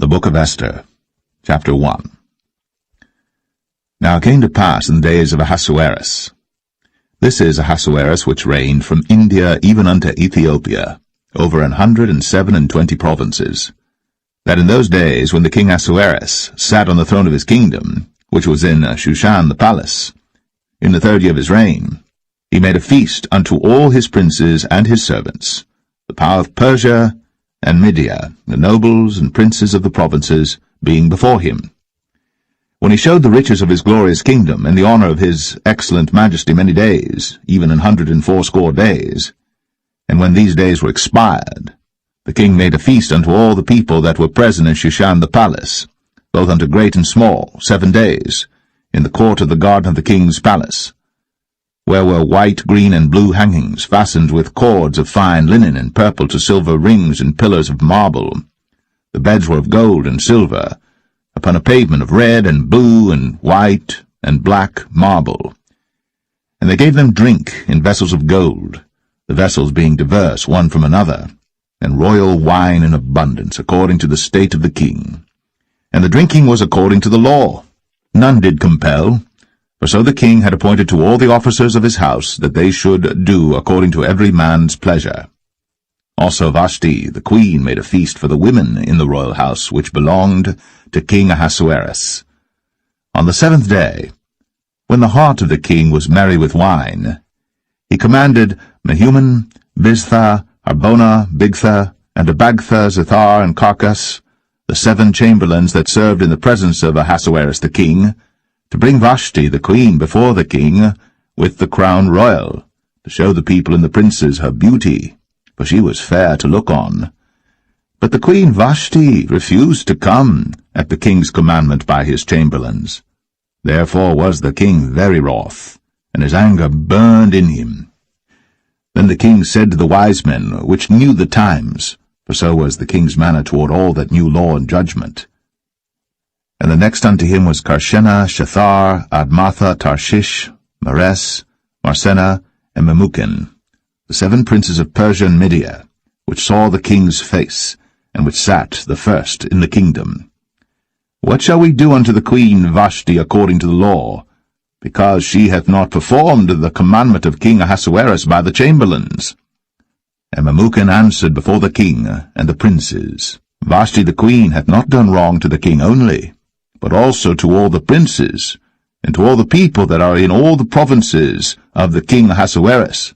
The Book of Esther, Chapter 1. Now it came to pass in the days of Ahasuerus. This is Ahasuerus which reigned from India even unto Ethiopia, over 127 provinces, that in those days when the king Ahasuerus sat on the throne of his kingdom, which was in Shushan the palace, in the 3rd year of his reign, he made a feast unto all his princes and his servants, the power of Persia and Media, the nobles and princes of the provinces, being before him. When he showed the riches of his glorious kingdom, and the honour of his excellent majesty many days, even 180 days, and when these days were expired, the king made a feast unto all the people that were present in Shushan the palace, both unto great and small, 7 days, in the court of the garden of the king's palace, where were white, green, and blue hangings, fastened with cords of fine linen, and purple to silver rings and pillars of marble. The beds were of gold and silver, upon a pavement of red and blue and white and black marble. And they gave them drink in vessels of gold, the vessels being diverse one from another, and royal wine in abundance, according to the state of the king. And the drinking was according to the law. None did compel, for so the king had appointed to all the officers of his house that they should do according to every man's pleasure. Also Vashti, the queen, made a feast for the women in the royal house, which belonged to King Ahasuerus. On the 7th day, when the heart of the king was merry with wine, he commanded Mehuman, Biztha, Harbona, Bigtha, and Abagtha, Zethar, and Carcas, the 7 chamberlains that served in the presence of Ahasuerus the king, to bring Vashti the queen before the king with the crown royal, to show the people and the princes her beauty, for she was fair to look on. But the queen Vashti refused to come at the king's commandment by his chamberlains. Therefore was the king very wroth, and his anger burned in him. Then the king said to the wise men, which knew the times, for so was the king's manner toward all that knew law and judgment. And the next unto him was Karshena, Shethar, Admatha, Tarshish, Mares, Marsena, and Memucan, the 7 princes of Persia and Media, which saw the king's face, and which sat the first in the kingdom. What shall we do unto the queen Vashti according to the law, because she hath not performed the commandment of King Ahasuerus by the chamberlains? And Memucan answered before the king and the princes, Vashti the queen hath not done wrong to the king only, but also to all the princes, and to all the people that are in all the provinces of the king Ahasuerus.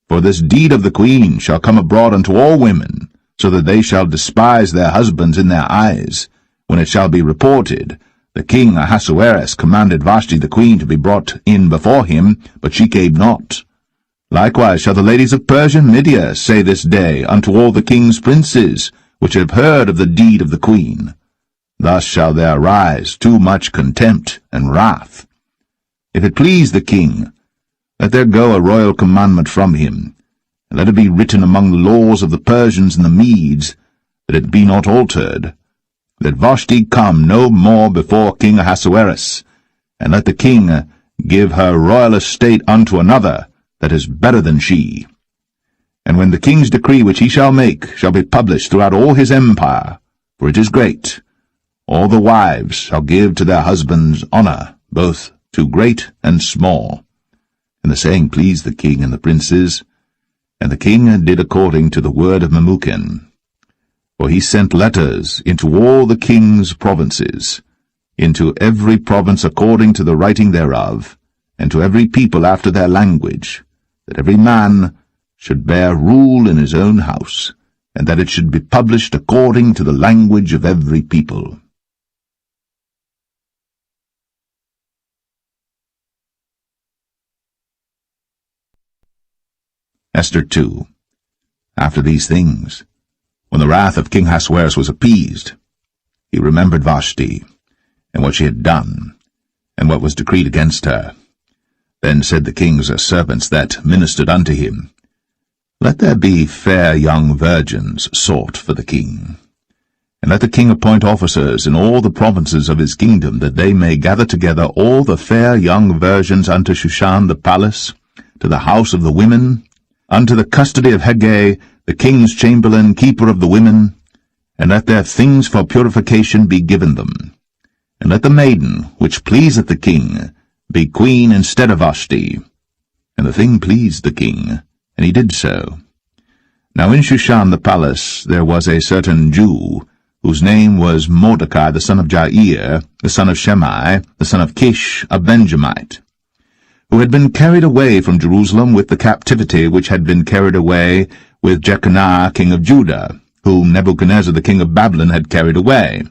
For this deed of the queen shall come abroad unto all women, so that they shall despise their husbands in their eyes, when it shall be reported, the king Ahasuerus commanded Vashti the queen to be brought in before him, but she came not. Likewise shall the ladies of Persia and Media say this day unto all the king's princes, which have heard of the deed of the queen. Thus shall there arise too much contempt and wrath. If it please the king, let there go a royal commandment from him, and let it be written among the laws of the Persians and the Medes, that it be not altered, that Vashti come no more before King Ahasuerus, and let the king give her royal estate unto another that is better than she. And when the king's decree which he shall make shall be published throughout all his empire, for it is great, all the wives shall give to their husbands honour, both to great and small. And the saying pleased the king and the princes, and the king did according to the word of Memucan. For he sent letters into all the king's provinces, into every province according to the writing thereof, and to every people after their language, that every man should bear rule in his own house, and that it should be published according to the language of every people. Esther 2. After these things, when the wrath of King Ahasuerus was appeased, he remembered Vashti, and what she had done, and what was decreed against her. Then said the king's servants that ministered unto him, Let there be fair young virgins sought for the king, and let the king appoint officers in all the provinces of his kingdom, that they may gather together all the fair young virgins unto Shushan the palace, to the house of the women, unto the custody of Hegeh, the king's chamberlain, keeper of the women, and let their things for purification be given them. And let the maiden, which pleaseth the king, be queen instead of Vashti. And the thing pleased the king, and he did so. Now in Shushan the palace there was a certain Jew, whose name was Mordecai the son of Jair, the son of Shimei, the son of Kish, a Benjamite, who had been carried away from Jerusalem with the captivity which had been carried away with Jeconiah king of Judah, whom Nebuchadnezzar the king of Babylon had carried away.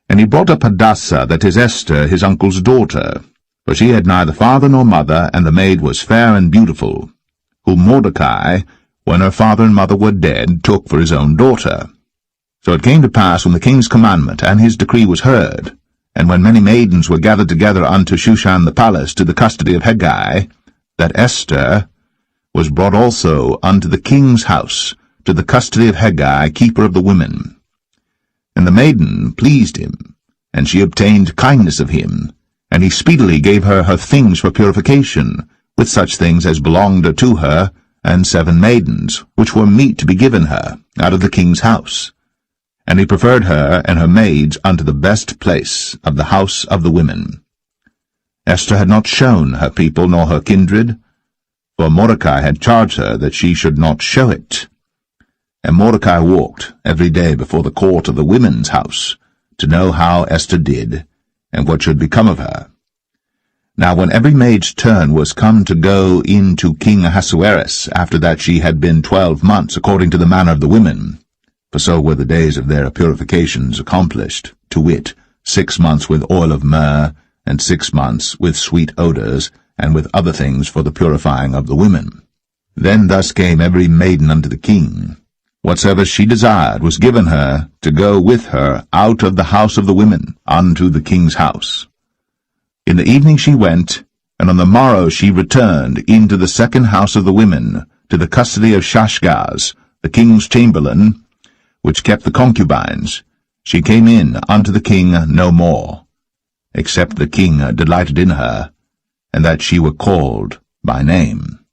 And he brought up Hadassah, that is Esther, his uncle's daughter, for she had neither father nor mother, and the maid was fair and beautiful, whom Mordecai, when her father and mother were dead, took for his own daughter. So it came to pass, when the king's commandment and his decree was heard, and when many maidens were gathered together unto Shushan the palace to the custody of Hegai, that Esther was brought also unto the king's house, to the custody of Hegai, keeper of the women. And the maiden pleased him, and she obtained kindness of him, and he speedily gave her her things for purification, with such things as belonged to her, and 7 maidens, which were meet to be given her, out of the king's house. And he preferred her and her maids unto the best place of the house of the women. Esther had not shown her people nor her kindred, for Mordecai had charged her that she should not show it. And Mordecai walked every day before the court of the women's house, to know how Esther did, and what should become of her. Now when every maid's turn was come to go in to King Ahasuerus, after that she had been 12 months, according to the manner of the women, for so were the days of their purifications accomplished, to wit, 6 months with oil of myrrh, and 6 months with sweet odours, and with other things for the purifying of the women. Then thus came every maiden unto the king. Whatsoever she desired was given her, to go with her out of the house of the women unto the king's house. In the evening she went, and on the morrow she returned into the second house of the women, to the custody of Shashgaz, the king's chamberlain, which kept the concubines. She came in unto the king no more, except the king delighted in her, and that she were called by name.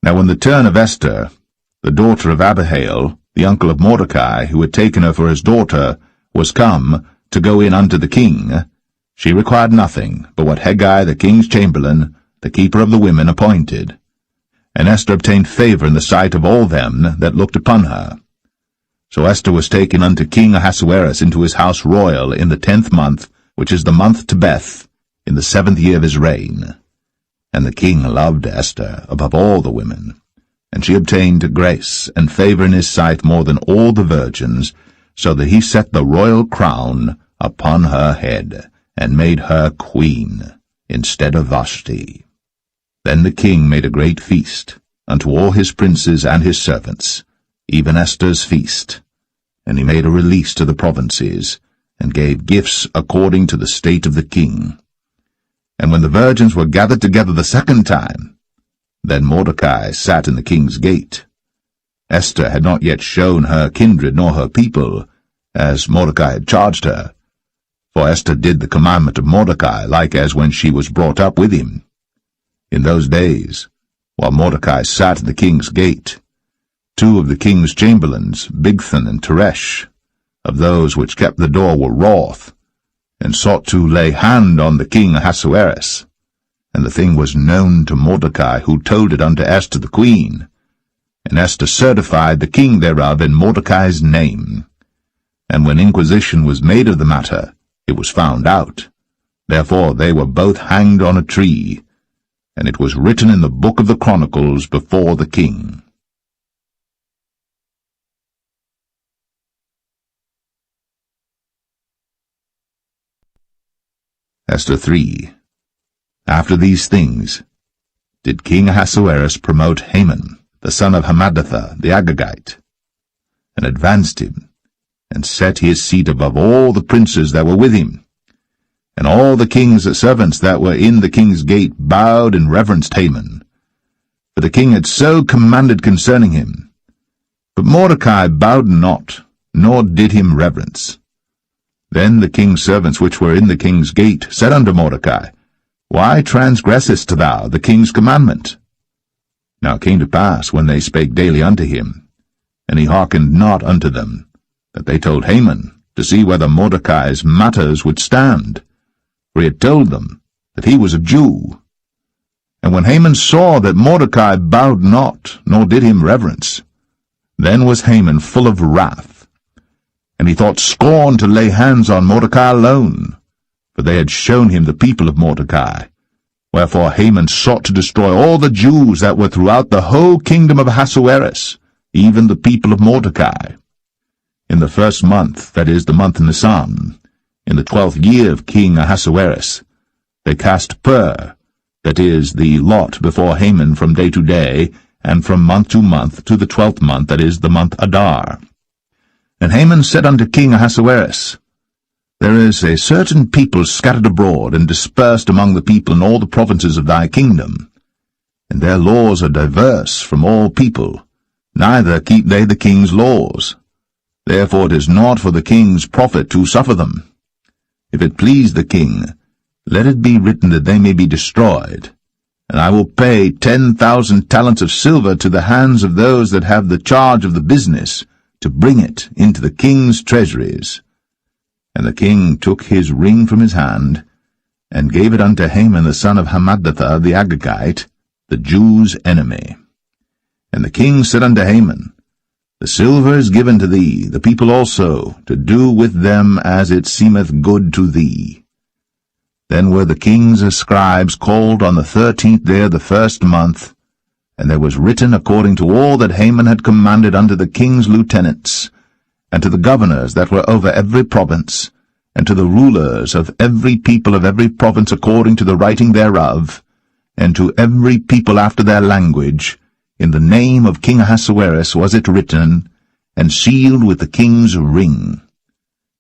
Now when the turn of Esther, the daughter of Abihail, the uncle of Mordecai, who had taken her for his daughter, was come to go in unto the king, she required nothing but what Hegai the king's chamberlain, the keeper of the women, appointed. And Esther obtained favour in the sight of all them that looked upon her. So Esther was taken unto King Ahasuerus into his house royal in the 10th month, which is the month Tebeth, in the 7th year of his reign. And the king loved Esther above all the women, and she obtained grace and favour in his sight more than all the virgins, so that he set the royal crown upon her head, and made her queen instead of Vashti. Then the king made a great feast unto all his princes and his servants, even Esther's feast. And he made a release to the provinces, and gave gifts according to the state of the king. And when the virgins were gathered together the second time, then Mordecai sat in the king's gate. Esther had not yet shown her kindred nor her people, as Mordecai had charged her. For Esther did the commandment of Mordecai, like as when she was brought up with him. In those days, while Mordecai sat in the king's gate, 2 of the king's chamberlains, Bigthan and Teresh, of those which kept the door, were wroth, and sought to lay hand on the king Ahasuerus. And the thing was known to Mordecai, who told it unto Esther the queen. And Esther certified the king thereof in Mordecai's name. And when inquisition was made of the matter, it was found out. Therefore they were both hanged on a tree, and it was written in the book of the Chronicles before the king. Esther 3. After these things did King Ahasuerus promote Haman, the son of Hammedatha the Agagite, and advanced him, and set his seat above all the princes that were with him. And all the king's servants that were in the king's gate bowed and reverenced Haman, for the king had so commanded concerning him. But Mordecai bowed not, nor did him reverence. Then the king's servants which were in the king's gate said unto Mordecai, Why transgressest thou the king's commandment? Now it came to pass, when they spake daily unto him, and he hearkened not unto them, that they told Haman to see whether Mordecai's matters would stand, for he had told them that he was a Jew. And when Haman saw that Mordecai bowed not, nor did him reverence, then was Haman full of wrath, and he thought scorn to lay hands on Mordecai alone, for they had shown him the people of Mordecai. Wherefore Haman sought to destroy all the Jews that were throughout the whole kingdom of Ahasuerus, even the people of Mordecai. In the 1st month, that is, the month Nisan, in the 12th year of King Ahasuerus, they cast pur, that is, the lot before Haman from day to day, and from month to month, to the 12th month, that is, the month Adar. And Haman said unto King Ahasuerus, There is a certain people scattered abroad and dispersed among the people in all the provinces of thy kingdom, and their laws are diverse from all people, neither keep they the king's laws. Therefore it is not for the king's profit to suffer them. If it please the king, let it be written that they may be destroyed, and I will pay 10,000 talents of silver to the hands of those that have the charge of the business, to bring it into the king's treasuries. And the king took his ring from his hand, and gave it unto Haman the son of Hammedatha the Agagite, the Jews' enemy. And the king said unto Haman, The silver is given to thee, the people also, to do with them as it seemeth good to thee. Then were the king's scribes called on the 13th day of the 1st month, and there was written according to all that Haman had commanded unto the king's lieutenants, and to the governors that were over every province, and to the rulers of every people of every province according to the writing thereof, and to every people after their language, in the name of King Ahasuerus was it written, and sealed with the king's ring.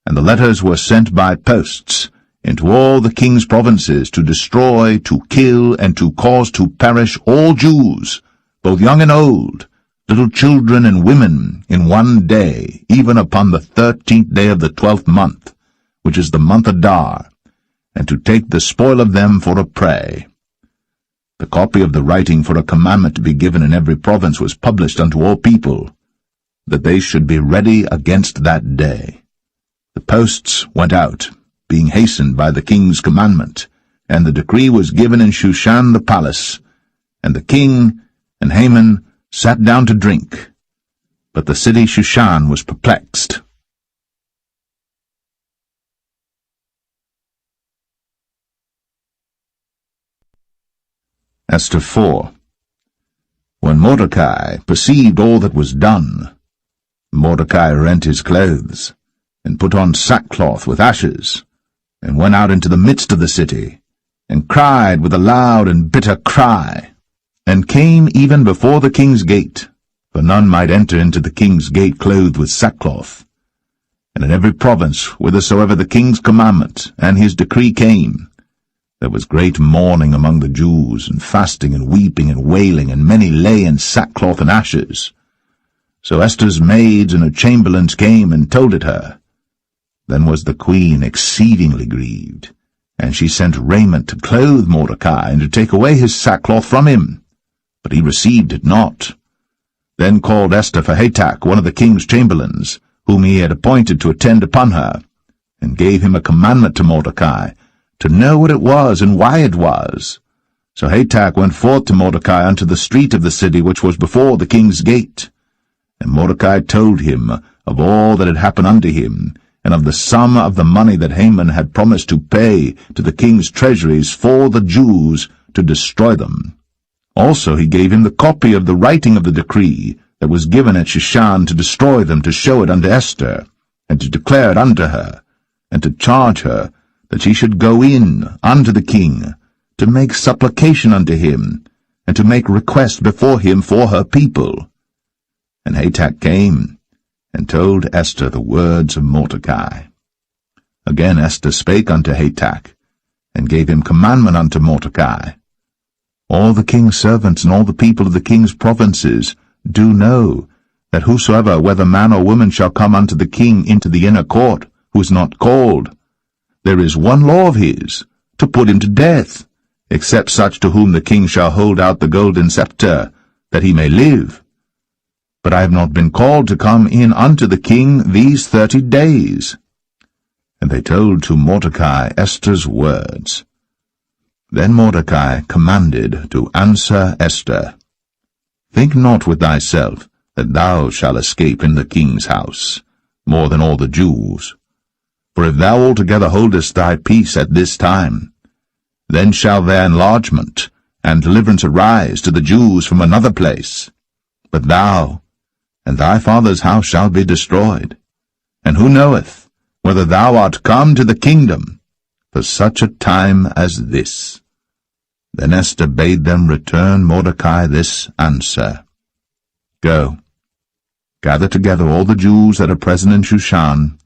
And the letters were sent by posts into all the king's provinces, to destroy, to kill, and to cause to perish all Jews, both young and old, little children and women, in one day, even upon the 13th day of the 12th month, which is the month Adar, and to take the spoil of them for a prey. The copy of the writing for a commandment to be given in every province was published unto all people, that they should be ready against that day. The posts went out, being hastened by the king's commandment, and the decree was given in Shushan the palace, and the king and Haman sat down to drink. But the city Shushan was perplexed. Esther 4. When Mordecai perceived all that was done, Mordecai rent his clothes, and put on sackcloth with ashes, and went out into the midst of the city, and cried with a loud and bitter cry, and came even before the king's gate, for none might enter into the king's gate clothed with sackcloth. And in every province, whithersoever the king's commandment and his decree came, there was great mourning among the Jews, and fasting and weeping and wailing, and many lay in sackcloth and ashes. So Esther's maids and her chamberlains came and told it her. Then was the queen exceedingly grieved, and she sent raiment to clothe Mordecai, and to take away his sackcloth from him. But he received it not. Then called Esther for Hatach, one of the king's chamberlains, whom he had appointed to attend upon her, and gave him a commandment to Mordecai, to know what it was and why it was. So Hatach went forth to Mordecai unto the street of the city which was before the king's gate. And Mordecai told him of all that had happened unto him, and of the sum of the money that Haman had promised to pay to the king's treasuries for the Jews to destroy them. Also he gave him the copy of the writing of the decree that was given at Shushan to destroy them, to show it unto Esther, and to declare it unto her, and to charge her that she should go in unto the king, to make supplication unto him, and to make request before him for her people. And Hatach came, and told Esther the words of Mordecai. Again Esther spake unto Hatach, and gave him commandment unto Mordecai. All the king's servants and all the people of the king's provinces do know that whosoever, whether man or woman, shall come unto the king into the inner court, who is not called, there is one law of his, to put him to death, except such to whom the king shall hold out the golden scepter, that he may live. but I have not been called to come in unto the king these 30 days. And they told to Mordecai Esther's words. Then Mordecai commanded to answer Esther, Think not with thyself that thou shalt escape in the king's house, more than all the Jews. For if thou altogether holdest thy peace at this time, then shall their enlargement and deliverance arise to the Jews from another place. But thou and thy father's house shall be destroyed. And who knoweth whether thou art come to the kingdom for such a time as this? Then Esther bade them return Mordecai this answer. Go, gather together all the Jews that are present in Shushan,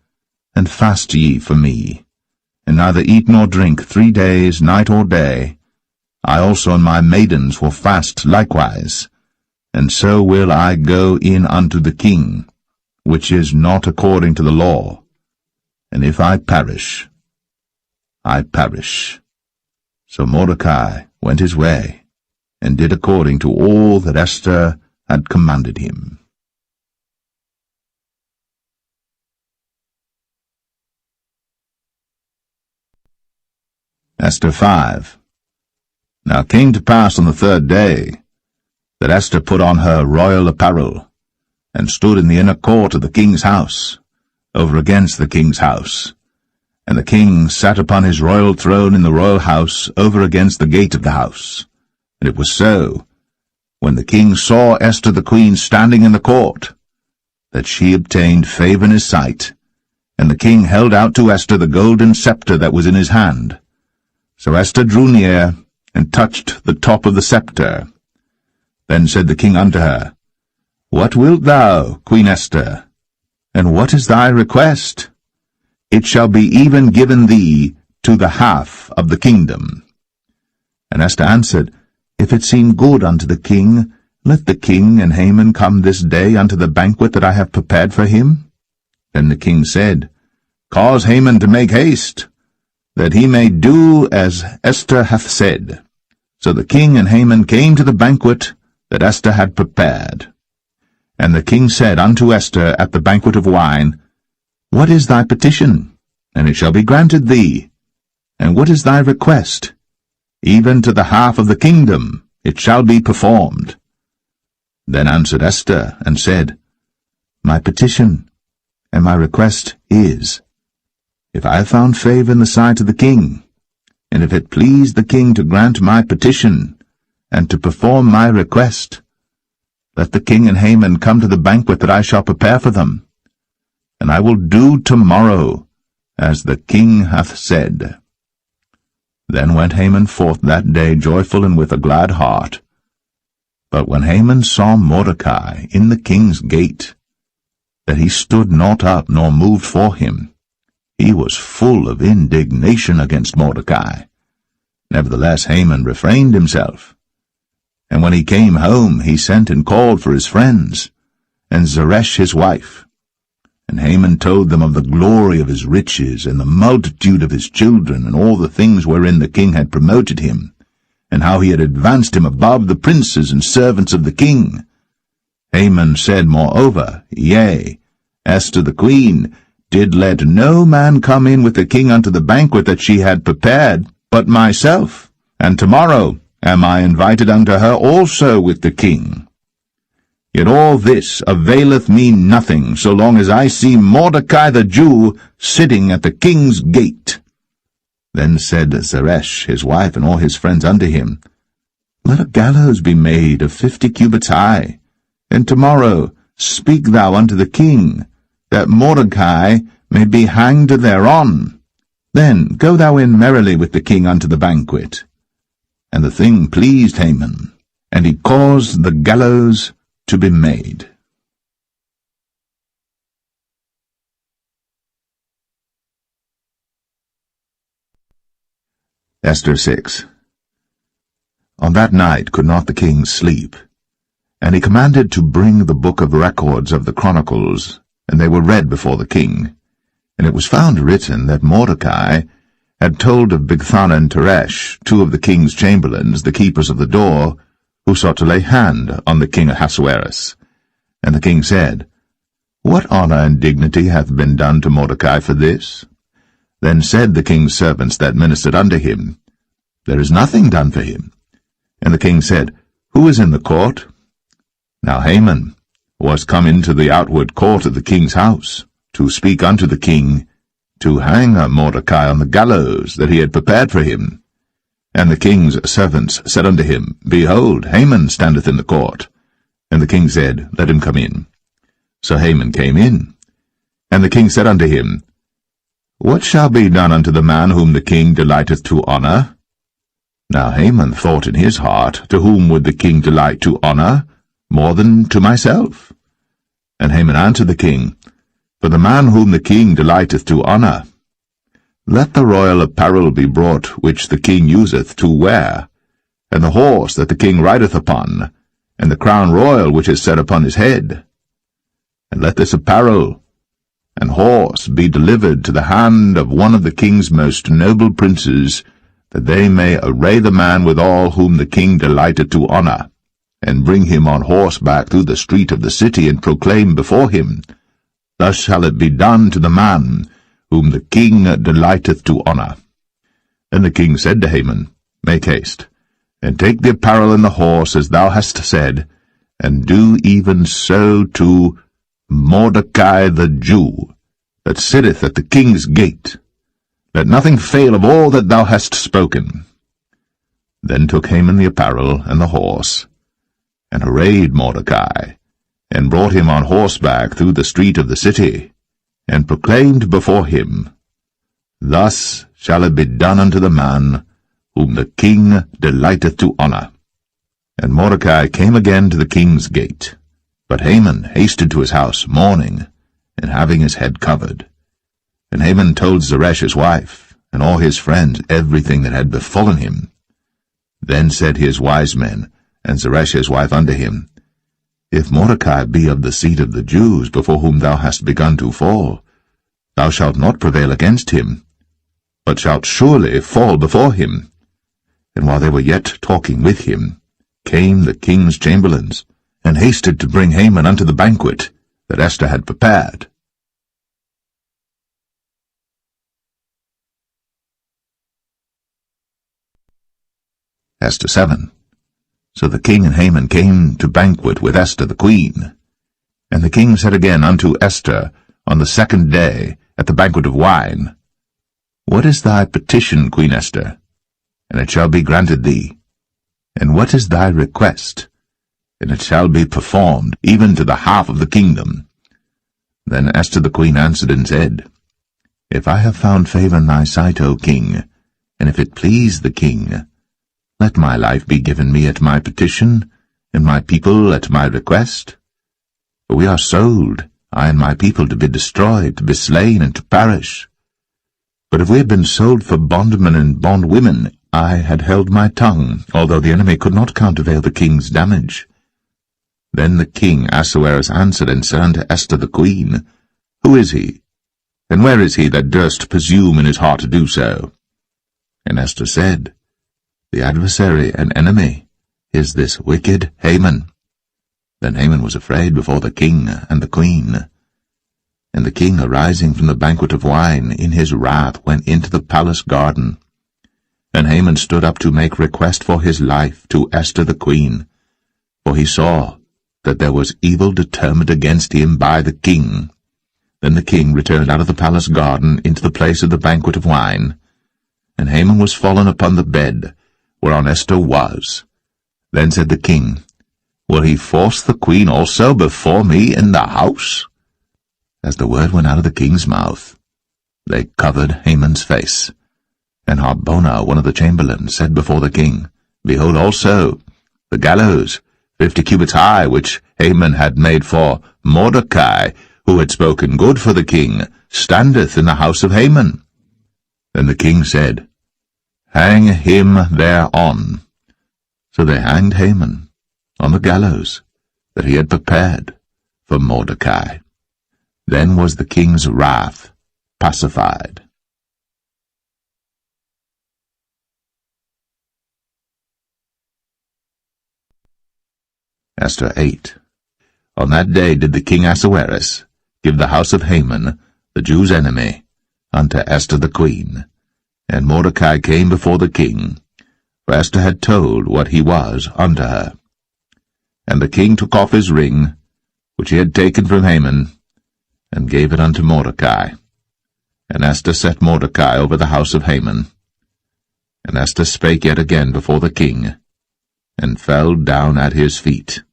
and fast ye for me, and neither eat nor drink 3 days, night or day. I also and my maidens will fast likewise, and so will I go in unto the king, which is not according to the law. And if I perish, I perish. So Mordecai went his way, and did according to all that Esther had commanded him. Esther 5. Now it came to pass on the 3rd day, that Esther put on her royal apparel, and stood in the inner court of the king's house, over against the king's house. And the king sat upon his royal throne in the royal house, over against the gate of the house. And it was so, when the king saw Esther the queen standing in the court, that she obtained favor in his sight, and the king held out to Esther the golden scepter that was in his hand. So Esther drew near, and touched the top of the scepter. Then said the king unto her, What wilt thou, Queen Esther? And what is thy request? It shall be even given thee to the half of the kingdom. And Esther answered, If it seem good unto the king, let the king and Haman come this day unto the banquet that I have prepared for him. Then the king said, Cause Haman to make haste, that he may do as Esther hath said. So the king and Haman came to the banquet that Esther had prepared. And the king said unto Esther at the banquet of wine, What is thy petition? And it shall be granted thee. And what is thy request? Even to the half of the kingdom it shall be performed. Then answered Esther, and said, My petition and my request is, if I have found favor in the sight of the king, and if it please the king to grant my petition, and to perform my request, let the king and Haman come to the banquet that I shall prepare for them, and I will do tomorrow as the king hath said. Then went Haman forth that day joyful and with a glad heart. But when Haman saw Mordecai in the king's gate, that he stood not up nor moved for him, he was full of indignation against Mordecai. Nevertheless Haman refrained himself. And when he came home, he sent and called for his friends, and Zeresh his wife. And Haman told them of the glory of his riches, and the multitude of his children, and all the things wherein the king had promoted him, and how he had advanced him above the princes and servants of the king. Haman said moreover, Yea, Esther the queen did let no man come in with the king unto the banquet that she had prepared, but myself, and tomorrow am I invited unto her also with the king. Yet all this availeth me nothing, so long as I see Mordecai the Jew sitting at the king's gate. Then said Zeresh his wife and all his friends unto him, Let a gallows be made of 50 cubits high, and tomorrow speak thou unto the king, that Mordecai may be hanged thereon. Then go thou in merrily with the king unto the banquet. And the thing pleased Haman, and he caused the gallows to be made. Esther 6. On that night could not the king sleep, and he commanded to bring the book of records of the Chronicles, and they were read before the king. And it was found written that Mordecai had told of Bigthana and Teresh, 2 of the king's chamberlains, the keepers of the door, who sought to lay hand on the king Ahasuerus, And the king said, What honour and dignity hath been done to Mordecai for this? Then said the king's servants that ministered unto him, There is nothing done for him. And the king said, Who is in the court? Now Haman was come into the outward court of the king's house, to speak unto the king, to hang Mordecai on the gallows that he had prepared for him. And the king's servants said unto him, Behold, Haman standeth in the court. And the king said, Let him come in. So Haman came in. And the king said unto him, What shall be done unto the man whom the king delighteth to honour? Now Haman thought in his heart, To whom would the king delight to honour, more than to myself? And Haman answered the king, For the man whom the king delighteth to honour. Let the royal apparel be brought which the king useth to wear, and the horse that the king rideth upon, and the crown royal which is set upon his head. And let this apparel and horse be delivered to the hand of one of the king's most noble princes, that they may array the man withal whom the king delighteth to honour, and bring him on horseback through the street of the city, and proclaim before him, Thus shall it be done to the man whom the king delighteth to honour. And the king said to Haman, Make haste, and take the apparel and the horse, as thou hast said, and do even so to Mordecai the Jew, that sitteth at the king's gate. Let nothing fail of all that thou hast spoken. Then took Haman the apparel and the horse, and arrayed Mordecai, and brought him on horseback through the street of the city, and proclaimed before him, Thus shall it be done unto the man whom the king delighteth to honour. And Mordecai came again to the king's gate, but Haman hasted to his house mourning, and having his head covered. And Haman told Zeresh his wife, and all his friends, everything that had befallen him. Then said his wise men, and Zeresh his wife unto him, If Mordecai be of the seed of the Jews, before whom thou hast begun to fall, thou shalt not prevail against him, but shalt surely fall before him. And while they were yet talking with him, came the king's chamberlains, and hasted to bring Haman unto the banquet that Esther had prepared. Esther 7. So the king and Haman came to banquet with Esther the queen. And the king said again unto Esther on the second day at the banquet of wine, What is thy petition, Queen Esther? And it shall be granted thee. And what is thy request? And it shall be performed, even to the half of the kingdom. Then Esther the queen answered and said, If I have found favour in thy sight, O king, and if it please the king, let my life be given me at my petition, and my people at my request. For we are sold, I and my people, to be destroyed, to be slain, and to perish. But if we had been sold for bondmen and bondwomen, I had held my tongue, although the enemy could not countervail the king's damage. Then the king Ahasuerus answered and said unto Esther the queen, Who is he? And where is he that durst presume in his heart to do so? And Esther said, The adversary and enemy is this wicked Haman. Then Haman was afraid before the king and the queen. And the king, arising from the banquet of wine, in his wrath went into the palace garden. And Haman stood up to make request for his life to Esther the queen, for he saw that there was evil determined against him by the king. Then the king returned out of the palace garden into the place of the banquet of wine. And Haman was fallen upon the bed, whereon Esther was. Then said the king, Will he force the queen also before me in the house? As the word went out of the king's mouth, they covered Haman's face. And Harbona, one of the chamberlains, said before the king, Behold also the gallows, 50 cubits high, which Haman had made for Mordecai, who had spoken good for the king, standeth in the house of Haman. Then the king said, Hang him thereon. So they hanged Haman on the gallows that he had prepared for Mordecai. Then was the king's wrath pacified. Esther 8. On that day did the king Ahasuerus give the house of Haman, the Jews' enemy, unto Esther the queen. And Mordecai came before the king, for Esther had told what he was unto her. And the king took off his ring, which he had taken from Haman, and gave it unto Mordecai. And Esther set Mordecai over the house of Haman. And Esther spake yet again before the king, and fell down at his feet,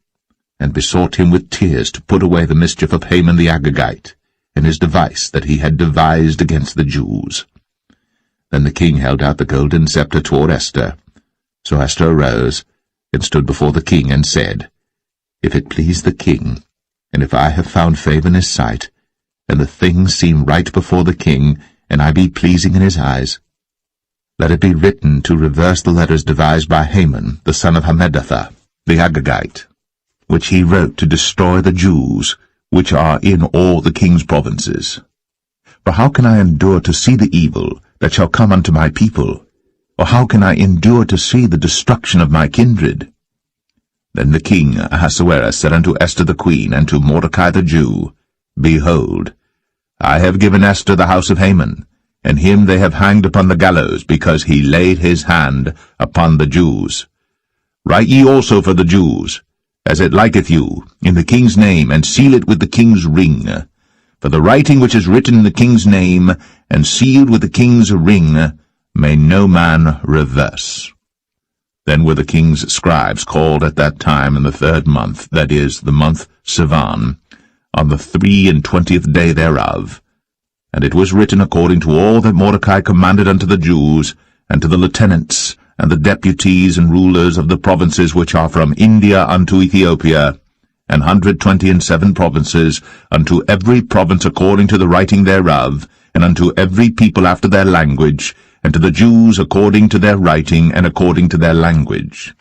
and besought him with tears to put away the mischief of Haman the Agagite, and his device that he had devised against the Jews. Then the king held out the golden scepter toward Esther. So Esther arose, and stood before the king, and said, If it please the king, and if I have found favor in his sight, and the things seem right before the king, and I be pleasing in his eyes, let it be written to reverse the letters devised by Haman, the son of Hammedatha, the Agagite, which he wrote to destroy the Jews, which are in all the king's provinces. For how can I endure to see the evil that shall come unto my people? Or how can I endure to see the destruction of my kindred? Then the king Ahasuerus said unto Esther the queen, and to Mordecai the Jew, Behold, I have given Esther the house of Haman, and him they have hanged upon the gallows, because he laid his hand upon the Jews. Write ye also for the Jews, as it liketh you, in the king's name, and seal it with the king's ring. For the writing which is written in the king's name, and sealed with the king's ring, may no man reverse. Then were the king's scribes called at that time in the 3rd month, that is, the month Sivan, on the 23 day thereof. And it was written according to all that Mordecai commanded unto the Jews, and to the lieutenants, and the deputies and rulers of the provinces which are from India unto Ethiopia, and 127 provinces, unto every province according to the writing thereof, and unto every people after their language, and to the Jews according to their writing, and according to their language.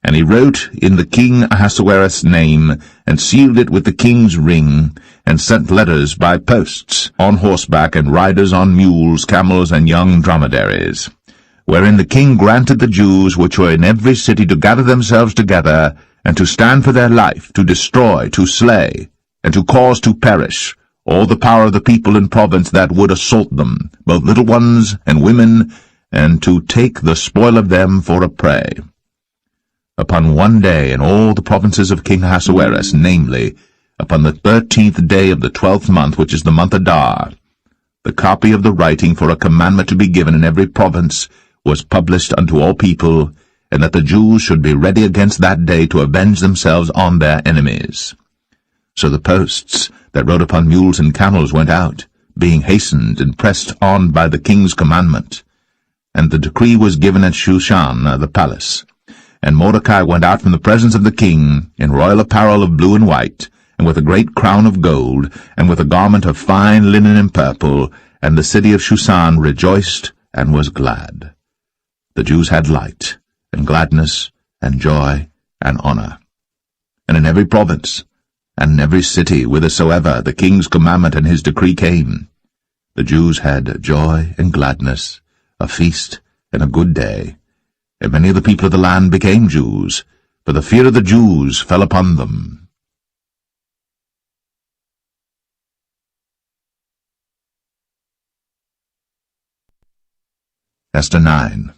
And he wrote in the king Ahasuerus' name, and sealed it with the king's ring, and sent letters by posts, on horseback, and riders on mules, camels, and young dromedaries, wherein the king granted the Jews which were in every city to gather themselves together, and to stand for their life, to destroy, to slay, and to cause to perish all the power of the people in province that would assault them, both little ones and women, and to take the spoil of them for a prey. Upon one day in all the provinces of King Ahasuerus, namely, upon the 13th day of the 12th month, which is the month Adar, the copy of the writing for a commandment to be given in every province was published unto all people, and that the Jews should be ready against that day to avenge themselves on their enemies. So the posts that rode upon mules and camels went out, being hastened and pressed on by the king's commandment. And the decree was given at Shushan the palace. And Mordecai went out from the presence of the king, in royal apparel of blue and white, and with a great crown of gold, and with a garment of fine linen and purple, and the city of Shushan rejoiced and was glad. The Jews had light, and gladness, and joy, and honor. And in every province, and in every city whithersoever the king's commandment and his decree came, the Jews had joy and gladness, a feast, and a good day. And many of the people of the land became Jews, for the fear of the Jews fell upon them. Esther 9.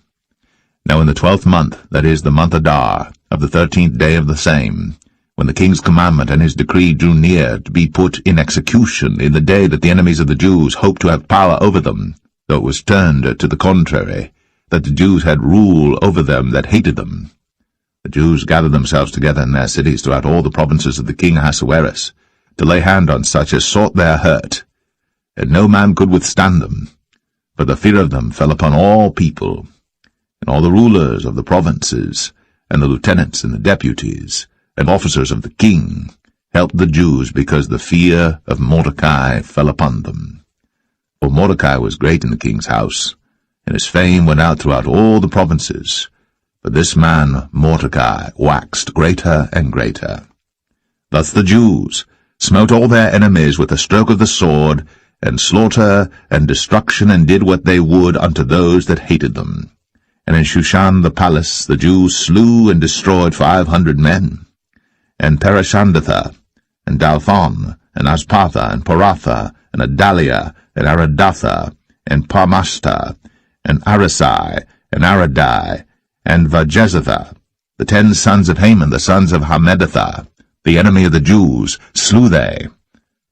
Now in the 12th month, that is, the month Adar, of the 13th day of the same, when the king's commandment and his decree drew near to be put in execution in the day that the enemies of the Jews hoped to have power over them, though it was turned to the contrary, that the Jews had rule over them that hated them. The Jews gathered themselves together in their cities throughout all the provinces of the king Ahasuerus, to lay hand on such as sought their hurt, and no man could withstand them, for the fear of them fell upon all people. And all the rulers of the provinces, and the lieutenants and the deputies, and officers of the king, helped the Jews because the fear of Mordecai fell upon them. For Mordecai was great in the king's house, and his fame went out throughout all the provinces. But this man Mordecai waxed greater and greater. Thus the Jews smote all their enemies with a stroke of the sword, and slaughter and destruction, and did what they would unto those that hated them. And in Shushan the palace the Jews slew and destroyed 500 men. And Parishandatha, and Dalphon, and Aspartha, and Poratha, and Adalia, and Aradatha, and Parmashta, and Arisai, and Aradai, and Vajezatha, the 10 sons of Haman, the sons of Hammedatha, the enemy of the Jews, slew they,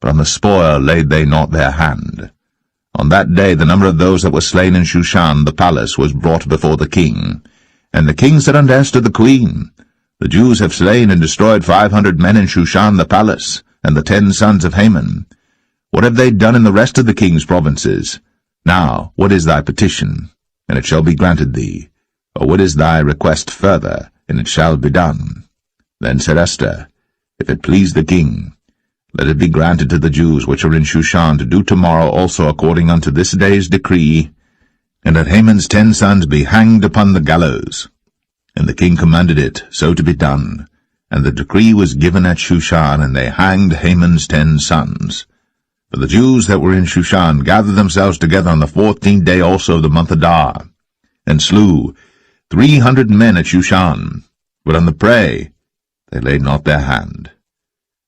but on the spoil laid they not their hand. On that day the number of those that were slain in Shushan the palace was brought before the king. And the king said unto Esther the queen, The Jews have slain and destroyed 500 men in Shushan the palace, and the 10 sons of Haman. What have they done in the rest of the king's provinces? Now, what is thy petition? And it shall be granted thee. Or what is thy request further? And it shall be done. Then said Esther, If it please the king, let it be granted to the Jews which are in Shushan to do tomorrow also according unto this day's decree, and that Haman's 10 sons be hanged upon the gallows. And the king commanded it so to be done. And the decree was given at Shushan, and they hanged Haman's 10 sons. For the Jews that were in Shushan gathered themselves together on the 14th day also of the month Adar, and slew 300 men at Shushan, but on the prey they laid not their hand.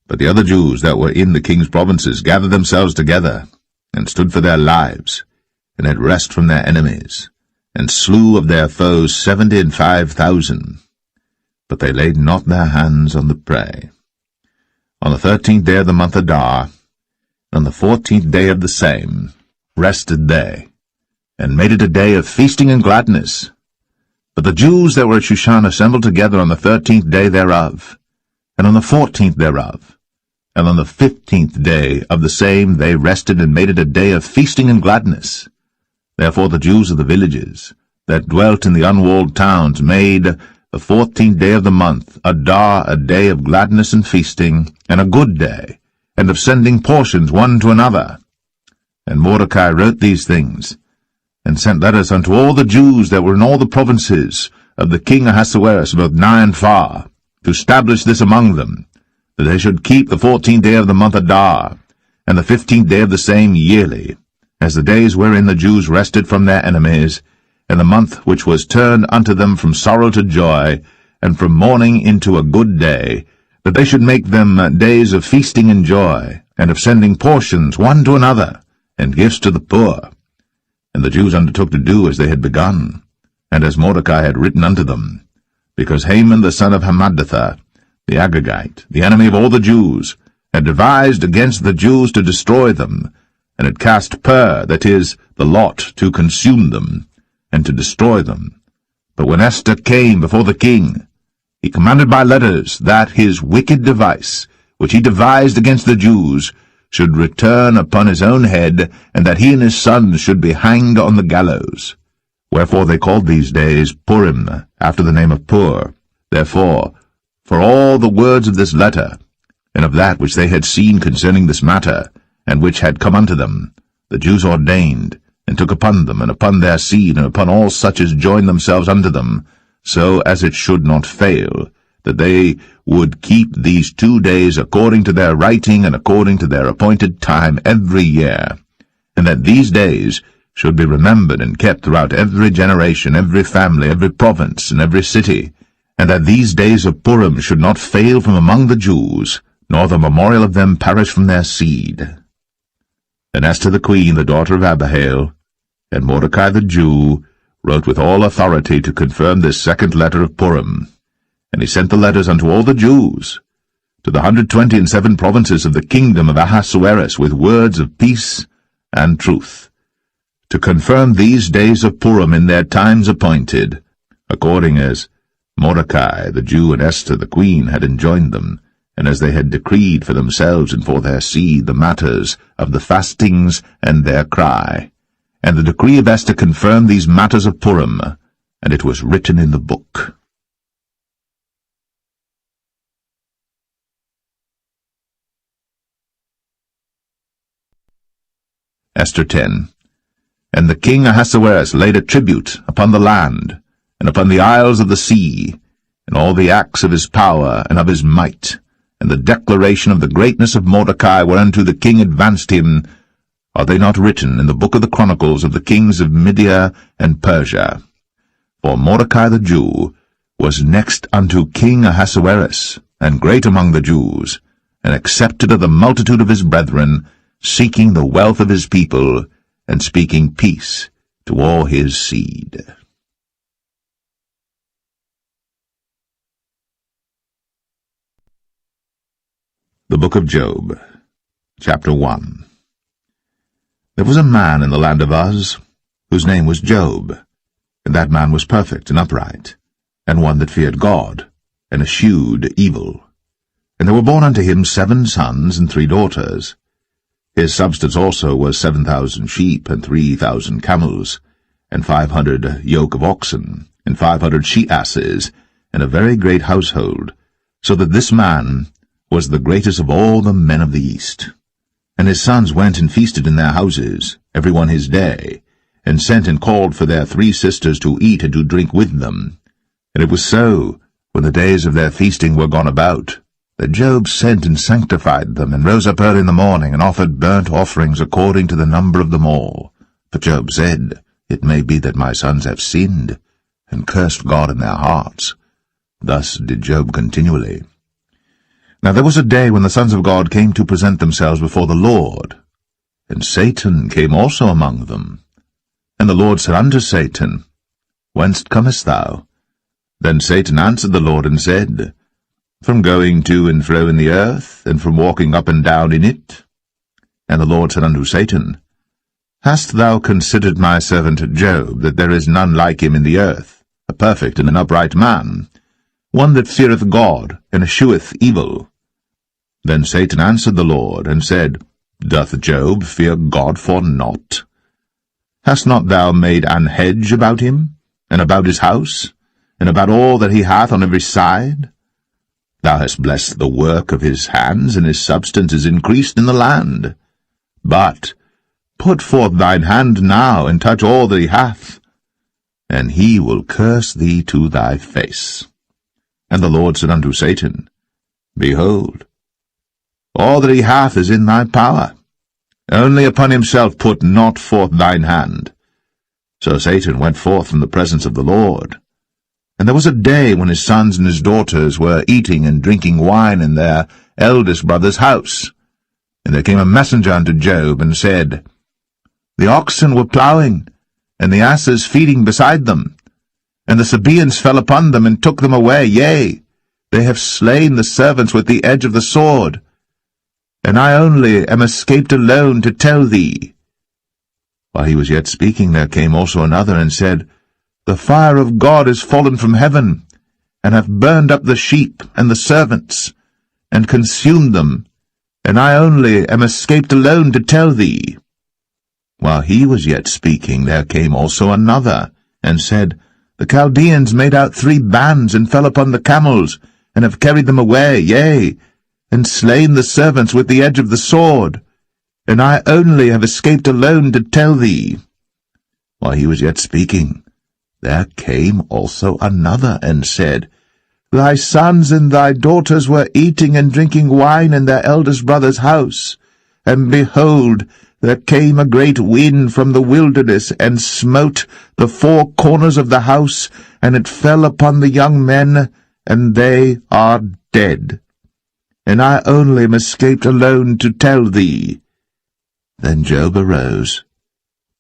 But the other Jews that were in the king's provinces gathered themselves together, and stood for their lives, and had rest from their enemies, and slew of their foes 75,000. But they laid not their hands on the prey. On the 13th day of the month Adar, and on the 14th day of the same, rested they, and made it a day of feasting and gladness. But the Jews that were at Shushan assembled together on the 13th day thereof, and on the 14th thereof, and on the 15th day of the same they rested and made it a day of feasting and gladness. Therefore the Jews of the villages that dwelt in the unwalled towns made the 14th day of the month Adar a day of gladness and feasting, and a good day, and of sending portions one to another. And Mordecai wrote these things, and sent letters unto all the Jews that were in all the provinces of the king Ahasuerus, both nigh and far, to establish this among them, that they should keep the 14th day of the month Adar, and the 15th day of the same yearly, as the days wherein the Jews rested from their enemies, and the month which was turned unto them from sorrow to joy, and from mourning into a good day, that they should make them days of feasting and joy, and of sending portions one to another, and gifts to the poor. And the Jews undertook to do as they had begun, and as Mordecai had written unto them, because Haman the son of Hammedatha, the Agagite, the enemy of all the Jews, had devised against the Jews to destroy them, and had cast pur, that is, the lot, to consume them, and to destroy them. But when Esther came before the king, he commanded by letters that his wicked device, which he devised against the Jews, should return upon his own head, and that he and his sons should be hanged on the gallows. Wherefore they called these days Purim, after the name of Pur. Therefore, for all the words of this letter, and of that which they had seen concerning this matter, and which had come unto them, the Jews ordained, and took upon them, and upon their seed, and upon all such as joined themselves unto them, so as it should not fail, that they would keep these 2 days according to their writing and according to their appointed time every year, and that these days should be remembered and kept throughout every generation, every family, every province, and every city, and that these days of Purim should not fail from among the Jews, nor the memorial of them perish from their seed. Then Esther the queen, the daughter of Abihail, and Mordecai the Jew, wrote with all authority to confirm this second letter of Purim. And he sent the letters unto all the Jews, to the 127 provinces of the kingdom of Ahasuerus, with words of peace and truth, to confirm these days of Purim in their times appointed, according as Mordecai the Jew and Esther the queen had enjoined them, and as they had decreed for themselves and for their seed the matters of the fastings and their cry. And the decree of Esther confirmed these matters of Purim, and it was written in the book. Esther 10. And the king Ahasuerus laid a tribute upon the land, and upon the isles of the sea, and all the acts of his power and of his might, and the declaration of the greatness of Mordecai whereunto the king advanced him, are they not written in the book of the chronicles of the kings of Media and Persia? For Mordecai the Jew was next unto King Ahasuerus, and great among the Jews, and accepted of the multitude of his brethren, seeking the wealth of his people, and speaking peace to all his seed. The Book of Job, Chapter 1. There was a man in the land of Uz, whose name was Job, and that man was perfect and upright, and one that feared God, and eschewed evil. And there were born unto him 7 sons and 3 daughters. His substance also was 7,000 sheep, and 3,000 camels, and 500 yoke of oxen, and 500 she-asses, and a very great household, so that this man was the greatest of all the men of the East. And his sons went and feasted in their houses, every one his day, and sent and called for their 3 sisters to eat and to drink with them. And it was so, when the days of their feasting were gone about, that Job sent and sanctified them, and rose up early in the morning, and offered burnt offerings according to the number of them all. For Job said, It may be that my sons have sinned, and cursed God in their hearts. Thus did Job continually. Now there was a day when the sons of God came to present themselves before the Lord, and Satan came also among them. And the Lord said unto Satan, Whence comest thou? Then Satan answered the Lord and said, From going to and fro in the earth, and from walking up and down in it. And the Lord said unto Satan, Hast thou considered my servant Job, that there is none like him in the earth, a perfect and an upright man, one that feareth God, and escheweth evil? Then Satan answered the Lord, and said, Doth Job fear God for naught? Hast not thou made an hedge about him, and about his house, and about all that he hath on every side? Thou hast blessed the work of his hands, and his substance is increased in the land. But put forth thine hand now, and touch all that he hath, and he will curse thee to thy face. And the Lord said unto Satan, Behold, all that he hath is in thy power. Only upon himself put not forth thine hand. So Satan went forth from the presence of the Lord. And there was a day when his sons and his daughters were eating and drinking wine in their eldest brother's house. And there came a messenger unto Job, and said, The oxen were plowing, and the asses feeding beside them. And the Sabaeans fell upon them, and took them away. Yea, they have slain the servants with the edge of the sword. And I only am escaped alone to tell thee. While he was yet speaking, there came also another, and said, The fire of God is fallen from heaven, and hath burned up the sheep and the servants, and consumed them, and I only am escaped alone to tell thee. While he was yet speaking, there came also another, and said, The Chaldeans made out 3 bands, and fell upon the camels, and have carried them away, yea, and slain the servants with the edge of the sword, and I only have escaped alone to tell thee. While he was yet speaking, there came also another, and said, Thy sons and thy daughters were eating and drinking wine in their eldest brother's house, and behold, there came a great wind from the wilderness, and smote the 4 corners of the house, and it fell upon the young men, and they are dead. And I only am escaped alone to tell thee. Then Job arose,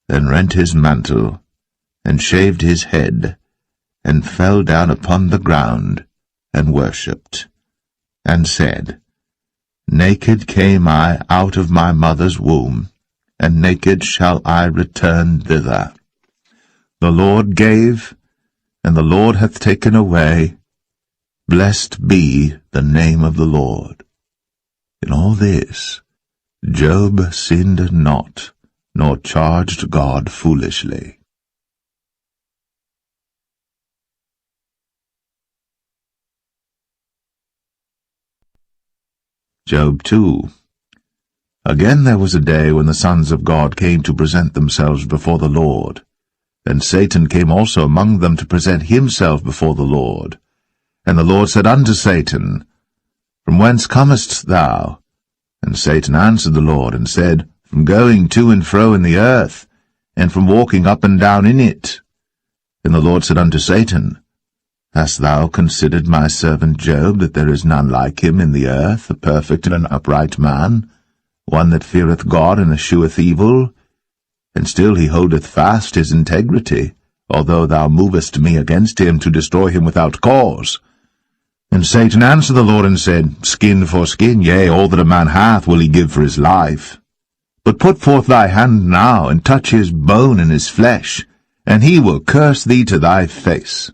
then rent his mantle, and shaved his head, and fell down upon the ground, and worshipped, and said, Naked came I out of my mother's womb, and naked shall I return thither. The Lord gave, and the Lord hath taken away. Blessed be the name of the Lord. In all this, Job sinned not, nor charged God foolishly. Job 2. Again there was a day when the sons of God came to present themselves before the Lord. And Satan came also among them to present himself before the Lord. And the Lord said unto Satan, From whence comest thou? And Satan answered the Lord, and said, From going to and fro in the earth, and from walking up and down in it. And the Lord said unto Satan, Hast thou considered my servant Job, that there is none like him in the earth, a perfect and an upright man, one that feareth God and escheweth evil? And still he holdeth fast his integrity, although thou movest me against him to destroy him without cause. And Satan answered the Lord and said, Skin for skin, yea, all that a man hath will he give for his life. But put forth thy hand now, and touch his bone and his flesh, and he will curse thee to thy face.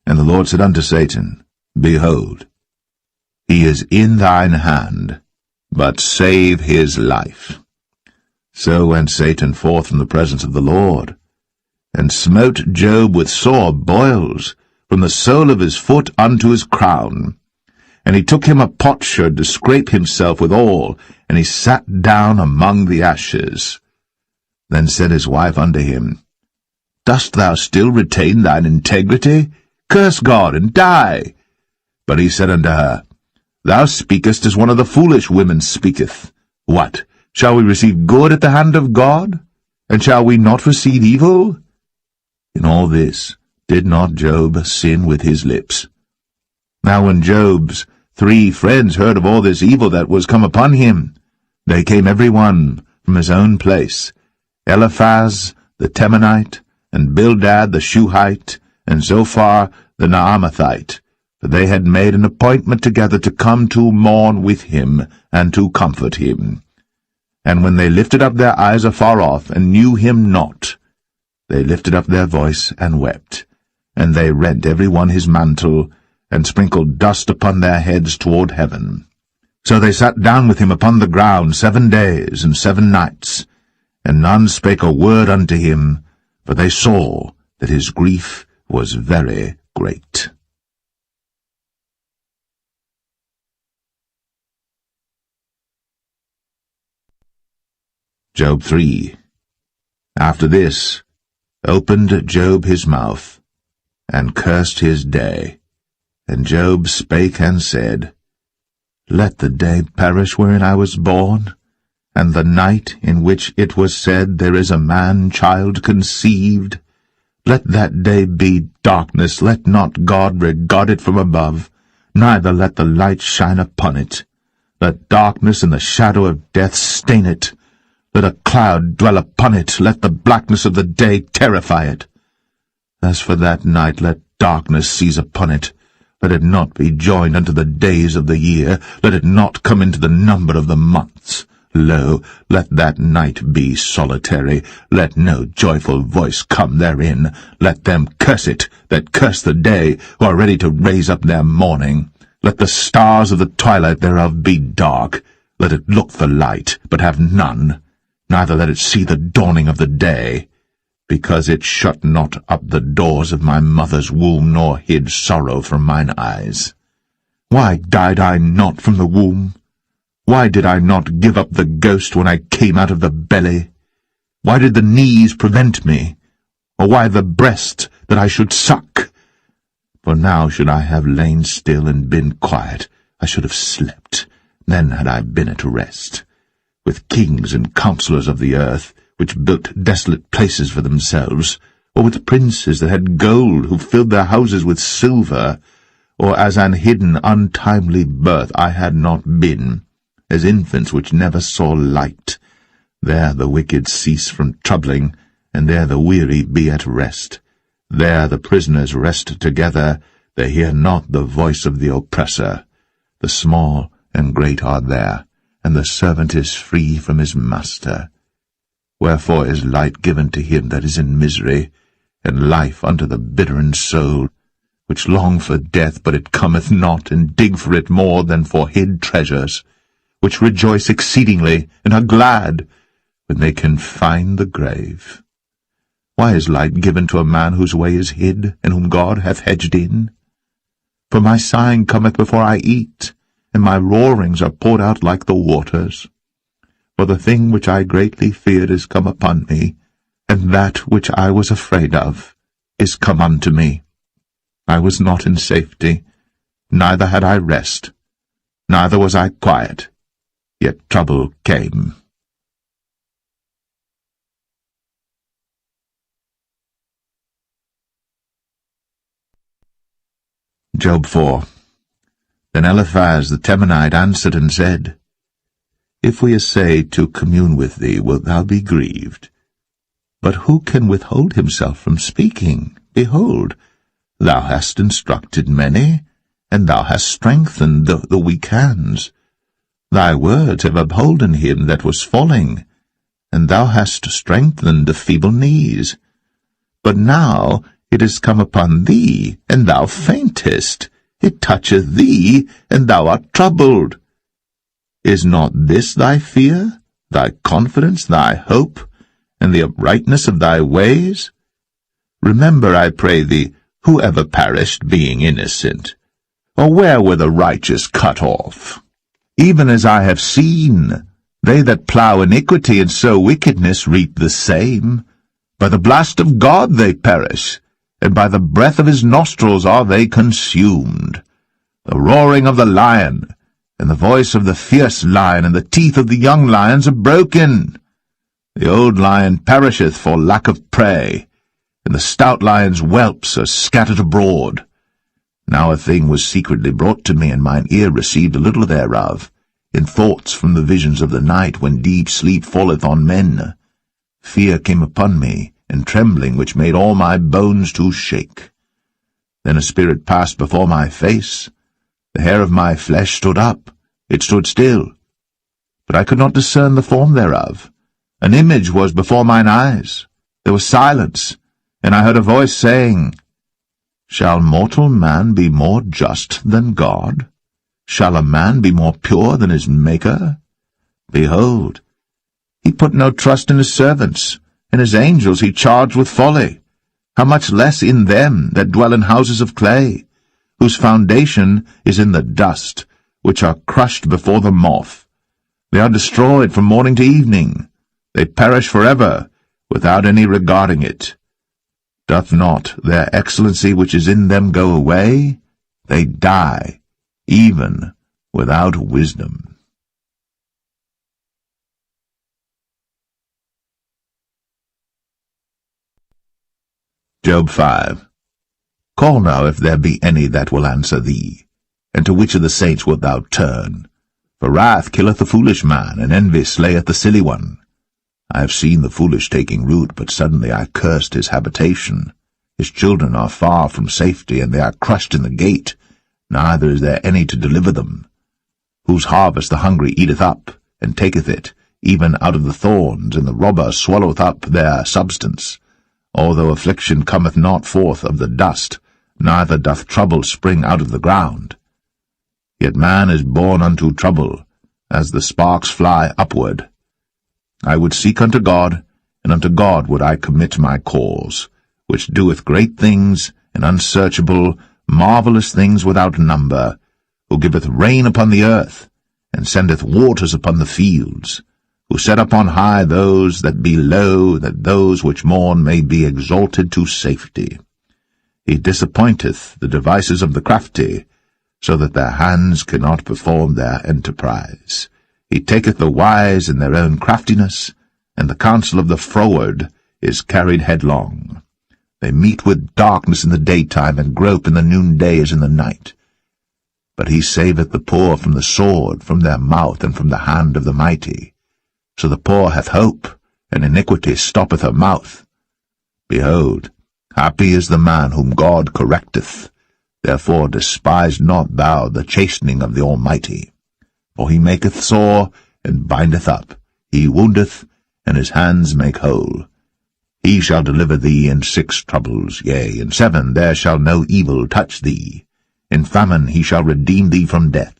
And the Lord said unto Satan, Behold, he is in thine hand, but save his life. So went Satan forth from the presence of the Lord, and smote Job with sore boils, from the sole of his foot unto his crown. And he took him a potsherd to scrape himself withal, and he sat down among the ashes. Then said his wife unto him, Dost thou still retain thine integrity? Curse God, and die. But he said unto her, Thou speakest as one of the foolish women speaketh. What, shall we receive good at the hand of God? And shall we not receive evil? In all this did not Job sin with his lips. Now when Job's 3 friends heard of all this evil that was come upon him, they came every one from his own place, Eliphaz the Temanite, and Bildad the Shuhite, and Zophar the Naamathite, for they had made an appointment together to come to mourn with him, and to comfort him. And when they lifted up their eyes afar off, and knew him not, they lifted up their voice and wept, and they rent every one his mantle, and sprinkled dust upon their heads toward heaven. So they sat down with him upon the ground 7 days and 7 nights, and none spake a word unto him, for they saw that his grief was very great. Job 3. After this opened Job his mouth, and cursed his day. And Job spake and said, Let the day perish wherein I was born, and the night in which it was said, There is a man-child conceived. Let that day be darkness, let not God regard it from above, neither let the light shine upon it. Let darkness and the shadow of death stain it. Let a cloud dwell upon it, let the blackness of the day terrify it. As for that night, let darkness seize upon it. Let it not be joined unto the days of the year, let it not come into the number of the months. Lo, let that night be solitary, let no joyful voice come therein. Let them curse it that curse the day, who are ready to raise up their mourning. Let the stars of the twilight thereof be dark. Let it look for light, but have none, neither let it see the dawning of the day. Because it shut not up the doors of my mother's womb, nor hid sorrow from mine eyes. Why died I not from the womb? Why did I not give up the ghost when I came out of the belly? Why did the knees prevent me? Or why the breast that I should suck? For now should I have lain still and been quiet, I should have slept, then had I been at rest. With kings and counsellors of the earth, which built desolate places for themselves, or with princes that had gold, who filled their houses with silver, or as an hidden, untimely birth I had not been, as infants which never saw light. There the wicked cease from troubling, and there the weary be at rest. There the prisoners rest together, they hear not the voice of the oppressor. The small and great are there, and the servant is free from his master. Wherefore is light given to him that is in misery, and life unto the bitter in soul, which long for death, but it cometh not, and dig for it more than for hid treasures, which rejoice exceedingly, and are glad, when they can find the grave. Why is light given to a man whose way is hid, and whom God hath hedged in? For my sighing cometh before I eat, and my roarings are poured out like the waters. For the thing which I greatly feared is come upon me, and that which I was afraid of is come unto me. I was not in safety, neither had I rest, neither was I quiet, yet trouble came. Job 4. Then Eliphaz the Temanite answered and said, If we essay to commune with thee, wilt thou be grieved? But who can withhold himself from speaking? Behold, thou hast instructed many, and thou hast strengthened the weak hands. Thy words have upholden him that was falling, and thou hast strengthened the feeble knees. But now it is come upon thee, and thou faintest. It toucheth thee, and thou art troubled. Is not this thy fear, thy confidence, thy hope, and the uprightness of thy ways? Remember, I pray thee, who ever perished, being innocent? Or where were the righteous cut off? Even as I have seen, they that plough iniquity and sow wickedness reap the same. By the blast of God they perish, and by the breath of his nostrils are they consumed. The roaring of the lion, and the voice of the fierce lion, and the teeth of the young lions are broken. The old lion perisheth for lack of prey, and the stout lion's whelps are scattered abroad. Now a thing was secretly brought to me, and mine ear received a little thereof, in thoughts from the visions of the night, when deep sleep falleth on men. Fear came upon me, and trembling, which made all my bones to shake. Then a spirit passed before my face. The hair of my flesh stood up, it stood still, but I could not discern the form thereof. An image was before mine eyes. There was silence, and I heard a voice saying, Shall mortal man be more just than God? Shall a man be more pure than his Maker? Behold, he put no trust in his servants, and his angels he charged with folly. How much less in them that dwell in houses of clay, whose foundation is in the dust, which are crushed before the moth. They are destroyed from morning to evening. They perish forever, without any regarding it. Doth not their excellency which is in them go away? They die, even without wisdom. Job 5. Call now if there be any that will answer thee, and to which of the saints wilt thou turn? For wrath killeth the foolish man, and envy slayeth the silly one. I have seen the foolish taking root, but suddenly I cursed his habitation. His children are far from safety, and they are crushed in the gate, neither is there any to deliver them. Whose harvest the hungry eateth up, and taketh it, even out of the thorns, and the robber swalloweth up their substance. Although affliction cometh not forth of the dust, neither doth trouble spring out of the ground. Yet man is born unto trouble, as the sparks fly upward. I would seek unto God, and unto God would I commit my cause, which doeth great things, and unsearchable, marvellous things without number, who giveth rain upon the earth, and sendeth waters upon the fields, who set upon high those that be low, that those which mourn may be exalted to safety. He disappointeth the devices of the crafty, so that their hands cannot perform their enterprise. He taketh the wise in their own craftiness, and the counsel of the froward is carried headlong. They meet with darkness in the daytime, and grope in the noonday as in the night. But he saveth the poor from the sword, from their mouth, and from the hand of the mighty. So the poor hath hope, and iniquity stoppeth her mouth. Behold, happy is the man whom God correcteth. Therefore despise not thou the chastening of the Almighty. For he maketh sore, and bindeth up. He woundeth, and his hands make whole. He shall deliver thee in 6 troubles, yea, in 7 there shall no evil touch thee. In famine he shall redeem thee from death,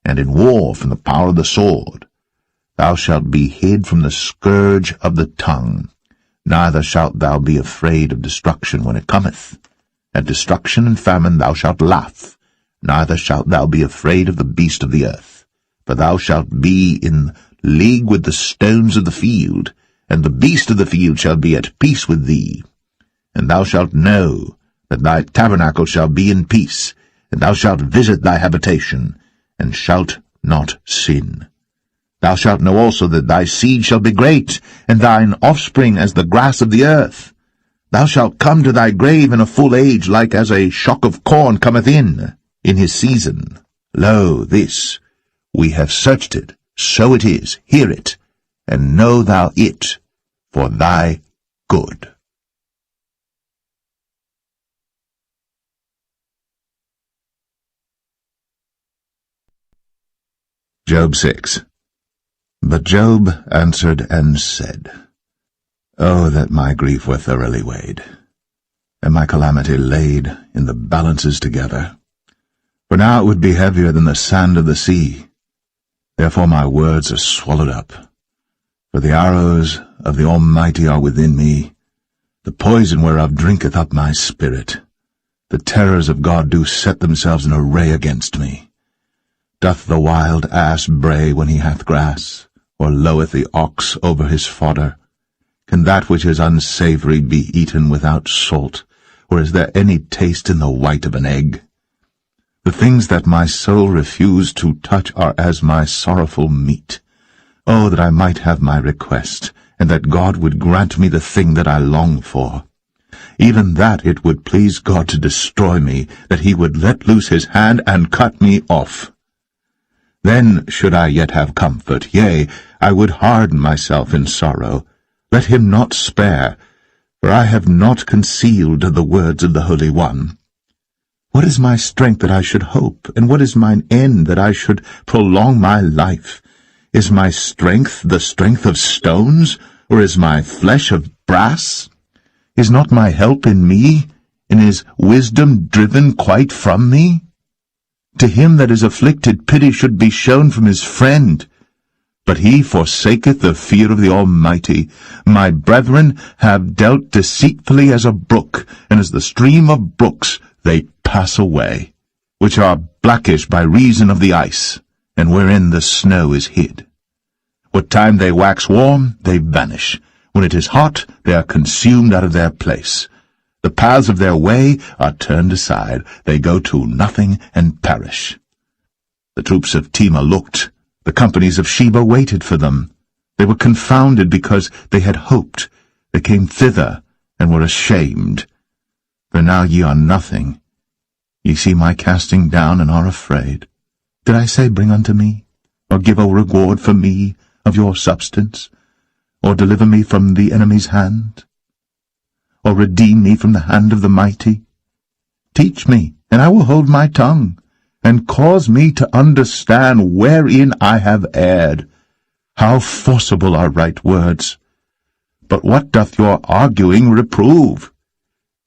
and in war from the power of the sword. Thou shalt be hid from the scourge of the tongue, neither shalt thou be afraid of destruction when it cometh. At destruction and famine thou shalt laugh, neither shalt thou be afraid of the beast of the earth. For thou shalt be in league with the stones of the field, and the beast of the field shall be at peace with thee. And thou shalt know that thy tabernacle shall be in peace, and thou shalt visit thy habitation, and shalt not sin. Thou shalt know also that thy seed shall be great, and thine offspring as the grass of the earth. Thou shalt come to thy grave in a full age, like as a shock of corn cometh in his season. Lo, this, we have searched it, so it is, hear it, and know thou it for thy good. Job 6. But Job answered and said, Oh, that my grief were thoroughly weighed, and my calamity laid in the balances together. For now it would be heavier than the sand of the sea. Therefore my words are swallowed up. For the arrows of the Almighty are within me, the poison whereof drinketh up my spirit. The terrors of God do set themselves in array against me. Doth the wild ass bray when he hath grass, or loweth the ox over his fodder? Can that which is unsavory be eaten without salt, or is there any taste in the white of an egg? The things that my soul refused to touch are as my sorrowful meat. Oh, that I might have my request, and that God would grant me the thing that I long for. Even that it would please God to destroy me, that he would let loose his hand and cut me off. Then should I yet have comfort, yea, I would harden myself in sorrow. Let him not spare, for I have not concealed the words of the Holy One. What is my strength that I should hope, and what is mine end that I should prolong my life? Is my strength the strength of stones, or is my flesh of brass? Is not my help in me, and is wisdom driven quite from me? To him that is afflicted pity should be shown from his friend. But he forsaketh the fear of the Almighty. My brethren have dealt deceitfully as a brook, and as the stream of brooks they pass away, which are blackish by reason of the ice, and wherein the snow is hid. What time they wax warm, they vanish. When it is hot, they are consumed out of their place. The paths of their way are turned aside. They go to nothing and perish. The troops of Tema looked. The companies of Sheba waited for them. They were confounded because they had hoped. They came thither and were ashamed. For now ye are nothing. Ye see my casting down and are afraid. Did I say, Bring unto me, or give a reward for me of your substance, or deliver me from the enemy's hand, or redeem me from the hand of the mighty? Teach me, and I will hold my tongue, and cause me to understand wherein I have erred. How forcible are right words! But what doth your arguing reprove?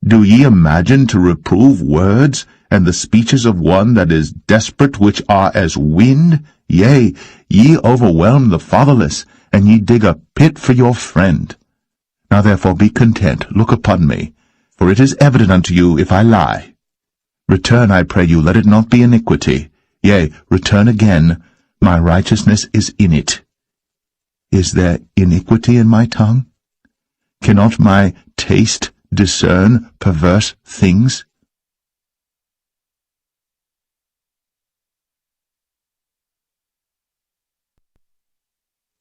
Do ye imagine to reprove words, and the speeches of one that is desperate, which are as wind? Yea, ye overwhelm the fatherless, and ye dig a pit for your friend. Now therefore be content, look upon me, for it is evident unto you if I lie. Return, I pray you, let it not be iniquity. Yea, return again, my righteousness is in it. Is there iniquity in my tongue? Cannot my taste discern perverse things?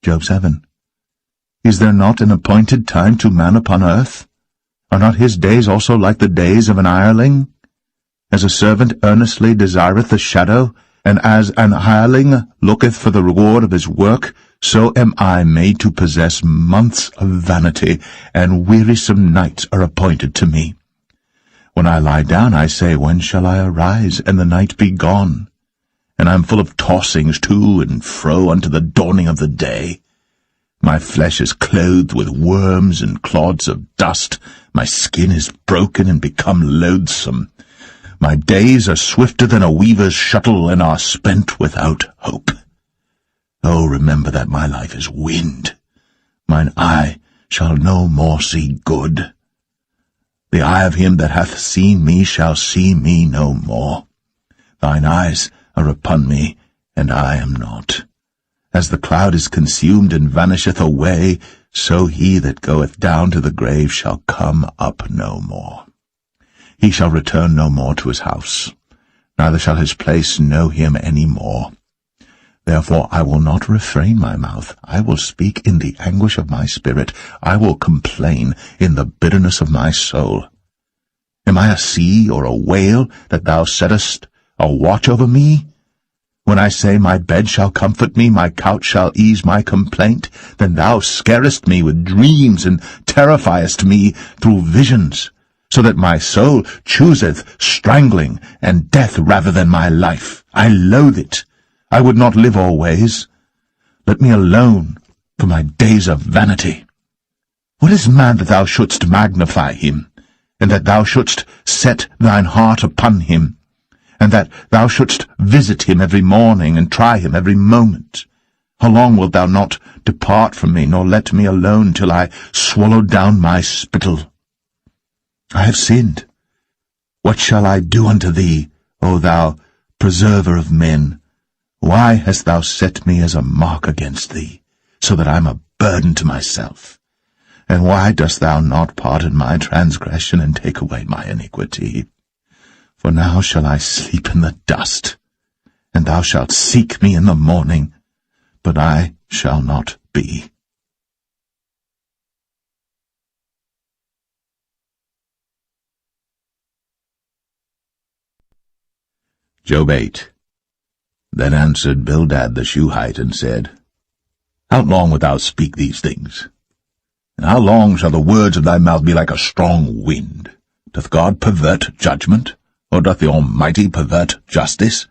Job 7. Is there not an appointed time to man upon earth? Are not his days also like the days of an hireling? As a servant earnestly desireth the shadow, and as an hireling looketh for the reward of his work, so am I made to possess months of vanity, and wearisome nights are appointed to me. When I lie down, I say, When shall I arise, and the night be gone? And I am full of tossings to and fro unto the dawning of the day. My flesh is clothed with worms and clods of dust. My skin is broken and become loathsome. My days are swifter than a weaver's shuttle, and are spent without hope. Oh, remember that my life is wind. Mine eye shall no more see good. The eye of him that hath seen me shall see me no more. Thine eyes are upon me, and I am not. As the cloud is consumed and vanisheth away, so he that goeth down to the grave shall come up no more. He shall return no more to his house, neither shall his place know him any more. Therefore I will not refrain my mouth. I will speak in the anguish of my spirit. I will complain in the bitterness of my soul. Am I a sea or a whale, that thou settest a watch over me? When I say, my bed shall comfort me, my couch shall ease my complaint, then thou scarest me with dreams, and terrifiest me through visions, so that my soul chooseth strangling and death rather than my life. I loathe it. I would not live always. Let me alone, for my days of vanity. What is man that thou shouldst magnify him, and that thou shouldst set thine heart upon him, and that thou shouldst visit him every morning, and try him every moment? How long wilt thou not depart from me, nor let me alone till I swallow down my spittle? I have sinned. What shall I do unto thee, O thou preserver of men? Why hast thou set me as a mark against thee, so that I am a burden to myself? And why dost thou not pardon my transgression, and take away my iniquity? For now shall I sleep in the dust, and thou shalt seek me in the morning, but I shall not be. Job 8. Then answered Bildad the Shuhite, and said, How long wilt thou speak these things? And how long shall the words of thy mouth be like a strong wind? Doth God pervert judgment, or doth the Almighty pervert justice?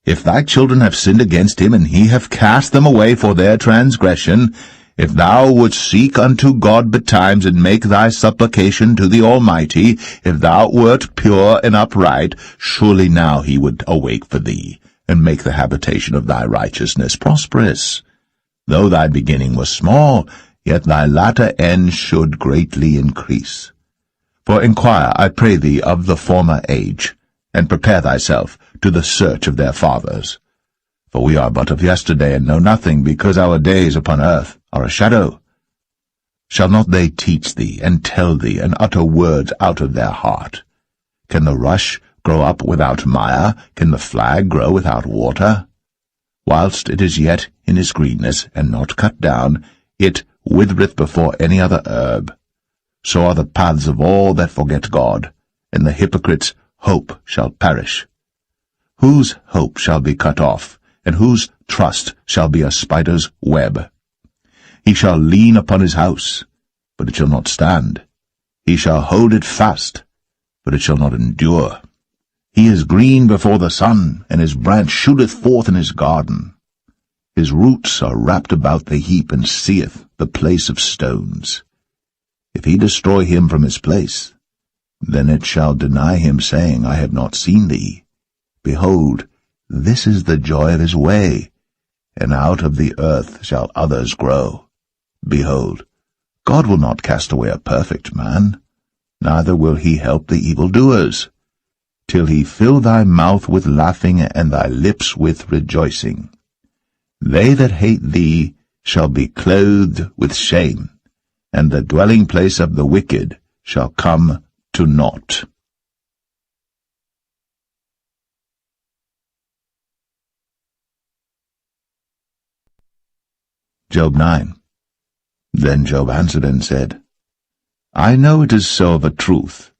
If thy children have sinned against him, and he have cast them away for their transgression, if thou wouldst seek unto God betimes, and make thy supplication to the Almighty, if thou wert pure and upright, surely now he would awake for thee, and make the habitation of thy righteousness prosperous. Though thy beginning was small, yet thy latter end should greatly increase. For inquire, I pray thee, of the former age, and prepare thyself to the search of their fathers. For we are but of yesterday, and know nothing, because our days upon earth are a shadow. Shall not they teach thee, and tell thee, and utter words out of their heart? Can the rush grow up without mire? Can the flag grow without water? Whilst it is yet in his greenness, and not cut down, it withereth before any other herb. So are the paths of all that forget God, and the hypocrite's hope shall perish. Whose hope shall be cut off, and whose trust shall be a spider's web? He shall lean upon his house, but it shall not stand. He shall hold it fast, but it shall not endure. He is green before the sun, and his branch shooteth forth in his garden. His roots are wrapped about the heap, and seeth the place of stones. If he destroy him from his place, then it shall deny him, saying, I have not seen thee. Behold, this is the joy of his way, and out of the earth shall others grow. Behold, God will not cast away a perfect man, neither will he help the evildoers, till he fill thy mouth with laughing, and thy lips with rejoicing. They that hate thee shall be clothed with shame, and the dwelling place of the wicked shall come to naught. Job 9. Then Job answered and said, I know it is so of a truth.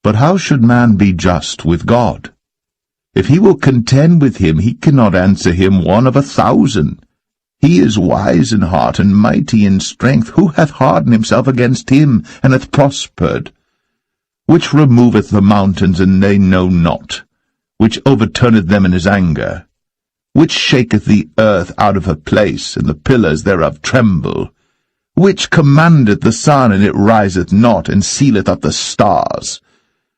But how should man be just with God? If he will contend with him, he cannot answer him 1 of 1,000. He is wise in heart and mighty in strength. Who hath hardened himself against him, and hath prospered? Which removeth the mountains, and they know not? Which overturneth them in his anger? Which shaketh the earth out of her place, and the pillars thereof tremble? Which commandeth the sun, and it riseth not, and sealeth up the stars?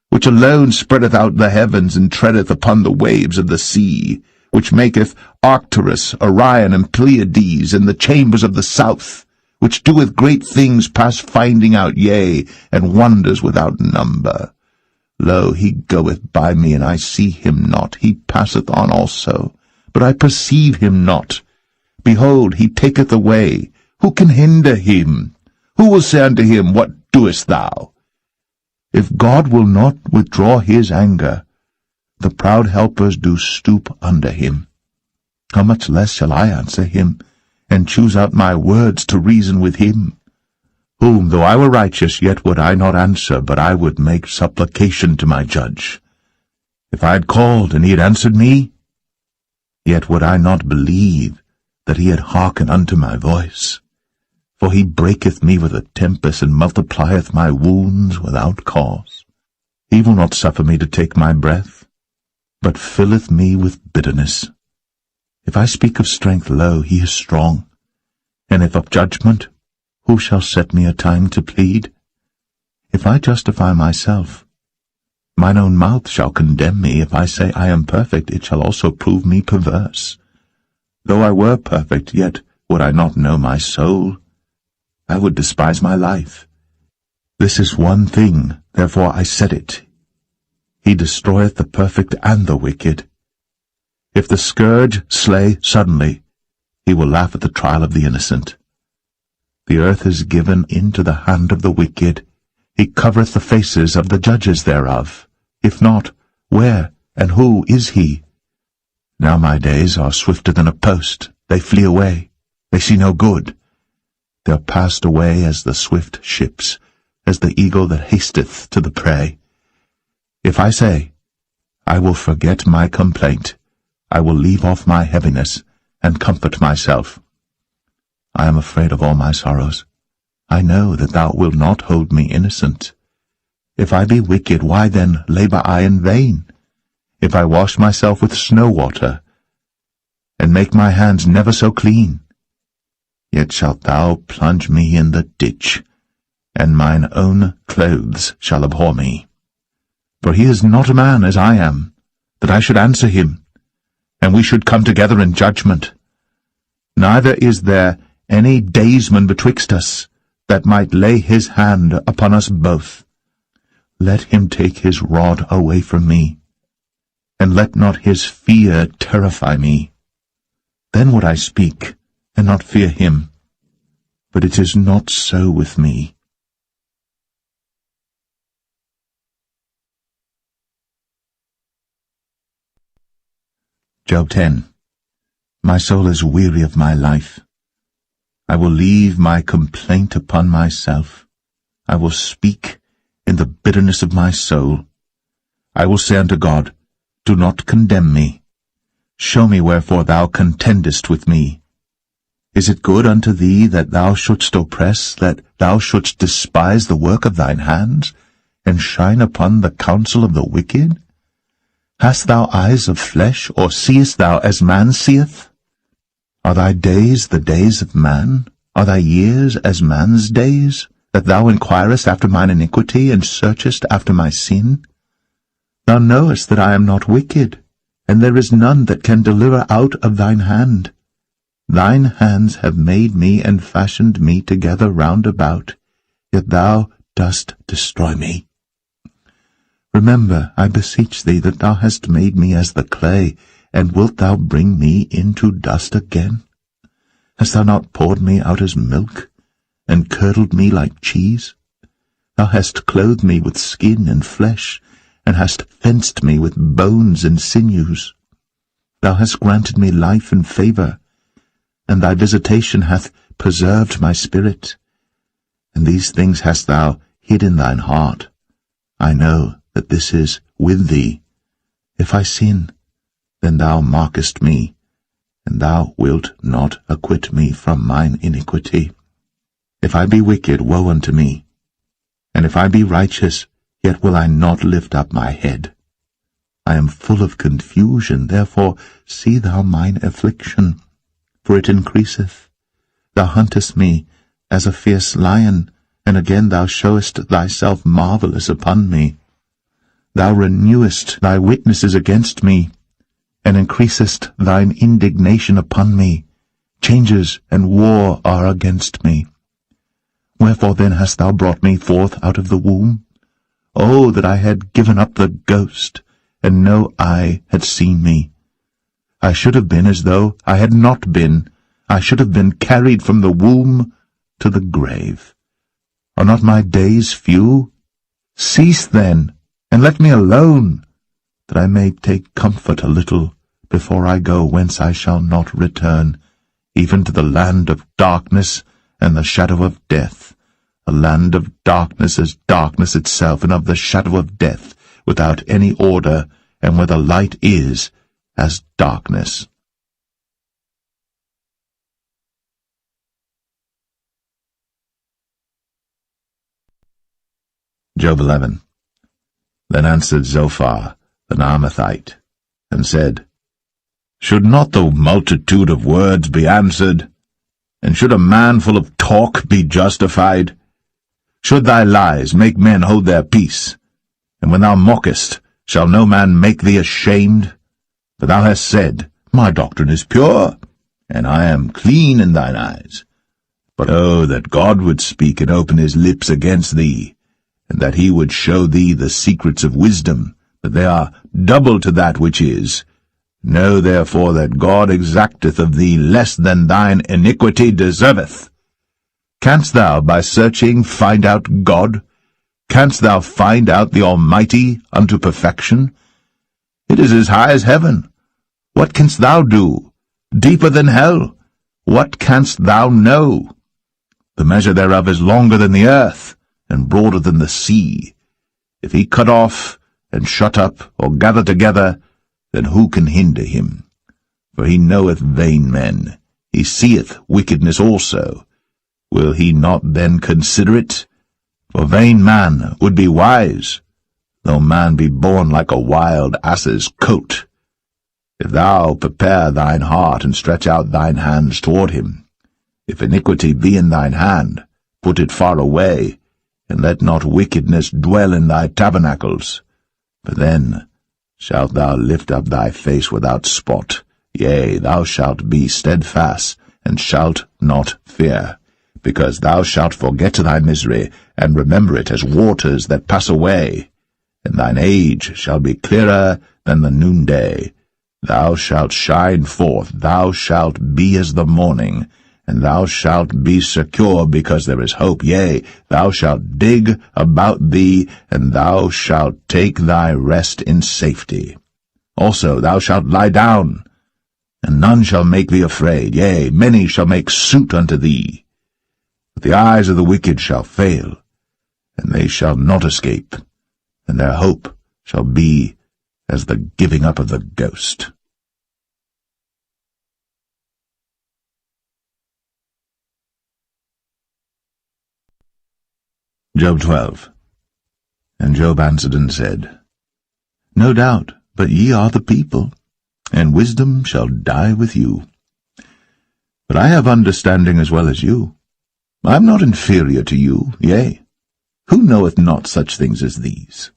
Which alone spreadeth out the heavens, and treadeth upon the waves of the sea? Which maketh Arcturus, Orion, and Pleiades, and the chambers of the south? Which doeth great things past finding out, yea, and wonders without number? Lo, he goeth by me, and I see him not. He passeth on also, but I perceive him not. Behold, he taketh away. Who can hinder him? Who will say unto him, What doest thou? If God will not withdraw his anger, the proud helpers do stoop under him. How much less shall I answer him, and choose out my words to reason with him, whom, though I were righteous, yet would I not answer, but I would make supplication to my judge. If I had called, and he had answered me, yet would I not believe that he had hearkened unto my voice. For he breaketh me with a tempest, and multiplieth my wounds without cause. He will not suffer me to take my breath, but filleth me with bitterness. If I speak of strength, lo, he is strong. And if of judgment, who shall set me a time to plead? If I justify myself, mine own mouth shall condemn me. If I say I am perfect, it shall also prove me perverse. Though I were perfect, yet would I not know my soul. I would despise my life. This is one thing, therefore I said it. He destroyeth the perfect and the wicked. If the scourge slay suddenly, he will laugh at the trial of the innocent. The earth is given into the hand of the wicked. He covereth the faces of the judges thereof. If not, where and who is he? Now my days are swifter than a post. They flee away. They see no good. They are passed away as the swift ships, as the eagle that hasteth to the prey. If I say, I will forget my complaint, I will leave off my heaviness, and comfort myself. I am afraid of all my sorrows. I know that thou wilt not hold me innocent. If I be wicked, why then labour I in vain? If I wash myself with snow water, and make my hands never so clean, yet shalt thou plunge me in the ditch, and mine own clothes shall abhor me. For he is not a man as I am, that I should answer him, and we should come together in judgment. Neither is there any daysman betwixt us, that might lay his hand upon us both. Let him take his rod away from me, and let not his fear terrify me. Then would I speak, and not fear him. But it is not so with me. Job 10. My soul is weary of my life. I will leave my complaint upon myself. I will speak in the bitterness of my soul. I will say unto God, do not condemn me. Show me wherefore thou contendest with me. Is it good unto thee that thou shouldst oppress, that thou shouldst despise the work of thine hands, and shine upon the counsel of the wicked? Hast thou eyes of flesh, or seest thou as man seeth? Are thy days the days of man? Are thy years as man's days, that thou inquirest after mine iniquity, and searchest after my sin? Thou knowest that I am not wicked, and there is none that can deliver out of thine hand. Thine hands have made me and fashioned me together round about, yet thou dost destroy me. Remember, I beseech thee, that thou hast made me as the clay, and wilt thou bring me into dust again? Hast thou not poured me out as milk, and curdled me like cheese? Thou hast clothed me with skin and flesh, and hast fenced me with bones and sinews. Thou hast granted me life and favour, and thy visitation hath preserved my spirit. And these things hast thou hid in thine heart. I know that this is with thee. If I sin, then thou markest me, and thou wilt not acquit me from mine iniquity. If I be wicked, woe unto me, and if I be righteous, yet will I not lift up my head. I am full of confusion, therefore see thou mine affliction, for it increaseth. Thou huntest me as a fierce lion, and again thou showest thyself marvellous upon me. Thou renewest thy witnesses against me, and increasest thine indignation upon me. Changes and war are against me. Wherefore then hast thou brought me forth out of the womb? Oh, that I had given up the ghost, and no eye had seen me. I should have been as though I had not been. I should have been carried from the womb to the grave. Are not my days few? Cease then, and let me alone, that I may take comfort a little before I go whence I shall not return, even to the land of darkness and the shadow of death, a land of darkness as darkness itself, and of the shadow of death, without any order, and where the light is as darkness. Job 11. Then answered Zophar the Naamathite, and said, Should not the multitude of words be answered? And should a man full of talk be justified? Should thy lies make men hold their peace? And when thou mockest, shall no man make thee ashamed? For thou hast said, My doctrine is pure, and I am clean in thine eyes. But oh, that God would speak and open his lips against thee, and that he would show thee the secrets of wisdom, that they are double to that which is. Know therefore that God exacteth of thee less than thine iniquity deserveth. Canst thou by searching find out God? Canst thou find out the Almighty unto perfection? It is as high as heaven. What canst thou do? Deeper than hell. What canst thou know? The measure thereof is longer than the earth, and broader than the sea. If he cut off, and shut up, or gather together, then who can hinder him? For he knoweth vain men, he seeth wickedness also. Will he not then consider it? For vain man would be wise, though man be born like a wild ass's coat. If thou prepare thine heart, and stretch out thine hands toward him, if iniquity be in thine hand, put it far away, and let not wickedness dwell in thy tabernacles. For then shalt thou lift up thy face without spot, yea, thou shalt be steadfast, and shalt not fear, because thou shalt forget thy misery, and remember it as waters that pass away. And thine age shall be clearer than the noonday. Thou shalt shine forth, thou shalt be as the morning, and thou shalt be secure, because there is hope. Yea, thou shalt dig about thee, and thou shalt take thy rest in safety. Also thou shalt lie down, and none shall make thee afraid. Yea, many shall make suit unto thee. But the eyes of the wicked shall fail, and they shall not escape, and their hope shall be as the giving up of the ghost. Job 12. And Job answered and said, No doubt, but ye are the people, and wisdom shall die with you. But I have understanding as well as you. I am not inferior to you, yea, who knoweth not such things as these?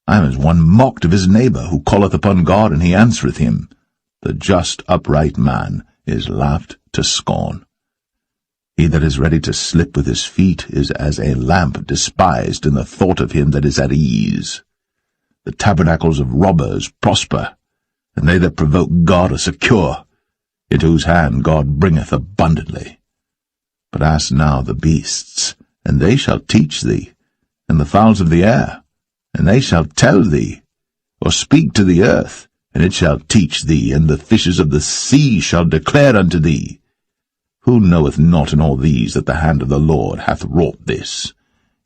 I am as one mocked of his neighbour, who calleth upon God, and he answereth him. The just upright man is laughed to scorn. He that is ready to slip with his feet is as a lamp despised in the thought of him that is at ease. The tabernacles of robbers prosper, and they that provoke God are secure, into whose hand God bringeth abundantly. But ask now the beasts, and they shall teach thee, and the fowls of the air, and they shall tell thee, or speak to the earth, and it shall teach thee, and the fishes of the sea shall declare unto thee. Who knoweth not in all these that the hand of the Lord hath wrought this,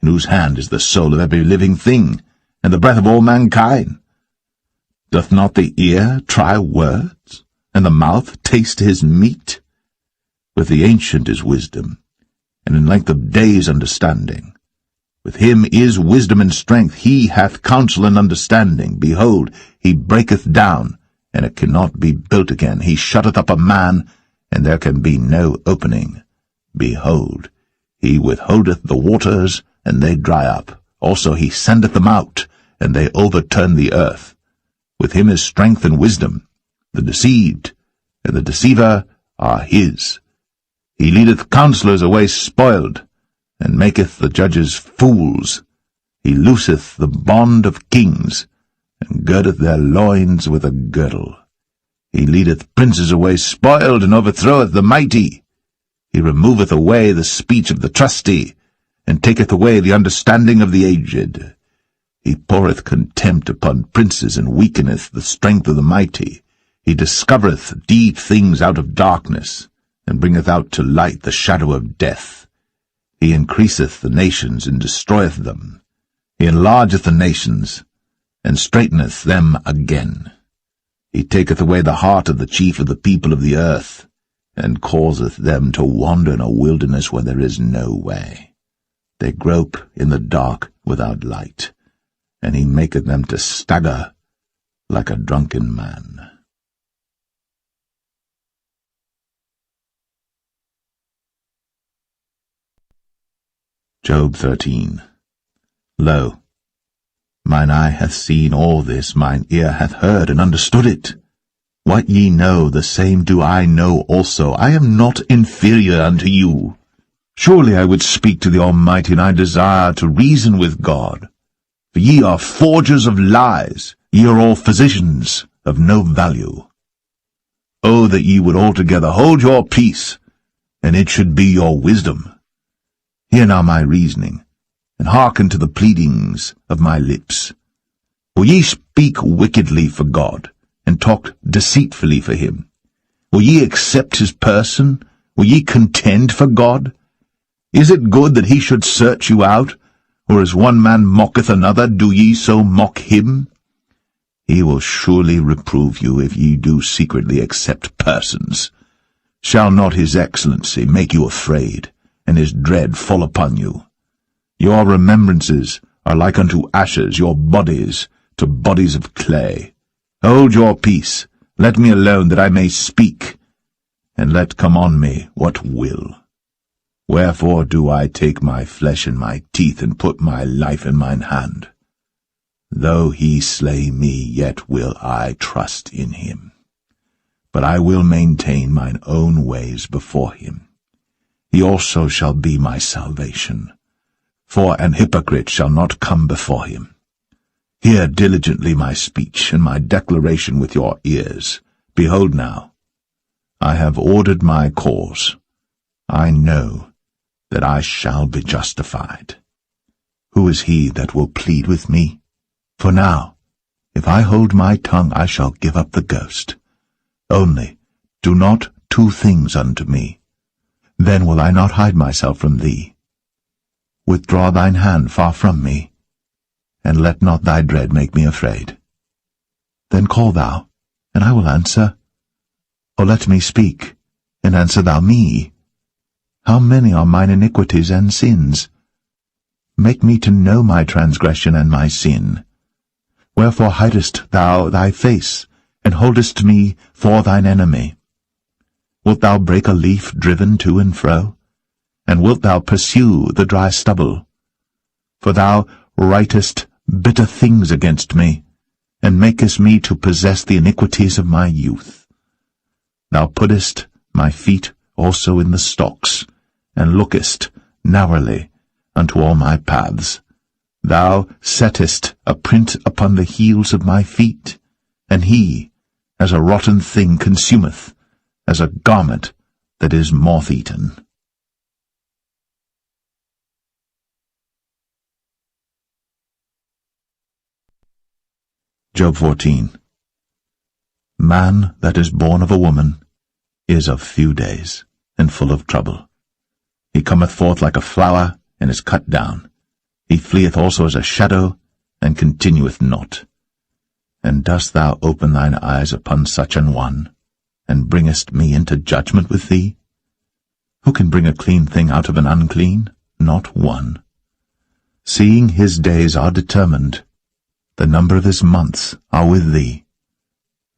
in whose hand is the soul of every living thing, and the breath of all mankind? Doth not the ear try words, and the mouth taste his meat? With the ancient is wisdom, and in length of days understanding. With him is wisdom and strength, he hath counsel and understanding. Behold, he breaketh down, and it cannot be built again. He shutteth up a man, and there can be no opening. Behold, he withholdeth the waters, and they dry up. Also he sendeth them out, and they overturn the earth. With him is strength and wisdom. The deceived and the deceiver are his. He leadeth counselors away spoiled, and maketh the judges fools. He looseth the bond of kings, and girdeth their loins with a girdle. He leadeth princes away spoiled, and overthroweth the mighty. He removeth away the speech of the trusty, and taketh away the understanding of the aged. He poureth contempt upon princes, and weakeneth the strength of the mighty. He discovereth deep things out of darkness, and bringeth out to light the shadow of death. He increaseth the nations, and destroyeth them. He enlargeth the nations, and straiteneth them again. He taketh away the heart of the chief of the people of the earth, and causeth them to wander in a wilderness where there is no way. They grope in the dark without light, and he maketh them to stagger like a drunken man. Job 13. Lo, mine eye hath seen all this, mine ear hath heard and understood it. What ye know, the same do I know also. I am not inferior unto you. Surely I would speak to the Almighty, and I desire to reason with God. For ye are forgers of lies, ye are all physicians of no value. O that ye would altogether hold your peace, and it should be your wisdom. Hear now my reasoning, and hearken to the pleadings of my lips. Will ye speak wickedly for God, and talk deceitfully for him? Will ye accept his person? Will ye contend for God? Is it good that he should search you out? Or as one man mocketh another, do ye so mock him? He will surely reprove you if ye do secretly accept persons. Shall not his excellency make you afraid, and his dread fall upon you? Your remembrances are like unto ashes, your bodies to bodies of clay. Hold your peace, let me alone that I may speak, and let come on me what will. Wherefore do I take my flesh in my teeth, and put my life in mine hand? Though he slay me, yet will I trust in him. But I will maintain mine own ways before him. He also shall be my salvation. For an hypocrite shall not come before him. Hear diligently my speech, and my declaration with your ears. Behold now, I have ordered my cause. I know that I shall be justified. Who is he that will plead with me? For now, if I hold my tongue, I shall give up the ghost. Only do not two things unto me. Then will I not hide myself from thee. Withdraw thine hand far from me, and let not thy dread make me afraid. Then call thou, and I will answer. Or let me speak, and answer thou me. How many are mine iniquities and sins? Make me to know my transgression and my sin. Wherefore hidest thou thy face, and holdest me for thine enemy? Wilt thou break a leaf driven to and fro? And wilt thou pursue the dry stubble? For thou writest bitter things against me, and makest me to possess the iniquities of my youth. Thou puttest my feet also in the stocks, and lookest narrowly unto all my paths. Thou settest a print upon the heels of my feet, and he, as a rotten thing, consumeth, as a garment that is moth-eaten. Job 14. Man that is born of a woman is of few days, and full of trouble. He cometh forth like a flower, and is cut down. He fleeth also as a shadow, and continueth not. And dost thou open thine eyes upon such an one, and bringest me into judgment with thee? Who can bring a clean thing out of an unclean? Not one. Seeing his days are determined, the number of his months are with thee.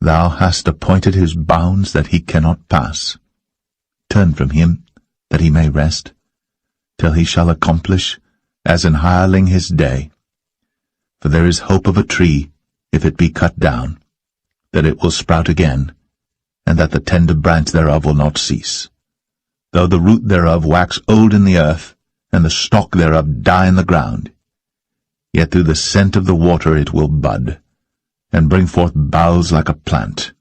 Thou hast appointed his bounds that he cannot pass. Turn from him, that he may rest, till he shall accomplish, as an hireling his day. For there is hope of a tree, if it be cut down, that it will sprout again, and that the tender branch thereof will not cease. Though the root thereof wax old in the earth, and the stalk thereof die in the ground, yet through the scent of the water it will bud, and bring forth boughs like a plant.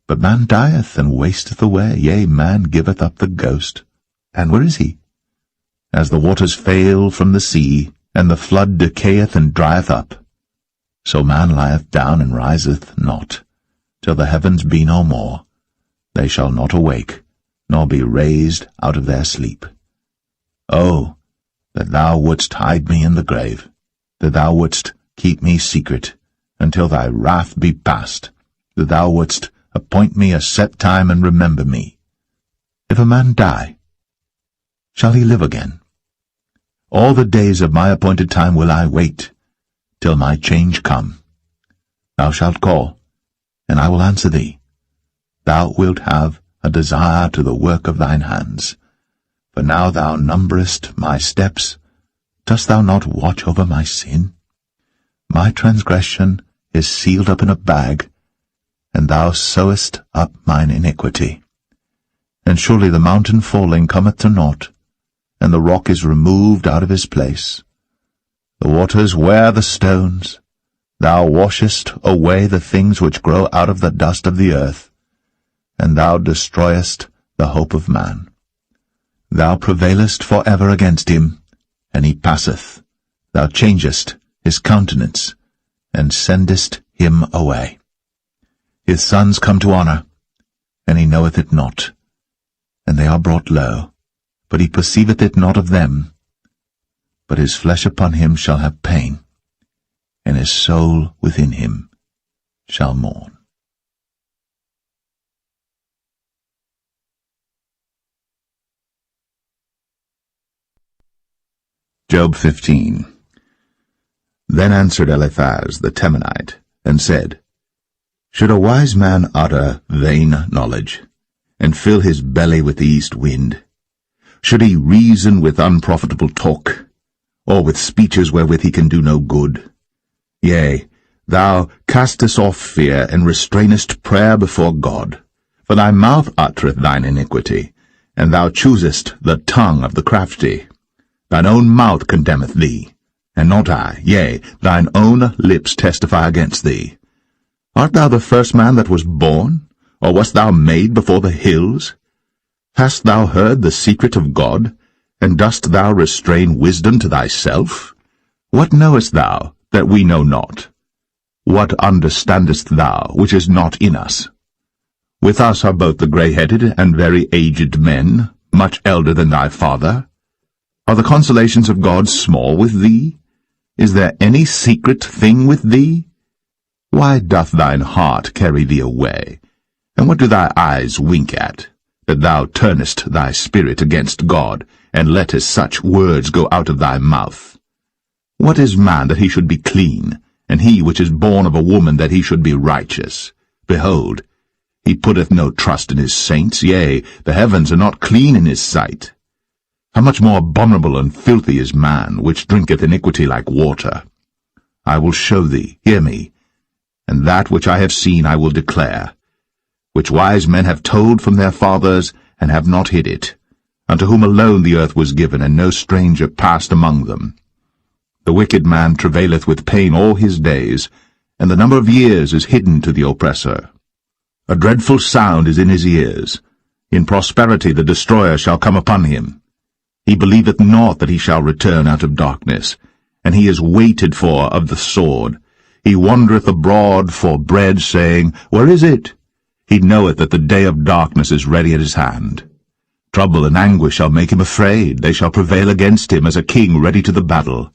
But man dieth and wasteth away, yea, man giveth up the ghost. And where is he? As the waters fail from the sea, and the flood decayeth and drieth up, so man lieth down and riseth not. till the heavens be no more. They shall not awake, nor be raised out of their sleep. Oh, that thou wouldst hide me in the grave, that thou wouldst keep me secret, until thy wrath be past, that thou wouldst appoint me a set time and remember me. If a man die, shall he live again? All the days of my appointed time will I wait, till my change come. Thou shalt call, and I will answer thee. Thou wilt have a desire to the work of thine hands. For now thou numberest my steps. Dost thou not watch over my sin? My transgression is sealed up in a bag, and thou sewest up mine iniquity. And surely the mountain falling cometh to naught, and the rock is removed out of his place. The waters wear the stones. Thou washest away the things which grow out of the dust of the earth, and thou destroyest the hope of man. Thou prevailest for ever against him, and he passeth. Thou changest his countenance, and sendest him away. His sons come to honour, and he knoweth it not, and they are brought low, but he perceiveth it not of them. But his flesh upon him shall have pain, and his soul within him shall mourn. Job 15. Then answered Eliphaz the Temanite, and said, Should a wise man utter vain knowledge, and fill his belly with the east wind? Should he reason with unprofitable talk, or with speeches wherewith he can do no good? Yea, thou castest off fear, and restrainest prayer before God. For thy mouth uttereth thine iniquity, and thou choosest the tongue of the crafty. Thine own mouth condemneth thee, and not I. Yea, thine own lips testify against thee. Art thou the first man that was born, or wast thou made before the hills? Hast thou heard the secret of God, and dost thou restrain wisdom to thyself? What knowest thou that we know not? What understandest thou which is not in us? With us are both the grey-headed and very aged men, much elder than thy father. Are the consolations of God small with thee? Is there any secret thing with thee? Why doth thine heart carry thee away? And what do thy eyes wink at, that thou turnest thy spirit against God, and lettest such words go out of thy mouth? What is man that he should be clean, and he which is born of a woman that he should be righteous? Behold, he putteth no trust in his saints, yea, the heavens are not clean in his sight. How much more abominable and filthy is man, which drinketh iniquity like water? I will show thee, hear me, and that which I have seen I will declare, which wise men have told from their fathers, and have not hid it, unto whom alone the earth was given, and no stranger passed among them. The wicked man travaileth with pain all his days, and the number of years is hidden to the oppressor. A dreadful sound is in his ears. In prosperity the destroyer shall come upon him. He believeth not that he shall return out of darkness, and he is waited for of the sword. He wandereth abroad for bread, saying, Where is it? He knoweth that the day of darkness is ready at his hand. Trouble and anguish shall make him afraid. They shall prevail against him as a king ready to the battle.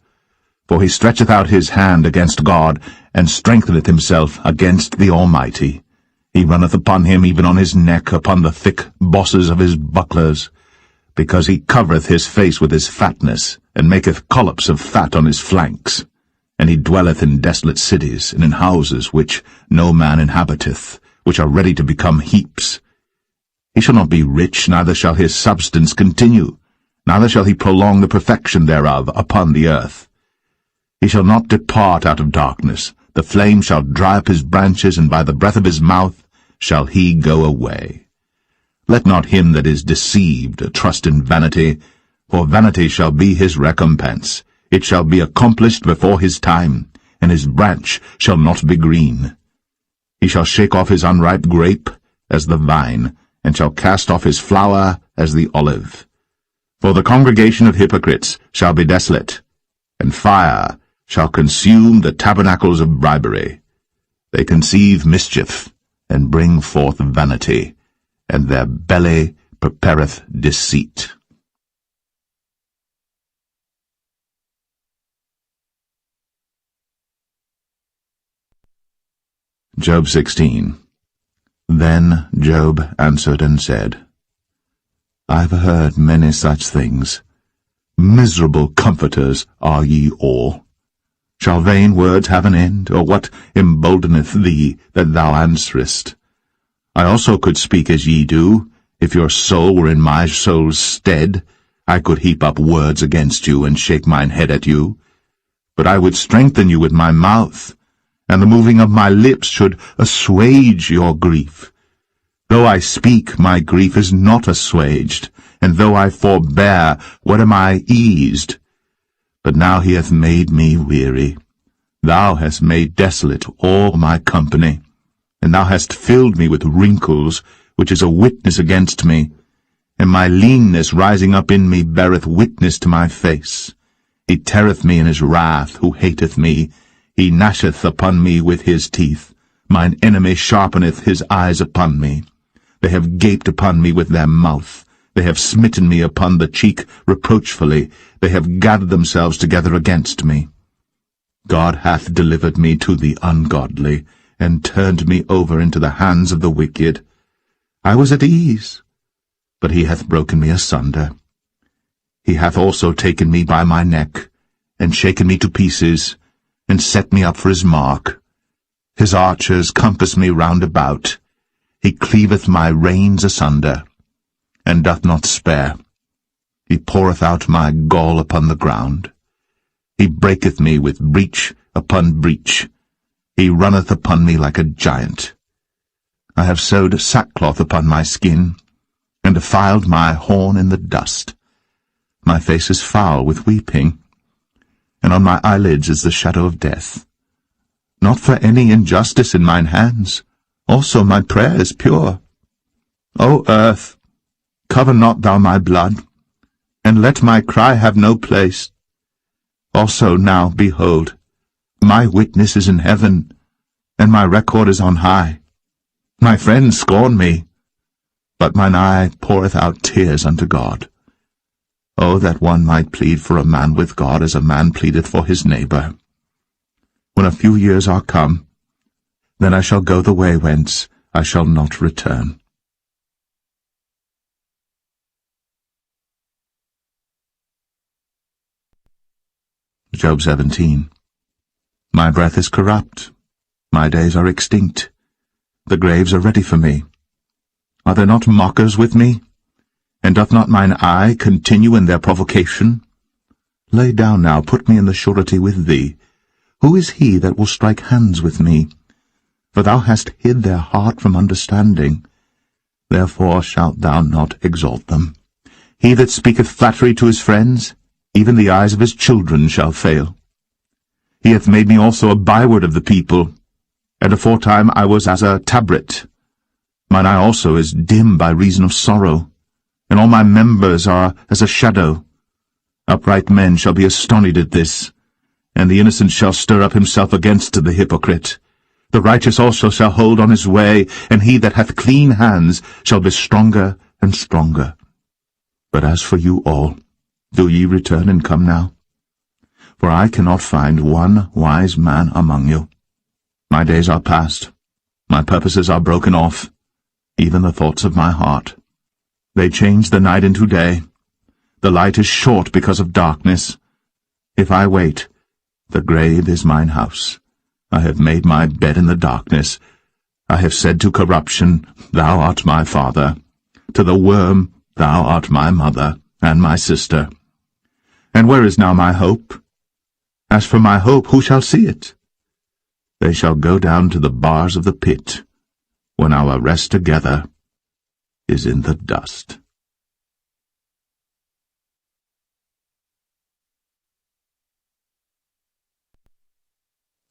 For he stretcheth out his hand against God, and strengtheneth himself against the Almighty. He runneth upon him, even on his neck, upon the thick bosses of his bucklers, because he covereth his face with his fatness, and maketh collops of fat on his flanks. And he dwelleth in desolate cities, and in houses which no man inhabiteth, which are ready to become heaps. He shall not be rich, neither shall his substance continue, neither shall he prolong the perfection thereof upon the earth. He shall not depart out of darkness. The flame shall dry up his branches, and by the breath of his mouth shall he go away. Let not him that is deceived trust in vanity, for vanity shall be his recompense. It shall be accomplished before his time, and his branch shall not be green. He shall shake off his unripe grape as the vine, and shall cast off his flower as the olive. For the congregation of hypocrites shall be desolate, and fire shall consume the tabernacles of bribery. They conceive mischief, and bring forth vanity, and their belly prepareth deceit. Job 16. Then Job answered and said, I have heard many such things. Miserable comforters are ye all. Shall vain words have an end, or what emboldeneth thee that thou answerest? I also could speak as ye do. If your soul were in my soul's stead, I could heap up words against you, and shake mine head at you. But I would strengthen you with my mouth, and the moving of my lips should assuage your grief. Though I speak, my grief is not assuaged, and though I forbear, what am I eased? But now he hath made me weary. Thou hast made desolate all my company, and thou hast filled me with wrinkles, which is a witness against me, and my leanness rising up in me beareth witness to my face. He teareth me in his wrath, who hateth me. He gnasheth upon me with his teeth. Mine enemy sharpeneth his eyes upon me. They have gaped upon me with their mouth. They have smitten me upon the cheek reproachfully. They have gathered themselves together against me. God hath delivered me to the ungodly, and turned me over into the hands of the wicked. I was at ease, but he hath broken me asunder. He hath also taken me by my neck, and shaken me to pieces, and set me up for his mark. His archers compass me round about. He cleaveth my reins asunder, and doth not spare. He poureth out my gall upon the ground. He breaketh me with breach upon breach. He runneth upon me like a giant. I have sewed sackcloth upon my skin, and defiled my horn in the dust. My face is foul with weeping, and on my eyelids is the shadow of death. Not for any injustice in mine hands, also my prayer is pure. O earth, cover not thou my blood, and let my cry have no place. Also now, behold, my witness is in heaven, and my record is on high. My friends scorn me, but mine eye poureth out tears unto God. Oh, that one might plead for a man with God as a man pleadeth for his neighbor. When a few years are come, then I shall go the way whence I shall not return. Job 17. My breath is corrupt. My days are extinct. The graves are ready for me. Are there not mockers with me? And doth not mine eye continue in their provocation? Lay down now, put me in the surety with thee. Who is he that will strike hands with me? For thou hast hid their heart from understanding. Therefore shalt thou not exalt them. He that speaketh flattery to his friends, even the eyes of his children shall fail. He hath made me also a byword of the people, and aforetime I was as a tabret. Mine eye also is dim by reason of sorrow, and all my members are as a shadow. Upright men shall be astonished at this, and the innocent shall stir up himself against the hypocrite. The righteous also shall hold on his way, and he that hath clean hands shall be stronger and stronger. But as for you all, do ye return and come now? For I cannot find one wise man among you. My days are past, my purposes are broken off, even the thoughts of my heart. They change the night into day. The light is short because of darkness. If I wait, the grave is mine house. I have made my bed in the darkness. I have said to corruption, Thou art my father. To the worm, Thou art my mother, and my sister. And where is now my hope? As for my hope, who shall see it? They shall go down to the bars of the pit, when our rest together is in the dust.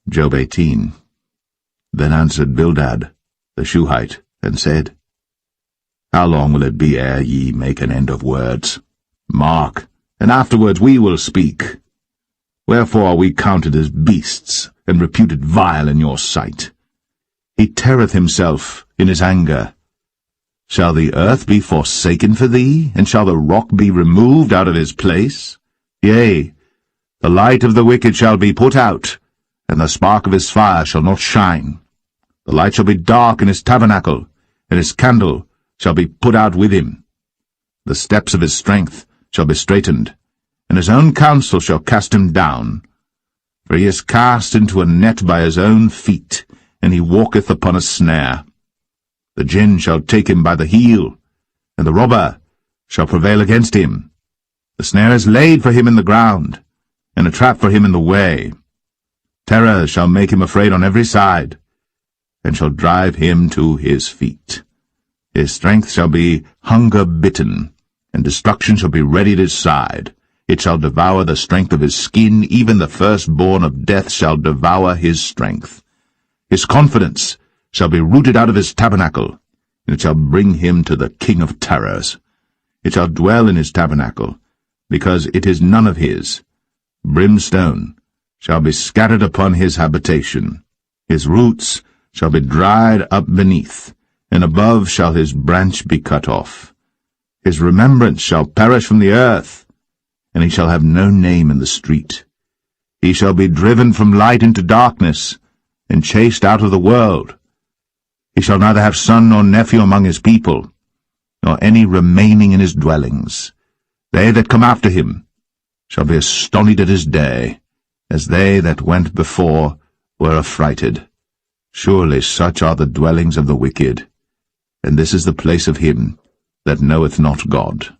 Job 18. Then answered Bildad the Shuhite, and said, How long will it be ere ye make an end of words? Mark, and afterwards we will speak. Wherefore are we counted as beasts, and reputed vile in your sight? He teareth himself in his anger. Shall the earth be forsaken for thee, and shall the rock be removed out of his place? Yea, the light of the wicked shall be put out, and the spark of his fire shall not shine. The light shall be dark in his tabernacle, and his candle shall be put out with him. The steps of his strength shall be straitened, and his own counsel shall cast him down. For he is cast into a net by his own feet, and he walketh upon a snare. The gin shall take him by the heel, and the robber shall prevail against him. The snare is laid for him in the ground, and a trap for him in the way. Terror shall make him afraid on every side, and shall drive him to his feet. His strength shall be hunger-bitten, and destruction shall be ready at his side. It shall devour the strength of his skin, even the firstborn of death shall devour his strength. His confidence shall be rooted out of his tabernacle, and it shall bring him to the king of terrors. It shall dwell in his tabernacle, because it is none of his. Brimstone shall be scattered upon his habitation. His roots shall be dried up beneath, and above shall his branch be cut off. His remembrance shall perish from the earth, and he shall have no name in the street. He shall be driven from light into darkness, and chased out of the world. He shall neither have son nor nephew among his people, nor any remaining in his dwellings. They that come after him shall be astonied at his day, as they that went before were affrighted. Surely such are the dwellings of the wicked, and this is the place of him that knoweth not God.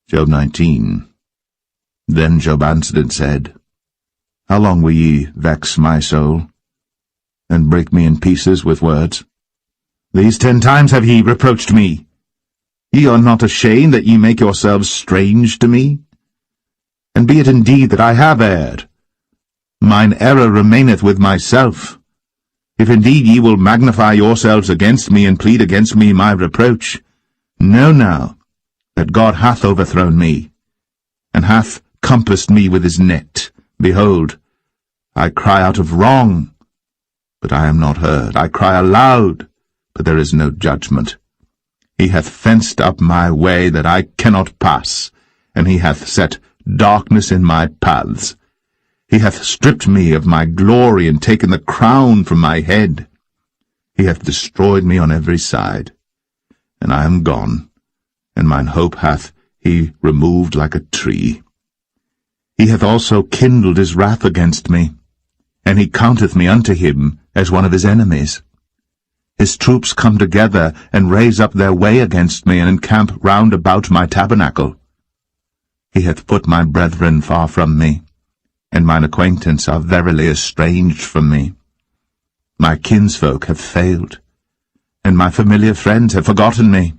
Job 19. Then Job answered and said, How long will ye vex my soul, and break me in pieces with words? These 10 times have ye reproached me. Ye are not ashamed that ye make yourselves strange to me? And be it indeed that I have erred, mine error remaineth with myself. If indeed ye will magnify yourselves against me, and plead against me my reproach, know now that God hath overthrown me, and hath compassed me with his net. Behold, I cry out of wrong, but I am not heard. I cry aloud, but there is no judgment. He hath fenced up my way that I cannot pass, and he hath set darkness in my paths. He hath stripped me of my glory, and taken the crown from my head. He hath destroyed me on every side, and I am gone, and mine hope hath he removed like a tree. He hath also kindled his wrath against me, and he counteth me unto him as one of his enemies. His troops come together, and raise up their way against me, and encamp round about my tabernacle. He hath put my brethren far from me, and mine acquaintance are verily estranged from me. My kinsfolk have failed, and my familiar friends have forgotten me.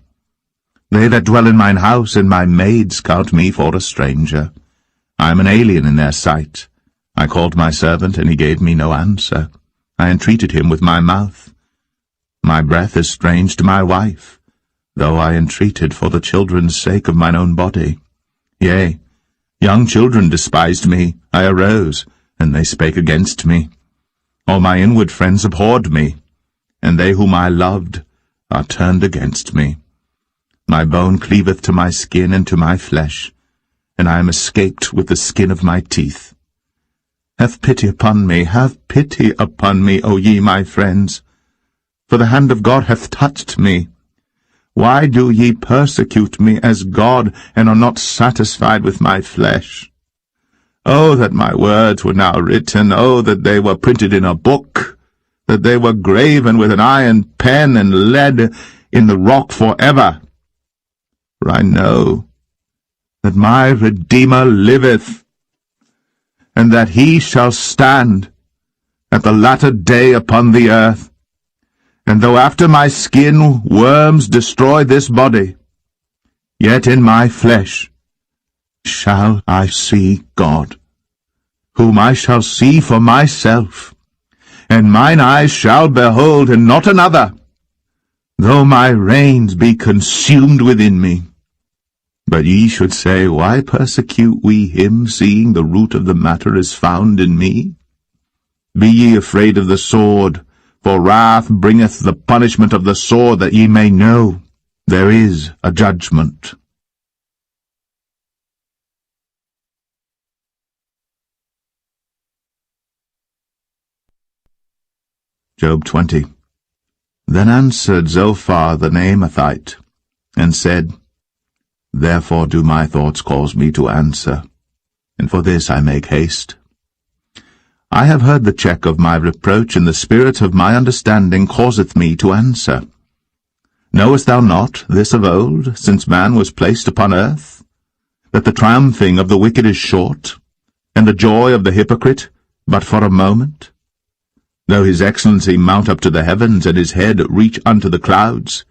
They that dwell in mine house and my maids count me for a stranger. I am an alien in their sight. I called my servant, and he gave me no answer. I entreated him with my mouth. My breath is strange to my wife, though I entreated for the children's sake of mine own body. Yea, young children despised me. I arose, and they spake against me. All my inward friends abhorred me, and they whom I loved are turned against me. My bone cleaveth to my skin and to my flesh, and I am escaped with the skin of my teeth. Have pity upon me, have pity upon me, O ye my friends, for the hand of God hath touched me. Why do ye persecute me as God, and are not satisfied with my flesh? Oh, that my words were now written, oh, that they were printed in a book, that they were graven with an iron pen and lead in the rock forever. For I know that my Redeemer liveth, and that he shall stand at the latter day upon the earth. And though after my skin worms destroy this body, yet in my flesh shall I see God, whom I shall see for myself, and mine eyes shall behold, and not another, though my reins be consumed within me. But ye should say, Why persecute we him, seeing the root of the matter is found in me? Be ye afraid of the sword, for wrath bringeth the punishment of the sword, that ye may know there is a judgment. Job 20. Then answered Zophar the Naamathite, and said, Therefore do my thoughts cause me to answer, and for this I make haste. I have heard the check of my reproach, and the spirit of my understanding causeth me to answer. Knowest thou not this of old, since man was placed upon earth, that the triumphing of the wicked is short, and the joy of the hypocrite but for a moment? Though his excellency mount up to the heavens, and his head reach unto the clouds,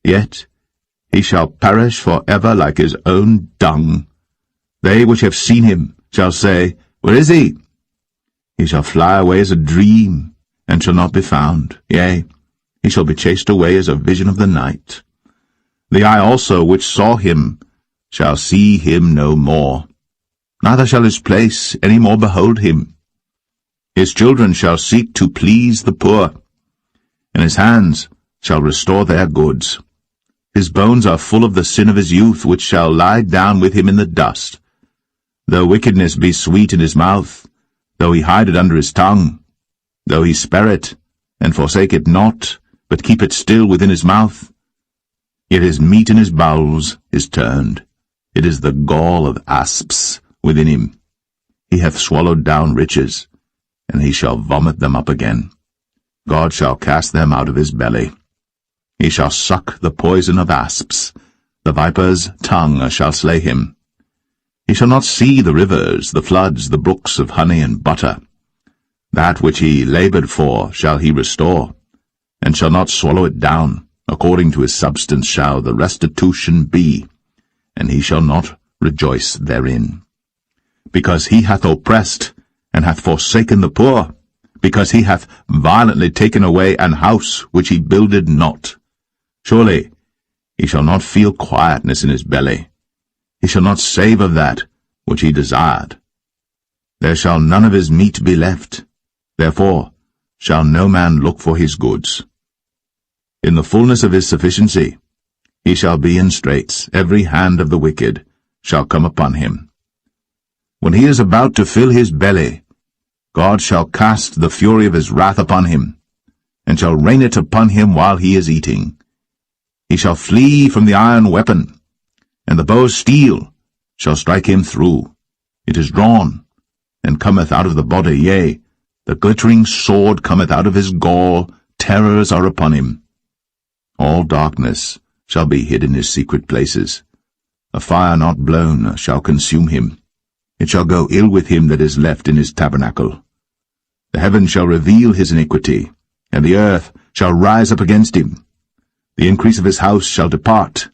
yet he shall perish for ever like his own dung. They which have seen him shall say, Where is he? He shall fly away as a dream, and shall not be found. Yea, he shall be chased away as a vision of the night. The eye also which saw him shall see him no more, neither shall his place any more behold him. His children shall seek to please the poor, and his hands shall restore their goods. His bones are full of the sin of his youth, which shall lie down with him in the dust. Though wickedness be sweet in his mouth, though he hide it under his tongue, though he spare it, and forsake it not, but keep it still within his mouth, yet his meat in his bowels is turned. It is the gall of asps within him. He hath swallowed down riches, and he shall vomit them up again. God shall cast them out of his belly. He shall suck the poison of asps. The viper's tongue shall slay him. He shall not see the rivers, the floods, the brooks of honey and butter. That which he laboured for shall he restore, and shall not swallow it down. According to his substance shall the restitution be, and he shall not rejoice therein. Because he hath oppressed, and hath forsaken the poor, because he hath violently taken away an house which he builded not. Surely he shall not feel quietness in his belly. He shall not save of that which he desired. There shall none of his meat be left. Therefore shall no man look for his goods. In the fullness of his sufficiency he shall be in straits. Every hand of the wicked shall come upon him. When he is about to fill his belly, God shall cast the fury of his wrath upon him, and shall rain it upon him while he is eating. He shall flee from the iron weapon, and the bow of steel shall strike him through. It is drawn, and cometh out of the body, yea, the glittering sword cometh out of his gall, terrors are upon him. All darkness shall be hid in his secret places. A fire not blown shall consume him. It shall go ill with him that is left in his tabernacle. The heaven shall reveal his iniquity, and the earth shall rise up against him. The increase of his house shall depart,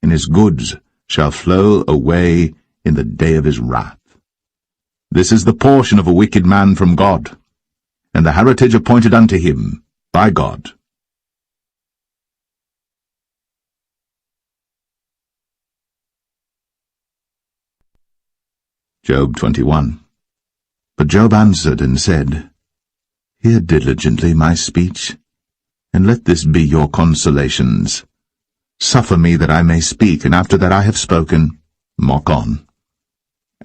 and his goods shall flow away in the day of his wrath. This is the portion of a wicked man from God, and the heritage appointed unto him by God. Job 21. But Job answered and said, Hear diligently my speech, and let this be your consolations. Suffer me that I may speak, and after that I have spoken, mock on.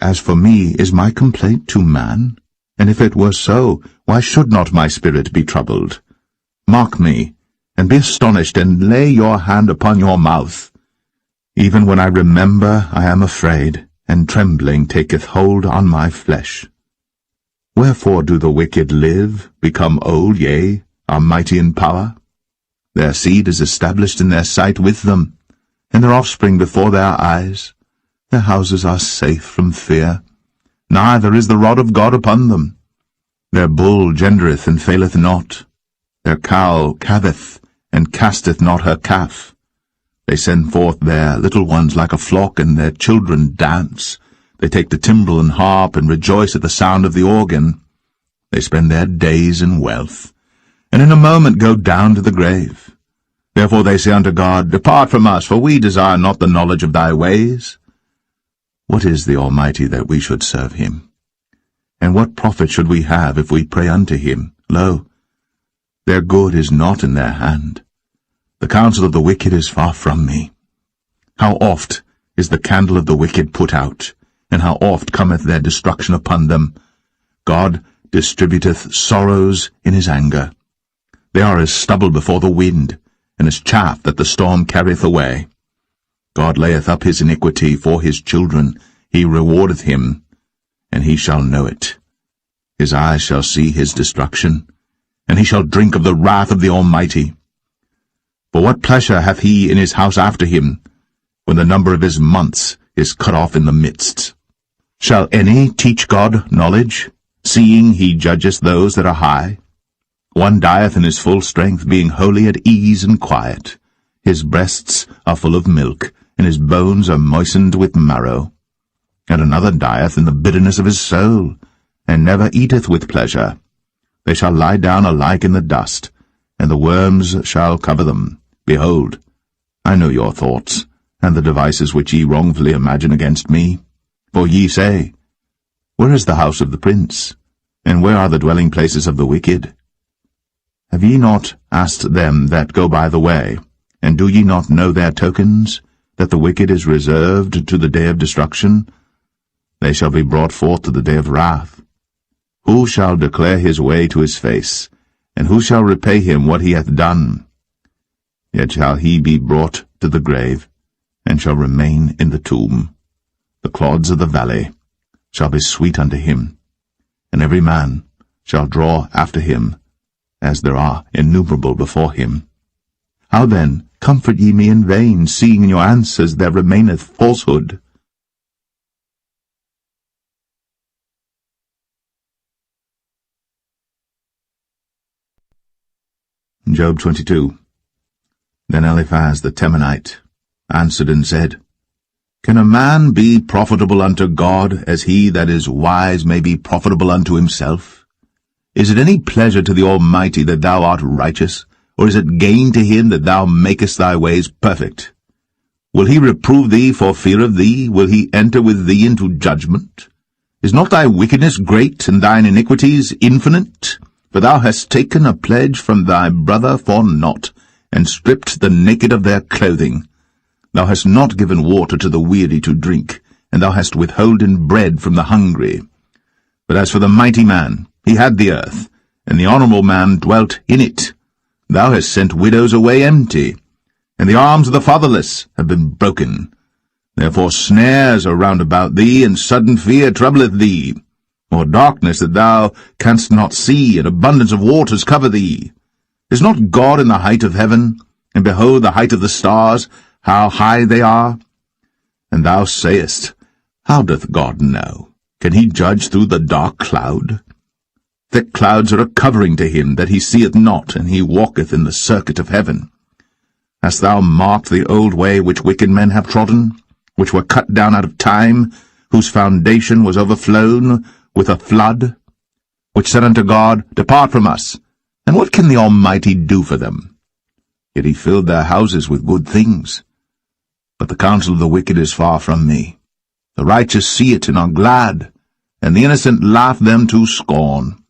As for me, is my complaint to man? And if it were so, why should not my spirit be troubled? Mark me, and be astonished, and lay your hand upon your mouth. Even when I remember, I am afraid, and trembling taketh hold on my flesh. Wherefore do the wicked live, become old, yea, are mighty in power? Their seed is established in their sight with them, and their offspring before their eyes. Their houses are safe from fear, neither is the rod of God upon them. Their bull gendereth and faileth not. Their cow calveth, and casteth not her calf. They send forth their little ones like a flock, and their children dance. They take the timbrel and harp, and rejoice at the sound of the organ. They spend their days in wealth, and in a moment go down to the grave. Therefore they say unto God, Depart from us, for we desire not the knowledge of thy ways. What is the Almighty that we should serve him? And what profit should we have if we pray unto him? Lo, their good is not in their hand. The counsel of the wicked is far from me. How oft is the candle of the wicked put out, and how oft cometh their destruction upon them. God distributeth sorrows in his anger. They are as stubble before the wind, and as chaff that the storm carrieth away. God layeth up his iniquity for his children, he rewardeth him, and he shall know it. His eyes shall see his destruction, and he shall drink of the wrath of the Almighty. For what pleasure hath he in his house after him, when the number of his months is cut off in the midst? Shall any teach God knowledge, seeing he judgeth those that are high? One dieth in his full strength, being wholly at ease and quiet. His breasts are full of milk, and his bones are moistened with marrow. And another dieth in the bitterness of his soul, and never eateth with pleasure. They shall lie down alike in the dust, and the worms shall cover them. Behold, I know your thoughts, and the devices which ye wrongfully imagine against me. For ye say, Where is the house of the prince? And where are the dwelling places of the wicked? Have ye not asked them that go by the way, and do ye not know their tokens, that the wicked is reserved to the day of destruction? They shall be brought forth to the day of wrath. Who shall declare his way to his face, and who shall repay him what he hath done? Yet shall he be brought to the grave, and shall remain in the tomb. The clods of the valley shall be sweet unto him, and every man shall draw after him, as there are innumerable before him. How then comfort ye me in vain, seeing in your answers there remaineth falsehood? Job 22. Then Eliphaz the Temanite answered and said, Can a man be profitable unto God, as he that is wise may be profitable unto himself? Is it any pleasure to the Almighty that thou art righteous, or is it gain to him that thou makest thy ways perfect? Will he reprove thee for fear of thee? Will he enter with thee into judgment? Is not thy wickedness great, and thine iniquities infinite? For thou hast taken a pledge from thy brother for naught, and stripped the naked of their clothing. Thou hast not given water to the weary to drink, and thou hast withholden bread from the hungry. But as for the mighty man, he had the earth, and the honourable man dwelt in it. Thou hast sent widows away empty, and the arms of the fatherless have been broken. Therefore snares are round about thee, and sudden fear troubleth thee. Or darkness that thou canst not see, and abundance of waters cover thee. Is not God in the height of heaven? And behold the height of the stars, how high they are? And thou sayest, How doth God know? Can he judge through the dark cloud? Thick clouds are a covering to him, that he seeth not, and he walketh in the circuit of heaven. Hast thou marked the old way which wicked men have trodden, which were cut down out of time, whose foundation was overflown with a flood, which said unto God, Depart from us, and what can the Almighty do for them? Yet he filled their houses with good things. But the counsel of the wicked is far from me. The righteous see it and are glad, and the innocent laugh them to scorn.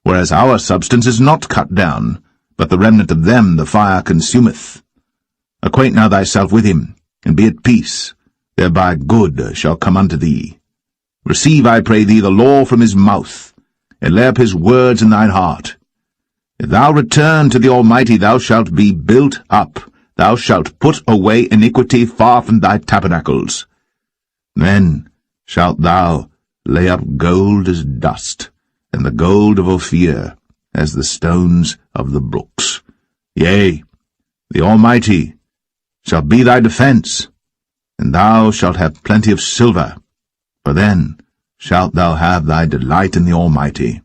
Whereas our substance is not cut down, but the remnant of them the fire consumeth. Acquaint now thyself with him, and be at peace, thereby good shall come unto thee. Receive, I pray thee, the law from his mouth, and lay up his words in thine heart. If thou return to the Almighty, thou shalt be built up. Thou shalt put away iniquity far from thy tabernacles. Then shalt thou lay up gold as dust, and the gold of Ophir as the stones of the brooks. Yea, the Almighty shall be thy defence, and thou shalt have plenty of silver. For then shalt thou have thy delight in the Almighty,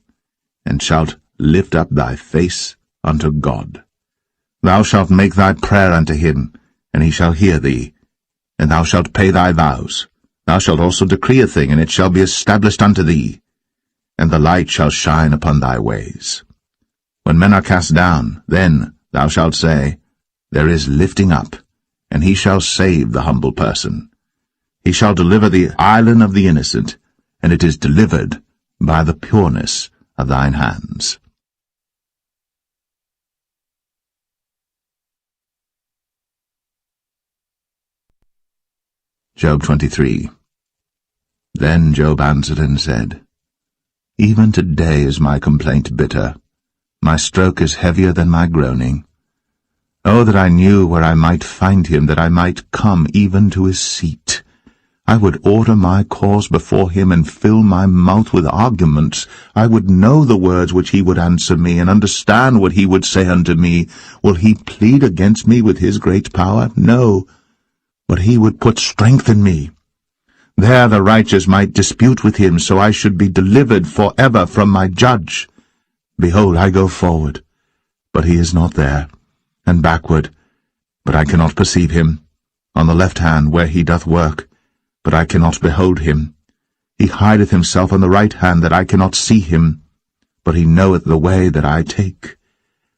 and shalt lift up thy face unto God. Thou shalt make thy prayer unto him, and he shall hear thee, and thou shalt pay thy vows. Thou shalt also decree a thing, and it shall be established unto thee, and the light shall shine upon thy ways. When men are cast down, then thou shalt say, There is lifting up, and he shall save the humble person. He shall deliver the island of the innocent, and it is delivered by the pureness of thine hands. Job 23. Then Job answered and said, Even today is my complaint bitter. My stroke is heavier than my groaning. Oh, that I knew where I might find him, that I might come even to his seat. I would order my cause before him, and fill my mouth with arguments. I would know the words which he would answer me, and understand what he would say unto me. Will he plead against me with his great power? No, but he would put strength in me. There the righteous might dispute with him, so I should be delivered for ever from my judge. Behold, I go forward, but he is not there, and backward, but I cannot perceive him. On the left hand where he doth work, but I cannot behold him. He hideth himself on the right hand, that I cannot see him. But he knoweth the way that I take.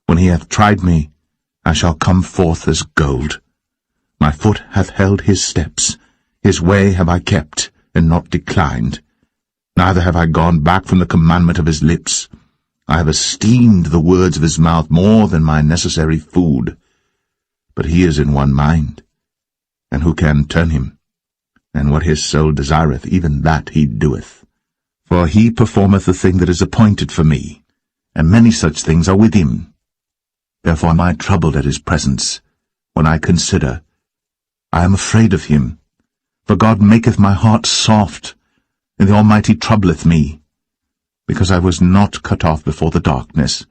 When he hath tried me, I shall come forth as gold. My foot hath held his steps. His way have I kept, and not declined. Neither have I gone back from the commandment of his lips. I have esteemed the words of his mouth more than my necessary food. But he is in one mind, and who can turn him? And what his soul desireth, even that he doeth. For he performeth the thing that is appointed for me, and many such things are with him. Therefore am I troubled at his presence. When I consider, I am afraid of him. For God maketh my heart soft, and the Almighty troubleth me. Because I was not cut off before the darkness,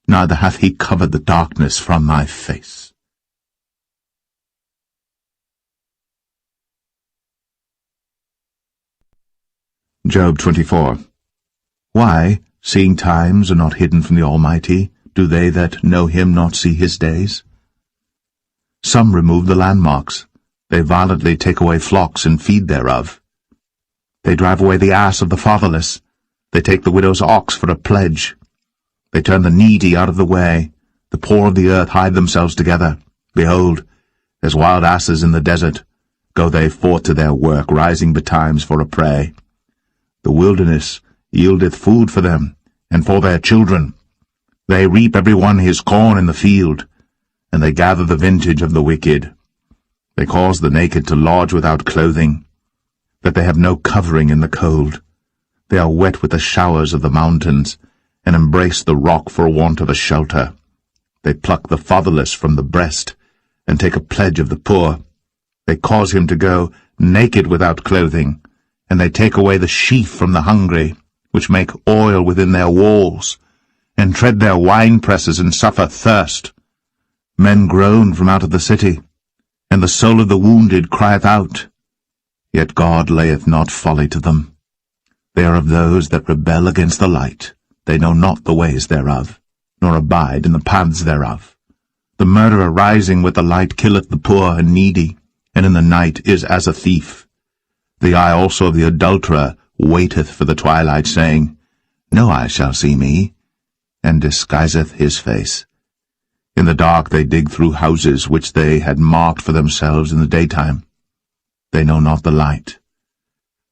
neither hath he covered the darkness from my face. Job 24. Why, seeing times are not hidden from the Almighty, do they that know him not see his days? Some remove the landmarks. They violently take away flocks and feed thereof. They drive away the ass of the fatherless. They take the widow's ox for a pledge. They turn the needy out of the way. The poor of the earth hide themselves together. Behold, as wild asses in the desert, go they forth to their work, rising betimes for a prey. The wilderness yieldeth food for them, and for their children. They reap every one his corn in the field, and they gather the vintage of the wicked. They cause the naked to lodge without clothing, that they have no covering in the cold. They are wet with the showers of the mountains, and embrace the rock for want of a shelter. They pluck the fatherless from the breast, and take a pledge of the poor. They cause him to go naked without clothing, and they take away the sheaf from the hungry, which make oil within their walls, and tread their winepresses, and suffer thirst. Men groan from out of the city, and the soul of the wounded crieth out. Yet God layeth not folly to them. They are of those that rebel against the light. They know not the ways thereof, nor abide in the paths thereof. The murderer rising with the light killeth the poor and needy, and in the night is as a thief. The eye also of the adulterer waiteth for the twilight, saying, No eye shall see me, and disguiseth his face. In the dark they dig through houses which they had marked for themselves in the daytime. They know not the light.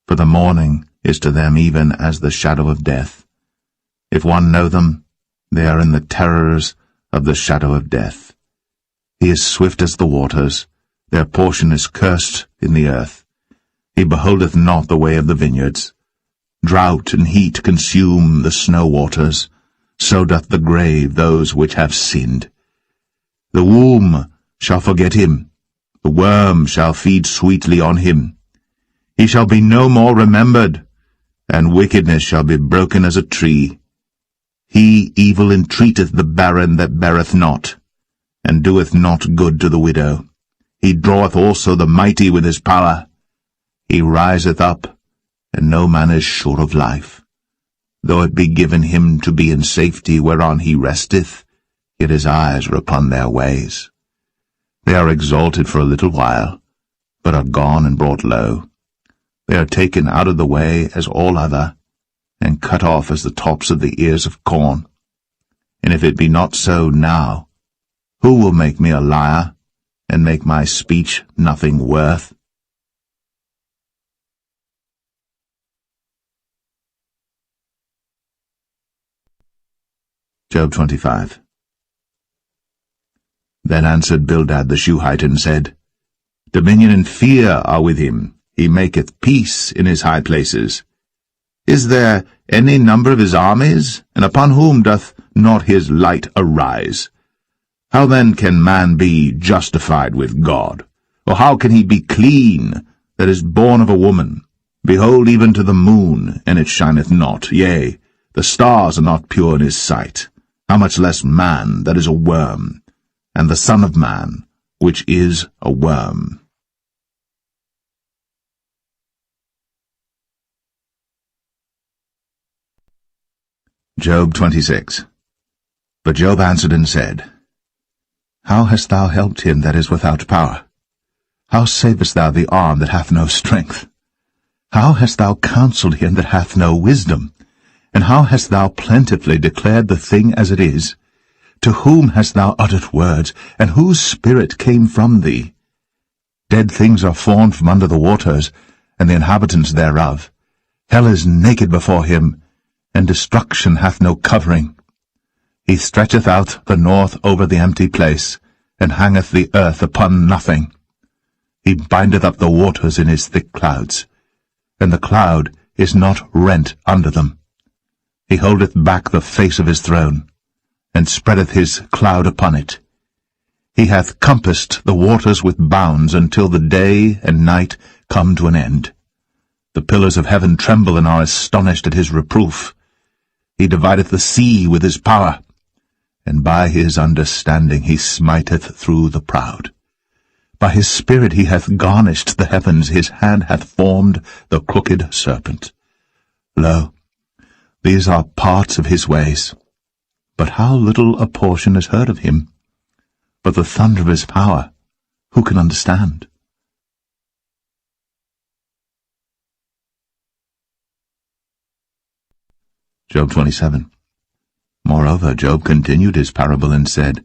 For the morning is to them even as the shadow of death. If one know them, they are in the terrors of the shadow of death. He is swift as the waters. Their portion is cursed in the earth. He beholdeth not the way of the vineyards. Drought and heat consume the snow waters. So doth the grave those which have sinned. The womb shall forget him. The worm shall feed sweetly on him. He shall be no more remembered, and wickedness shall be broken as a tree. He evil entreateth the barren that beareth not, and doeth not good to the widow. He draweth also the mighty with his power. He riseth up, and no man is sure of life. Though it be given him to be in safety whereon he resteth, yet his eyes are upon their ways. They are exalted for a little while, but are gone and brought low. They are taken out of the way as all other, and cut off as the tops of the ears of corn. And if it be not so now, who will make me a liar, and make my speech nothing worth? Job 25. Then answered Bildad the Shuhite, and said, Dominion and fear are with him. He maketh peace in his high places. Is there any number of his armies? And upon whom doth not his light arise? How then can man be justified with God? Or how can he be clean that is born of a woman? Behold, even to the moon, and it shineth not. Yea, the stars are not pure in his sight. How much less man that is a worm, and the Son of Man, which is a worm. Job 26. But Job answered and said, How hast thou helped him that is without power? How savest thou the arm that hath no strength? How hast thou counselled him that hath no wisdom? And how hast thou plentifully declared the thing as it is? To whom hast thou uttered words, and whose spirit came from thee? Dead things are formed from under the waters, and the inhabitants thereof. Hell is naked before him, and destruction hath no covering. He stretcheth out the north over the empty place, and hangeth the earth upon nothing. He bindeth up the waters in his thick clouds, and the cloud is not rent under them. He holdeth back the face of his throne, and spreadeth his cloud upon it. He hath compassed the waters with bounds until the day and night come to an end. The pillars of heaven tremble and are astonished at his reproof. He divideth the sea with his power, and by his understanding he smiteth through the proud. By his spirit he hath garnished the heavens, his hand hath formed the crooked serpent. Lo, these are parts of his ways, but how little a portion is heard of him. But the thunder of his power, who can understand? Job 27. Moreover, Job continued his parable and said,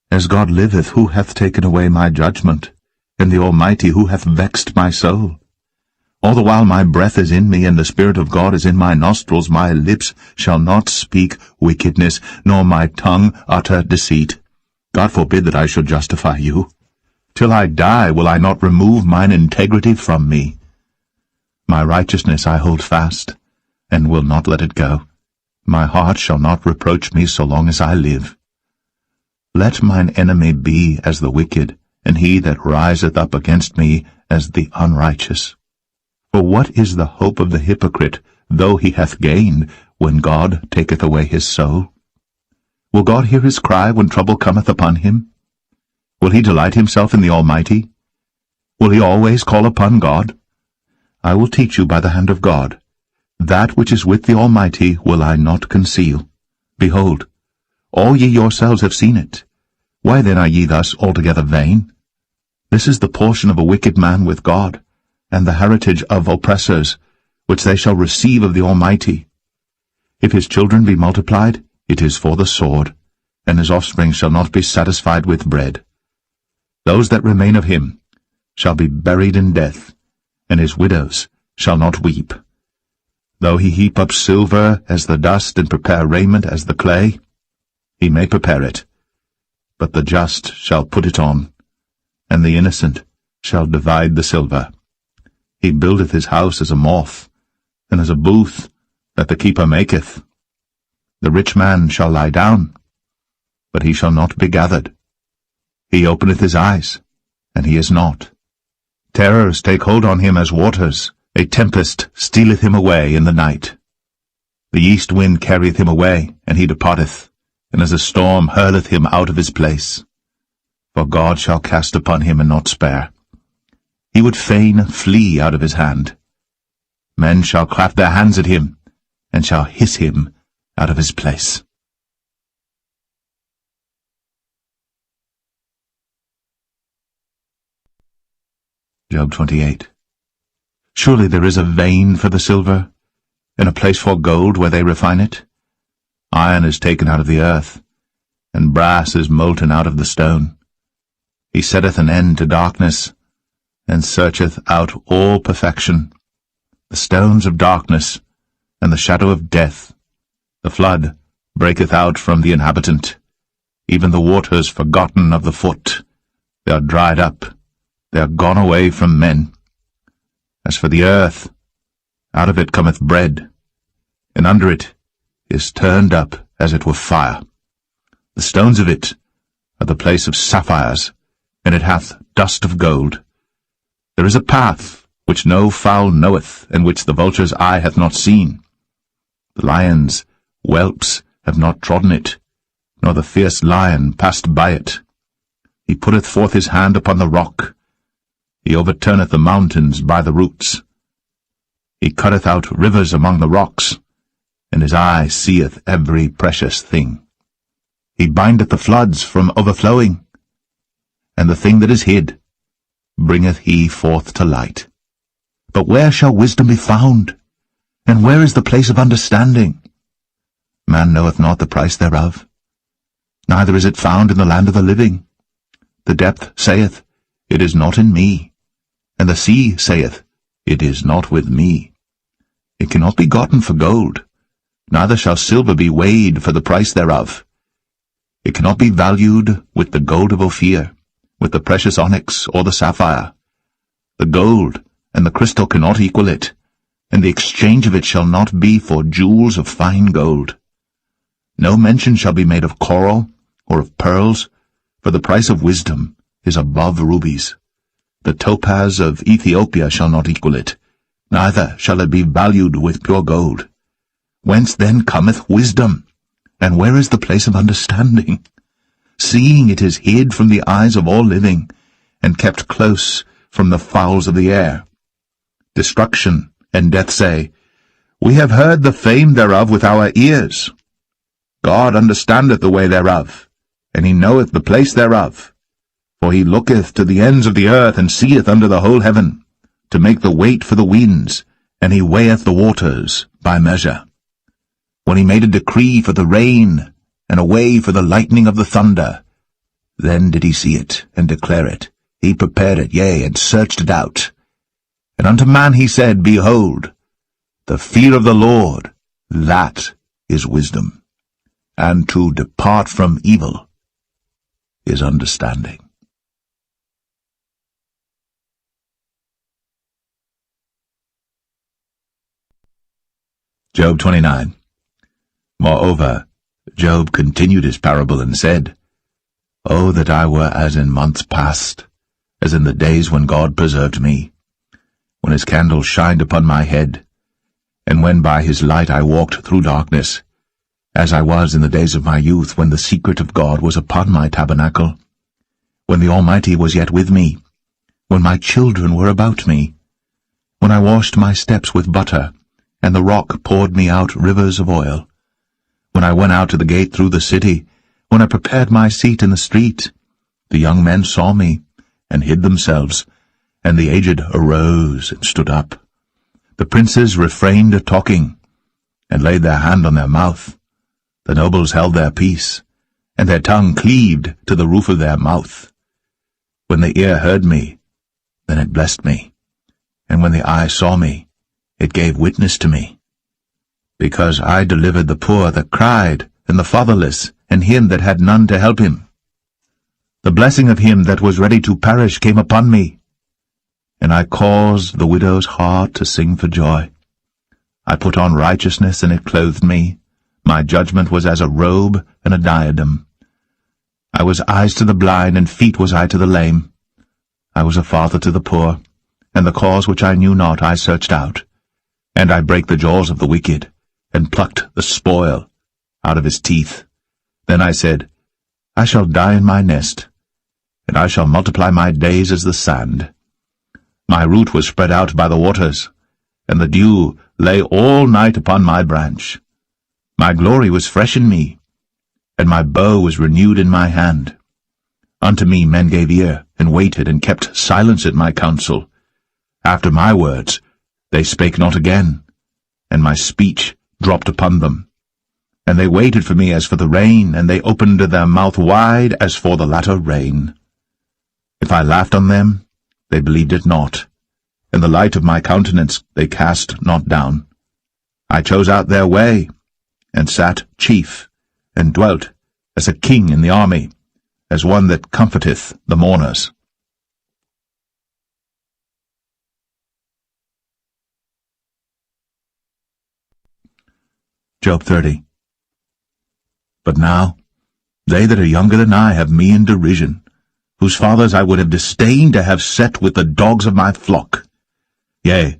As God liveth, who hath taken away my judgment, and the Almighty, who hath vexed my soul? All the while my breath is in me, and the Spirit of God is in my nostrils, my lips shall not speak wickedness, nor my tongue utter deceit. God forbid that I should justify you. Till I die will I not remove mine integrity from me. My righteousness I hold fast, and will not let it go. My heart shall not reproach me so long as I live. Let mine enemy be as the wicked, and he that riseth up against me as the unrighteous. For what is the hope of the hypocrite, though he hath gained, when God taketh away his soul? Will God hear his cry when trouble cometh upon him? Will he delight himself in the Almighty? Will he always call upon God? I will teach you by the hand of God. That which is with the Almighty will I not conceal. Behold, all ye yourselves have seen it. Why then are ye thus altogether vain? This is the portion of a wicked man with God, and the heritage of oppressors, which they shall receive of the Almighty. If his children be multiplied, it is for the sword, and his offspring shall not be satisfied with bread. Those that remain of him shall be buried in death, and his widows shall not weep. Though he heap up silver as the dust, and prepare raiment as the clay, he may prepare it, but the just shall put it on, and the innocent shall divide the silver. He buildeth his house as a moth, and as a booth that the keeper maketh. The rich man shall lie down, but he shall not be gathered. He openeth his eyes, and he is not. Terrors take hold on him as waters. A tempest stealeth him away in the night. The east wind carrieth him away, and he departeth, and as a storm hurleth him out of his place. For God shall cast upon him and not spare. He would fain flee out of his hand. Men shall clap their hands at him, and shall hiss him out of his place. Job 28. Surely there is a vein for the silver, and a place for gold where they refine it. Iron is taken out of the earth, and brass is molten out of the stone. He setteth an end to darkness, and searcheth out all perfection. The stones of darkness, and the shadow of death, the flood breaketh out from the inhabitant, even the waters forgotten of the foot. They are dried up, they are gone away from men. As for the earth, out of it cometh bread, and under it is turned up as it were fire. The stones of it are the place of sapphires, and it hath dust of gold. There is a path which no fowl knoweth, and which the vulture's eye hath not seen. The lion's whelps have not trodden it, nor the fierce lion passed by it. He putteth forth his hand upon the rock. He overturneth the mountains by the roots. He cutteth out rivers among the rocks, and his eye seeth every precious thing. He bindeth the floods from overflowing, and the thing that is hid bringeth he forth to light. But where shall wisdom be found? And where is the place of understanding? Man knoweth not the price thereof, neither is it found in the land of the living. The depth saith, It is not in me, and the sea saith, It is not with me. It cannot be gotten for gold, neither shall silver be weighed for the price thereof. It cannot be valued with the gold of Ophir, with the precious onyx or the sapphire. The gold and the crystal cannot equal it, and the exchange of it shall not be for jewels of fine gold. No mention shall be made of coral or of pearls, for the price of wisdom is above rubies. The topaz of Ethiopia shall not equal it, neither shall it be valued with pure gold. Whence then cometh wisdom? And where is the place of understanding? Seeing it is hid from the eyes of all living, and kept close from the fowls of the air. Destruction and death say, We have heard the fame thereof with our ears. God understandeth the way thereof, and he knoweth the place thereof. For he looketh to the ends of the earth, and seeth under the whole heaven, to make the weight for the winds, and he weigheth the waters by measure. When he made a decree for the rain, and a way for the lightning of the thunder, then did he see it, and declare it. He prepared it, yea, and searched it out. And unto man he said, Behold, the fear of the Lord, that is wisdom, and to depart from evil is understanding. Job 29. Moreover, Job continued his parable and said, O that I were as in months past, as in the days when God preserved me, when his candle shined upon my head, and when by his light I walked through darkness, as I was in the days of my youth, when the secret of God was upon my tabernacle, when the Almighty was yet with me, when my children were about me, when I washed my steps with butter, and the rock poured me out rivers of oil, when I went out to the gate through the city, when I prepared my seat in the street, the young men saw me, and hid themselves, and the aged arose and stood up. The princes refrained talking, and laid their hand on their mouth. The nobles held their peace, and their tongue cleaved to the roof of their mouth. When the ear heard me, then it blessed me, and when the eye saw me, it gave witness to me. Because I delivered the poor that cried, and the fatherless, and him that had none to help him. The blessing of him that was ready to perish came upon me, and I caused the widow's heart to sing for joy. I put on righteousness, and it clothed me. My judgment was as a robe and a diadem. I was eyes to the blind, and feet was I to the lame. I was a father to the poor, and the cause which I knew not I searched out. And I brake the jaws of the wicked, and plucked the spoil out of his teeth. Then I said, I shall die in my nest, and I shall multiply my days as the sand. My root was spread out by the waters, and the dew lay all night upon my branch. My glory was fresh in me, and my bow was renewed in my hand. Unto me men gave ear, and waited, and kept silence at my counsel. After my words they spake not again, and my speech dropped upon them. And they waited for me as for the rain, and they opened their mouth wide as for the latter rain. If I laughed on them, they believed it not, and the light of my countenance they cast not down. I chose out their way, and sat chief, and dwelt as a king in the army, as one that comforteth the mourners. Job 30. But now, they that are younger than I have me in derision, whose fathers I would have disdained to have set with the dogs of my flock. Yea,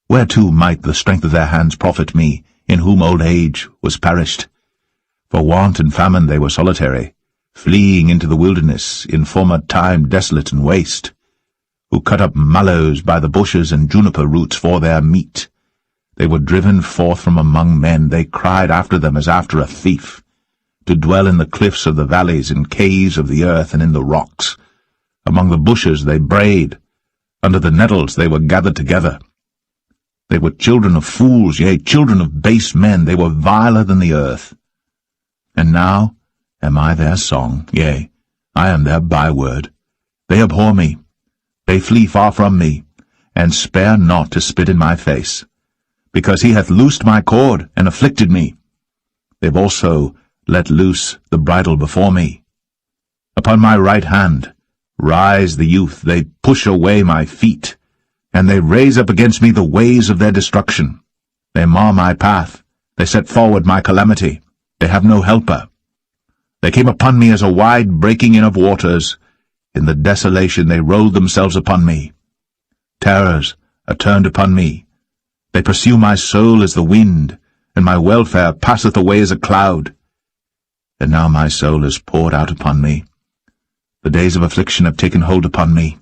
whereto might the strength of their hands profit me, in whom old age was perished? For want and famine they were solitary, fleeing into the wilderness, in former time desolate and waste, who cut up mallows by the bushes and juniper roots for their meat. They were driven forth from among men, they cried after them as after a thief, to dwell in the cliffs of the valleys, in caves of the earth, and in the rocks. Among the bushes they brayed, under the nettles they were gathered together. They were children of fools, yea, children of base men, they were viler than the earth. And now am I their song, yea, I am their byword. They abhor me, they flee far from me, and spare not to spit in my face, because he hath loosed my cord, and afflicted me. They've also let loose the bridle before me. Upon my right hand rise the youth, they push away my feet, and they raise up against me the ways of their destruction. They mar my path, they set forward my calamity, they have no helper. They came upon me as a wide breaking in of waters, in the desolation they rolled themselves upon me. Terrors are turned upon me, they pursue my soul as the wind, and my welfare passeth away as a cloud. And now my soul is poured out upon me. The days of affliction have taken hold upon me.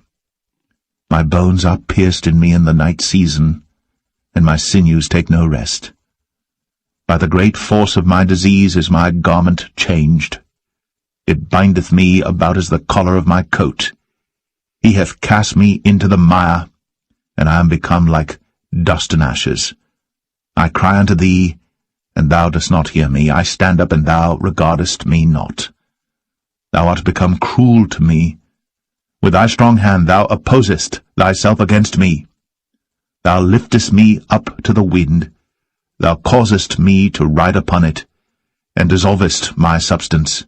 My bones are pierced in me in the night season, and my sinews take no rest. By the great force of my disease is my garment changed. It bindeth me about as the collar of my coat. He hath cast me into the mire, and I am become like dust and ashes. I cry unto thee, and thou dost not hear me. I stand up, and thou regardest me not. Thou art become cruel to me. With thy strong hand thou opposest thyself against me. Thou liftest me up to the wind. Thou causest me to ride upon it, and dissolvest my substance.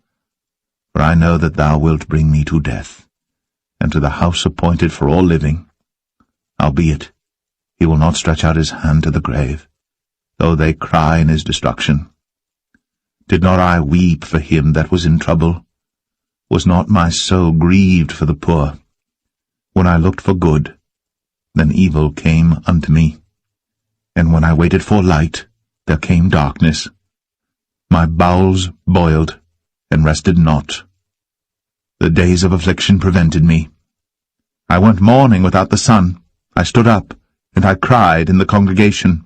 For I know that thou wilt bring me to death, and to the house appointed for all living. Howbeit, he will not stretch out his hand to the grave, though they cry in his destruction. Did not I weep for him that was in trouble? Was not my soul grieved for the poor? When I looked for good, then evil came unto me. And when I waited for light, there came darkness. My bowels boiled, and rested not. The days of affliction prevented me. I went mourning without the sun. I stood up, and I cried in the congregation.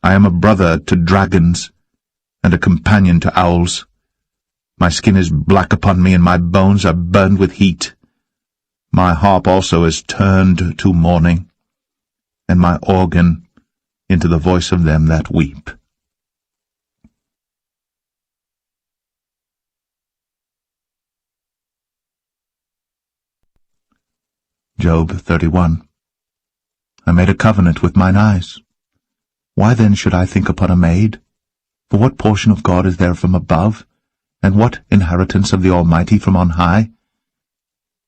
I am a brother to dragons, and a companion to owls. My skin is black upon me, and my bones are burned with heat. My harp also is turned to mourning, and my organ into the voice of them that weep. Job 31. I made a covenant with mine eyes. Why then should I think upon a maid? For what portion of God is there from above, and what inheritance of the Almighty from on high?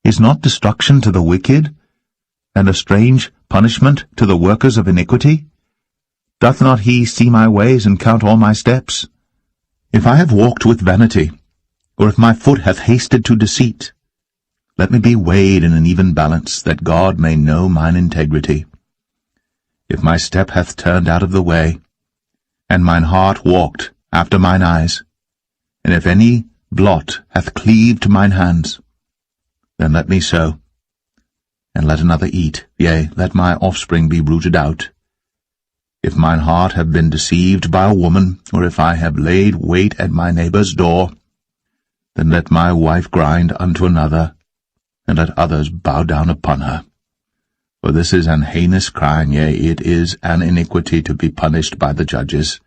Is not destruction to the wicked, and a strange punishment to the workers of iniquity? Doth not he see my ways and count all my steps? If I have walked with vanity, or if my foot hath hasted to deceit, let me be weighed in an even balance, that God may know mine integrity. If my step hath turned out of the way, and mine heart walked after mine eyes, and if any blot hath cleaved to mine hands, then let me sow, and let another eat, yea, let my offspring be rooted out. If mine heart have been deceived by a woman, or if I have laid wait at my neighbour's door, then let my wife grind unto another, and let others bow down upon her. For this is an heinous crime, yea, it is an iniquity to be punished by the judges.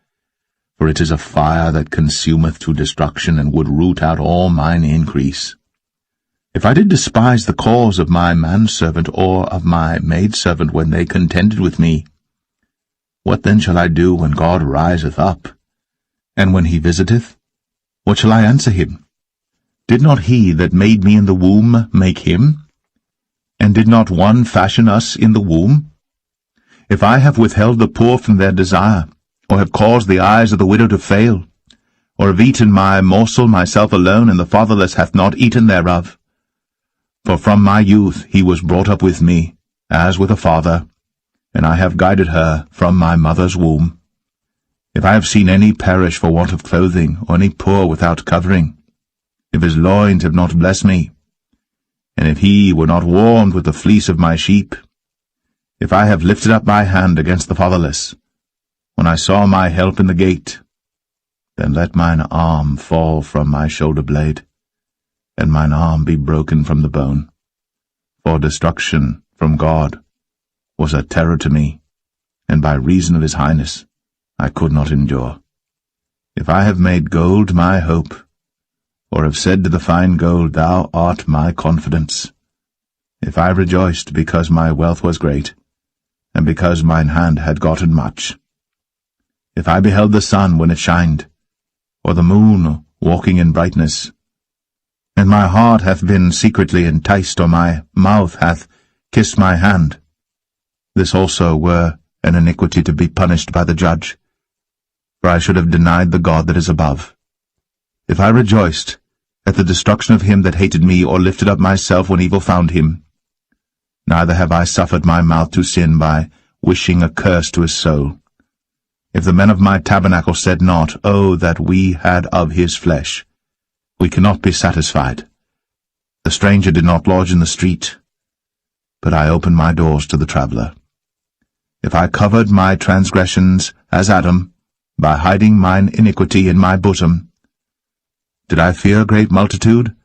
For it is a fire that consumeth to destruction, and would root out all mine increase. If I did despise the cause of my manservant or of my maidservant when they contended with me, what then shall I do when God riseth up? And when he visiteth, What shall I answer him? Did not he that made me in the womb make him? And did not one fashion us in the womb? If I have withheld the poor from their desire, or have caused the eyes of the widow to fail, or have eaten my morsel myself alone, and the fatherless hath not eaten thereof. For from my youth he was brought up with me, as with a father, and I have guided her from my mother's womb. If I have seen any perish for want of clothing, or any poor without covering, if his loins have not blessed me, and if he were not warmed with the fleece of my sheep, if I have lifted up my hand against the fatherless, when I saw my help in the gate, then let mine arm fall from my shoulder blade, and mine arm be broken from the bone. For destruction from God was a terror to me, and by reason of his highness I could not endure. If I have made gold my hope, or have said to the fine gold, Thou art my confidence, if I rejoiced because my wealth was great, and because mine hand had gotten much, if I beheld the sun when it shined, or the moon walking in brightness, and my heart hath been secretly enticed, or my mouth hath kissed my hand, this also were an iniquity to be punished by the judge, for I should have denied the God that is above. If I rejoiced at the destruction of him that hated me, or lifted up myself when evil found him, neither have I suffered my mouth to sin by wishing a curse to his soul. If the men of my tabernacle said not, Oh, that we had of his flesh, we cannot be satisfied. The stranger did not lodge in the street, but I opened my doors to the traveller. If I covered my transgressions as Adam, by hiding mine iniquity in my bosom, did I fear a great multitude,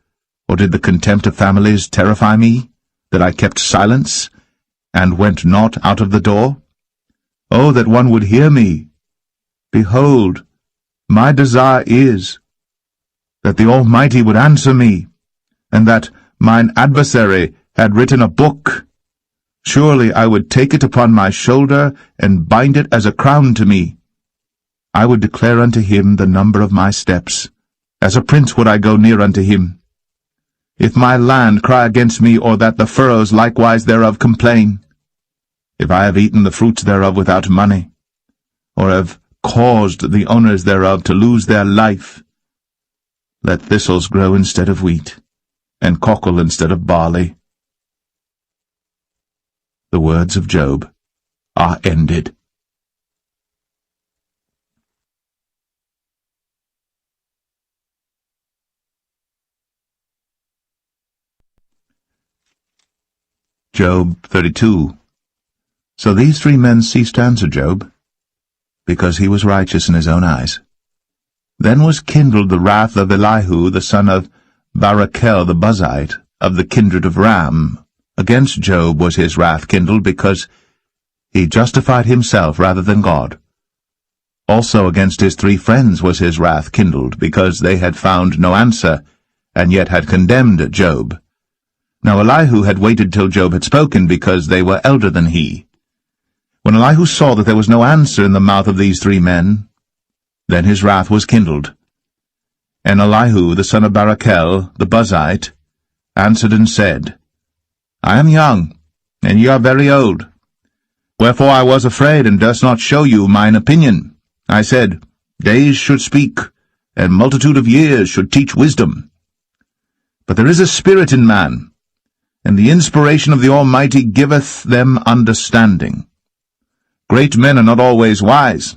or did the contempt of families terrify me, that I kept silence, and went not out of the door? Oh, that one would hear me! Behold, my desire is that the Almighty would answer me, and that mine adversary had written a book. Surely I would take it upon my shoulder, and bind it as a crown to me. I would declare unto him the number of my steps. As a prince would I go near unto him. If my land cry against me, or that the furrows likewise thereof complain, if I have eaten the fruits thereof without money, or have caused the owners thereof to lose their life, let thistles grow instead of wheat, and cockle instead of barley. The words of Job are ended. Job 32. So these 3 men ceased to answer Job, because he was righteous in his own eyes. Then was kindled the wrath of Elihu the son of Barachel the Buzite, of the kindred of Ram. Against Job was his wrath kindled, because he justified himself rather than God. Also against his 3 friends was his wrath kindled, because they had found no answer, and yet had condemned Job. Now Elihu had waited till Job had spoken, because they were elder than he. When Elihu saw that there was no answer in the mouth of these 3 men, then his wrath was kindled. And Elihu the son of Barachel the Buzite answered and said, I am young, and ye are very old. Wherefore I was afraid, and durst not show you mine opinion. I said, Days should speak, and multitude of years should teach wisdom. But there is a spirit in man, and the inspiration of the Almighty giveth them understanding. Great men are not always wise,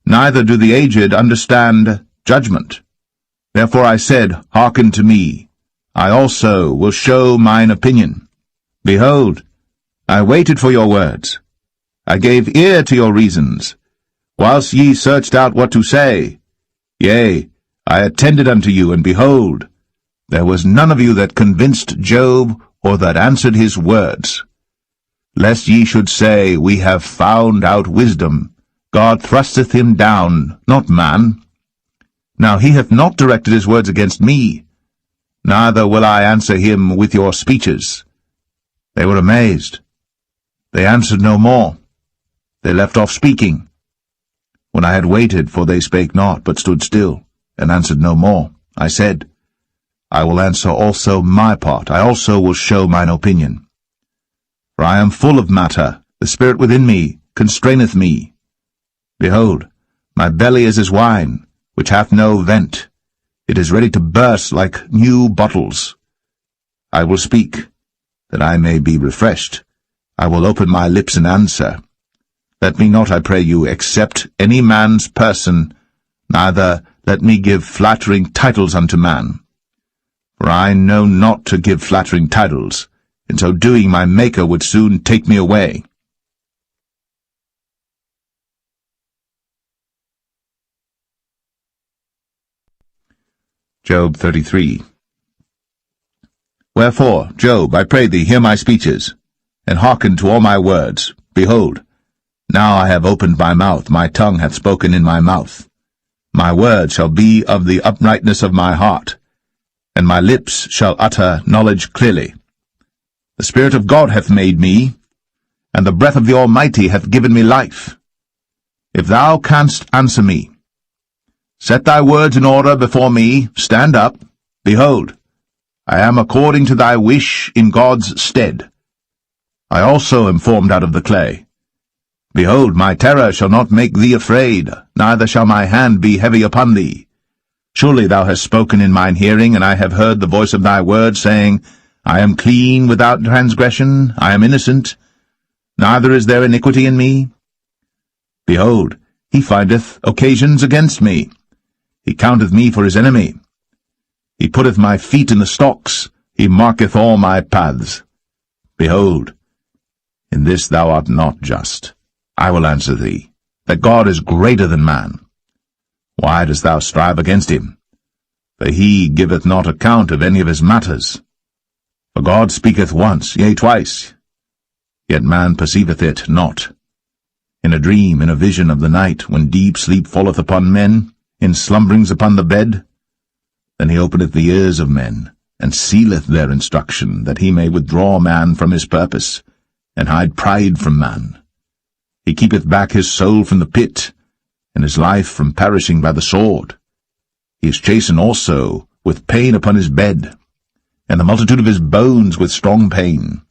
neither do the aged understand judgment. Therefore I said, Hearken to me, I also will show mine opinion. Behold, I waited for your words. I gave ear to your reasons, whilst ye searched out what to say. Yea, I attended unto you, and behold, there was none of you that convinced Job, or that answered his words. Lest ye should say, We have found out wisdom. God thrusteth him down, not man. Now he hath not directed his words against me, neither will I answer him with your speeches. They were amazed. They answered no more. They left off speaking. When I had waited, for they spake not, but stood still, and answered no more. I said, I will answer also my part. I also will show mine opinion. For I am full of matter. The spirit within me constraineth me. Behold, my belly is as wine, which hath no vent. It is ready to burst like new bottles. I will speak, that I may be refreshed. I will open my lips and answer. Let me not, I pray you, accept any man's person, neither let me give flattering titles unto man. For I know not to give flattering titles. In so doing my Maker would soon take me away. Job 33. Wherefore, Job, I pray thee, hear my speeches, and hearken to all my words. Behold, now I have opened my mouth, my tongue hath spoken in my mouth. My word shall be of the uprightness of my heart, and my lips shall utter knowledge clearly. The Spirit of God hath made me, and the breath of the Almighty hath given me life. If thou canst answer me, set thy words in order before me, stand up. Behold, I am according to thy wish in God's stead. I also am formed out of the clay. Behold, my terror shall not make thee afraid, neither shall my hand be heavy upon thee. Surely thou hast spoken in mine hearing, and I have heard the voice of thy word, saying, I am clean without transgression, I am innocent, neither is there iniquity in me. Behold, he findeth occasions against me. He counteth me for his enemy. He putteth my feet in the stocks, he marketh all my paths. Behold, in this thou art not just. I will answer thee, that God is greater than man. Why dost thou strive against him? For he giveth not account of any of his matters. For God speaketh once, yea, twice, yet man perceiveth it not. In a dream, in a vision of the night, when deep sleep falleth upon men, in slumberings upon the bed, then he openeth the ears of men, and sealeth their instruction, that he may withdraw man from his purpose, and hide pride from man. He keepeth back his soul from the pit, and his life from perishing by the sword. He is chastened also with pain upon his bed, and the multitude of his bones with strong pain,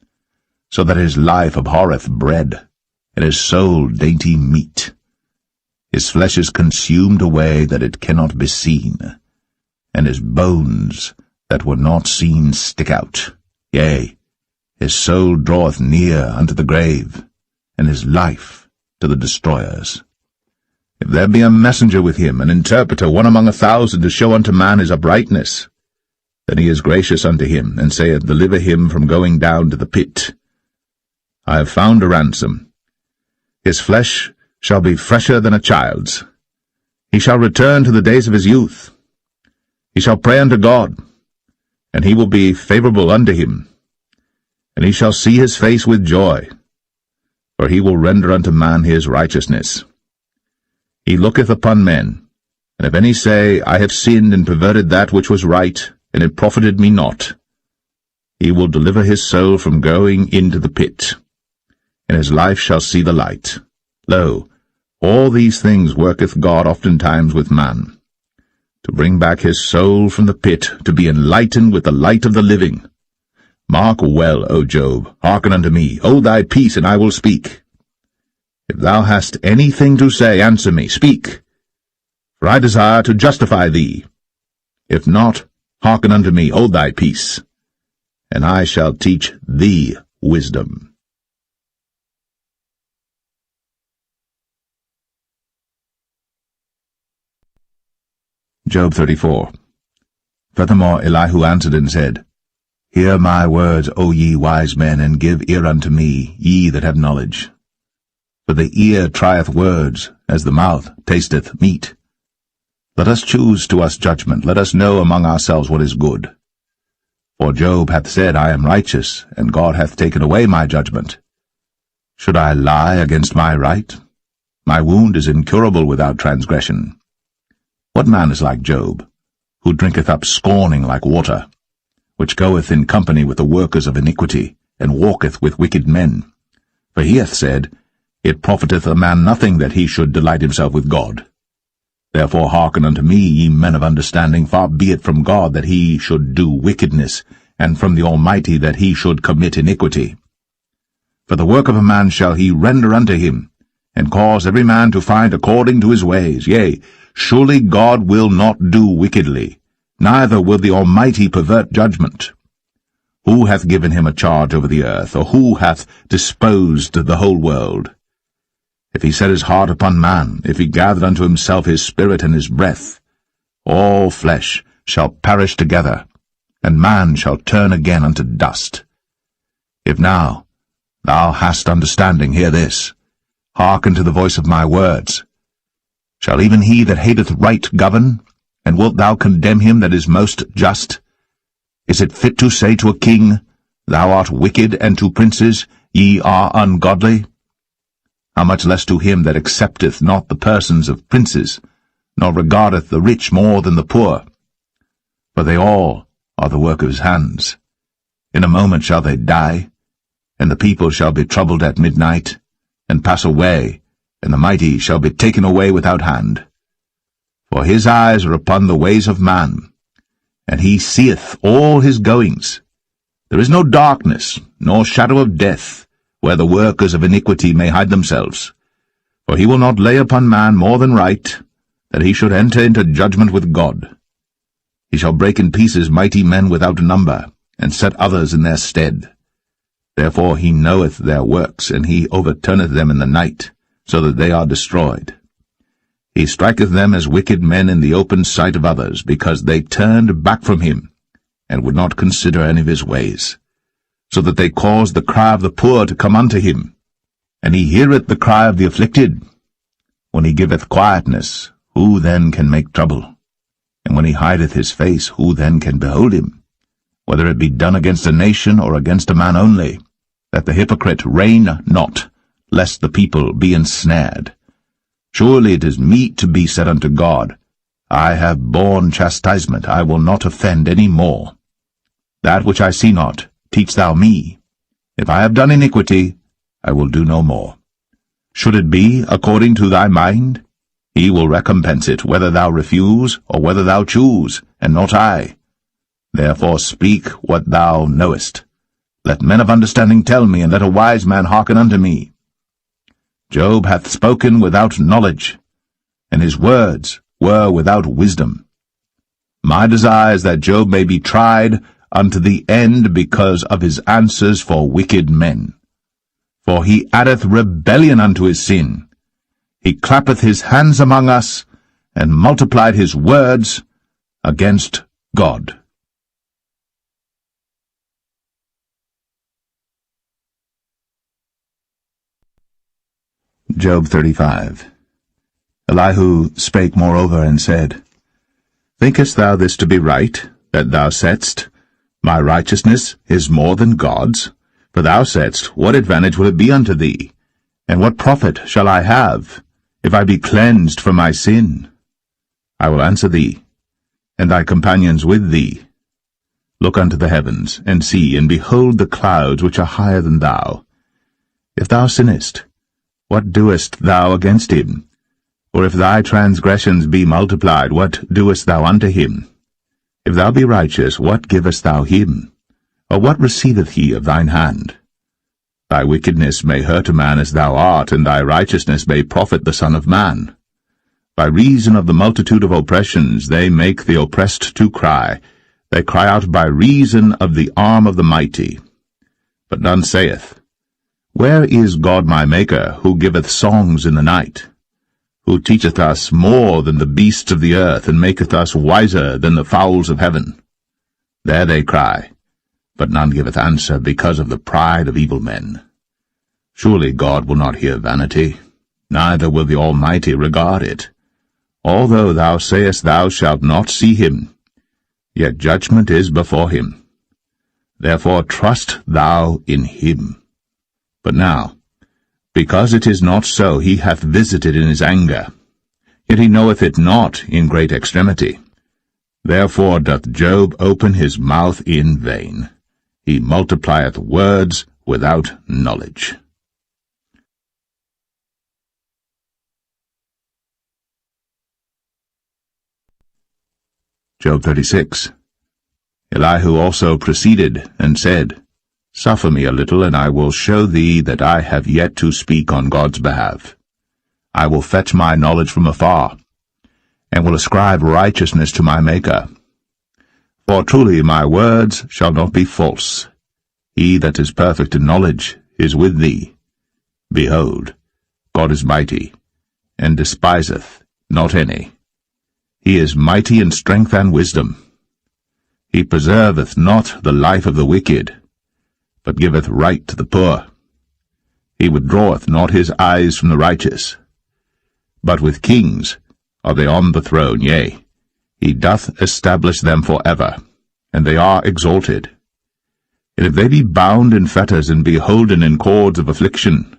so that his life abhorreth bread, and his soul dainty meat. His flesh is consumed away that it cannot be seen, and his bones that were not seen stick out. Yea, his soul draweth near unto the grave, and his life to the destroyers. If there be a messenger with him, an interpreter, one among 1,000, to show unto man his uprightness, then he is gracious unto him, and saith, Deliver him from going down to the pit. I have found a ransom. His flesh shall be fresher than a child's. He shall return to the days of his youth. He shall pray unto God, and he will be favorable unto him, and he shall see his face with joy, for he will render unto man his righteousness. He looketh upon men, and if any say, I have sinned and perverted that which was right, and it profited me not, he will deliver his soul from going into the pit, and his life shall see the light. Lo, all these things worketh God oftentimes with man, to bring back his soul from the pit, to be enlightened with the light of the living. Mark well, O Job, hearken unto me, hold thy peace, and I will speak. If thou hast anything to say, answer me, speak, for I desire to justify thee. If not, hearken unto me, hold thy peace, and I shall teach thee wisdom. Job 34. Furthermore Elihu answered and said, Hear my words, O ye wise men, and give ear unto me, ye that have knowledge. For the ear trieth words, as the mouth tasteth meat. Let us choose to us judgment, let us know among ourselves what is good. For Job hath said, I am righteous, and God hath taken away my judgment. Should I lie against my right? My wound is incurable without transgression. What man is like Job, who drinketh up scorning like water, which goeth in company with the workers of iniquity, and walketh with wicked men? For he hath said, It profiteth a man nothing that he should delight himself with God. Therefore hearken unto me, ye men of understanding. Far be it from God that he should do wickedness, and from the Almighty that he should commit iniquity. For the work of a man shall he render unto him, and cause every man to find according to his ways. Yea, surely God will not do wickedly, neither will the Almighty pervert judgment. Who hath given him a charge over the earth, or who hath disposed the whole world? If he set his heart upon man, if he gathered unto himself his spirit and his breath, all flesh shall perish together, and man shall turn again unto dust. If now thou hast understanding, hear this. Hearken to the voice of my words. Shall even he that hateth right govern? And wilt thou condemn him that is most just? Is it fit to say to a king, Thou art wicked, and to princes, Ye are ungodly? How much less to him that accepteth not the persons of princes, nor regardeth the rich more than the poor? For they all are the work of his hands. In a moment shall they die, and the people shall be troubled at midnight, and pass away, and the mighty shall be taken away without hand. For his eyes are upon the ways of man, and he seeth all his goings. There is no darkness, nor shadow of death, where the workers of iniquity may hide themselves. For he will not lay upon man more than right, that he should enter into judgment with God. He shall break in pieces mighty men without number, and set others in their stead. Therefore he knoweth their works, and he overturneth them in the night, so that they are destroyed. He striketh them as wicked men in the open sight of others, because they turned back from him, and would not consider any of his ways, so that they caused the cry of the poor to come unto him, and he heareth the cry of the afflicted. When he giveth quietness, who then can make trouble? And when he hideth his face, who then can behold him? Whether it be done against a nation or against a man only, that the hypocrite reign not, lest the people be ensnared. Surely it is meet to be said unto God, I have borne chastisement, I will not offend any more. That which I see not, teach thou me. If I have done iniquity, I will do no more. Should it be according to thy mind? He will recompense it, whether thou refuse, or whether thou choose, and not I. Therefore speak what thou knowest. Let men of understanding tell me, and let a wise man hearken unto me. Job hath spoken without knowledge, and his words were without wisdom. My desire is that Job may be tried unto the end because of his answers for wicked men. For he addeth rebellion unto his sin. He clappeth his hands among us, and multiplied his words against God. Job 35. Elihu spake moreover and said, Thinkest thou this to be right, that thou saidst, My righteousness is more than God's? For thou saidst, What advantage will it be unto thee? And what profit shall I have, if I be cleansed from my sin? I will answer thee, and thy companions with thee. Look unto the heavens, and see, and behold the clouds which are higher than thou. If thou sinnest, what doest thou against him? Or if thy transgressions be multiplied, what doest thou unto him? If thou be righteous, what givest thou him? Or what receiveth he of thine hand? Thy wickedness may hurt a man as thou art, and thy righteousness may profit the Son of Man. By reason of the multitude of oppressions they make the oppressed to cry. They cry out by reason of the arm of the mighty. But none saith, Where is God my Maker, who giveth songs in the night? Who teacheth us more than the beasts of the earth, and maketh us wiser than the fowls of heaven? There they cry, but none giveth answer, because of the pride of evil men. Surely God will not hear vanity, neither will the Almighty regard it. Although thou sayest thou shalt not see him, yet judgment is before him. Therefore trust thou in him. But now, because it is not so, he hath visited in his anger, yet he knoweth it not in great extremity. Therefore doth Job open his mouth in vain. He multiplieth words without knowledge. Job 36. Elihu also proceeded and said, Suffer me a little, and I will show thee that I have yet to speak on God's behalf. I will fetch my knowledge from afar, and will ascribe righteousness to my Maker. For truly my words shall not be false. He that is perfect in knowledge is with thee. Behold, God is mighty, and despiseth not any. He is mighty in strength and wisdom. He preserveth not the life of the wicked, but giveth right to the poor. He withdraweth not his eyes from the righteous. But with kings are they on the throne, yea, he doth establish them for ever, and they are exalted. And if they be bound in fetters and be holden in cords of affliction,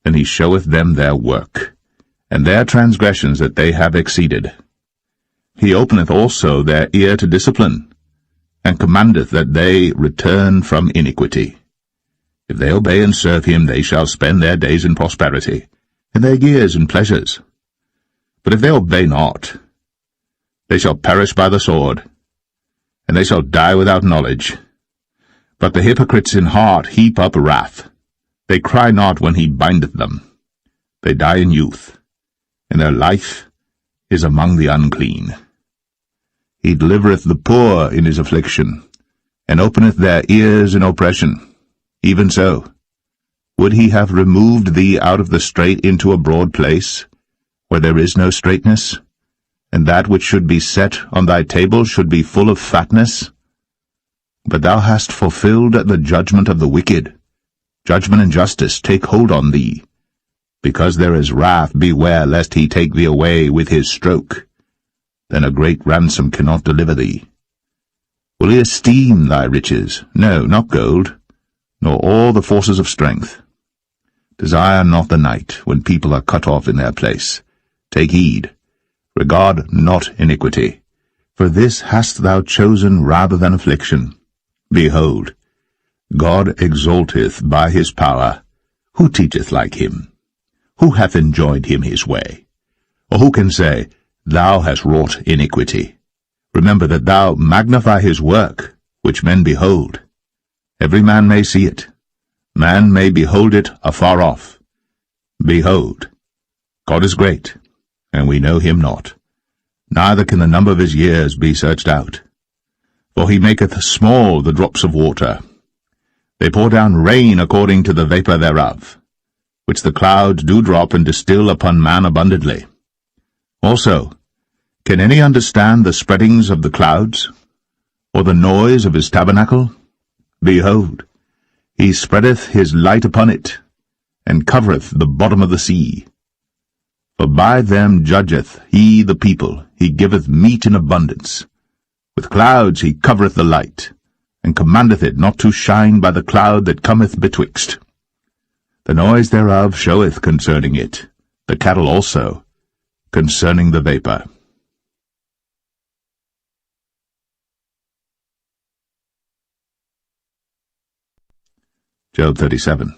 then he showeth them their work, and their transgressions that they have exceeded. He openeth also their ear to discipline, and commandeth that they return from iniquity. If they obey and serve him, they shall spend their days in prosperity, and their years in pleasures. But if they obey not, they shall perish by the sword, and they shall die without knowledge. But the hypocrites in heart heap up wrath. They cry not when he bindeth them. They die in youth, and their life is among the unclean. He delivereth the poor in his affliction, and openeth their ears in oppression. Even so, would he have removed thee out of the strait into a broad place, where there is no straightness, and that which should be set on thy table should be full of fatness? But thou hast fulfilled the judgment of the wicked. Judgment and justice take hold on thee. Because there is wrath, beware lest he take thee away with his stroke. Then a great ransom cannot deliver thee. Will he esteem thy riches? No, not gold, nor all the forces of strength. Desire not the night, when people are cut off in their place. Take heed, regard not iniquity, for this hast thou chosen rather than affliction. Behold, God exalteth by his power. Who teacheth like him? Who hath enjoined him his way? Or who can say, Thou hast wrought iniquity? Remember that thou magnify his work, which men behold. Every man may see it. Man may behold it afar off. Behold, God is great, and we know him not. Neither can the number of his years be searched out. For he maketh small the drops of water. They pour down rain according to the vapour thereof, which the clouds do drop and distill upon man abundantly. Also, can any understand the spreadings of the clouds, or the noise of his tabernacle? Behold, he spreadeth his light upon it, and covereth the bottom of the sea. For by them judgeth he the people, he giveth meat in abundance. With clouds he covereth the light, and commandeth it not to shine by the cloud that cometh betwixt. The noise thereof showeth concerning it, the cattle also, concerning the vapour. Job 37.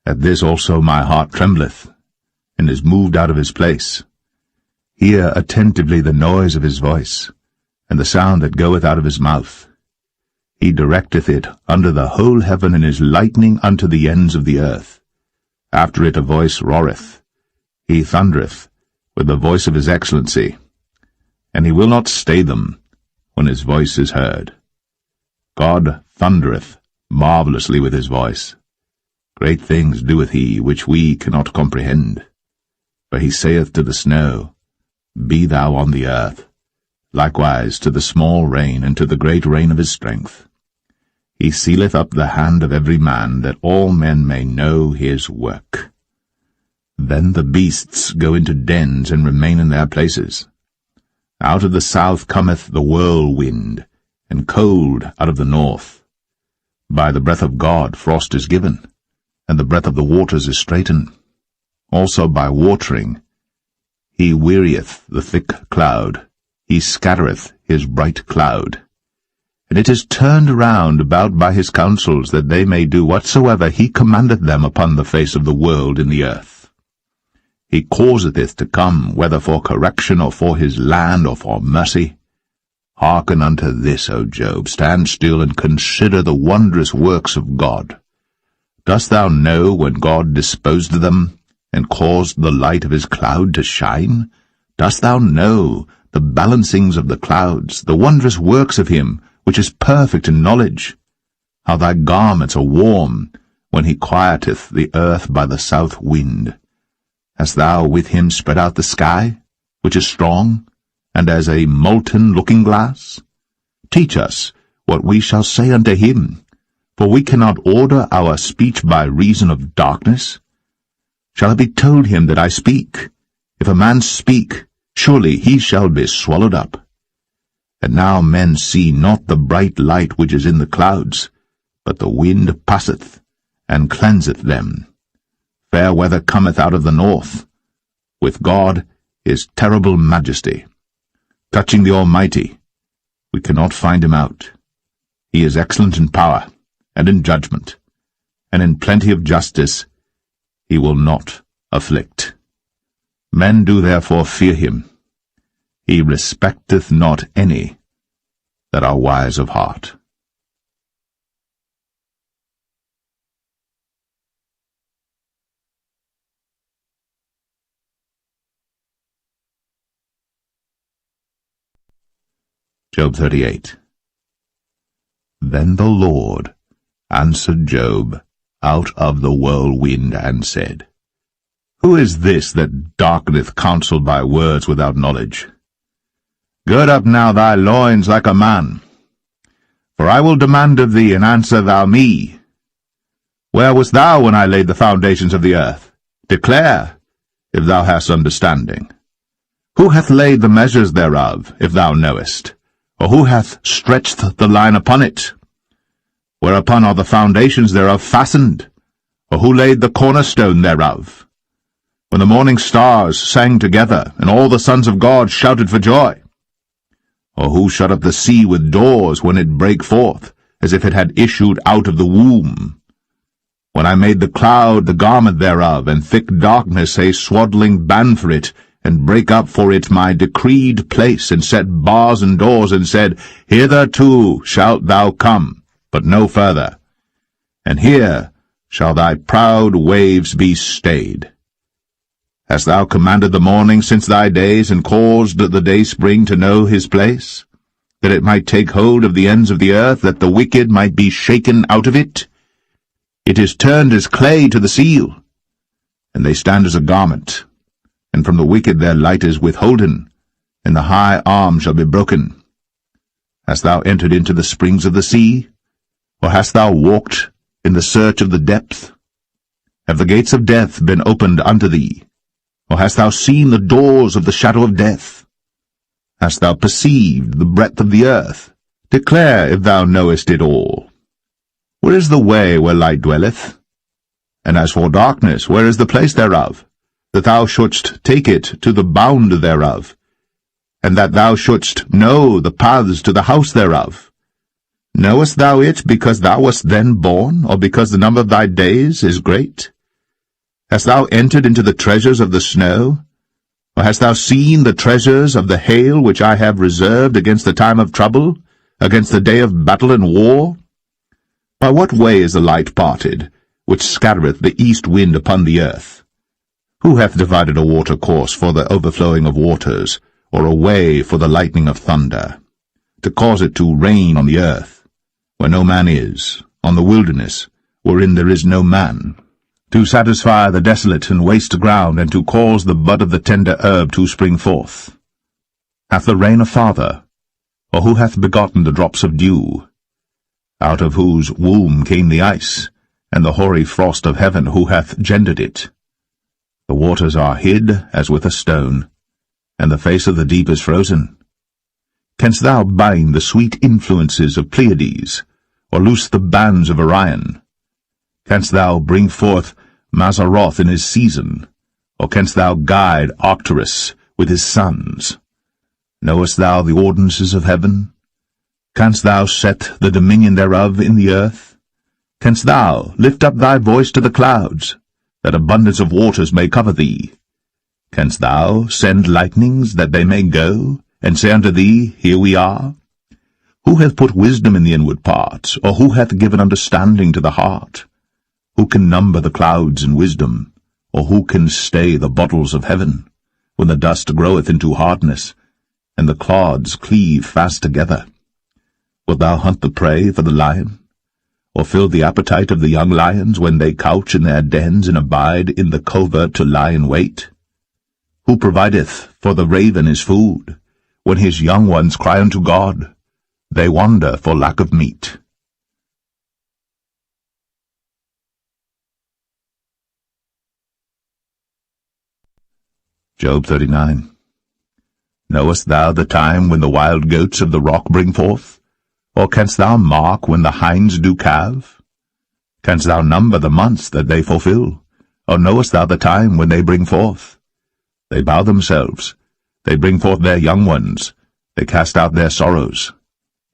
At this also my heart trembleth, and is moved out of his place. Hear attentively the noise of his voice, and the sound that goeth out of his mouth. He directeth it under the whole heaven, and is lightning unto the ends of the earth. After it a voice roareth. He thundereth with the voice of his excellency, and he will not stay them when his voice is heard. God thundereth marvellously with his voice. Great things doeth he, which we cannot comprehend. For he saith to the snow, Be thou on the earth, likewise to the small rain, and to the great rain of his strength. He sealeth up the hand of every man, that all men may know his work. Then the beasts go into dens, and remain in their places. Out of the south cometh the whirlwind, and cold out of the north. By the breath of God frost is given, and the breath of the waters is straitened. Also by watering he wearieth the thick cloud, he scattereth his bright cloud. And it is turned round about by his counsels, that they may do whatsoever he commandeth them upon the face of the world in the earth. He causeth it to come, whether for correction, or for his land, or for mercy. Hearken unto this, O Job, stand still, and consider the wondrous works of God. Dost thou know when God disposed them, and caused the light of his cloud to shine? Dost thou know the balancings of the clouds, the wondrous works of him, which is perfect in knowledge? How thy garments are warm, when he quieteth the earth by the south wind. Hast thou with him spread out the sky, which is strong, and as a molten looking-glass? Teach us what we shall say unto him, for we cannot order our speech by reason of darkness. Shall it be told him that I speak? If a man speak, surely he shall be swallowed up. And now men see not the bright light which is in the clouds, but the wind passeth, and cleanseth them. Fair weather cometh out of the north. With God is terrible majesty. Touching the Almighty, we cannot find him out. He is excellent in power, and in judgment, and in plenty of justice he will not afflict. Men do therefore fear him. He respecteth not any that are wise of heart. Job 38. Then the Lord answered Job out of the whirlwind, and said, Who is this that darkeneth counsel by words without knowledge? Gird up now thy loins like a man, for I will demand of thee, and answer thou me. Where wast thou when I laid the foundations of the earth? Declare, if thou hast understanding. Who hath laid the measures thereof, if thou knowest? Or who hath stretched the line upon it? Whereupon are the foundations thereof fastened? Or who laid the cornerstone thereof? When the morning stars sang together, and all the sons of God shouted for joy? Or who shut up the sea with doors when it brake forth, as if it had issued out of the womb? When I made the cloud the garment thereof, and thick darkness a swaddling band for it, and brake up for it my decreed place, and set bars and doors, and said, Hitherto shalt thou come, but no further, and here shall thy proud waves be stayed. Hast thou commanded the morning since thy days, and caused the dayspring to know his place, that it might take hold of the ends of the earth, that the wicked might be shaken out of it? It is turned as clay to the seal, and they stand as a garment. And from the wicked their light is withholden, and the high arm shall be broken. Hast thou entered into the springs of the sea? Or hast thou walked in the search of the depth? Have the gates of death been opened unto thee? Or hast thou seen the doors of the shadow of death? Hast thou perceived the breadth of the earth? Declare if thou knowest it all. Where is the way where light dwelleth? And as for darkness, where is the place thereof? That thou shouldst take it to the bound thereof, and that thou shouldst know the paths to the house thereof. Knowest thou it because thou wast then born, or because the number of thy days is great? Hast thou entered into the treasures of the snow? Or hast thou seen the treasures of the hail which I have reserved against the time of trouble, against the day of battle and war? By what way is the light parted, which scattereth the east wind upon the earth? Who hath divided a water course for the overflowing of waters, or a way for the lightning of thunder, to cause it to rain on the earth, where no man is, on the wilderness, wherein there is no man, to satisfy the desolate and waste ground, and to cause the bud of the tender herb to spring forth? Hath the rain a father, or who hath begotten the drops of dew? Out of whose womb came the ice, and the hoary frost of heaven, who hath gendered it? The waters are hid as with a stone, and the face of the deep is frozen. Canst thou bind the sweet influences of Pleiades, or loose the bands of Orion? Canst thou bring forth Mazzaroth in his season, or canst thou guide Arcturus with his sons? Knowest thou the ordinances of heaven? Canst thou set the dominion thereof in the earth? Canst thou lift up thy voice to the clouds, that abundance of waters may cover thee? Canst thou send lightnings that they may go, and say unto thee, Here we are? Who hath put wisdom in the inward parts, or who hath given understanding to the heart? Who can number the clouds in wisdom, or who can stay the bottles of heaven, when the dust groweth into hardness, and the clods cleave fast together? Wilt thou hunt the prey for the lion, or fill the appetite of the young lions when they couch in their dens and abide in the covert to lie in wait? Who provideth for the raven his food, when his young ones cry unto God? They wander for lack of meat. Job 39. Knowest thou the time when the wild goats of the rock bring forth? Or canst thou mark when the hinds do calve? Canst thou number the months that they fulfill? Or knowest thou the time when they bring forth? They bow themselves, they bring forth their young ones, they cast out their sorrows.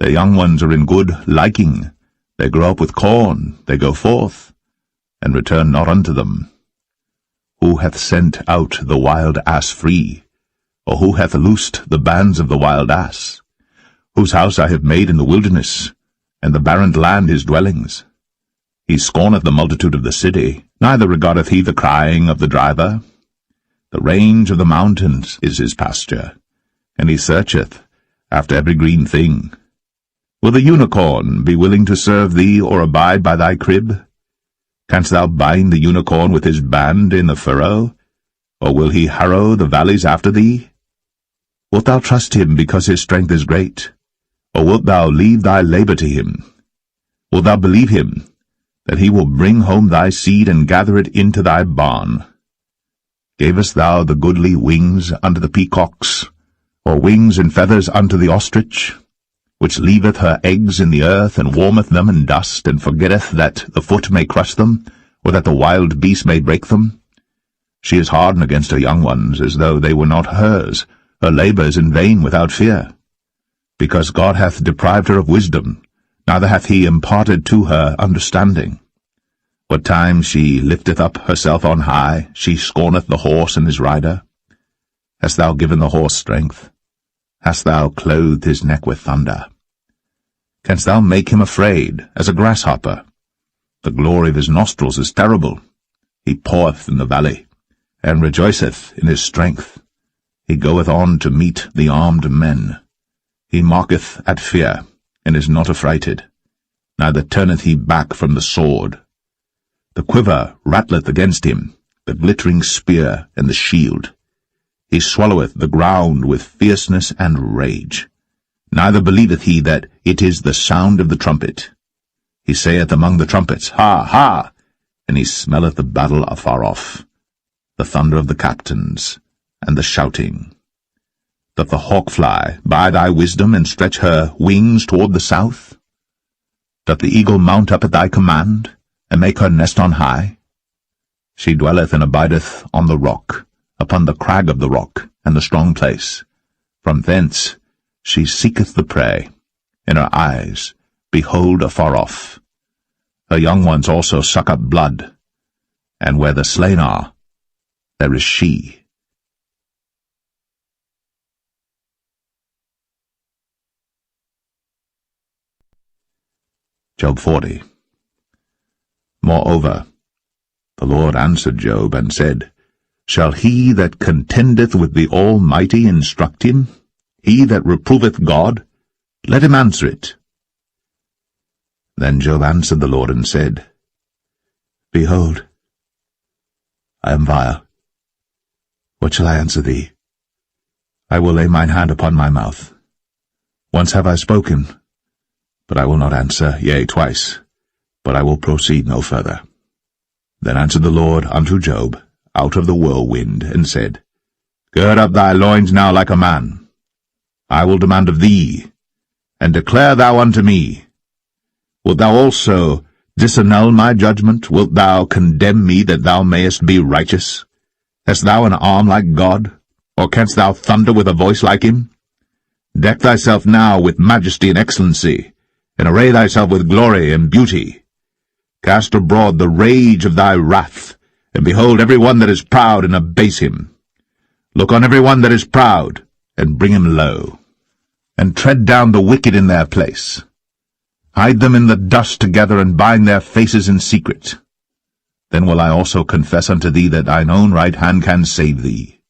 Their young ones are in good liking, they grow up with corn, they go forth, and return not unto them. Who hath sent out the wild ass free? Or who hath loosed the bands of the wild ass? Whose house I have made in the wilderness, and the barren land his dwellings. He scorneth the multitude of the city, neither regardeth he the crying of the driver. The range of the mountains is his pasture, and he searcheth after every green thing. Will the unicorn be willing to serve thee, or abide by thy crib? Canst thou bind the unicorn with his band in the furrow? Or will he harrow the valleys after thee? Wilt thou trust him because his strength is great? Or wilt thou leave thy labor to him? Wilt thou believe him, that he will bring home thy seed and gather it into thy barn? Gavest thou the goodly wings unto the peacocks, or wings and feathers unto the ostrich, which leaveth her eggs in the earth, and warmeth them in dust, and forgetteth that the foot may crush them, or that the wild beast may break them? She is hardened against her young ones, as though they were not hers. Her labour is in vain without fear. Because God hath deprived her of wisdom, neither hath he imparted to her understanding. What time she lifteth up herself on high, she scorneth the horse and his rider. Hast thou given the horse strength? Hast thou clothed his neck with thunder? Canst thou make him afraid as a grasshopper? The glory of his nostrils is terrible. He paweth in the valley, and rejoiceth in his strength. He goeth on to meet the armed men. He mocketh at fear, and is not affrighted, neither turneth he back from the sword. The quiver rattleth against him, the glittering spear and the shield. He swalloweth the ground with fierceness and rage. Neither believeth he that it is the sound of the trumpet. He saith among the trumpets, Ha, ha! And he smelleth the battle afar off, the thunder of the captains, and the shouting. Doth the hawk fly by thy wisdom, and stretch her wings toward the south? Doth the eagle mount up at thy command, and make her nest on high? She dwelleth and abideth on the rock, upon the crag of the rock, and the strong place. From thence she seeketh the prey, and her eyes behold afar off. Her young ones also suck up blood, and where the slain are, there is she. Job 40. Moreover, the Lord answered Job, and said, Shall he that contendeth with the Almighty instruct him? He that reproveth God? Let him answer it. Then Job answered the Lord, and said, Behold, I am vile. What shall I answer thee? I will lay mine hand upon my mouth. Once have I spoken, but I will not answer, yea, twice, but I will proceed no further. Then answered the Lord unto Job out of the whirlwind, and said, Gird up thy loins now like a man. I will demand of thee, and declare thou unto me. Wilt thou also disannul my judgment? Wilt thou condemn me that thou mayest be righteous? Hast thou an arm like God, or canst thou thunder with a voice like him? Deck thyself now with majesty and excellency, and array thyself with glory and beauty. Cast abroad the rage of thy wrath, and behold every one that is proud, and abase him. Look on every one that is proud, and bring him low, and tread down the wicked in their place. Hide them in the dust together, and bind their faces in secret. Then will I also confess unto thee that thine own right hand can save thee.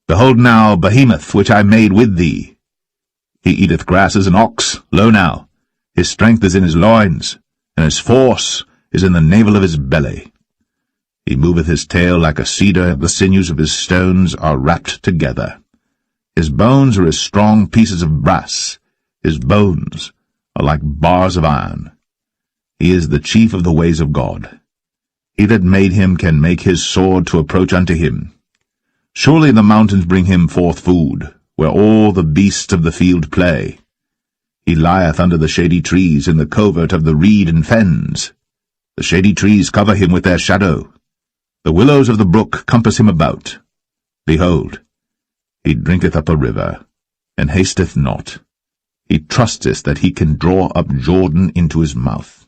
Behold now Behemoth, which I made with thee. He eateth grass as an ox, lo now, his strength is in his loins, and his force is in the navel of his belly. He moveth his tail like a cedar, the sinews of his stones are wrapped together. His bones are as strong pieces of brass, his bones are like bars of iron. He is the chief of the ways of God. He that made him can make his sword to approach unto him. Surely the mountains bring him forth food, where all the beasts of the field play. He lieth under the shady trees in the covert of the reed and fens. The shady trees cover him with their shadow. The willows of the brook compass him about. Behold, he drinketh up a river, and hasteth not. He trusteth that he can draw up Jordan into his mouth.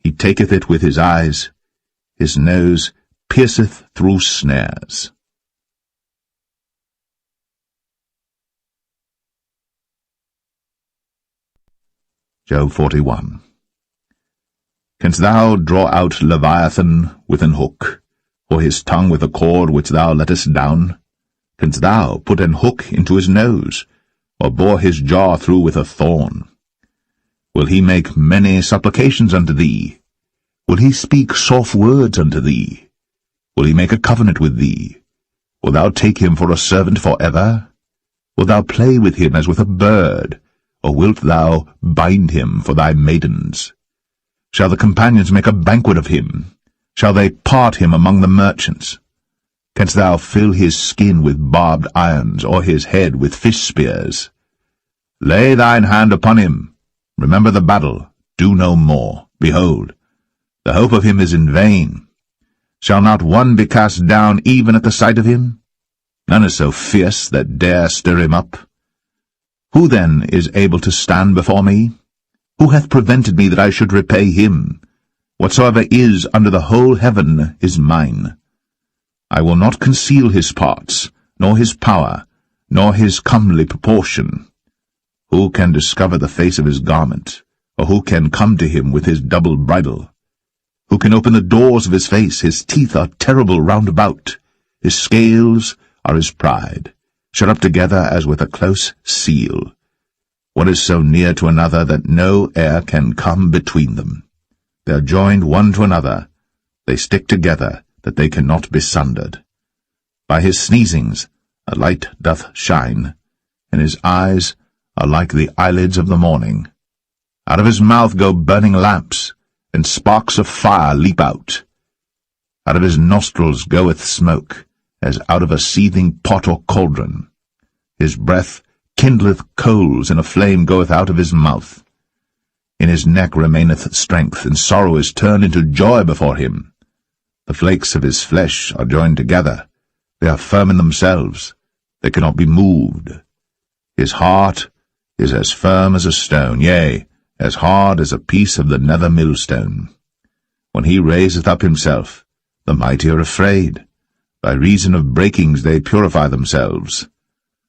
He taketh it with his eyes. His nose pierceth through snares. Job 41. Canst thou draw out Leviathan with an hook, or his tongue with a cord which thou lettest down? Canst thou put an hook into his nose, or bore his jaw through with a thorn? Will he make many supplications unto thee? Will he speak soft words unto thee? Will he make a covenant with thee? Wilt thou take him for a servant for ever? Wilt thou play with him as with a bird, or wilt thou bind him for thy maidens? Shall the companions make a banquet of him? Shall they part him among the merchants? Canst thou fill his skin with barbed irons, or his head with fish spears? Lay thine hand upon him. Remember the battle. Do no more. Behold, the hope of him is in vain. Shall not one be cast down even at the sight of him? None is so fierce that dare stir him up. Who then is able to stand before me? Who hath prevented me that I should repay him? Whatsoever is under the whole heaven is mine. I will not conceal his parts, nor his power, nor his comely proportion. Who can discover the face of his garment, or who can come to him with his double bridle? Who can open the doors of his face? His teeth are terrible round about. His scales are his pride, shut up together as with a close seal. One is so near to another that no air can come between them. They are joined one to another. They stick together, that they cannot be sundered. By his sneezings a light doth shine, and his eyes are like the eyelids of the morning. Out of his mouth go burning lamps, and sparks of fire leap out. Out of his nostrils goeth smoke, as out of a seething pot or cauldron. His breath kindleth coals, and a flame goeth out of his mouth. In his neck remaineth strength, and sorrow is turned into joy before him. The flakes of his flesh are joined together. They are firm in themselves. They cannot be moved. His heart is as firm as a stone, yea, as hard as a piece of the nether millstone. When he raiseth up himself, the mighty are afraid. By reason of breakings they purify themselves.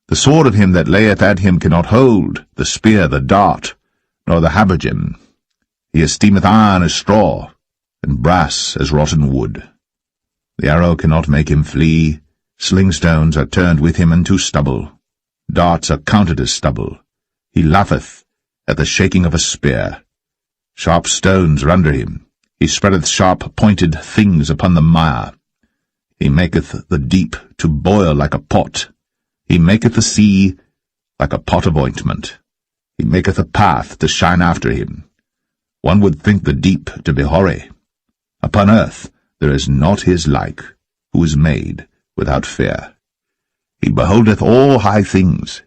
The sword of him that layeth at him cannot hold, the spear, the dart, nor the habergeon. He esteemeth iron as straw, and brass as rotten wood. The arrow cannot make him flee. Slingstones are turned with him into stubble. Darts are counted as stubble. He laugheth at the shaking of a spear. Sharp stones are under him. He spreadeth sharp-pointed things upon the mire. He maketh the deep to boil like a pot. He maketh the sea like a pot of ointment. He maketh a path to shine after him. One would think the deep to be hoary. Upon earth there is not his like, who is made without fear. He beholdeth all high things.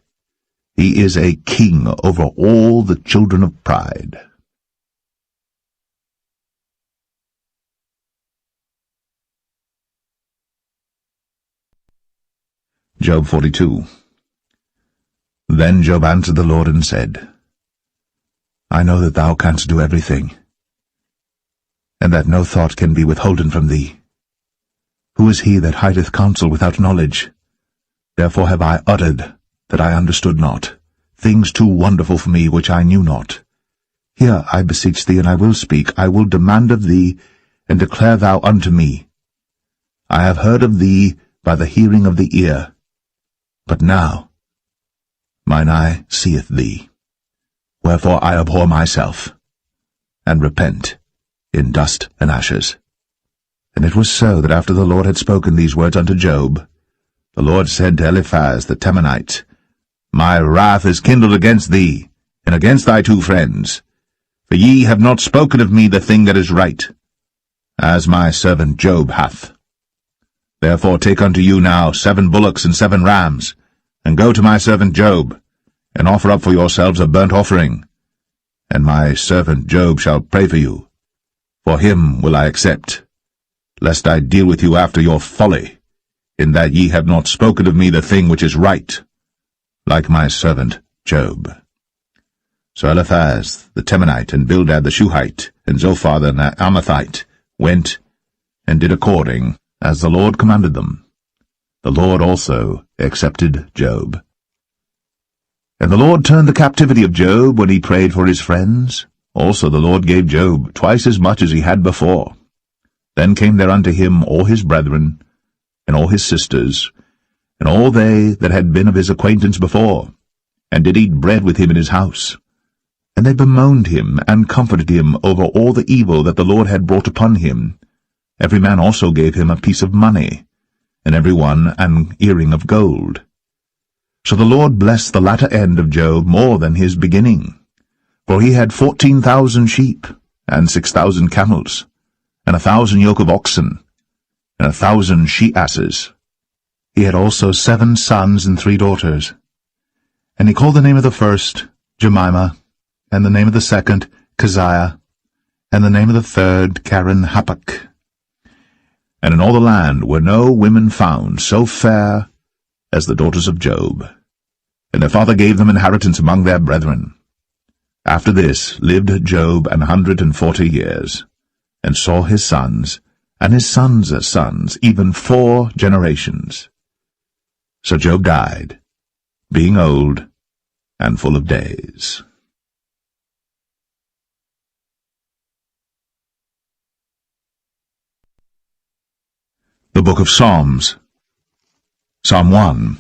He is a king over all the children of pride. Job 42. Then Job answered the Lord and said, I know that thou canst do everything, and that no thought can be withholden from thee. Who is he that hideth counsel without knowledge? Therefore have I uttered that I understood not, things too wonderful for me which I knew not. Hear, I beseech thee, and I will speak, I will demand of thee, and declare thou unto me. I have heard of thee by the hearing of the ear, but now mine eye seeth thee. Wherefore I abhor myself, and repent in dust and ashes. And it was so that after the Lord had spoken these words unto Job, the Lord said to Eliphaz the Temanite, My wrath is kindled against thee, and against thy two friends, for ye have not spoken of me the thing that is right, as my servant Job hath. Therefore take unto you now 7 bullocks and 7 rams, and go to my servant Job, and offer up for yourselves a burnt offering, and my servant Job shall pray for you. For him will I accept, lest I deal with you after your folly, in that ye have not spoken of me the thing which is right, like my servant Job. So Eliphaz the Temanite, and Bildad the Shuhite, and Zophar the Naamathite went and did according as the Lord commanded them. The Lord also accepted Job. And the Lord turned the captivity of Job when he prayed for his friends. Also the Lord gave Job twice as much as he had before. Then came there unto him all his brethren, and all his sisters, and all they that had been of his acquaintance before, and did eat bread with him in his house. And they bemoaned him, and comforted him over all the evil that the Lord had brought upon him. Every man also gave him a piece of money, and every one an earring of gold. So the Lord blessed the latter end of Job more than his beginning. For he had 14,000 sheep, and 6,000 camels, and 1,000 yoke of oxen, and 1,000 she-asses. He had also 7 sons and 3 daughters. And he called the name of the first Jemimah, and the name of the second Keziah, and the name of the third Karen-Happuch. And in all the land were no women found so fair as the daughters of Job. And their father gave them inheritance among their brethren. After this lived Job 140 years, and saw his sons, and his sons' sons, even 4 generations. So Job died, being old and full of days. The Book of Psalms. Psalm 1.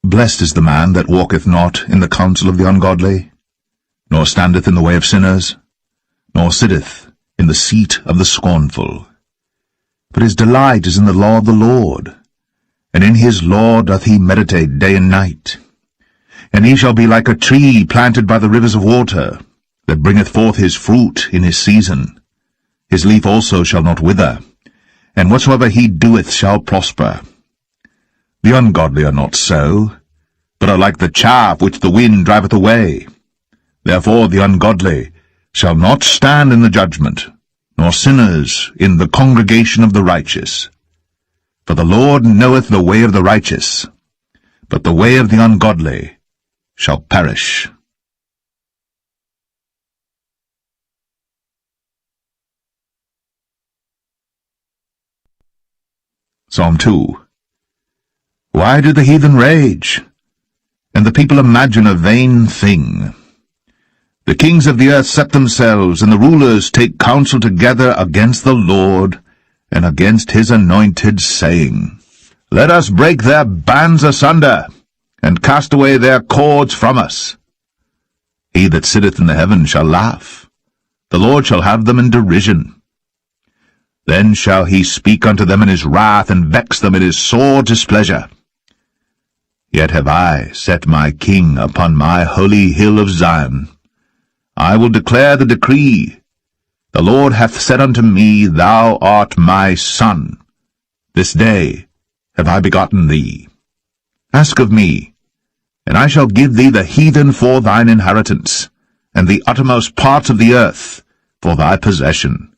Blessed is the man that walketh not in the counsel of the ungodly, nor standeth in the way of sinners, nor sitteth in the seat of the scornful. But his delight is in the law of the Lord, and in his law doth he meditate day and night. And he shall be like a tree planted by the rivers of water, that bringeth forth his fruit in his season. His leaf also shall not wither, and whatsoever he doeth shall prosper. The ungodly are not so, but are like the chaff which the wind driveth away. Therefore the ungodly shall not stand in the judgment, nor sinners in the congregation of the righteous. For the Lord knoweth the way of the righteous, but the way of the ungodly shall perish. Psalm 2. Why do the heathen rage, and the people imagine a vain thing? The kings of the earth set themselves, and the rulers take counsel together against the Lord, and against his anointed, saying, Let us break their bands asunder, and cast away their cords from us. He that sitteth in the heaven shall laugh, the Lord shall have them in derision. Then shall he speak unto them in his wrath, and vex them in his sore displeasure. Yet have I set my king upon my holy hill of Zion. I will declare the decree. The Lord hath said unto me, Thou art my son. This day have I begotten thee. Ask of me, and I shall give thee the heathen for thine inheritance, and the uttermost parts of the earth for thy possession.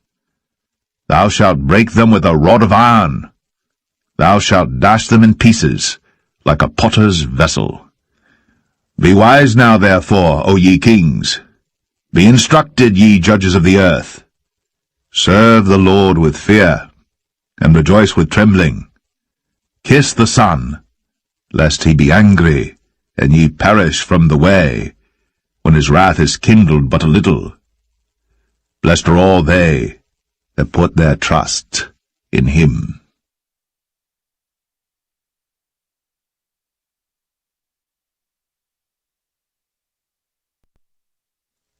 Thou shalt break them with a rod of iron. Thou shalt dash them in pieces, like a potter's vessel. Be wise now, therefore, O ye kings. Be instructed, ye judges of the earth. Serve the Lord with fear, and rejoice with trembling. Kiss the Son, lest he be angry, and ye perish from the way, when his wrath is kindled but a little. Blessed are all they that put their trust in him.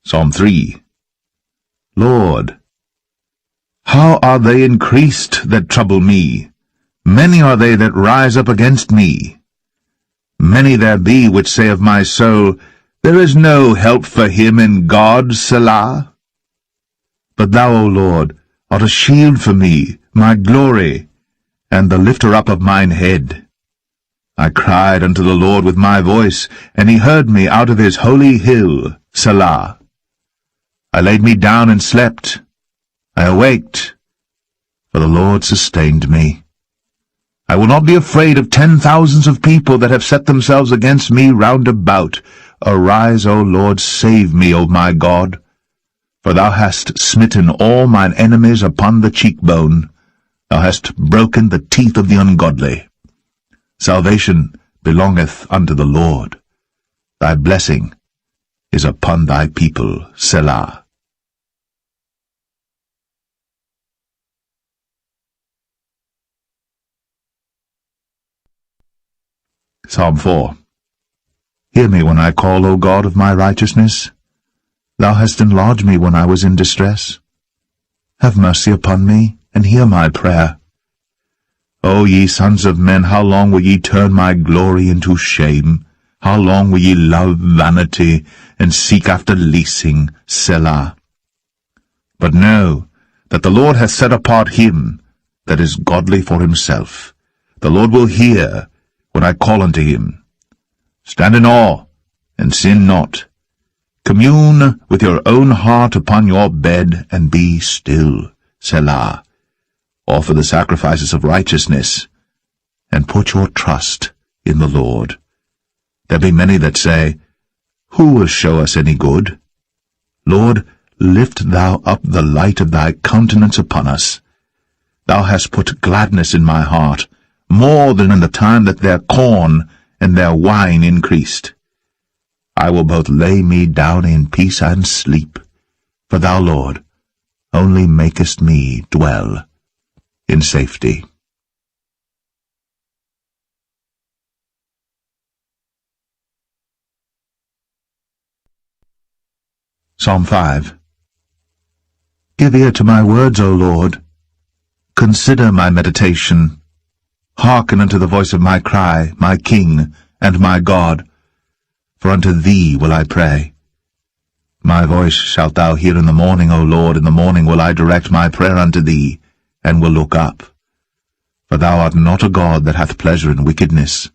Psalm 3. Lord, how are they increased that trouble me? Many are they that rise up against me. Many there be which say of my soul, There is no help for him in God, Selah. But thou, O Lord, art a shield for me, my glory, and the lifter up of mine head. I cried unto the Lord with my voice, and he heard me out of his holy hill, Selah. I laid me down and slept. I awaked, for the Lord sustained me. I will not be afraid of 10,000s of people that have set themselves against me round about. Arise, O Lord, save me, O my God. For thou hast smitten all mine enemies upon the cheekbone. Thou hast broken the teeth of the ungodly. Salvation belongeth unto the Lord. Thy blessing is upon thy people, Selah. Psalm 4. Hear me when I call, O God of my righteousness. Thou hast enlarged me when I was in distress. Have mercy upon me, and hear my prayer. O ye sons of men, how long will ye turn my glory into shame? How long will ye love vanity, and seek after leasing, Selah? But know that the Lord hath set apart him that is godly for himself. The Lord will hear when I call unto him. Stand in awe, and sin not. Commune with your own heart upon your bed, and be still, Selah. Offer the sacrifices of righteousness, and put your trust in the Lord. There be many that say, Who will show us any good? Lord, lift thou up the light of thy countenance upon us. Thou hast put gladness in my heart, more than in the time that their corn and their wine increased. I will both lay me down in peace and sleep, for thou, Lord, only makest me dwell in safety. Psalm 5. Give ear to my words, O Lord. Consider my meditation. Hearken unto the voice of my cry, my King and my God. For unto thee will I pray. My voice shalt thou hear in the morning, O Lord. In the morning will I direct my prayer unto thee, and will look up. For thou art not a God that hath pleasure in wickedness,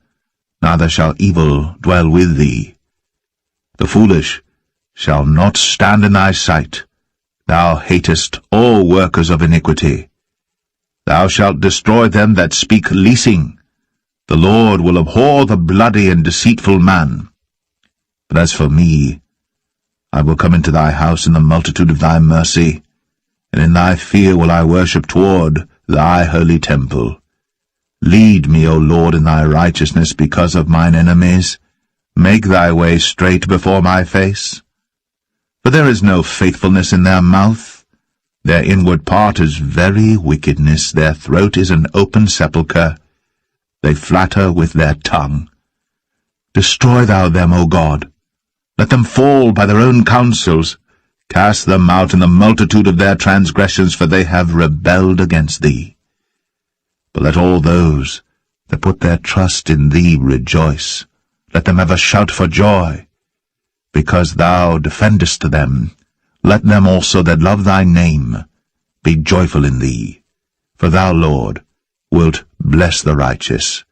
neither shall evil dwell with thee. The foolish shall not stand in thy sight. Thou hatest all workers of iniquity. Thou shalt destroy them that speak leasing. The Lord will abhor the bloody and deceitful man. But as for me, I will come into thy house in the multitude of thy mercy, and in thy fear will I worship toward thy holy temple. Lead me, O Lord, in thy righteousness because of mine enemies. Make thy way straight before my face. For there is no faithfulness in their mouth. Their inward part is very wickedness. Their throat is an open sepulchre. They flatter with their tongue. Destroy thou them, O God. Let them fall by their own counsels. Cast them out in the multitude of their transgressions, for they have rebelled against thee. But let all those that put their trust in thee rejoice. Let them have a shout for joy, because thou defendest them. Let them also that love thy name be joyful in thee. For thou, Lord, wilt bless the righteous.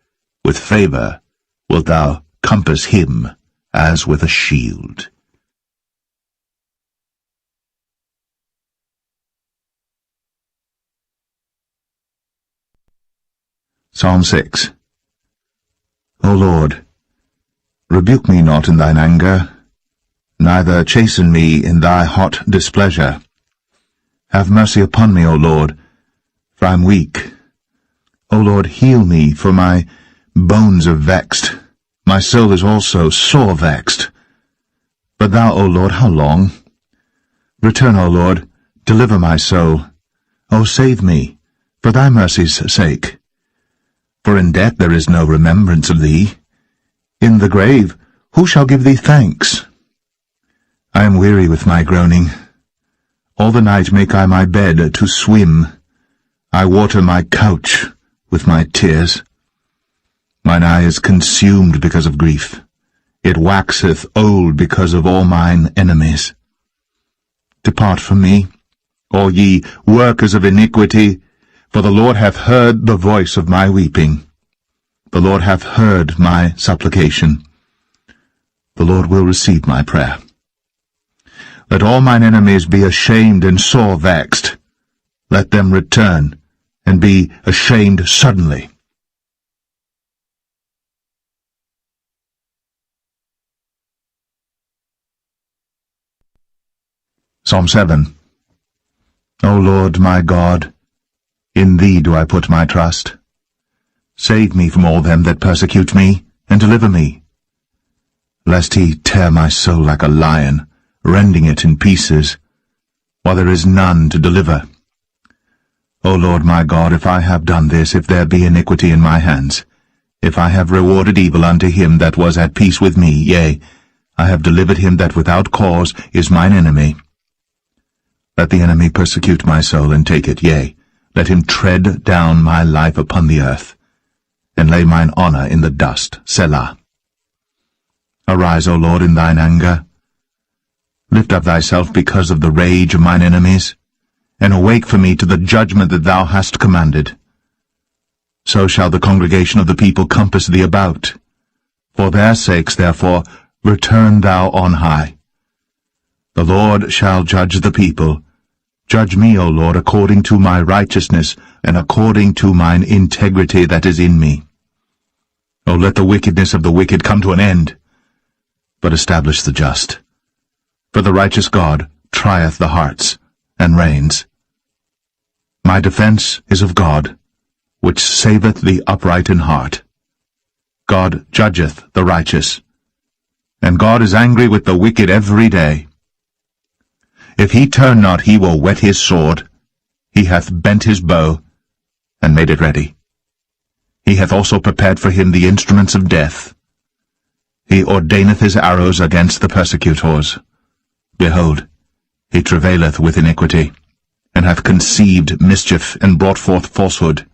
With favor wilt thou compass him as with a shield. Psalm 6. O Lord, rebuke me not in thine anger, neither chasten me in thy hot displeasure. Have mercy upon me, O Lord, for I am weak. O Lord, heal me, for my bones are vexed. My soul is also sore vexed. But thou, O Lord, how long? Return, O Lord, deliver my soul. O save me, for thy mercy's sake. For in death there is no remembrance of thee. In the grave who shall give thee thanks? I am weary with my groaning. All the night make I my bed to swim. I water my couch with my tears. Mine eye is consumed because of grief. It waxeth old because of all mine enemies. Depart from me, all ye workers of iniquity, for the Lord hath heard the voice of my weeping. The Lord hath heard my supplication. The Lord will receive my prayer. Let all mine enemies be ashamed and sore vexed. Let them return and be ashamed suddenly. Psalm 7. O Lord my God, in thee do I put my trust. Save me from all them that persecute me, and deliver me. Lest he tear my soul like a lion, rending it in pieces, while there is none to deliver. O Lord my God, if I have done this, if there be iniquity in my hands, if I have rewarded evil unto him that was at peace with me, yea, I have delivered him that without cause is mine enemy. Let the enemy persecute my soul and take it, yea, let him tread down my life upon the earth, and lay mine honour in the dust. Selah. Arise, O Lord, in thine anger. Lift up thyself because of the rage of mine enemies, and awake for me to the judgment that thou hast commanded. So shall the congregation of the people compass thee about. For their sakes, therefore, return thou on high. The Lord shall judge the people. Judge me, O Lord, according to my righteousness, and according to mine integrity that is in me. O let the wickedness of the wicked come to an end, but establish the just. For the righteous God trieth the hearts, and reigns. My defence is of God, which saveth the upright in heart. God judgeth the righteous, and God is angry with the wicked every day. If he turn not, he will whet his sword. He hath bent his bow, and made it ready. He hath also prepared for him the instruments of death. He ordaineth his arrows against the persecutors. Behold, he travaileth with iniquity, and hath conceived mischief, and brought forth falsehood.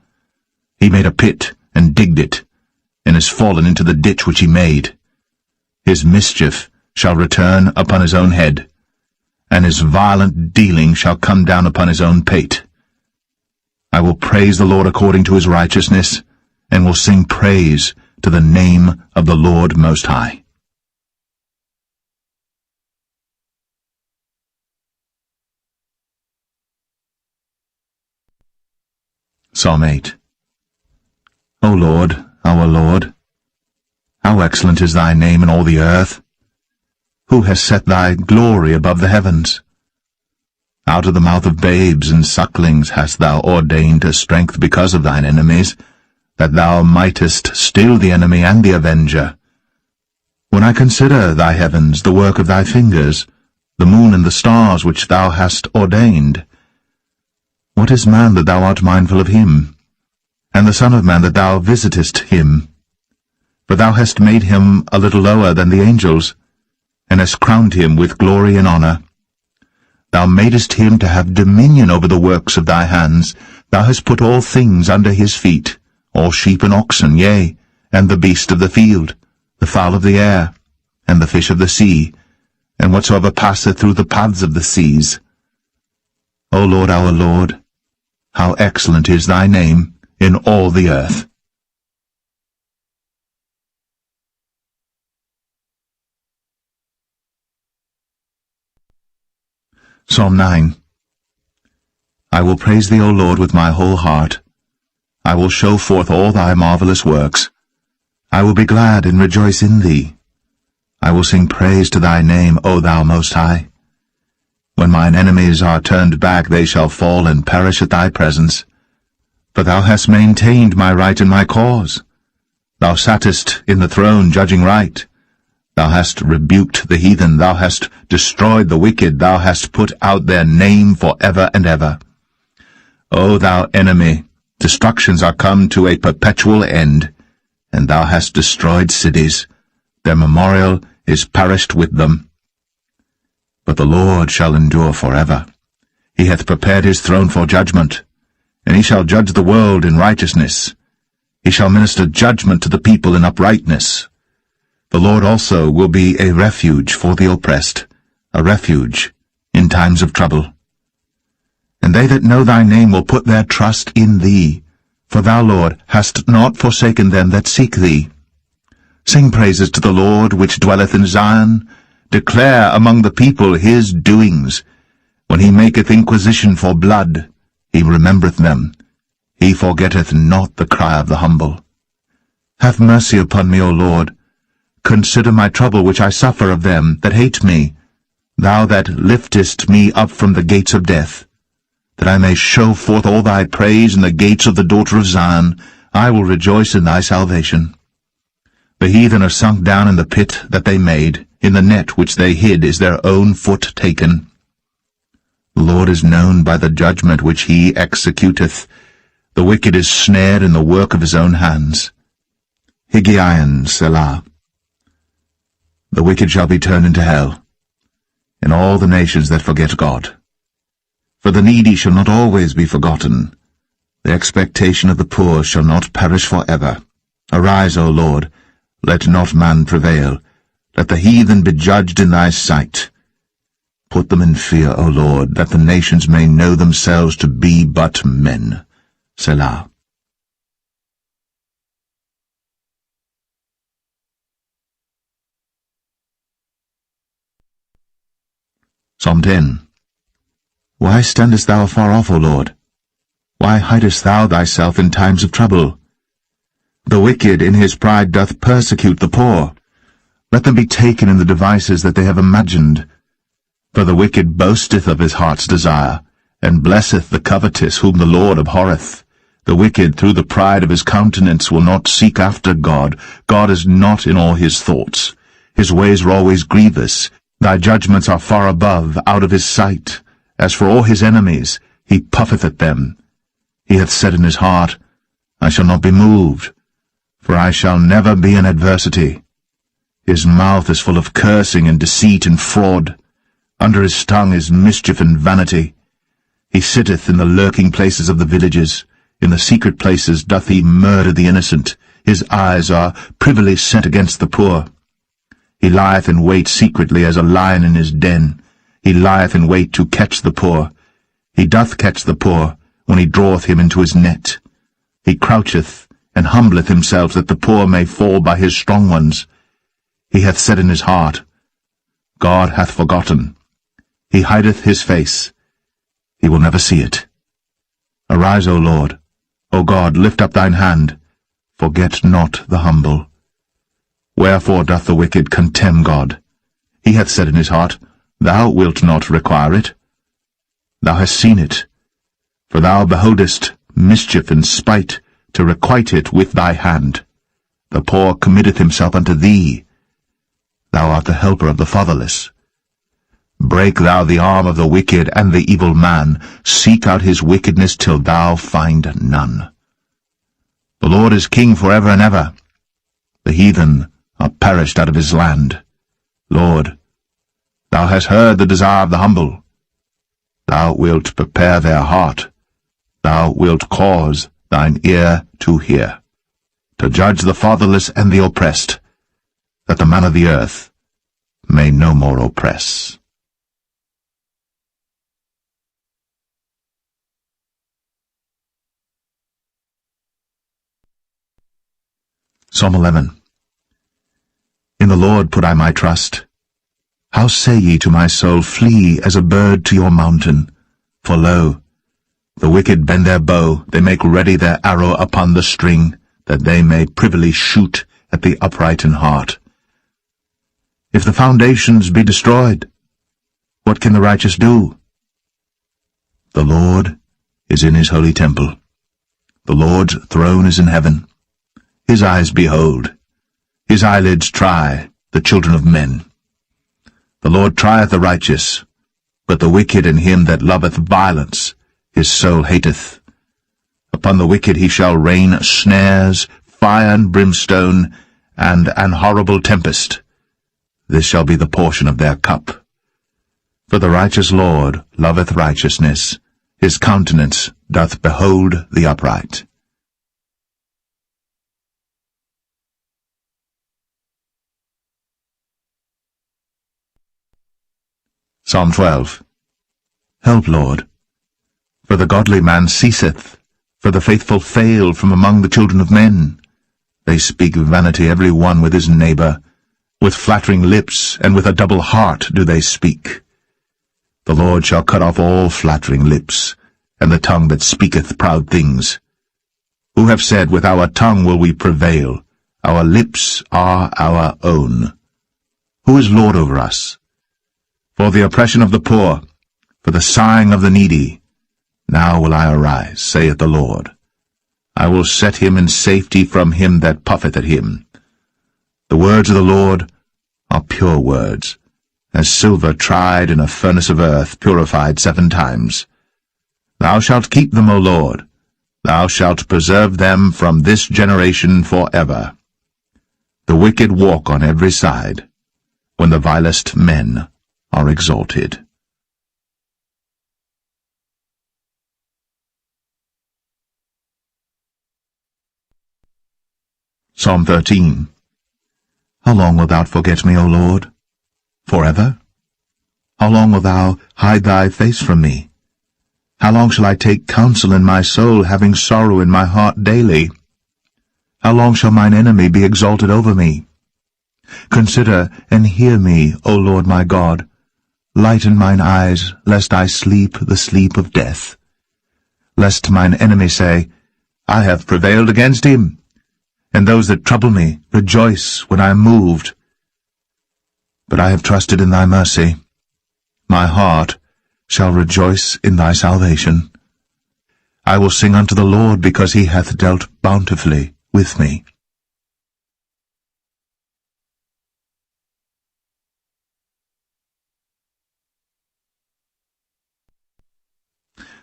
He made a pit, and digged it, and is fallen into the ditch which he made. His mischief shall return upon his own head, and his violent dealing shall come down upon his own pate. I will praise the Lord according to his righteousness, and will sing praise to the name of the Lord Most High. Psalm 8. O Lord, our Lord, how excellent is thy name in all the earth! Who has set thy glory above the heavens? Out of the mouth of babes and sucklings hast thou ordained a strength because of thine enemies, that thou mightest still the enemy and the avenger. When I consider thy heavens, the work of thy fingers, the moon and the stars which thou hast ordained, what is man that thou art mindful of him, and the son of man that thou visitest him? For thou hast made him a little lower than the angels, and hast crowned him with glory and honour. Thou madest him to have dominion over the works of thy hands. Thou hast put all things under his feet, all sheep and oxen, yea, and the beast of the field, the fowl of the air, and the fish of the sea, and whatsoever passeth through the paths of the seas. O Lord, our Lord, how excellent is thy name in all the earth! Psalm 9. I will praise thee, O Lord, with my whole heart. I will show forth all thy marvelous works. I will be glad and rejoice in thee. I will sing praise to thy name, O thou Most High. When mine enemies are turned back, they shall fall and perish at thy presence. For thou hast maintained my right and my cause. Thou sattest in the throne judging right. Thou hast rebuked the heathen, thou hast destroyed the wicked, thou hast put out their name for ever and ever. O thou enemy, destructions are come to a perpetual end, and thou hast destroyed cities. Their memorial is perished with them. But the Lord shall endure forever. He hath prepared his throne for judgment, and he shall judge the world in righteousness. He shall minister judgment to the people in uprightness. The Lord also will be a refuge for the oppressed, a refuge in times of trouble. And they that know thy name will put their trust in thee, for thou, Lord, hast not forsaken them that seek thee. Sing praises to the Lord which dwelleth in Zion. Declare among the people his doings. When he maketh inquisition for blood, he remembereth them. He forgetteth not the cry of the humble. Have mercy upon me, O Lord. Consider my trouble which I suffer of them that hate me, thou that liftest me up from the gates of death, that I may show forth all thy praise in the gates of the daughter of Zion. I will rejoice in thy salvation. The heathen are sunk down in the pit that they made, in the net which they hid is their own foot taken. The Lord is known by the judgment which he executeth. The wicked is snared in the work of his own hands. Higgaion, Selah. The wicked shall be turned into hell, in all the nations that forget God. For the needy shall not always be forgotten. The expectation of the poor shall not perish for ever. Arise, O Lord, let not man prevail. Let the heathen be judged in thy sight. Put them in fear, O Lord, that the nations may know themselves to be but men. Selah. Psalm 10. Why standest thou afar off, O Lord? Why hidest thou thyself in times of trouble? The wicked in his pride doth persecute the poor. Let them be taken in the devices that they have imagined. For the wicked boasteth of his heart's desire, and blesseth the covetous whom the Lord abhorreth. The wicked through the pride of his countenance will not seek after God. God is not in all his thoughts. His ways are always grievous. Thy judgments are far above, out of his sight. As for all his enemies, he puffeth at them. He hath said in his heart, I shall not be moved, for I shall never be in adversity. His mouth is full of cursing and deceit and fraud. Under his tongue is mischief and vanity. He sitteth in the lurking places of the villages. In the secret places doth he murder the innocent. His eyes are privily set against the poor. He lieth in wait secretly as a lion in his den. He lieth in wait to catch the poor. He doth catch the poor when he draweth him into his net. He croucheth and humbleth himself that the poor may fall by his strong ones. He hath said in his heart, God hath forgotten. He hideth his face. He will never see it. Arise, O Lord. O God, lift up thine hand. Forget not the humble. Wherefore doth the wicked contemn God? He hath said in his heart, Thou wilt not require it. Thou hast seen it, for thou beholdest mischief and spite, to requite it with thy hand. The poor committeth himself unto thee. Thou art the helper of the fatherless. Break thou the arm of the wicked and the evil man. Seek out his wickedness till thou find none. The Lord is king for ever and ever. The heathen are perished out of his land. Lord, thou hast heard the desire of the humble. Thou wilt prepare their heart. Thou wilt cause thine ear to hear, to judge the fatherless and the oppressed, that the man of the earth may no more oppress. Psalm 11. In the Lord put I my trust. How say ye to my soul, Flee as a bird to your mountain? For lo, the wicked bend their bow, they make ready their arrow upon the string, that they may privily shoot at the upright in heart. If the foundations be destroyed, what can the righteous do? The Lord is in his holy temple. The Lord's throne is in heaven. his eyes behold, his eyelids try the children of men. The Lord trieth the righteous, but the wicked and him that loveth violence his soul hateth. Upon the wicked he shall rain snares, fire and brimstone, and an horrible tempest. This shall be the portion of their cup. For the righteous Lord loveth righteousness, his countenance doth behold the upright. Psalm 12. Help, Lord, for the godly man ceaseth, for the faithful fail from among the children of men. They speak vanity every one with his neighbor, with flattering lips and with a double heart do they speak. The Lord shall cut off all flattering lips, and the tongue that speaketh proud things. Who have said, with our tongue will we prevail, our lips are our own. Who is Lord over us? For the oppression of the poor, for the sighing of the needy, now will I arise, saith the Lord. I will set him in safety from him that puffeth at him. The words of the Lord are pure words, as silver tried in a furnace of earth, purified 7 times. Thou shalt keep them, O Lord. Thou shalt preserve them from this generation for ever. The wicked walk on every side, when the vilest men are exalted. Psalm 13. How long wilt thou forget me, O Lord? Forever? How long wilt thou hide thy face from me? How long shall I take counsel in my soul, having sorrow in my heart daily? How long shall mine enemy be exalted over me? Consider and hear me, O Lord my God. Lighten mine eyes, lest I sleep the sleep of death. Lest mine enemy say, I have prevailed against him. And those that trouble me rejoice when I am moved. But I have trusted in thy mercy. My heart shall rejoice in thy salvation. I will sing unto the Lord, because he hath dealt bountifully with me.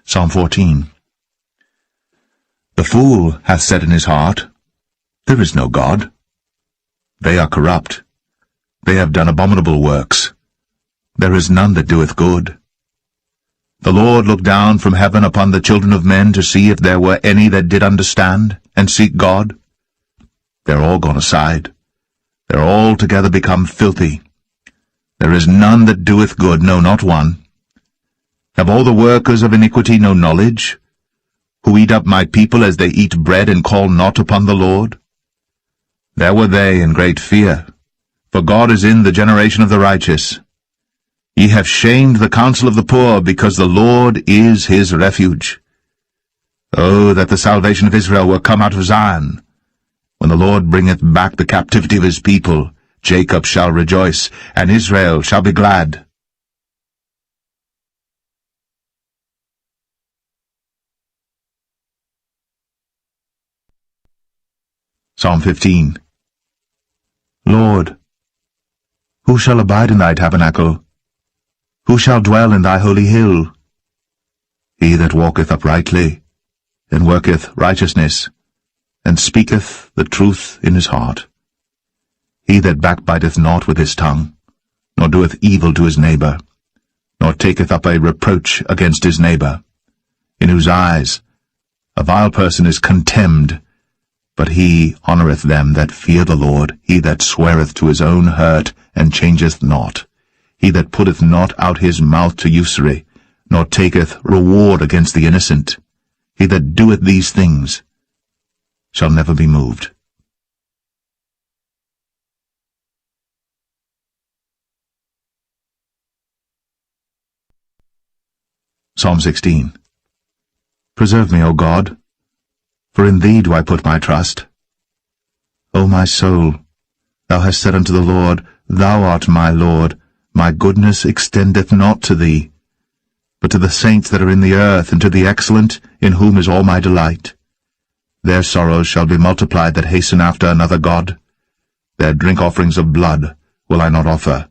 Psalm 14. The fool hath said in his heart, There is no God. They are corrupt. They have done abominable works. There is none that doeth good. The Lord looked down from heaven upon the children of men to see if there were any that did understand and seek God. They are all gone aside. They are all together become filthy. There is none that doeth good, no, not one. Have all the workers of iniquity no knowledge, who eat up my people as they eat bread and call not upon the Lord? There were they in great fear, for God is in the generation of the righteous. Ye have shamed the counsel of the poor, because the Lord is his refuge. Oh, that the salvation of Israel were come out of Zion! When the Lord bringeth back the captivity of his people, Jacob shall rejoice, and Israel shall be glad. Psalm 15. Lord, who shall abide in thy tabernacle? Who shall dwell in thy holy hill? He that walketh uprightly, and worketh righteousness, and speaketh the truth in his heart. He that backbiteth not with his tongue, nor doeth evil to his neighbor, nor taketh up a reproach against his neighbor, in whose eyes a vile person is contemned, but he honoureth them that fear the Lord, he that sweareth to his own hurt, and changeth not, he that putteth not out his mouth to usury, nor taketh reward against the innocent. He that doeth these things shall never be moved. Psalm 16. Preserve me, O God, for in thee do I put my trust. O my soul, thou hast said unto the Lord, Thou art my Lord, my goodness extendeth not to thee, but to the saints that are in the earth, and to the excellent, in whom is all my delight. Their sorrows shall be multiplied that hasten after another god. Their drink offerings of blood will I not offer,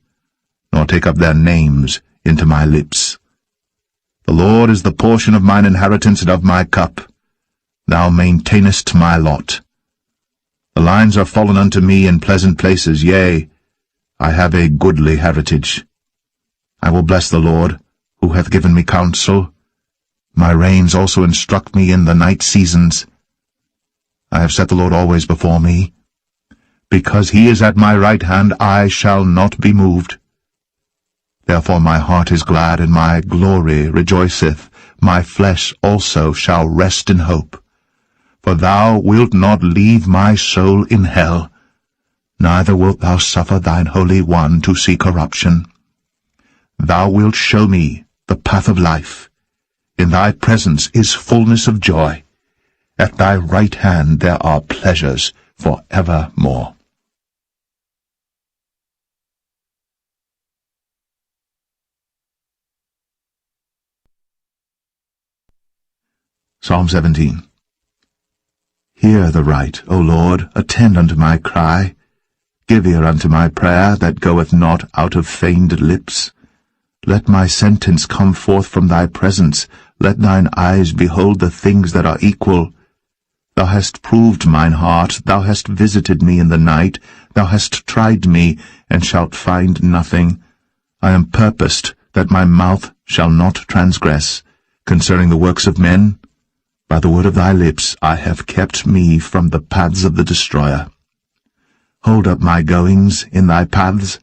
nor take up their names into my lips. The Lord is the portion of mine inheritance and of my cup. Thou maintainest my lot. The lines are fallen unto me in pleasant places, yea, I have a goodly heritage. I will bless the Lord, who hath given me counsel. My reins also instruct me in the night seasons. I have set the Lord always before me. Because he is at my right hand, I shall not be moved. Therefore my heart is glad, and my glory rejoiceth. My flesh also shall rest in hope. For thou wilt not leave my soul in hell, neither wilt thou suffer thine Holy One to see corruption. Thou wilt show me the path of life. In thy presence is fullness of joy. At thy right hand there are pleasures for evermore. Psalm 17. Hear the right, O Lord, attend unto my cry. Give ear unto my prayer that goeth not out of feigned lips. Let my sentence come forth from thy presence. Let thine eyes behold the things that are equal. Thou hast proved mine heart, thou hast visited me in the night, thou hast tried me, and shalt find nothing. I am purposed that my mouth shall not transgress. Concerning the works of men, by the word of thy lips I have kept me from the paths of the destroyer. Hold up my goings in thy paths,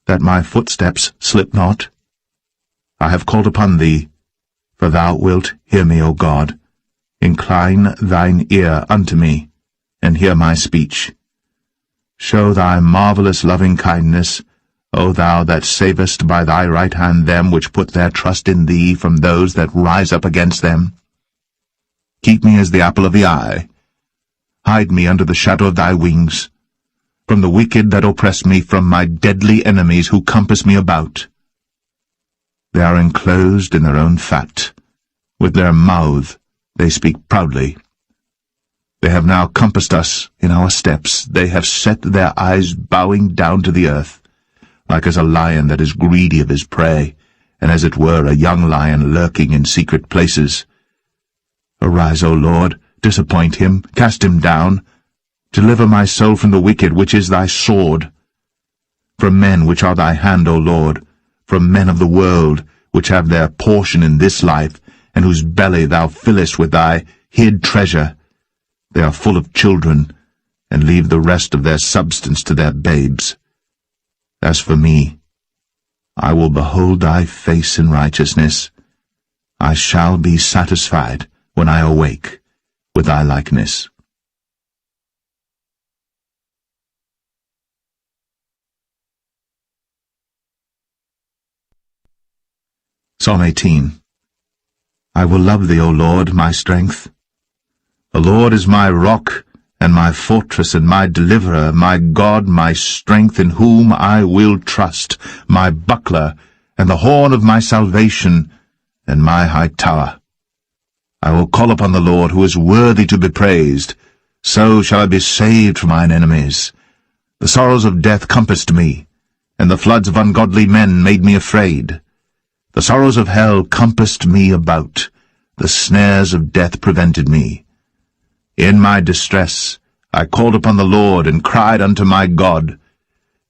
that my footsteps slip not. I have called upon thee, for thou wilt hear me, O God. Incline thine ear unto me, and hear my speech. Show thy marvelous loving kindness, O thou that savest by thy right hand them which put their trust in thee from those that rise up against them. Keep me as the apple of the eye. Hide me under the shadow of thy wings, from the wicked that oppress me, from my deadly enemies who compass me about. They are enclosed in their own fat. With their mouth they speak proudly. They have now compassed us in our steps. They have set their eyes bowing down to the earth, like as a lion that is greedy of his prey, and as it were a young lion lurking in secret places. Arise, O Lord, disappoint him, cast him down. Deliver my soul from the wicked, which is thy sword. From men which are thy hand, O Lord, from men of the world, which have their portion in this life, and whose belly thou fillest with thy hid treasure. They are full of children, and leave the rest of their substance to their babes. As for me, I will behold thy face in righteousness. I shall be satisfied when I awake with thy likeness. Psalm 18. I will love thee, O Lord, my strength. The Lord is my rock, and my fortress, and my deliverer, my God, my strength, in whom I will trust, my buckler, and the horn of my salvation, and my high tower. I will call upon the Lord, who is worthy to be praised. So shall I be saved from mine enemies. The sorrows of death compassed me, and the floods of ungodly men made me afraid. The sorrows of hell compassed me about. The snares of death prevented me. In my distress I called upon the Lord, and cried unto my God.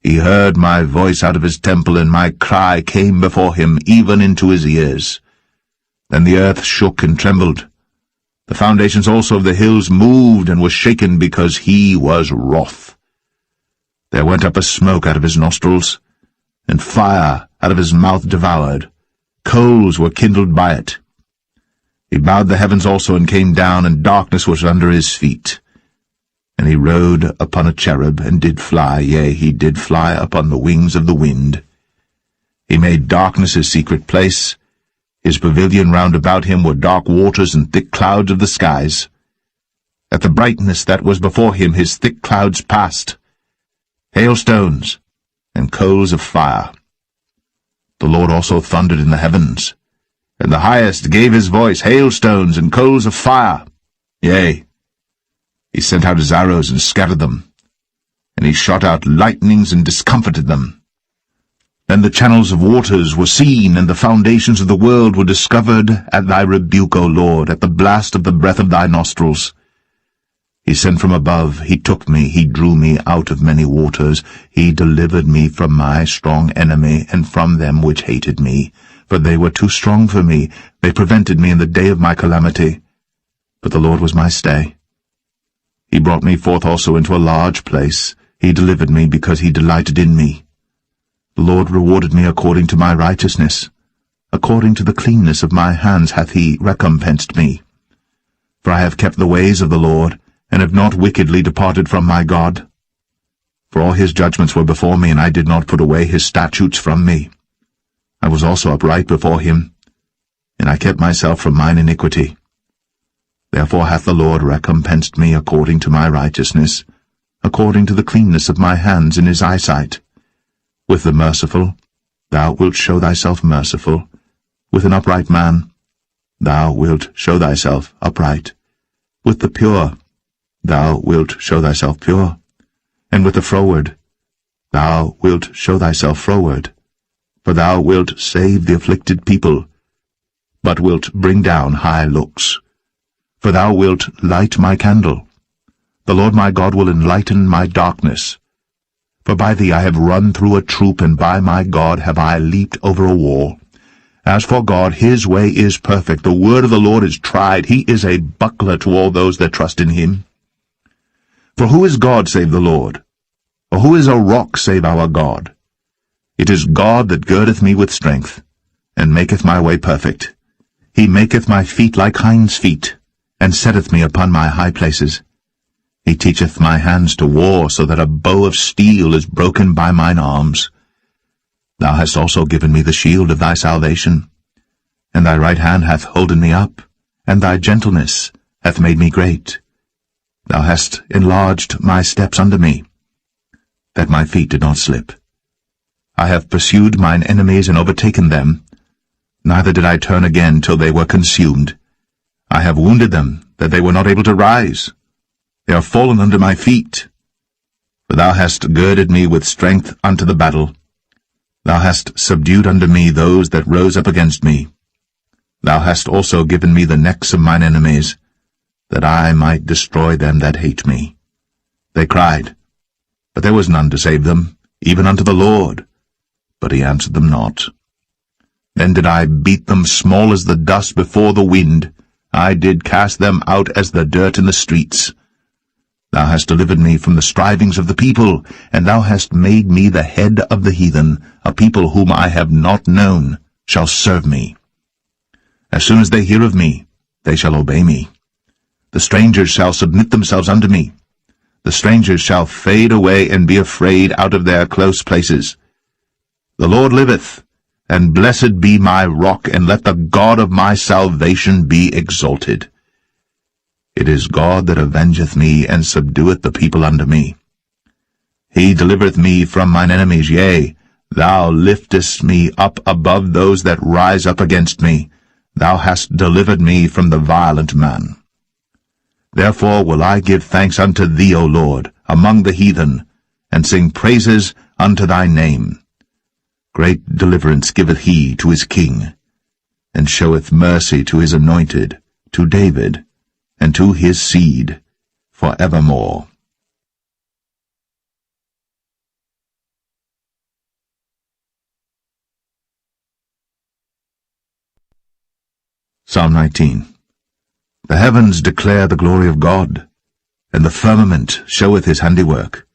He heard my voice out of his temple, and my cry came before him, even into his ears. Then the earth shook and trembled. The foundations also of the hills moved and were shaken, because he was wroth. There went up a smoke out of his nostrils, and fire out of his mouth devoured. Coals were kindled by it. He bowed the heavens also, and came down, and darkness was under his feet. And he rode upon a cherub, and did fly, yea, he did fly upon the wings of the wind. He made darkness his secret place. His pavilion round about him were dark waters and thick clouds of the skies. At the brightness that was before him his thick clouds passed, hailstones and coals of fire. The Lord also thundered in the heavens, and the highest gave his voice, hailstones and coals of fire. Yea, He sent out his arrows and scattered them, and he shot out lightnings and discomfited them. Then the channels of waters were seen, and the foundations of the world were discovered at thy rebuke, O Lord, at the blast of the breath of thy nostrils. He sent from above, he took me, he drew me out of many waters. He delivered me from my strong enemy, and from them which hated me. For they were too strong for me, they prevented me in the day of my calamity. But the Lord was my stay. He brought me forth also into a large place. He delivered me because he delighted in me. The Lord rewarded me according to my righteousness. According to the cleanness of my hands hath he recompensed me. For I have kept the ways of the Lord, and have not wickedly departed from my God. For all his judgments were before me, and I did not put away his statutes from me. I was also upright before him, and I kept myself from mine iniquity. Therefore hath the Lord recompensed me according to my righteousness, according to the cleanness of my hands in his eyesight. With the merciful, thou wilt show thyself merciful. With an upright man, thou wilt show thyself upright. With the pure, thou wilt show thyself pure. And with the froward, thou wilt show thyself froward. For thou wilt save the afflicted people, but wilt bring down high looks. For thou wilt light my candle. The Lord my God will enlighten my darkness. For by thee I have run through a troop, and by my God have I leaped over a wall. As for God, his way is perfect. The word of the Lord is tried. He is a buckler to all those that trust in him. For who is God save the Lord? Or who is a rock save our God? It is God that girdeth me with strength, and maketh my way perfect. He maketh my feet like hinds' feet, and setteth me upon my high places. He teacheth my hands to war, so that a bow of steel is broken by mine arms. Thou hast also given me the shield of thy salvation, and thy right hand hath holden me up, and thy gentleness hath made me great. Thou hast enlarged my steps under me, that my feet did not slip. I have pursued mine enemies and overtaken them, neither did I turn again till they were consumed. I have wounded them, that they were not able to rise. They are fallen under my feet. For thou hast girded me with strength unto the battle. Thou hast subdued unto me those that rose up against me. Thou hast also given me the necks of mine enemies, that I might destroy them that hate me. They cried, but there was none to save them, even unto the Lord. But he answered them not. Then did I beat them small as the dust before the wind. I did cast them out as the dirt in the streets. Thou hast delivered me from the strivings of the people, and thou hast made me the head of the heathen. A people whom I have not known shall serve me. As soon as they hear of me, they shall obey me. The strangers shall submit themselves unto me. The strangers shall fade away and be afraid out of their close places. The Lord liveth, and blessed be my rock, and let the God of my salvation be exalted. It is God that avengeth me, and subdueth the people unto me. He delivereth me from mine enemies, yea, thou liftest me up above those that rise up against me. Thou hast delivered me from the violent man. Therefore will I give thanks unto thee, O Lord, among the heathen, and sing praises unto thy name. Great deliverance giveth he to his king, and showeth mercy to his anointed, to David, and to his seed, for evermore. Psalm 19. The heavens declare the glory of God, and the firmament showeth his handiwork.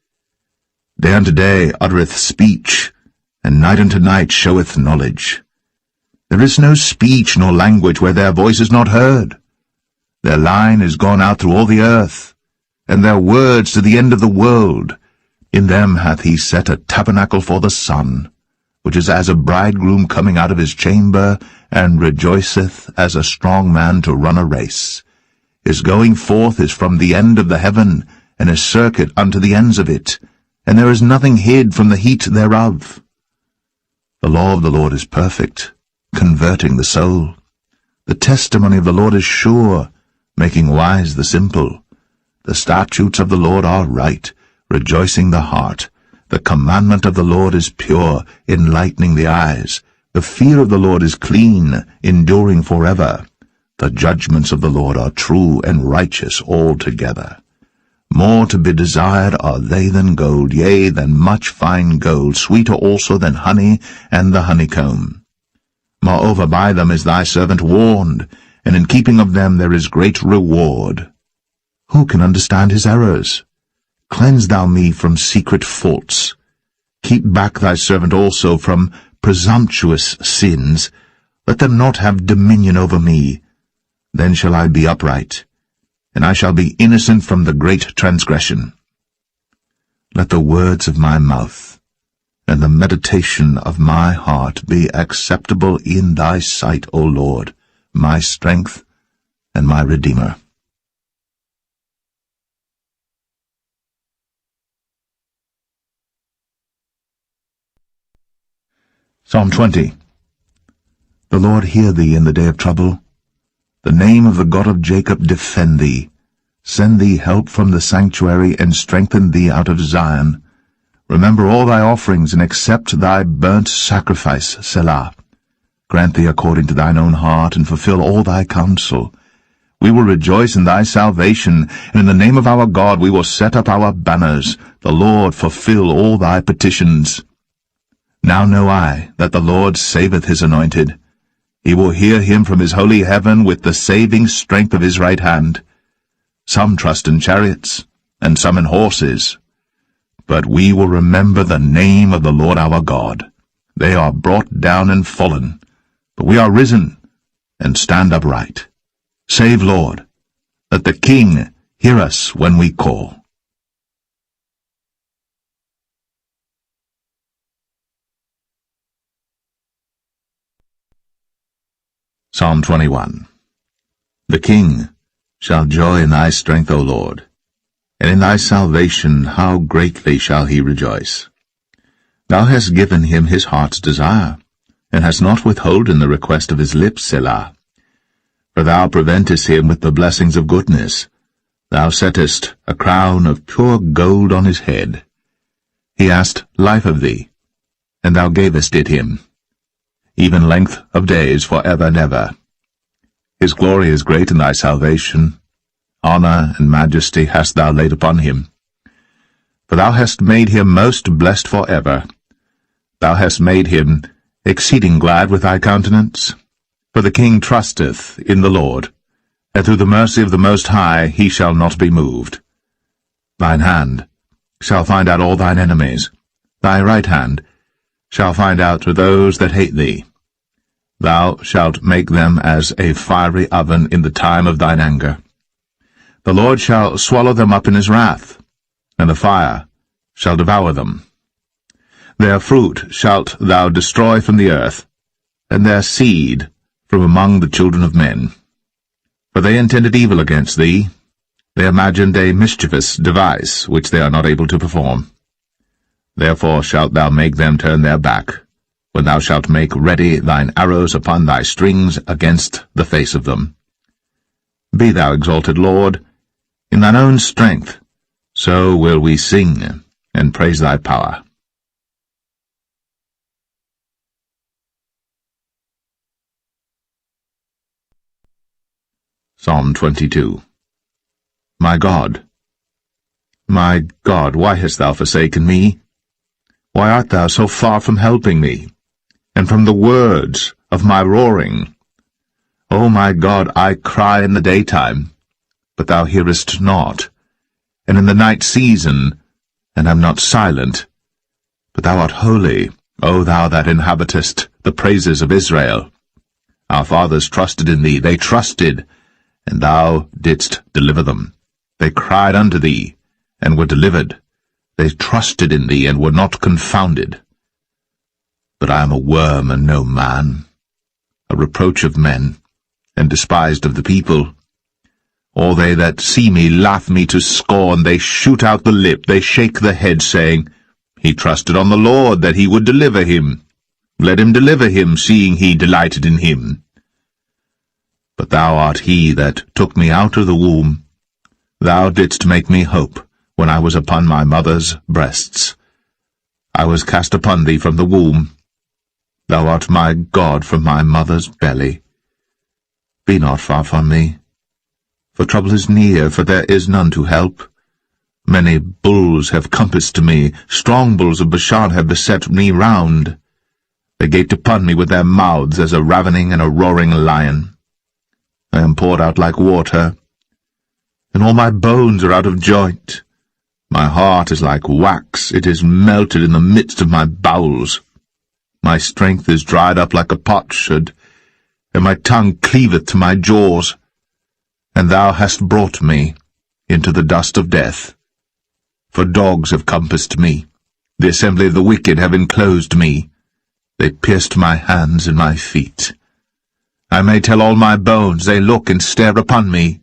Day unto day uttereth speech, and night unto night showeth knowledge. There is no speech nor language where their voice is not heard. Their line is gone out through all the earth, and their words to the end of the world. In them hath he set a tabernacle for the sun, which is as a bridegroom coming out of his chamber, and rejoiceth as a strong man to run a race. His going forth is from the end of the heaven, and his circuit unto the ends of it, and there is nothing hid from the heat thereof. The law of the Lord is perfect, converting the soul. The testimony of the Lord is sure, making wise the simple. The statutes of the Lord are right, rejoicing the heart. The commandment of the Lord is pure, enlightening the eyes. The fear of the Lord is clean, enduring forever. The judgments of the Lord are true and righteous altogether. More to be desired are they than gold, yea, than much fine gold, sweeter also than honey and the honeycomb. Moreover, by them is thy servant warned, and in keeping of them there is great reward. Who can understand his errors? Cleanse thou me from secret faults. Keep back thy servant also from presumptuous sins. Let them not have dominion over me. Then shall I be upright, and I shall be innocent from the great transgression. Let the words of my mouth and the meditation of my heart be acceptable in thy sight, O Lord, my strength and my Redeemer. Psalm 20. The Lord hear thee in the day of trouble. The name of the God of Jacob defend thee. Send thee help from the sanctuary, and strengthen thee out of Zion. Remember all thy offerings, and accept thy burnt sacrifice, Selah. Grant thee according to thine own heart, and fulfill all thy counsel. We will rejoice in thy salvation, and in the name of our God we will set up our banners. The Lord fulfill all thy petitions. Now know I that the Lord saveth his anointed. He will hear him from his holy heaven with the saving strength of his right hand. Some trust in chariots, and some in horses. But we will remember the name of the Lord our God. They are brought down and fallen, but we are risen, and stand upright. Save, Lord. Let the King hear us when we call. Psalm 21. The King shall joy in thy strength, O Lord, and in thy salvation how greatly shall he rejoice. Thou hast given him his heart's desire, and hast not withholden the request of his lips, Selah. For thou preventest him with the blessings of goodness. Thou settest a crown of pure gold on his head. He asked life of thee, and thou gavest it him, even length of days for ever and ever. His glory is great in thy salvation. Honour and majesty hast thou laid upon him. For thou hast made him most blessed for ever. Thou hast made him exceeding glad with thy countenance. For the King trusteth in the Lord, and through the mercy of the Most High he shall not be moved. Thine hand shall find out all thine enemies. Thy right hand shall find out those that hate thee. Thou shalt make them as a fiery oven in the time of thine anger. The Lord shall swallow them up in his wrath, and the fire shall devour them. Their fruit shalt thou destroy from the earth, and their seed from among the children of men. For they intended evil against thee. They imagined a mischievous device which they are not able to perform. Therefore shalt thou make them turn their back, when thou shalt make ready thine arrows upon thy strings against the face of them. Be thou exalted, Lord, in thine own strength, so will we sing and praise thy power. Psalm 22. My God, why hast thou forsaken me? Why art thou so far from helping me, and from the words of my roaring? O my God, I cry in the daytime, but thou hearest not, and in the night season, and am not silent. But thou art holy, O thou that inhabitest the praises of Israel. Our fathers trusted in thee, they trusted, and thou didst deliver them. They cried unto thee, and were delivered. They trusted in thee, and were not confounded. But I am a worm and no man, a reproach of men, and despised of the people. All they that see me laugh me to scorn. They shoot out the lip, they shake the head, saying, He trusted on the Lord, that he would deliver him. Let him deliver him, seeing he delighted in him. But thou art he that took me out of the womb. Thou didst make me hope when I was upon my mother's breasts. I was cast upon thee from the womb. Thou art my God from my mother's belly. Be not far from me, for trouble is near, for there is none to help. Many bulls have compassed me, strong bulls of Bashan have beset me round. They gaped upon me with their mouths as a ravening and a roaring lion. I am poured out like water, and all my bones are out of joint. My heart is like wax, it is melted in the midst of my bowels. My strength is dried up like a potsherd, and my tongue cleaveth to my jaws. And thou hast brought me into the dust of death. For dogs have compassed me, the assembly of the wicked have enclosed me. They pierced my hands and my feet. I may tell all my bones, they look and stare upon me.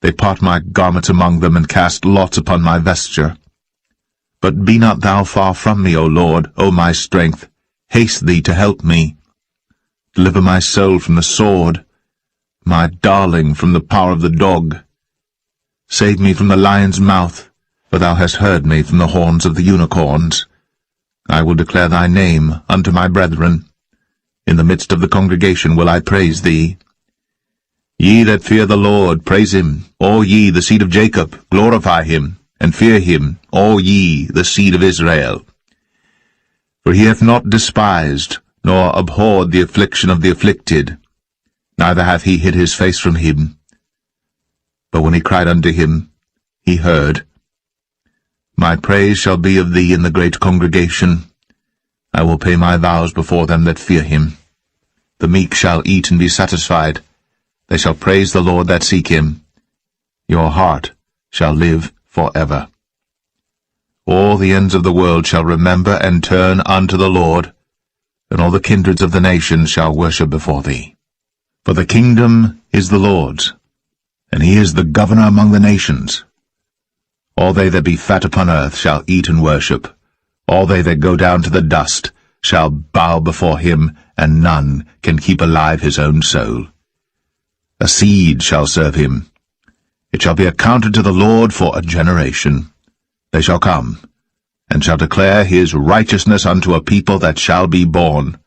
They part my garments among them, and cast lots upon my vesture. But be not thou far from me, O Lord, O my strength. Haste thee to help me. Deliver my soul from the sword, my darling from the power of the dog. Save me from the lion's mouth, for thou hast heard me from the horns of the unicorns. I will declare thy name unto my brethren. In the midst of the congregation will I praise thee. Ye that fear the Lord, praise him. All ye, the seed of Jacob, glorify him, and fear him, all ye, the seed of Israel. For he hath not despised, nor abhorred the affliction of the afflicted, neither hath he hid his face from him. But when he cried unto him, he heard. My praise shall be of thee in the great congregation. I will pay my vows before them that fear him. The meek shall eat and be satisfied. They shall praise the Lord that seek him. Your heart shall live for ever. All the ends of the world shall remember and turn unto the Lord, and all the kindreds of the nations shall worship before thee. For the kingdom is the Lord's, and he is the governor among the nations. All they that be fat upon earth shall eat and worship. All they that go down to the dust shall bow before him, and none can keep alive his own soul. A seed shall serve him. It shall be accounted to the Lord for a generation. They shall come, and shall declare his righteousness unto a people that shall be born,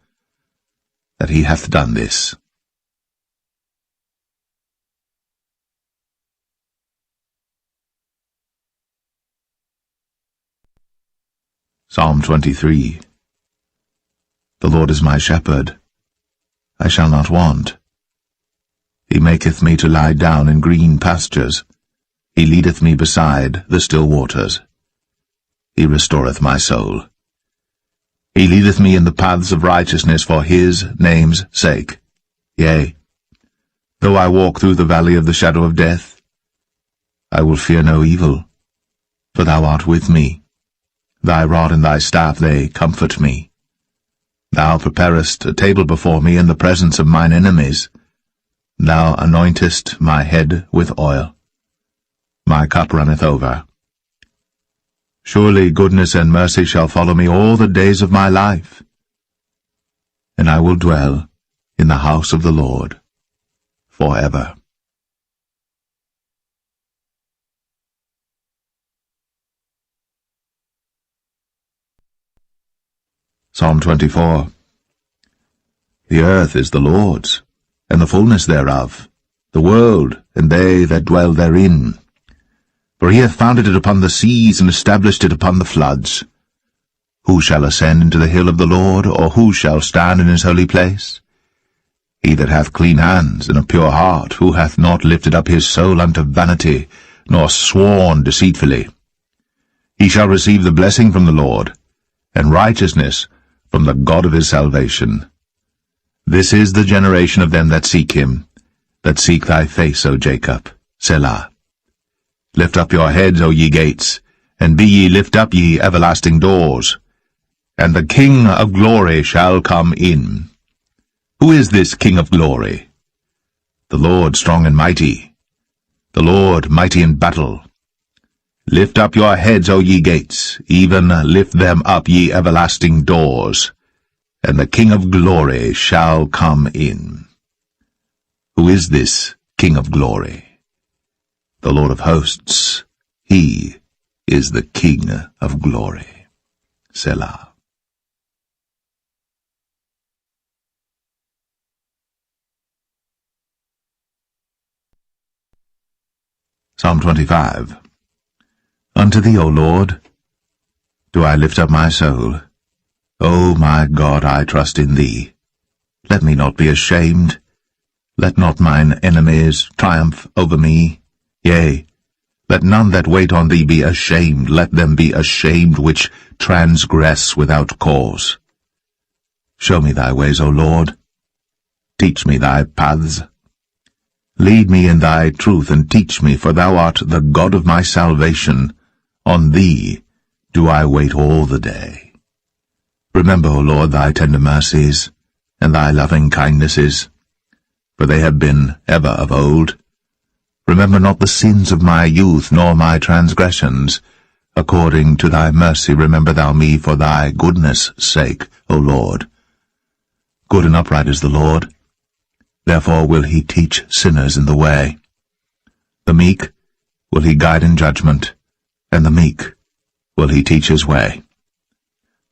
that he hath done this. Psalm 23. The Lord is my shepherd, I shall not want. He maketh me to lie down in green pastures. He leadeth me beside the still waters. He restoreth my soul. He leadeth me in the paths of righteousness for his name's sake. Yea, though I walk through the valley of the shadow of death, I will fear no evil, for thou art with me. Thy rod and thy staff, they comfort me. Thou preparest a table before me in the presence of mine enemies. Thou anointest my head with oil. My cup runneth over. Surely goodness and mercy shall follow me all the days of my life, and I will dwell in the house of the Lord forever. Psalm 24. The earth is the Lord's, and the fullness thereof, the world, and they that dwell therein. For he hath founded it upon the seas, and established it upon the floods. Who shall ascend into the hill of the Lord, or who shall stand in his holy place? He that hath clean hands and a pure heart, who hath not lifted up his soul unto vanity, nor sworn deceitfully. He shall receive the blessing from the Lord, and righteousness from the God of his salvation. This is the generation of them that seek him, that seek thy face, O Jacob. Selah. Lift up your heads, O ye gates, and be ye lift up, ye everlasting doors, and the King of glory shall come in. Who is this King of glory? The Lord strong and mighty, the Lord mighty in battle. Lift up your heads, O ye gates, even lift them up, ye everlasting doors, and the King of glory shall come in. Who is this King of glory? the Lord of hosts. He is the King of glory. Selah. Psalm 25. Unto thee, O Lord, do I lift up my soul. O my God, I trust in thee. Let me not be ashamed. Let not mine enemies triumph over me. Yea, let none that wait on thee be ashamed. Let them be ashamed which transgress without cause. Show me thy ways, O Lord. Teach me thy paths. Lead me in thy truth, and teach me, for thou art the God of my salvation. On thee do I wait all the day. Remember, O Lord, thy tender mercies, and thy loving kindnesses, for they have been ever of old. Remember not the sins of my youth, nor my transgressions. According to thy mercy remember thou me for thy goodness' sake, O Lord. Good and upright is the Lord. Therefore will he teach sinners in the way. The meek will he guide in judgment, and the meek will he teach his way.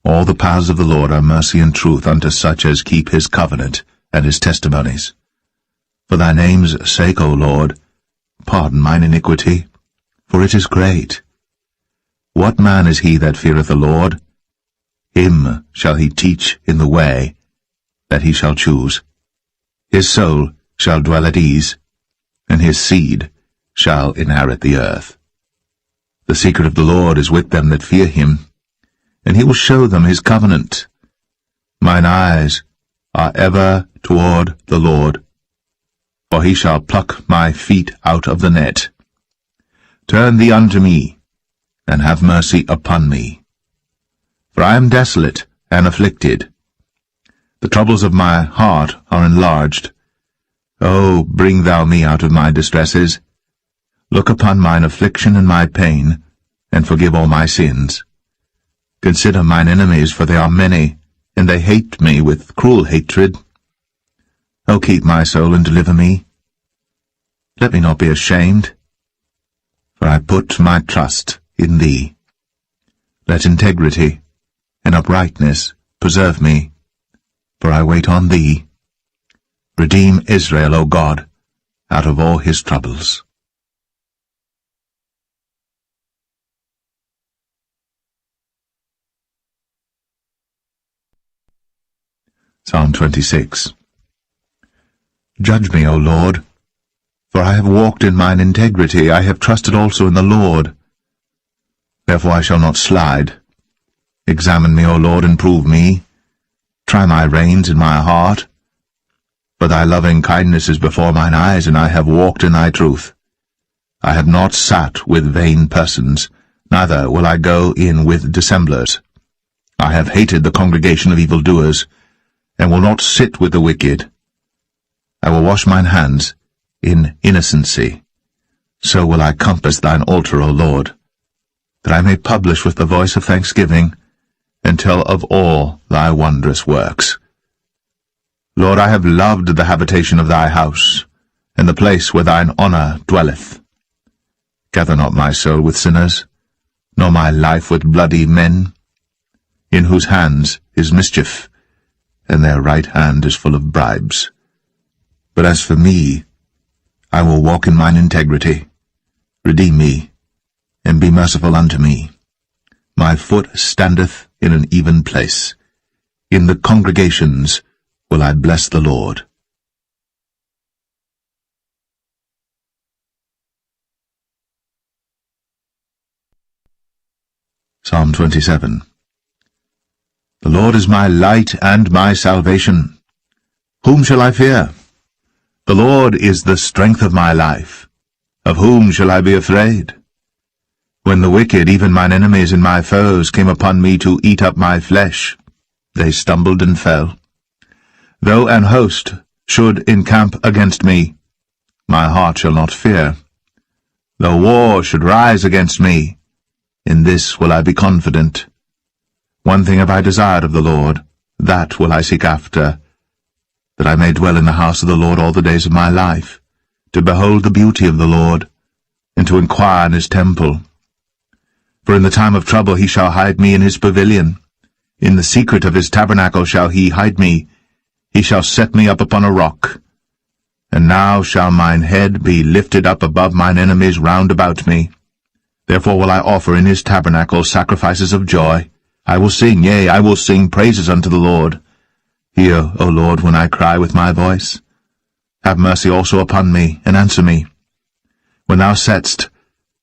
All the paths of the Lord are mercy and truth unto such as keep his covenant and his testimonies. For thy name's sake, O Lord, pardon mine iniquity, for it is great. What man is he that feareth the Lord? Him shall he teach in the way that he shall choose. His soul shall dwell at ease, and his seed shall inherit the earth. The secret of the Lord is with them that fear him, and he will show them his covenant. Mine eyes are ever toward the Lord, for he shall pluck my feet out of the net. Turn thee unto me, and have mercy upon me. For I am desolate and afflicted. The troubles of my heart are enlarged. O bring thou me out of my distresses. Look upon mine affliction and my pain, and forgive all my sins. Consider mine enemies, for they are many, and they hate me with cruel hatred. O keep my soul and deliver me. Let me not be ashamed, for I put my trust in thee. Let integrity and uprightness preserve me, for I wait on thee. Redeem Israel, O God, out of all his troubles. Psalm 26. Judge me, O Lord, for I have walked in mine integrity. I have trusted also in the Lord. Therefore I shall not slide. Examine me, O Lord, and prove me. Try my reins in my heart. For thy loving kindness is before mine eyes, and I have walked in thy truth. I have not sat with vain persons, neither will I go in with dissemblers. I have hated the congregation of evildoers, and will not sit with the wicked. I will wash mine hands in innocency. So will I compass thine altar, O Lord, that I may publish with the voice of thanksgiving, and tell of all thy wondrous works. Lord, I have loved the habitation of thy house, and the place where thine honour dwelleth. Gather not my soul with sinners, nor my life with bloody men, in whose hands is mischief, and their right hand is full of bribes. But as for me, I will walk in mine integrity. Redeem me, and be merciful unto me. My foot standeth in an even place. In the congregations will I bless the Lord. Psalm 27. The Lord is my light and my salvation. Whom shall I fear? The Lord is the strength of my life. Of whom shall I be afraid? When the wicked, even mine enemies and my foes, came upon me to eat up my flesh, they stumbled and fell. Though an host should encamp against me, my heart shall not fear. Though war should rise against me, in this will I be confident. One thing have I desired of the Lord, that will I seek after, that I may dwell in the house of the Lord all the days of my life, to behold the beauty of the Lord, and to inquire in his temple. For in the time of trouble he shall hide me in his pavilion. In the secret of his tabernacle shall he hide me. He shall set me up upon a rock. And now shall mine head be lifted up above mine enemies round about me. Therefore will I offer in his tabernacle sacrifices of joy. I will sing, yea, I will sing praises unto the Lord. Hear, O Lord, when I cry with my voice. Have mercy also upon me, and answer me. When thou saidst,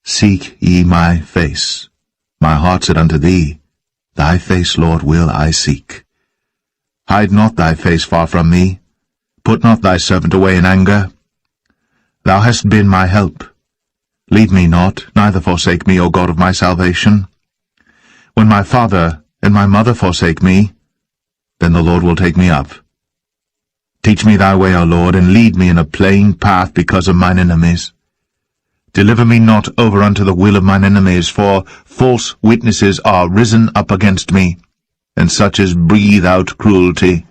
Seek ye my face, my heart said unto thee, Thy face, Lord, will I seek. Hide not thy face far from me. Put not thy servant away in anger. Thou hast been my help. Leave me not, neither forsake me, O God of my salvation. When my father and my mother forsake me, then the Lord will take me up. Teach me thy way, O Lord, and lead me in a plain path because of mine enemies. Deliver me not over unto the will of mine enemies, for false witnesses are risen up against me, and such as breathe out cruelty.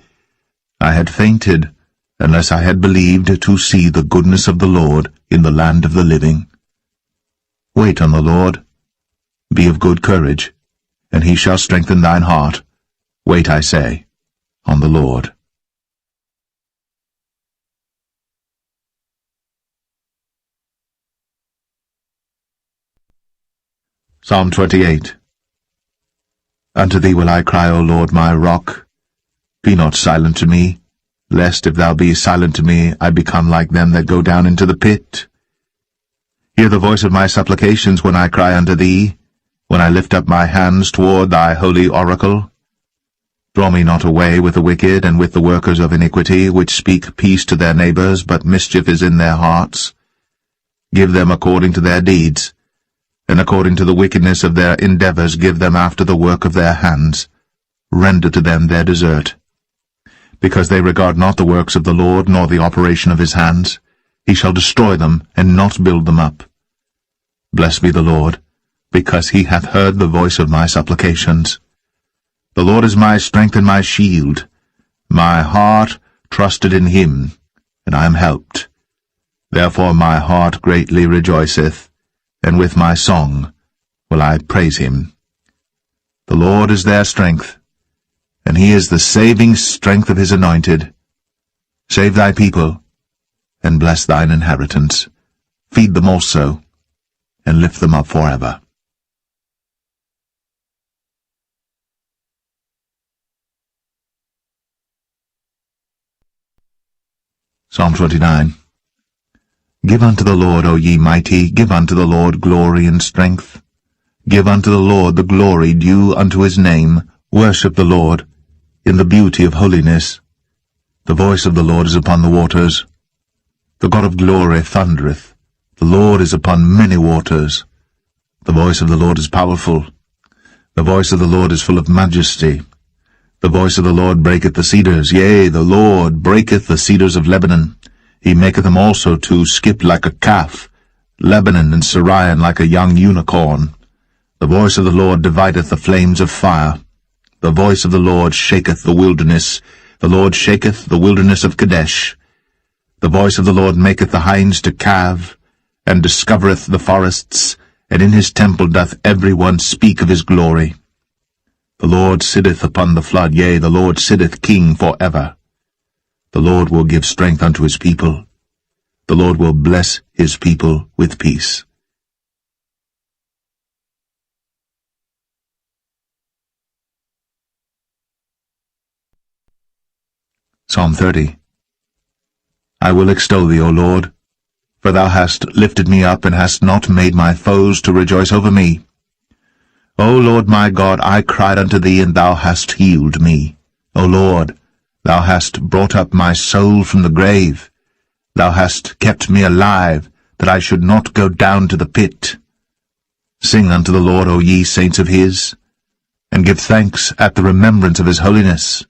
I had fainted, unless I had believed to see the goodness of the Lord in the land of the living. Wait on the Lord. Be of good courage, and he shall strengthen thine heart. Wait, I say, on the Lord. Psalm 28. Unto thee will I cry, O Lord, my rock. Be not silent to me, lest if thou be silent to me, I become like them that go down into the pit. Hear the voice of my supplications when I cry unto thee, when I lift up my hands toward thy holy oracle. Draw me not away with the wicked and with the workers of iniquity, which speak peace to their neighbors, but mischief is in their hearts. Give them according to their deeds, and according to the wickedness of their endeavors give them after the work of their hands. Render to them their desert. Because they regard not the works of the Lord, nor the operation of his hands, he shall destroy them, and not build them up. Blessed be the Lord, because he hath heard the voice of my supplications. The Lord is my strength and my shield. My heart trusted in him, and I am helped. Therefore my heart greatly rejoiceth, and with my song will I praise him. The Lord is their strength, and he is the saving strength of his anointed. Save thy people, and bless thine inheritance. Feed them also, and lift them up forever. Psalm 29. Give unto the Lord, O ye mighty, give unto the Lord glory and strength. Give unto the Lord the glory due unto his name. Worship the Lord in the beauty of holiness. The voice of the Lord is upon the waters. The God of glory thundereth. The Lord is upon many waters. The voice of the Lord is powerful. The voice of the Lord is full of majesty. The voice of the Lord breaketh the cedars. Yea, the Lord breaketh the cedars of Lebanon. He maketh them also to skip like a calf, Lebanon and Sirion like a young unicorn. The voice of the Lord divideth the flames of fire. The voice of the Lord shaketh the wilderness. The Lord shaketh the wilderness of Kadesh. The voice of the Lord maketh the hinds to calve, and discovereth the forests, and in his temple doth every one speak of his glory. The Lord sitteth upon the flood, yea, the Lord sitteth king for ever. The Lord will give strength unto his people. The Lord will bless his people with peace. Psalm 30. I will extol thee, O Lord, for thou hast lifted me up, and hast not made my foes to rejoice over me. O Lord my God, I cried unto thee, and thou hast healed me. O Lord, thou hast brought up my soul from the grave. Thou hast kept me alive, that I should not go down to the pit. Sing unto the Lord, O ye saints of his, and give thanks at the remembrance of his holiness.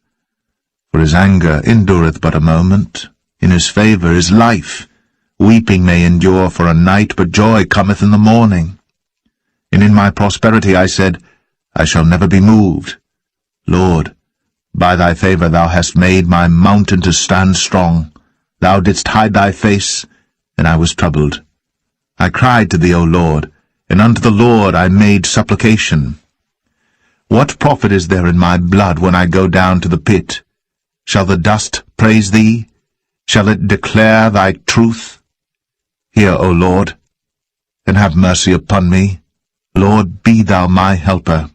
For his anger endureth but a moment, in his favour is life. Weeping may endure for a night, but joy cometh in the morning. And in my prosperity I said, I shall never be moved. Lord, by thy favour thou hast made my mountain to stand strong. Thou didst hide thy face, and I was troubled. I cried to thee, O Lord, and unto the Lord I made supplication. What profit is there in my blood when I go down to the pit? Shall the dust praise thee? Shall it declare thy truth? Hear, O Lord, and have mercy upon me. Lord, be thou my helper.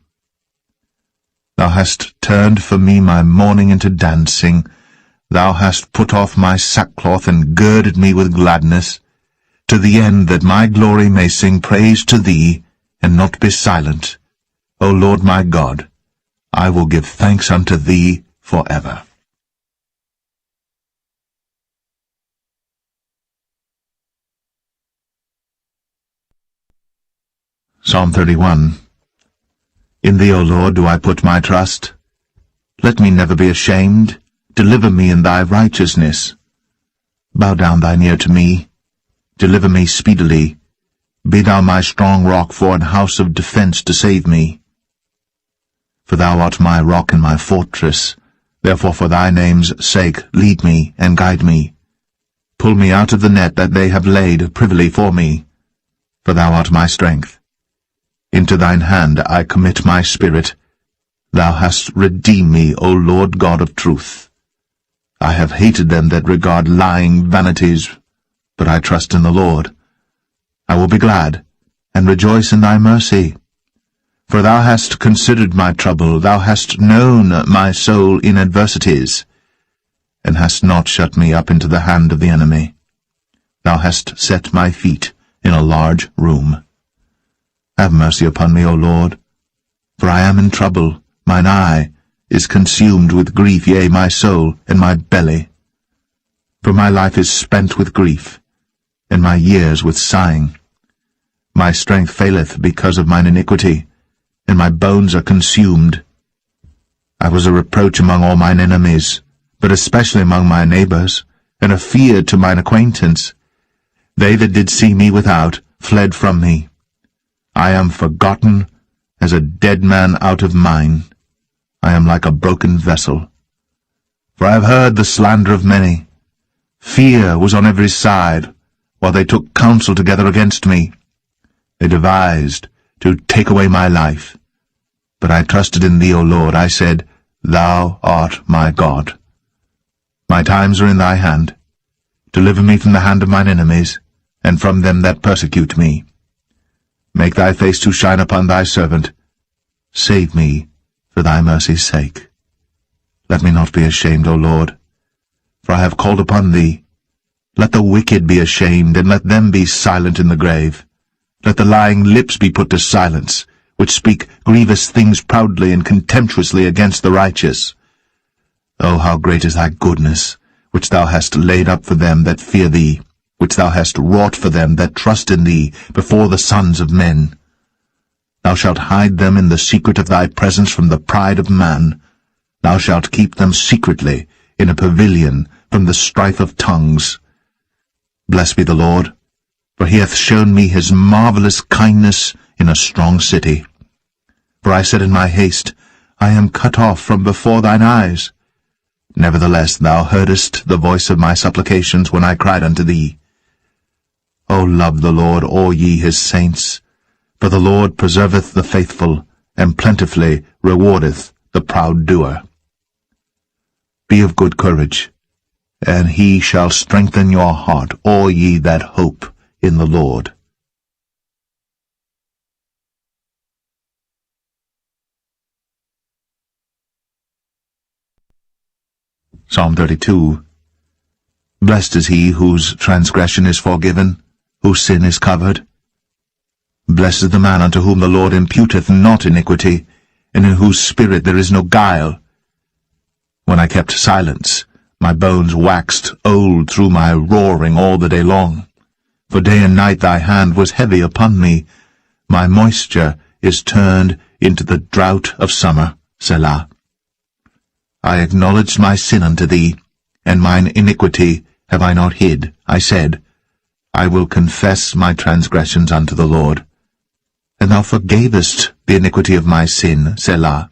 Thou hast turned for me my mourning into dancing. Thou hast put off my sackcloth and girded me with gladness, to the end that my glory may sing praise to thee, and not be silent. O Lord my God, I will give thanks unto thee forever. Psalm 31. In thee, O Lord, do I put my trust. Let me never be ashamed. Deliver me in thy righteousness. Bow down thine ear to me. Deliver me speedily. Be thou my strong rock for an house of defense to save me. For thou art my rock and my fortress. Therefore for thy name's sake lead me and guide me. Pull me out of the net that they have laid privily for me. For thou art my strength. Into thine hand I commit my spirit. Thou hast redeemed me, O Lord God of truth. I have hated them that regard lying vanities, but I trust in the Lord. I will be glad, and rejoice in thy mercy. For thou hast considered my trouble, thou hast known my soul in adversities, and hast not shut me up into the hand of the enemy. Thou hast set my feet in a large room. Have mercy upon me, O Lord, for I am in trouble. Mine eye is consumed with grief, yea, my soul and my belly. For my life is spent with grief, and my years with sighing. My strength faileth because of mine iniquity, and my bones are consumed. I was a reproach among all mine enemies, but especially among my neighbours, and a fear to mine acquaintance. They that did see me without fled from me. I am forgotten as a dead man out of mind. I am like a broken vessel. For I have heard the slander of many. Fear was on every side, while they took counsel together against me. They devised to take away my life. But I trusted in thee, O Lord. I said, Thou art my God. My times are in thy hand. Deliver me from the hand of mine enemies, and from them that persecute me. Make thy face to shine upon thy servant. Save me for thy mercy's sake. Let me not be ashamed, O Lord, for I have called upon thee. Let the wicked be ashamed, and let them be silent in the grave. Let the lying lips be put to silence, which speak grievous things proudly and contemptuously against the righteous. O how great is thy goodness, which thou hast laid up for them that fear thee, which thou hast wrought for them that trust in thee before the sons of men. Thou shalt hide them in the secret of thy presence from the pride of man. Thou shalt keep them secretly in a pavilion from the strife of tongues. Blessed be the Lord, for he hath shown me his marvelous kindness in a strong city. For I said in my haste, I am cut off from before thine eyes. Nevertheless thou heardest the voice of my supplications when I cried unto thee. O love the Lord, all ye his saints, for the Lord preserveth the faithful, and plentifully rewardeth the proud doer. Be of good courage, and he shall strengthen your heart, all ye that hope in the Lord. Psalm 32. Blessed is he whose transgression is forgiven, whose sin is covered. Blessed is the man unto whom the Lord imputeth not iniquity, and in whose spirit there is no guile. When I kept silence, my bones waxed old through my roaring all the day long. For day and night thy hand was heavy upon me. My moisture is turned into the drought of summer. Selah. I acknowledged my sin unto thee, and mine iniquity have I not hid. I said, I will confess my transgressions unto the Lord. And thou forgavest the iniquity of my sin. Selah.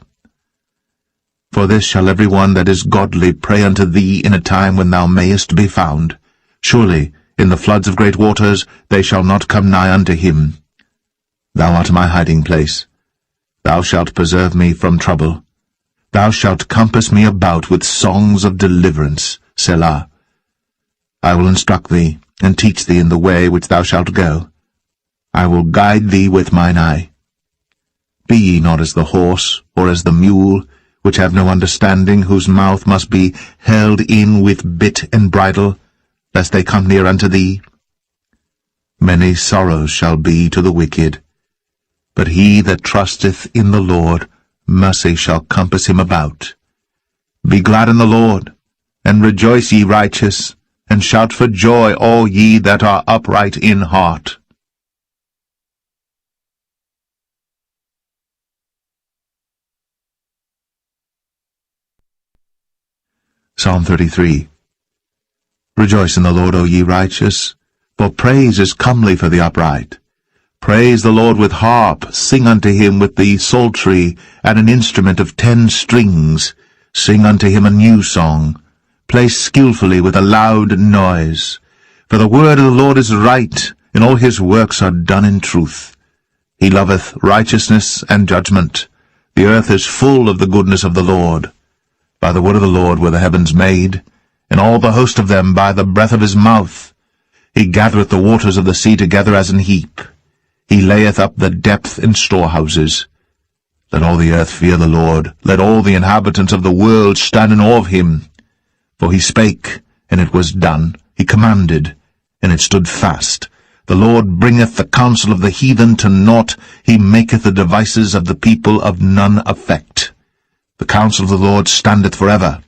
For this shall every one that is godly pray unto thee in a time when thou mayest be found. Surely In the floods of great waters they shall not come nigh unto him. Thou art my hiding place. Thou shalt preserve me from trouble. Thou shalt compass me about with songs of deliverance. Selah. I will instruct thee, and teach thee in the way which thou shalt go. I will guide thee with mine eye. Be ye not as the horse, or as the mule, which have no understanding, whose mouth must be held in with bit and bridle, lest they come near unto thee. Many sorrows shall be to the wicked, but he that trusteth in the Lord, mercy shall compass him about. Be glad in the Lord, and rejoice, ye righteous, and shout for joy, all ye that are upright in heart. Psalm 33. Rejoice in the Lord, O ye righteous, for praise is comely for the upright. Praise the Lord with harp, sing unto him with the psaltery, and an instrument of 10 strings. Sing unto him a new song. Play skillfully with a loud noise. For the word of the Lord is right, and all his works are done in truth. He loveth righteousness and judgment. The earth is full of the goodness of the Lord. By the word of the Lord were the heavens made, and all the host of them by the breath of his mouth. He gathereth the waters of the sea together as an heap. He layeth up the depth in storehouses. Let all the earth fear the Lord. Let all the inhabitants of the world stand in awe of him. For he spake, and it was done. He commanded, and it stood fast. The Lord bringeth the counsel of the heathen to naught. He maketh the devices of the people of none effect. The counsel of the Lord standeth forever,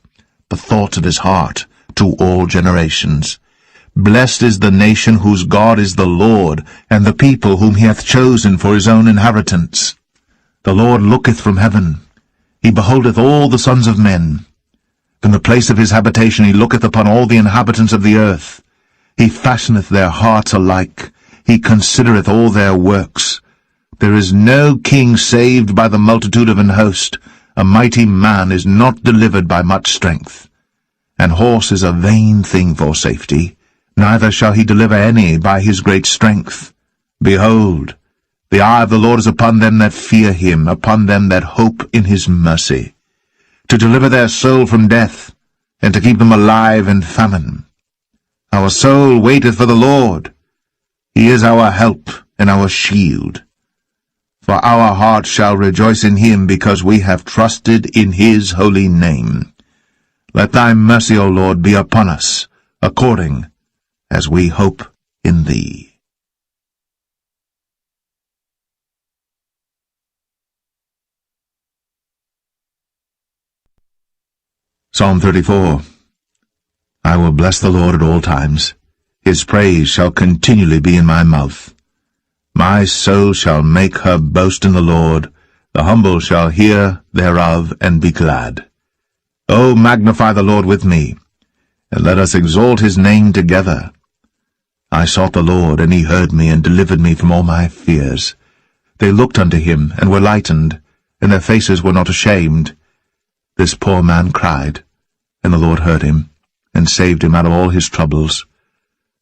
the thoughts of his heart to all generations. Blessed is the nation whose God is the Lord, and the people whom he hath chosen for his own inheritance. The Lord looketh from heaven. He beholdeth all the sons of men. From the place of his habitation he looketh upon all the inhabitants of the earth. He fashioneth their hearts alike. He considereth all their works. There is no king saved by the multitude of an host. A mighty man is not delivered by much strength. An horse is a vain thing for safety, neither shall he deliver any by his great strength. Behold, the eye of the Lord is upon them that fear him, upon them that hope in his mercy, to deliver their soul from death, and to keep them alive in famine. Our soul waiteth for the Lord. He is our help and our shield. For our heart shall rejoice in him, because we have trusted in his holy name. Let thy mercy, O Lord, be upon us, according as we hope in thee. Psalm 34. I will bless the Lord at all times. His praise shall continually be in my mouth. My soul shall make her boast in the Lord. The humble shall hear thereof and be glad. O magnify the Lord with me, and let us exalt his name together. I sought the Lord, and he heard me, and delivered me from all my fears. They looked unto him, and were lightened, and their faces were not ashamed. This poor man cried, and the Lord heard him, and saved him out of all his troubles.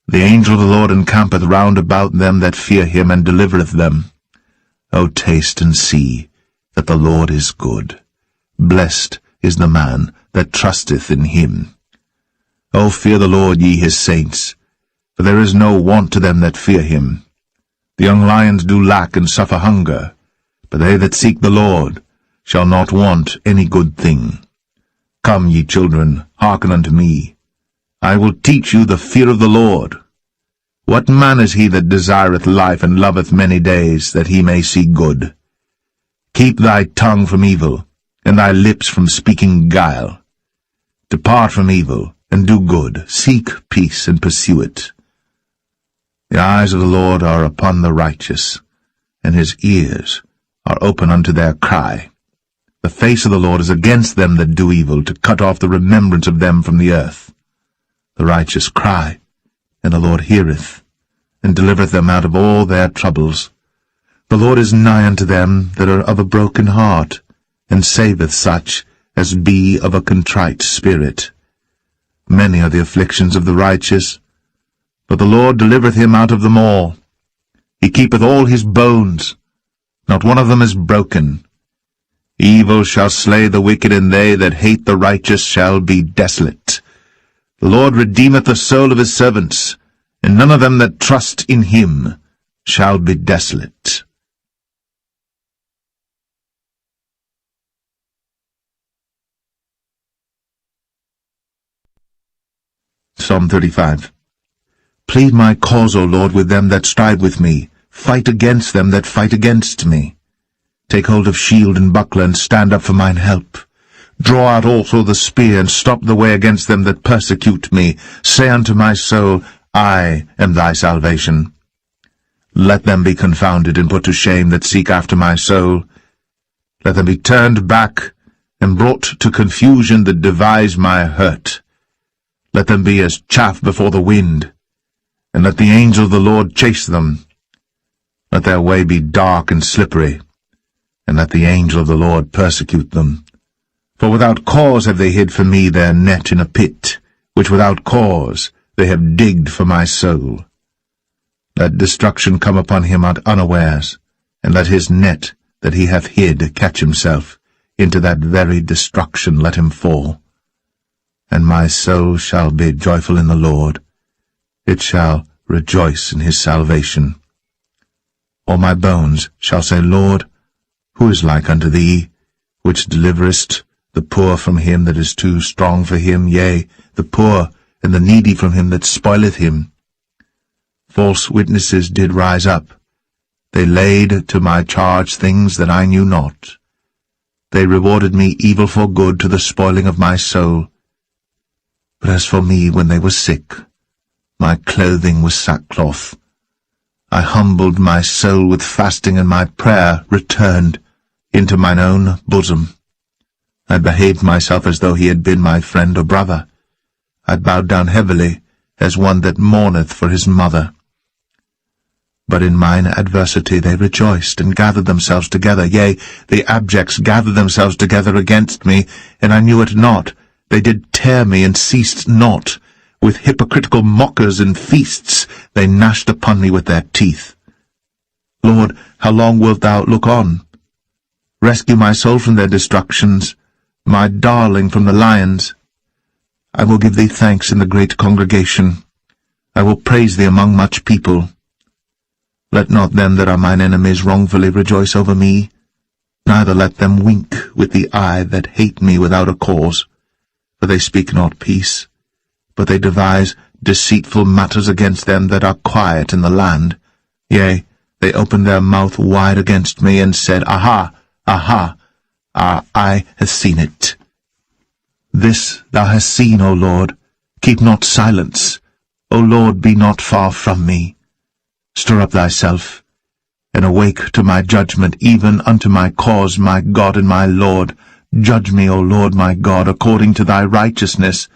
The angel of the Lord encampeth round about them that fear him, and delivereth them. O taste and see that the Lord is good. Blessed is the man that trusteth in him. O fear the Lord, ye his saints, for there is no want to them that fear him. The young lions do lack and suffer hunger, but they that seek the Lord shall not want any good thing. Come, ye children, hearken unto me. I will teach you the fear of the Lord. What man is he that desireth life, and loveth many days, that he may see good? Keep thy tongue from evil, and thy lips from speaking guile. Depart from evil, and do good. Seek peace, and pursue it. The eyes of the Lord are upon the righteous, and his ears are open unto their cry. The face of the Lord is against them that do evil, to cut off the remembrance of them from the earth. The righteous cry, and the Lord heareth, and delivereth them out of all their troubles. The Lord is nigh unto them that are of a broken heart, and saveth such as be of a contrite spirit. Many are the afflictions of the righteous, But the Lord delivereth him out of them all. He keepeth all his bones, not one of them is broken. Evil shall slay the wicked, and they that hate the righteous shall be desolate. The Lord redeemeth the soul of his servants, and none of them that trust in him shall be desolate. Psalm 35. Plead my cause, O Lord, with them that strive with me. Fight against them that fight against me. Take hold of shield and buckler, and stand up for mine help. Draw out also the spear, and stop the way against them that persecute me. Say unto my soul, I am thy salvation. Let them be confounded and put to shame that seek after my soul. Let them be turned back and brought to confusion that devise my hurt. Let them be as chaff before the wind, and let the angel of the Lord chase them. Let their way be dark and slippery, and let the angel of the Lord persecute them. For without cause have they hid for me their net in a pit, which without cause they have digged for my soul. Let destruction come upon him at unawares, and let his net that he hath hid catch himself. Into that very destruction let him fall. And my soul shall be joyful in the Lord. It shall rejoice in his salvation. All my bones shall say, Lord, who is like unto thee, which deliverest the poor from him that is too strong for him, yea, the poor and the needy from him that spoileth him? False witnesses did rise up. They laid to my charge things that I knew not. They rewarded me evil for good to the spoiling of my soul. But as for me, when they were sick, my clothing was sackcloth. I humbled my soul with fasting, and my prayer returned into mine own bosom. I behaved myself as though he had been my friend or brother. I bowed down heavily, as one that mourneth for his mother. But in mine adversity they rejoiced, and gathered themselves together. Yea, the abjects gathered themselves together against me, and I knew it not. They did tear me, and ceased not. With hypocritical mockers and feasts they gnashed upon me with their teeth. Lord, how long wilt thou look on? Rescue my soul from their destructions, my darling from the lions. I will give thee thanks in the great congregation. I will praise thee among much people. Let not them that are mine enemies wrongfully rejoice over me, neither let them wink with the eye that hate me without a cause. For they speak not peace, but they devise deceitful matters against them that are quiet in the land. Yea, they opened their mouth wide against me, and said, Aha, aha, our eye hath seen it. This thou hast seen, O Lord. Keep not silence. O Lord, be not far from me. Stir up thyself, and awake to my judgment, even unto my cause, my God and my Lord. Judge me, O Lord my God, according to thy righteousness,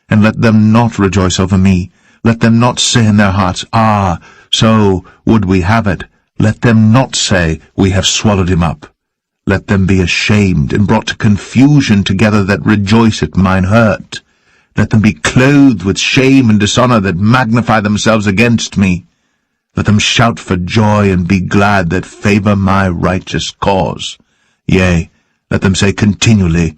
and let them not rejoice over me. Let them not say in their hearts, Ah, so would we have it. Let them not say, We have swallowed him up. Let them be ashamed and brought to confusion together that rejoice at mine hurt. Let them be clothed with shame and dishonour that magnify themselves against me. Let them shout for joy and be glad that favour my righteous cause. Yea, let them say continually,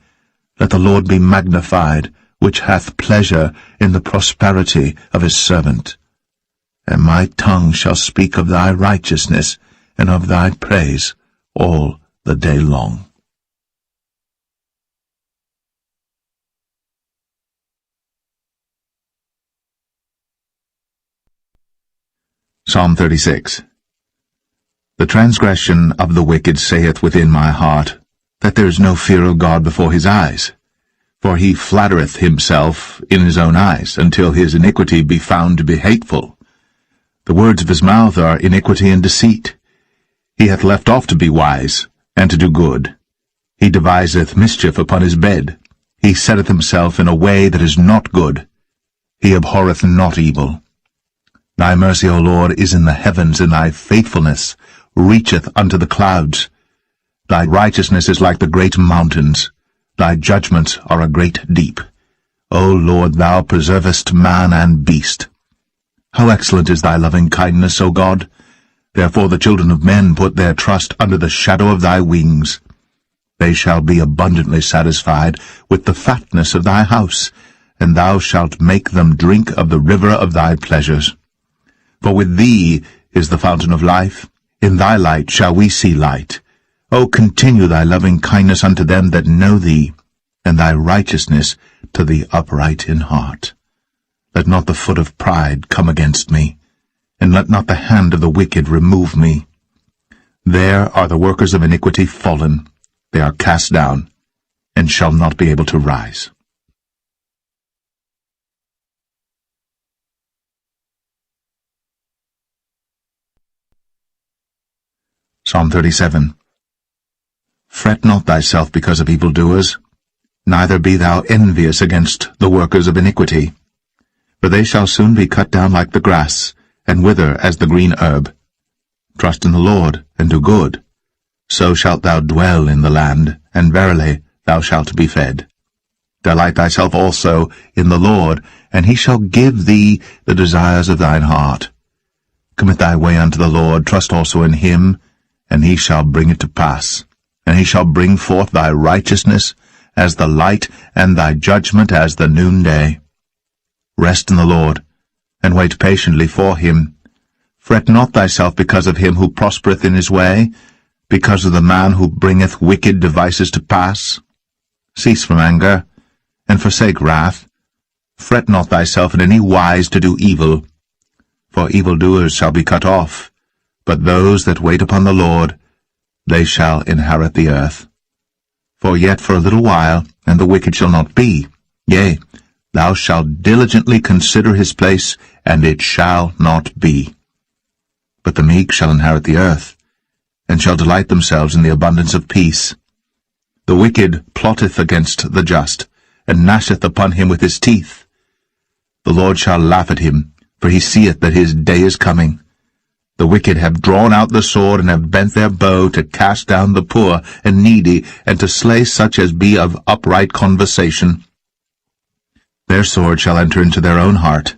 Let the Lord be magnified, which hath pleasure in the prosperity of his servant. And my tongue shall speak of thy righteousness and of thy praise all the day long. Psalm 36. The transgression of the wicked saith within my heart, that there is no fear of God before his eyes. For he flattereth himself in his own eyes, until his iniquity be found to be hateful. The words of his mouth are iniquity and deceit. He hath left off to be wise, and to do good. He deviseth mischief upon his bed. He setteth himself in a way that is not good. He abhorreth not evil. Thy mercy, O Lord, is in the heavens, and thy faithfulness reacheth unto the clouds. Thy righteousness is like the great mountains. Thy judgments are a great deep. O Lord, thou preservest man and beast. How excellent is thy loving kindness, O God! Therefore the children of men put their trust under the shadow of thy wings. They shall be abundantly satisfied with the fatness of thy house, and thou shalt make them drink of the river of thy pleasures. For with thee is the fountain of life. In thy light shall we see light. O continue thy loving kindness unto them that know thee, and thy righteousness to the upright in heart. Let not the foot of pride come against me, and let not the hand of the wicked remove me. There are the workers of iniquity fallen. They are cast down, and shall not be able to rise. Psalm 37. Fret not thyself because of evildoers, neither be thou envious against the workers of iniquity. For they shall soon be cut down like the grass, and wither as the green herb. Trust in the Lord, and do good. So shalt thou dwell in the land, and verily thou shalt be fed. Delight thyself also in the Lord, and he shall give thee the desires of thine heart. Commit thy way unto the Lord, trust also in him, and he shall bring it to pass. And he shall bring forth thy righteousness as the light, and thy judgment as the noonday. Rest in the Lord, and wait patiently for him. Fret not thyself because of him who prospereth in his way, because of the man who bringeth wicked devices to pass. Cease from anger, and forsake wrath. Fret not thyself in any wise to do evil, for evildoers shall be cut off, but those that wait upon the Lord, they shall inherit the earth. For yet for a little while, and the wicked shall not be. Yea, thou shalt diligently consider his place, and it shall not be. But the meek shall inherit the earth, and shall delight themselves in the abundance of peace. The wicked plotteth against the just, and gnasheth upon him with his teeth. The Lord shall laugh at him, for he seeth that his day is coming. The wicked have drawn out the sword, and have bent their bow to cast down the poor and needy, and to slay such as be of upright conversation. Their sword shall enter into their own heart,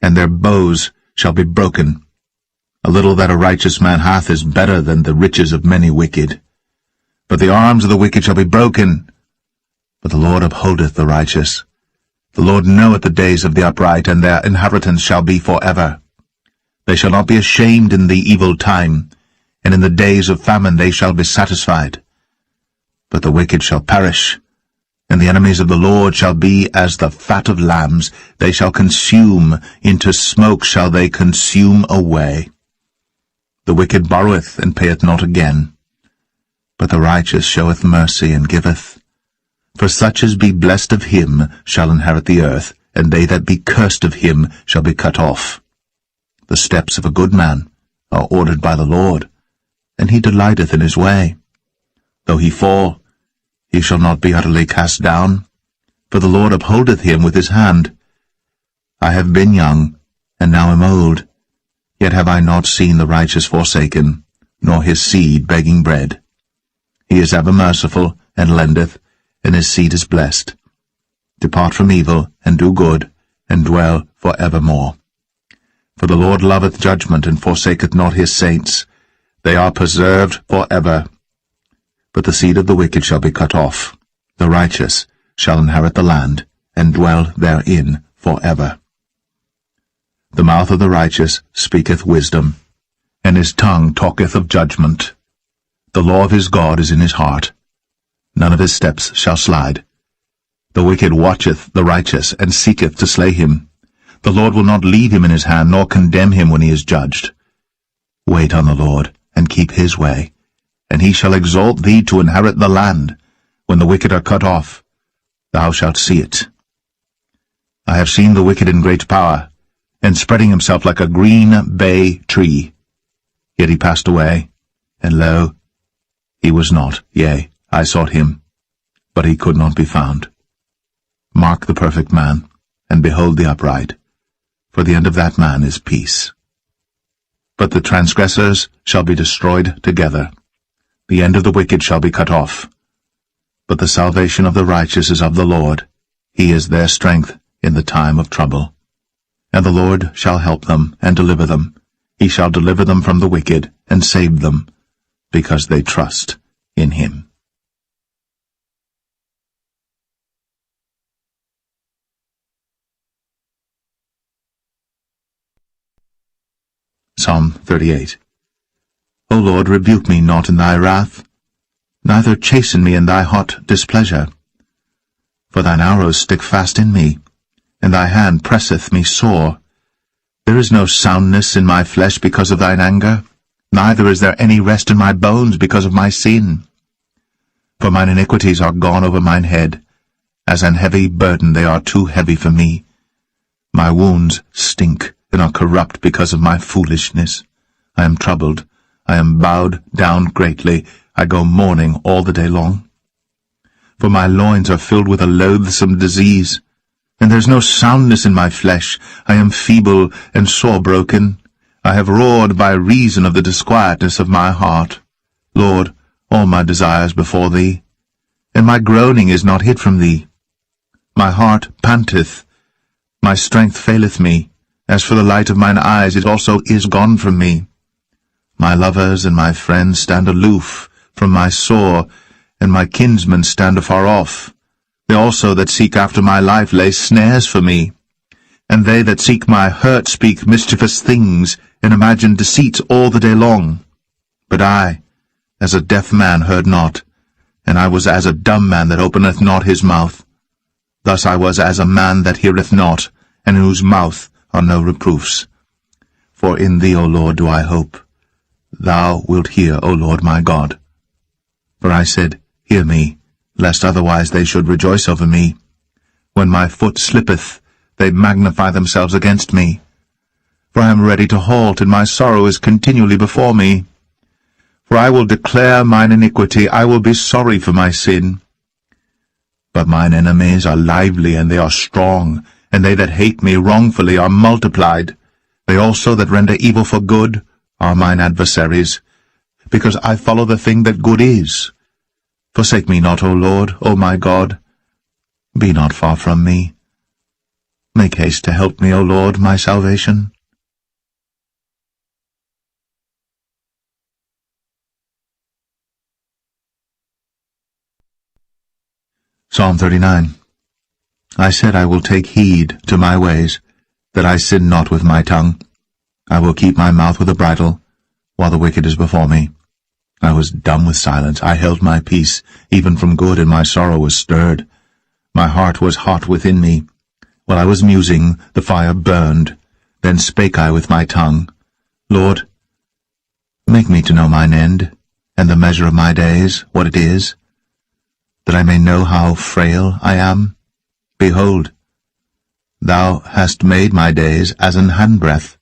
and their bows shall be broken. A little that a righteous man hath is better than the riches of many wicked. But the arms of the wicked shall be broken, but the Lord upholdeth the righteous. The Lord knoweth the days of the upright, and their inheritance shall be for ever. They shall not be ashamed in the evil time, and in the days of famine they shall be satisfied. But the wicked shall perish, and the enemies of the Lord shall be as the fat of lambs. They shall consume, into smoke shall they consume away. The wicked borroweth, and payeth not again, but the righteous showeth mercy, and giveth. For such as be blessed of him shall inherit the earth, and they that be cursed of him shall be cut off. The steps of a good man are ordered by the Lord, and he delighteth in his way. Though he fall, he shall not be utterly cast down, for the Lord upholdeth him with his hand. I have been young, and now am old, yet have I not seen the righteous forsaken, nor his seed begging bread. He is ever merciful, and lendeth, and his seed is blessed. Depart from evil, and do good, and dwell for evermore. For the Lord loveth judgment, and forsaketh not his saints. They are preserved for ever. But the seed of the wicked shall be cut off. The righteous shall inherit the land, and dwell therein for ever. The mouth of the righteous speaketh wisdom, and his tongue talketh of judgment. The law of his God is in his heart. None of his steps shall slide. The wicked watcheth the righteous, and seeketh to slay him. The Lord will not leave him in his hand, nor condemn him when he is judged. Wait on the Lord, and keep his way, and he shall exalt thee to inherit the land. When the wicked are cut off, thou shalt see it. I have seen the wicked in great power, and spreading himself like a green bay tree. Yet he passed away, and lo, he was not. Yea, I sought him, but he could not be found. Mark the perfect man, and behold the upright, for the end of that man is peace. But the transgressors shall be destroyed together. The end of the wicked shall be cut off. But the salvation of the righteous is of the Lord. He is their strength in the time of trouble. And the Lord shall help them, and deliver them. He shall deliver them from the wicked, and save them, because they trust in him. Psalm 38. O Lord, rebuke me not in thy wrath, neither chasten me in thy hot displeasure. For thine arrows stick fast in me, and thy hand presseth me sore. There is no soundness in my flesh because of thine anger, neither is there any rest in my bones because of my sin. For mine iniquities are gone over mine head, as an heavy burden they are too heavy for me. My wounds stink and are corrupt because of my foolishness. I am troubled, I am bowed down greatly, I go mourning all the day long. For my loins are filled with a loathsome disease, and there is no soundness in my flesh. I am feeble and sore broken. I have roared by reason of the disquietness of my heart. Lord, all my desires before thee, and my groaning is not hid from thee. My heart panteth, my strength faileth me. As for the light of mine eyes, it also is gone from me. My lovers and my friends stand aloof from my sore, and my kinsmen stand afar off. They also that seek after my life lay snares for me. And they that seek my hurt speak mischievous things, and imagine deceits all the day long. But I, as a deaf man, heard not, and I was as a dumb man that openeth not his mouth. Thus I was as a man that heareth not, and in whose mouth are no reproofs. For in thee, O Lord, do I hope. Thou wilt hear, O Lord my God. For I said, Hear me, lest otherwise they should rejoice over me. When my foot slippeth, they magnify themselves against me. For I am ready to halt, and my sorrow is continually before me. For I will declare mine iniquity, I will be sorry for my sin. But mine enemies are lively, and they are strong, and they that hate me wrongfully are multiplied. They also that render evil for good are mine adversaries, because I follow the thing that good is. Forsake me not, O Lord, O my God. Be not far from me. Make haste to help me, O Lord, my salvation. Psalm 39. I said, I will take heed to my ways, that I sin not with my tongue. I will keep my mouth with a bridle, while the wicked is before me. I was dumb with silence. I held my peace, even from good, and my sorrow was stirred. My heart was hot within me. While I was musing, the fire burned. Then spake I with my tongue, Lord, make me to know mine end, and the measure of my days, what it is, that I may know how frail I am. Behold, thou hast made my days as an handbreadth,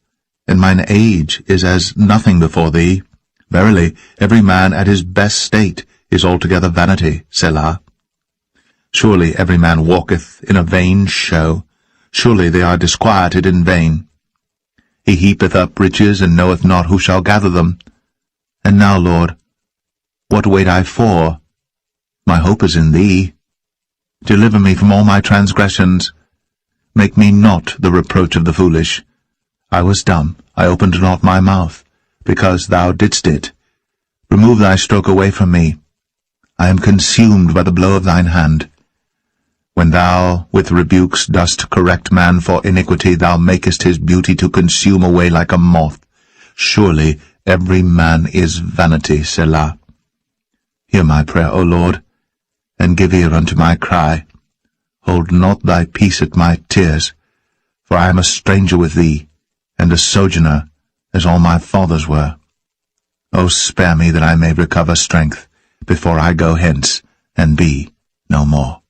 and mine age is as nothing before thee. Verily, every man at his best state is altogether vanity, Selah. Surely every man walketh in a vain show. Surely they are disquieted in vain. He heapeth up riches, and knoweth not who shall gather them. And now, Lord, what wait I for? My hope is in thee. Deliver me from all my transgressions. Make me not the reproach of the foolish. I was dumb, I opened not my mouth, because thou didst it. Remove thy stroke away from me. I am consumed by the blow of thine hand. When thou with rebukes dost correct man for iniquity, thou makest his beauty to consume away like a moth. Surely every man is vanity, Selah. Hear my prayer, O Lord, and give ear unto my cry. Hold not thy peace at my tears, for I am a stranger with thee, and a sojourner, as all my fathers were. O spare me that I may recover strength, before I go hence, and be no more.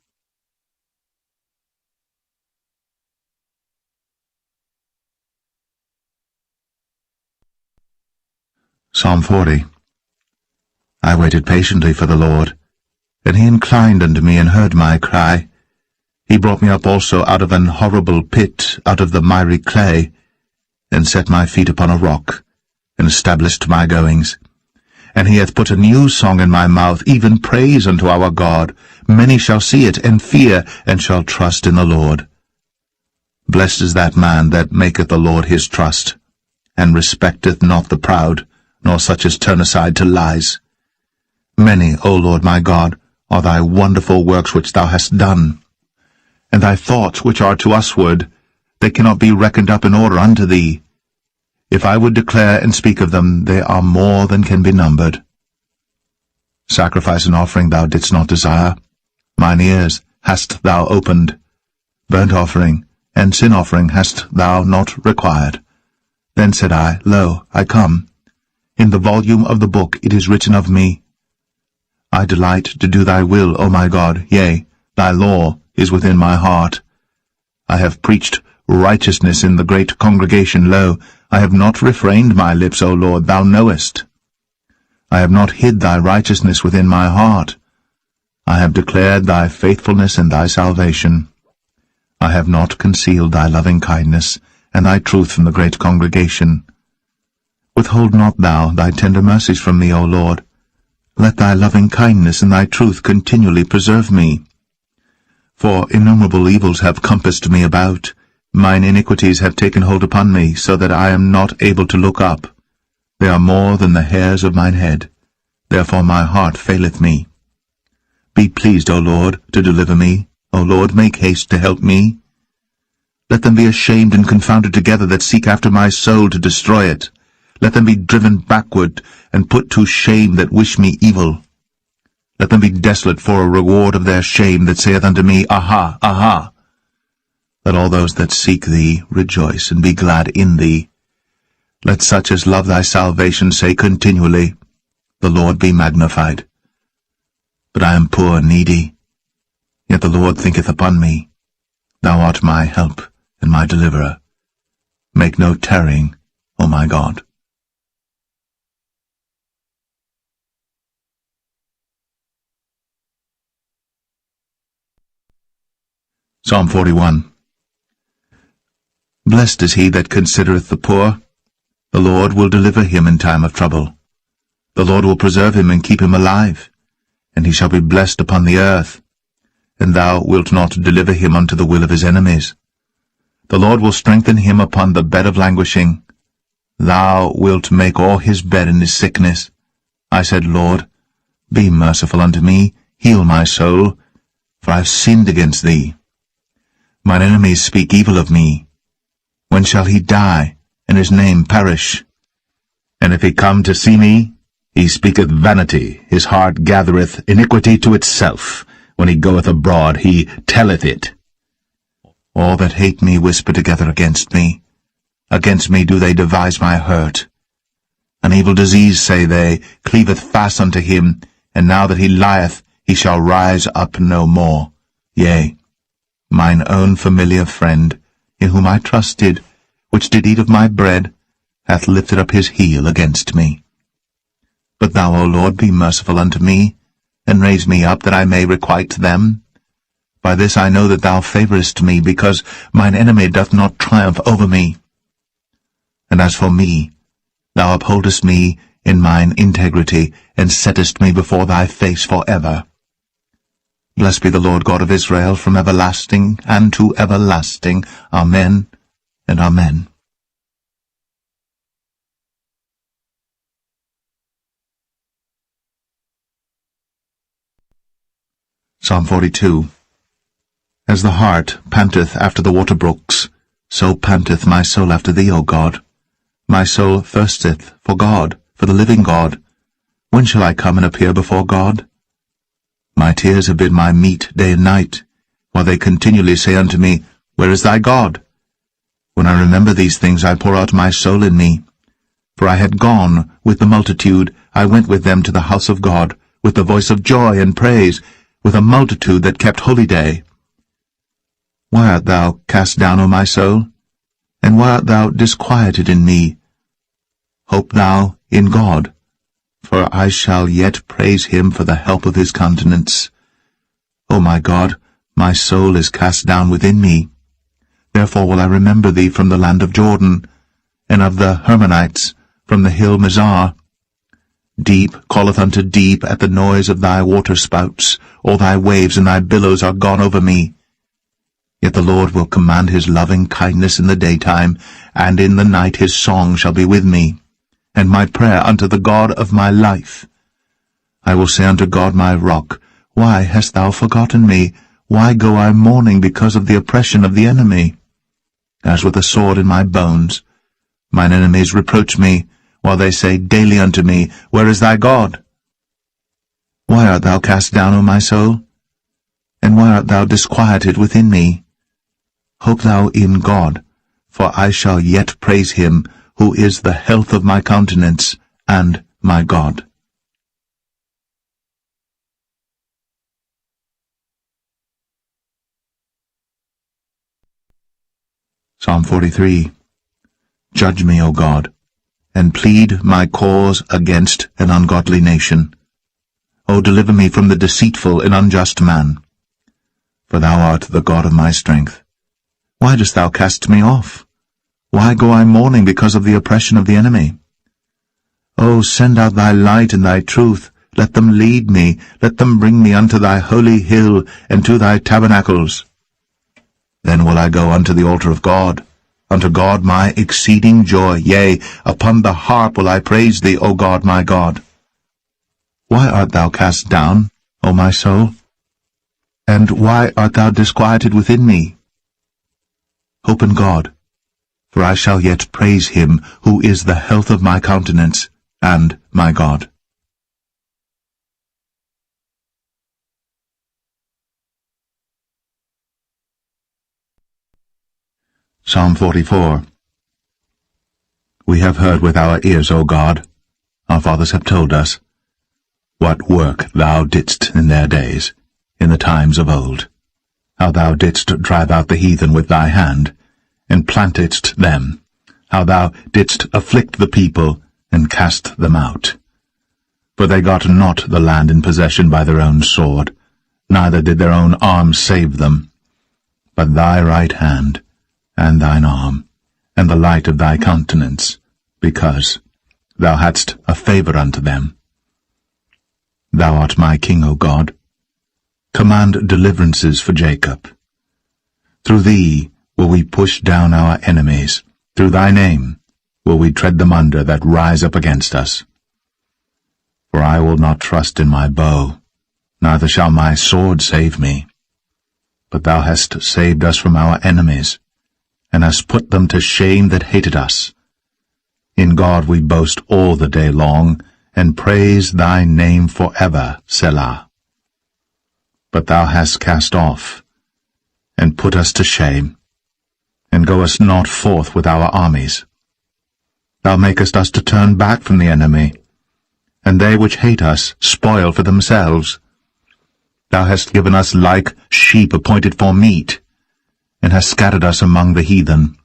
Psalm 40. I waited patiently for the Lord, and he inclined unto me and heard my cry. He brought me up also out of an horrible pit, out of the miry clay, and set my feet upon a rock, and established my goings. And he hath put a new song in my mouth, even praise unto our God. Many shall see it, and fear, and shall trust in the Lord. Blessed is that man that maketh the Lord his trust, and respecteth not the proud, nor such as turn aside to lies. Many, O Lord my God, are thy wonderful works which thou hast done, and thy thoughts which are to usward, they cannot be reckoned up in order unto thee. If I would declare and speak of them, they are more than can be numbered. Sacrifice and offering thou didst not desire, mine ears hast thou opened. Burnt offering and sin offering hast thou not required. Then said I, Lo, I come. In the volume of the book it is written of me. I delight to do thy will, O my God, yea, thy law is within my heart. I have preached righteousness in the great congregation. Lo, I have not refrained my lips, O Lord, thou knowest. I have not hid thy righteousness within my heart. I have declared thy faithfulness and thy salvation. I have not concealed thy loving kindness and thy truth from the great congregation. Withhold not thou thy tender mercies from me, O Lord. Let thy loving kindness and thy truth continually preserve me. For innumerable evils have compassed me about. Mine iniquities have taken hold upon me, so that I am not able to look up. They are more than the hairs of mine head. Therefore my heart faileth me. Be pleased, O Lord, to deliver me. O Lord, make haste to help me. Let them be ashamed and confounded together that seek after my soul to destroy it. Let them be driven backward and put to shame that wish me evil. Let them be desolate for a reward of their shame that saith unto me, Aha, aha. Let all those that seek thee rejoice and be glad in thee. Let such as love thy salvation say continually, The Lord be magnified. But I am poor and needy, yet the Lord thinketh upon me. Thou art my help and my deliverer. Make no tarrying, O my God. Psalm 41. Blessed is he that considereth the poor. The Lord will deliver him in time of trouble. The Lord will preserve him and keep him alive, and he shall be blessed upon the earth. And thou wilt not deliver him unto the will of his enemies. The Lord will strengthen him upon the bed of languishing. Thou wilt make all his bed in his sickness. I said, Lord, be merciful unto me, heal my soul, for I have sinned against thee. Mine enemies speak evil of me. When shall he die, and his name perish? And if he come to see me, he speaketh vanity, his heart gathereth iniquity to itself. When he goeth abroad, he telleth it. All that hate me whisper together against me. Against me do they devise my hurt. An evil disease, say they, cleaveth fast unto him, and now that he lieth, he shall rise up no more. Yea, mine own familiar friend, in whom I trusted, which did eat of my bread, hath lifted up his heel against me. But thou, O Lord, be merciful unto me, and raise me up, that I may requite them. By this I know that thou favourest me, because mine enemy doth not triumph over me. And as for me, thou upholdest me in mine integrity, and settest me before thy face for ever. Blessed be the Lord God of Israel, from everlasting and to everlasting. Amen and amen. Psalm 42. As the hart panteth after the water brooks, so panteth my soul after thee, O God. My soul thirsteth for God, for the living God. When shall I come and appear before God? My tears have been my meat day and night, while they continually say unto me, Where is thy God? When I remember these things, I pour out my soul in me. For I had gone with the multitude, I went with them to the house of God, with the voice of joy and praise, with a multitude that kept holy day. Why art thou cast down, O my soul? And why art thou disquieted in me? Hope thou in God, for I shall yet praise him for the help of his countenance. O my God, my soul is cast down within me. Therefore will I remember thee from the land of Jordan, and of the Hermonites, from the hill Mizar. Deep calleth unto deep at the noise of thy waterspouts. All thy waves and thy billows are gone over me. Yet the Lord will command his loving kindness in the daytime, and in the night his song shall be with me, and my prayer unto the God of my life. I will say unto God my rock, Why hast thou forgotten me? Why go I mourning because of the oppression of the enemy? As with a sword in my bones, mine enemies reproach me, while they say daily unto me, Where is thy God? Why art thou cast down, O my soul? And why art thou disquieted within me? Hope thou in God, for I shall yet praise him, who is the health of my countenance, and my God. Psalm 43. Judge me, O God, and plead my cause against an ungodly nation. O deliver me from the deceitful and unjust man. For thou art the God of my strength. Why dost thou cast me off? Why go I mourning because of the oppression of the enemy? O send out thy light and thy truth. Let them lead me. Let them bring me unto thy holy hill and to thy tabernacles. Then will I go unto the altar of God, unto God my exceeding joy. Yea, upon the harp will I praise thee, O God my God. Why art thou cast down, O my soul? And why art thou disquieted within me? Hope in God, for I shall yet praise him, who is the health of my countenance, and my God. Psalm 44. We have heard with our ears, O God, our fathers have told us, what work thou didst in their days, in the times of old, how thou didst drive out the heathen with thy hand, and plantedst them, how thou didst afflict the people, and cast them out. For they got not the land in possession by their own sword, neither did their own arm save them, but thy right hand, and thine arm, and the light of thy countenance, because thou hadst a favour unto them. Thou art my King, O God. Command deliverances for Jacob. Through thee will we push down our enemies. Through thy name will we tread them under that rise up against us. For I will not trust in my bow, neither shall my sword save me. But thou hast saved us from our enemies, and hast put them to shame that hated us. In God we boast all the day long, and praise thy name forever, Selah. But thou hast cast off, and put us to shame, and goest not forth with our armies. Thou makest us to turn back from the enemy, and they which hate us spoil for themselves. Thou hast given us like sheep appointed for meat, and hast scattered us among the heathen.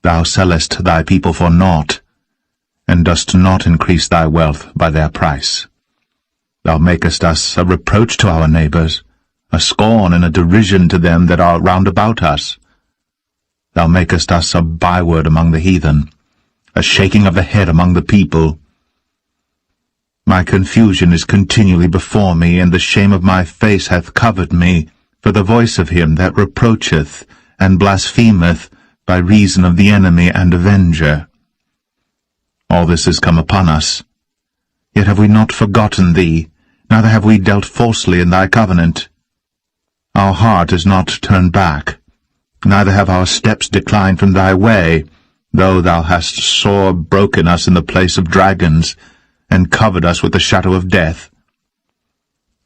Thou sellest thy people for naught, and dost not increase thy wealth by their price. Thou makest us a reproach to our neighbours, a scorn and a derision to them that are round about us. Thou makest us a byword among the heathen, a shaking of the head among the people. My confusion is continually before me, and the shame of my face hath covered me, for the voice of him that reproacheth and blasphemeth by reason of the enemy and avenger. All this is come upon us. Yet have we not forgotten thee, neither have we dealt falsely in thy covenant. Our heart is not turned back, neither have our steps declined from thy way, though thou hast sore broken us in the place of dragons, and covered us with the shadow of death.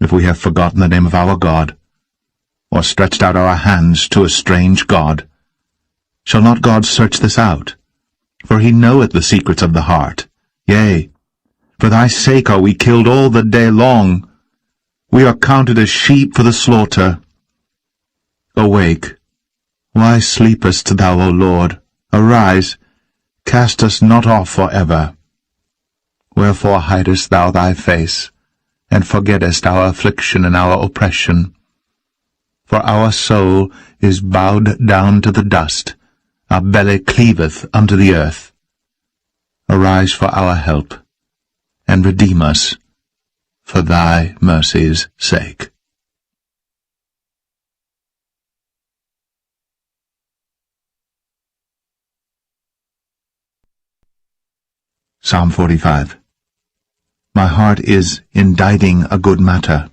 If we have forgotten the name of our God, or stretched out our hands to a strange God, shall not God search this out? For he knoweth the secrets of the heart. Yea, for thy sake are we killed all the day long. We are counted as sheep for the slaughter. Awake, why sleepest thou, O Lord? Arise, cast us not off for ever. Wherefore hidest thou thy face, and forgettest our affliction and our oppression? For our soul is bowed down to the dust, our belly cleaveth unto the earth. Arise for our help, and redeem us for thy mercy's sake. Psalm 45. My heart is inditing a good matter.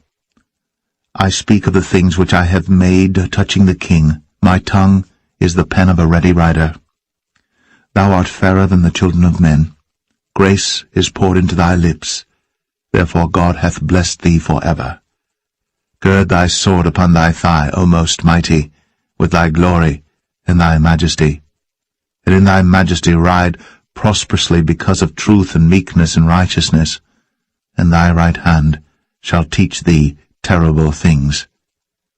I speak of the things which I have made touching the king. My tongue is the pen of a ready writer. Thou art fairer than the children of men. Grace is poured into thy lips. Therefore God hath blessed thee for ever. Gird thy sword upon thy thigh, O most mighty, with thy glory and thy majesty. And in thy majesty ride prosperously because of truth and meekness and righteousness. And thy right hand shall teach thee terrible things.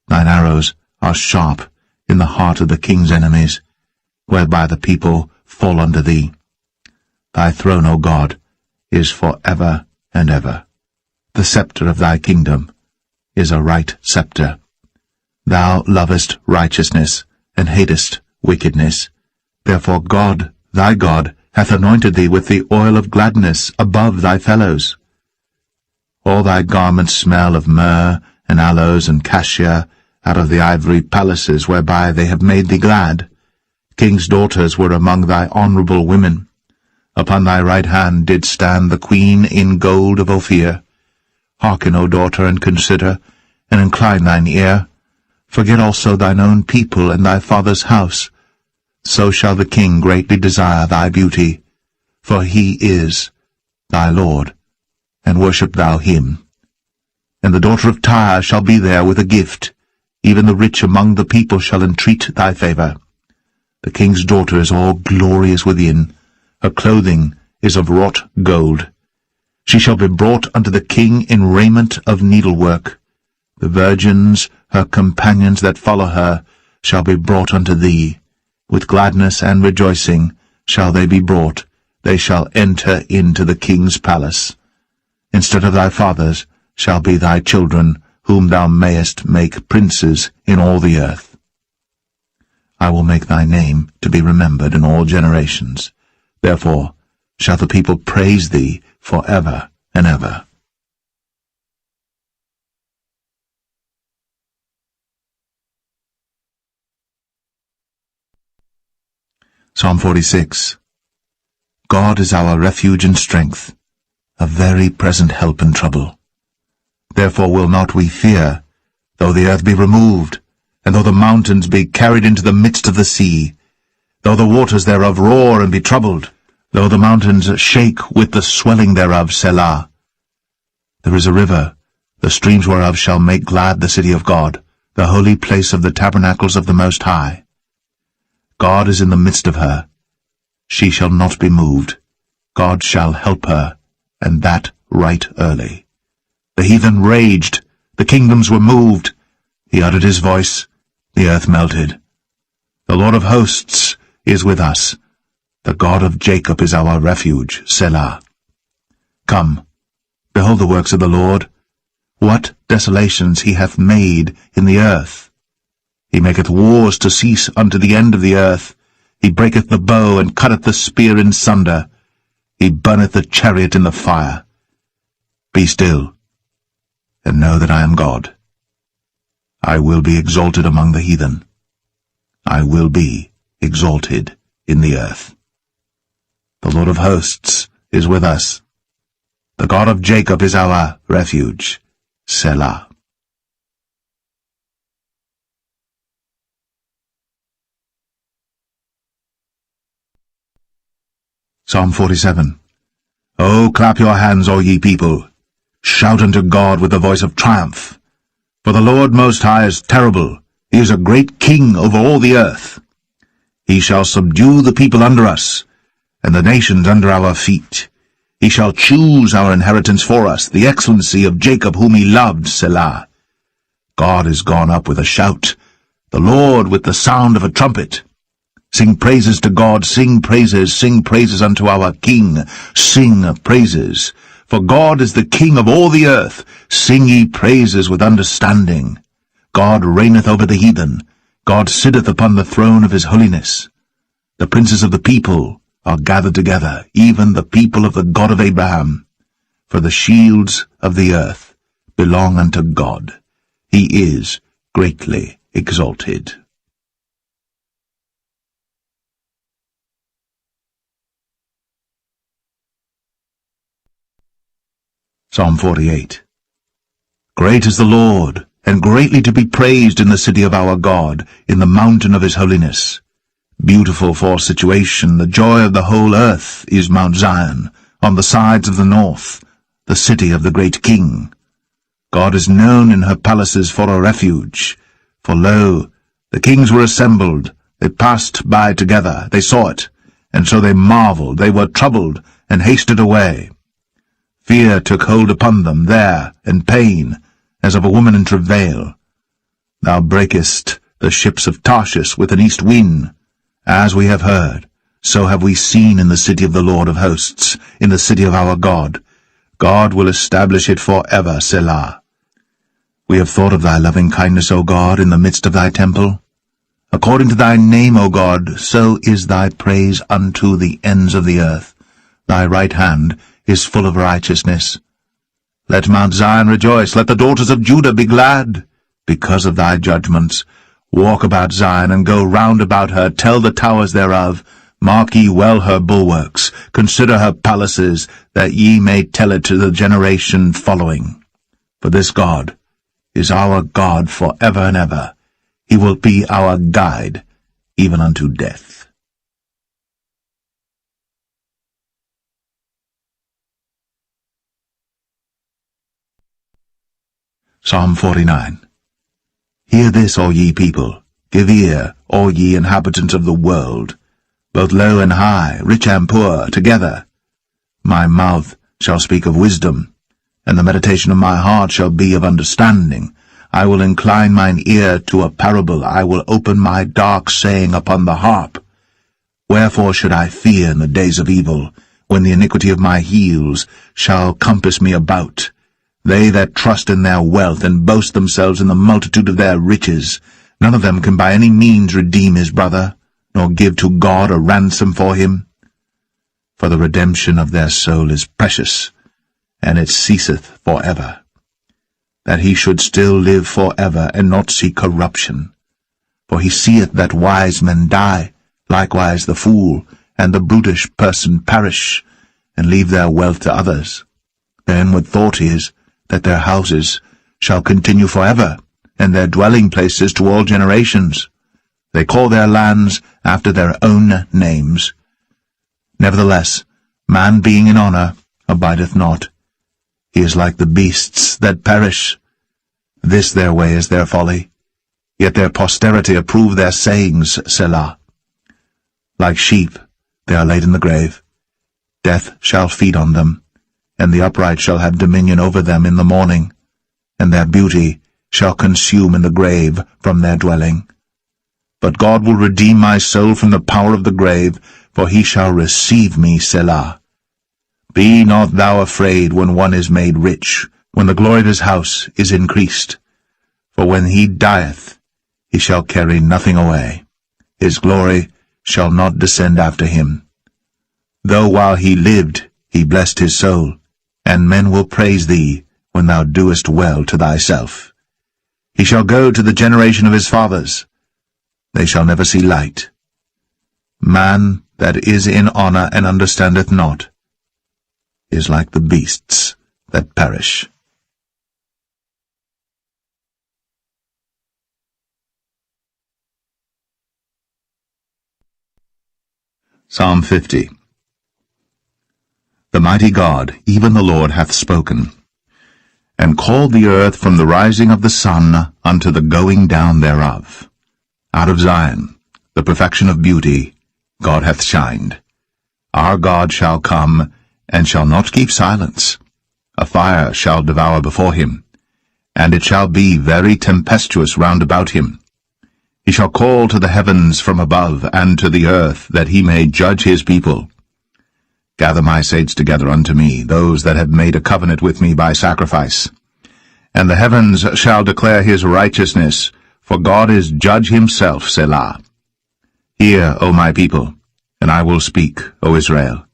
Thine arrows are sharp in the heart of the king's enemies, whereby the people fall under thee. Thy throne, O God, is for ever and ever. The scepter of thy kingdom is a right scepter. Thou lovest righteousness, and hatest wickedness. Therefore God, thy God, hath anointed thee with the oil of gladness above thy fellows. All thy garments smell of myrrh, and aloes, and cassia, out of the ivory palaces whereby they have made thee glad. King's daughters were among thy honourable women. Upon thy right hand did stand the queen in gold of Ophir. Hearken, O daughter, and consider, and incline thine ear. Forget also thine own people and thy father's house. So shall the king greatly desire thy beauty, for he is thy Lord, and worship thou him. And the daughter of Tyre shall be there with a gift, even the rich among the people shall entreat thy favour. The king's daughter is all glorious within, her clothing is of wrought gold. She shall be brought unto the king in raiment of needlework. The virgins, her companions that follow her, shall be brought unto thee. With gladness and rejoicing shall they be brought. They shall enter into the king's palace. Instead of thy fathers shall be thy children, whom thou mayest make princes in all the earth. I will make thy name to be remembered in all generations. Therefore shall the people praise thee for ever and ever. Psalm 46. God is our refuge and strength, a very present help in trouble. Therefore will not we fear, though the earth be removed, and though the mountains be carried into the midst of the sea, though the waters thereof roar and be troubled, though the mountains shake with the swelling thereof, Selah. There is a river, the streams whereof shall make glad the city of God, the holy place of the tabernacles of the Most High. God is in the midst of her. She shall not be moved. God shall help her, and that right early. The heathen raged, the kingdoms were moved. He uttered his voice, the earth melted. The Lord of hosts is with us. The God of Jacob is our refuge, Selah. Come, behold the works of the Lord. What desolations he hath made in the earth! He maketh wars to cease unto the end of the earth. He breaketh the bow, and cutteth the spear in sunder. He burneth the chariot in the fire. Be still, and know that I am God. I will be exalted among the heathen. I will be exalted in the earth. The Lord of hosts is with us. The God of Jacob is our refuge, Selah. Psalm 47. O clap your hands, all ye people. Shout unto God with the voice of triumph. For the Lord Most High is terrible. He is a great king over all the earth. He shall subdue the people under us, and the nations under our feet. He shall choose our inheritance for us, the excellency of Jacob whom he loved, Selah. God is gone up with a shout, the Lord with the sound of a trumpet. Sing praises to God, sing praises unto our King, sing praises. For God is the King of all the earth, sing ye praises with understanding. God reigneth over the heathen, God sitteth upon the throne of his holiness. The princes of the people are gathered together, even the people of the God of Abraham. For the shields of the earth belong unto God. He is greatly exalted. Psalm 48. Great is the Lord, and greatly to be praised in the city of our God, in the mountain of his holiness. Beautiful for situation, the joy of the whole earth is Mount Zion, on the sides of the north, the city of the great King. God is known in her palaces for a refuge. For lo, the kings were assembled, they passed by together, they saw it, and so they marveled, they were troubled, and hasted away. Fear took hold upon them there, and pain, as of a woman in travail. Thou breakest the ships of Tarshish with an east wind. As we have heard, so have we seen in the city of the Lord of hosts, in the city of our God. God will establish it for ever, Selah. We have thought of thy loving kindness, O God, in the midst of thy temple. According to thy name, O God, so is thy praise unto the ends of the earth. Thy right hand is full of righteousness. Let Mount Zion rejoice, let the daughters of Judah be glad, because of thy judgments. Walk about Zion, and go round about her, tell the towers thereof, mark ye well her bulwarks, consider her palaces, that ye may tell it to the generation following. For this God is our God for ever and ever. He will be our guide, even unto death. Psalm 49. Hear this, all ye people, give ear, all ye inhabitants of the world, both low and high, rich and poor, together. My mouth shall speak of wisdom, and the meditation of my heart shall be of understanding. I will incline mine ear to a parable, I will open my dark saying upon the harp. Wherefore should I fear in the days of evil, when the iniquity of my heels shall compass me about? They that trust in their wealth and boast themselves in the multitude of their riches, none of them can by any means redeem his brother, nor give to God a ransom for him. For the redemption of their soul is precious, and it ceaseth for ever. That he should still live for ever, and not see corruption. For he seeth that wise men die, likewise the fool and the brutish person perish, and leave their wealth to others. Their inward thought is, that their houses shall continue forever, and their dwelling places to all generations. They call their lands after their own names. Nevertheless, man being in honour abideth not. He is like the beasts that perish. This their way is their folly, yet their posterity approve their sayings, Selah. Like sheep they are laid in the grave. Death shall feed on them, and the upright shall have dominion over them in the morning, and their beauty shall consume in the grave from their dwelling. But God will redeem my soul from the power of the grave, for he shall receive me, Selah. Be not thou afraid when one is made rich, when the glory of his house is increased. For when he dieth, he shall carry nothing away. His glory shall not descend after him. Though while he lived he blessed his soul, and men will praise thee when thou doest well to thyself. He shall go to the generation of his fathers. They shall never see light. Man that is in honour and understandeth not is like the beasts that perish. Psalm 50. The mighty God, even the Lord, hath spoken, and called the earth from the rising of the sun unto the going down thereof. Out of Zion, the perfection of beauty, God hath shined. Our God shall come, and shall not keep silence. A fire shall devour before him, and it shall be very tempestuous round about him. He shall call to the heavens from above, and to the earth, that he may judge his people. Gather my saints together unto me, those that have made a covenant with me by sacrifice. And the heavens shall declare his righteousness, for God is judge himself, Selah. Hear, O my people, and I will speak, O Israel,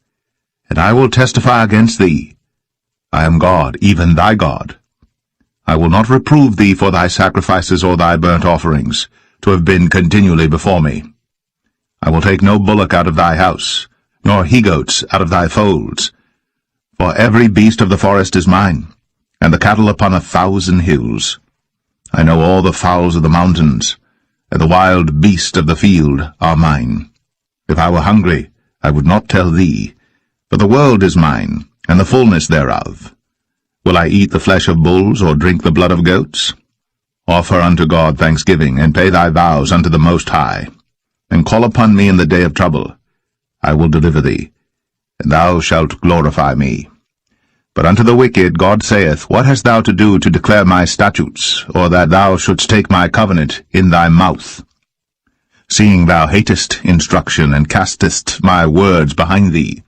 and I will testify against thee. I am God, even thy God. I will not reprove thee for thy sacrifices or thy burnt offerings, to have been continually before me. I will take no bullock out of thy house, nor he-goats out of thy folds. For every beast of the forest is mine, and the cattle upon 1,000 hills. I know all the fowls of the mountains, and the wild beasts of the field are mine. If I were hungry, I would not tell thee, for the world is mine, and the fullness thereof. Will I eat the flesh of bulls, or drink the blood of goats? Offer unto God thanksgiving, and pay thy vows unto the Most High, and call upon me in the day of trouble. I will deliver thee, and thou shalt glorify me. But unto the wicked God saith, What hast thou to do to declare my statutes, or that thou shouldst take my covenant in thy mouth? Seeing thou hatest instruction, and castest my words behind thee.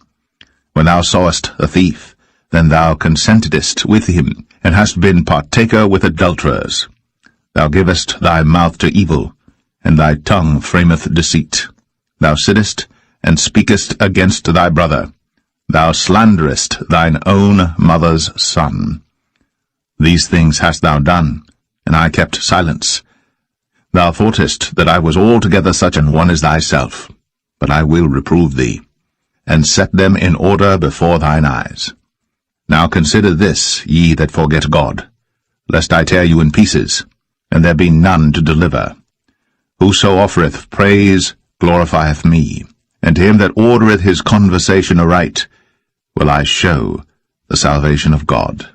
When thou sawest a thief, then thou consentedst with him, and hast been partaker with adulterers. Thou givest thy mouth to evil, and thy tongue frameth deceit. Thou sittest and speakest against thy brother. Thou slanderest thine own mother's son. These things hast thou done, and I kept silence. Thou thoughtest that I was altogether such an one as thyself, but I will reprove thee, and set them in order before thine eyes. Now consider this, ye that forget God, lest I tear you in pieces, and there be none to deliver. Whoso offereth praise glorifieth me, and to him that ordereth his conversation aright will I show the salvation of God.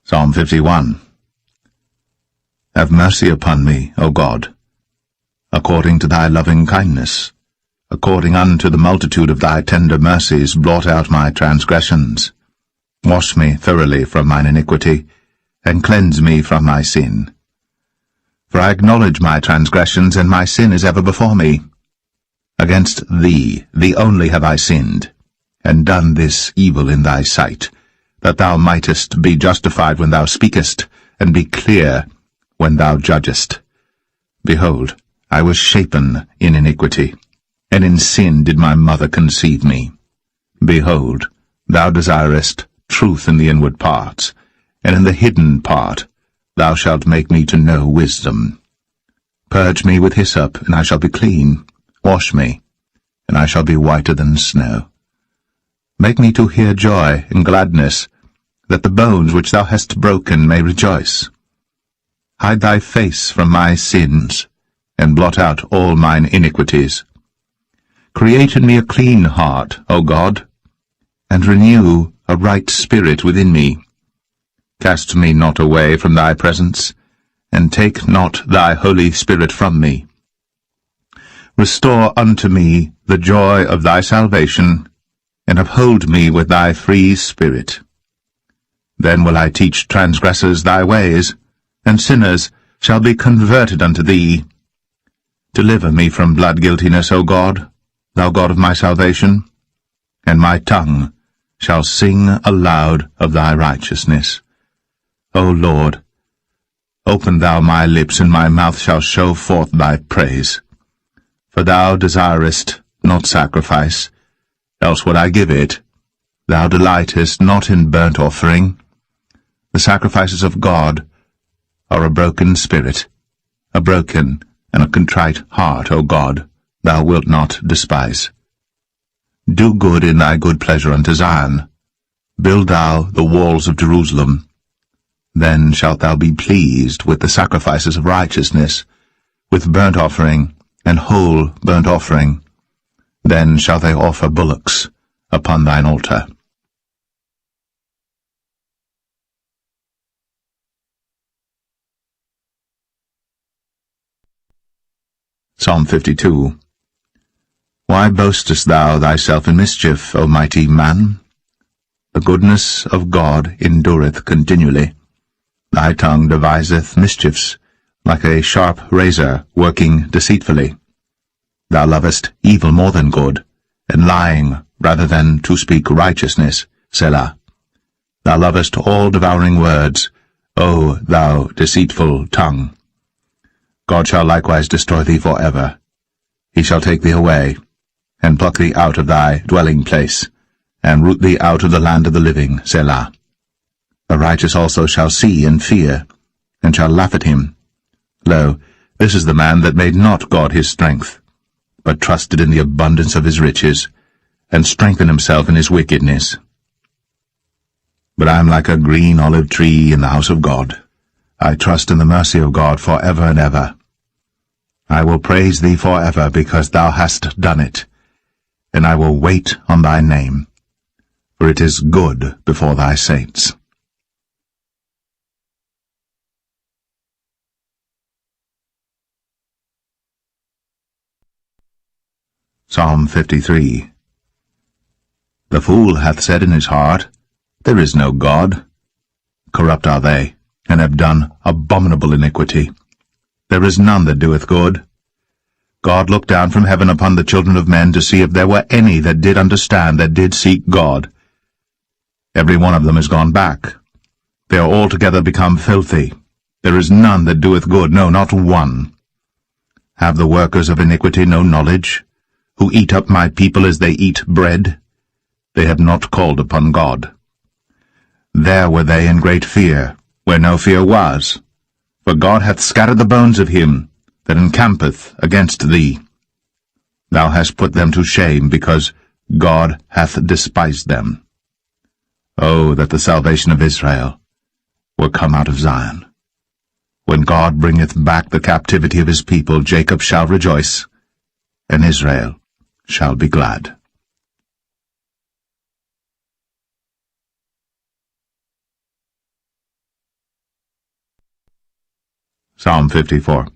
Psalm 51. Have mercy upon me, O God, according to thy loving kindness. According unto the multitude of thy tender mercies, blot out my transgressions. Wash me thoroughly from mine iniquity, and cleanse me from my sin. For I acknowledge my transgressions, and my sin is ever before me. Against thee only have I sinned, and done this evil in thy sight, that thou mightest be justified when thou speakest, and be clear when thou judgest. Behold, I was shapen in iniquity, and in sin did my mother conceive me. Behold, thou desirest truth in the inward parts, and in the hidden part thou shalt make me to know wisdom. Purge me with hyssop, and I shall be clean. Wash me, and I shall be whiter than snow. Make me to hear joy and gladness, that the bones which thou hast broken may rejoice. Hide thy face from my sins, and blot out all mine iniquities. Create in me a clean heart, O God, and renew a right spirit within me. Cast me not away from thy presence, and take not thy Holy Spirit from me. Restore unto me the joy of thy salvation, and uphold me with thy free spirit. Then will I teach transgressors thy ways, and sinners shall be converted unto thee. Deliver me from blood guiltiness, O God, thou God of my salvation, and my tongue shall sing aloud of thy righteousness. O Lord, open thou my lips, and my mouth shall show forth thy praise. For thou desirest not sacrifice, else would I give it. Thou delightest not in burnt offering. The sacrifices of God are a broken spirit, a broken and a contrite heart, O God, thou wilt not despise. Do good in thy good pleasure unto Zion. Build thou the walls of Jerusalem. Then shalt thou be pleased with the sacrifices of righteousness, with burnt offering and whole burnt offering. Then shall they offer bullocks upon thine altar. Psalm 52. Why boastest thou thyself in mischief, O mighty man? The goodness of God endureth continually. Thy tongue deviseth mischiefs, like a sharp razor working deceitfully. Thou lovest evil more than good, and lying rather than to speak righteousness, Selah. Thou lovest all devouring words, O thou deceitful tongue. God shall likewise destroy thee for ever. He shall take thee away, and pluck thee out of thy dwelling place, and root thee out of the land of the living, Selah. The righteous also shall see and fear, and shall laugh at him. Lo, This is the man that made not God his strength, but trusted in the abundance of his riches, and strengthened himself in his wickedness. But I am like a green olive tree in the house of God. I trust in the mercy of God for ever and ever. I will praise thee for ever, because thou hast done it, and I will wait on thy name, for it is good before thy saints. Psalm 53. The fool hath said in his heart, There is no God. Corrupt are they, and have done abominable iniquity. There is none that doeth good. God looked down from heaven upon the children of men to see if there were any that did understand, that did seek God. Every one of them is gone back. They are altogether become filthy. There is none that doeth good, no, not one. Have the workers of iniquity no knowledge, who eat up my people as they eat bread? They have not called upon God. There were they in great fear, where no fear was. For God hath scattered the bones of him that encampeth against thee. Thou hast put them to shame, because God hath despised them. Oh, that the salvation of Israel were come out of Zion. When God bringeth back the captivity of his people, Jacob shall rejoice, and Israel shall be glad. Psalm 54.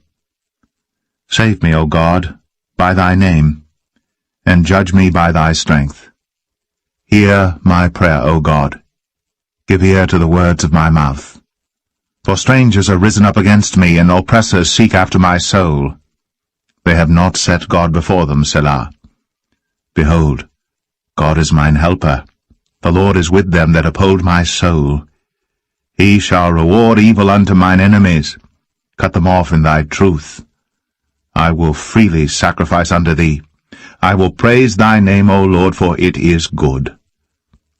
Save me, O God, by thy name, and judge me by thy strength. Hear my prayer, O God. Give ear to the words of my mouth. For strangers are risen up against me, and oppressors seek after my soul. They have not set God before them, Selah. Behold, God is mine helper. The Lord is with them that uphold my soul. He shall reward evil unto mine enemies. Cut them off in thy truth. I will freely sacrifice unto thee. I will praise thy name, O Lord, for it is good.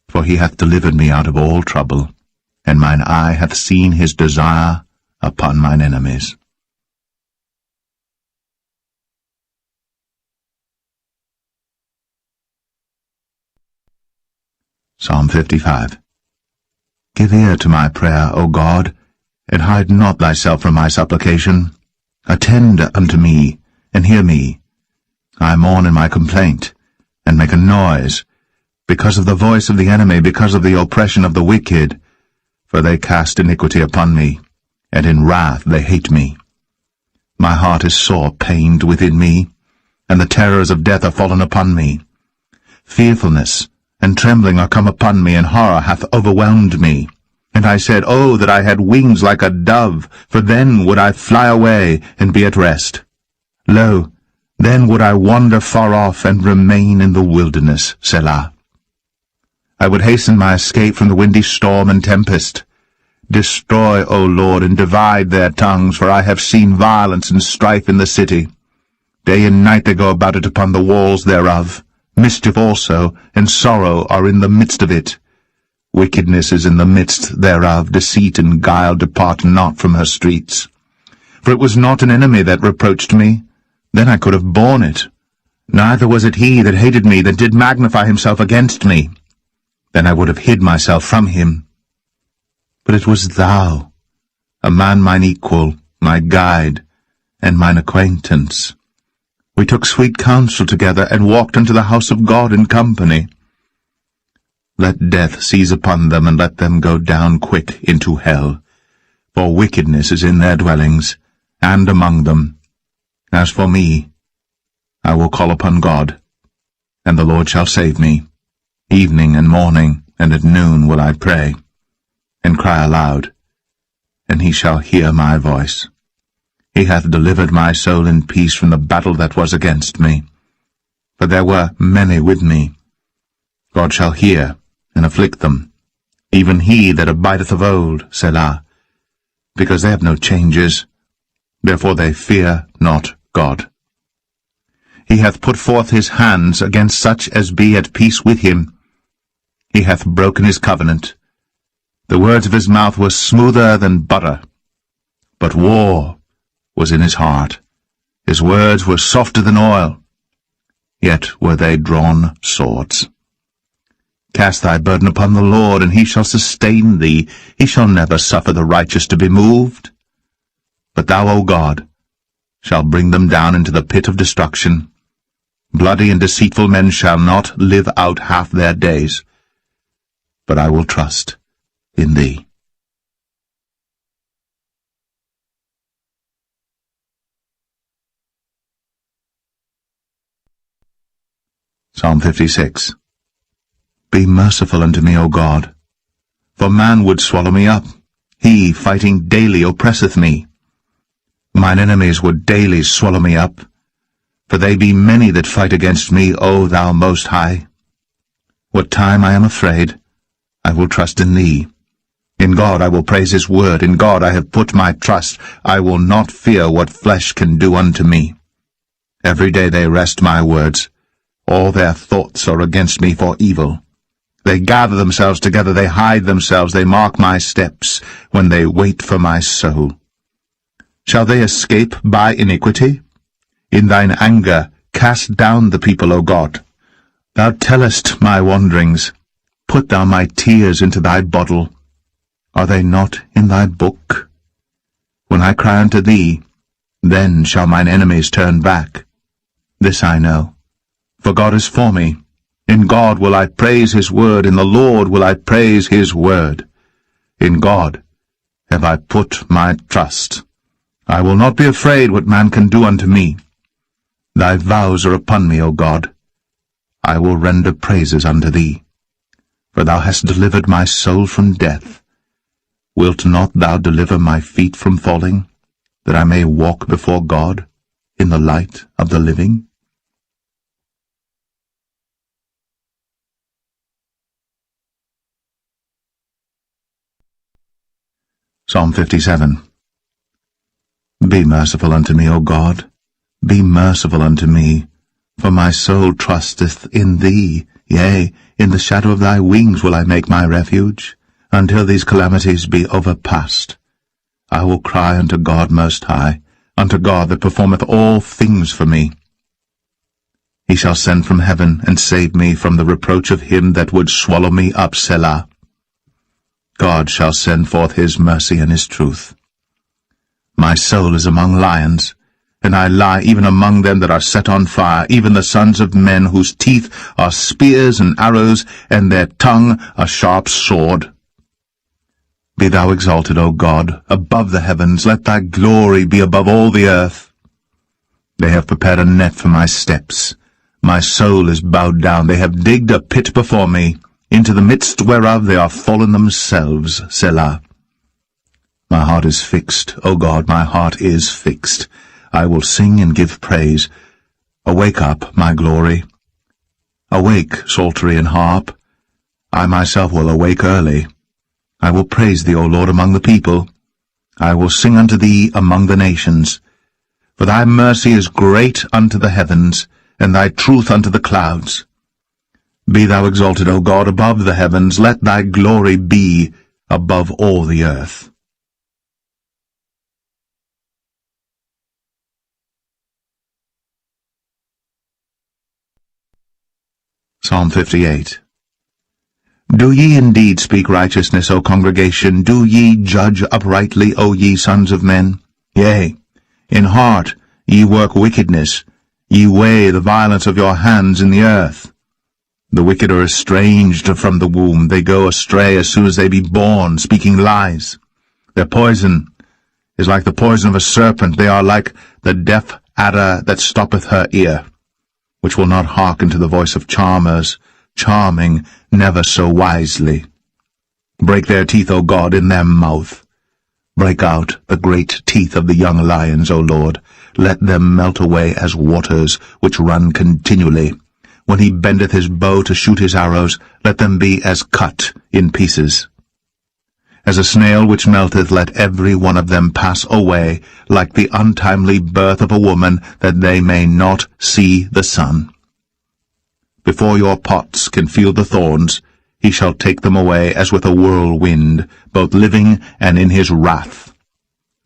For he hath delivered me out of all trouble, and mine eye hath seen his desire upon mine enemies. Psalm 55. Give ear to my prayer, O God, and hide not thyself from my supplication. Attend unto me, and hear me. I mourn in my complaint, and make a noise, because of the voice of the enemy, because of the oppression of the wicked. For they cast iniquity upon me, and in wrath they hate me. My heart is sore pained within me, and the terrors of death are fallen upon me. Fearfulness and trembling are come upon me, and horror hath overwhelmed me. And I said, Oh, that I had wings like a dove, for then would I fly away and be at rest. Lo, then would I wander far off and remain in the wilderness, Selah. I would hasten my escape from the windy storm and tempest. Destroy, O Lord, and divide their tongues, for I have seen violence and strife in the city. Day and night they go about it upon the walls thereof. Mischief also and sorrow are in the midst of it. Wickedness is in the midst thereof. Deceit and guile depart not from her streets. For it was not an enemy that reproached me. Then I could have borne it. Neither was it he that hated me, that did magnify himself against me. Then I would have hid myself from him. But it was thou, a man mine equal, my guide, and mine acquaintance. We took sweet counsel together, and walked unto the house of God in company. Let death seize upon them, and let them go down quick into hell. For wickedness is in their dwellings, and among them. As for me, I will call upon God, and the Lord shall save me. Evening and morning, and at noon will I pray, and cry aloud, and he shall hear my voice. He hath delivered my soul in peace from the battle that was against me. For there were many with me. God shall hear, and afflict them, even he that abideth of old, Selah, because they have no changes, therefore they fear not God. He hath put forth his hands against such as be at peace with him. He hath broken his covenant. The words of his mouth were smoother than butter, but war was in his heart. His words were softer than oil, yet were they drawn swords. Cast thy burden upon the Lord, and he shall sustain thee. He shall never suffer the righteous to be moved. But thou, O God, shall bring them down into the pit of destruction. Bloody and deceitful men shall not live out half their days. But I will trust in thee. Psalm 56. Be merciful unto me, O God, for man would swallow me up. He, fighting daily, oppresseth me. Mine enemies would daily swallow me up, for they be many that fight against me, O thou Most High. What time I am afraid, I will trust in thee. In God I will praise his word. In God I have put my trust. I will not fear what flesh can do unto me. Every day they wrest my words. All their thoughts are against me for evil. They gather themselves together, they hide themselves, they mark my steps, when they wait for my soul. Shall they escape by iniquity? In thine anger cast down the people, O God. Thou tellest my wanderings. Put thou my tears into thy bottle. Are they not in thy book? When I cry unto thee, then shall mine enemies turn back. This I know, for God is for me. In God will I praise his word, in the Lord will I praise his word. In God have I put my trust. I will not be afraid what man can do unto me. Thy vows are upon me, O God. I will render praises unto thee. For thou hast delivered my soul from death. Wilt not thou deliver my feet from falling, that I may walk before God in the light of the living? Psalm 57. Be merciful unto me, O God, be merciful unto me, for my soul trusteth in thee. Yea, in the shadow of thy wings will I make my refuge, until these calamities be overpast. I will cry unto God Most High, unto God that performeth all things for me. He shall send from heaven, and save me from the reproach of him that would swallow me up, Selah. God shall send forth his mercy and his truth. My soul is among lions, and I lie even among them that are set on fire, even the sons of men whose teeth are spears and arrows, and their tongue a sharp sword. Be thou exalted, O God, above the heavens. Let thy glory be above all the earth. They have prepared a net for my steps. My soul is bowed down. They have digged a pit before me. Into the midst whereof they are fallen themselves, Selah. My heart is fixed, O God, my heart is fixed. I will sing and give praise. Awake up, my glory. Awake, psaltery and harp. I myself will awake early. I will praise thee, O Lord, among the people. I will sing unto thee among the nations. For thy mercy is great unto the heavens, and thy truth unto the clouds. Be thou exalted, O God, above the heavens. Let thy glory be above all the earth. Psalm 58. Do ye indeed speak righteousness, O congregation? Do ye judge uprightly, O ye sons of men? Yea, in heart ye work wickedness. Ye weigh the violence of your hands in the earth. The wicked are estranged from the womb. They go astray as soon as they be born, speaking lies. Their poison is like the poison of a serpent. They are like the deaf adder that stoppeth her ear, which will not hearken to the voice of charmers, charming never so wisely. Break their teeth, O God, in their mouth. Break out the great teeth of the young lions, O Lord. Let them melt away as waters which run continually. When he bendeth his bow to shoot his arrows, let them be as cut in pieces. As a snail which melteth, let every one of them pass away, like the untimely birth of a woman, that they may not see the sun. Before your pots can feel the thorns, he shall take them away as with a whirlwind, both living and in his wrath.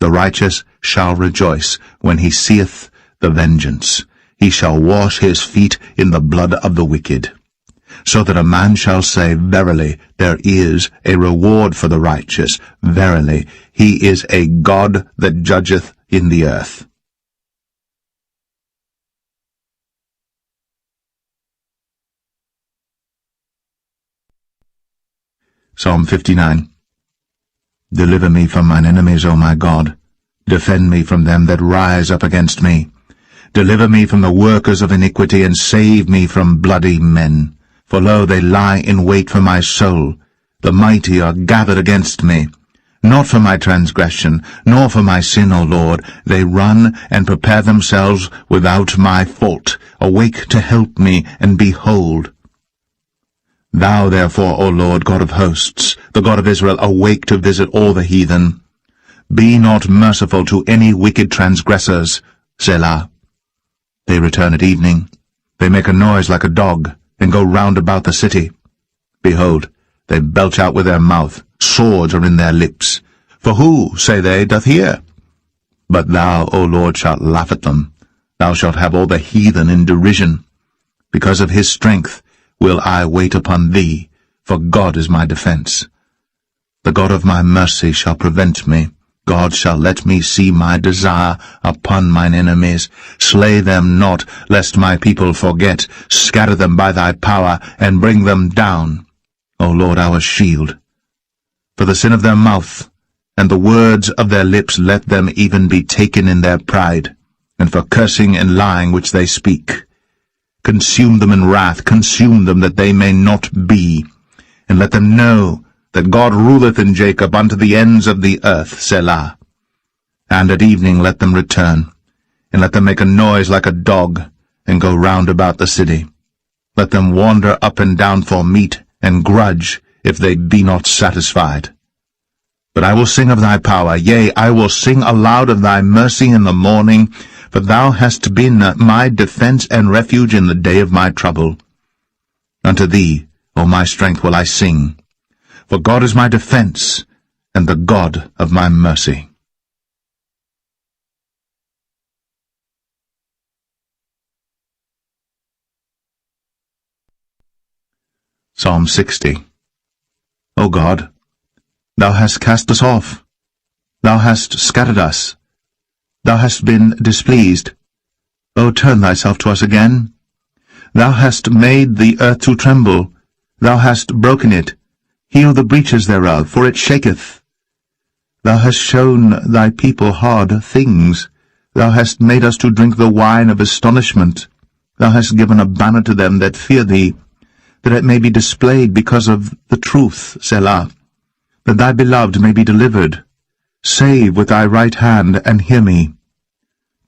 The righteous shall rejoice when he seeth the vengeance. He shall wash his feet in the blood of the wicked. So that a man shall say, Verily, there is a reward for the righteous. Verily, he is a God that judgeth in the earth. Psalm 59. Deliver me from mine enemies, O my God. Defend me from them that rise up against me. Deliver me from the workers of iniquity, and save me from bloody men. For lo, they lie in wait for my soul. The mighty are gathered against me. Not for my transgression, nor for my sin, O Lord. They run and prepare themselves without my fault. Awake to help me, and behold. Thou therefore, O Lord, God of hosts, the God of Israel, awake to visit all the heathen. Be not merciful to any wicked transgressors. Selah. They return at evening. They make a noise like a dog, and go round about the city. Behold, they belch out with their mouth. Swords are in their lips. For who, say they, doth hear? But thou, O Lord, shalt laugh at them. Thou shalt have all the heathen in derision. Because of his strength will I wait upon thee, for God is my defense. The God of my mercy shall prevent me. God shall let me see my desire upon mine enemies. Slay them not, lest my people forget. Scatter them by thy power, and bring them down, O Lord, our shield. For the sin of their mouth, and the words of their lips, let them even be taken in their pride, and for cursing and lying which they speak. Consume them in wrath, consume them, that they may not be. And let them know that God ruleth in Jacob unto the ends of the earth, Selah. And at evening let them return, and let them make a noise like a dog, and go round about the city. Let them wander up and down for meat, and grudge, if they be not satisfied. But I will sing of thy power, yea, I will sing aloud of thy mercy in the morning, for thou hast been my defense and refuge in the day of my trouble. Unto thee, O my strength, will I sing, for God is my defense, and the God of my mercy. Psalm 60. O God, thou hast cast us off. Thou hast scattered us. Thou hast been displeased. O turn thyself to us again. Thou hast made the earth to tremble. Thou hast broken it. Heal the breaches thereof, for it shaketh. Thou hast shown thy people hard things. Thou hast made us to drink the wine of astonishment. Thou hast given a banner to them that fear thee, that it may be displayed because of the truth, Selah, that thy beloved may be delivered. Save with thy right hand, and hear me.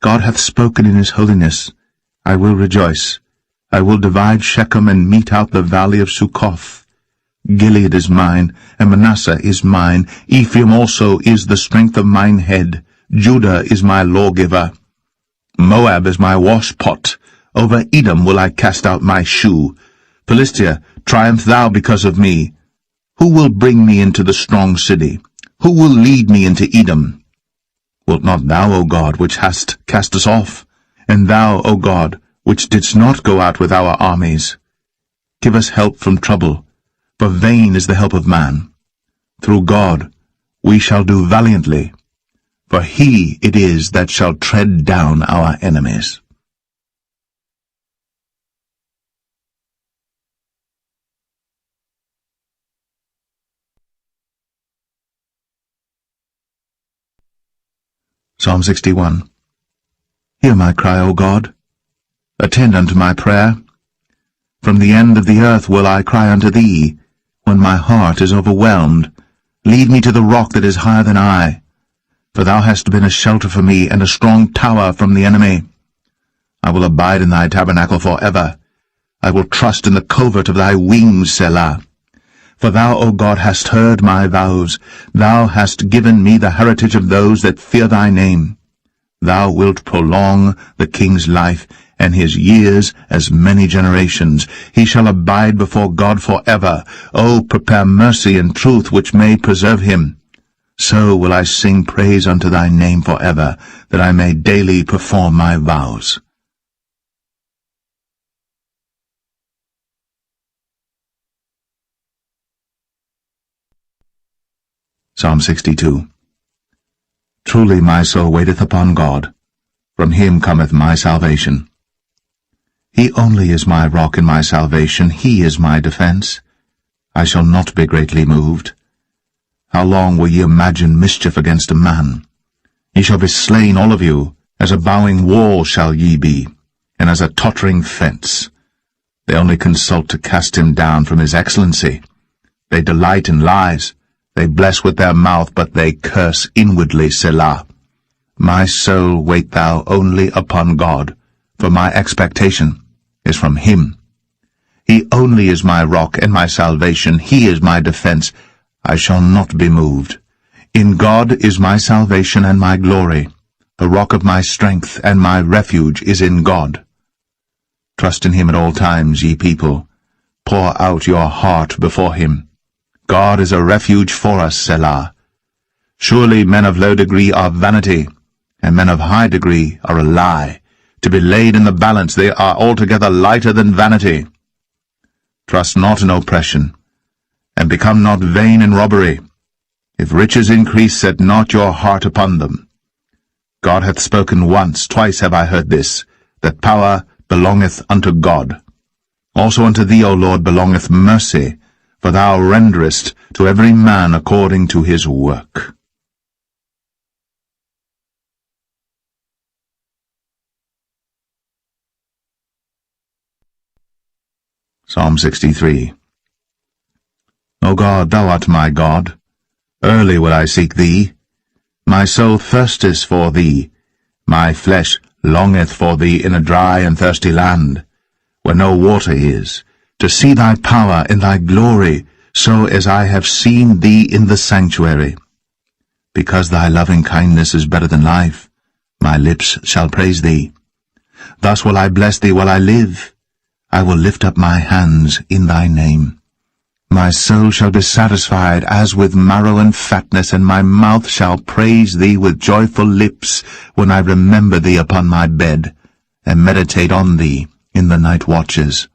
God hath spoken in his holiness. I will rejoice. I will divide Shechem, and mete out the valley of Succoth. Gilead is mine, and Manasseh is mine. Ephraim also is the strength of mine head. Judah is my lawgiver. Moab is my washpot. Over Edom will I cast out my shoe. Philistia, triumph thou because of me. Who will bring me into the strong city? Who will lead me into Edom? Wilt not thou, O God, which hast cast us off, and thou, O God, which didst not go out with our armies? Give us help from trouble, for vain is the help of man. Through God we shall do valiantly, for he it is that shall tread down our enemies. Psalm 61. Hear my cry, O God. Attend unto my prayer. From the end of the earth will I cry unto thee, when my heart is overwhelmed. Lead me to the rock that is higher than I, for thou hast been a shelter for me, and a strong tower from the enemy. I will abide in thy tabernacle for ever. I will trust in the covert of thy wings, Selah. For thou, O God, hast heard my vows. Thou hast given me the heritage of those that fear thy name. Thou wilt prolong the king's life, and his years as many generations. He shall abide before God for ever. O prepare mercy and truth which may preserve him. so will I sing praise unto thy name for ever, that I may daily perform my vows. Psalm 62. Truly my soul waiteth upon God. From him cometh my salvation. He only is my rock and my salvation. He is my defence. I shall not be greatly moved. How long will ye imagine mischief against a man? Ye shall be slain, all of you. As a bowing wall shall ye be, and as a tottering fence. They only consult to cast him down from his excellency. They delight in lies. They bless with their mouth, but they curse inwardly, Selah. My soul, wait thou only upon God, for my expectation is from him. He only is my rock and my salvation. He is my defence. I shall not be moved. In God is my salvation and my glory. The rock of my strength and my refuge is in God. Trust in him at all times, ye people. Pour out your heart before him. God is a refuge for us, Selah. Surely men of low degree are vanity, and men of high degree are a lie. To be laid in the balance, they are altogether lighter than vanity. Trust not in oppression, and become not vain in robbery. If riches increase, set not your heart upon them. God hath spoken once, twice have I heard this, that power belongeth unto God. Also unto thee, O Lord, belongeth mercy, for thou renderest to every man according to his work. Psalm 63. O God, thou art my God. Early will I seek thee. My soul thirsteth for thee. My flesh longeth for thee in a dry and thirsty land, where no water is, to see thy power in thy glory, so as I have seen thee in the sanctuary. Because thy loving kindness is better than life, my lips shall praise thee. Thus will I bless thee while I live. I will lift up my hands in thy name. My soul shall be satisfied as with marrow and fatness, and my mouth shall praise thee with joyful lips, when I remember thee upon my bed, and meditate on thee in the night watches.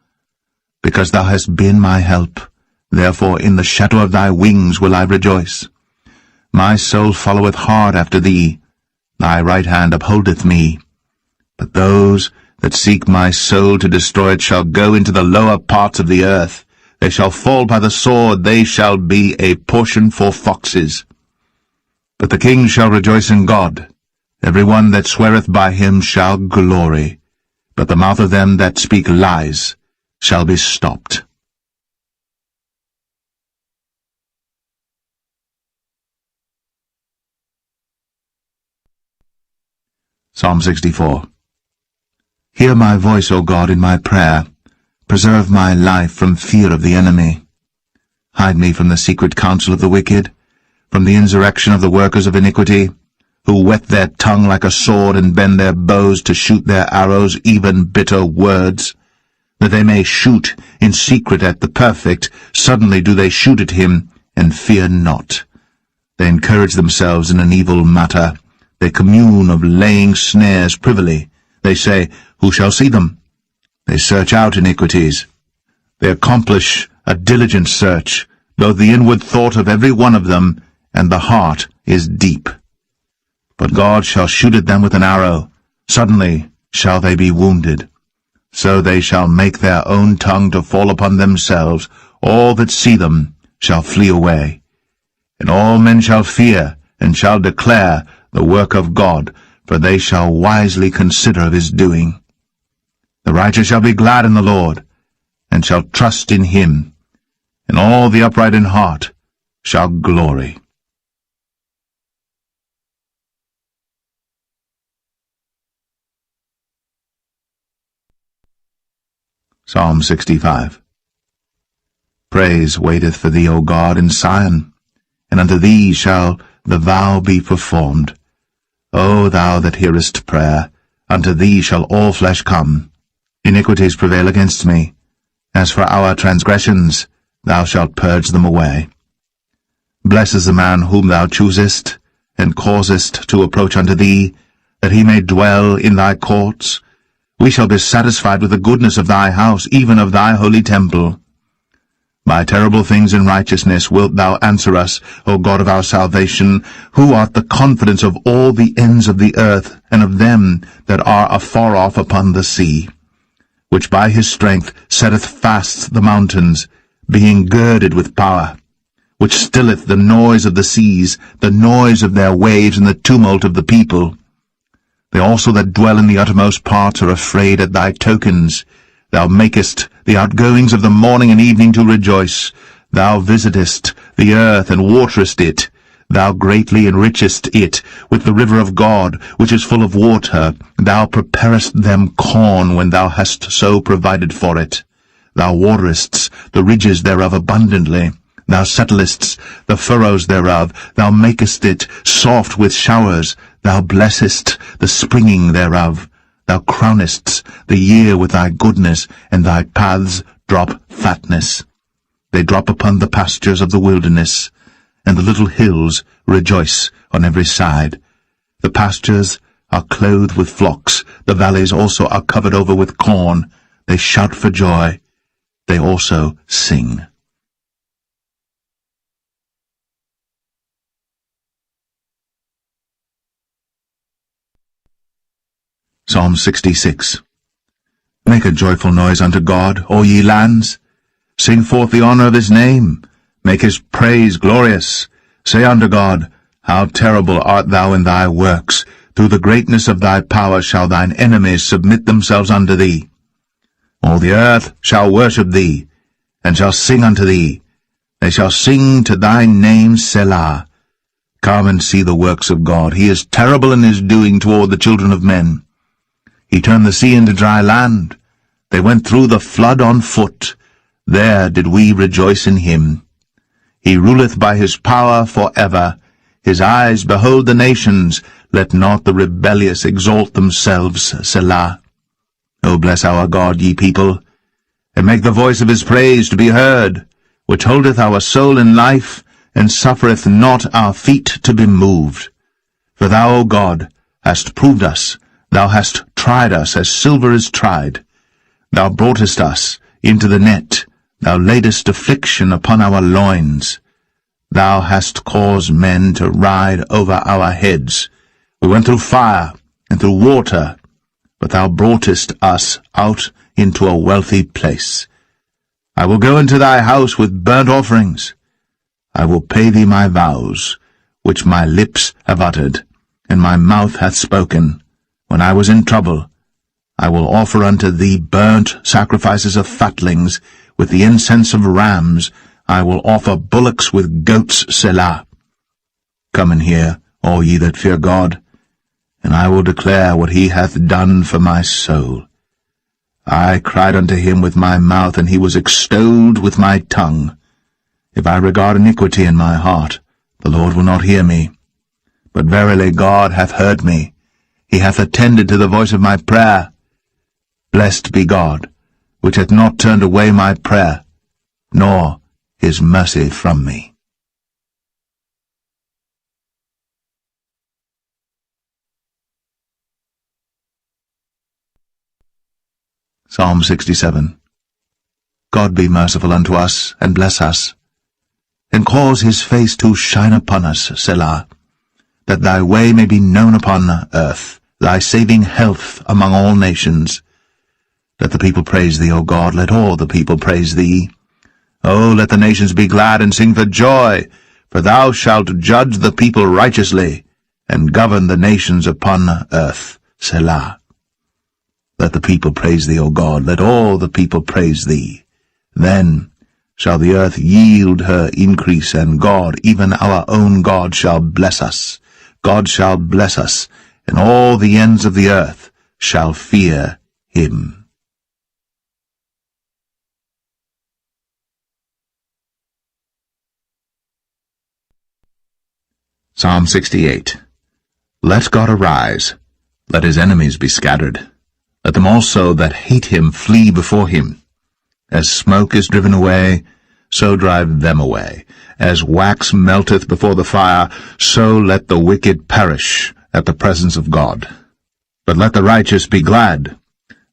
Because thou hast been my help, therefore in the shadow of thy wings will I rejoice. My soul followeth hard after thee, thy right hand upholdeth me. But those that seek my soul to destroy it shall go into the lower parts of the earth. They shall fall by the sword, they shall be a portion for foxes. But the king shall rejoice in God. Every one that sweareth by him shall glory. But the mouth of them that speak lies shall be stopped. Psalm 64. Hear my voice, O God, in my prayer. Preserve my life from fear of the enemy. Hide me from the secret counsel of the wicked, from the insurrection of the workers of iniquity, who whet their tongue like a sword and bend their bows to shoot their arrows, even bitter words, that they may shoot in secret at the perfect. Suddenly do they shoot at him, and fear not. They encourage themselves in an evil matter. They commune of laying snares privily. They say, Who shall see them? They search out iniquities. They accomplish a diligent search, though the inward thought of every one of them, and the heart is deep. But God shall shoot at them with an arrow. Suddenly shall they be wounded. So they shall make their own tongue to fall upon themselves. All that see them shall flee away. And all men shall fear, and shall declare the work of God, for they shall wisely consider of his doing. The righteous shall be glad in the Lord, and shall trust in him, and all the upright in heart shall glory. Psalm 65. Praise waiteth for thee, O God, in Zion, and unto thee shall the vow be performed. O thou that hearest prayer, unto thee shall all flesh come. Iniquities prevail against me. As for our transgressions, thou shalt purge them away. Blessed is the man whom thou choosest, and causest to approach unto thee, that he may dwell in thy courts. We shall be satisfied with the goodness of thy house, even of thy holy temple. By terrible things in righteousness wilt thou answer us, O God of our salvation, who art the confidence of all the ends of the earth, and of them that are afar off upon the sea, which by his strength setteth fast the mountains, being girded with power, which stilleth the noise of the seas, the noise of their waves, and the tumult of the people. They also that dwell in the uttermost parts are afraid at thy tokens. Thou makest the outgoings of the morning and evening to rejoice. Thou visitest the earth and waterest it. Thou greatly enrichest it with the river of God, which is full of water. Thou preparest them corn when thou hast so provided for it. Thou waterest the ridges thereof abundantly. Thou settlest the furrows thereof. Thou makest it soft with showers. Thou blessest the springing thereof. Thou crownest the year with thy goodness, and thy paths drop fatness. They drop upon the pastures of the wilderness, and the little hills rejoice on every side. The pastures are clothed with flocks. The valleys also are covered over with corn. They shout for joy. They also sing. Psalm 66. Make a joyful noise unto God, O ye lands. Sing forth the honour of his name. Make his praise glorious. Say unto God, How terrible art thou in thy works! Through the greatness of thy power shall thine enemies submit themselves unto thee. All the earth shall worship thee, and shall sing unto thee. They shall sing to thy name, Selah. Come and see the works of God. He is terrible in his doing toward the children of men. He turned the sea into dry land. They went through the flood on foot. There did we rejoice in him. He ruleth by his power for ever. His eyes behold the nations. Let not the rebellious exalt themselves, Selah. O bless our God, ye people, and make the voice of his praise to be heard, which holdeth our soul in life, and suffereth not our feet to be moved. For thou, O God, hast proved us. Thou hast tried us as silver is tried. Thou broughtest us into the net. Thou laidest affliction upon our loins. Thou hast caused men to ride over our heads. We went through fire and through water, but thou broughtest us out into a wealthy place. I will go into thy house with burnt offerings. I will pay thee my vows, which my lips have uttered, and my mouth hath spoken. When I was in trouble, I will offer unto thee burnt sacrifices of fatlings, with the incense of rams. I will offer bullocks with goats, Selah. Come and hear, all ye that fear God, and I will declare what he hath done for my soul. I cried unto him with my mouth, and he was extolled with my tongue. If I regard iniquity in my heart, the Lord will not hear me. But verily God hath heard me. He hath attended to the voice of my prayer. Blessed be God, which hath not turned away my prayer, nor his mercy from me. Psalm 67. God be merciful unto us, and bless us, and cause his face to shine upon us, Selah, that thy way may be known upon earth, thy saving health among all nations. Let the people praise thee, O God, let all the people praise thee. O let the nations be glad and sing for joy, for thou shalt judge the people righteously, and govern the nations upon earth, Selah. Let the people praise thee, O God, let all the people praise thee. Then shall the earth yield her increase, and God, even our own God, shall bless us. God shall bless us, and all the ends of the earth shall fear him. Psalm 68. Let God arise, let his enemies be scattered. Let them also that hate him flee before him. As smoke is driven away, so drive them away. As wax melteth before the fire, so let the wicked perish at the presence of God. But let the righteous be glad.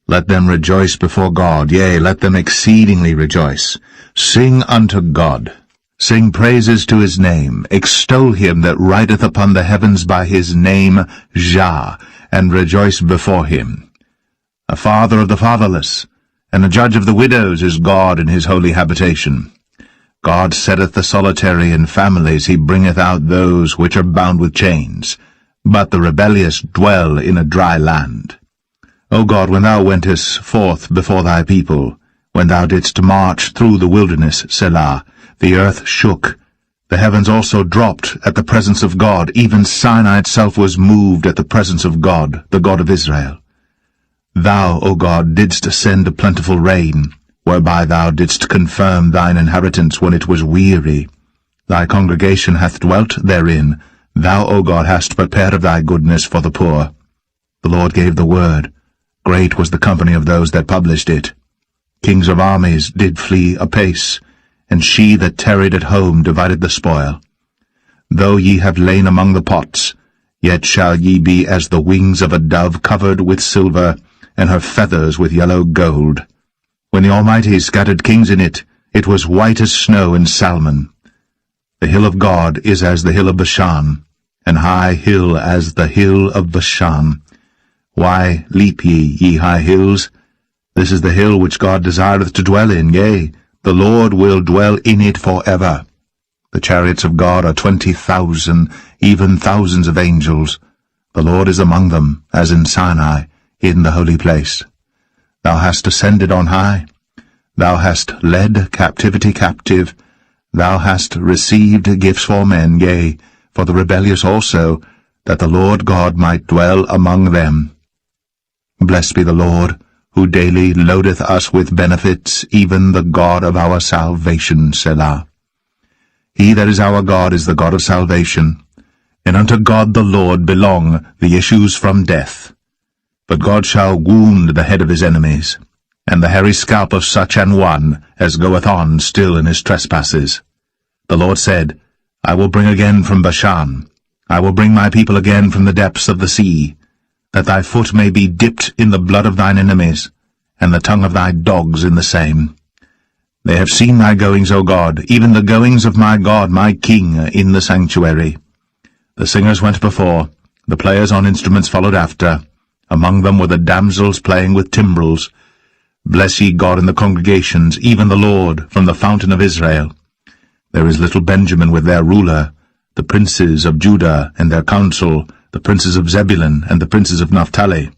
Let them rejoice before God, yea, let them exceedingly rejoice. Sing unto God. Sing praises to his name. Extol him that rideth upon the heavens by his name, Jah, and rejoice before him. A father of the fatherless, and a judge of the widows is God in his holy habitation. God setteth the solitary in families, he bringeth out those which are bound with chains. But the rebellious dwell in a dry land. O God, when thou wentest forth before thy people, when thou didst march through the wilderness, Selah, the earth shook, the heavens also dropped at the presence of God, even Sinai itself was moved at the presence of God, the God of Israel. Thou, O God, didst send a plentiful rain, whereby thou didst confirm thine inheritance when it was weary. Thy congregation hath dwelt therein. Thou, O God, hast prepared of thy goodness for the poor. The Lord gave the word. Great was the company of those that published it. Kings of armies did flee apace, and she that tarried at home divided the spoil. Though ye have lain among the pots, yet shall ye be as the wings of a dove covered with silver, and her feathers with yellow gold. When the Almighty scattered kings in it, it was white as snow and salmon. The hill of God is as the hill of Bashan, an high hill as the hill of Bashan. Why leap ye high hills? This is the hill which God desireth to dwell in, yea, the Lord will dwell in it for ever. The chariots of God are 20,000, even thousands of angels. The Lord is among them, as in Sinai, in the holy place. Thou hast ascended on high. Thou hast led captivity captive. Thou hast received gifts for men, yea, for the rebellious also, that the Lord God might dwell among them. Blessed be the Lord, who daily loadeth us with benefits, even the God of our salvation, Selah. He that is our God is the God of salvation, and unto God the Lord belong the issues from death. But God shall wound the head of his enemies, and the hairy scalp of such an one as goeth on still in his trespasses. The Lord said, I will bring again from Bashan, I will bring my people again from the depths of the sea, that thy foot may be dipped in the blood of thine enemies, and the tongue of thy dogs in the same. They have seen thy goings, O God, even the goings of my God, my King, in the sanctuary. The singers went before, the players on instruments followed after. Among them were the damsels playing with timbrels. Bless ye God in the congregations, even the Lord, from the fountain of Israel. There is little Benjamin with their ruler, the princes of Judah and their council, the princes of Zebulun and the princes of Naphtali.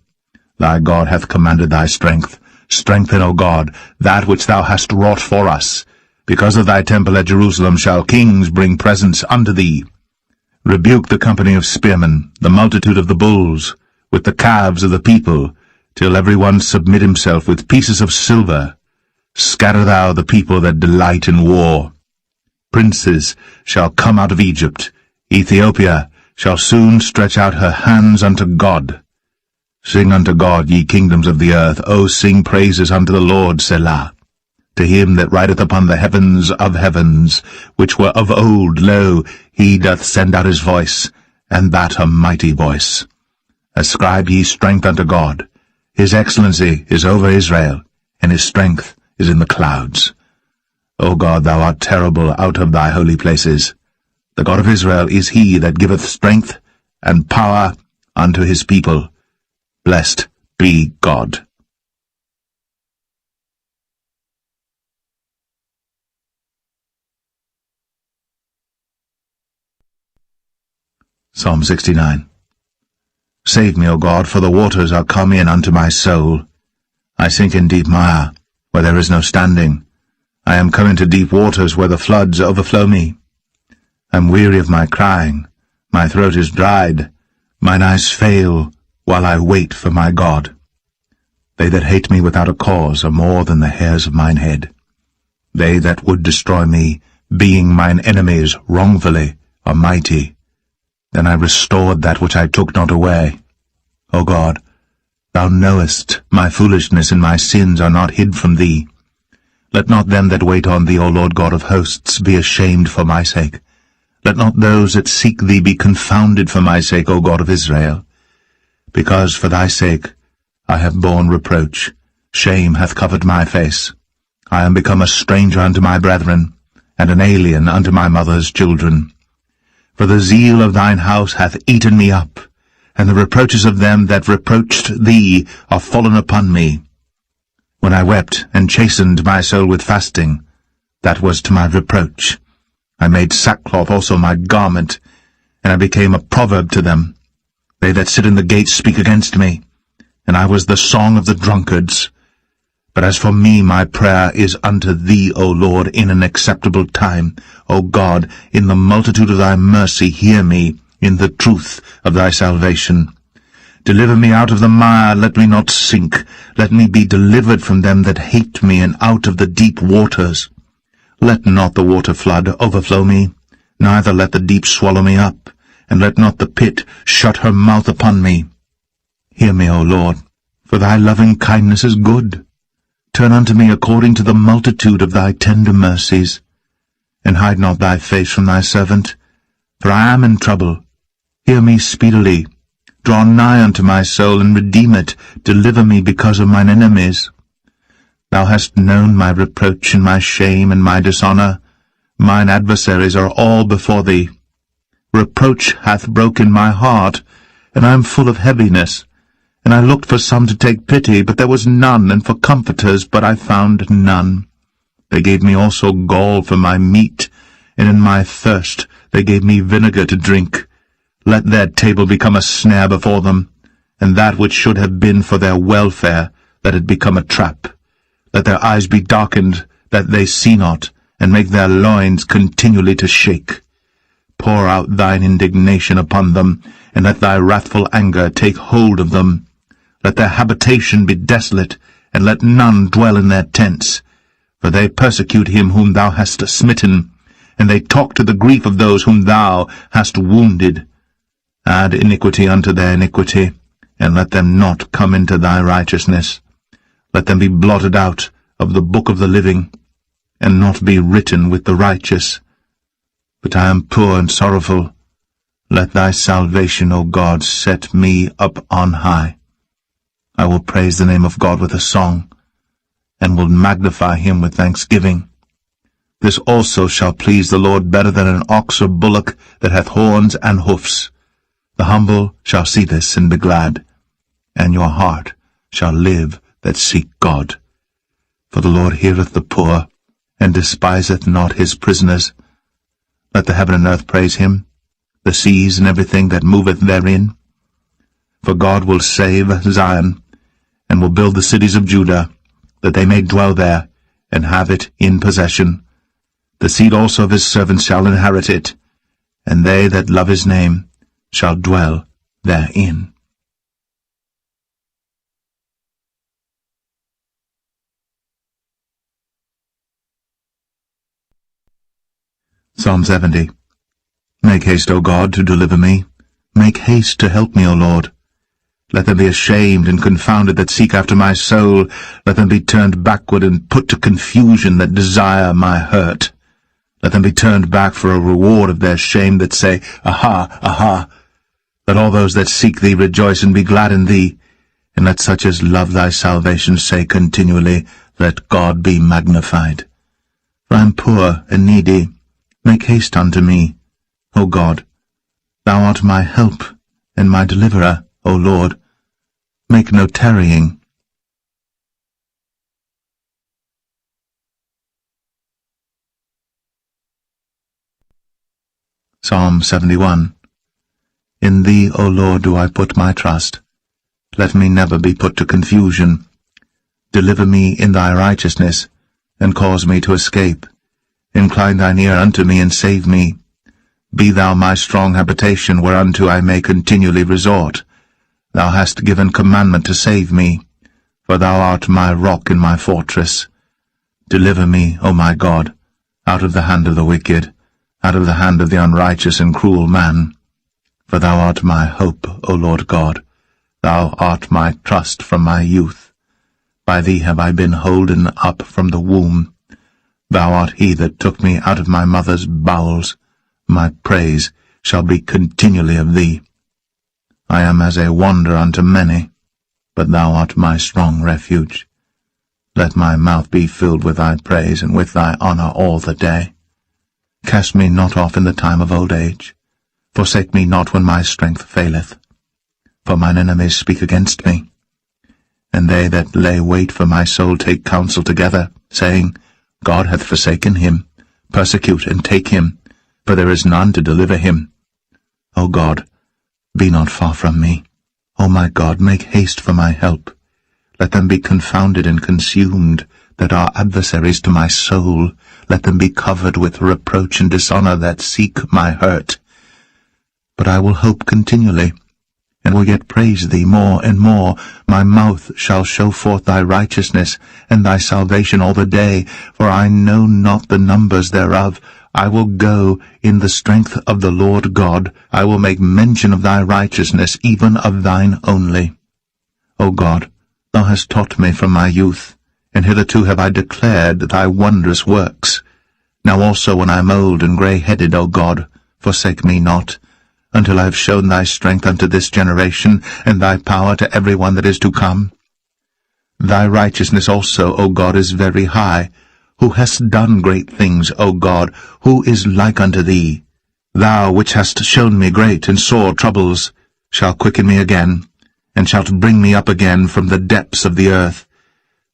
Thy God hath commanded thy strength. Strengthen, O God, that which thou hast wrought for us. Because of thy temple at Jerusalem shall kings bring presents unto thee. Rebuke the company of spearmen, the multitude of the bulls, with the calves of the people, till every one submit himself with pieces of silver. Scatter thou the people that delight in war. Princes shall come out of Egypt. Ethiopia shall soon stretch out her hands unto God. Sing unto God, ye kingdoms of the earth. O sing praises unto the Lord, Selah. To him that rideth upon the heavens of heavens, which were of old, lo, he doth send out his voice, and that a mighty voice. Ascribe ye strength unto God. His excellency is over Israel, and his strength is in the clouds. O God, thou art terrible out of thy holy places. The God of Israel is he that giveth strength and power unto his people. Blessed be God. Psalm 69. Save me, O God, for the waters are come in unto my soul. I sink in deep mire, where there is no standing. I am come into deep waters, where the floods overflow me. I am weary of my crying. My throat is dried. Mine eyes fail, while I wait for my God. They that hate me without a cause are more than the hairs of mine head. They that would destroy me, being mine enemies wrongfully, are mighty. Then I restored that which I took not away. O God, thou knowest my foolishness, and my sins are not hid from thee. Let not them that wait on thee, O Lord God of hosts, be ashamed for my sake. Let not those that seek thee be confounded for my sake, O God of Israel. Because for thy sake I have borne reproach, shame hath covered my face. I am become a stranger unto my brethren, and an alien unto my mother's children. For the zeal of thine house hath eaten me up, and the reproaches of them that reproached thee are fallen upon me. When I wept and chastened my soul with fasting, that was to my reproach. I made sackcloth also my garment, and I became a proverb to them. They that sit in the gates speak against me, and I was the song of the drunkards. But as for me, my prayer is unto thee, O Lord, in an acceptable time. O God, in the multitude of thy mercy, hear me, in the truth of thy salvation. Deliver me out of the mire, let me not sink. Let me be delivered from them that hate me, and out of the deep waters. Let not the water flood overflow me, neither let the deep swallow me up, and let not the pit shut her mouth upon me. Hear me, O Lord, for thy loving kindness is good. Turn unto me according to the multitude of thy tender mercies, and hide not thy face from thy servant, for I am in trouble. Hear me speedily. Draw nigh unto my soul, and redeem it. Deliver me because of mine enemies. Thou hast known my reproach and my shame and my dishonour. Mine adversaries are all before thee. Reproach hath broken my heart, and I am full of heaviness. And I looked for some to take pity, but there was none, and for comforters, but I found none. They gave me also gall for my meat, and in my thirst they gave me vinegar to drink. Let their table become a snare before them, and that which should have been for their welfare, let it become a trap. Let their eyes be darkened, that they see not, and make their loins continually to shake. Pour out thine indignation upon them, and let thy wrathful anger take hold of them. Let their habitation be desolate, and let none dwell in their tents. For they persecute him whom thou hast smitten, and they talk to the grief of those whom thou hast wounded. Add iniquity unto their iniquity, and let them not come into thy righteousness. Let them be blotted out of the book of the living, and not be written with the righteous. But I am poor and sorrowful. Let thy salvation, O God, set me up on high. I will praise the name of God with a song, and will magnify him with thanksgiving. This also shall please the Lord better than an ox or bullock that hath horns and hoofs. The humble shall see this and be glad, and your heart shall live that seek God. For the Lord heareth the poor, and despiseth not his prisoners. Let the heaven and earth praise him, the seas and everything that moveth therein. For God will save Zion, and will build the cities of Judah, that they may dwell there, and have it in possession. The seed also of his servants shall inherit it, and they that love his name shall dwell therein. Psalm 70. Make haste, O God, to deliver me. Make haste to help me, O Lord. Let them be ashamed and confounded that seek after my soul. Let them be turned backward and put to confusion that desire my hurt. Let them be turned back for a reward of their shame that say, Aha, aha. Let all those that seek thee rejoice and be glad in thee. And let such as love thy salvation say continually, Let God be magnified. For I am poor and needy. Make haste unto me, O God. Thou art my help and my deliverer, O Lord. Make no tarrying. Psalm 71. In thee, O Lord, do I put my trust. Let me never be put to confusion. Deliver me in thy righteousness, and cause me to escape. Incline thine ear unto me, and save me. Be thou my strong habitation, whereunto I may continually resort. Thou hast given commandment to save me, for thou art my rock and my fortress. Deliver me, O my God, out of the hand of the wicked, out of the hand of the unrighteous and cruel man. For thou art my hope, O Lord God. Thou art my trust from my youth. By thee have I been holden up from the womb. Thou art he that took me out of my mother's bowels. My praise shall be continually of thee. I am as a wanderer unto many, but thou art my strong refuge. Let my mouth be filled with thy praise, and with thy honour all the day. Cast me not off in the time of old age. Forsake me not when my strength faileth. For mine enemies speak against me, and they that lay wait for my soul take counsel together, saying, God hath forsaken him. Persecute and take him, for there is none to deliver him. O God, be not far from me. O my God, make haste for my help. Let them be confounded and consumed that are adversaries to my soul. Let them be covered with reproach and dishonour that seek my hurt. But I will hope continually, and will yet praise thee more and more. My mouth shall show forth thy righteousness and thy salvation all the day, for I know not the numbers thereof. I will go in the strength of the Lord God. I will make mention of thy righteousness, even of thine only. O God, thou hast taught me from my youth, and hitherto have I declared thy wondrous works. Now also when I am old and grey-headed, O God, forsake me not, until I have shown thy strength unto this generation, and thy power to every one that is to come. Thy righteousness also, O God, is very high. Who hast done great things, O God, who is like unto thee? Thou which hast shown me great and sore troubles, shalt quicken me again, and shalt bring me up again from the depths of the earth.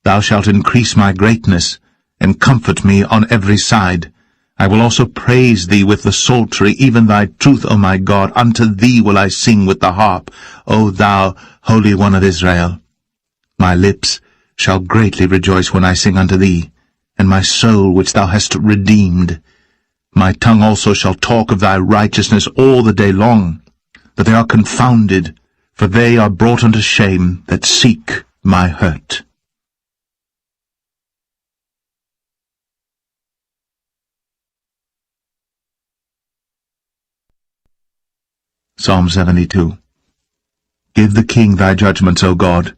Thou shalt increase my greatness, and comfort me on every side. I will also praise thee with the psaltery, even thy truth, O my God. Unto thee will I sing with the harp, O thou Holy One of Israel. My lips shall greatly rejoice when I sing unto thee, and my soul which thou hast redeemed. My tongue also shall talk of thy righteousness all the day long, that they are confounded, for they are brought unto shame that seek my hurt. Psalm 72. Give the king thy judgments, O God,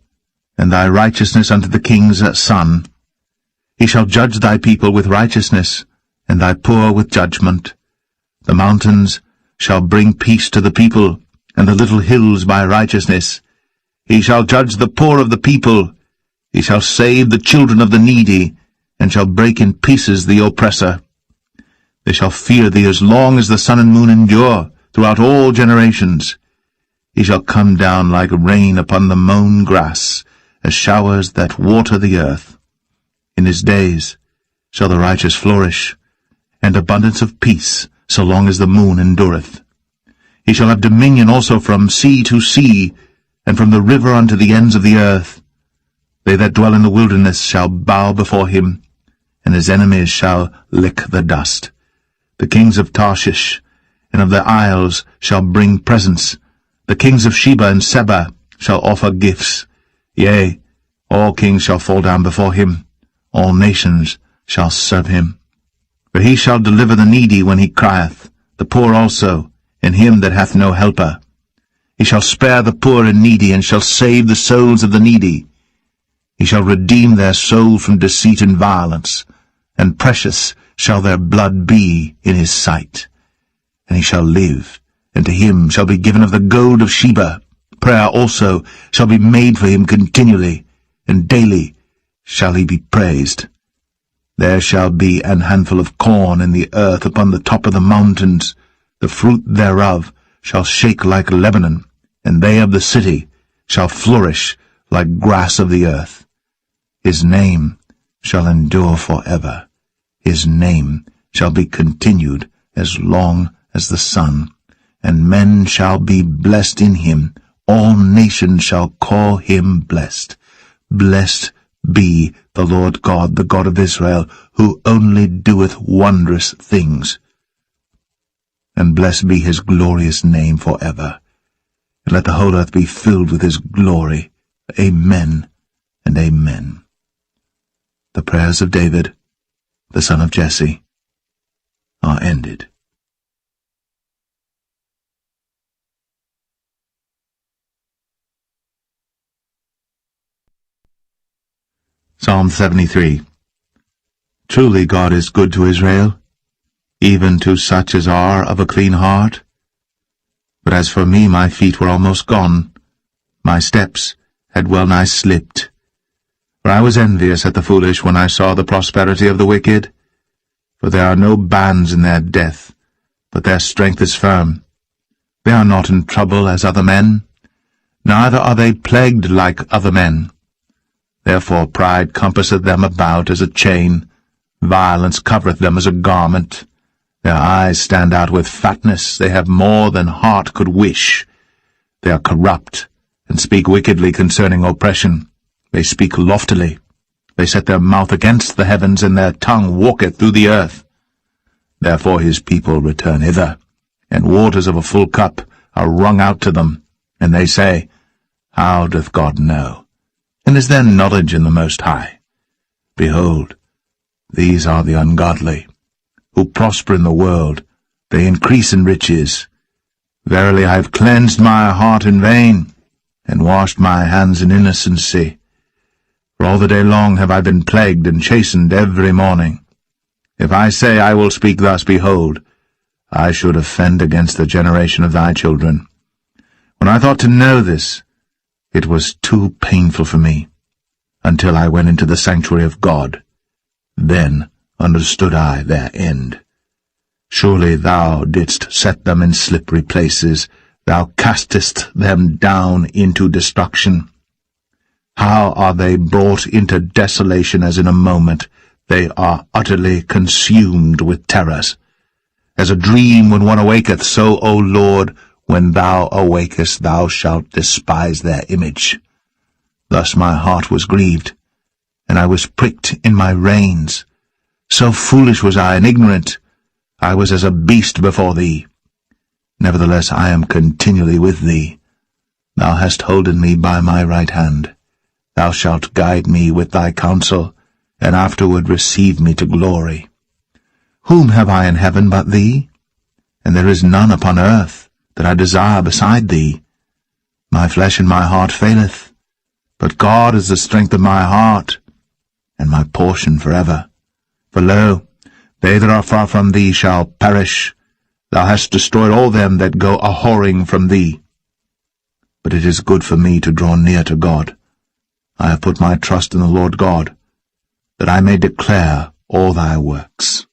and thy righteousness unto the king's son. He shall judge thy people with righteousness, and thy poor with judgment. The mountains shall bring peace to the people, and the little hills by righteousness. He shall judge the poor of the people. He shall save the children of the needy, and shall break in pieces the oppressor. They shall fear thee as long as the sun and moon endure, throughout all generations. He shall come down like rain upon the mown grass, as showers that water the earth. In his days shall the righteous flourish, and abundance of peace, so long as the moon endureth. He shall have dominion also from sea to sea, and from the river unto the ends of the earth. They that dwell in the wilderness shall bow before him, and his enemies shall lick the dust. The kings of Tarshish and of the isles shall bring presents. The kings of Sheba and Seba shall offer gifts. Yea, all kings shall fall down before him. All nations shall serve him. For he shall deliver the needy when he crieth, the poor also, and him that hath no helper. He shall spare the poor and needy, and shall save the souls of the needy. He shall redeem their soul from deceit and violence, and precious shall their blood be in his sight. And he shall live, and to him shall be given of the gold of Sheba. Prayer also shall be made for him continually, and daily shall he be praised. There shall be an handful of corn in the earth upon the top of the mountains. The fruit thereof shall shake like Lebanon, and they of the city shall flourish like grass of the earth. His name shall endure forever. His name shall be continued as long as the sun, and men shall be blessed in him. All nations shall call him blessed. Blessed be the Lord God, the God of Israel, who only doeth wondrous things. And blessed be his glorious name forever. And let the whole earth be filled with his glory. Amen and amen. The prayers of David, the son of Jesse, are ended. Psalm 73. Truly God is good to Israel, even to such as are of a clean heart. But as for me, my feet were almost gone. My steps had well nigh slipped. For I was envious at the foolish when I saw the prosperity of the wicked. For there are no bands in their death, but their strength is firm. They are not in trouble as other men, neither are they plagued like other men. Therefore pride compasseth them about as a chain, violence covereth them as a garment. Their eyes stand out with fatness, they have more than heart could wish. They are corrupt, and speak wickedly concerning oppression. They speak loftily. They set their mouth against the heavens, and their tongue walketh through the earth. Therefore his people return hither, and waters of a full cup are wrung out to them. And they say, How doth God know? And is there knowledge in the Most High? Behold, these are the ungodly, who prosper in the world, they increase in riches. Verily I have cleansed my heart in vain, and washed my hands in innocency. For all the day long have I been plagued and chastened every morning. If I say I will speak thus, behold, I should offend against the generation of thy children. When I thought to know this, it was too painful for me, until I went into the sanctuary of God. Then understood I their end. Surely thou didst set them in slippery places, thou castest them down into destruction. How are they brought into desolation as in a moment? They are utterly consumed with terrors. As a dream when one awaketh, so, O Lord, when thou awakest, thou shalt despise their image. Thus my heart was grieved, and I was pricked in my reins. So foolish was I and ignorant, I was as a beast before thee. Nevertheless I am continually with thee. Thou hast holden me by my right hand. Thou shalt guide me with thy counsel, and afterward receive me to glory. Whom have I in heaven but thee? And there is none upon earth that I desire beside thee. My flesh and my heart faileth, but God is the strength of my heart, and my portion forever. For lo, they that are far from thee shall perish. Thou hast destroyed all them that go a-whoring from thee. But it is good for me to draw near to God. I have put my trust in the Lord God, that I may declare all thy works.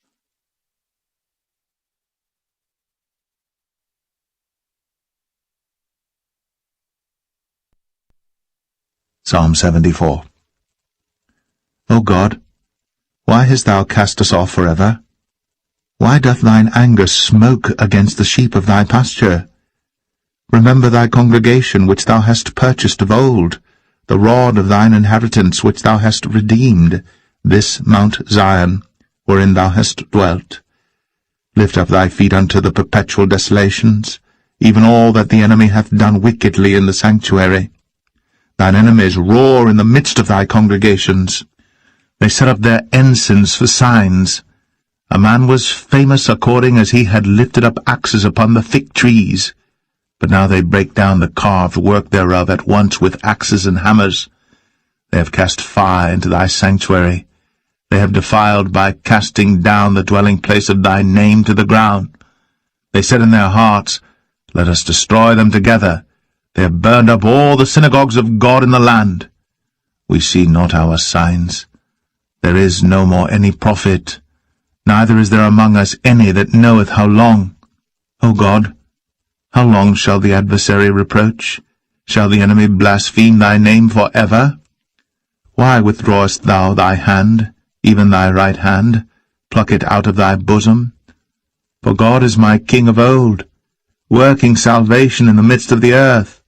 Psalm 74. O God, why hast thou cast us off forever? Why doth thine anger smoke against the sheep of thy pasture? Remember thy congregation which thou hast purchased of old, the rod of thine inheritance which thou hast redeemed, this Mount Zion, wherein thou hast dwelt. Lift up thy feet unto the perpetual desolations, even all that the enemy hath done wickedly in the sanctuary. Thine enemies roar in the midst of thy congregations. They set up their ensigns for signs. A man was famous according as he had lifted up axes upon the thick trees. But now they break down the carved work thereof at once with axes and hammers. They have cast fire into thy sanctuary. They have defiled by casting down the dwelling place of thy name to the ground. They said in their hearts, Let us destroy them together. They have burned up all the synagogues of God in the land. We see not our signs. There is no more any prophet, neither is there among us any that knoweth how long. O God, how long shall the adversary reproach? Shall the enemy blaspheme thy name for ever? Why withdrawest thou thy hand, even thy right hand? Pluck it out of thy bosom. For God is my King of old, working salvation in the midst of the earth.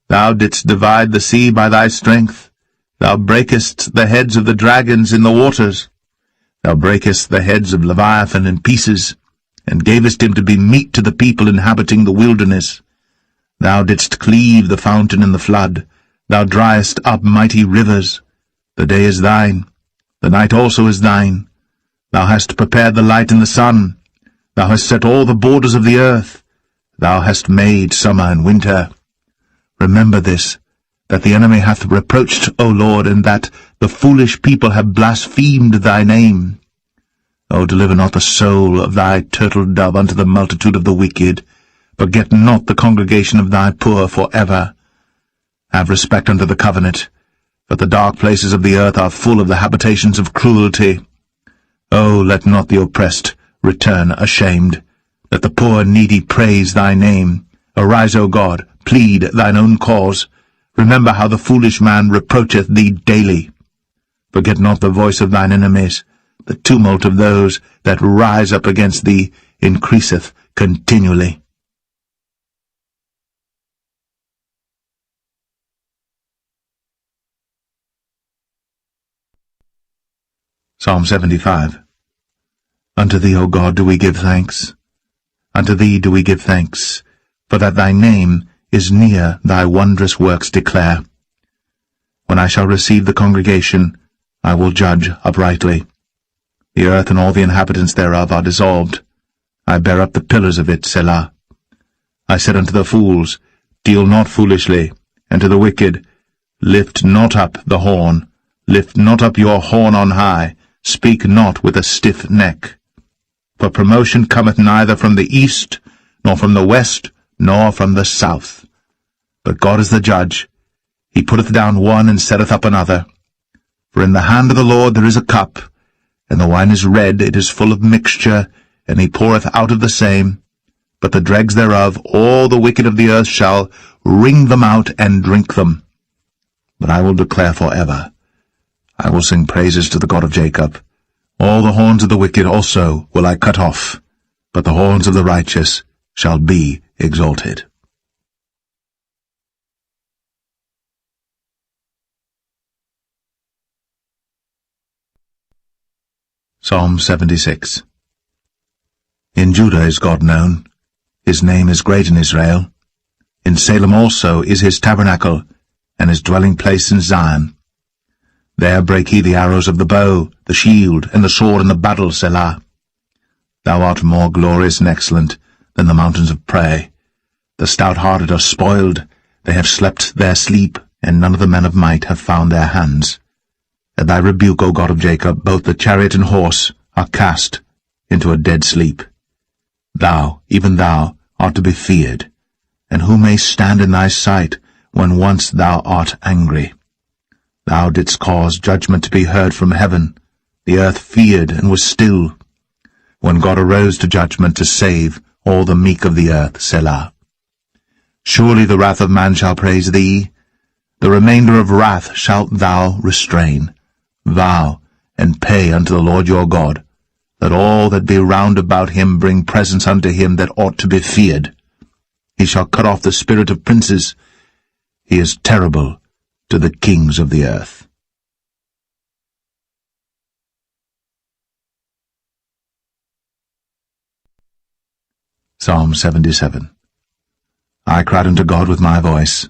Thou didst divide the sea by thy strength. Thou breakest the heads of the dragons in the waters. Thou breakest the heads of Leviathan in pieces, and gavest him to be meat to the people inhabiting the wilderness. Thou didst cleave the fountain in the flood. Thou driest up mighty rivers. The day is thine. The night also is thine. Thou hast prepared the light and the sun. Thou hast set all the borders of the earth. Thou hast made summer and winter. Remember this, that the enemy hath reproached, O Lord, and that the foolish people have blasphemed thy name. O deliver not the soul of thy turtle-dove unto the multitude of the wicked. Forget not the congregation of thy poor for ever. Have respect unto the covenant, but the dark places of the earth are full of the habitations of cruelty. O let not the oppressed return ashamed. Let the poor and needy praise thy name. Arise, O God, plead thine own cause. Remember how the foolish man reproacheth thee daily. Forget not the voice of thine enemies. The tumult of those that rise up against thee increaseth continually. Psalm 75. Unto thee, O God, do we give thanks. Unto thee do we give thanks, for that thy name is near, thy wondrous works declare. When I shall receive the congregation, I will judge uprightly. The earth and all the inhabitants thereof are dissolved. I bear up the pillars of it, Selah. I said unto the fools, Deal not foolishly, and to the wicked, Lift not up the horn, lift not up your horn on high, speak not with a stiff neck. For promotion cometh neither from the east, nor from the west, nor from the south. But God is the judge. He putteth down one and setteth up another. For in the hand of the Lord there is a cup, and the wine is red, it is full of mixture, and he poureth out of the same. But the dregs thereof, all the wicked of the earth shall wring them out and drink them. But I will declare for ever. I will sing praises to the God of Jacob. All the horns of the wicked also will I cut off, but the horns of the righteous shall be exalted. Psalm 76. In Judah is God known. His name is great in Israel. In Salem also is his tabernacle, and his dwelling place in Zion. There break he the arrows of the bow, the shield, and the sword, and the battle, Selah. Thou art more glorious and excellent than the mountains of prey. The stout-hearted are spoiled, they have slept their sleep, and none of the men of might have found their hands. At thy rebuke, O God of Jacob, both the chariot and horse are cast into a dead sleep. Thou, even thou, art to be feared, and who may stand in thy sight when once thou art angry? Thou didst cause judgment to be heard from heaven. The earth feared and was still, when God arose to judgment to save all the meek of the earth, Selah. Surely the wrath of man shall praise thee. The remainder of wrath shalt thou restrain. Vow and pay unto the Lord your God, that all that be round about him bring presents unto him that ought to be feared. He shall cut off the spirit of princes. He is terrible to the kings of the earth. Psalm 77. I cried unto God with my voice,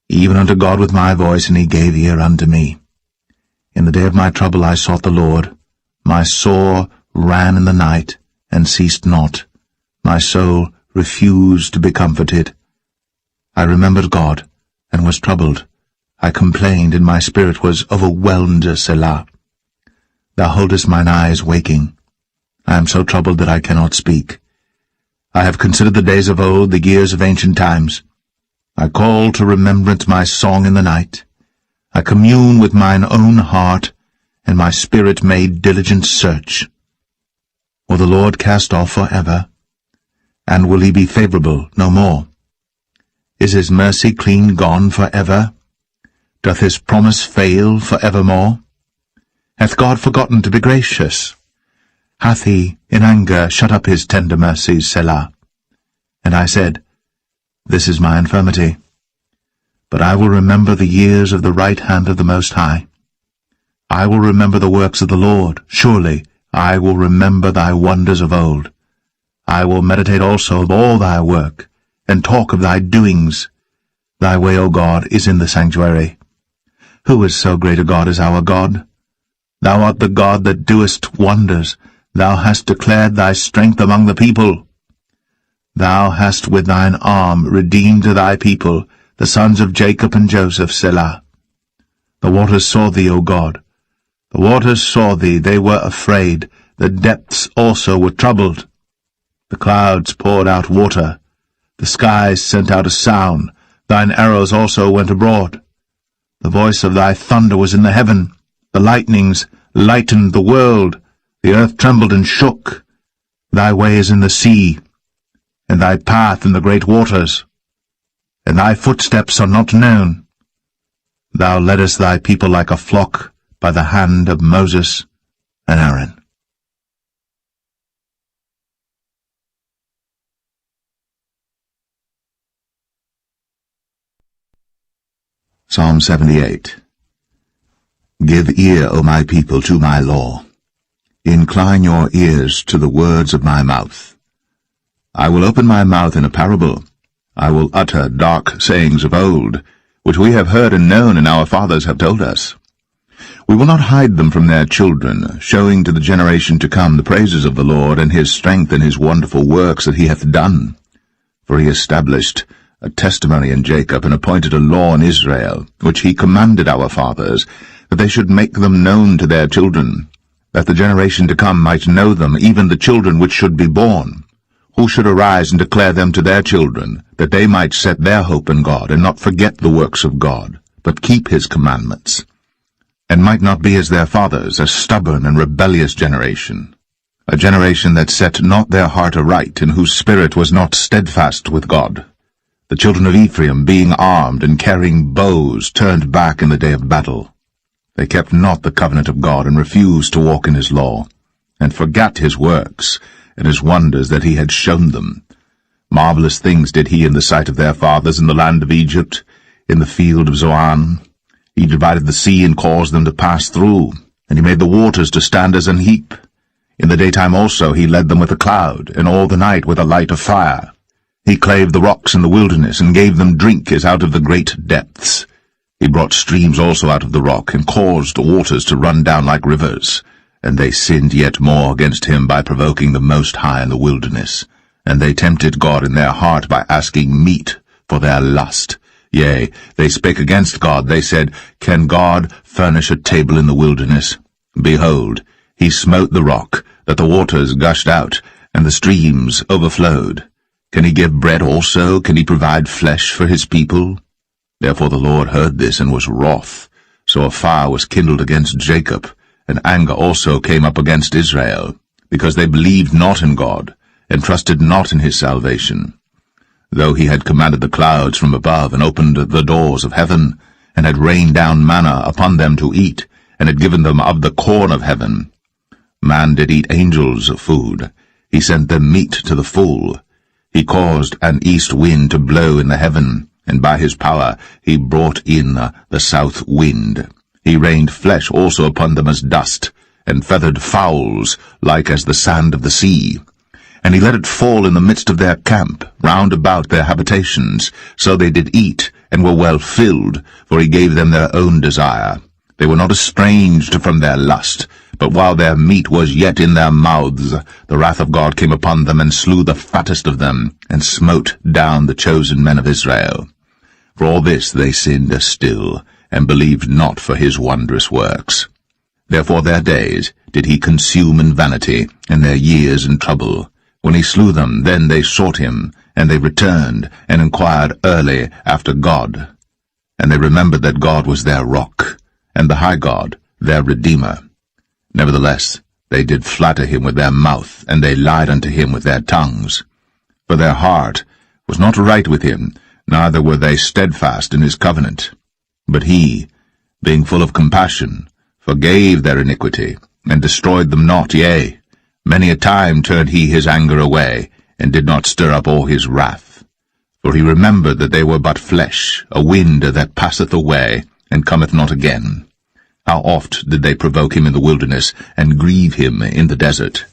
even unto God with my voice, and he gave ear unto me. In the day of my trouble I sought the Lord. My sore ran in the night, and ceased not. My soul refused to be comforted. I remembered God, and was troubled. I complained, and my spirit was overwhelmed, Selah. Thou holdest mine eyes waking. I am so troubled that I cannot speak. I have considered the days of old, the years of ancient times. I call to remembrance my song in the night. I commune with mine own heart, and my spirit made diligent search. Will the Lord cast off for ever? And will he be favorable no more? Is his mercy clean gone for ever? Doth his promise fail for evermore? Hath God forgotten to be gracious? Hath he in anger shut up his tender mercies, Selah? And I said, This is my infirmity. But I will remember the years of the right hand of the Most High. I will remember the works of the Lord. Surely I will remember thy wonders of old. I will meditate also of all thy work, and talk of thy doings. Thy way, O God, is in the sanctuary. Who is so great a God as our God? Thou art the God that doest wonders. Thou hast declared thy strength among the people. Thou hast with thine arm redeemed thy people, the sons of Jacob and Joseph, Selah. The waters saw thee, O God. The waters saw thee, they were afraid. the depths also were troubled. The clouds poured out water, the skies sent out a sound, thine arrows also went abroad. The voice of thy thunder was in the heaven, the lightnings lightened the world, the earth trembled and shook. Thy way is in the sea, and thy path in the great waters, and thy footsteps are not known. Thou leddest thy people like a flock by the hand of Moses and Aaron. Psalm 78. Give ear, O my people, to my law. Incline your ears to the words of my mouth. I will open my mouth in a parable. I will utter dark sayings of old, which we have heard and known, and our fathers have told us. We will not hide them from their children, showing to the generation to come the praises of the Lord, and his strength and his wonderful works that he hath done. For he established a testimony in Jacob, and appointed a law in Israel, which he commanded our fathers, that they should make them known to their children, that the generation to come might know them, even the children which should be born, who should arise and declare them to their children, that they might set their hope in God, and not forget the works of God, but keep his commandments, and might not be as their fathers, a stubborn and rebellious generation, a generation that set not their heart aright, and whose spirit was not steadfast with God. The children of Ephraim, being armed and carrying bows, turned back in the day of battle. They kept not the covenant of God, and refused to walk in his law, and forgat his works, and his wonders that he had shown them. Marvelous things did he in the sight of their fathers in the land of Egypt, in the field of Zoan. He divided the sea and caused them to pass through, and he made the waters to stand as an heap. In the daytime also he led them with a cloud, and all the night with a light of fire. He clave the rocks in the wilderness, and gave them drink as out of the great depths. He brought streams also out of the rock, and caused waters to run down like rivers. And they sinned yet more against him by provoking the Most High in the wilderness. And they tempted God in their heart by asking meat for their lust. Yea, they spake against God. They said, Can God furnish a table in the wilderness? Behold, he smote the rock, that the waters gushed out, and the streams overflowed. Can he give bread also? Can he provide flesh for his people? Therefore the Lord heard this, and was wroth. So a fire was kindled against Jacob, and anger also came up against Israel, because they believed not in God, and trusted not in his salvation. Though he had commanded the clouds from above, and opened the doors of heaven, and had rained down manna upon them to eat, and had given them of the corn of heaven. Man did eat angels' food. He sent them meat to the full. He caused an east wind to blow in the heaven, and by his power he brought in the south wind. He rained flesh also upon them as dust, and feathered fowls like as the sand of the sea. And he let it fall in the midst of their camp, round about their habitations. So they did eat, and were well filled, for he gave them their own desire. They were not estranged from their lust, but while their meat was yet in their mouths, the wrath of God came upon them, and slew the fattest of them, and smote down the chosen men of Israel. For all this they sinned still, and believed not for his wondrous works. Therefore their days did he consume in vanity, and their years in trouble. When he slew them, then they sought him, and they returned, and inquired early after God. And they remembered that God was their rock, and the high God their Redeemer. Nevertheless, they did flatter him with their mouth, and they lied unto him with their tongues. For their heart was not right with him, neither were they steadfast in his covenant. But he, being full of compassion, forgave their iniquity, and destroyed them not, yea, many a time turned he his anger away, and did not stir up all his wrath. For he remembered that they were but flesh, a wind that passeth away, and cometh not again. How oft did they provoke him in the wilderness, and grieve him in the desert?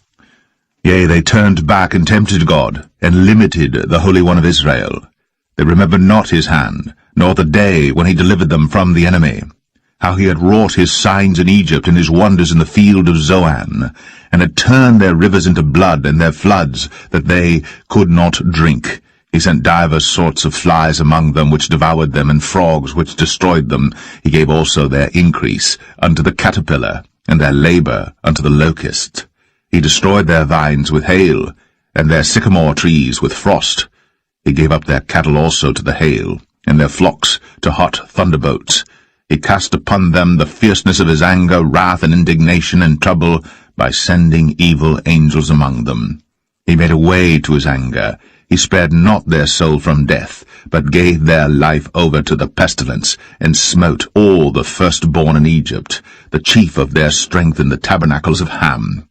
Yea, they turned back and tempted God, and limited the Holy One of Israel. They remembered not his hand, nor the day when he delivered them from the enemy, how he had wrought his signs in Egypt, and his wonders in the field of Zoan, and had turned their rivers into blood, and their floods, that they could not drink. He sent divers sorts of flies among them, which devoured them, and frogs, which destroyed them. He gave also their increase unto the caterpillar, and their labor unto the locust. He destroyed their vines with hail, and their sycamore trees with frost. He gave up their cattle also to the hail, and their flocks to hot thunderbolts. He cast upon them the fierceness of his anger, wrath, and indignation, and trouble, by sending evil angels among them. He made a way to his anger. He spared not their soul from death, but gave their life over to the pestilence, and smote all the firstborn in Egypt, the chief of their strength in the tabernacles of Ham,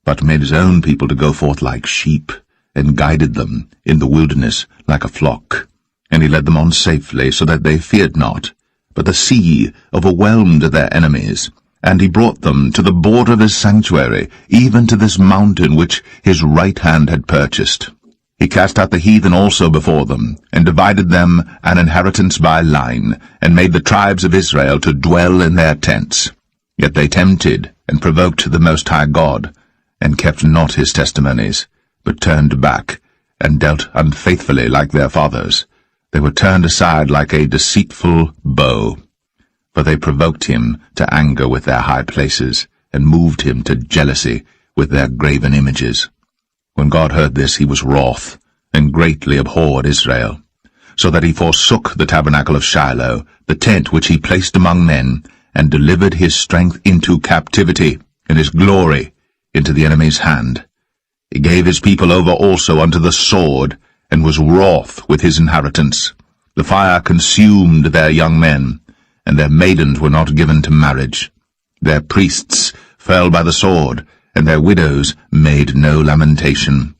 but made his own people to go forth like sheep, and guided them in the wilderness like a flock. And he led them on safely, so that they feared not. But the sea overwhelmed their enemies, and he brought them to the border of his sanctuary, even to this mountain which his right hand had purchased. He cast out the heathen also before them, and divided them an inheritance by line, and made the tribes of Israel to dwell in their tents. Yet they tempted and provoked the Most High God, and kept not his testimonies, but turned back, and dealt unfaithfully like their fathers. They were turned aside like a deceitful bow. For they provoked him to anger with their high places, and moved him to jealousy with their graven images. When God heard this, he was wroth, and greatly abhorred Israel, so that he forsook the tabernacle of Shiloh, the tent which he placed among men, and delivered his strength into captivity, and his glory into the enemy's hand. He gave his people over also unto the sword, and was wroth with his inheritance. The fire consumed their young men, and their maidens were not given to marriage. Their priests fell by the sword, and their widows made no lamentation.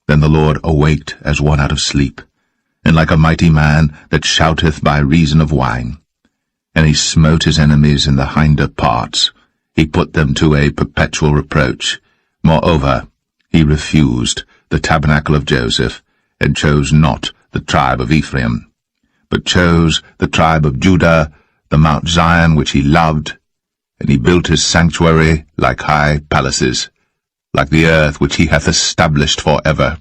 Then the Lord awaked as one out of sleep, and like a mighty man that shouteth by reason of wine. And he smote his enemies in the hinder parts. He put them to a perpetual reproach. Moreover, he refused the tabernacle of Joseph, and chose not the tribe of Ephraim, but chose the tribe of Judah, the Mount Zion which he loved. And he built his sanctuary like high palaces, like the earth which he hath established for ever.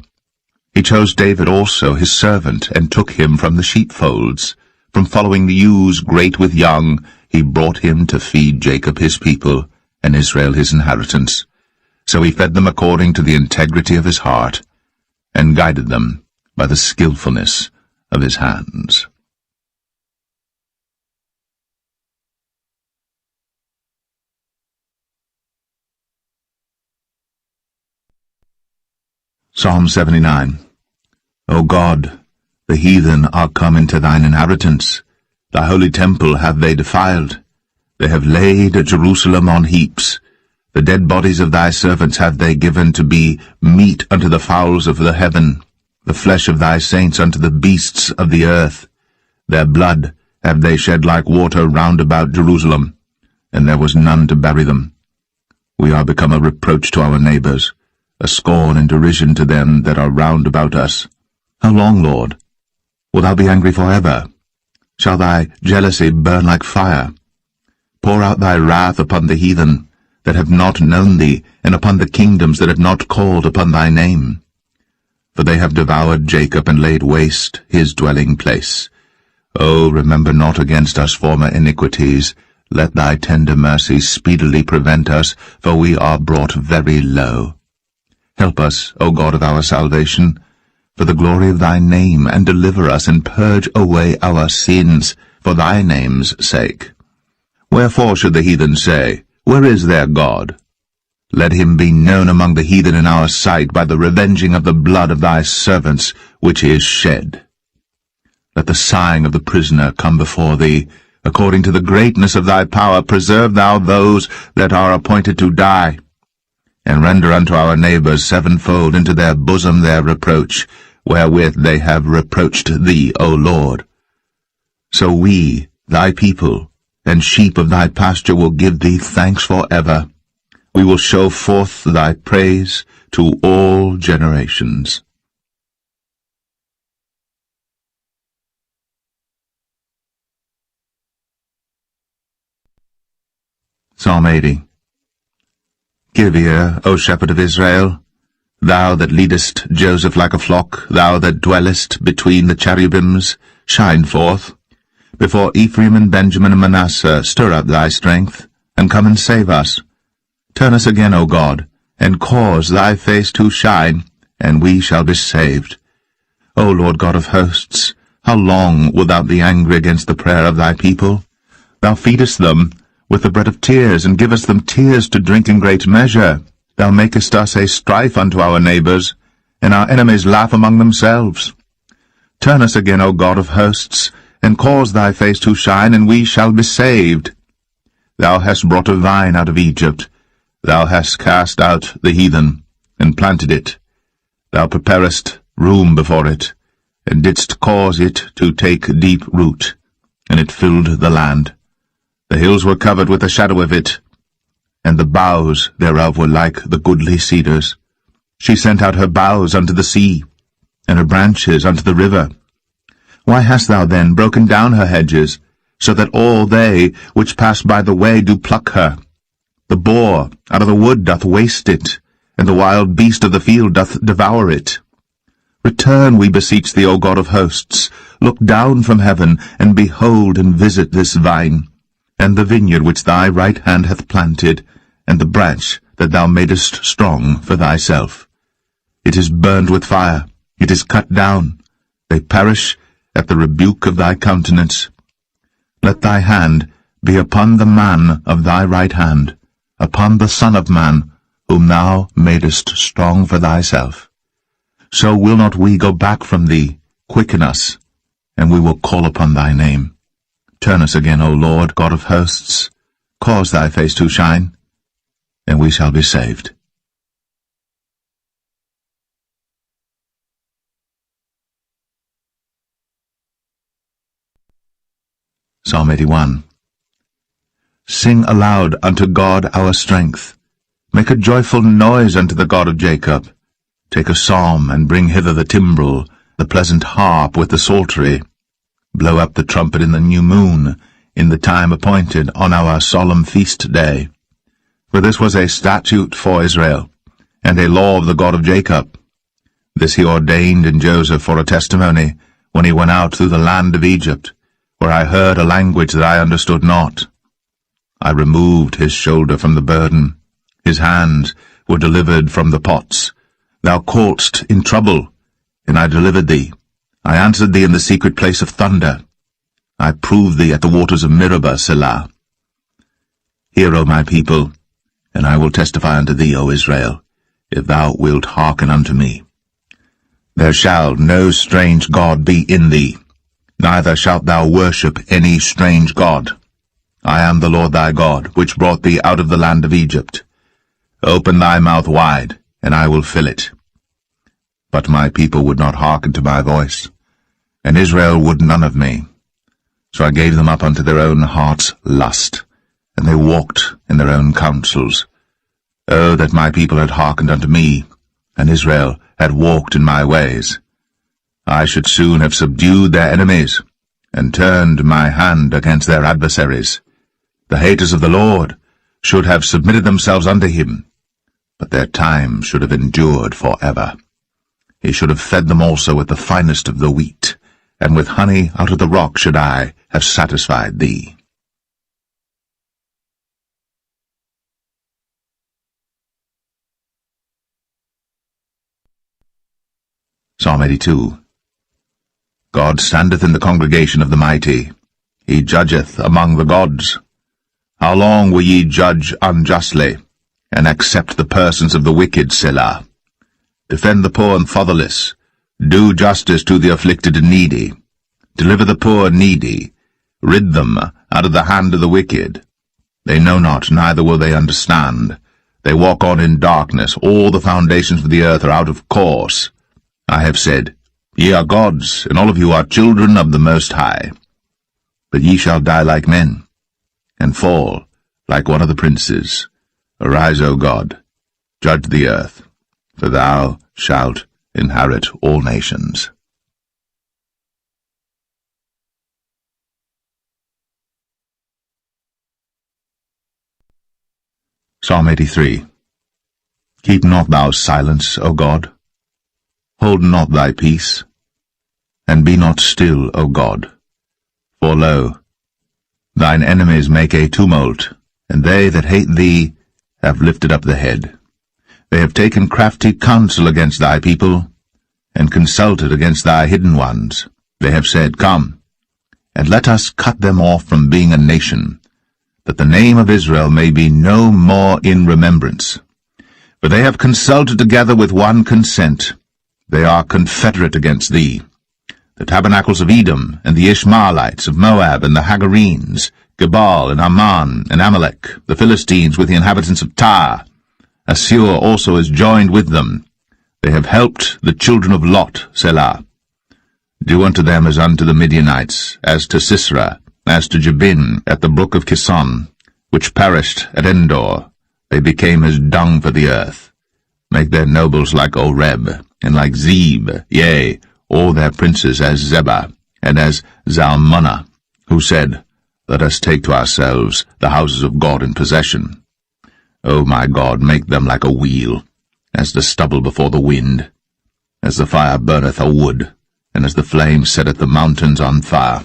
He chose David also his servant, and took him from the sheepfolds. From following the ewes great with young, he brought him to feed Jacob his people, and Israel his inheritance. So he fed them according to the integrity of his heart, and guided them by the skillfulness of his hands. Psalm 79. O God, the heathen are come into thine inheritance. Thy holy temple have they defiled. They have laid Jerusalem on heaps. The dead bodies of thy servants have they given to be meat unto the fowls of the heaven, the flesh of thy saints unto the beasts of the earth. Their blood have they shed like water round about Jerusalem, and there was none to bury them. We are become a reproach to our neighbours, a scorn and derision to them that are round about us. How long, Lord? Wilt thou be angry for ever? Shall thy jealousy burn like fire? Pour out thy wrath upon the heathen that have not known thee, and upon the kingdoms that have not called upon thy name. For they have devoured Jacob, and laid waste his dwelling place. O remember not against us former iniquities. Let thy tender mercies speedily prevent us, for we are brought very low. Help us, O God of our salvation, for the glory of thy name, and deliver us, and purge away our sins, for thy name's sake. Wherefore should the heathen say, Where is their God? Let him be known among the heathen in our sight by the revenging of the blood of thy servants, which is shed. Let the sighing of the prisoner come before thee. According to the greatness of thy power, preserve thou those that are appointed to die. And render unto our neighbours sevenfold into their bosom their reproach, wherewith they have reproached thee, O Lord. So we, thy people, and sheep of thy pasture, will give thee thanks for ever. We will show forth thy praise to all generations. Psalm 80. Give ear, O shepherd of Israel, thou that leadest Joseph like a flock, thou that dwellest between the cherubims, shine forth. Before Ephraim and Benjamin and Manasseh, stir up thy strength, and come and save us. Turn us again, O God, and cause thy face to shine, and we shall be saved. O Lord God of hosts, how long wilt thou be angry against the prayer of thy people? Thou feedest them with the bread of tears, and givest them tears to drink in great measure. Thou makest us a strife unto our neighbours, and our enemies laugh among themselves. Turn us again, O God of hosts, and cause thy face to shine, and we shall be saved. Thou hast brought a vine out of Egypt. Thou hast cast out the heathen, and planted it. Thou preparest room before it, and didst cause it to take deep root, and it filled the land. The hills were covered with the shadow of it, and the boughs thereof were like the goodly cedars. She sent out her boughs unto the sea, and her branches unto the river. Why hast thou then broken down her hedges, so that all they which pass by the way do pluck her? The boar out of the wood doth waste it, and the wild beast of the field doth devour it. Return, we beseech thee, O God of hosts. Look down from heaven, and behold and visit this vine, and the vineyard which thy right hand hath planted, and the branch that thou madest strong for thyself. It is burned with fire, it is cut down, they perish at the rebuke of thy countenance. Let thy hand be upon the man of thy right hand, upon the Son of Man, whom thou madest strong for thyself. So will not we go back from thee. Quicken us, and we will call upon thy name. Turn us again, O Lord, God of hosts. Cause thy face to shine, and we shall be saved. Psalm 81. Sing aloud unto God our strength. Make a joyful noise unto the God of Jacob. Take a psalm, and bring hither the timbrel, the pleasant harp with the psaltery. Blow up the trumpet in the new moon, in the time appointed, on our solemn feast day. For this was a statute for Israel, and a law of the God of Jacob. This he ordained in Joseph for a testimony, when he went out through the land of Egypt, where I heard a language that I understood not. I removed his shoulder from the burden. His hands were delivered from the pots. Thou calledst in trouble, and I delivered thee. I answered thee in the secret place of thunder. I proved thee at the waters of Meribah, Selah. Hear, O my people, and I will testify unto thee, O Israel, if thou wilt hearken unto me. There shall no strange god be in thee, neither shalt thou worship any strange god. I am the Lord thy God, which brought thee out of the land of Egypt. Open thy mouth wide, and I will fill it. But my people would not hearken to my voice, and Israel would none of me. So I gave them up unto their own heart's lust, and they walked in their own counsels. Oh, that my people had hearkened unto me, and Israel had walked in my ways. I should soon have subdued their enemies, and turned my hand against their adversaries. The haters of the Lord should have submitted themselves unto him, but their time should have endured for ever. He should have fed them also with the finest of the wheat, and with honey out of the rock should I have satisfied thee. Psalm 82. God standeth in the congregation of the mighty. He judgeth among the gods. How long will ye judge unjustly, and accept the persons of the wicked, Selah? Defend the poor and fatherless. Do justice to the afflicted and needy. Deliver the poor and needy. Rid them out of the hand of the wicked. They know not, neither will they understand. They walk on in darkness. All the foundations of the earth are out of course. I have said, Ye are gods, and all of you are children of the Most High. But ye shall die like men, and fall like one of the princes. Arise, O God, judge the earth, for thou shalt inherit all nations. Psalm 83. Keep not thou silence, O God. Hold not thy peace, and be not still, O God. For lo, thine enemies make a tumult, and they that hate thee have lifted up the head. They have taken crafty counsel against thy people, and consulted against thy hidden ones. They have said, Come, and let us cut them off from being a nation, that the name of Israel may be no more in remembrance. For they have consulted together with one consent. They are confederate against thee. The tabernacles of Edom, and the Ishmaelites of Moab, and the Hagarenes, Gebal, and Ammon, and Amalek, the Philistines with the inhabitants of Tyre. Assur also is joined with them. They have helped the children of Lot, Selah. Do unto them as unto the Midianites, as to Sisera, as to Jabin at the brook of Kison, which perished at Endor. They became as dung for the earth. Make their nobles like Oreb, and like Zeb, yea, all their princes as Zebah, and as Zalmunna, who said, Let us take to ourselves the houses of God in possession. O my God, make them like a wheel, as the stubble before the wind, as the fire burneth a wood, and as the flame setteth the mountains on fire.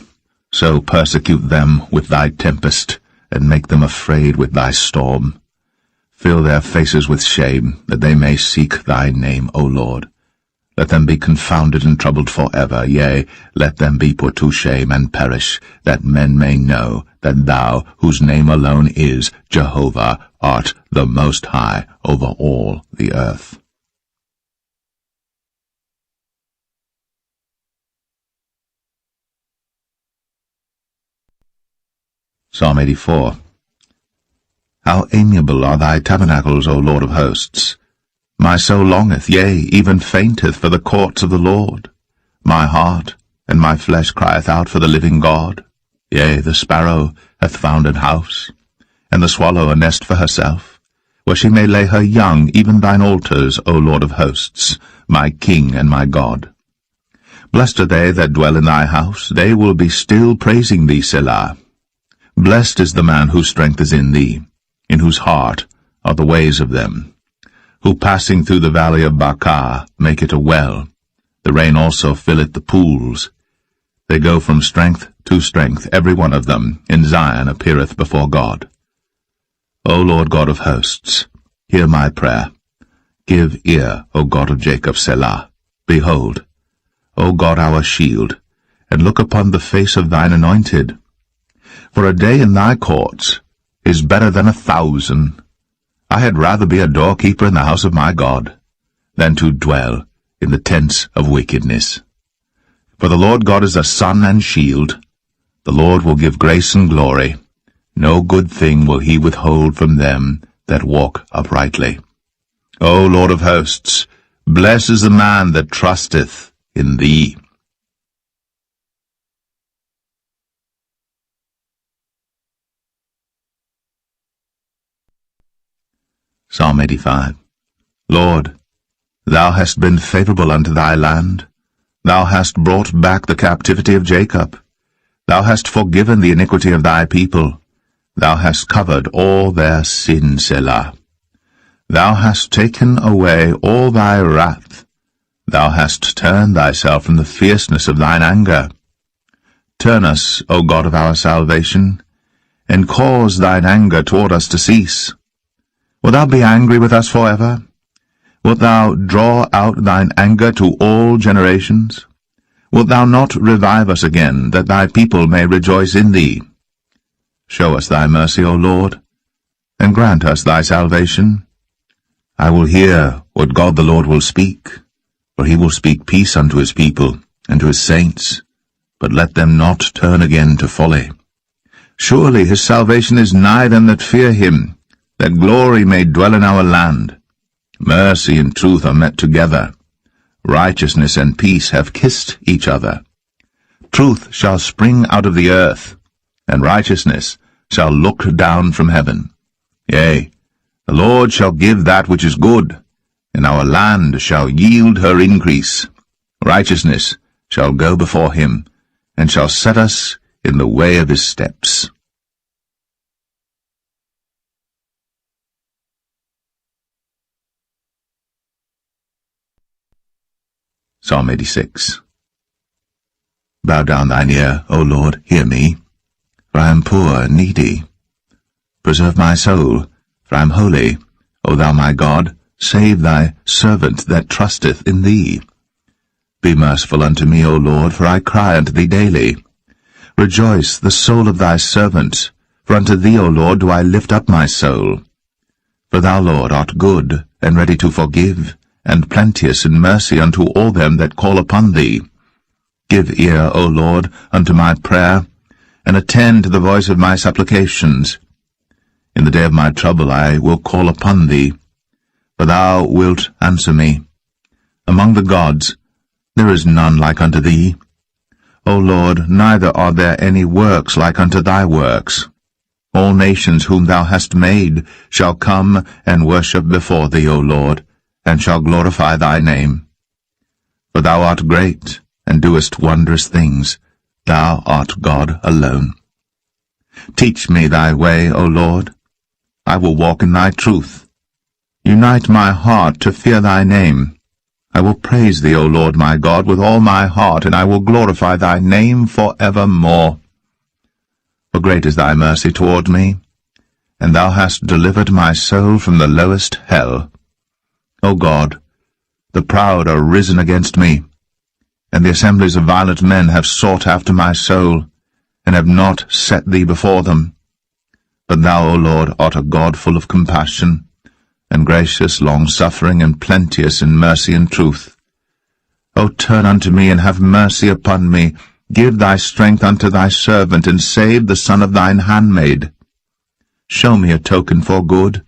So persecute them with thy tempest, and make them afraid with thy storm. Fill their faces with shame, that they may seek thy name, O Lord. Let them be confounded and troubled forever, yea, let them be put to shame and perish, that men may know that thou, whose name alone is Jehovah, art the Most High over all the earth. Psalm 84. How amiable are thy tabernacles, O Lord of hosts! My soul longeth, yea, even fainteth for the courts of the Lord. My heart and my flesh crieth out for the living God. Yea, the sparrow hath found an house, and the swallow a nest for herself, where she may lay her young, even thine altars, O Lord of hosts, my King and my God. Blessed are they that dwell in thy house, they will be still praising thee, Selah. Blessed is the man whose strength is in thee, in whose heart are the ways of them, who passing through the valley of Baca make it a well. The rain also filleth the pools. They go from strength to strength, every one of them in Zion appeareth before God. O Lord God of hosts, hear my prayer. Give ear, O God of Jacob, Selah. Behold, O God our shield, and look upon the face of thine anointed. For a day in thy courts is better than 1,000. I had rather be a doorkeeper in the house of my God, than to dwell in the tents of wickedness. For the Lord God is a sun and shield. The Lord will give grace and glory. No good thing will he withhold from them that walk uprightly. O Lord of hosts, blessed is the man that trusteth in thee. Psalm 85. Lord, thou hast been favorable unto thy land. Thou hast brought back the captivity of Jacob. Thou hast forgiven the iniquity of thy people. Thou hast covered all their sin, Selah. Thou hast taken away all thy wrath. Thou hast turned thyself from the fierceness of thine anger. Turn us, O God of our salvation, and cause thine anger toward us to cease. Wilt thou be angry with us forever? Wilt thou draw out thine anger to all generations? Wilt thou not revive us again, that thy people may rejoice in thee? Show us thy mercy, O Lord, and grant us thy salvation. I will hear what God the Lord will speak, for he will speak peace unto his people and to his saints, but let them not turn again to folly. Surely his salvation is nigh them that fear him, that glory may dwell in our land. Mercy and truth are met together. Righteousness and peace have kissed each other. Truth shall spring out of the earth, and righteousness shall look down from heaven. Yea, the Lord shall give that which is good, and our land shall yield her increase. Righteousness shall go before him, and shall set us in the way of his steps. Psalm 86. Bow down thine ear, O Lord, hear me, for I am poor and needy. Preserve my soul, for I am holy, O thou my God, Save thy servant that trusteth in thee. Be merciful unto me, O Lord, for I cry unto thee daily. Rejoice the soul of thy servant, for unto thee, O Lord, do I lift up my soul. For thou, Lord, art good, and ready to forgive, and plenteous in mercy unto all them that call upon thee. Give ear, O Lord, unto my prayer, and attend to the voice of my supplications. In the day of my trouble I will call upon thee, for thou wilt answer me. Among the gods there is none like unto thee. O Lord, neither are there any works like unto thy works. All nations whom thou hast made shall come and worship before thee, O Lord, and shall glorify thy name. For thou art great, and doest wondrous things. Thou art God alone. Teach me thy way, O Lord. I will walk in thy truth. Unite my heart to fear thy name. I will praise thee, O Lord my God, with all my heart, and I will glorify thy name for evermore. For great is thy mercy toward me, and thou hast delivered my soul from the lowest hell. O God, the proud are risen against me, and the assemblies of violent men have sought after my soul, and have not set thee before them. But thou, O Lord, art a God full of compassion, and gracious, long-suffering, and plenteous in mercy and truth. O turn unto me, and have mercy upon me. Give thy strength unto thy servant, and save the son of thine handmaid. Show me a token for good,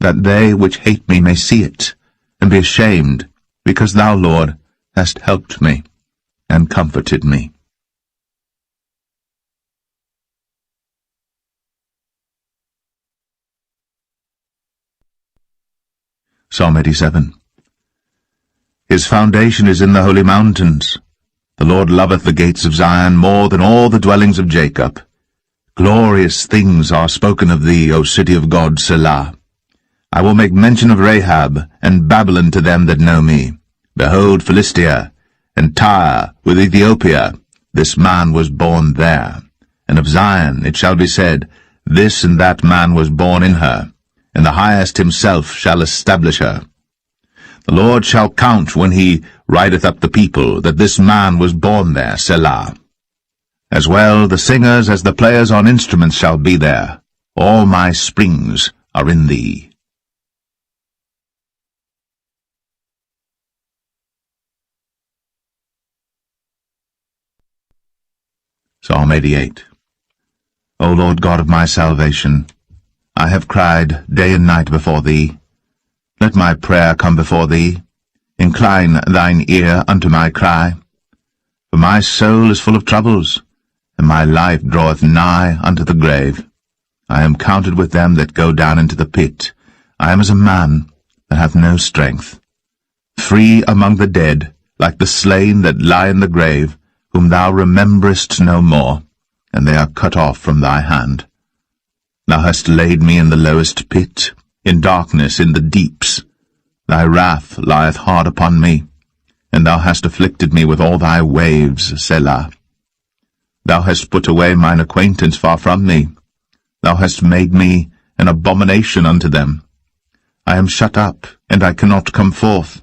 that they which hate me may see it, and be ashamed, because thou, Lord, hast helped me, and comforted me. Psalm 87. His foundation is in the holy mountains. The Lord loveth the gates of Zion more than all the dwellings of Jacob. Glorious things are spoken of thee, O city of God, Selah. I will make mention of Rahab and Babylon to them that know me. Behold, Philistia, and Tyre with Ethiopia, this man was born there. And of Zion it shall be said, This and that man was born in her, and the highest himself shall establish her. The Lord shall count when he rideth up the people, that this man was born there, Selah. As well the singers as the players on instruments shall be there. All my springs are in thee. Psalm 88. O Lord God of my salvation, I have cried day and night before thee. Let my prayer come before thee. Incline thine ear unto my cry. For my soul is full of troubles, and my life draweth nigh unto the grave. I am counted with them that go down into the pit. I am as a man that hath no strength. Free among the dead, like the slain that lie in the grave, whom thou rememberest no more, and they are cut off from thy hand. Thou hast laid me in the lowest pit, in darkness, in the deeps. Thy wrath lieth hard upon me, and thou hast afflicted me with all thy waves, Selah. Thou hast put away mine acquaintance far from me. Thou hast made me an abomination unto them. I am shut up, and I cannot come forth.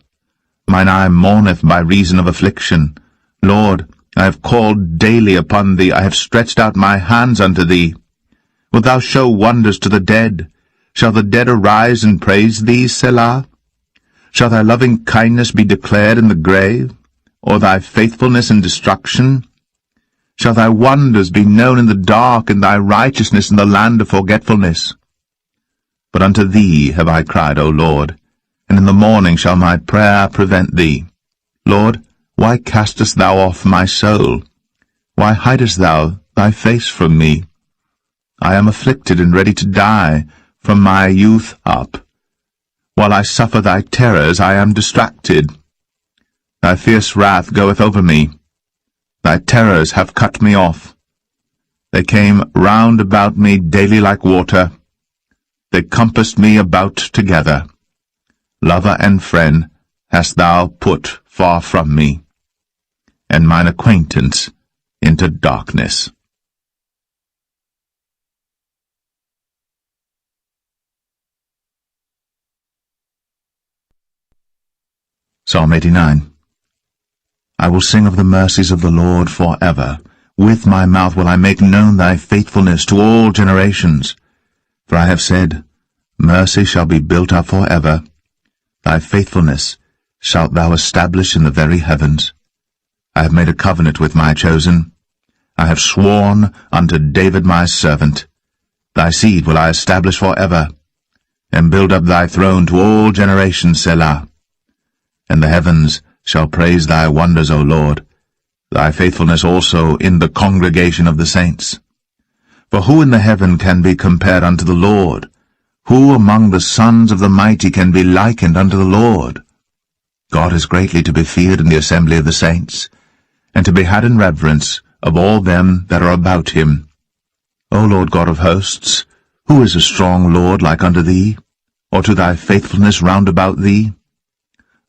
Mine eye mourneth by reason of affliction. Lord, I have called daily upon thee. I have stretched out my hands unto thee. Wilt thou show wonders to the dead? Shall the dead arise and praise thee, Selah? Shall thy loving kindness be declared in the grave, or thy faithfulness in destruction? Shall thy wonders be known in the dark, and thy righteousness in the land of forgetfulness? But unto thee have I cried, O Lord, and in the morning shall my prayer prevent thee. Lord, why castest thou off my soul? Why hidest thou thy face from me? I am afflicted and ready to die from my youth up. While I suffer thy terrors, I am distracted. Thy fierce wrath goeth over me. Thy terrors have cut me off. They came round about me daily like water. They compassed me about together. Lover and friend hast thou put far from me, and mine acquaintance into darkness. Psalm 89. I will sing of the mercies of the Lord forever. With my mouth will I make known thy faithfulness to all generations. For I have said, mercy shall be built up forever. Thy faithfulness shalt thou establish in the very heavens. I have made a covenant with my chosen. I have sworn unto David my servant. Thy seed will I establish forever, and build up thy throne to all generations, Selah. And the heavens shall praise thy wonders, O Lord, thy faithfulness also in the congregation of the saints. For who in the heaven can be compared unto the Lord? Who among the sons of the mighty can be likened unto the Lord? God is greatly to be feared in the assembly of the saints, and to be had in reverence of all them that are about him. O Lord God of hosts, who is a strong Lord like unto thee, or to thy faithfulness round about thee?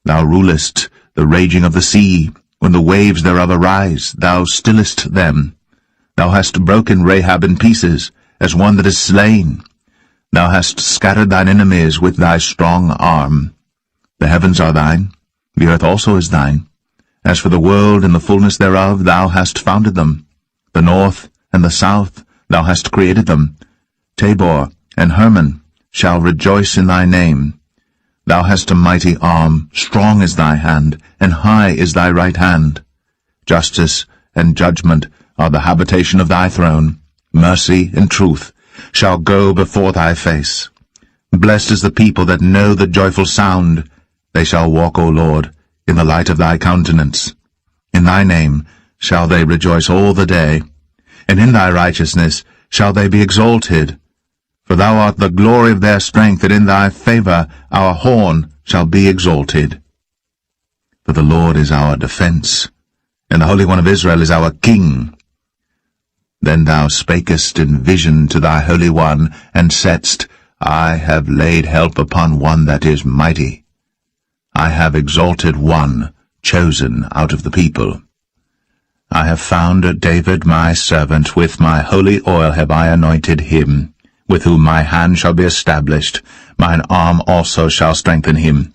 Thou rulest the raging of the sea, when the waves thereof arise, thou stillest them. Thou hast broken Rahab in pieces, as one that is slain. Thou hast scattered thine enemies with thy strong arm. The heavens are thine, the earth also is thine. As for the world and the fullness thereof, thou hast founded them. The north and the south, thou hast created them. Tabor and Hermon shall rejoice in thy name. Thou hast a mighty arm, strong is thy hand, and high is thy right hand. Justice and judgment are the habitation of thy throne. Mercy and truth shall go before thy face. Blessed is the people that know the joyful sound. They shall walk, O Lord, in the light of thy countenance. In thy name shall they rejoice all the day, and in thy righteousness shall they be exalted. For thou art the glory of their strength, and in thy favor our horn shall be exalted. For the Lord is our defense, and the Holy One of Israel is our King. Then thou spakest in vision to thy Holy One, and saidst, I have laid help upon one that is mighty. I have exalted one chosen out of the people. I have found David my servant, with my holy oil have I anointed him, with whom my hand shall be established, mine arm also shall strengthen him.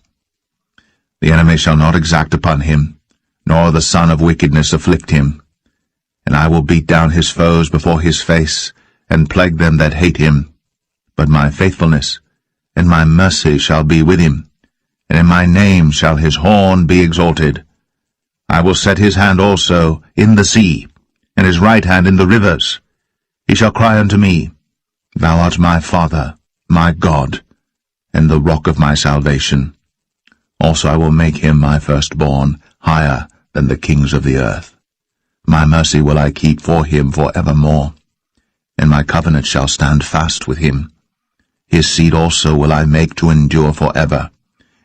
The enemy shall not exact upon him, nor the son of wickedness afflict him. And I will beat down his foes before his face, and plague them that hate him. But my faithfulness and my mercy shall be with him, and in my name shall his horn be exalted. I will set his hand also in the sea, and his right hand in the rivers. He shall cry unto me, Thou art my Father, my God, and the rock of my salvation. Also I will make him my firstborn, higher than the kings of the earth. My mercy will I keep for him for evermore, and my covenant shall stand fast with him. His seed also will I make to endure for ever,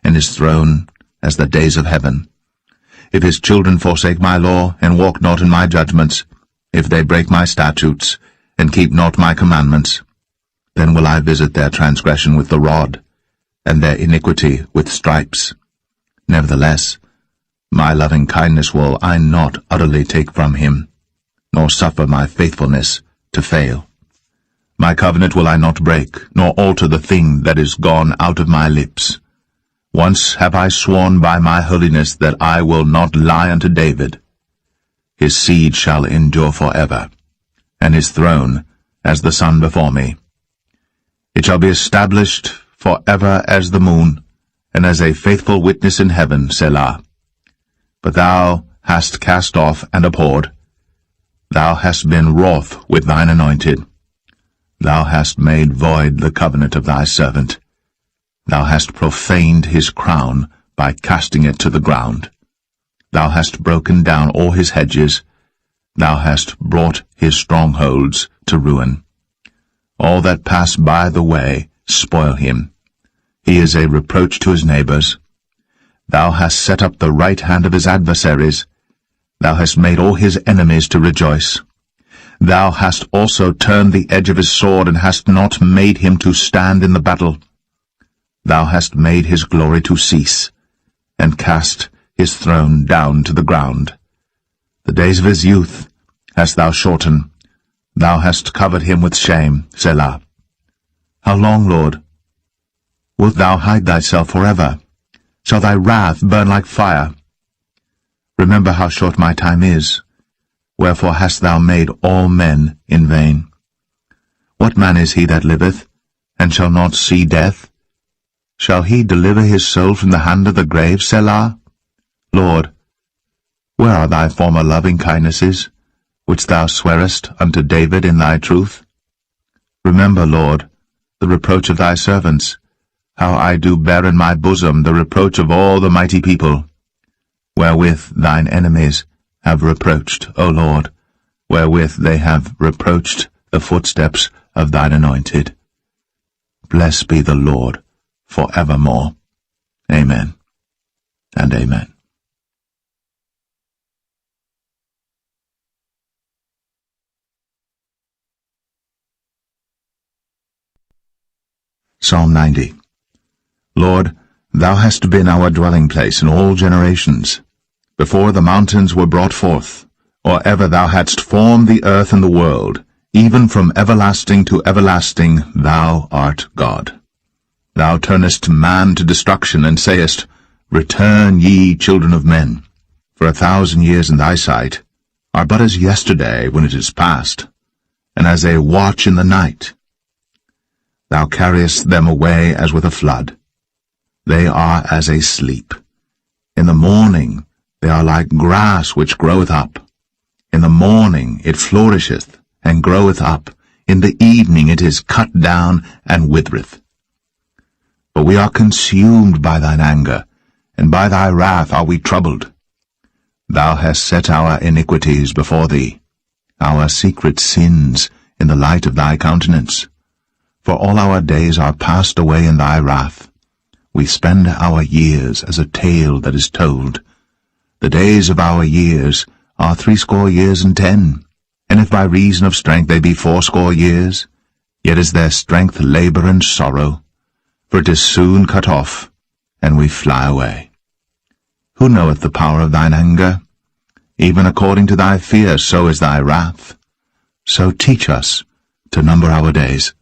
and his throne as the days of heaven. If his children forsake my law, and walk not in my judgments, if they break my statutes, and keep not my commandments, then will I visit their transgression with the rod, and their iniquity with stripes. Nevertheless, my loving kindness will I not utterly take from him, nor suffer my faithfulness to fail. My covenant will I not break, nor alter the thing that is gone out of my lips. Once have I sworn by my holiness that I will not lie unto David. His seed shall endure forever, and his throne as the sun before me. It shall be established forever as the moon, and as a faithful witness in heaven, Selah. But thou hast cast off and abhorred. Thou hast been wroth with thine anointed. Thou hast made void the covenant of thy servant. Thou hast profaned his crown by casting it to the ground. Thou hast broken down all his hedges. Thou hast brought his strongholds to ruin. All that pass by the way spoil him. He is a reproach to his neighbors. Thou hast set up the right hand of his adversaries. Thou hast made all his enemies to rejoice. Thou hast also turned the edge of his sword, and hast not made him to stand in the battle. Thou hast made his glory to cease, and cast his throne down to the ground. The days of his youth hast thou shortened. Thou hast covered him with shame, Selah. How long, Lord? Wilt thou hide thyself forever? shall thy wrath burn like fire. Remember how short my time is. Wherefore hast thou made all men in vain? What man is he that liveth, and shall not see death? Shall he deliver his soul from the hand of the grave, Selah? Lord, where are thy former loving kindnesses, which thou swearest unto David in thy truth? Remember, Lord, the reproach of thy servants, how I do bear in my bosom the reproach of all the mighty people, wherewith thine enemies have reproached, O Lord, wherewith they have reproached the footsteps of thine anointed. Blessed be the Lord for evermore. Amen and amen. Psalm 90. Lord, thou hast been our dwelling place in all generations, before the mountains were brought forth, or ever thou hadst formed the earth and the world, even from everlasting to everlasting thou art God. Thou turnest man to destruction, and sayest, Return, ye children of men. For 1,000 years in thy sight are but as yesterday when it is past, and as a watch in the night. Thou carriest them away as with a flood. They are as a sleep. In the morning they are like grass which groweth up. In the morning it flourisheth, and groweth up. In the evening it is cut down, and withereth. For we are consumed by thine anger, and by thy wrath are we troubled. Thou hast set our iniquities before thee, our secret sins in the light of thy countenance. For all our days are passed away in thy wrath. We spend our years as a tale that is told. The days of our years are 80 years and 10. And if by reason of strength they be 80 years, yet is their strength labour and sorrow, for it is soon cut off, and we fly away. Who knoweth the power of thine anger? Even according to thy fear, so is thy wrath. So teach us to number our days,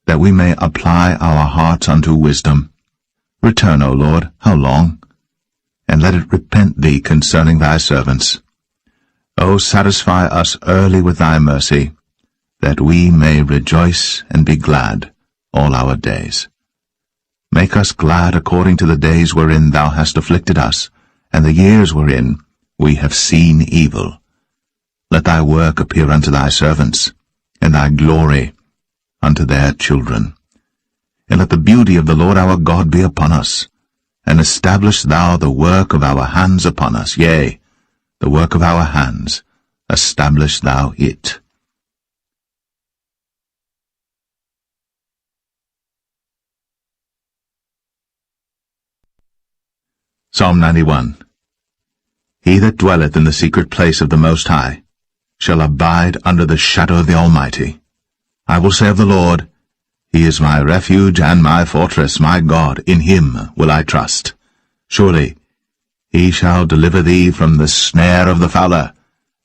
that we may apply our hearts unto wisdom. Return, O Lord, how long? And let it repent thee concerning thy servants. O satisfy us early with thy mercy, that we may rejoice and be glad all our days. Make us glad according to the days wherein thou hast afflicted us, and the years wherein we have seen evil. Let thy work appear unto thy servants, and thy glory unto their children. And let the beauty of the Lord our God be upon us, and establish thou the work of our hands upon us, yea, the work of our hands, establish thou it. Psalm 91. He that dwelleth in the secret place of the Most High shall abide under the shadow of the Almighty. I will say of the Lord, He is my refuge and my fortress, my God, in Him will I trust. Surely He shall deliver thee from the snare of the fowler,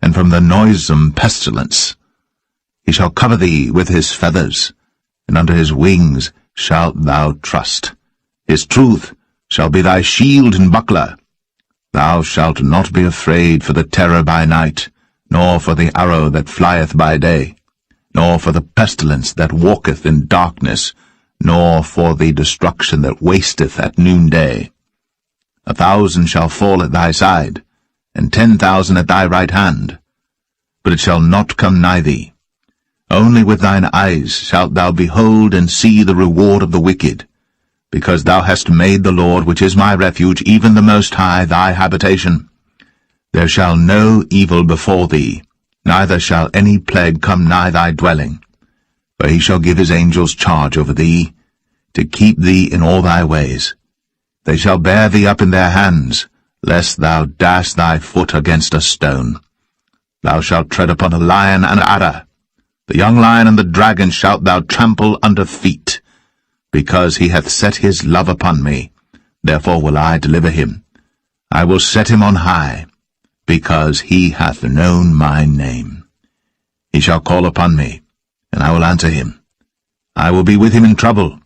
and from the noisome pestilence. He shall cover thee with His feathers, and under His wings shalt thou trust. His truth shall be thy shield and buckler. Thou shalt not be afraid for the terror by night, nor for the arrow that flieth by day, nor for the pestilence that walketh in darkness, nor for the destruction that wasteth at noonday. 1,000 shall fall at thy side, and 10,000 at thy right hand, but it shall not come nigh thee. Only with thine eyes shalt thou behold and see the reward of the wicked, because thou hast made the Lord, which is my refuge, even the Most High, thy habitation. There shall no evil befall thee, neither shall any plague come nigh thy dwelling. For he shall give his angels charge over thee, to keep thee in all thy ways. They shall bear thee up in their hands, lest thou dash thy foot against a stone. Thou shalt tread upon a lion and adder. The young lion and the dragon shalt thou trample under feet. Because he hath set his love upon me, therefore will I deliver him. I will set him on high, because he hath known my name. He shall call upon me, and I will answer him. I will be with him in trouble.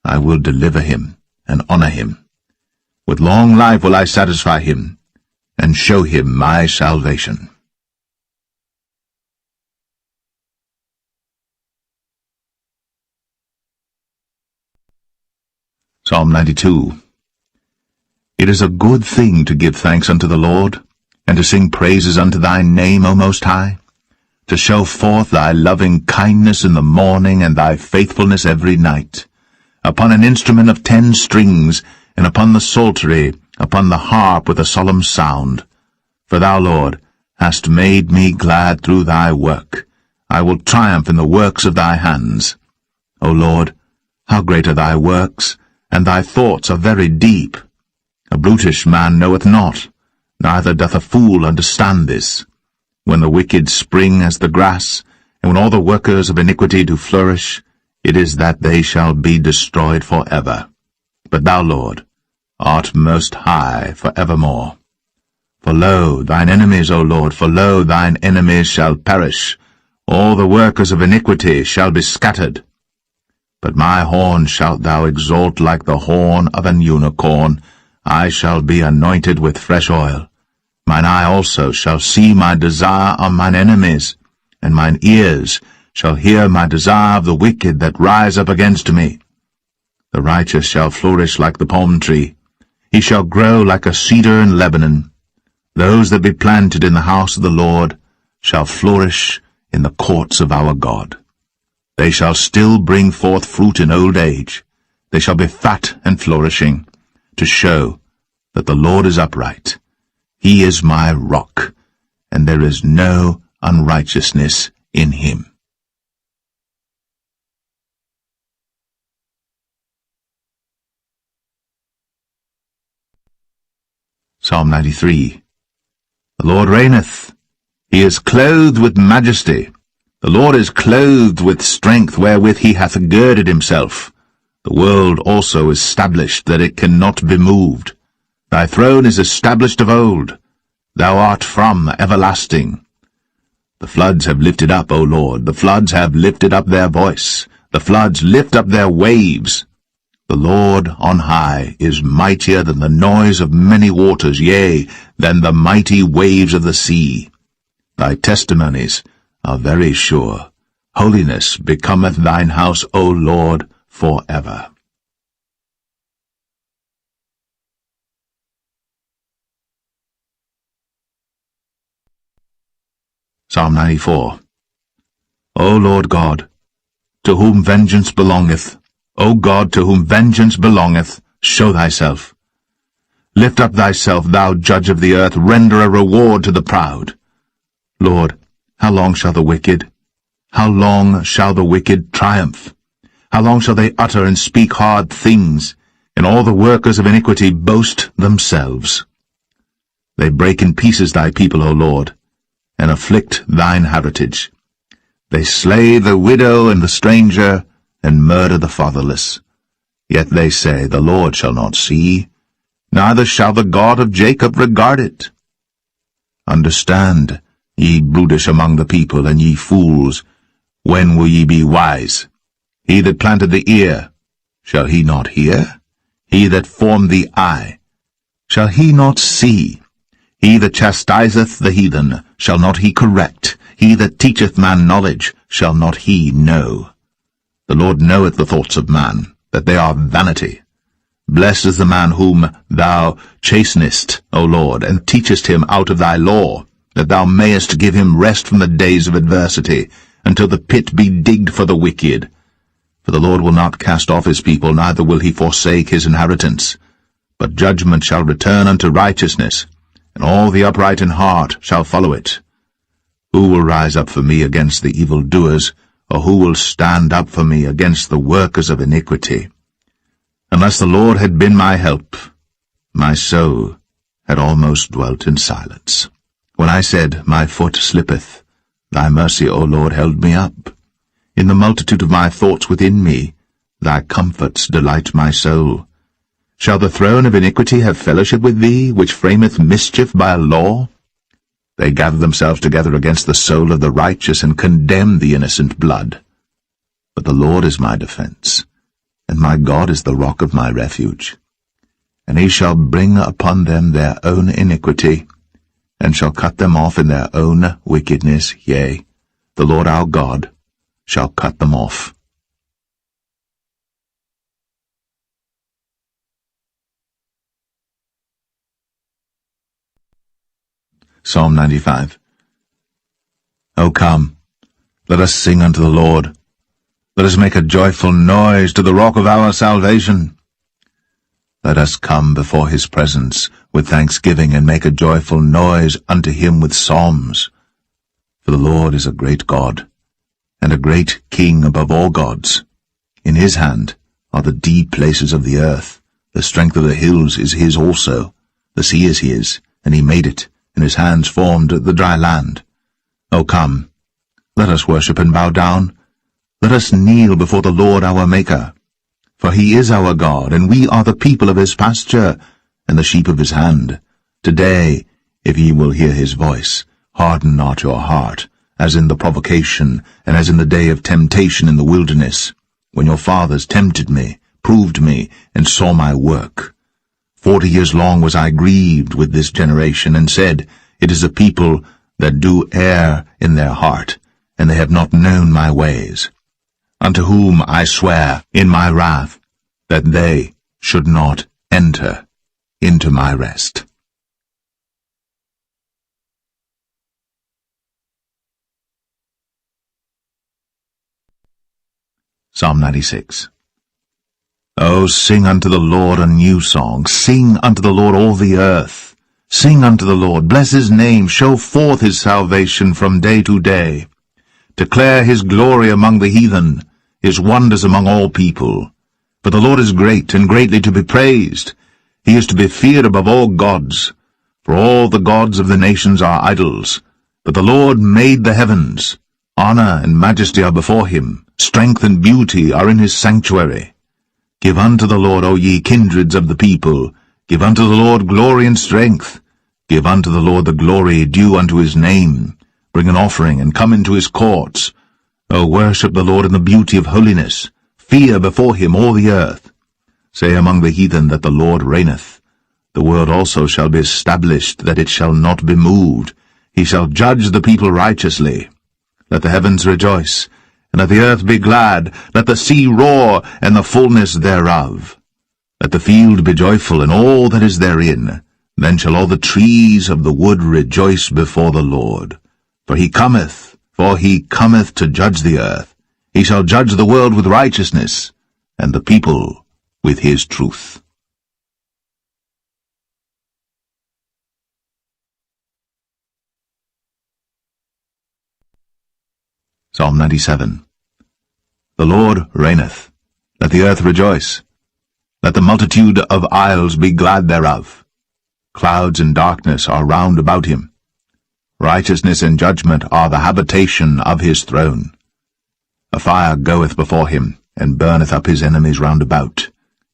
I will deliver him and honor him. With long life will I satisfy him, and show him my salvation. Psalm 92. It is a good thing to give thanks unto the Lord, and to sing praises unto thy name, O Most High, to show forth thy loving kindness in the morning, and thy faithfulness every night, upon an instrument of 10 strings, and upon the psaltery, upon the harp with a solemn sound. For thou, Lord, hast made me glad through thy work. I will triumph in the works of thy hands. O Lord, how great are thy works, and thy thoughts are very deep. A brutish man knoweth not, neither doth a fool understand this. When the wicked spring as the grass, and when all the workers of iniquity do flourish, it is that they shall be destroyed for ever. But thou, Lord, art most high for evermore. For lo, thine enemies, O Lord, for lo, thine enemies shall perish. All the workers of iniquity shall be scattered. But my horn shalt thou exalt like the horn of an unicorn. I shall be anointed with fresh oil. Mine eye also shall see my desire on mine enemies, and mine ears shall hear my desire of the wicked that rise up against me. The righteous shall flourish like the palm tree. He shall grow like a cedar in Lebanon. Those that be planted in the house of the Lord shall flourish in the courts of our God. They shall still bring forth fruit in old age. They shall be fat and flourishing, to show that the Lord is upright. He is my rock, and there is no unrighteousness in him. Psalm 93. The Lord reigneth. He is clothed with majesty. The Lord is clothed with strength, wherewith he hath girded himself. The world also is established, that it cannot be moved. Thy throne is established of old. Thou art from everlasting. The floods have lifted up, O Lord, the floods have lifted up their voice. The floods lift up their waves. The Lord on high is mightier than the noise of many waters, yea, than the mighty waves of the sea. Thy testimonies are very sure. Holiness becometh thine house, O Lord, for ever. Psalm 94. O Lord God, to whom vengeance belongeth, O God, to whom vengeance belongeth, show thyself. Lift up thyself, thou judge of the earth, render a reward to the proud. Lord, how long shall the wicked triumph? How long shall they utter and speak hard things, and all the workers of iniquity boast themselves? They break in pieces thy people, O Lord, and afflict thine heritage. They slay the widow and the stranger, and murder the fatherless. Yet they say, the Lord shall not see, neither shall the God of Jacob regard it. Understand, ye brutish among the people, and ye fools, when will ye be wise? He that planted the ear, shall he not hear? He that formed the eye, shall he not see? He that chastiseth the heathen, shall not he correct? He that teacheth man knowledge, shall not he know? The Lord knoweth the thoughts of man, that they are vanity. Blessed is the man whom thou chastenest, O Lord, and teachest him out of thy law, that thou mayest give him rest from the days of adversity, until the pit be digged for the wicked. For the Lord will not cast off his people, neither will he forsake his inheritance. But judgment shall return unto righteousness, and all the upright in heart shall follow it. Who will rise up for me against the evildoers, or who will stand up for me against the workers of iniquity? Unless the Lord had been my help, my soul had almost dwelt in silence. When I said, my foot slippeth, thy mercy, O Lord, held me up. In the multitude of my thoughts within me, thy comforts delight my soul. Shall the throne of iniquity have fellowship with thee, which frameth mischief by a law? They gather themselves together against the soul of the righteous, and condemn the innocent blood. But the Lord is my defense, and my God is the rock of my refuge. and he shall bring upon them their own iniquity, and shall cut them off in their own wickedness, yea, the Lord our God shall cut them off. Psalm 95. O come, let us sing unto the Lord. Let us make a joyful noise to the rock of our salvation. Let us come before his presence with thanksgiving, and make a joyful noise unto him with psalms. For the Lord is a great God, and a great King above all gods. In his hand are the deep places of the earth. The strength of the hills is his also. The sea is his, and he made it, and his hands formed the dry land. O come, let us worship and bow down. Let us kneel before the Lord our Maker. For he is our God, and we are the people of his pasture, and the sheep of his hand. Today, if ye will hear his voice, harden not your heart, as in the provocation, and as in the day of temptation in the wilderness, when your fathers tempted me, proved me, and saw my work. 40 years long was I grieved with this generation, and said, It is a people that do err in their heart, and they have not known my ways. Unto whom I swear in my wrath, that they should not enter into my rest. Psalm 96. O sing unto the Lord a new song, sing unto the Lord all the earth. Sing unto the Lord, bless his name, show forth his salvation from day to day. Declare his glory among the heathen, his wonders among all people. For the Lord is great, and greatly to be praised. He is to be feared above all gods. For all the gods of the nations are idols. But the Lord made the heavens. Honor and majesty are before him. Strength and beauty are in his sanctuary. Give unto the Lord, O ye kindreds of the people. Give unto the Lord glory and strength. Give unto the Lord the glory due unto his name. Bring an offering, and come into his courts. O worship the Lord in the beauty of holiness. Fear before him all the earth. Say among the heathen that the Lord reigneth. The world also shall be established, that it shall not be moved. He shall judge the people righteously. Let the heavens rejoice, and let the earth be glad. Let the sea roar, and the fullness thereof. Let the field be joyful, and all that is therein. Then shall all the trees of the wood rejoice before the Lord. For he cometh to judge the earth. He shall judge the world with righteousness, and the people with his truth. Psalm 97. The Lord reigneth. Let the earth rejoice. Let the multitude of isles be glad thereof. Clouds and darkness are round about him. Righteousness and judgment are the habitation of his throne. A fire goeth before him, and burneth up his enemies round about.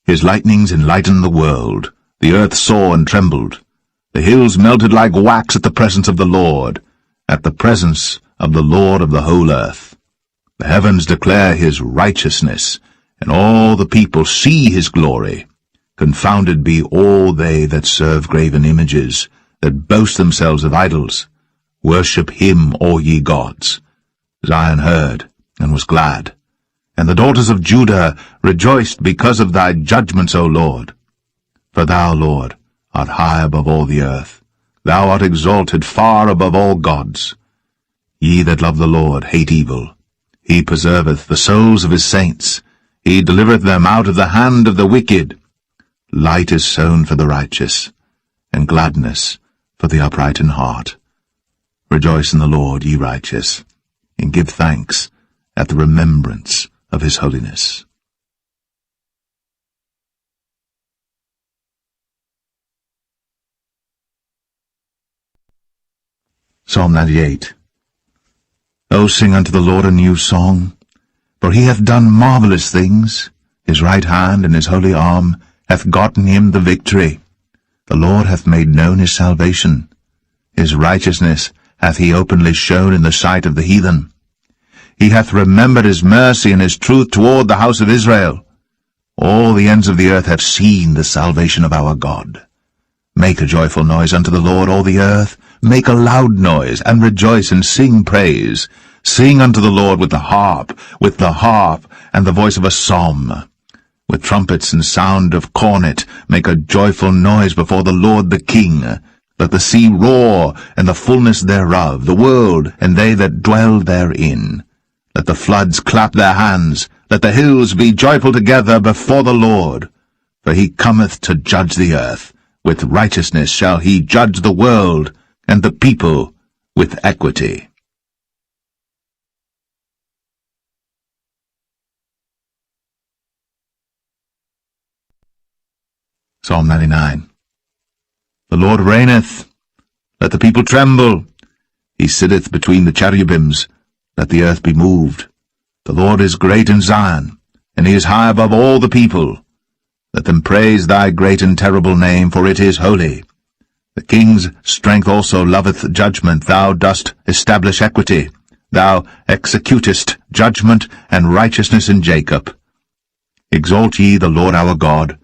His lightnings enlighten the world. The earth saw and trembled. The hills melted like wax at the presence of the Lord, at the presence of the Lord of the whole earth. The heavens declare his righteousness, and all the people see his glory. Confounded be all they that serve graven images, that boast themselves of idols. Worship him, all ye gods. Zion heard, and was glad, and the daughters of Judah rejoiced because of thy judgments, O Lord. For thou, Lord, art high above all the earth. Thou art exalted far above all gods. Ye that love the Lord hate evil. He preserveth the souls of his saints. He delivereth them out of the hand of the wicked. Light is sown for the righteous, and gladness for the upright in heart. Rejoice in the Lord, ye righteous, and give thanks at the remembrance of his holiness. Psalm 98. O sing unto the Lord a new song, for he hath done marvelous things. His right hand and his holy arm hath gotten him the victory. The Lord hath made known his salvation. His righteousness hath he openly shown in the sight of the heathen. He hath remembered his mercy and his truth toward the house of Israel. All the ends of the earth have seen the salvation of our God. Make a joyful noise unto the Lord, all the earth. Make a loud noise, and rejoice, and sing praise. Sing unto the Lord with the harp, and the voice of a psalm. With trumpets and sound of cornet, make a joyful noise before the Lord the King. Let the sea roar, and the fullness thereof, the world, and they that dwell therein. Let the floods clap their hands, let the hills be joyful together before the Lord. For he cometh to judge the earth. With righteousness shall he judge the world, and the people with equity. Psalm 99. The Lord reigneth. Let the people tremble. He sitteth between the cherubims. Let the earth be moved. The Lord is great in Zion, and he is high above all the people. Let them praise thy great and terrible name, for it is holy. The king's strength also loveth judgment. Thou dost establish equity. Thou executest judgment and righteousness in Jacob. Exalt ye the Lord our God,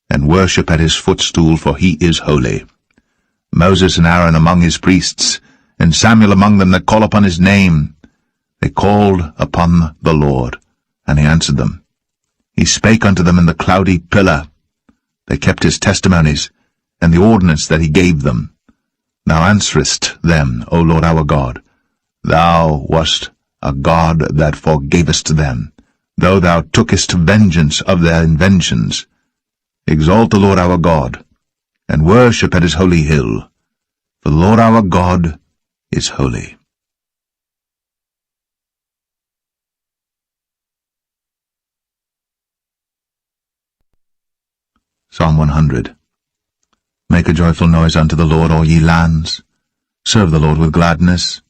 and worship at his footstool, for he is holy. Moses and Aaron among his priests, and Samuel among them that call upon his name. They called upon the Lord, and he answered them. He spake unto them in the cloudy pillar. They kept his testimonies, and the ordinance that he gave them. Thou answerest them, O Lord our God. Thou wast a God that forgavest them, though thou tookest vengeance of their inventions. Exalt the Lord our God, and worship at his holy hill, for the Lord our God is holy. Psalm 100. Make a joyful noise unto the Lord, all ye lands. Serve the Lord with gladness.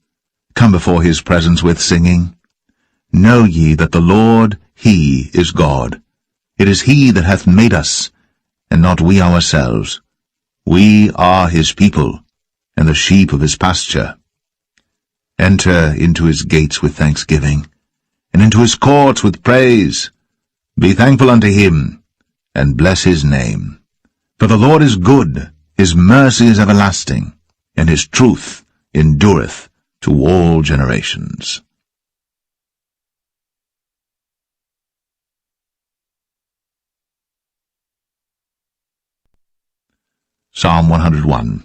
Come before his presence with singing. Know ye that the Lord, he is God. It is he that hath made us, and not we ourselves. We are his people, and the sheep of his pasture. Enter into his gates with thanksgiving, and into his courts with praise. Be thankful unto him, and bless his name. For the Lord is good, his mercy is everlasting, and his truth endureth to all generations. Psalm 101.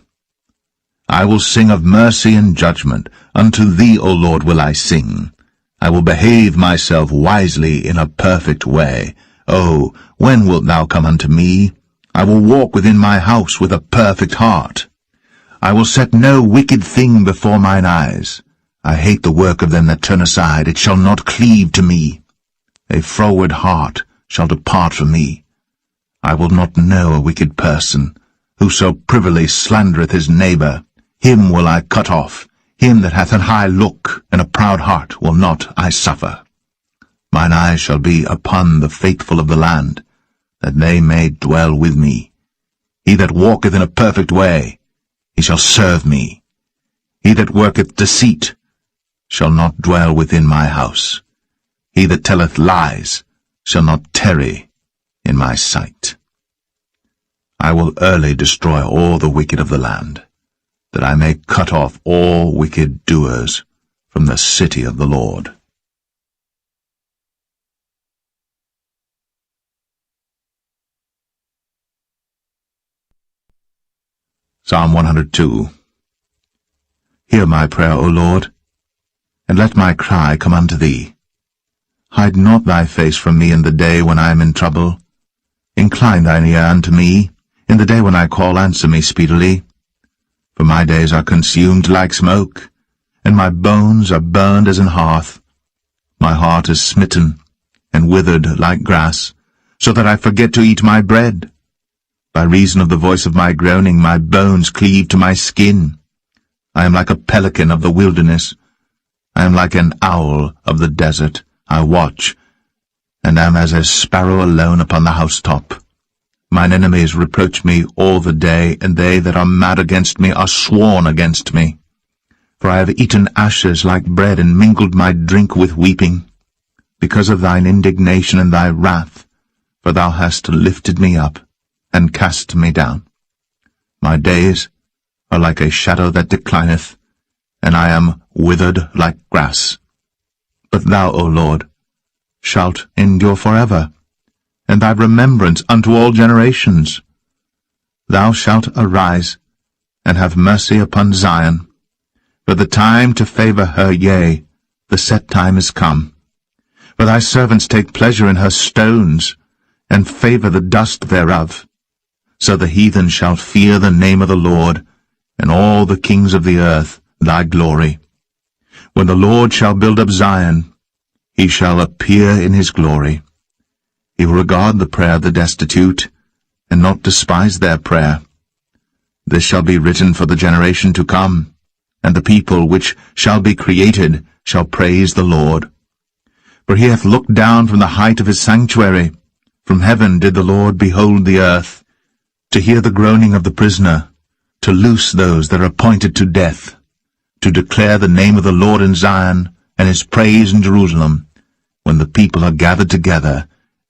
I will sing of mercy and judgment. Unto thee, O Lord, will I sing. I will behave myself wisely in a perfect way. O, when wilt thou come unto me? I will walk within my house with a perfect heart. I will set no wicked thing before mine eyes. I hate the work of them that turn aside. It shall not cleave to me. A froward heart shall depart from me. I will not know a wicked person. Whoso privily slandereth his neighbour, him will I cut off. Him that hath an high look and a proud heart will not I suffer. Mine eyes shall be upon the faithful of the land, that they may dwell with me. He that walketh in a perfect way, he shall serve me. He that worketh deceit shall not dwell within my house. He that telleth lies shall not tarry in my sight. I will early destroy all the wicked of the land, that I may cut off all wicked doers from the city of the Lord. Psalm 102. Hear my prayer, O Lord, and let my cry come unto thee. Hide not thy face from me in the day when I am in trouble. Incline thine ear unto me. In the day when I call, answer me speedily. For my days are consumed like smoke, and my bones are burned as an hearth. My heart is smitten and withered like grass, so that I forget to eat my bread. By reason of the voice of my groaning, my bones cleave to my skin. I am like a pelican of the wilderness. I am like an owl of the desert. I watch, and am as a sparrow alone upon the housetop. Mine enemies reproach me all the day, and they that are mad against me are sworn against me. For I have eaten ashes like bread, and mingled my drink with weeping. Because of thine indignation and thy wrath, for thou hast lifted me up, and cast me down. My days are like a shadow that declineth, and I am withered like grass. But thou, O Lord, shalt endure forever, and thy remembrance unto all generations. Thou shalt arise, and have mercy upon Zion, for the time to favour her, yea, the set time is come. For thy servants take pleasure in her stones, and favour the dust thereof. So the heathen shall fear the name of the Lord, and all the kings of the earth thy glory. When the Lord shall build up Zion, he shall appear in his glory. He will regard the prayer of the destitute, and not despise their prayer. This shall be written for the generation to come, and the people which shall be created shall praise the Lord. For he hath looked down from the height of his sanctuary. From heaven did the Lord behold the earth, to hear the groaning of the prisoner, to loose those that are appointed to death, to declare the name of the Lord in Zion, and his praise in Jerusalem, when the people are gathered together,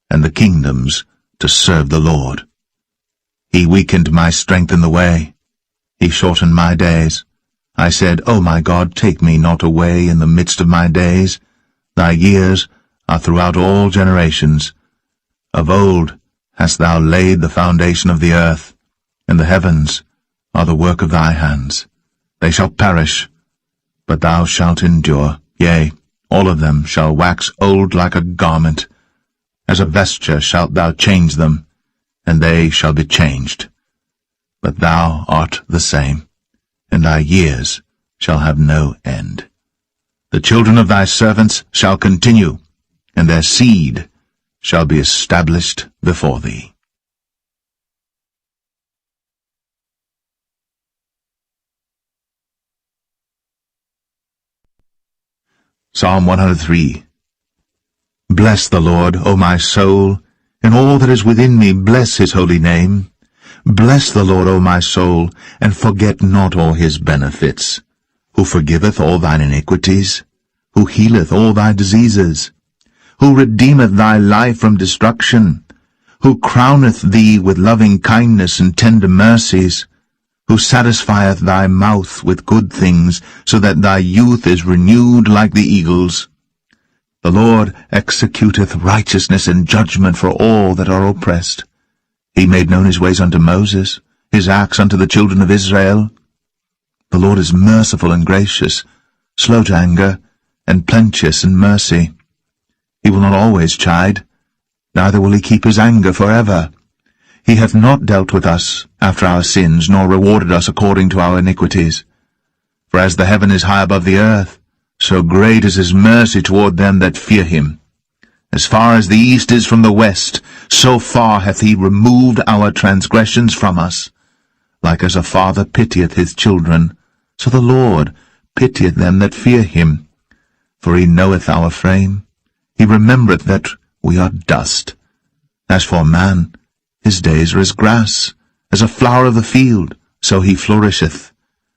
and the kingdoms to serve the Lord. He weakened my strength in the way. He shortened my days. I said, O my God, take me not away in the midst of my days. Thy years are throughout all generations. Of old hast thou laid the foundation of the earth, and the heavens are the work of thy hands. They shall perish, but thou shalt endure. Yea, all of them shall wax old like a garment. As a vesture shalt thou change them, and they shall be changed. But thou art the same, and thy years shall have no end. The children of thy servants shall continue, and their seed shall be established before thee. Psalm 103. Bless the Lord, O my soul, and all that is within me, bless his holy name. Bless the Lord, O my soul, and forget not all his benefits, who forgiveth all thine iniquities, who healeth all thy diseases, who redeemeth thy life from destruction, who crowneth thee with loving kindness and tender mercies, who satisfieth thy mouth with good things, so that thy youth is renewed like the eagles. The Lord executeth righteousness and judgment for all that are oppressed. He made known his ways unto Moses, his acts unto the children of Israel. The Lord is merciful and gracious, slow to anger, and plenteous in mercy. He will not always chide, neither will he keep his anger forever. He hath not dealt with us after our sins, nor rewarded us according to our iniquities. For as the heaven is high above the earth, so great is his mercy toward them that fear him. As far as the east is from the west, so far hath he removed our transgressions from us. Like as a father pitieth his children, so the Lord pitieth them that fear him. For he knoweth our frame. He remembereth that we are dust. As for man, his days are as grass, as a flower of the field, so he flourisheth.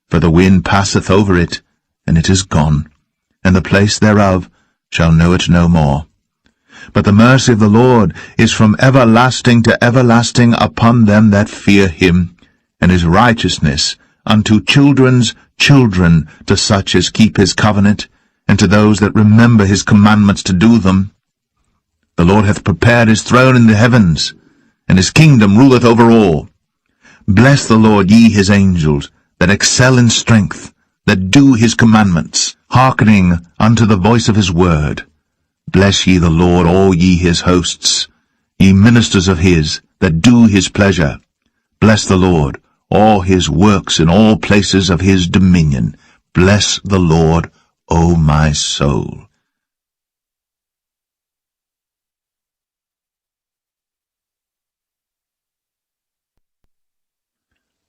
For the wind passeth over it, and it is gone, and the place thereof shall know it no more. But the mercy of the Lord is from everlasting to everlasting upon them that fear him, and his righteousness unto children's children, to such as keep his covenant, and to those that remember his commandments to do them. The Lord hath prepared his throne in the heavens, and his kingdom ruleth over all. Bless the Lord, ye his angels, that excel in strength, that do his commandments, hearkening unto the voice of his word. Bless ye the Lord, all ye his hosts, ye ministers of his, that do his pleasure. Bless the Lord, all his works in all places of his dominion. Bless the Lord, O my soul.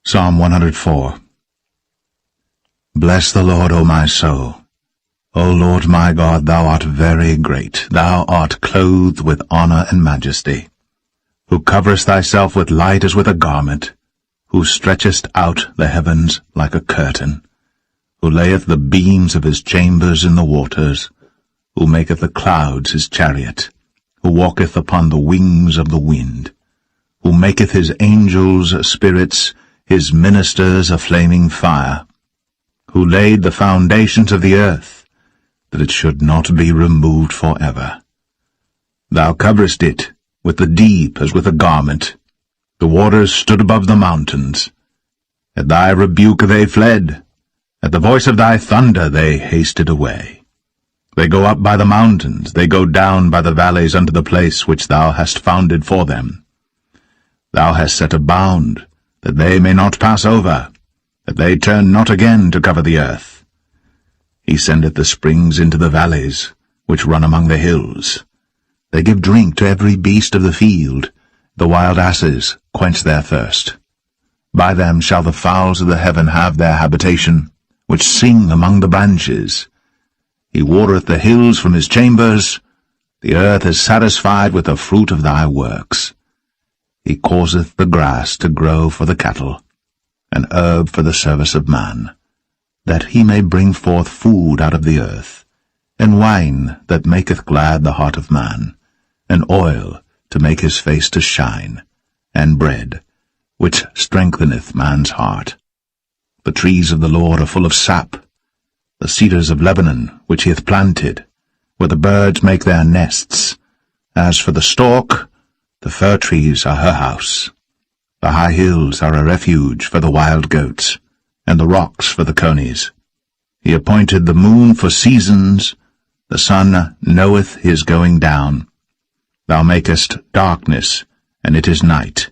Psalm 104. Bless the Lord, O my soul. O Lord my God, thou art very great. Thou art clothed with honour and majesty, who coverest thyself with light as with a garment, who stretchest out the heavens like a curtain, who layeth the beams of his chambers in the waters, who maketh the clouds his chariot, who walketh upon the wings of the wind, who maketh his angels spirits, his ministers a flaming fire, who laid the foundations of the earth, that it should not be removed for ever. Thou coverest it with the deep as with a garment. The waters stood above the mountains. At thy rebuke they fled. At the voice of thy thunder they hasted away. They go up by the mountains, they go down by the valleys unto the place which thou hast founded for them. Thou hast set a bound, that they may not pass over, that they turn not again to cover the earth. He sendeth the springs into the valleys, which run among the hills. They give drink to every beast of the field. The wild asses quench their thirst. By them shall the fowls of the heaven have their habitation, which sing among the branches. He watereth the hills from his chambers. The earth is satisfied with the fruit of thy works. He causeth the grass to grow for the cattle, and herb for the service of man, that he may bring forth food out of the earth, and wine that maketh glad the heart of man, and oil to make his face to shine, and bread, which strengtheneth man's heart. The trees of the Lord are full of sap, the cedars of Lebanon, which he hath planted, where the birds make their nests. As for the stork, the fir trees are her house. The high hills are a refuge for the wild goats, and the rocks for the conies. He appointed the moon for seasons, the sun knoweth his going down. Thou makest darkness, and it is night,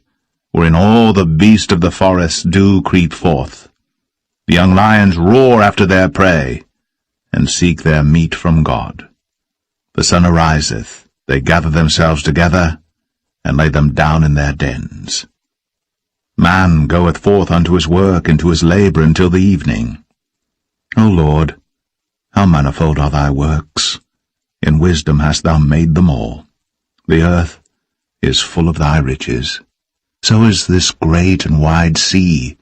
wherein all the beasts of the forest do creep forth. The young lions roar after their prey, and seek their meat from God. The sun ariseth, they gather themselves together, and lay them down in their dens. Man goeth forth unto his work and to his labour until the evening. O Lord, how manifold are thy works! In wisdom hast thou made them all. The earth is full of thy riches. So is this great and wide sea,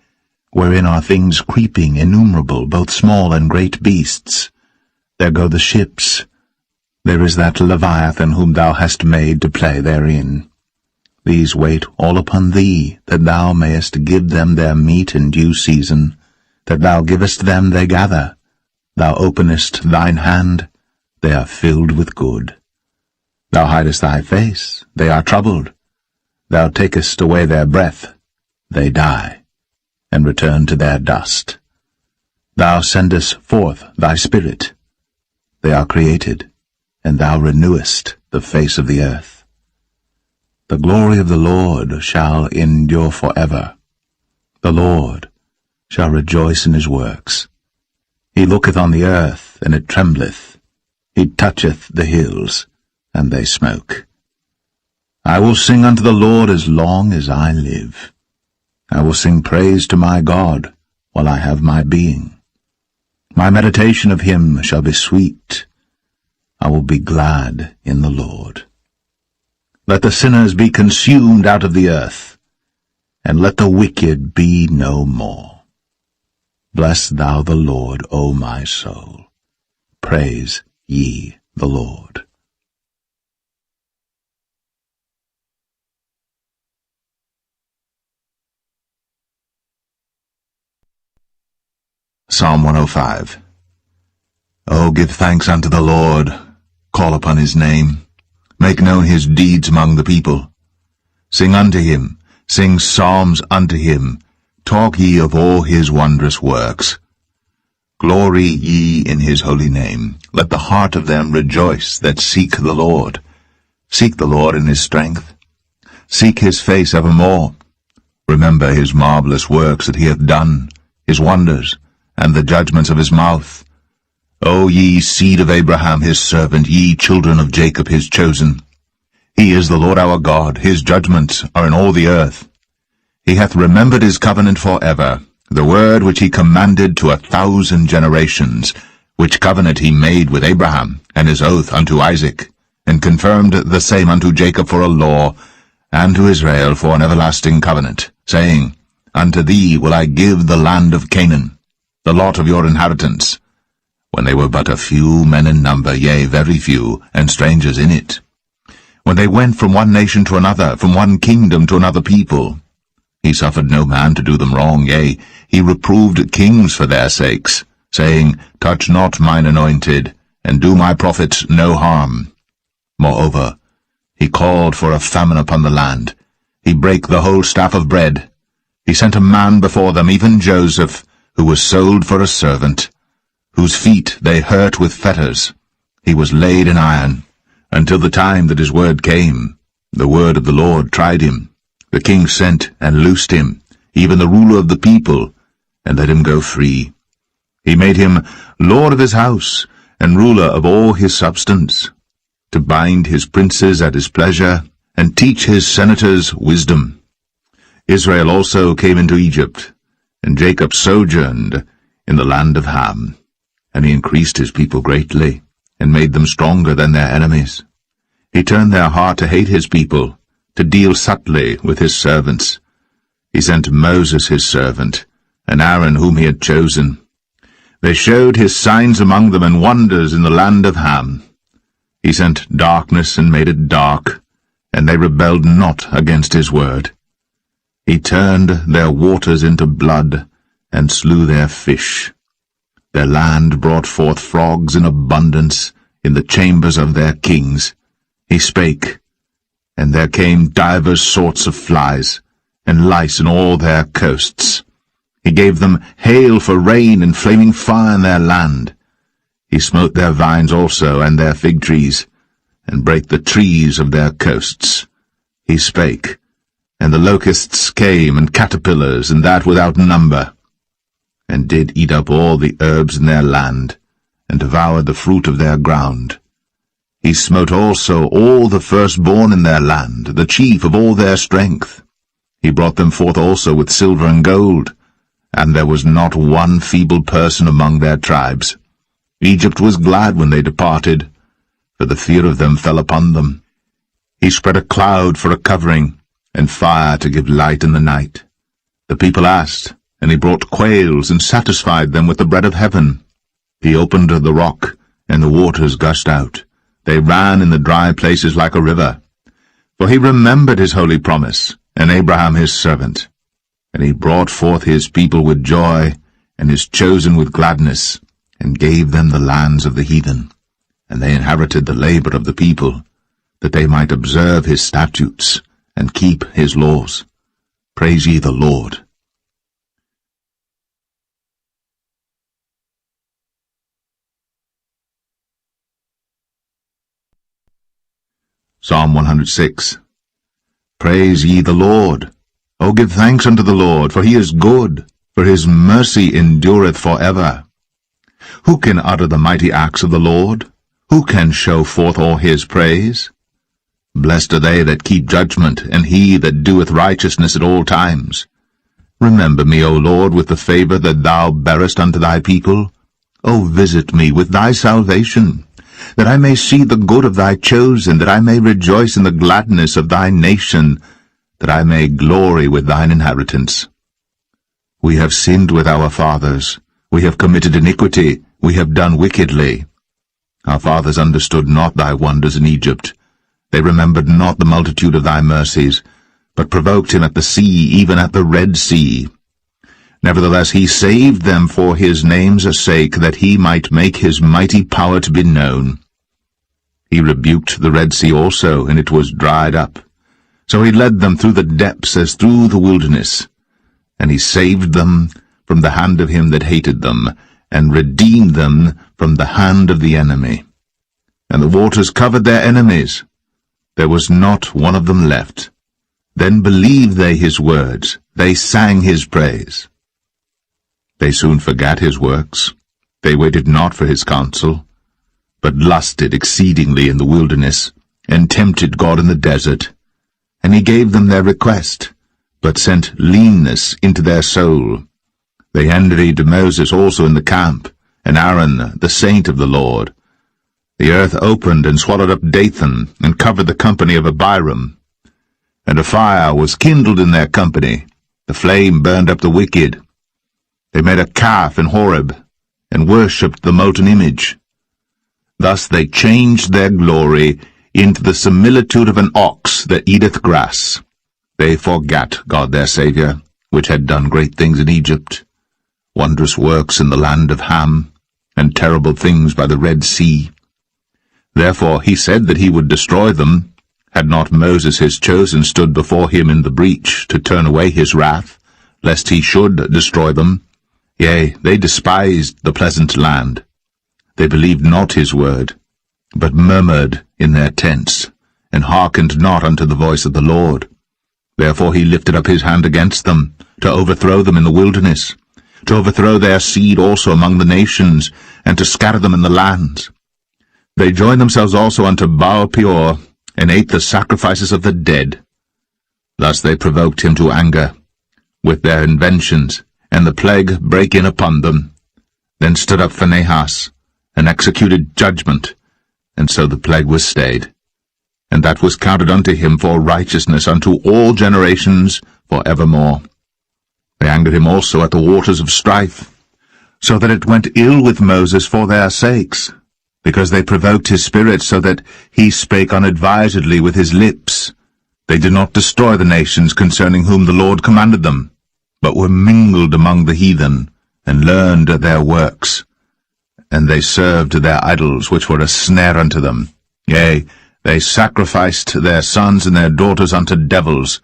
wherein are things creeping innumerable, both small and great beasts. There go the ships. There is that Leviathan whom thou hast made to play therein. These wait all upon thee, that thou mayest give them their meat in due season, that thou givest them they gather. Thou openest thine hand, they are filled with good. Thou hidest thy face, they are troubled. Thou takest away their breath, they die, and return to their dust. Thou sendest forth thy Spirit, they are created, and thou renewest the face of the earth. The glory of the Lord shall endure forever. The Lord shall rejoice in his works. He looketh on the earth, and it trembleth. He toucheth the hills, and they smoke. I will sing unto the Lord as long as I live. I will sing praise to my God while I have my being. My meditation of him shall be sweet. I will be glad in the Lord. Let the sinners be consumed out of the earth, and let the wicked be no more. Bless thou the Lord, O my soul. Praise ye the Lord. Psalm 105. O give thanks unto the Lord, call upon his name, make known his deeds among the people. Sing unto him, sing psalms unto him, talk ye of all his wondrous works. Glory ye in his holy name, let the heart of them rejoice that seek the Lord. Seek the Lord in his strength, seek his face evermore. Remember his marvelous works that he hath done, his wonders, and the judgments of his mouth. O ye seed of Abraham his servant, ye children of Jacob his chosen. He is the Lord our God, his judgments are in all the earth. He hath remembered his covenant for ever, the word which he commanded to 1,000 generations, which covenant he made with Abraham, and his oath unto Isaac, and confirmed the same unto Jacob for a law, and to Israel for an everlasting covenant, saying, Unto thee will I give the land of Canaan, the lot of your inheritance, when they were but a few men in number, yea, very few, and strangers in it. when they went from one nation to another, from one kingdom to another people. He suffered no man to do them wrong, yea, he reproved kings for their sakes, saying, Touch not mine anointed, and do my prophets no harm. Moreover, he called for a famine upon the land. He brake the whole staff of bread. He sent a man before them, even Joseph, who was sold for a servant, whose feet they hurt with fetters. He was laid in iron, until the time that his word came. The word of the Lord tried him. The king sent and loosed him, even the ruler of the people, and let him go free. He made him lord of his house, and ruler of all his substance, to bind his princes at his pleasure, and teach his senators wisdom. Israel also came into Egypt, and Jacob sojourned in the land of Ham. And he increased his people greatly, and made them stronger than their enemies. He turned their heart to hate his people, to deal subtly with his servants. He sent Moses his servant, and Aaron whom he had chosen. They showed his signs among them and wonders in the land of Ham. He sent darkness and made it dark, and they rebelled not against his word. He turned their waters into blood, and slew their fish. Their land brought forth frogs in abundance in the chambers of their kings. He spake, and there came divers sorts of flies, and lice in all their coasts. He gave them hail for rain, and flaming fire in their land. He smote their vines also, and their fig trees, and brake the trees of their coasts. He spake, and the locusts came, and caterpillars, and that without number, and did eat up all the herbs in their land, and devoured the fruit of their ground. He smote also all the firstborn in their land, the chief of all their strength. He brought them forth also with silver and gold, and there was not one feeble person among their tribes. Egypt was glad when they departed, for the fear of them fell upon them. He spread a cloud for a covering, and fire to give light in the night. The people asked, and he brought quails, and satisfied them with the bread of heaven. He opened the rock, and the waters gushed out. They ran in the dry places like a river. For he remembered his holy promise, and Abraham his servant. And he brought forth his people with joy, and his chosen with gladness, and gave them the lands of the heathen. And they inherited the labor of the people, that they might observe his statutes, and keep his laws. Praise ye the Lord. Psalm 106. Praise ye the Lord. O give thanks unto the Lord, for he is good, for his mercy endureth for ever. Who can utter the mighty acts of the Lord? Who can show forth all his praise? Blessed are they that keep judgment, and he that doeth righteousness at all times. Remember me, O Lord, with the favor that thou bearest unto thy people. O visit me with thy salvation, that I may see the good of thy chosen, that I may rejoice in the gladness of thy nation, that I may glory with thine inheritance. We have sinned with our fathers, we have committed iniquity, we have done wickedly. Our fathers understood not thy wonders in Egypt. They remembered not the multitude of thy mercies, but provoked him at the sea, even at the Red Sea. Nevertheless he saved them for his name's sake, that he might make his mighty power to be known. He rebuked the Red Sea also, and it was dried up. So he led them through the depths as through the wilderness. And he saved them from the hand of him that hated them, and redeemed them from the hand of the enemy. And the waters covered their enemies. There was not one of them left. Then believed they his words, they sang his praise. They soon forgat his works. They waited not for his counsel, but lusted exceedingly in the wilderness, and tempted God in the desert. And he gave them their request, but sent leanness into their soul. They envied Moses also in the camp, and Aaron, the saint of the Lord. The earth opened and swallowed up Dathan, and covered the company of Abiram. And a fire was kindled in their company. The flame burned up the wicked. They made a calf in Horeb, and worshipped the molten image. Thus they changed their glory into the similitude of an ox that eateth grass. They forgat God their Saviour, which had done great things in Egypt, wondrous works in the land of Ham, and terrible things by the Red Sea. Therefore he said that he would destroy them, had not Moses his chosen stood before him in the breach to turn away his wrath, lest he should destroy them. Yea, they despised the pleasant land. They believed not his word, but murmured in their tents, and hearkened not unto the voice of the Lord. Therefore he lifted up his hand against them, to overthrow them in the wilderness, to overthrow their seed also among the nations, and to scatter them in the lands. They joined themselves also unto Baal-peor, and ate the sacrifices of the dead. Thus they provoked him to anger with their inventions, and the plague brake in upon them. Then stood up Phinehas, and executed judgment, and so the plague was stayed. And that was counted unto him for righteousness unto all generations for evermore. They angered him also at the waters of strife, so that it went ill with Moses for their sakes, because they provoked his spirit, so that he spake unadvisedly with his lips. They did not destroy the nations concerning whom the Lord commanded them, but were mingled among the heathen, and learned their works. And they served their idols, which were a snare unto them. Yea, they sacrificed their sons and their daughters unto devils,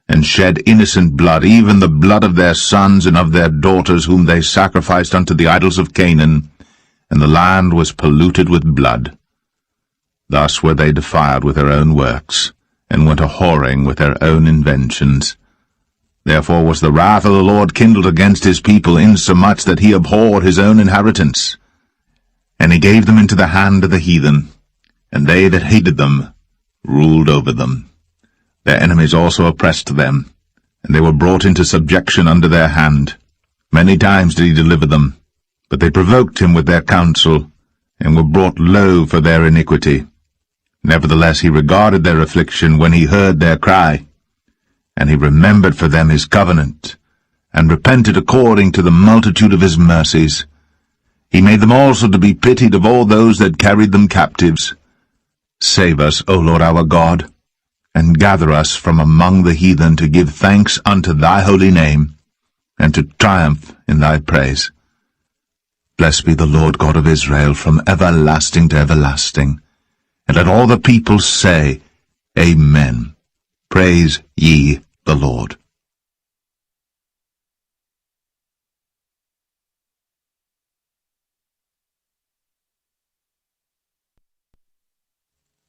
and shed innocent blood, even the blood of their sons and of their daughters, whom they sacrificed unto the idols of Canaan, and the land was polluted with blood. Thus were they defiled with their own works, and went a-whoring with their own inventions. Therefore was the wrath of the Lord kindled against his people, insomuch that he abhorred his own inheritance. And he gave them into the hand of the heathen, and they that hated them ruled over them. Their enemies also oppressed them, and they were brought into subjection under their hand. Many times did he deliver them, but they provoked him with their counsel, and were brought low for their iniquity. Nevertheless he regarded their affliction when he heard their cry, and he remembered for them his covenant, and repented according to the multitude of his mercies. He made them also to be pitied of all those that carried them captives. Save us, O Lord our God, and gather us from among the heathen to give thanks unto thy holy name, and to triumph in thy praise. Blessed be the Lord God of Israel from everlasting to everlasting. And let all the people say, Amen. Praise ye the Lord.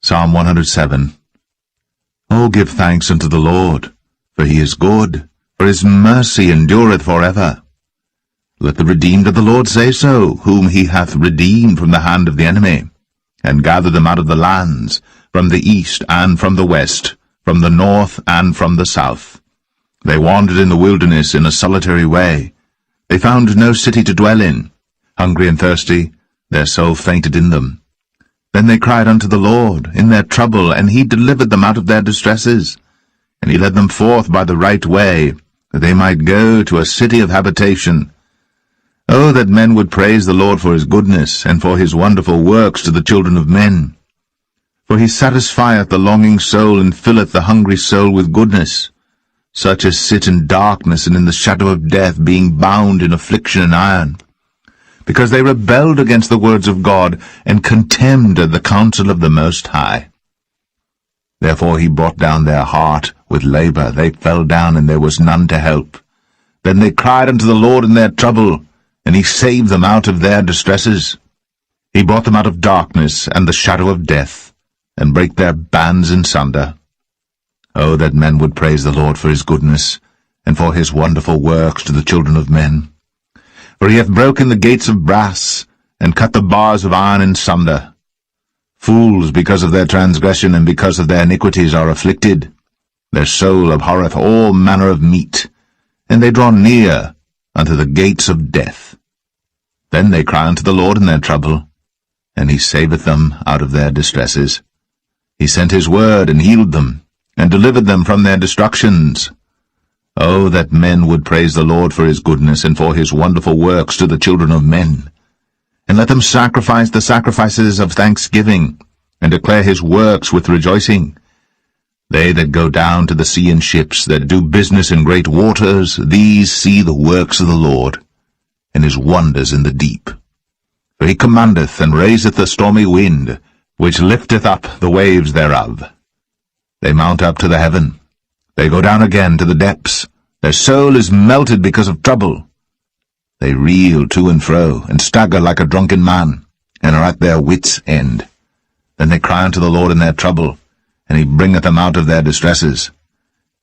Psalm 107. O give thanks unto the Lord, for he is good, for his mercy endureth for ever. Let the redeemed of the Lord say so, whom he hath redeemed from the hand of the enemy, and gathered them out of the lands, from the east and from the west, from the north and from the south. They wandered in the wilderness in a solitary way. They found no city to dwell in. Hungry and thirsty, their soul fainted in them. Then they cried unto the Lord in their trouble, and he delivered them out of their distresses. And he led them forth by the right way, that they might go to a city of habitation. Oh, that men would praise the Lord for his goodness, and for his wonderful works to the children of men. For he satisfieth the longing soul, and filleth the hungry soul with goodness. Such as sit in darkness and in the shadow of death, being bound in affliction and iron. Because they rebelled against the words of God, and contemned the counsel of the Most High. Therefore he brought down their heart with labor. They fell down, and there was none to help. Then they cried unto the Lord in their trouble, and he saved them out of their distresses. He brought them out of darkness and the shadow of death, and brake their bands in sunder. Oh, that men would praise the Lord for his goodness, and for his wonderful works to the children of men. For he hath broken the gates of brass, and cut the bars of iron in sunder. Fools, because of their transgression and because of their iniquities, are afflicted. Their soul abhorreth all manner of meat, and they draw near unto the gates of death. Then they cry unto the Lord in their trouble, and he saveth them out of their distresses. He sent his word, and healed them, and delivered them from their destructions. Oh, that men would praise the Lord for his goodness, and for his wonderful works to the children of men. And let them sacrifice the sacrifices of thanksgiving, and declare his works with rejoicing. They that go down to the sea in ships, that do business in great waters, these see the works of the Lord, and his wonders in the deep. For he commandeth and raiseth the stormy wind, which lifteth up the waves thereof. They mount up to the heaven. They go down again to the depths. Their soul is melted because of trouble. They reel to and fro, and stagger like a drunken man, and are at their wits' end. Then they cry unto the Lord in their trouble, and he bringeth them out of their distresses.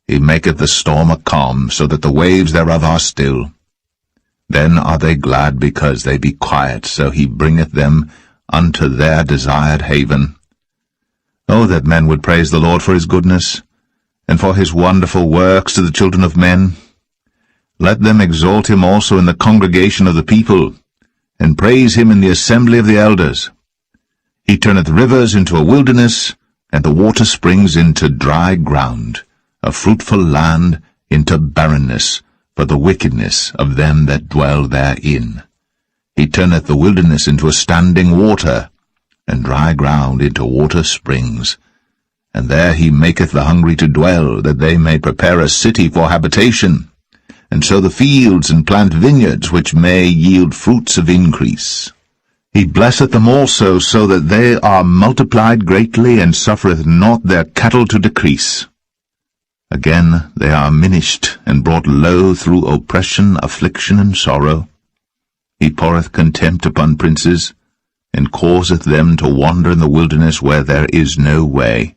He maketh the storm a calm, so that the waves thereof are still. Then are they glad because they be quiet, so he bringeth them unto their desired haven. Oh, that men would praise the Lord for his goodness, and for his wonderful works to the children of men. Let them exalt him also in the congregation of the people, and praise him in the assembly of the elders. He turneth rivers into a wilderness, and the water springs into dry ground, a fruitful land into barrenness, for the wickedness of them that dwell therein. He turneth the wilderness into a standing water, and dry ground into water springs. And there he maketh the hungry to dwell, that they may prepare a city for habitation, and sow the fields and plant vineyards, which may yield fruits of increase. He blesseth them also, so that they are multiplied greatly, and suffereth not their cattle to decrease. Again they are minished, and brought low through oppression, affliction, and sorrow. He poureth contempt upon princes, and causeth them to wander in the wilderness where there is no way.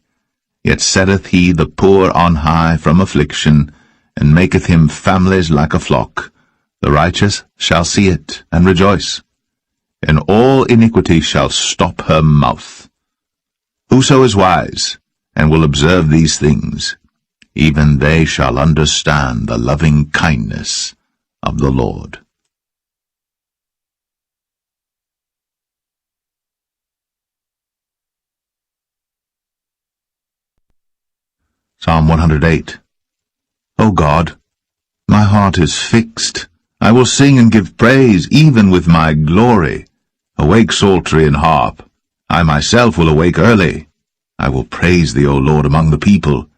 Yet setteth he the poor on high from affliction, and maketh him families like a flock. The righteous shall see it, and rejoice, and all iniquity shall stop her mouth. Whoso is wise, and will observe these things, even they shall understand the loving kindness of the Lord. Psalm 108. O God, my heart is fixed. I will sing and give praise, even with my glory. Awake, psaltery and harp. I myself will awake early. I will praise thee, O Lord, among the people,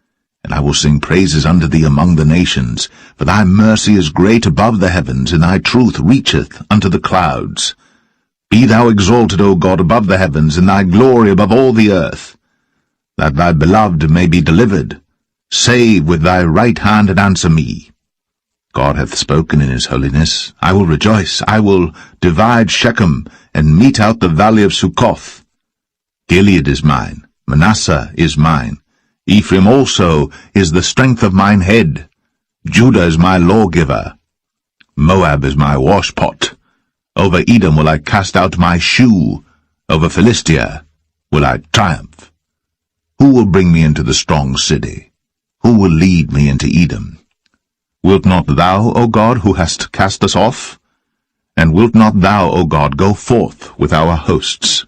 and I will sing praises unto thee among the nations. For thy mercy is great above the heavens, and thy truth reacheth unto the clouds. Be thou exalted, O God, above the heavens, and thy glory above all the earth. That thy beloved may be delivered. Save with thy right hand, and answer me. God hath spoken in his holiness. I will rejoice. I will divide Shechem, and mete out the valley of Succoth. Gilead is mine. Manasseh is mine. Ephraim also is the strength of mine head. Judah is my lawgiver. Moab is my washpot. Over Edom will I cast out my shoe. Over Philistia will I triumph. Who will bring me into the strong city? Who will lead me into Edom? Wilt not thou, O God, who hast cast us off? And wilt not thou, O God, go forth with our hosts?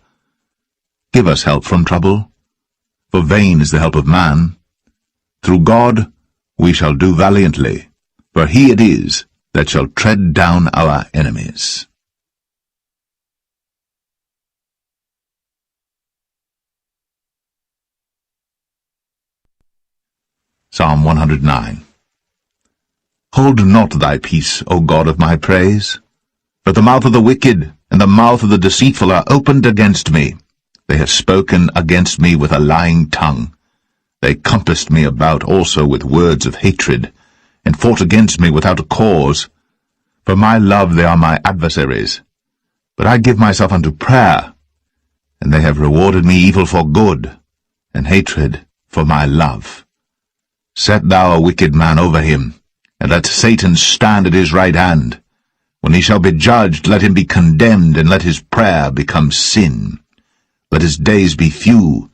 Give us help from trouble, for vain is the help of man. Through God we shall do valiantly, for he it is that shall tread down our enemies. Psalm 109. Hold not thy peace, O God of my praise. For the mouth of the wicked and the mouth of the deceitful are opened against me. They have spoken against me with a lying tongue. They compassed me about also with words of hatred, and fought against me without a cause. For my love they are my adversaries. But I give myself unto prayer, and they have rewarded me evil for good, and hatred for my love. Set thou a wicked man over him, and let Satan stand at his right hand. When he shall be judged, let him be condemned, and let his prayer become sin. Let his days be few,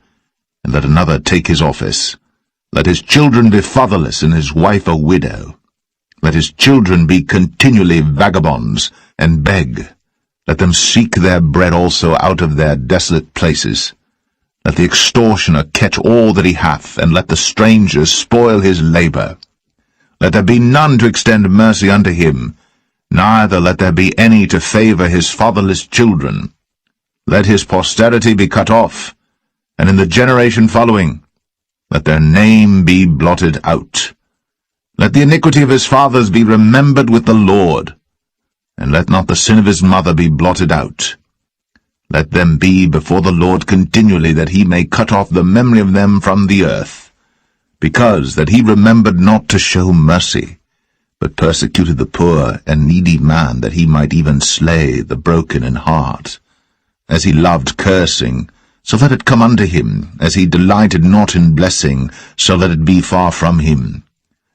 and let another take his office. Let his children be fatherless, and his wife a widow. Let his children be continually vagabonds, and beg. Let them seek their bread also out of their desolate places. Let the extortioner catch all that he hath, and let the stranger spoil his labor. Let there be none to extend mercy unto him, neither let there be any to favor his fatherless children. Let his posterity be cut off, and in the generation following, let their name be blotted out. Let the iniquity of his fathers be remembered with the Lord, and let not the sin of his mother be blotted out. Let them be before the Lord continually, that he may cut off the memory of them from the earth, because that he remembered not to show mercy, but persecuted the poor and needy man, that he might even slay the broken in heart. As he loved cursing, so let it come unto him. As he delighted not in blessing, so let it be far from him.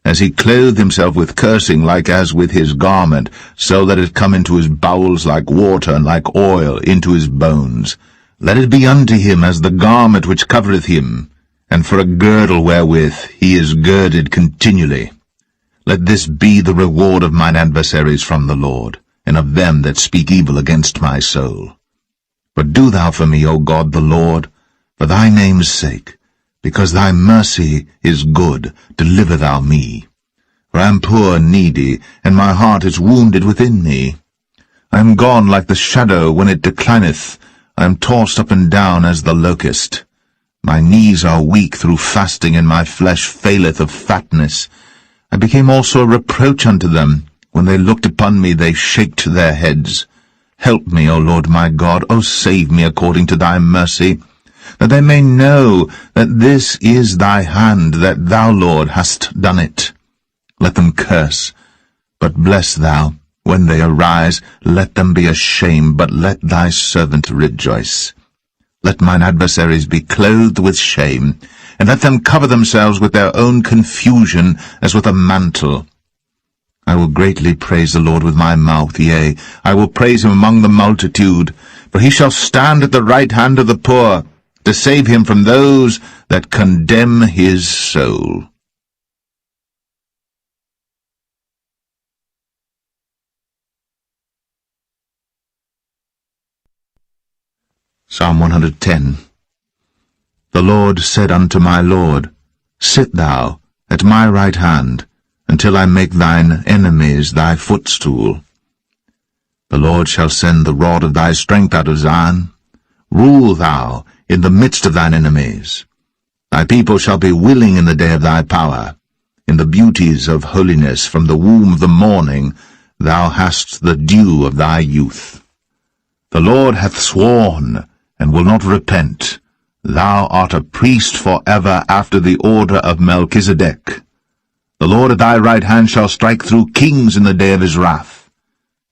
As he clothed himself with cursing, like as with his garment, so let it come into his bowels like water, and like oil into his bones. Let it be unto him as the garment which covereth him, and for a girdle wherewith he is girded continually. Let this be the reward of mine adversaries from the Lord, and of them that speak evil against my soul. But do thou for me, O God the Lord, for thy name's sake, because thy mercy is good, deliver thou me. For I am poor and needy, and my heart is wounded within me. I am gone like the shadow when it declineth. I am tossed up and down as the locust. My knees are weak through fasting, and my flesh faileth of fatness. I became also a reproach unto them. When they looked upon me, they shaked their heads. Help me, O Lord my God, O save me according to thy mercy, that they may know that this is thy hand, that thou, Lord, hast done it. Let them curse, but bless thou. When they arise, let them be ashamed, but let thy servant rejoice. Let mine adversaries be clothed with shame, and let them cover themselves with their own confusion as with a mantle. I will greatly praise the Lord with my mouth, yea, I will praise him among the multitude, for he shall stand at the right hand of the poor, to save him from those that condemn his soul. Psalm 110. The Lord said unto my Lord, Sit thou at my right hand, until I make thine enemies thy footstool. The Lord shall send the rod of thy strength out of Zion. Rule thou in the midst of thine enemies. Thy people shall be willing in the day of thy power. In the beauties of holiness from the womb of the morning thou hast the dew of thy youth. The Lord hath sworn, and will not repent. Thou art a priest for ever after the order of Melchizedek. The Lord at thy right hand shall strike through kings in the day of his wrath.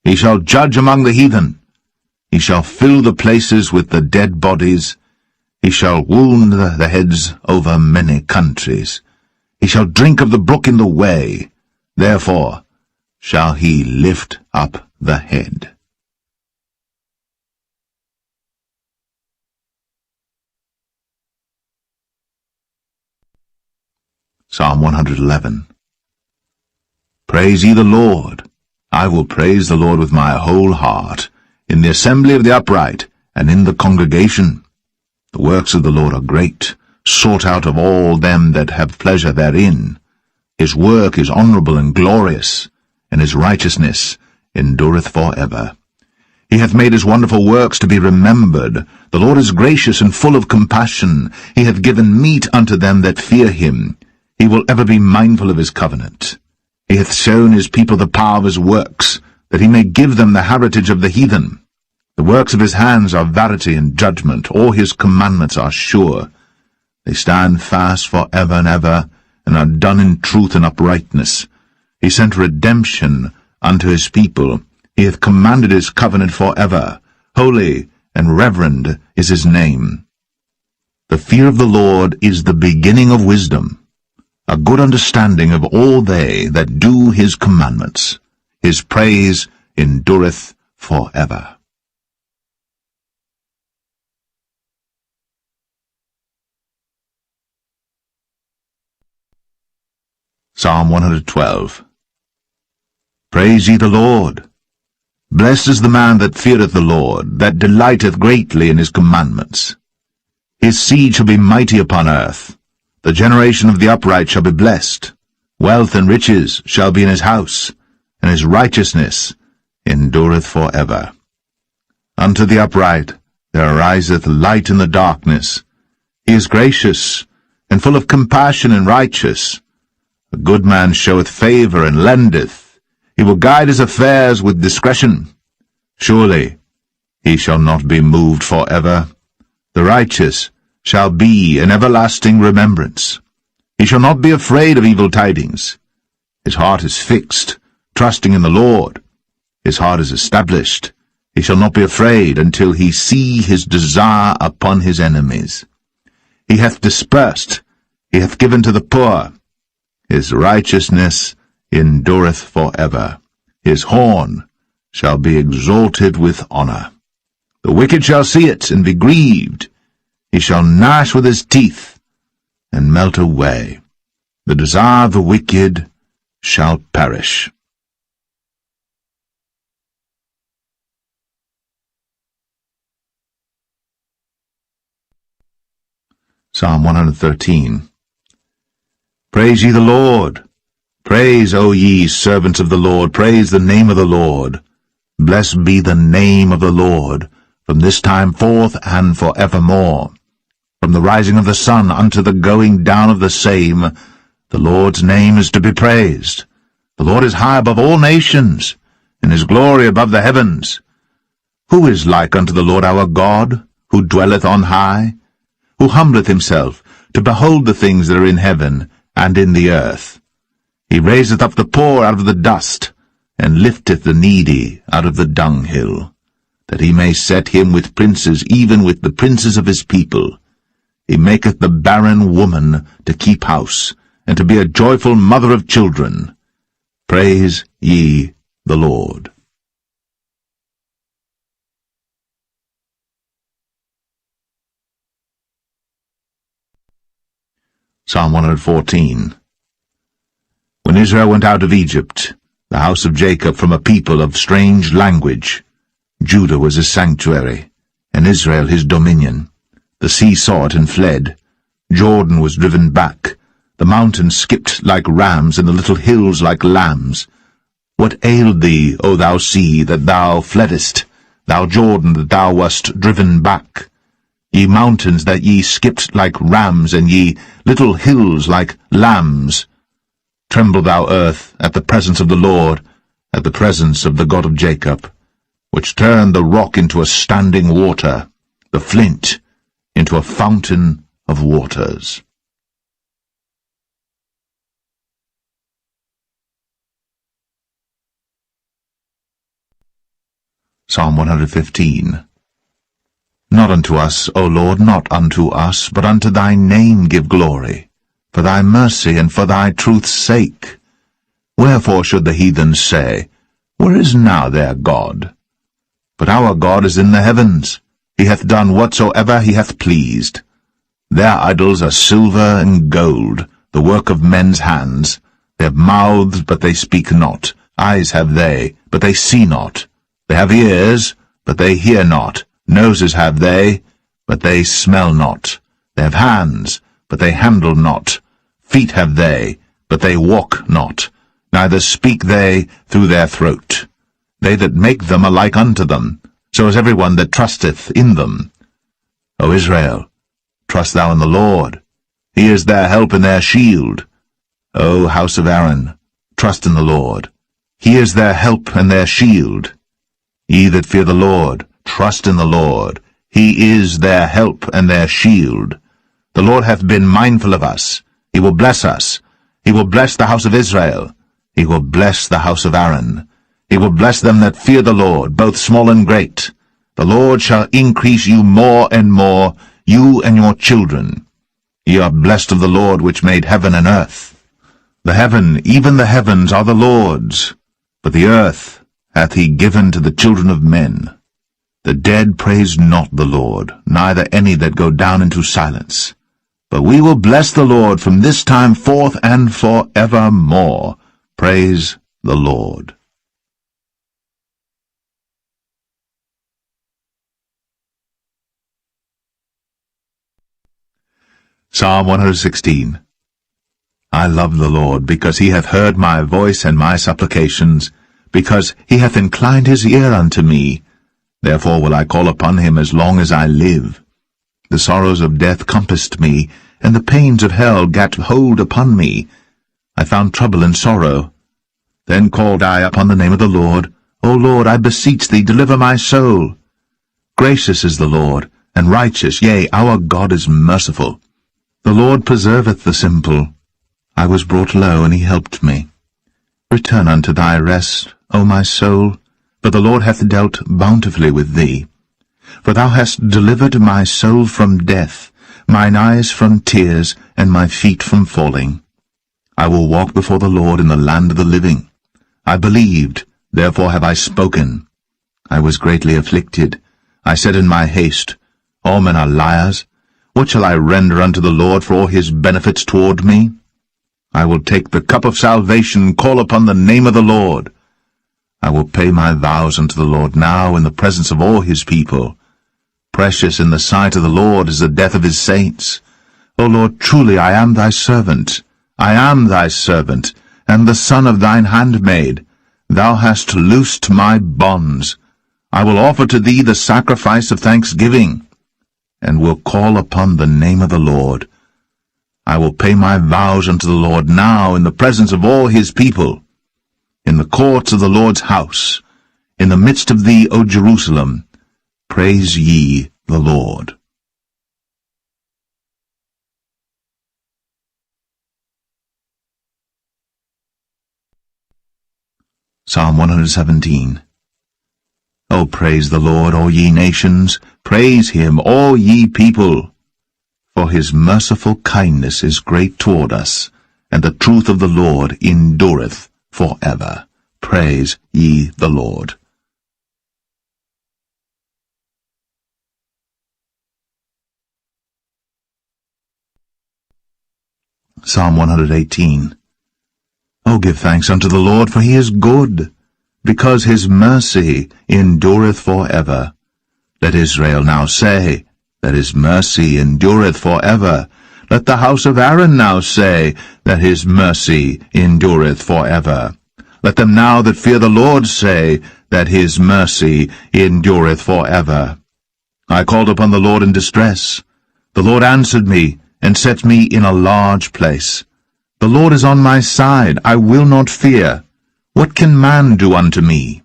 He shall judge among the heathen. He shall fill the places with the dead bodies. He shall wound the heads over many countries. He shall drink of the brook in the way. Therefore shall he lift up the head. Psalm 111. Praise ye the Lord. I will praise the Lord with my whole heart, in the assembly of the upright, and in the congregation. The works of the Lord are great, sought out of all them that have pleasure therein. His work is honourable and glorious, and his righteousness endureth for ever. He hath made his wonderful works to be remembered. The Lord is gracious and full of compassion. He hath given meat unto them that fear him. He will ever be mindful of his covenant. He hath shown his people the power of his works, that he may give them the heritage of the heathen. The works of his hands are verity and judgment. All his commandments are sure. They stand fast for ever and ever, and are done in truth and uprightness. He sent redemption unto his people. He hath commanded his covenant for ever. Holy and reverend is his name. The fear of the Lord is the beginning of wisdom, a good understanding of all they that do his commandments. His praise endureth for ever. Psalm 112. Praise ye the Lord. Blessed is the man that feareth the Lord, that delighteth greatly in his commandments. His seed shall be mighty upon earth. The generation of the upright shall be blessed. Wealth and riches shall be in his house, and his righteousness endureth for ever. Unto the upright there ariseth light in the darkness. He is gracious, and full of compassion and righteous. A good man showeth favour and lendeth. He will guide his affairs with discretion. Surely he shall not be moved for ever. The righteous shall be an everlasting remembrance. He shall not be afraid of evil tidings. His heart is fixed, trusting in the Lord. His heart is established. He shall not be afraid until he see his desire upon his enemies. He hath dispersed, he hath given to the poor. His righteousness endureth for ever. His horn shall be exalted with honour. The wicked shall see it, and be grieved. He shall gnash with his teeth, and melt away. The desire of the wicked shall perish. Psalm 113. Praise ye the Lord. Praise, O ye servants of the Lord. Praise the name of the Lord. Blessed be the name of the Lord, from this time forth and for evermore. From the rising of the sun unto the going down of the same, the Lord's name is to be praised. The Lord is high above all nations, and his glory above the heavens. Who is like unto the Lord our God, who dwelleth on high, who humbleth himself to behold the things that are in heaven and in the earth? He raiseth up the poor out of the dust, and lifteth the needy out of the dunghill, that he may set him with princes, even with the princes of his people. He maketh the barren woman to keep house, and to be a joyful mother of children. Praise ye the Lord. Psalm 114. When Israel went out of Egypt, the house of Jacob from a people of strange language, Judah was his sanctuary, and Israel his dominion. The sea saw it and fled. Jordan was driven back. The mountains skipped like rams, and the little hills like lambs. What ailed thee, O thou sea, that thou fleddest, thou Jordan, that thou wast driven back? Ye mountains, that ye skipped like rams, and ye little hills like lambs. Tremble, thou earth, at the presence of the Lord, at the presence of the God of Jacob, which turned the rock into a standing water, the flint into a fountain of waters. Psalm 115. Not unto us, O Lord, not unto us, but unto thy name give glory, for thy mercy and for thy truth's sake. Wherefore should the heathens say, Where is now their God? But our God is in the heavens. He hath done whatsoever he hath pleased. Their idols are silver and gold, the work of men's hands. They have mouths, but they speak not. Eyes have they, but they see not. They have ears, but they hear not. Noses have they, but they smell not. They have hands, but they handle not. Feet have they, but they walk not. Neither speak they through their throat. They that make them are like unto them, so is every one that trusteth in them. O Israel, trust thou in the Lord. He is their help and their shield. O house of Aaron, trust in the Lord. He is their help and their shield. Ye that fear the Lord, trust in the Lord. He is their help and their shield. The Lord hath been mindful of us. He will bless us. He will bless the house of Israel. He will bless the house of Aaron. He will bless them that fear the Lord, both small and great. The Lord shall increase you more and more, you and your children. Ye are blessed of the Lord, which made heaven and earth. The heaven, even the heavens, are the Lord's, but the earth hath he given to the children of men. The dead praise not the Lord, neither any that go down into silence. But we will bless the Lord from this time forth and for evermore. Praise the Lord. Psalm 116. I love the Lord, because he hath heard my voice and my supplications, because he hath inclined his ear unto me. Therefore will I call upon him as long as I live. The sorrows of death compassed me, and the pains of hell gat hold upon me. I found trouble and sorrow. Then called I upon the name of the Lord. O Lord, I beseech thee, deliver my soul. Gracious is the Lord, and righteous, yea, our God is merciful. The Lord preserveth the simple. I was brought low, and he helped me. Return unto thy rest, O my soul, for the Lord hath dealt bountifully with thee. For thou hast delivered my soul from death, mine eyes from tears, and my feet from falling. I will walk before the Lord in the land of the living. I believed, therefore have I spoken. I was greatly afflicted. I said in my haste, All men are liars. What shall I render unto the Lord for all his benefits toward me? I will take the cup of salvation, call upon the name of the Lord. I will pay my vows unto the Lord now in the presence of all his people. Precious in the sight of the Lord is the death of his saints. O Lord, truly I am thy servant. I am thy servant, and the son of thine handmaid. Thou hast loosed my bonds. I will offer to thee the sacrifice of thanksgiving, and will call upon the name of the Lord. I will pay my vows unto the Lord now in the presence of all his people, in the courts of the Lord's house, in the midst of thee, O Jerusalem. Praise ye the Lord. Psalm 117. O praise the Lord, all ye nations, praise him, all ye people. For his merciful kindness is great toward us, and the truth of the Lord endureth for ever. Praise ye the Lord. Psalm 118. O give thanks unto the Lord, for he is good, because his mercy endureth for ever. Let Israel now say, that his mercy endureth for ever. Let the house of Aaron now say, that his mercy endureth for ever. Let them now that fear the Lord say, that his mercy endureth for ever. I called upon the Lord in distress. The Lord answered me, and set me in a large place. The Lord is on my side, I will not fear. What can man do unto me?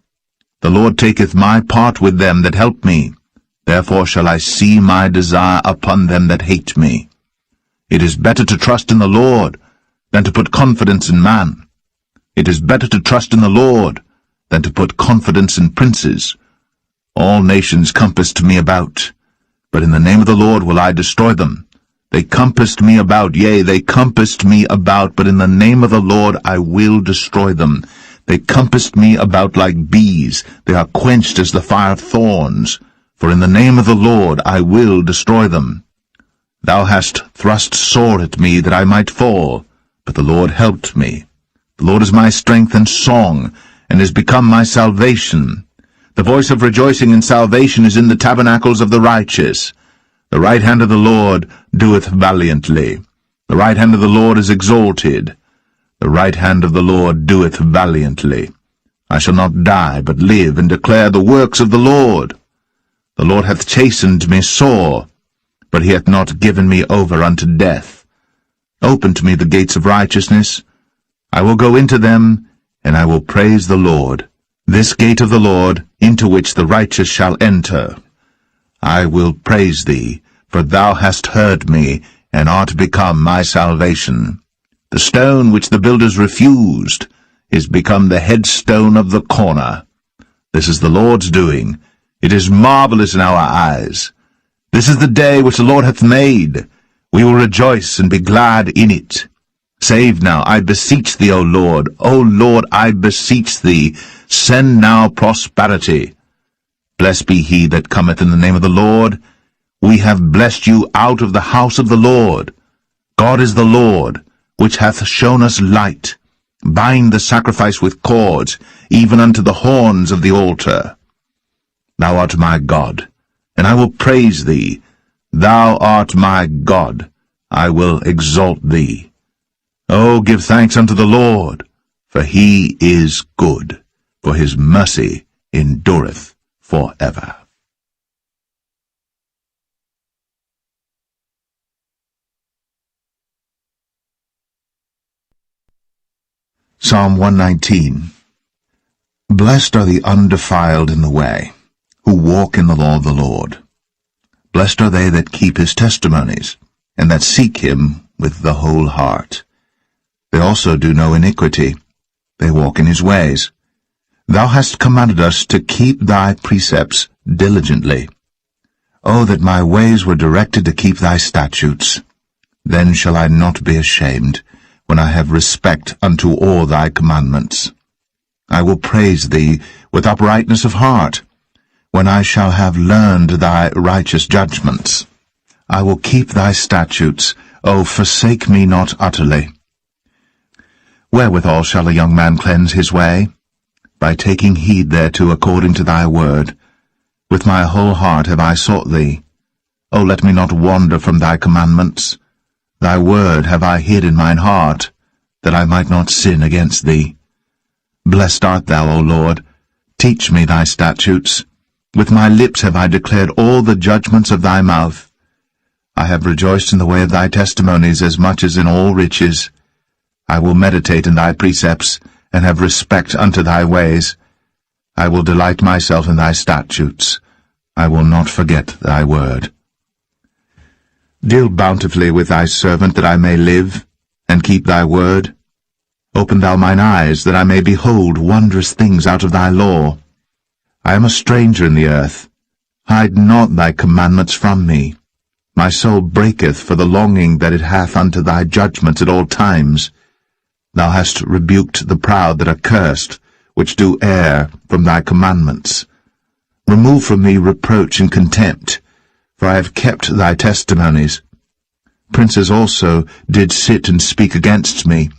The Lord taketh my part with them that help me. Therefore shall I see my desire upon them that hate me. It is better to trust in the Lord than to put confidence in man. It is better to trust in the Lord than to put confidence in princes. All nations compassed me about, but in the name of the Lord will I destroy them. They compassed me about, yea, they compassed me about, but in the name of the Lord I will destroy them. They compassed me about like bees, they are quenched as the fire of thorns. For in the name of the Lord I will destroy them. Thou hast thrust sore at me that I might fall, but the Lord helped me. The Lord is my strength and song, and is become my salvation. The voice of rejoicing and salvation is in the tabernacles of the righteous. The right hand of the Lord doeth valiantly. The right hand of the Lord is exalted. The right hand of the Lord doeth valiantly. I shall not die, but live, and declare the works of the Lord. The Lord hath chastened me sore, but he hath not given me over unto death. Open to me the gates of righteousness. I will go into them, and I will praise the Lord. This gate of the Lord, into which the righteous shall enter. I will praise thee, for thou hast heard me, and art become my salvation. The stone which the builders refused is become the headstone of the corner. This is the Lord's doing. It is marvelous in our eyes. This is the day which the Lord hath made. We will rejoice and be glad in it. Save now, I beseech thee, O Lord. O Lord, I beseech thee. Send now prosperity. Blessed be he that cometh in the name of the Lord. We have blessed you out of the house of the Lord. God is the Lord, which hath shown us light. Bind the sacrifice with cords, even unto the horns of the altar. Thou art my God, and I will praise thee. Thou art my God, I will exalt thee. O give thanks unto the Lord, for he is good, for his mercy endureth for ever. Psalm 119. Blessed are the undefiled in the way, who walk in the law of the Lord. Blessed are they that keep his testimonies, and that seek him with the whole heart. They also do no iniquity. They walk in his ways. Thou hast commanded us to keep thy precepts diligently. O that my ways were directed to keep thy statutes! Then shall I not be ashamed, when I have respect unto all thy commandments. I will praise thee with uprightness of heart, when I shall have learned thy righteous judgments. I will keep thy statutes. O forsake me not utterly. Wherewithal shall a young man cleanse his way? By taking heed thereto according to thy word. With my whole heart have I sought thee. O let me not wander from thy commandments. Thy word have I hid in mine heart, that I might not sin against thee. Blessed art thou, O Lord. Teach me thy statutes. With my lips have I declared all the judgments of thy mouth. I have rejoiced in the way of thy testimonies as much as in all riches. I will meditate in thy precepts, and have respect unto thy ways. I will delight myself in thy statutes. I will not forget thy word. Deal bountifully with thy servant, that I may live, and keep thy word. Open thou mine eyes, that I may behold wondrous things out of thy law. I am a stranger in the earth. Hide not thy commandments from me. My soul breaketh for the longing that it hath unto thy judgments at all times. Thou hast rebuked the proud that are cursed, which do err from thy commandments. Remove from me reproach and contempt, for I have kept thy testimonies. Princes also did sit and speak against me,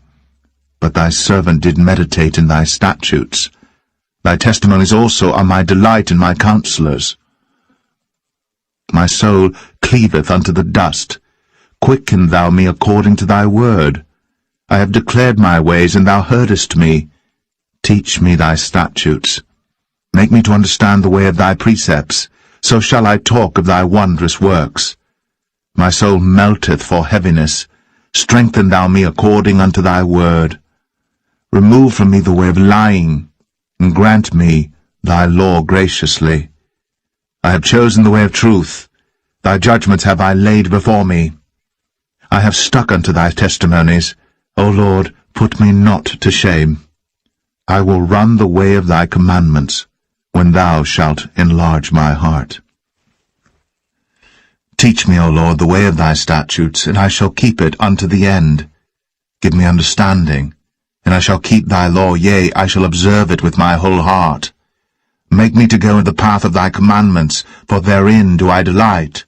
but thy servant did meditate in thy statutes. Thy testimonies also are my delight and my counsellors. My soul cleaveth unto the dust. Quicken thou me according to thy word. I have declared my ways, and thou heardest me. Teach me thy statutes. Make me to understand the way of thy precepts. So shall I talk of thy wondrous works. My soul melteth for heaviness. Strengthen thou me according unto thy word. Remove from me the way of lying, and grant me thy law graciously. I have chosen the way of truth. Thy judgments have I laid before me. I have stuck unto thy testimonies. O Lord, put me not to shame. I will run the way of thy commandments, when thou shalt enlarge my heart. Teach me, O Lord, the way of thy statutes, and I shall keep it unto the end. Give me understanding, and I shall keep thy law, yea, I shall observe it with my whole heart. Make me to go in the path of thy commandments, for therein do I delight.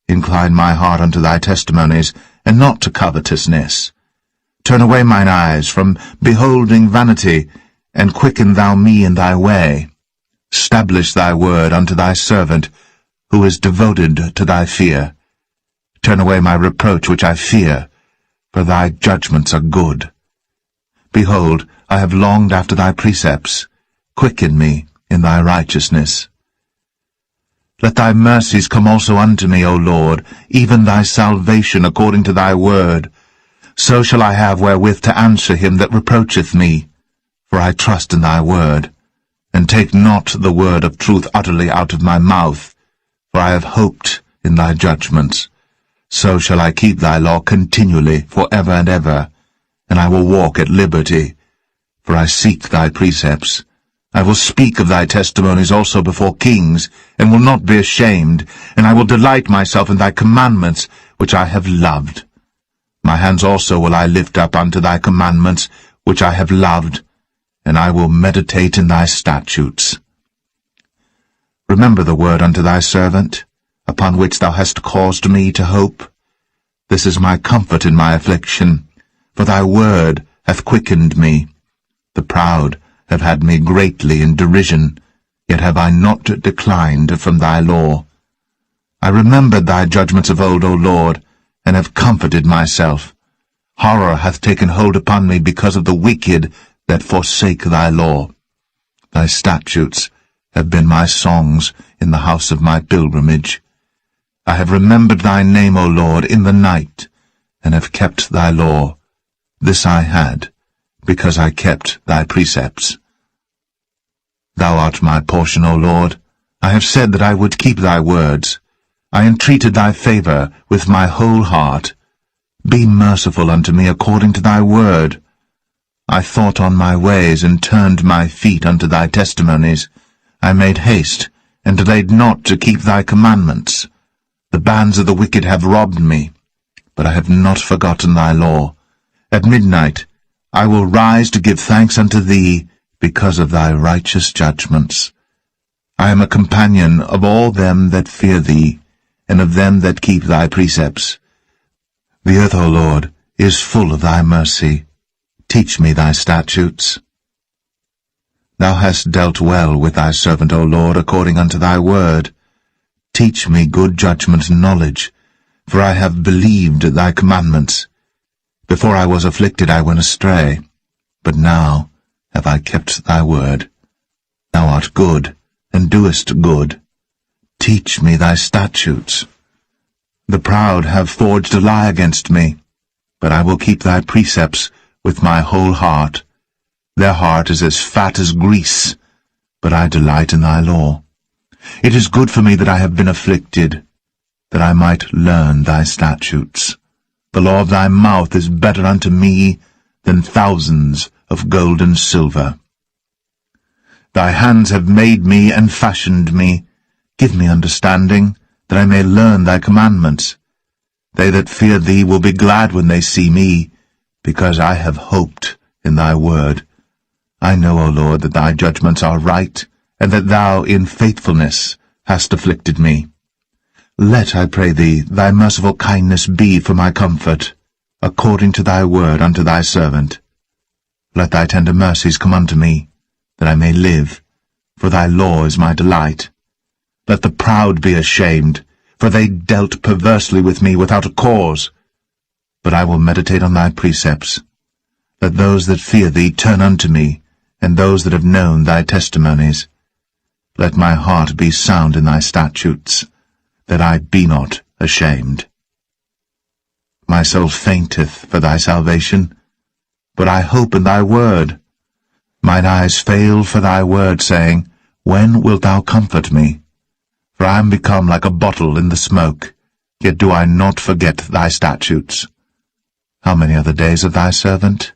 Incline my heart unto thy testimonies, and not to covetousness. Turn away mine eyes from beholding vanity, and quicken thou me in thy way. Stablish thy word unto thy servant, who is devoted to thy fear. Turn away my reproach which I fear, for thy judgments are good. Behold, I have longed after thy precepts. Quicken me in thy righteousness. Let thy mercies come also unto me, O Lord, even thy salvation according to thy word. So shall I have wherewith to answer him that reproacheth me. For I trust in thy word, and take not the word of truth utterly out of my mouth, for I have hoped in thy judgments. So shall I keep thy law continually for ever and ever, and I will walk at liberty, for I seek thy precepts. I will speak of thy testimonies also before kings, and will not be ashamed, and I will delight myself in thy commandments, which I have loved. My hands also will I lift up unto thy commandments, which I have loved, and I will meditate in thy statutes. Remember the word unto thy servant, upon which thou hast caused me to hope. This is my comfort in my affliction, for thy word hath quickened me. The proud have had me greatly in derision, yet have I not declined from thy law. I remembered thy judgments of old, O Lord, and have comforted myself. Horror hath taken hold upon me because of the wicked that forsake thy law. Thy statutes have been my songs in the house of my pilgrimage. I have remembered thy name, O Lord, in the night, and have kept thy law. This I had, because I kept thy precepts. Thou art my portion, O Lord. I have said that I would keep thy words. I entreated thy favour with my whole heart. Be merciful unto me according to thy word. I thought on my ways, and turned my feet unto thy testimonies. I made haste, and delayed not to keep thy commandments. The bands of the wicked have robbed me, but I have not forgotten thy law. At midnight I will rise to give thanks unto thee, because of thy righteous judgments. I am a companion of all them that fear thee, and of them that keep thy precepts. The earth, O Lord, is full of thy mercy. Teach me thy statutes. Thou hast dealt well with thy servant, O Lord, according unto thy word. Teach me good judgment and knowledge, for I have believed thy commandments. Before I was afflicted I went astray, but now have I kept thy word. Thou art good, and doest good. Teach me thy statutes. The proud have forged a lie against me, but I will keep thy precepts with my whole heart. Their heart is as fat as grease, but I delight in thy law. It is good for me that I have been afflicted, that I might learn thy statutes. The law of thy mouth is better unto me than thousands of gold and silver. Thy hands have made me and fashioned me. Give me understanding, that I may learn thy commandments. They that fear thee will be glad when they see me, because I have hoped in thy word. I know, O Lord, that thy judgments are right, and that thou in faithfulness hast afflicted me. Let, I pray thee, thy merciful kindness be for my comfort, according to thy word unto thy servant. Let thy tender mercies come unto me, that I may live, for thy law is my delight. Let the proud be ashamed, for they dealt perversely with me without a cause. But I will meditate on thy precepts. Let those that fear thee turn unto me, and those that have known thy testimonies. Let my heart be sound in thy statutes, that I be not ashamed. My soul fainteth for thy salvation, but I hope in thy word. Mine eyes fail for thy word, saying, When wilt thou comfort me? For I am become like a bottle in the smoke, yet do I not forget thy statutes. How many are the days of thy servant?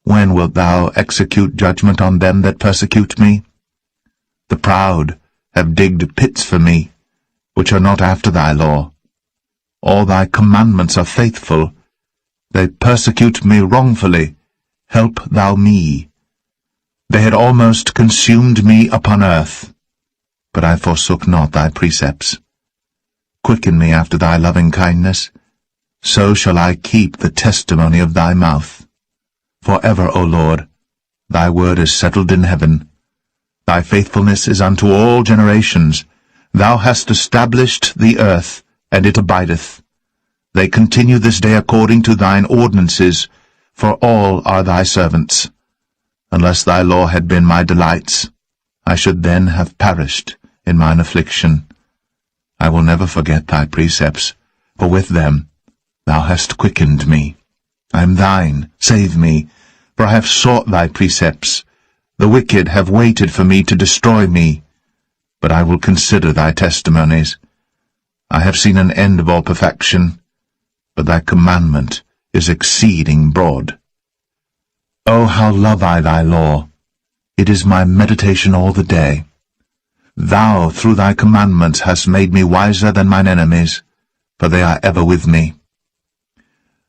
When wilt thou execute judgment on them that persecute me? The proud have digged pits for me, which are not after thy law. All thy commandments are faithful. They persecute me wrongfully. Help thou me. They had almost consumed me upon earth, but I forsook not thy precepts. Quicken me after thy loving kindness, so shall I keep the testimony of thy mouth. For ever, O Lord, thy word is settled in heaven. Thy faithfulness is unto all generations. Thou hast established the earth, and it abideth. They continue this day according to thine ordinances, for all are thy servants. Unless thy law had been my delights, I should then have perished in mine affliction. I will never forget thy precepts, for with them thou hast quickened me. I am thine, save me, for I have sought thy precepts. The wicked have waited for me to destroy me, but I will consider thy testimonies. I have seen an end of all perfection, but thy commandment is exceeding broad. O how love I thy law! It is my meditation all the day. Thou through thy commandments hast made me wiser than mine enemies, for they are ever with me.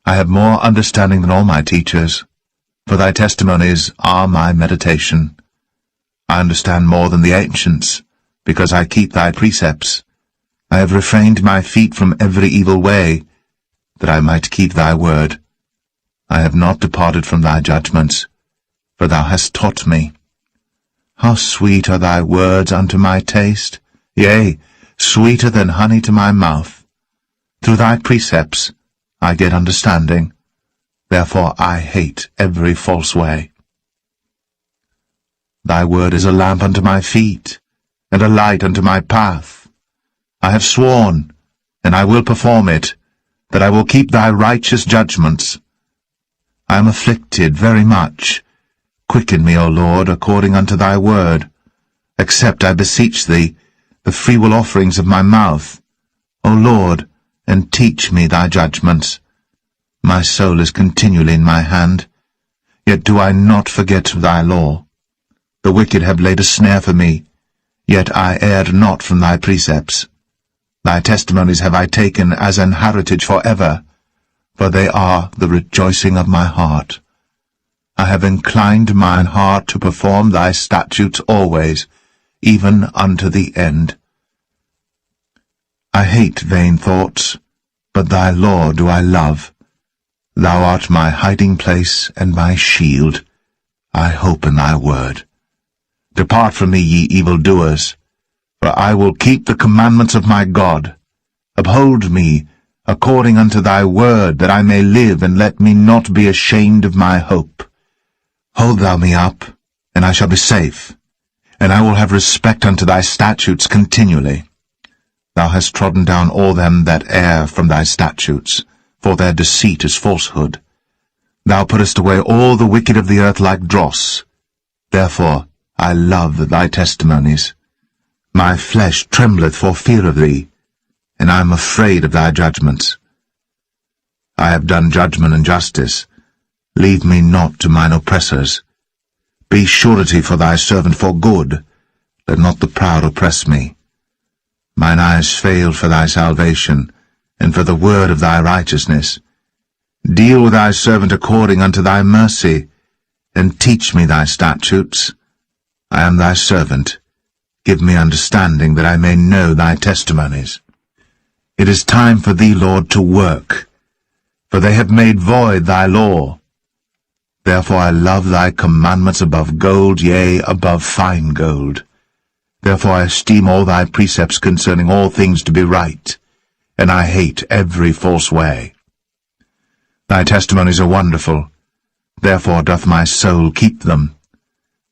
I have more understanding than all my teachers, for thy testimonies are my meditation. I understand more than the ancients, because I keep thy precepts. I have refrained my feet from every evil way, that I might keep thy word. I have not departed from thy judgments, for thou hast taught me. How sweet are thy words unto my taste, yea, sweeter than honey to my mouth. Through thy precepts I get understanding, therefore I hate every false way. Thy word is a lamp unto my feet, and a light unto my path. I have sworn, and I will perform it, that I will keep thy righteous judgments. I am afflicted very much, Quicken me, O Lord, according unto thy word. Accept, I beseech thee, the freewill offerings of my mouth, O Lord, and teach me thy judgments. My soul is continually in my hand, yet do I not forget thy law. The wicked have laid a snare for me, yet I erred not from thy precepts. Thy testimonies have I taken as an heritage for ever, for they are the rejoicing of my heart. I have inclined mine heart to perform thy statutes always, even unto the end. I hate vain thoughts, but thy law do I love. Thou art my hiding place and my shield. I hope in thy word. Depart from me, ye evildoers, for I will keep the commandments of my God. Uphold me according unto thy word, that I may live, and let me not be ashamed of my hope. Hold thou me up, and I shall be safe, and I will have respect unto thy statutes continually. Thou hast trodden down all them that err from thy statutes, for their deceit is falsehood. Thou puttest away all the wicked of the earth like dross. Therefore I love thy testimonies. My flesh trembleth for fear of thee, and I am afraid of thy judgments. I have done judgment and justice. Leave me not to mine oppressors. Be surety for thy servant for good. Let not the proud oppress me. Mine eyes failed for thy salvation, and for the word of thy righteousness. Deal with thy servant according unto thy mercy, and teach me thy statutes. I am thy servant. Give me understanding, that I may know thy testimonies. It is time for thee, Lord, to work, for they have made void thy law. Therefore I love thy commandments above gold, yea, above fine gold. Therefore I esteem all thy precepts concerning all things to be right, and I hate every false way. Thy testimonies are wonderful, therefore doth my soul keep them.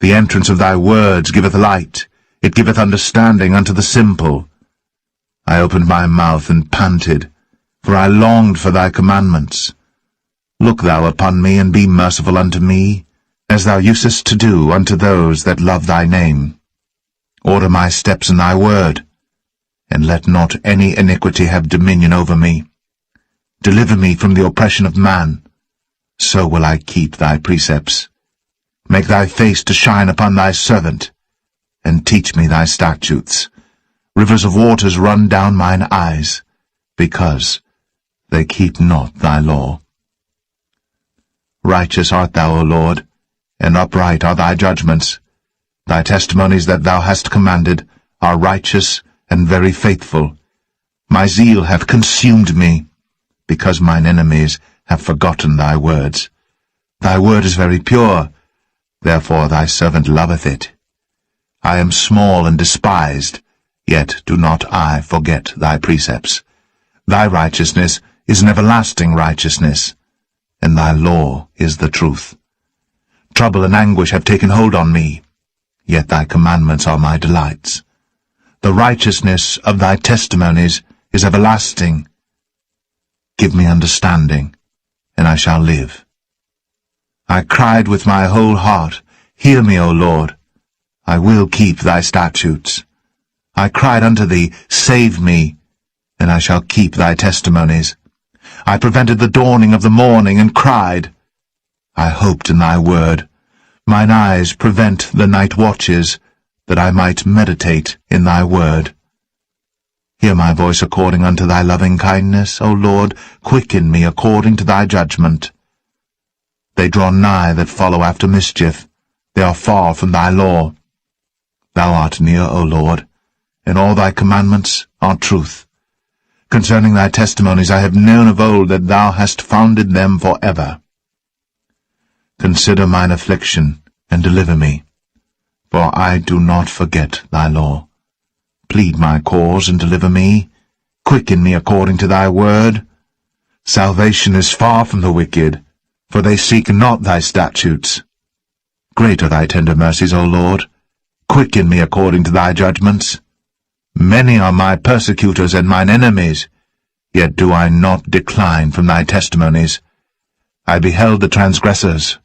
The entrance of thy words giveth light, it giveth understanding unto the simple. I opened my mouth and panted, for I longed for thy commandments. Look thou upon me, and be merciful unto me, as thou usest to do unto those that love thy name. Order my steps in thy word, and let not any iniquity have dominion over me. Deliver me from the oppression of man, so will I keep thy precepts. Make thy face to shine upon thy servant, and teach me thy statutes. Rivers of waters run down mine eyes, because they keep not thy law. Righteous art thou, O Lord, and upright are thy judgments. Thy testimonies that thou hast commanded are righteous and very faithful. My zeal hath consumed me, because mine enemies have forgotten thy words. Thy word is very pure, therefore thy servant loveth it. I am small and despised, yet do not I forget thy precepts. Thy righteousness is an everlasting righteousness, and thy law is the truth. Trouble and anguish have taken hold on me, yet thy commandments are my delights. The righteousness of thy testimonies is everlasting. Give me understanding, and I shall live. I cried with my whole heart, Hear me, O Lord. I will keep thy statutes. I cried unto thee, Save me, and I shall keep thy testimonies. I prevented the dawning of the morning, and cried. I hoped in thy word. Mine eyes prevent the night watches, that I might meditate in thy word. Hear my voice according unto thy loving kindness, O Lord, quicken me according to thy judgment. They draw nigh that follow after mischief, they are far from thy law. Thou art near, O Lord, and all thy commandments are truth. Concerning thy testimonies I have known of old that thou hast founded them for ever. Consider mine affliction, and deliver me, for I do not forget thy law. Plead my cause, and deliver me. Quicken me according to thy word. Salvation is far from the wicked, for they seek not thy statutes. Great are thy tender mercies, O Lord. Quicken me according to thy judgments. Many are my persecutors and mine enemies, yet do I not decline from thy testimonies. I beheld the transgressors,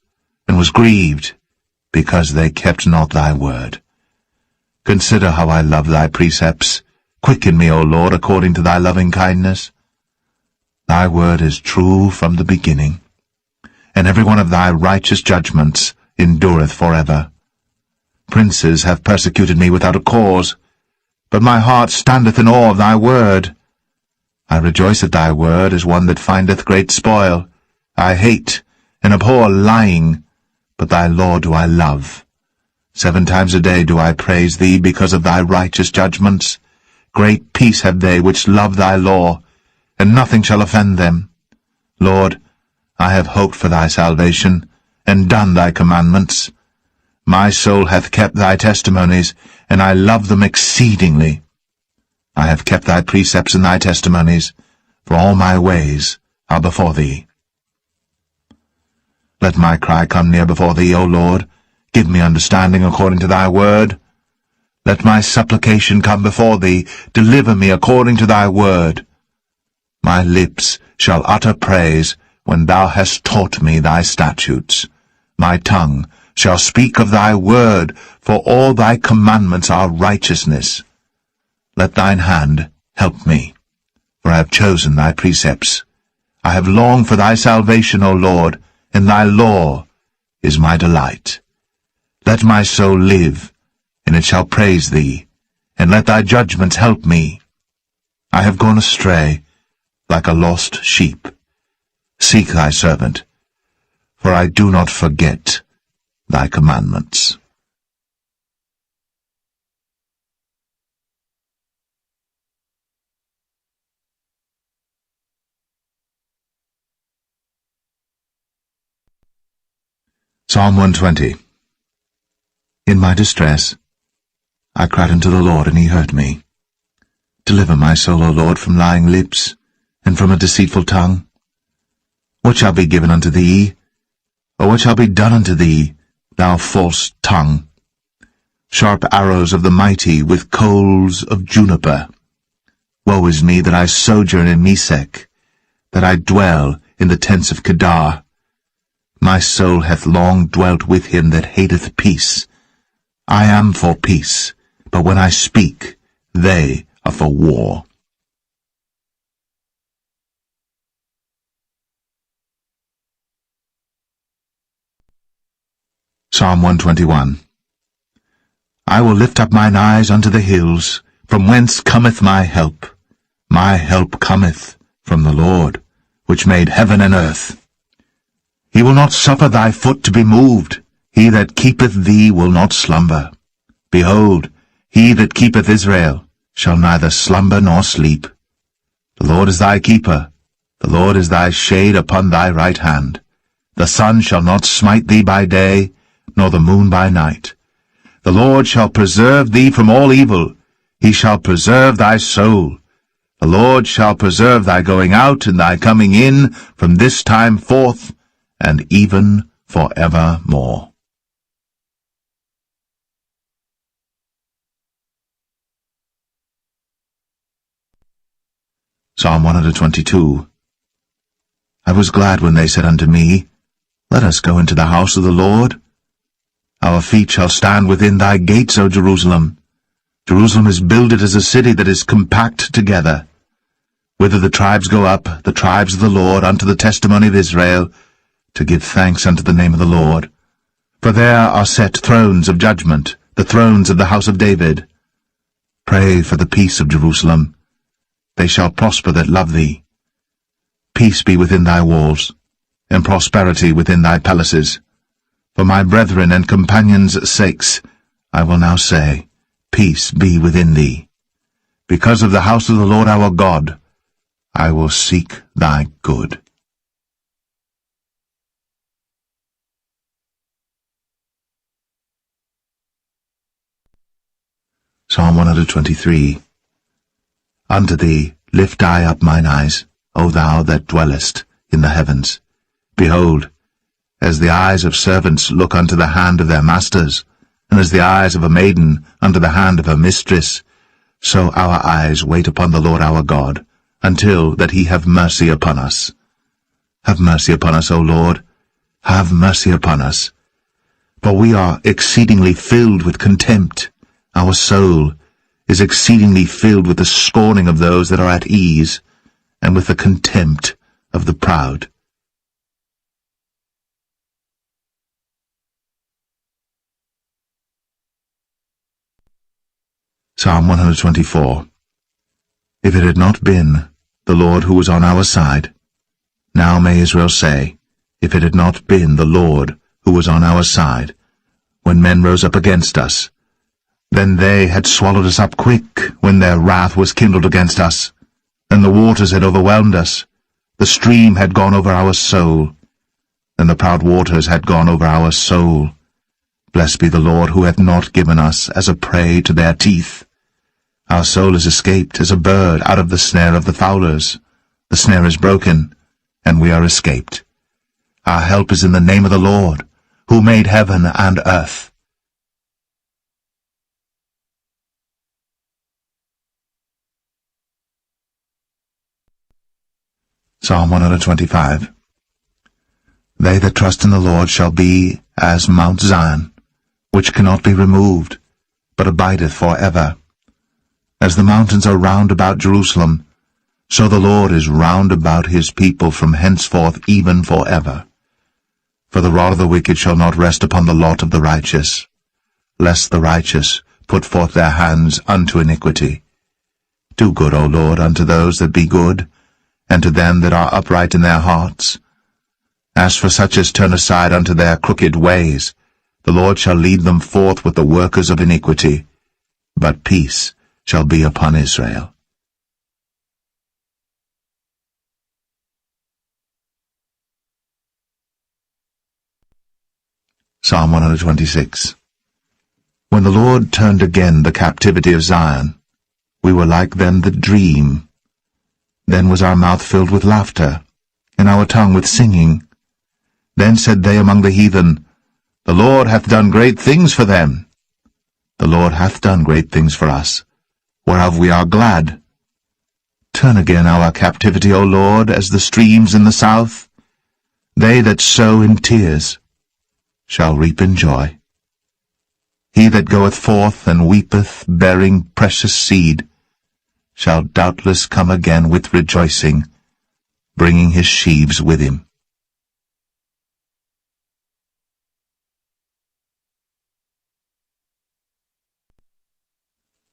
and was grieved, because they kept not thy word. Consider how I love thy precepts. Quicken me, O Lord, according to thy loving kindness. Thy word is true from the beginning, and every one of thy righteous judgments endureth forever. Princes have persecuted me without a cause, but my heart standeth in awe of thy word. I rejoice at thy word as one that findeth great spoil. I hate and abhor lying, but thy law do I love. 7 times a day do I praise thee because of thy righteous judgments. Great peace have they which love thy law, and nothing shall offend them. Lord, I have hoped for thy salvation, and done thy commandments. My soul hath kept thy testimonies, and I love them exceedingly. I have kept thy precepts and thy testimonies, for all my ways are before thee. Let my cry come near before thee, O Lord. Give me understanding according to thy word. Let my supplication come before thee. Deliver me according to thy word. My lips shall utter praise when thou hast taught me thy statutes. My tongue shall speak of thy word, for all thy commandments are righteousness. Let thine hand help me, for I have chosen thy precepts. I have longed for thy salvation, O Lord, and thy law is my delight. Let my soul live, and it shall praise thee, and let thy judgments help me. I have gone astray, like a lost sheep. Seek thy servant, for I do not forget thy commandments. Psalm 120. In my distress, I cried unto the Lord, and he heard me. Deliver my soul, O Lord, from lying lips, and from a deceitful tongue. What shall be given unto thee? Or what shall be done unto thee, thou false tongue? Sharp arrows of the mighty, with coals of juniper. Woe is me that I sojourn in Mesech, that I dwell in the tents of Kedar. My soul hath long dwelt with him that hateth peace. I am for peace, but when I speak, they are for war. Psalm 121. I will lift up mine eyes unto the hills, from whence cometh my help. My help cometh from the Lord, which made heaven and earth. He will not suffer thy foot to be moved. He that keepeth thee will not slumber. Behold, he that keepeth Israel shall neither slumber nor sleep. The Lord is thy keeper. The Lord is thy shade upon thy right hand. The sun shall not smite thee by day, nor the moon by night. The Lord shall preserve thee from all evil. He shall preserve thy soul. The Lord shall preserve thy going out and thy coming in from this time forth, and even for evermore. Psalm 122. I was glad when they said unto me, Let us go into the house of the Lord. Our feet shall stand within thy gates, O Jerusalem. Jerusalem is builded as a city that is compact together. Whither the tribes go up, the tribes of the Lord, unto the testimony of Israel, to give thanks unto the name of the Lord. For there are set thrones of judgment, the thrones of the house of David. Pray for the peace of Jerusalem. They shall prosper that love thee. Peace be within thy walls, and prosperity within thy palaces. For my brethren and companions' sakes, I will now say, Peace be within thee. Because of the house of the Lord our God, I will seek thy good. Psalm 123. Unto thee lift I up mine eyes, O thou that dwellest in the heavens. Behold, as the eyes of servants look unto the hand of their masters, and as the eyes of a maiden unto the hand of her mistress, so our eyes wait upon the Lord our God, until that he have mercy upon us. Have mercy upon us, O Lord, have mercy upon us. For we are exceedingly filled with contempt. Our soul is exceedingly filled with the scorning of those that are at ease, and with the contempt of the proud. Psalm 124. If it had not been the Lord who was on our side, now may Israel say, if it had not been the Lord who was on our side, when men rose up against us, then they had swallowed us up quick, when their wrath was kindled against us. Then the waters had overwhelmed us, the stream had gone over our soul, and the proud waters had gone over our soul. Blessed be the Lord, who hath not given us as a prey to their teeth. Our soul is escaped as a bird out of the snare of the fowlers. The snare is broken, and we are escaped. Our help is in the name of the Lord, who made heaven and earth. Psalm 125. They that trust in the Lord shall be as Mount Zion, which cannot be removed, but abideth for ever. As the mountains are round about Jerusalem, so the Lord is round about his people from henceforth even for ever. For the rod of the wicked shall not rest upon the lot of the righteous, lest the righteous put forth their hands unto iniquity. Do good, O Lord, unto those that be good, and to them that are upright in their hearts. As for such as turn aside unto their crooked ways, the Lord shall lead them forth with the workers of iniquity, but peace shall be upon Israel. Psalm 126. When the Lord turned again the captivity of Zion, we were like them that dream. Then was our mouth filled with laughter, and our tongue with singing. Then said they among the heathen, The Lord hath done great things for them. The Lord hath done great things for us, whereof we are glad. Turn again our captivity, O Lord, as the streams in the south. They that sow in tears shall reap in joy. He that goeth forth and weepeth, bearing precious seed, shall doubtless come again with rejoicing, bringing his sheaves with him.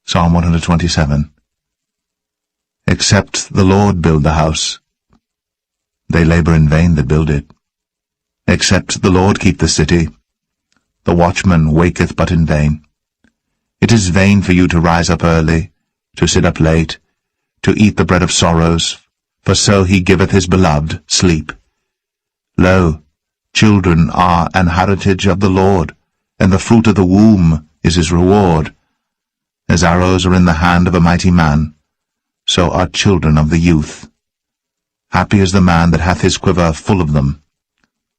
Psalm 127. Except the Lord build the house, they labor in vain that build it. Except the Lord keep the city, the watchman waketh but in vain. It is vain for you to rise up early, to sit up late, to eat the bread of sorrows, for so he giveth his beloved sleep. Lo, children are an heritage of the Lord, and the fruit of the womb is his reward. As arrows are in the hand of a mighty man, so are children of the youth. Happy is the man that hath his quiver full of them.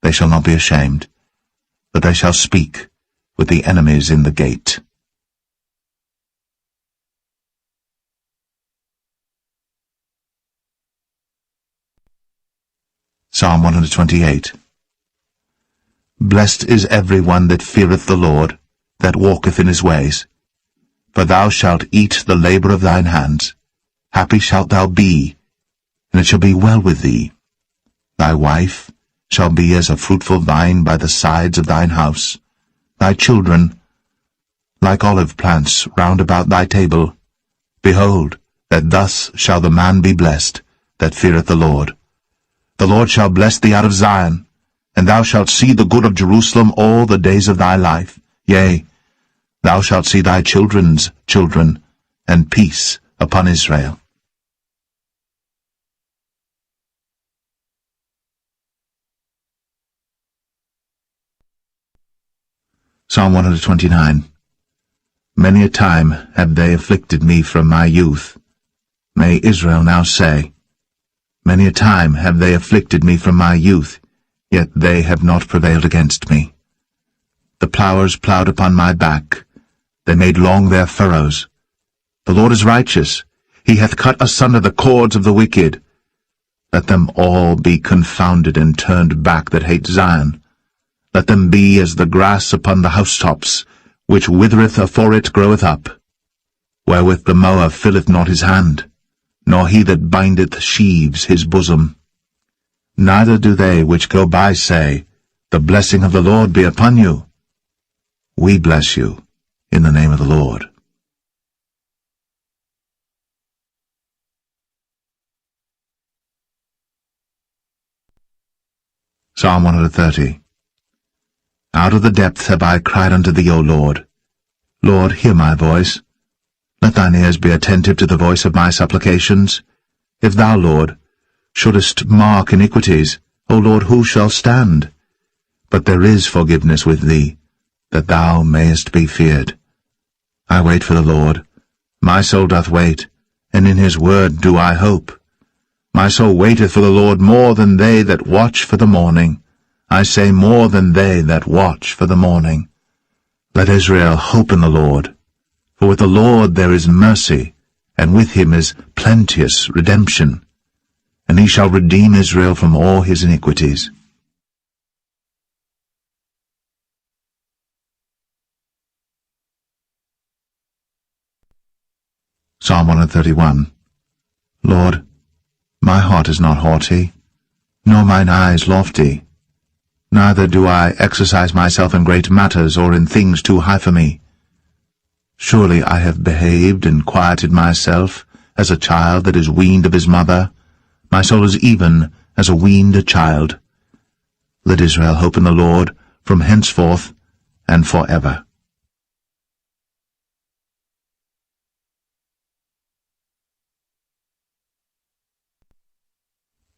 They shall not be ashamed, but they shall speak with the enemies in the gate. Psalm 128. Blessed is every one that feareth the Lord, that walketh in his ways. For thou shalt eat the labour of thine hands. Happy shalt thou be, and it shall be well with thee. Thy wife shall be as a fruitful vine by the sides of thine house. Thy children, like olive plants round about thy table. Behold, that thus shall the man be blessed, that feareth the Lord. The Lord shall bless thee out of Zion, and thou shalt see the good of Jerusalem all the days of thy life. Yea, thou shalt see thy children's children, and peace upon Israel. Psalm 129. Many a time have they afflicted me from my youth. May Israel now say, Many a time have they afflicted me from my youth, yet they have not prevailed against me. The plowers plowed upon my back, they made long their furrows. The Lord is righteous, he hath cut asunder the cords of the wicked. Let them all be confounded and turned back that hate Zion. Let them be as the grass upon the housetops, which withereth afore it groweth up, wherewith the mower filleth not his hand, nor he that bindeth sheaves his bosom. Neither do they which go by say, The blessing of the Lord be upon you. We bless you in the name of the Lord. Psalm 130. Out of the depths have I cried unto thee, O Lord. Lord, hear my voice. Let thine ears be attentive to the voice of my supplications. If thou, Lord, shouldest mark iniquities, O Lord, who shall stand? But there is forgiveness with thee, that thou mayest be feared. I wait for the Lord. My soul doth wait, and in his word do I hope. My soul waiteth for the Lord more than they that watch for the morning. I say more than they that watch for the morning. Let Israel hope in the Lord. For with the Lord there is mercy, and with him is plenteous redemption. And he shall redeem Israel from all his iniquities. Psalm 131. Lord, my heart is not haughty, nor mine eyes lofty. Neither do I exercise myself in great matters, or in things too high for me. Surely I have behaved and quieted myself as a child that is weaned of his mother. My soul is even as a weaned child. Let Israel hope in the Lord from henceforth and forever.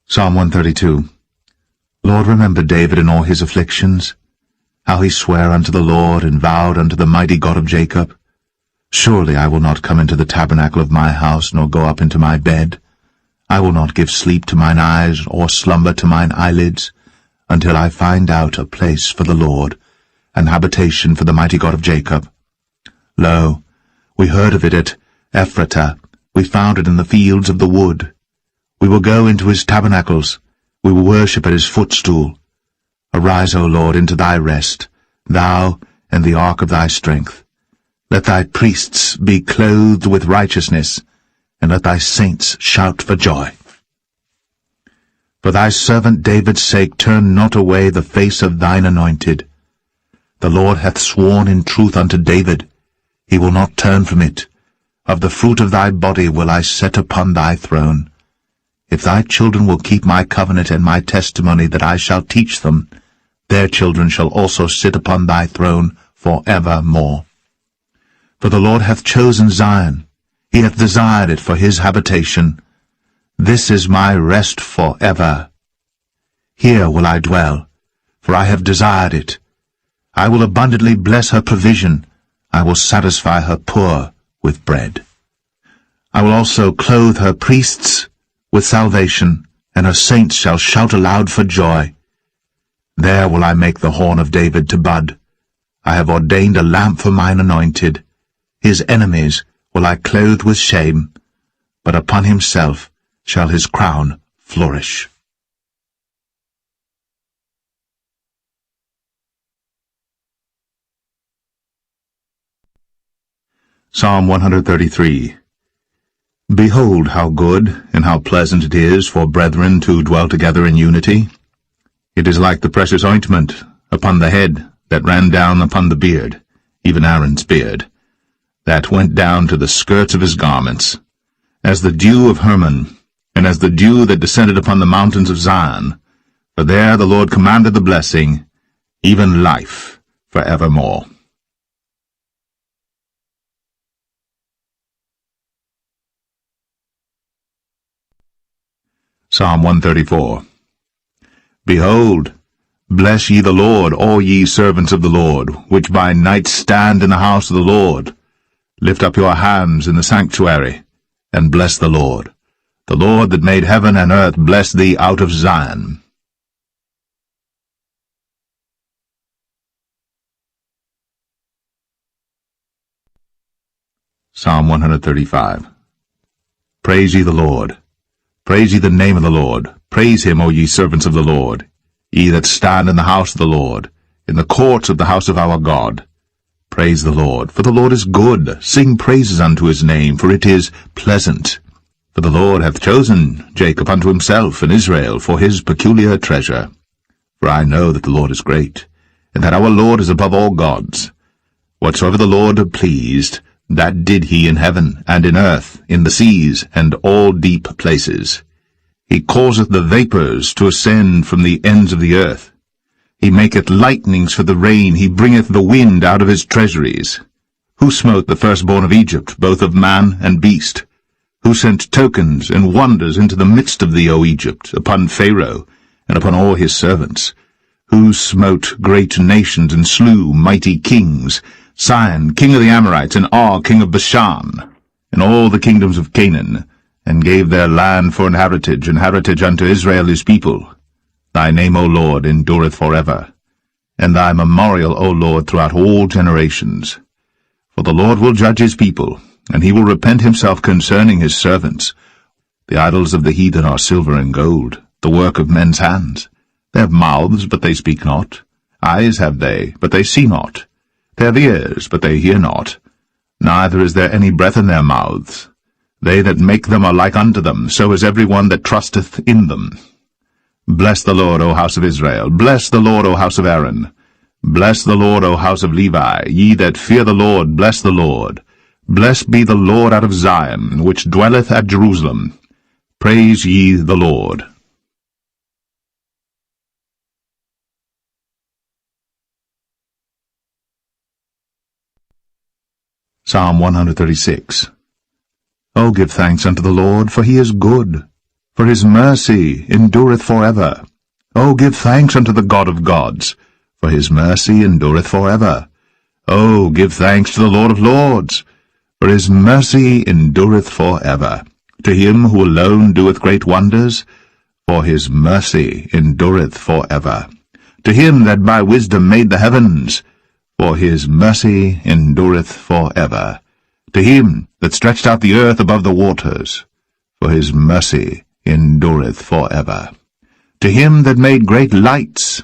Psalm 132. Lord, remember David in all his afflictions, how he sware unto the Lord, and vowed unto the mighty God of Jacob. Surely I will not come into the tabernacle of my house, nor go up into my bed. I will not give sleep to mine eyes, or slumber to mine eyelids, until I find out a place for the Lord, an habitation for the mighty God of Jacob. Lo, we heard of it at Ephratah, we found it in the fields of the wood. We will go into his tabernacles, we will worship at his footstool. Arise, O Lord, into thy rest, thou and the ark of thy strength. Let thy priests be clothed with righteousness, and let thy saints shout for joy. For thy servant David's sake turn not away the face of thine anointed. The Lord hath sworn in truth unto David, he will not turn from it. Of the fruit of thy body will I set upon thy throne. If thy children will keep my covenant and my testimony that I shall teach them, their children shall also sit upon thy throne for evermore. For the Lord hath chosen Zion, he hath desired it for his habitation. This is my rest for ever. Here will I dwell, for I have desired it. I will abundantly bless her provision, I will satisfy her poor with bread. I will also clothe her priests with salvation, and her saints shall shout aloud for joy. There will I make the horn of David to bud. I have ordained a lamp for mine anointed. His enemies will I clothe with shame, but upon himself shall his crown flourish. Psalm 133. Behold how good and how pleasant it is for brethren to dwell together in unity. It is like the precious ointment upon the head that ran down upon the beard, even Aaron's beard, that went down to the skirts of his garments, as the dew of Hermon, and as the dew that descended upon the mountains of Zion. For there the Lord commanded the blessing, even life for evermore. Psalm 134. Behold, bless ye the Lord, all ye servants of the Lord, which by night stand in the house of the Lord. Lift up your hands in the sanctuary, and bless the Lord. The Lord that made heaven and earth bless thee out of Zion. Psalm 135. Praise ye the Lord. Praise ye the name of the Lord. Praise him, O ye servants of the Lord, ye that stand in the house of the Lord. in the courts of the house of our God. Praise the Lord, for the Lord is good. Sing praises unto his name, for it is pleasant. For the Lord hath chosen Jacob unto himself, and Israel for his peculiar treasure. For I know that the Lord is great, and that our Lord is above all gods. Whatsoever the Lord pleased, that did he in heaven, and in earth, in the seas, and all deep places. He causeth the vapours to ascend from the ends of the earth. He maketh lightnings for the rain, he bringeth the wind out of his treasuries. Who smote the firstborn of Egypt, both of man and beast? Who sent tokens and wonders into the midst of thee, O Egypt, upon Pharaoh, and upon all his servants? Who smote great nations, and slew mighty kings, Sihon, king of the Amorites, and Og, king of Bashan, and all the kingdoms of Canaan, and gave their land for an heritage unto Israel his people. Thy name, O Lord, endureth forever, and thy memorial, O Lord, throughout all generations. For the Lord will judge his people, and he will repent himself concerning his servants. The idols of the heathen are silver and gold, the work of men's hands. They have mouths, but they speak not. Eyes have they, but they see not. They have ears, but they hear not. Neither is there any breath in their mouths. They that make them are like unto them, so is every one that trusteth in them. Bless the Lord, O house of Israel. Bless the Lord, O house of Aaron. Bless the Lord, O house of Levi. Ye that fear the Lord, bless the Lord. Blessed be the Lord out of Zion, which dwelleth at Jerusalem. Praise ye the Lord. Psalm 136. O give thanks unto the Lord, for he is good, for his mercy endureth forever. O give thanks unto the God of gods, for his mercy endureth forever. O give thanks to the Lord of lords, for his mercy endureth forever. To him who alone doeth great wonders, for his mercy endureth forever. To him that by wisdom made the heavens, for his mercy endureth forever. To him that stretched out the earth above the waters, for his mercy endureth forever. To him that made great lights,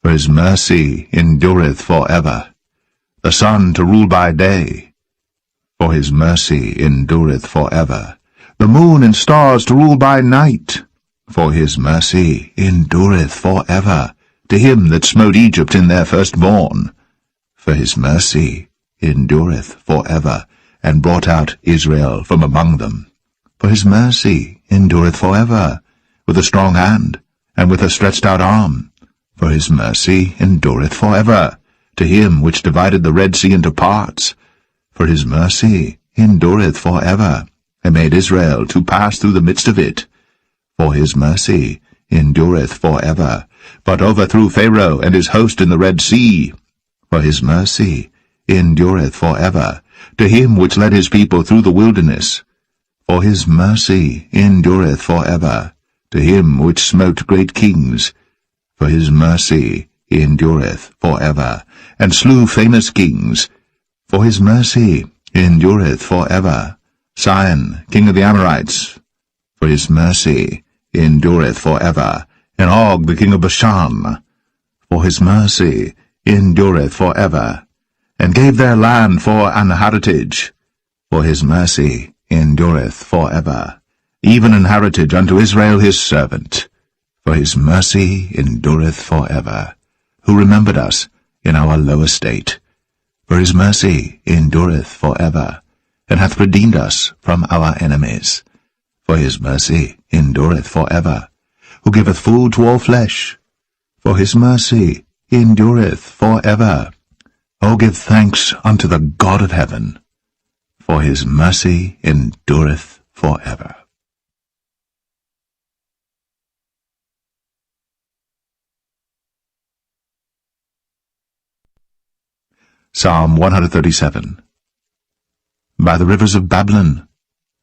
for his mercy endureth forever. The sun to rule by day, for his mercy endureth forever. The moon and stars to rule by night, for his mercy endureth forever. To him that smote Egypt in their firstborn, for his mercy endureth forever, and brought out Israel from among them. For his mercy endureth forever, with a strong hand, and with a stretched out arm. For his mercy endureth forever. To him which divided the Red Sea into parts, for his mercy endureth forever, and made Israel to pass through the midst of it. For his mercy endureth forever, but overthrew Pharaoh and his host in the Red Sea. For his mercy endureth forever. To him which led his people through the wilderness, for his mercy endureth forever. To him which smote great kings, for his mercy endureth forever, and slew famous kings, for his mercy endureth forever. Sihon, king of the Amorites, for his mercy endureth forever, and Og, the king of Bashan, for his mercy endureth forever, and gave their land for an heritage, for his mercy endureth forever, even an heritage unto Israel his servant, for his mercy endureth forever, who remembered us in our low estate. For his mercy endureth forever, and hath redeemed us from our enemies. For his mercy endureth forever, who giveth food to all flesh. For his mercy endureth forever. O give thanks unto the God of heaven, for his mercy endureth forever. Psalm 137. By the rivers of Babylon,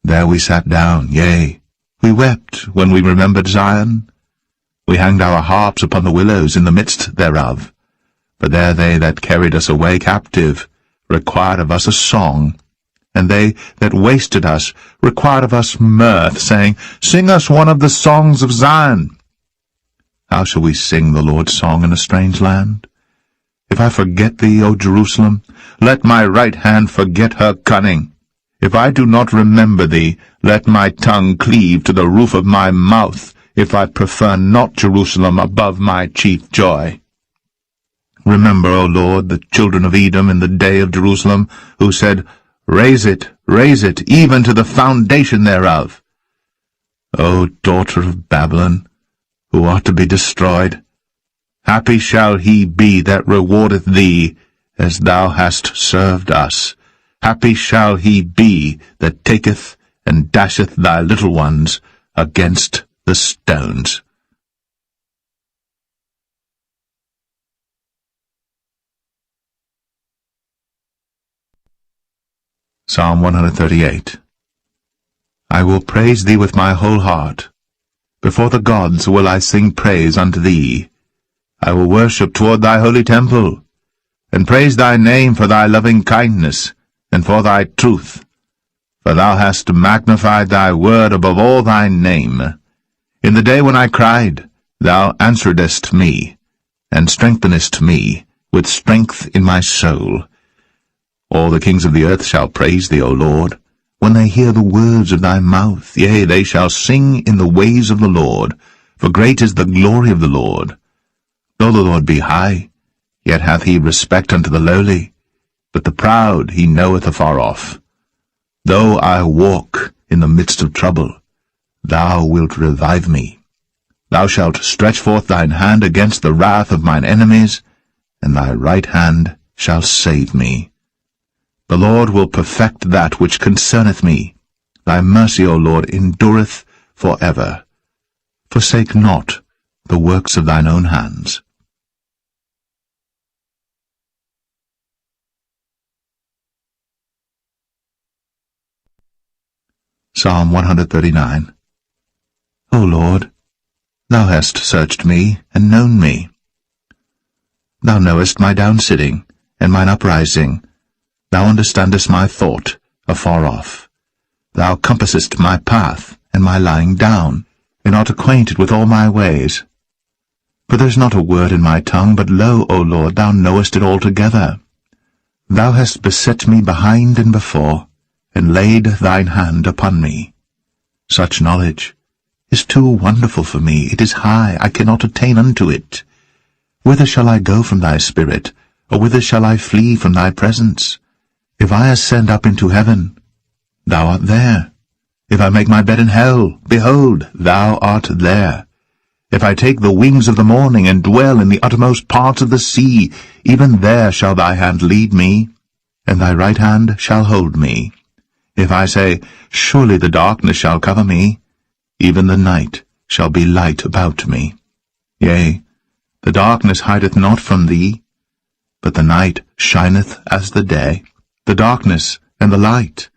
there we sat down, yea, we wept when we remembered Zion. We hanged our harps upon the willows in the midst thereof. For there they that carried us away captive required of us a song, and they that wasted us required of us mirth, saying, Sing us one of the songs of Zion. How shall we sing the Lord's song in a strange land? If I forget thee, O Jerusalem, let my right hand forget her cunning. If I do not remember thee, let my tongue cleave to the roof of my mouth, if I prefer not Jerusalem above my chief joy. Remember, O Lord, the children of Edom in the day of Jerusalem, who said, raise it, even to the foundation thereof. O daughter of Babylon, who art to be destroyed, happy shall he be that rewardeth thee, as thou hast served us. Happy shall he be that taketh and dasheth thy little ones against the stones. Psalm 138. I will praise thee with my whole heart. Before the gods will I sing praise unto thee. I will worship toward thy holy temple, and praise thy name for thy loving kindness, and for thy truth. For thou hast magnified thy word above all thy name. In the day when I cried, thou answeredest me, and strengthenest me with strength in my soul. All the kings of the earth shall praise thee, O Lord, when they hear the words of thy mouth. Yea, they shall sing in the ways of the Lord, for great is the glory of the Lord. Though the Lord be high, yet hath he respect unto the lowly, but the proud he knoweth afar off. Though I walk in the midst of trouble, thou wilt revive me. Thou shalt stretch forth thine hand against the wrath of mine enemies, and thy right hand shall save me. The Lord will perfect that which concerneth me. Thy mercy, O Lord, endureth for ever. Forsake not the works of thine own hands. Psalm 139. O Lord, thou hast searched me, and known me. Thou knowest my downsitting, and mine uprising. Thou understandest my thought afar off. Thou compassest my path, and my lying down, and art acquainted with all my ways. For there is not a word in my tongue, but lo, O Lord, thou knowest it altogether. Thou hast beset me behind and before, and laid thine hand upon me. Such knowledge is too wonderful for me. It is high, I cannot attain unto it. Whither shall I go from thy spirit, or whither shall I flee from thy presence? If I ascend up into heaven, thou art there. If I make my bed in hell, behold, thou art there. If I take the wings of the morning, and dwell in the uttermost parts of the sea, even there shall thy hand lead me, and thy right hand shall hold me. If I say, surely the darkness shall cover me, even the night shall be light about me. Yea, the darkness hideth not from thee, but the night shineth as the day. The darkness and the light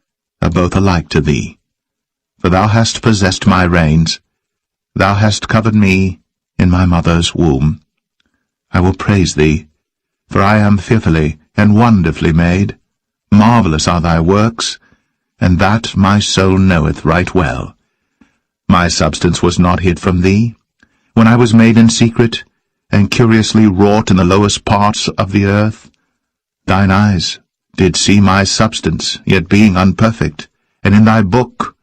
are both alike to thee. For thou hast possessed my reins, thou hast covered me in my mother's womb. I will praise thee, for I am fearfully and wonderfully made. Marvelous are thy works, and that my soul knoweth right well. My substance was not hid from thee, when I was made in secret, and curiously wrought in the lowest parts of the earth. Thine eyes did see my substance, yet being unperfect, and in thy book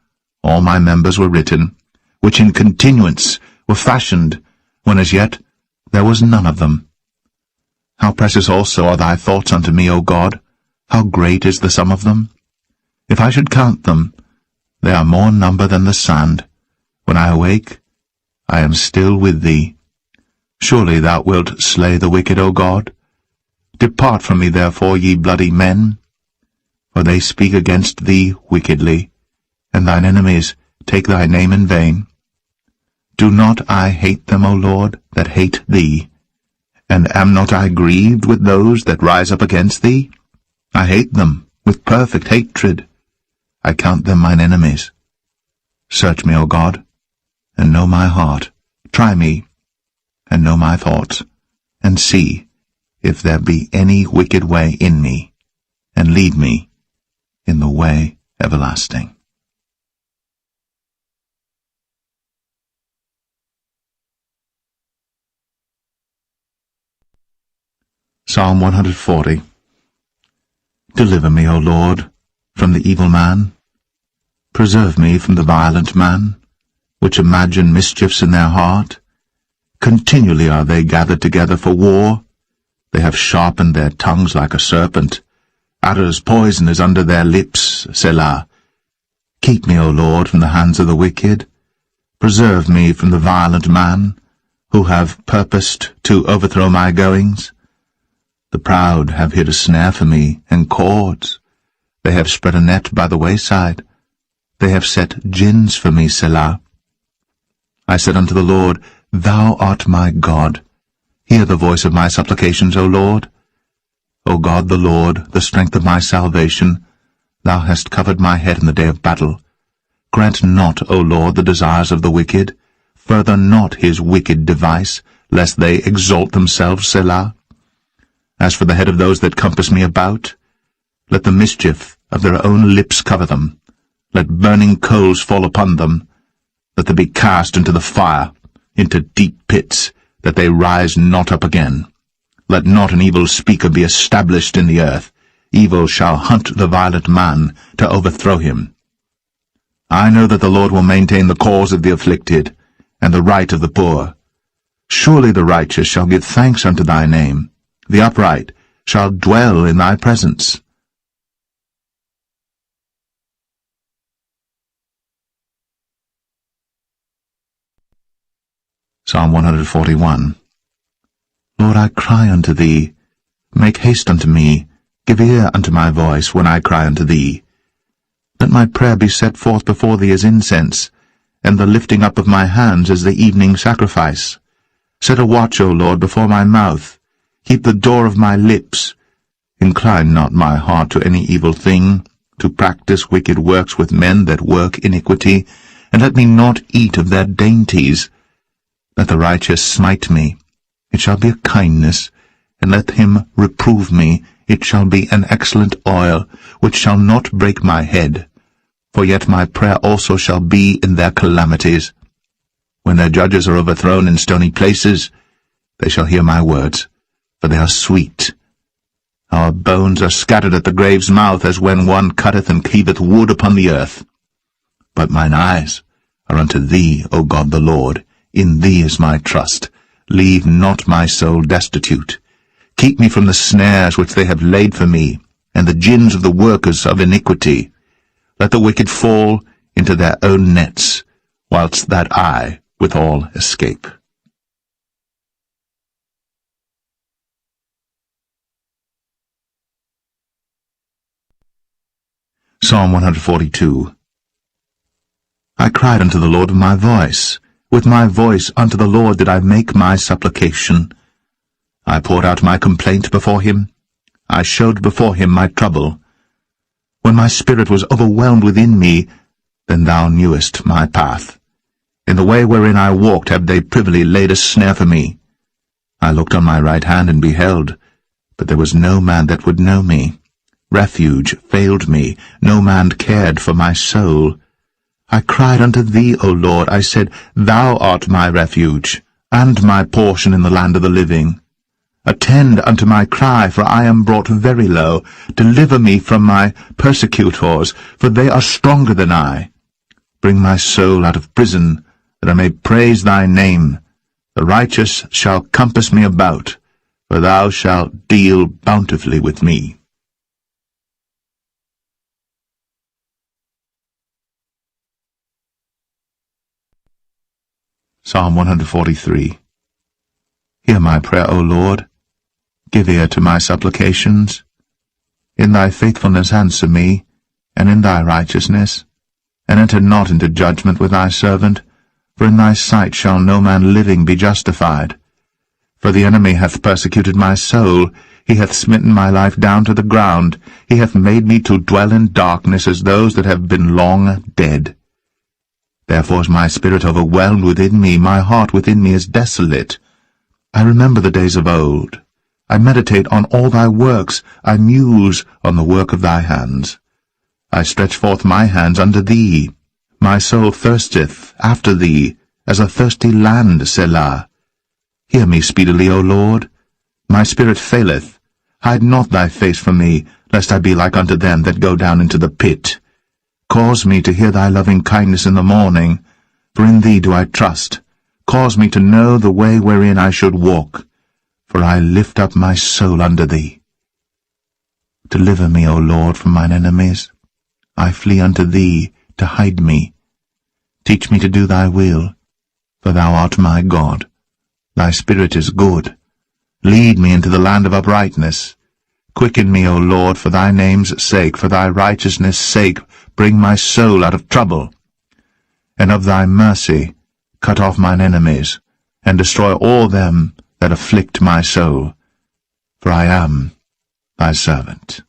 all my members were written, which in continuance were fashioned, when as yet there was none of them. How precious also are thy thoughts unto me, O God! How great is the sum of them! If I should count them, they are more number than the sand. When I awake, I am still with thee. Surely thou wilt slay the wicked, O God. Depart from me, therefore, ye bloody men, for they speak against thee wickedly, and thine enemies take thy name in vain. Do not I hate them, O Lord, that hate thee? And am not I grieved with those that rise up against thee? I hate them with perfect hatred. I count them mine enemies. Search me, O God, and know my heart. Try me, and know my thoughts, and see if there be any wicked way in me, and lead me in the way everlasting. Psalm 140. Deliver me, O Lord, from the evil man. Preserve me from the violent man, which imagine mischiefs in their heart. Continually are they gathered together for war. They have sharpened their tongues like a serpent. Adder's poison is under their lips, Selah. Keep me, O Lord, from the hands of the wicked. Preserve me from the violent man, who have purposed to overthrow my goings. The proud have hid a snare for me, and cords. They have spread a net by the wayside. They have set gins for me, Selah. I said unto the Lord, Thou art my God. Hear the voice of my supplications, O Lord. O God the Lord, the strength of my salvation, Thou hast covered my head in the day of battle. Grant not, O Lord, the desires of the wicked. Further not his wicked device, lest they exalt themselves, Selah. As for the head of those that compass me about, let the mischief of their own lips cover them. Let burning coals fall upon them. Let them be cast into the fire, into deep pits, that they rise not up again. Let not an evil speaker be established in the earth. Evil shall hunt the violent man to overthrow him. I know that the Lord will maintain the cause of the afflicted, and the right of the poor. Surely the righteous shall give thanks unto thy name. The upright shall dwell in thy presence. Psalm 141. Lord, I cry unto thee. Make haste unto me. Give ear unto my voice when I cry unto thee. Let my prayer be set forth before thee as incense, and the lifting up of my hands as the evening sacrifice. Set a watch, O Lord, before my mouth. Keep the door of my lips. Incline not my heart to any evil thing, to practice wicked works with men that work iniquity, and let me not eat of their dainties. Let the righteous smite me, it shall be a kindness, and let him reprove me, it shall be an excellent oil, which shall not break my head. For yet my prayer also shall be in their calamities. When their judges are overthrown in stony places, they shall hear my words, for they are sweet. Our bones are scattered at the grave's mouth, as when one cutteth and cleaveth wood upon the earth. But mine eyes are unto thee, O God the Lord. In thee is my trust. Leave not my soul destitute. Keep me from the snares which they have laid for me, and the gins of the workers of iniquity. Let the wicked fall into their own nets, whilst that I withal escape. Psalm 142. I cried unto the Lord with my voice. With my voice unto the Lord did I make my supplication. I poured out my complaint before him. I showed before him my trouble. When my spirit was overwhelmed within me, then thou knewest my path. In the way wherein I walked have they privily laid a snare for me. I looked on my right hand and beheld, but there was no man that would know me. Refuge failed me, no man cared for my soul. I cried unto thee, O Lord, I said, Thou art my refuge, and my portion in the land of the living. Attend unto my cry, for I am brought very low. Deliver me from my persecutors, for they are stronger than I. Bring my soul out of prison, that I may praise thy name. The righteous shall compass me about, for thou shalt deal bountifully with me. Psalm 143. Hear my prayer, O Lord. Give ear to my supplications. In thy faithfulness answer me, and in thy righteousness. And enter not into judgment with thy servant, for in thy sight shall no man living be justified. For the enemy hath persecuted my soul, he hath smitten my life down to the ground, he hath made me to dwell in darkness as those that have been long dead. Therefore is my spirit overwhelmed within me, my heart within me is desolate. I remember the days of old. I meditate on all thy works, I muse on the work of thy hands. I stretch forth my hands unto thee. My soul thirsteth after thee, as a thirsty land, Selah. Hear me speedily, O Lord. My spirit faileth, Hide not thy face from me, lest I be like unto them that go down into the pit. Cause me to hear thy loving kindness in the morning, for in thee do I trust. Cause me to know the way wherein I should walk, for I lift up my soul unto thee. Deliver me, O Lord, from mine enemies. I flee unto thee to hide me. Teach me to do thy will, for thou art my God. Thy spirit is good. Lead me into the land of uprightness. Quicken me, O Lord, for thy name's sake, for thy righteousness' sake, bring my soul out of trouble. And of thy mercy cut off mine enemies, and destroy all them that afflict my soul. For I am thy servant.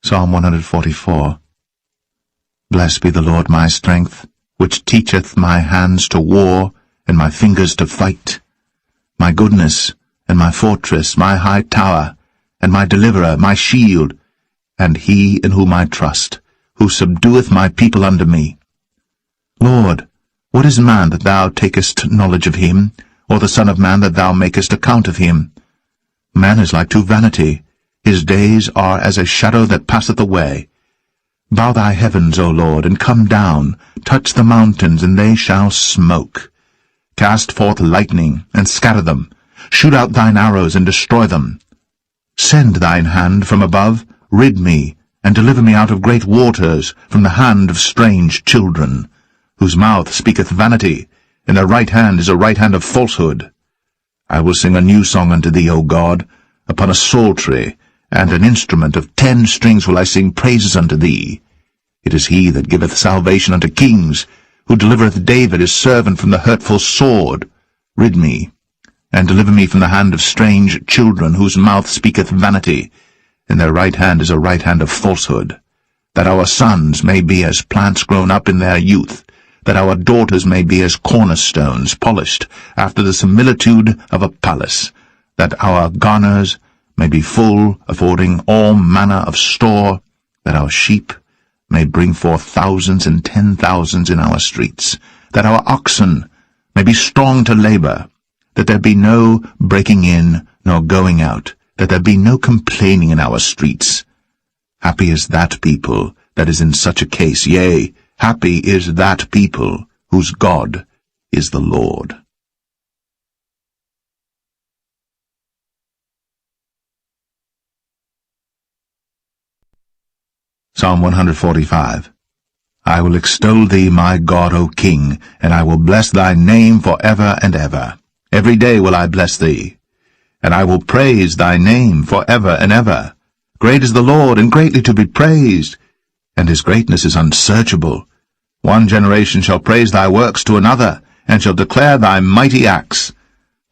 Psalm 144. Blessed be the Lord my strength, which teacheth my hands to war, and my fingers to fight. My goodness, and my fortress, my high tower, and my deliverer, my shield, and he in whom I trust, who subdueth my people under me. Lord, what is man that thou takest knowledge of him, or the son of man that thou makest account of him? Man is like to vanity. His days are as a shadow that passeth away. Bow thy heavens, O Lord, and come down. Touch the mountains, and they shall smoke. Cast forth lightning, and scatter them. Shoot out thine arrows, and destroy them. Send thine hand from above. Rid me, and deliver me out of great waters, from the hand of strange children, whose mouth speaketh vanity, and their right hand is a right hand of falsehood. I will sing a new song unto thee, O God, upon a psaltery, and an instrument of 10 strings will I sing praises unto thee. It is he that giveth salvation unto kings, who delivereth David his servant from the hurtful sword. Rid me, and deliver me from the hand of strange children, whose mouth speaketh vanity, and their right hand is a right hand of falsehood, that our sons may be as plants grown up in their youth, that our daughters may be as cornerstones polished after the similitude of a palace, that our garners may be full, affording all manner of store, that our sheep may bring forth thousands and 10,000s in our streets, that our oxen may be strong to labor, that there be no breaking in nor going out, that there be no complaining in our streets. Happy is that people that is in such a case, yea, happy is that people whose God is the Lord. Psalm 145. I will extol thee, my God, O King, and I will bless thy name for ever and ever. Every day will I bless thee, and I will praise thy name for ever and ever. Great is the Lord, and greatly to be praised, and his greatness is unsearchable. One generation shall praise thy works to another, and shall declare thy mighty acts.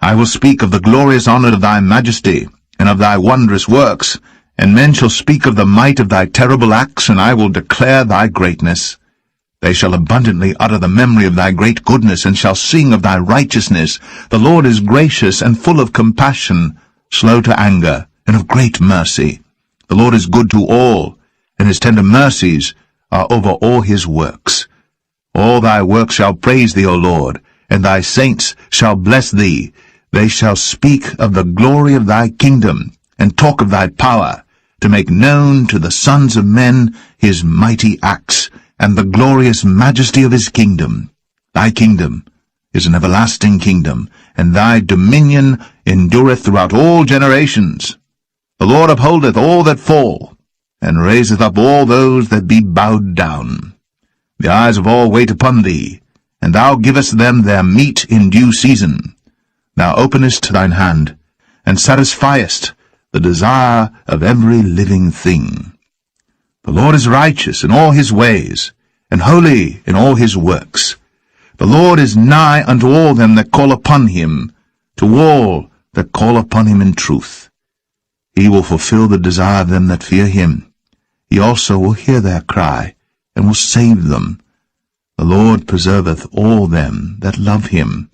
I will speak of the glorious honour of thy majesty, and of thy wondrous works, and men shall speak of the might of thy terrible acts, and I will declare thy greatness. They shall abundantly utter the memory of thy great goodness, and shall sing of thy righteousness. The Lord is gracious and full of compassion, slow to anger, and of great mercy. The Lord is good to all, and his tender mercies are over all his works. All thy works shall praise thee, O Lord, and thy saints shall bless thee. They shall speak of the glory of thy kingdom, and talk of thy power, to make known to the sons of men his mighty acts, and the glorious majesty of his kingdom. Thy kingdom is an everlasting kingdom, and thy dominion endureth throughout all generations. The Lord upholdeth all that fall, and raiseth up all those that be bowed down. The eyes of all wait upon thee, and thou givest them their meat in due season. Thou openest thine hand, and satisfiest the desire of every living thing. The Lord is righteous in all his ways, and holy in all his works. The Lord is nigh unto all them that call upon him, to all that call upon him in truth. He will fulfill the desire of them that fear him. He also will hear their cry, and will save them. The Lord preserveth all them that love him,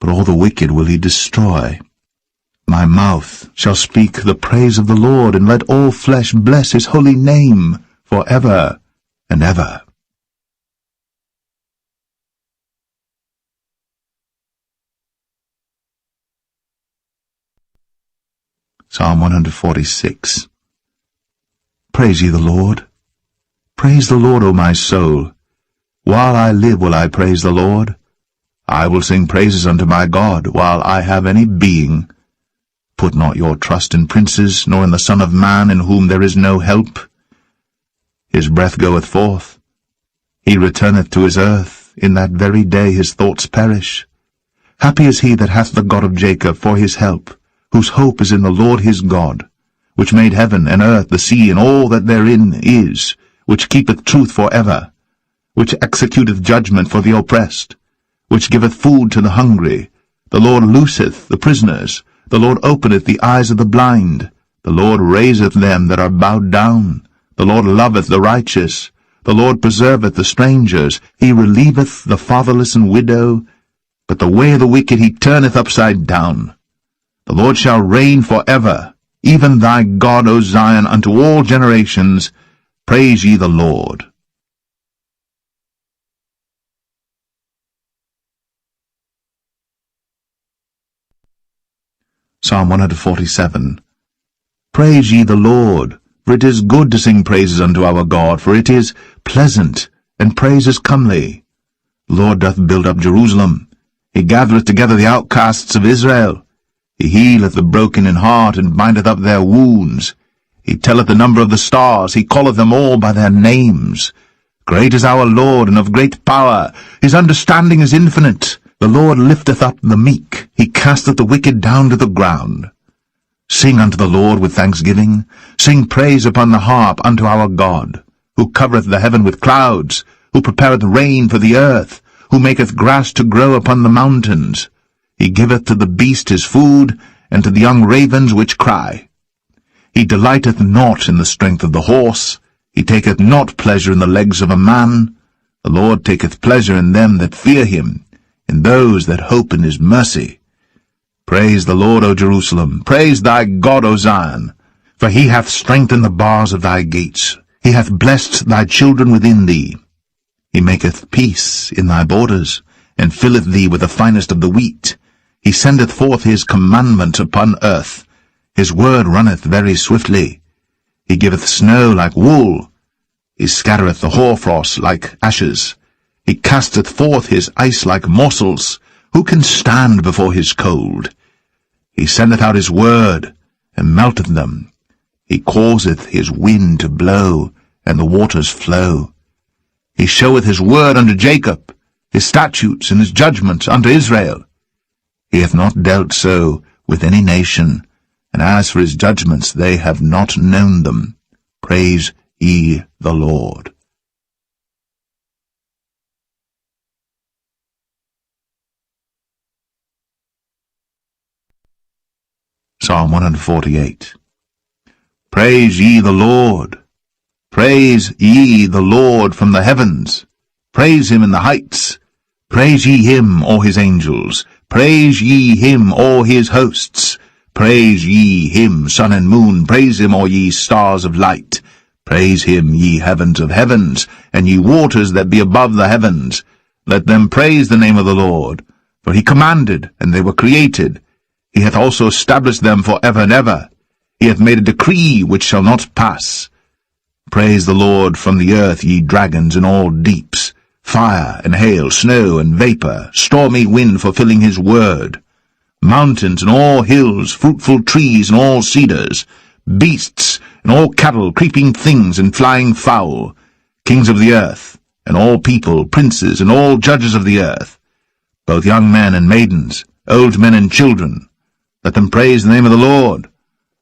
but all the wicked will he destroy. My mouth shall speak the praise of the Lord, and let all flesh bless his holy name for ever and ever. Psalm 146. Praise ye the Lord. Praise the Lord, O my soul. While I live will I praise the Lord. I will sing praises unto my God, while I have any being. Put not your trust in princes, nor in the Son of Man, in whom there is no help. His breath goeth forth. He returneth to his earth. In that very day his thoughts perish. Happy is he that hath the God of Jacob for his help, whose hope is in the Lord his God, which made heaven and earth, the sea, and all that therein is, which keepeth truth for ever, which executeth judgment for the oppressed, which giveth food to the hungry. The Lord looseth the prisoners. The Lord openeth the eyes of the blind. The Lord raiseth them that are bowed down. The Lord loveth the righteous. The Lord preserveth the strangers. He relieveth the fatherless and widow. But the way of the wicked he turneth upside down. The Lord shall reign for ever, even thy God, O Zion, unto all generations. Praise ye the Lord. Psalm 147. Praise ye the Lord, for it is good to sing praises unto our God, for it is pleasant, and praise is comely. The Lord doth build up Jerusalem. He gathereth together the outcasts of Israel. He healeth the broken in heart, and bindeth up their wounds. He telleth the number of the stars. He calleth them all by their names. Great is our Lord, and of great power. His understanding is infinite. The Lord lifteth up the meek. He casteth the wicked down to the ground. Sing unto the Lord with thanksgiving. Sing praise upon the harp unto our God, who covereth the heaven with clouds, who prepareth rain for the earth, who maketh grass to grow upon the mountains. He giveth to the beast his food, and to the young ravens which cry. He delighteth not in the strength of the horse. He taketh not pleasure in the legs of a man. The Lord taketh pleasure in them that fear him, in those that hope in his mercy. Praise the Lord, O Jerusalem. Praise thy God, O Zion. For he hath strengthened the bars of thy gates. He hath blessed thy children within thee. He maketh peace in thy borders, and filleth thee with the finest of the wheat. He sendeth forth his commandment upon earth. His word runneth very swiftly. He giveth snow like wool. He scattereth the hoarfrost like ashes. He casteth forth his ice like morsels. Who can stand before his cold? He sendeth out his word, and melteth them. He causeth his wind to blow, and the waters flow. He showeth his word unto Jacob, his statutes and his judgments unto Israel. He hath not dealt so with any nation, and as for his judgments, they have not known them. Praise ye the Lord. Psalm 148. Praise ye the Lord. Praise ye the Lord from the heavens. Praise him in the heights. Praise ye him, all his angels. Praise ye him, all his hosts. Praise ye him, sun and moon. Praise him, all ye stars of light. Praise him, ye heavens of heavens, and ye waters that be above the heavens. Let them praise the name of the Lord. For he commanded, and they were created. He hath also established them for ever and ever. He hath made a decree which shall not pass. Praise the Lord from the earth, ye dragons in all deeps, fire and hail, snow and vapour, stormy wind fulfilling his word, mountains and all hills, fruitful trees and all cedars, beasts and all cattle, creeping things and flying fowl, kings of the earth, and all people, princes and all judges of the earth, both young men and maidens, old men and children. Let them praise the name of the Lord,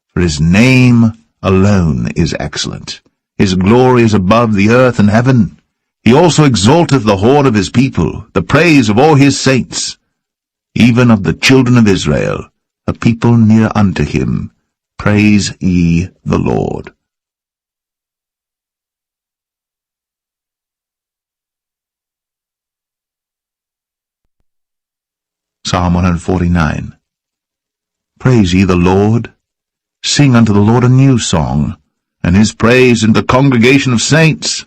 for his name alone is excellent. His glory is above the earth and heaven. He also exalteth the horn of his people, the praise of all his saints, even of the children of Israel, a people near unto him. Praise ye the Lord. Psalm 149. Praise ye the Lord. Sing unto the Lord a new song, and his praise in the congregation of saints.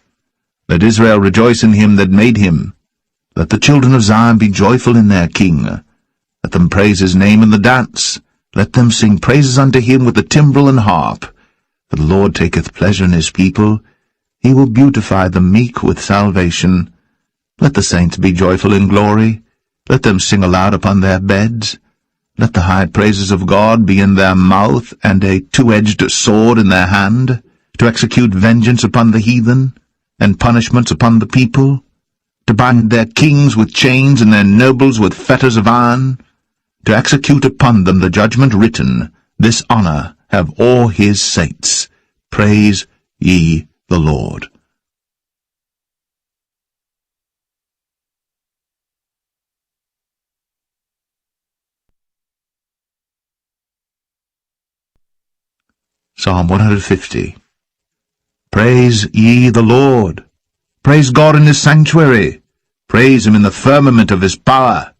Let Israel rejoice in him that made him. Let the children of Zion be joyful in their King. Let them praise his name in the dance. Let them sing praises unto him with the timbrel and harp. For the Lord taketh pleasure in his people. He will beautify the meek with salvation. Let the saints be joyful in glory. Let them sing aloud upon their beds. Let the high praises of God be in their mouth, and a two-edged sword in their hand, to execute vengeance upon the heathen, and punishments upon the people, to bind their kings with chains and their nobles with fetters of iron, to execute upon them the judgment written. This honor have all his saints. Praise ye the Lord. Psalm 150. Praise ye the Lord. Praise God in his sanctuary. Praise him in the firmament of his power.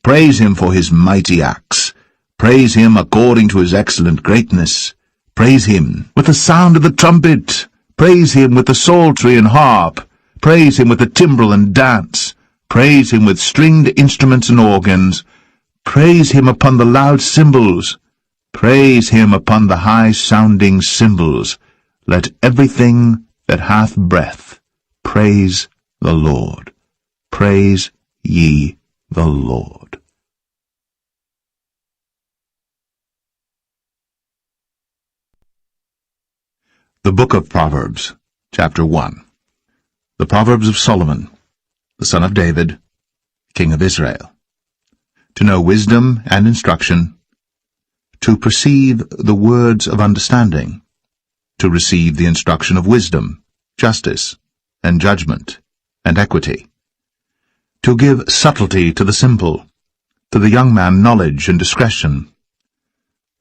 Praise him for his mighty acts. Praise him according to his excellent greatness. Praise him with the sound of the trumpet. Praise him with the psaltery and harp. Praise him with the timbrel and dance. Praise him with stringed instruments and organs. Praise him upon the loud cymbals. Praise him upon the high-sounding cymbals. Let everything that hath breath praise the Lord. Praise ye the Lord. The Book of Proverbs, Chapter 1. The Proverbs of Solomon, the son of David, king of Israel. To know wisdom and instruction, to perceive the words of understanding, to receive the instruction of wisdom, justice, and judgment, and equity, to give subtlety to the simple, to the young man knowledge and discretion.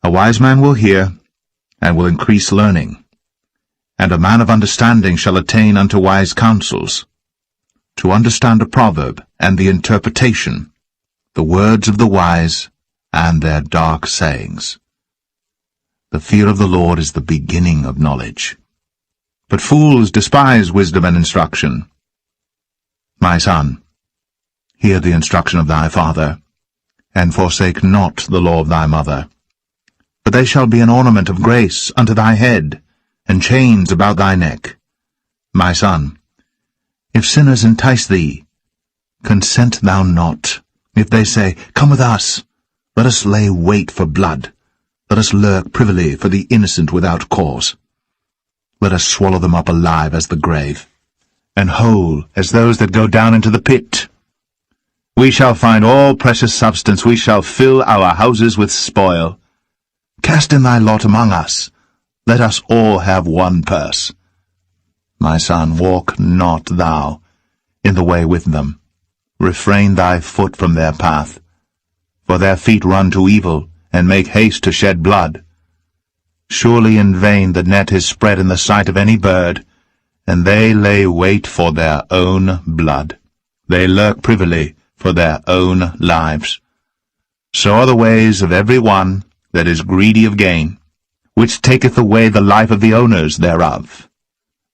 A wise man will hear, and will increase learning, and a man of understanding shall attain unto wise counsels. To understand a proverb and the interpretation, the words of the wise, and their dark sayings. The fear of the Lord is the beginning of knowledge. But fools despise wisdom and instruction. My son, hear the instruction of thy father, and forsake not the law of thy mother. For they shall be an ornament of grace unto thy head, and chains about thy neck. My son, if sinners entice thee, consent thou not. If they say, Come with us, let us lay wait for blood. Let us lurk privily for the innocent without cause. Let us swallow them up alive as the grave, and whole as those that go down into the pit. We shall find all precious substance, we shall fill our houses with spoil. Cast in thy lot among us, let us all have one purse. My son, walk not thou in the way with them. Refrain thy foot from their path. For their feet run to evil, and make haste to shed blood. Surely in vain the net is spread in the sight of any bird, and they lay wait for their own blood. They lurk privily for their own lives. So are the ways of every one that is greedy of gain, which taketh away the life of the owners thereof.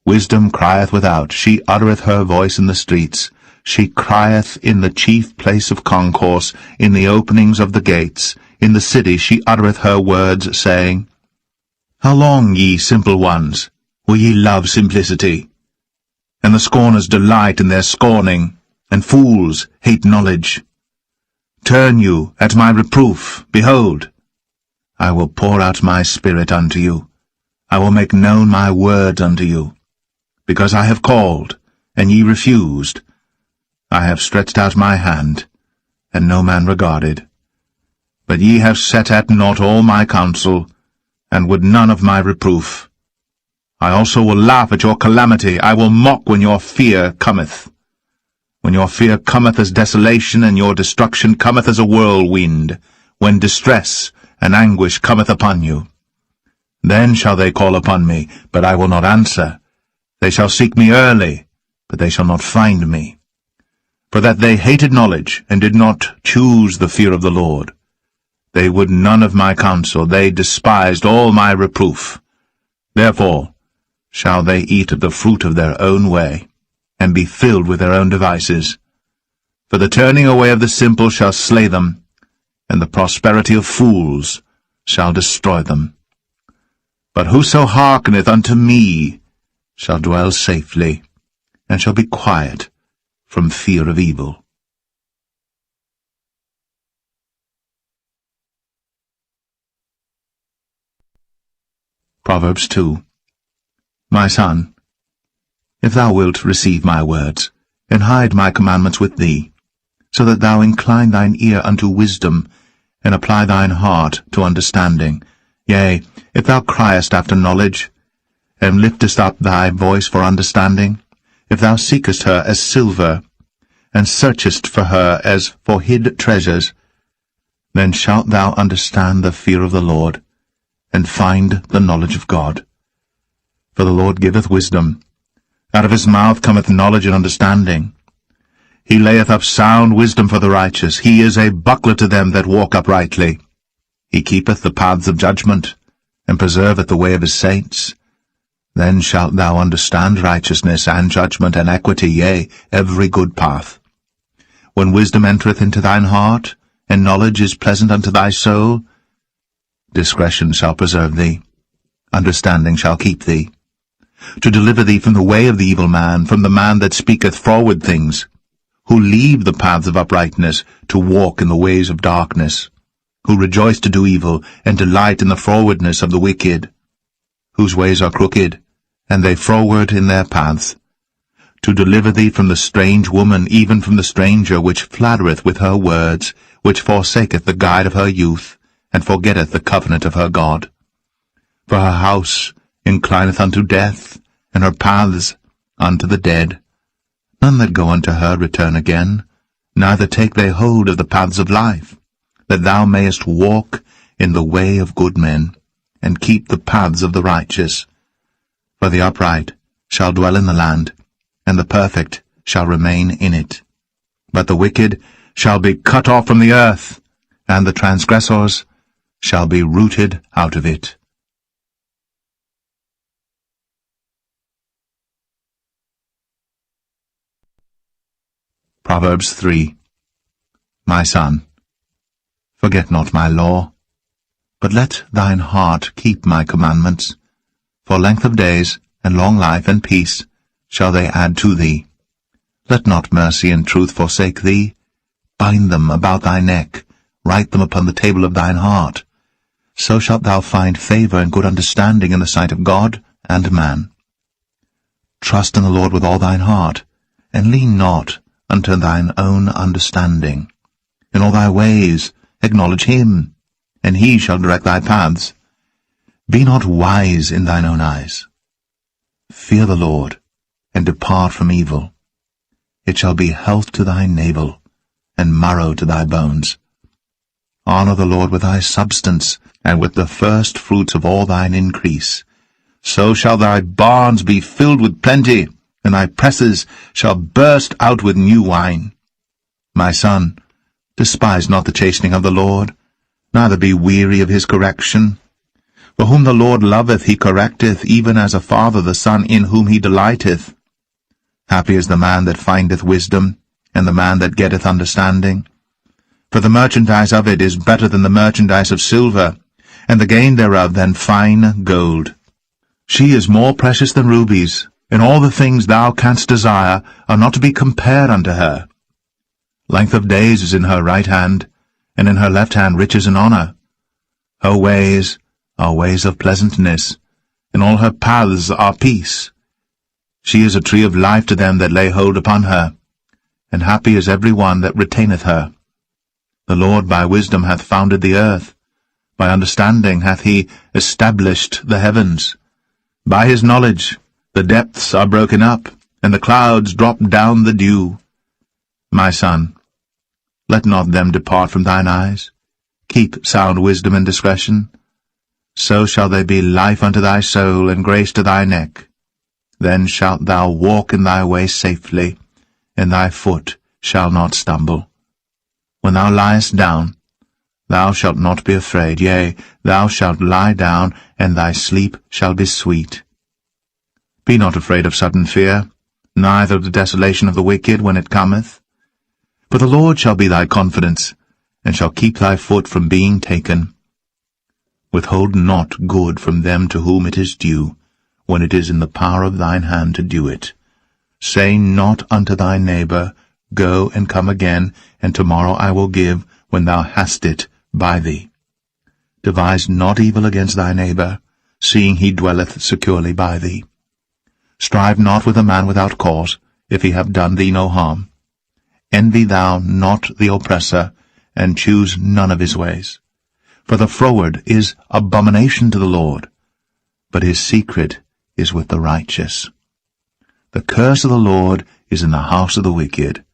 Wisdom crieth without, she uttereth her voice in the streets. She crieth in the chief place of concourse, in the openings of the gates. In the city she uttereth her words, saying, How long, ye simple ones, will ye love simplicity? And the scorners delight in their scorning, and fools hate knowledge. Turn you at my reproof, behold, I will pour out my spirit unto you. I will make known my words unto you. Because I have called, and ye refused. I have stretched out my hand, and no man regarded. But ye have set at naught all my counsel, and would none of my reproof. I also will laugh at your calamity, I will mock when your fear cometh. When your fear cometh as desolation, and your destruction cometh as a whirlwind, when distress and anguish cometh upon you. Then shall they call upon me, but I will not answer. They shall seek me early, but they shall not find me. For that they hated knowledge, and did not choose the fear of the Lord. They would none of my counsel, they despised all my reproof. Therefore shall they eat of the fruit of their own way, and be filled with their own devices. For the turning away of the simple shall slay them, and the prosperity of fools shall destroy them. But whoso hearkeneth unto me shall dwell safely, and shall be quiet from fear of evil. Proverbs 2. My son, if thou wilt receive my words, and hide my commandments with thee, so that thou incline thine ear unto wisdom, and apply thine heart to understanding, yea, if thou criest after knowledge, and liftest up thy voice for understanding, if thou seekest her as silver, and searchest for her as for hid treasures, then shalt thou understand the fear of the Lord, and find the knowledge of God. For the Lord giveth wisdom, out of his mouth cometh knowledge and understanding. He layeth up sound wisdom for the righteous. He is a buckler to them that walk uprightly. He keepeth the paths of judgment, and preserveth the way of his saints. Then shalt thou understand righteousness, and judgment, and equity, yea, every good path. When wisdom entereth into thine heart, and knowledge is pleasant unto thy soul, discretion shall preserve thee, understanding shall keep thee, to deliver thee from the way of the evil man, from the man that speaketh froward things, who leave the paths of uprightness to walk in the ways of darkness, who rejoice to do evil, and delight in the frowardness of the wicked, whose ways are crooked, and they froward in their paths, to deliver thee from the strange woman, even from the stranger, which flattereth with her words, which forsaketh the guide of her youth, and forgetteth the covenant of her God. For her house inclineth unto death, and her paths unto the dead. None that go unto her return again, neither take they hold of the paths of life, that thou mayest walk in the way of good men, and keep the paths of the righteous. For the upright shall dwell in the land, and the perfect shall remain in it. But the wicked shall be cut off from the earth, and the transgressors shall be rooted out of it. Proverbs 3. My son, forget not my law, but let thine heart keep my commandments, for length of days, and long life, and peace shall they add to thee. Let not mercy and truth forsake thee. Bind them about thy neck, write them upon the table of thine heart. So shalt thou find favor and good understanding in the sight of God and man. Trust in the Lord with all thine heart, and lean not unto thine own understanding. In all thy ways acknowledge him, and he shall direct thy paths. Be not wise in thine own eyes. Fear the Lord, and depart from evil. It shall be health to thy navel, and marrow to thy bones. Honor the Lord with thy substance, and with the first fruits of all thine increase. So shall thy barns be filled with plenty, and thy presses shall burst out with new wine. My son, despise not the chastening of the Lord, neither be weary of his correction. For whom the Lord loveth he correcteth, even as a father the son in whom he delighteth. Happy is the man that findeth wisdom, and the man that getteth understanding. For the merchandise of it is better than the merchandise of silver, and the gain thereof than fine gold. She is more precious than rubies, and all the things thou canst desire are not to be compared unto her. Length of days is in her right hand, and in her left hand riches and honor. Her ways are ways of pleasantness, and all her paths are peace. She is a tree of life to them that lay hold upon her, and happy is every one that retaineth her. The Lord by wisdom hath founded the earth, by understanding hath he established the heavens. By his knowledge the depths are broken up, and the clouds drop down the dew. My son, let not them depart from thine eyes. Keep sound wisdom and discretion. So shall they be life unto thy soul, and grace to thy neck. Then shalt thou walk in thy way safely, and thy foot shall not stumble. When thou liest down, thou shalt not be afraid. Yea, thou shalt lie down, and thy sleep shall be sweet. Be not afraid of sudden fear, neither of the desolation of the wicked when it cometh. For the Lord shall be thy confidence, and shall keep thy foot from being taken. Withhold not good from them to whom it is due, when it is in the power of thine hand to do it. Say not unto thy neighbor, Go and come again, and tomorrow I will give, when thou hast it by thee. Devise not evil against thy neighbor, seeing he dwelleth securely by thee. Strive not with a man without cause, if he have done thee no harm. Envy thou not the oppressor, and choose none of his ways. For the froward is abomination to the Lord, but his secret is with the righteous. The curse of the Lord is in the house of the wicked,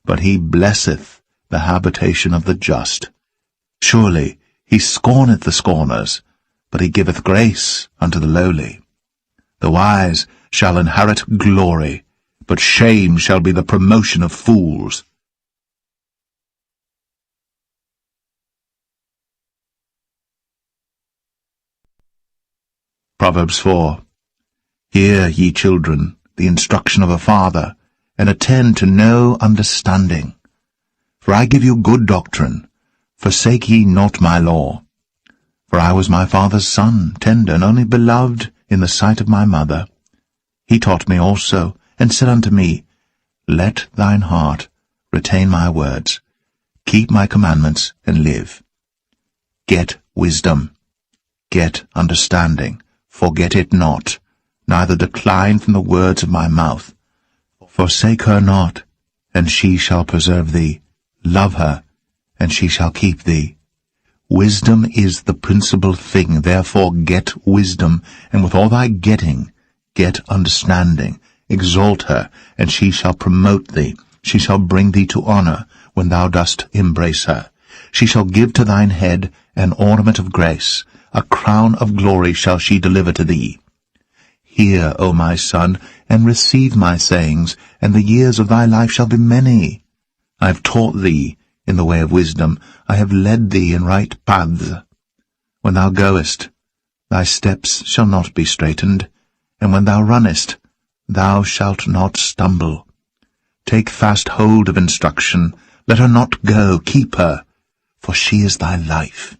but he blesseth the habitation of the just. Surely he scorneth the scorners, but he giveth grace unto the lowly. The wise shall inherit glory, but shame shall be the promotion of fools. Proverbs 4. Hear, ye children, the instruction of a father, and attend to no understanding. For I give you good doctrine, forsake ye not my law. For I was my father's son, tender, and only beloved in the sight of my mother. He taught me also, and said unto me, Let thine heart retain my words, keep my commandments, and live. Get wisdom, get understanding, forget it not, neither decline from the words of my mouth. Forsake her not, and she shall preserve thee. Love her, and she shall keep thee. Wisdom is the principal thing, therefore get wisdom, and with all thy getting, get understanding. Exalt her, and she shall promote thee. She shall bring thee to honor, when thou dost embrace her. She shall give to thine head an ornament of grace. A crown of glory shall she deliver to thee. Hear, O my son, and receive my sayings, and the years of thy life shall be many. I have taught thee in the way of wisdom, I have led thee in right paths. When thou goest, thy steps shall not be straitened, and when thou runnest, thou shalt not stumble. Take fast hold of instruction, let her not go, keep her, for she is thy life.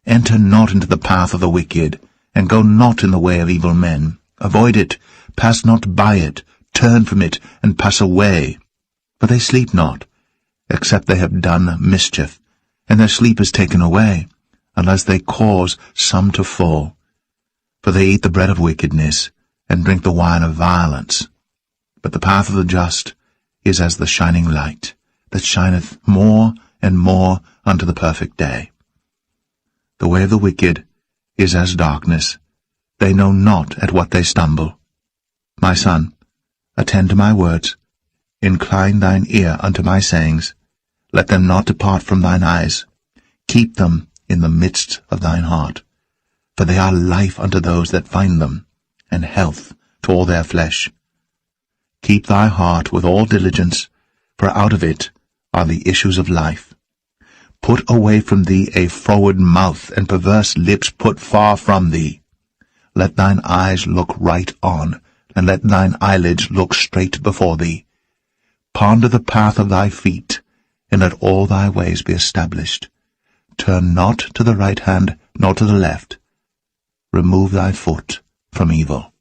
Enter not into the path of the wicked, and go not in the way of evil men. Avoid it, pass not by it, turn from it, and pass away. For they sleep not, except they have done mischief, and their sleep is taken away, unless they cause some to fall. For they eat the bread of wickedness, and drink the wine of violence. But the path of the just is as the shining light, that shineth more and more unto the perfect day. The way of the wicked is as darkness. They know not at what they stumble. My son, attend to my words. Incline thine ear unto my sayings. Let them not depart from thine eyes. Keep them in the midst of thine heart. For they are life unto those that find them, and health to all their flesh. Keep thy heart with all diligence, for out of it are the issues of life. Put away from thee a froward mouth, and perverse lips put far from thee. Let thine eyes look right on, and let thine eyelids look straight before thee. Ponder the path of thy feet, and let all thy ways be established. Turn not to the right hand, nor to the left. Remove thy foot from evil.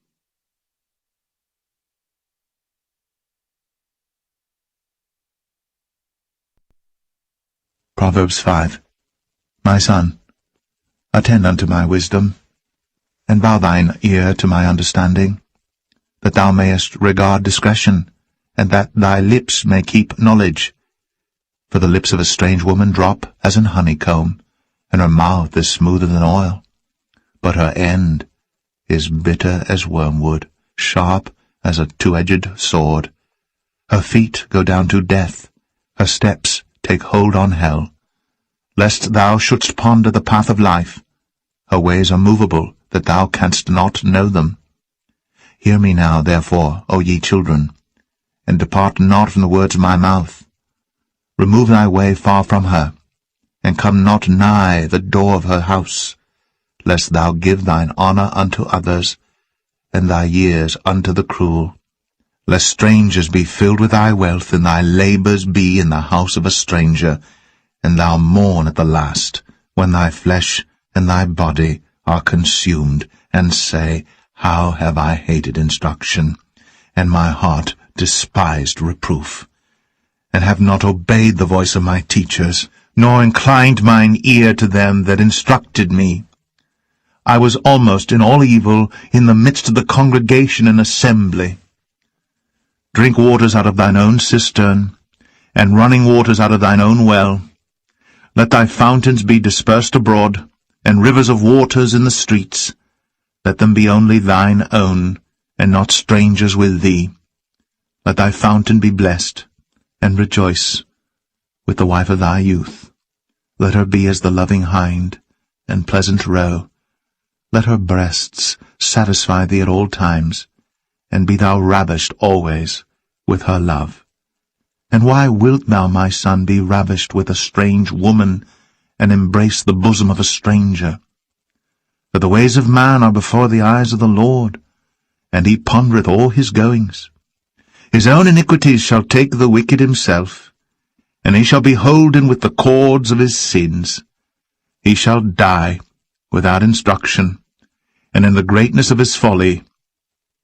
Proverbs 5. My son, attend unto my wisdom, and bow thine ear to my understanding, that thou mayest regard discretion, and that thy lips may keep knowledge. For the lips of a strange woman drop as an honeycomb, and her mouth is smoother than oil. But her end is bitter as wormwood, sharp as a two-edged sword. Her feet go down to death, her steps take hold on hell. Lest thou shouldst ponder the path of life, her ways are movable, that thou canst not know them. Hear me now, therefore, O ye children, and depart not from the words of my mouth. Remove thy way far from her, and come not nigh the door of her house, lest thou give thine honour unto others, and thy years unto the cruel. Lest strangers be filled with thy wealth, and thy labours be in the house of a stranger, and thou mourn at the last, when thy flesh and thy body are consumed, and say, How have I hated instruction, and my heart despised reproof, and have not obeyed the voice of my teachers, nor inclined mine ear to them that instructed me. I was almost in all evil in the midst of the congregation and assembly. Drink waters out of thine own cistern, and running waters out of thine own well. Let thy fountains be dispersed abroad, and rivers of waters in the streets. Let them be only thine own, and not strangers with thee. Let thy fountain be blessed, and rejoice with the wife of thy youth. Let her be as the loving hind, and pleasant roe. Let her breasts satisfy thee at all times, and be thou ravished always with her love. And why wilt thou, my son, be ravished with a strange woman, and embrace the bosom of a stranger? For the ways of man are before the eyes of the Lord, and he pondereth all his goings. His own iniquities shall take the wicked himself, and he shall be holden with the cords of his sins. He shall die without instruction, and in the greatness of his folly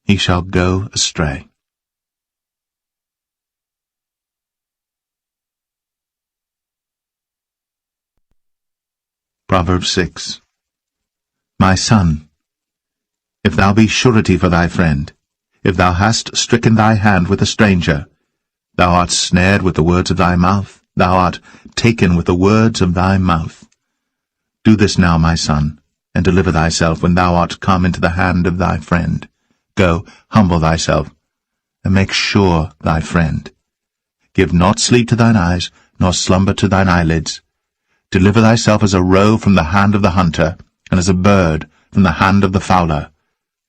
he shall go astray. Proverbs 6. My son, if thou be surety for thy friend, if thou hast stricken thy hand with a stranger, thou art snared with the words of thy mouth, thou art taken with the words of thy mouth. Do this now, my son, and deliver thyself when thou art come into the hand of thy friend. Go, humble thyself, and make sure thy friend. Give not sleep to thine eyes, nor slumber to thine eyelids. Deliver thyself as a roe from the hand of the hunter, and as a bird from the hand of the fowler.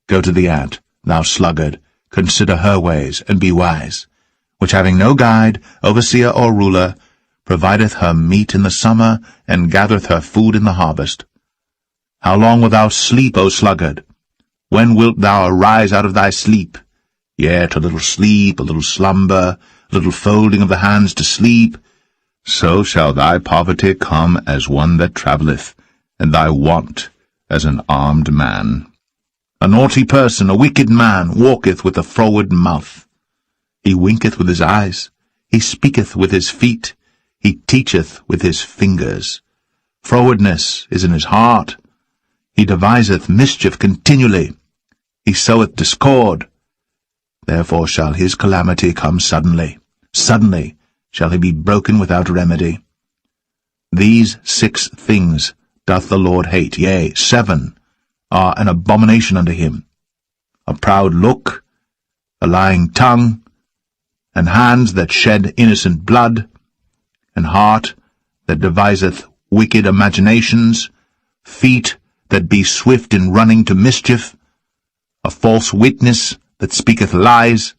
Go to the ant, thou sluggard, consider her ways, and be wise, which having no guide, overseer, or ruler, provideth her meat in the summer, and gathereth her food in the harvest. How long wilt thou sleep, O sluggard? When wilt thou arise out of thy sleep? Yet a little sleep, a little slumber, a little folding of the hands to sleep. So shall thy poverty come as one that travelleth, and thy want as an armed man. A naughty person, a wicked man, walketh with a froward mouth. He winketh with his eyes, he speaketh with his feet, he teacheth with his fingers. Frowardness is in his heart. He deviseth mischief continually. He soweth discord. Therefore shall his calamity come suddenly. Suddenly shall he be broken without remedy. These 6 things doth the Lord hate, yea, 7 are an abomination unto him: a proud look, a lying tongue, and hands that shed innocent blood, and heart that deviseth wicked imaginations, feet that be swift in running to mischief, a false witness that speaketh lies,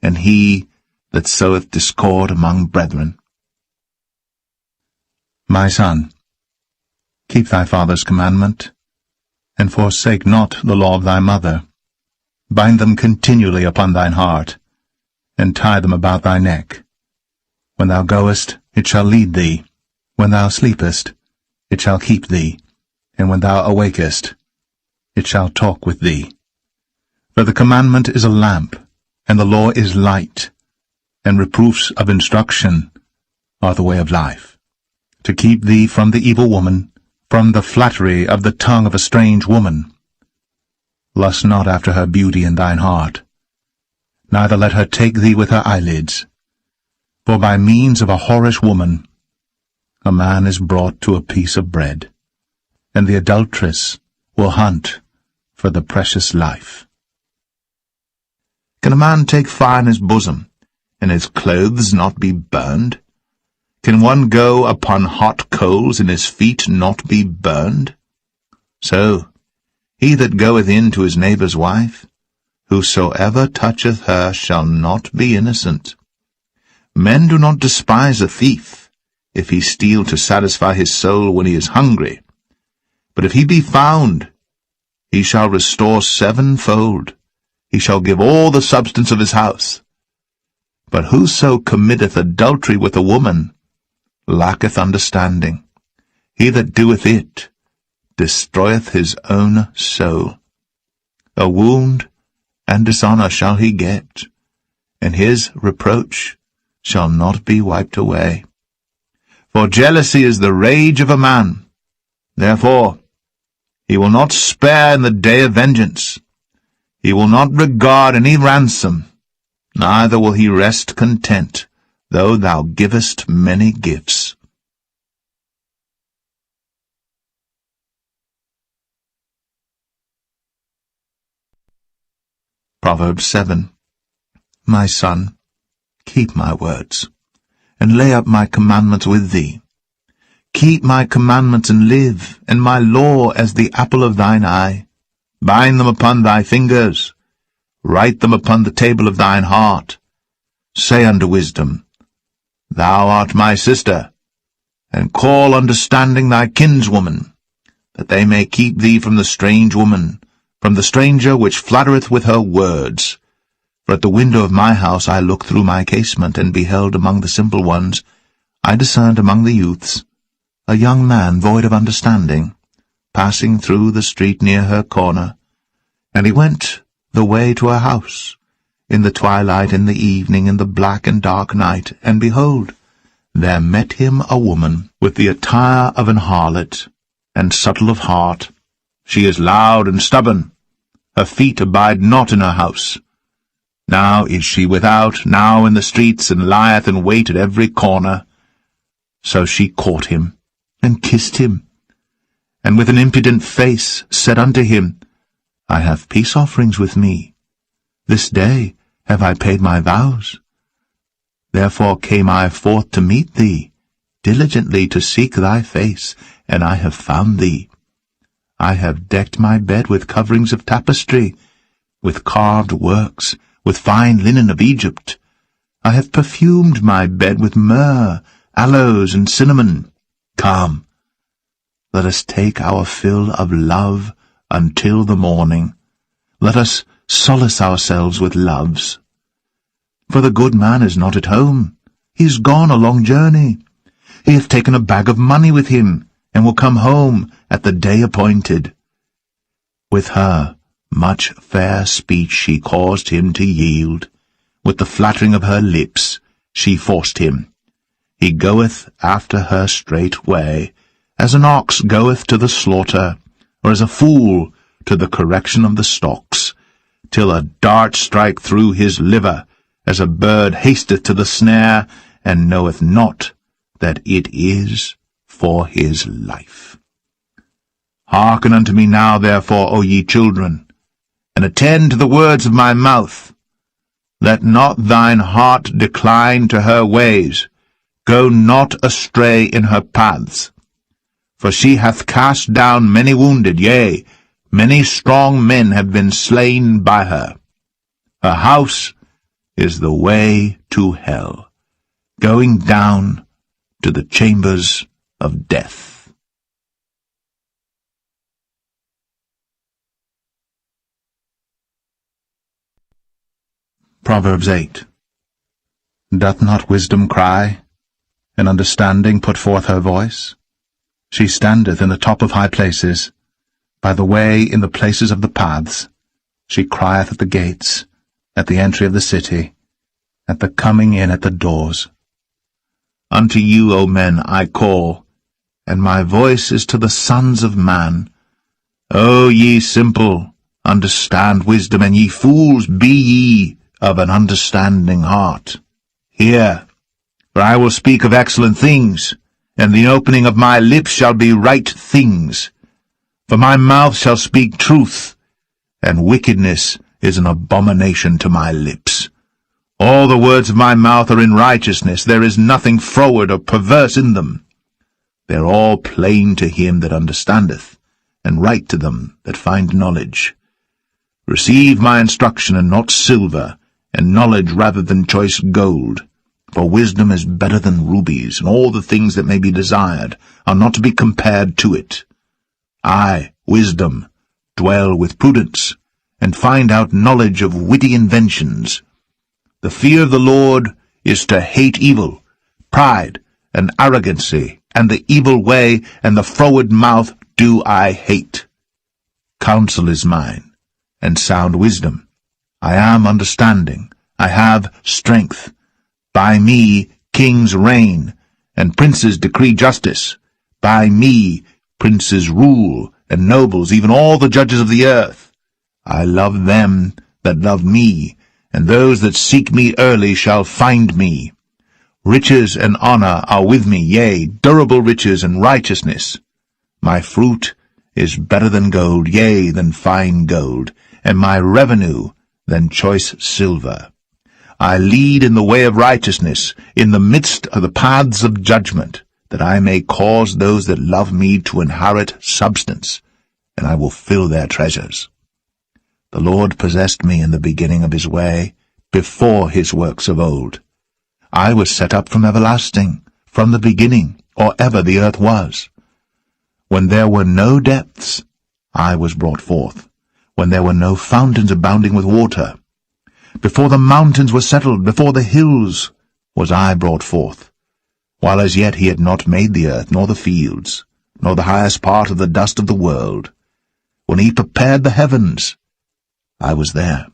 and he that soweth discord among brethren. My son, keep thy father's commandment, and forsake not the law of thy mother. Bind them continually upon thine heart, and tie them about thy neck. When thou goest, it shall lead thee. When thou sleepest, it shall keep thee. And when thou awakest, it shall talk with thee. For the commandment is a lamp, and the law is light, and reproofs of instruction are the way of life, to keep thee from the evil woman, from the flattery of the tongue of a strange woman. Lust not after her beauty in thine heart, neither let her take thee with her eyelids. For by means of a whorish woman a man is brought to a piece of bread, and the adulteress will hunt for the precious life. Can a man take fire in his bosom, and his clothes not be burned? Can one go upon hot coals, and his feet not be burned? So, he that goeth in to his neighbour's wife, whosoever toucheth her shall not be innocent. Men do not despise a thief, if he steal to satisfy his soul when he is hungry. But if he be found, he shall restore 7-fold. He shall give all the substance of his house. But whoso committeth adultery with a woman lacketh understanding. He that doeth it destroyeth his own soul. A wound and dishonour shall he get, and his reproach shall not be wiped away. For jealousy is the rage of a man. Therefore he will not spare in the day of vengeance. He will not regard any ransom, neither will he rest content, though thou givest many gifts. Proverbs 7. My son, keep my words, and lay up my commandments with thee. Keep my commandments and live, and my law as the apple of thine eye. Bind them upon thy fingers, write them upon the table of thine heart. Say unto wisdom, Thou art my sister, and call understanding thy kinswoman, that they may keep thee from the strange woman, from the stranger which flattereth with her words. For at the window of my house I looked through my casement, and beheld among the simple ones, I discerned among the youths, a young man void of understanding, passing through the street near her corner. And he went the way to her house, in the twilight, in the evening, in the black and dark night, and behold, there met him a woman, with the attire of an harlot, and subtle of heart. She is loud and stubborn, her feet abide not in her house. Now is she without, now in the streets, and lieth in wait at every corner. So she caught him, and kissed him, and with an impudent face said unto him, I have peace offerings with me. This day have I paid my vows. Therefore came I forth to meet thee, diligently to seek thy face, and I have found thee. I have decked my bed with coverings of tapestry, with carved works, with fine linen of Egypt. I have perfumed my bed with myrrh, aloes, and cinnamon. Come, let us take our fill of love until the morning. Let us solace ourselves with loves. For the good man is not at home. He is gone a long journey. He hath taken a bag of money with him, and will come home at the day appointed. With her much fair speech she caused him to yield. With the flattering of her lips she forced him. He goeth after her straightway, as an ox goeth to the slaughter, or as a fool to the correction of the stocks, till a dart strike through his liver, as a bird hasteth to the snare, and knoweth not that it is for his life. Hearken unto me now, therefore, O ye children, and attend to the words of my mouth. Let not thine heart decline to her ways. Go not astray in her paths. For she hath cast down many wounded, yea, many strong men have been slain by her. Her house is the way to hell, going down to the chambers of death. Proverbs 8. Doth not wisdom cry, and understanding put forth her voice? She standeth in the top of high places, by the way in the places of the paths. She crieth at the gates, at the entry of the city, at the coming in at the doors. Unto you, O men, I call, and my voice is to the sons of man. O ye simple, understand wisdom, and ye fools, be ye of an understanding heart. Hear, for I will speak of excellent things, and the opening of my lips shall be right things. For my mouth shall speak truth, and wickedness is an abomination to my lips. All the words of my mouth are in righteousness, there is nothing froward or perverse in them. They are all plain to him that understandeth, and right to them that find knowledge. Receive my instruction, and not silver, and knowledge rather than choice gold. For wisdom is better than rubies, and all the things that may be desired are not to be compared to it. I, wisdom, dwell with prudence, and find out knowledge of witty inventions. The fear of the Lord is to hate evil, pride, and arrogancy, and the evil way, and the froward mouth do I hate. Counsel is mine, and sound wisdom. I am understanding. I have strength. By me kings reign, and princes decree justice. By me princes rule, and nobles, even all the judges of the earth. I love them that love me, and those that seek me early shall find me. Riches and honor are with me, yea, durable riches and righteousness. My fruit is better than gold, yea, than fine gold, and my revenue than choice silver. I lead in the way of righteousness, in the midst of the paths of judgment, that I may cause those that love me to inherit substance, and I will fill their treasures. The Lord possessed me in the beginning of his way, before his works of old. I was set up from everlasting, from the beginning, or ever the earth was. When there were no depths, I was brought forth, when there were no fountains abounding with water. Before the mountains were settled, before the hills, was I brought forth, while as yet he had not made the earth, nor the fields, nor the highest part of the dust of the world. When he prepared the heavens, I was there.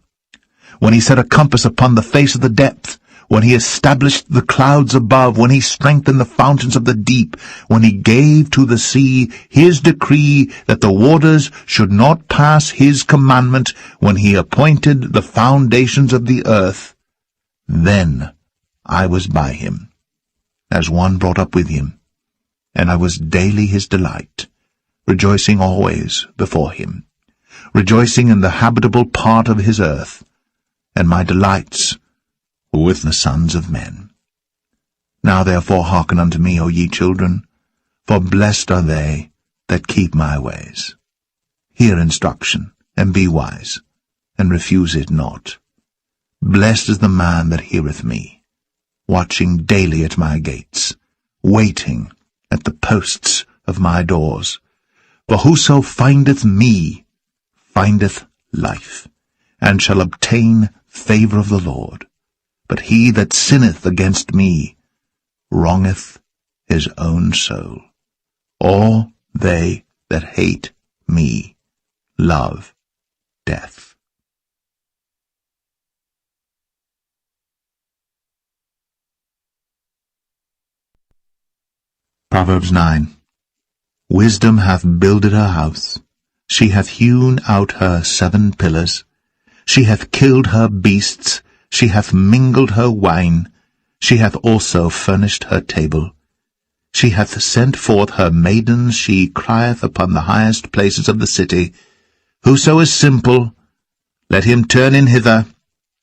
When he set a compass upon the face of the depth, when he established the clouds above, when he strengthened the fountains of the deep, when he gave to the sea his decree that the waters should not pass his commandment, when he appointed the foundations of the earth, then I was by him, as one brought up with him, and I was daily his delight, rejoicing always before him, rejoicing in the habitable part of his earth, and my delights were with the sons of men. Now therefore hearken unto me, O ye children, for blessed are they that keep my ways. Hear instruction, and be wise, and refuse it not. Blessed is the man that heareth me, watching daily at my gates, waiting at the posts of my doors. For whoso findeth me findeth life, and shall obtain favour of the Lord. But he that sinneth against me wrongeth his own soul. All they that hate me love death. Proverbs 9. Wisdom hath builded her house. She hath hewn out her 7 pillars. She hath killed her beasts. She hath mingled her wine. She hath also furnished her table. She hath sent forth her maidens. She crieth upon the highest places of the city. Whoso is simple, let him turn in hither.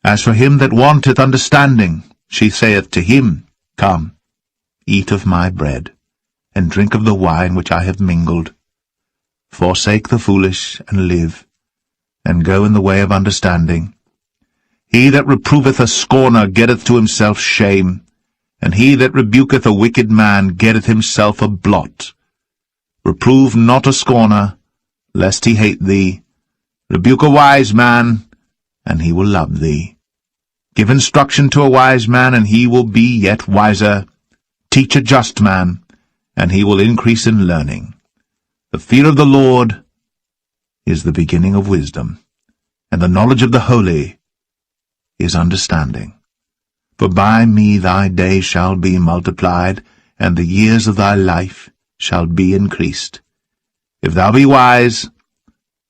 As for him that wanteth understanding, she saith to him, Come, eat of my bread, and drink of the wine which I have mingled. Forsake the foolish, and live, and go in the way of understanding. He that reproveth a scorner getteth to himself shame, and he that rebuketh a wicked man getteth himself a blot. Reprove not a scorner, lest he hate thee. Rebuke a wise man, and he will love thee. Give instruction to a wise man, and he will be yet wiser. Teach a just man, and he will increase in learning. The fear of the Lord is the beginning of wisdom, and the knowledge of the holy is understanding. For by me thy days shall be multiplied, and the years of thy life shall be increased. If thou be wise,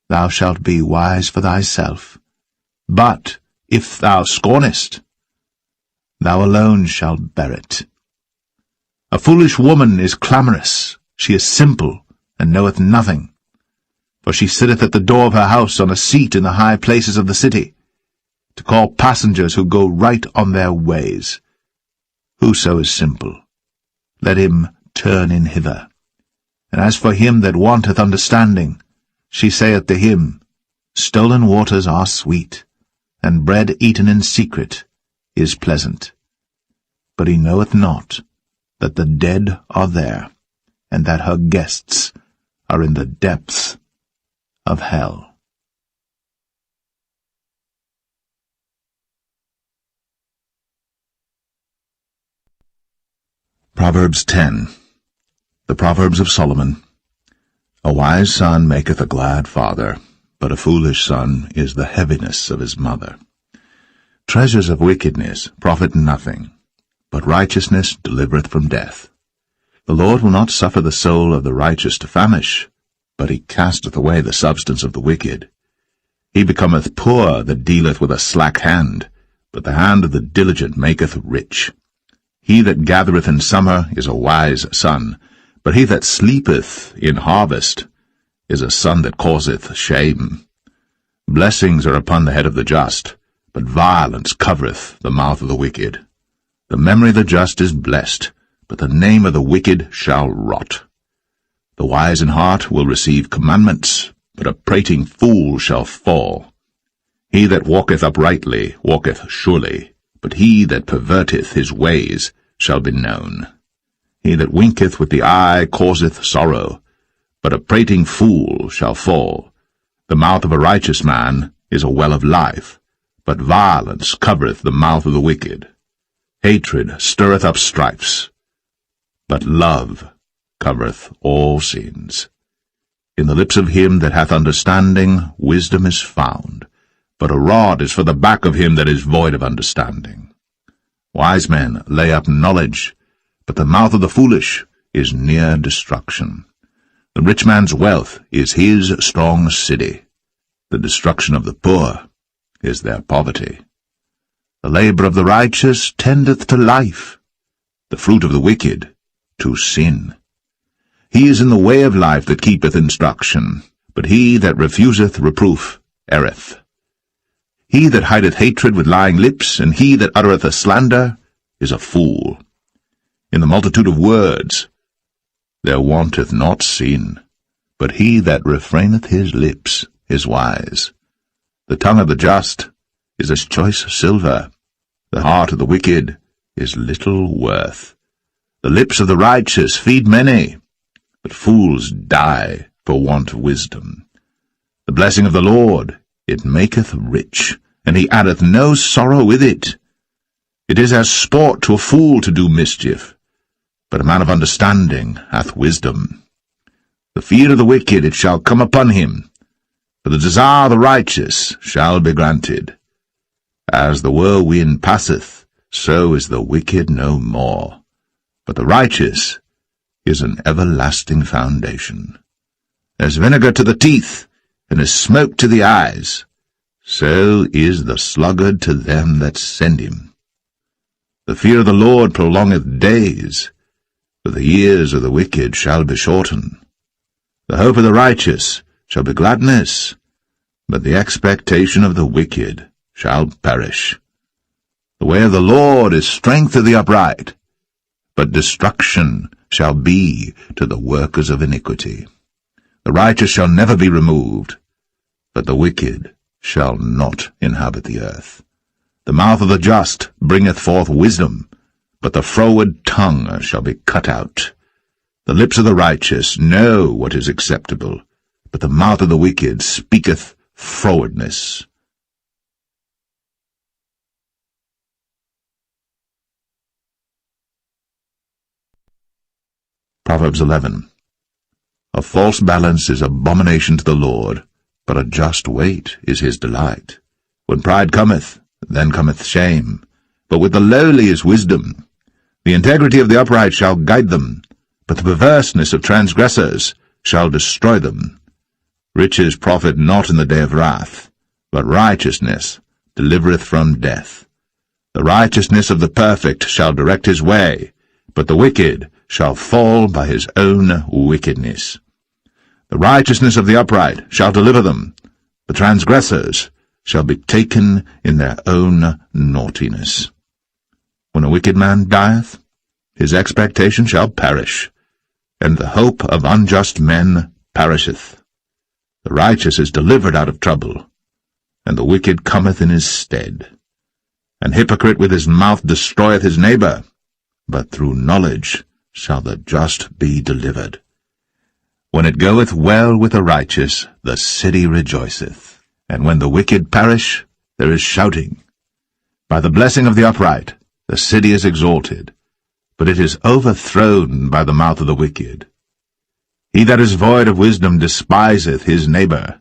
thou shalt be wise for thyself. But if thou scornest, thou alone shalt bear it. A foolish woman is clamorous, she is simple, and knoweth nothing. For she sitteth at the door of her house on a seat in the high places of the city, to call passengers who go right on their ways. Whoso is simple, let him turn in hither. And as for him that wanteth understanding, she saith to him, Stolen waters are sweet, and bread eaten in secret is pleasant. But he knoweth not that the dead are there, and that her guests are in the depths of hell. Proverbs 10. The Proverbs of Solomon. A wise son maketh a glad father, but a foolish son is the heaviness of his mother. Treasures of wickedness profit nothing, but righteousness delivereth from death. The Lord will not suffer the soul of the righteous to famish, but he casteth away the substance of the wicked. He becometh poor that dealeth with a slack hand, but the hand of the diligent maketh rich. He that gathereth in summer is a wise son, but he that sleepeth in harvest is a son that causeth shame. Blessings are upon the head of the just, but violence covereth the mouth of the wicked. The memory of the just is blessed, but the name of the wicked shall rot. The wise in heart will receive commandments, but a prating fool shall fall. He that walketh uprightly walketh surely, but he that perverteth his ways shall be known. He that winketh with the eye causeth sorrow, but a prating fool shall fall. The mouth of a righteous man is a well of life, but violence covereth the mouth of the wicked. Hatred stirreth up strifes, but love covereth all sins. In the lips of him that hath understanding wisdom is found, but a rod is for the back of him that is void of understanding. Wise men lay up knowledge, but the mouth of the foolish is near destruction. The rich man's wealth is his strong city. The destruction of the poor is their poverty. The labor of the righteous tendeth to life, the fruit of the wicked to sin. He is in the way of life that keepeth instruction, but he that refuseth reproof erreth. He that hideth hatred with lying lips, and he that uttereth a slander, is a fool. In the multitude of words there wanteth not sin, but he that refraineth his lips is wise. The tongue of the just is as choice silver, the heart of the wicked is little worth. The lips of the righteous feed many, but fools die for want of wisdom. The blessing of the Lord, it maketh rich, and he addeth no sorrow with it. It is as sport to a fool to do mischief, but a man of understanding hath wisdom. The fear of the wicked it shall come upon him, for the desire of the righteous shall be granted. As the whirlwind passeth, so is the wicked no more, but the righteous is an everlasting foundation. As vinegar to the teeth, and as smoke to the eyes, so is the sluggard to them that send him. The fear of the Lord prolongeth days, but the years of the wicked shall be shortened. The hope of the righteous shall be gladness, but the expectation of the wicked shall perish. The way of the Lord is strength to the upright, but destruction shall be to the workers of iniquity. The righteous shall never be removed, but the wicked shall not inhabit the earth. The mouth of the just bringeth forth wisdom, but the froward tongue shall be cut out. The lips of the righteous know what is acceptable, but the mouth of the wicked speaketh frowardness. Proverbs 11. A false balance is abomination to the Lord, but a just weight is his delight. When pride cometh, then cometh shame, but with the lowly is wisdom. The integrity of the upright shall guide them, but the perverseness of transgressors shall destroy them. Riches profit not in the day of wrath, but righteousness delivereth from death. The righteousness of the perfect shall direct his way, but the wicked shall fall by his own wickedness. The righteousness of the upright shall deliver them, the transgressors shall be taken in their own naughtiness. When a wicked man dieth, his expectation shall perish, and the hope of unjust men perisheth. The righteous is delivered out of trouble, and the wicked cometh in his stead. An hypocrite with his mouth destroyeth his neighbor, but through knowledge shall the just be delivered. When it goeth well with the righteous, the city rejoiceth, and when the wicked perish, there is shouting. By the blessing of the upright, the city is exalted, but it is overthrown by the mouth of the wicked. He that is void of wisdom despiseth his neighbour,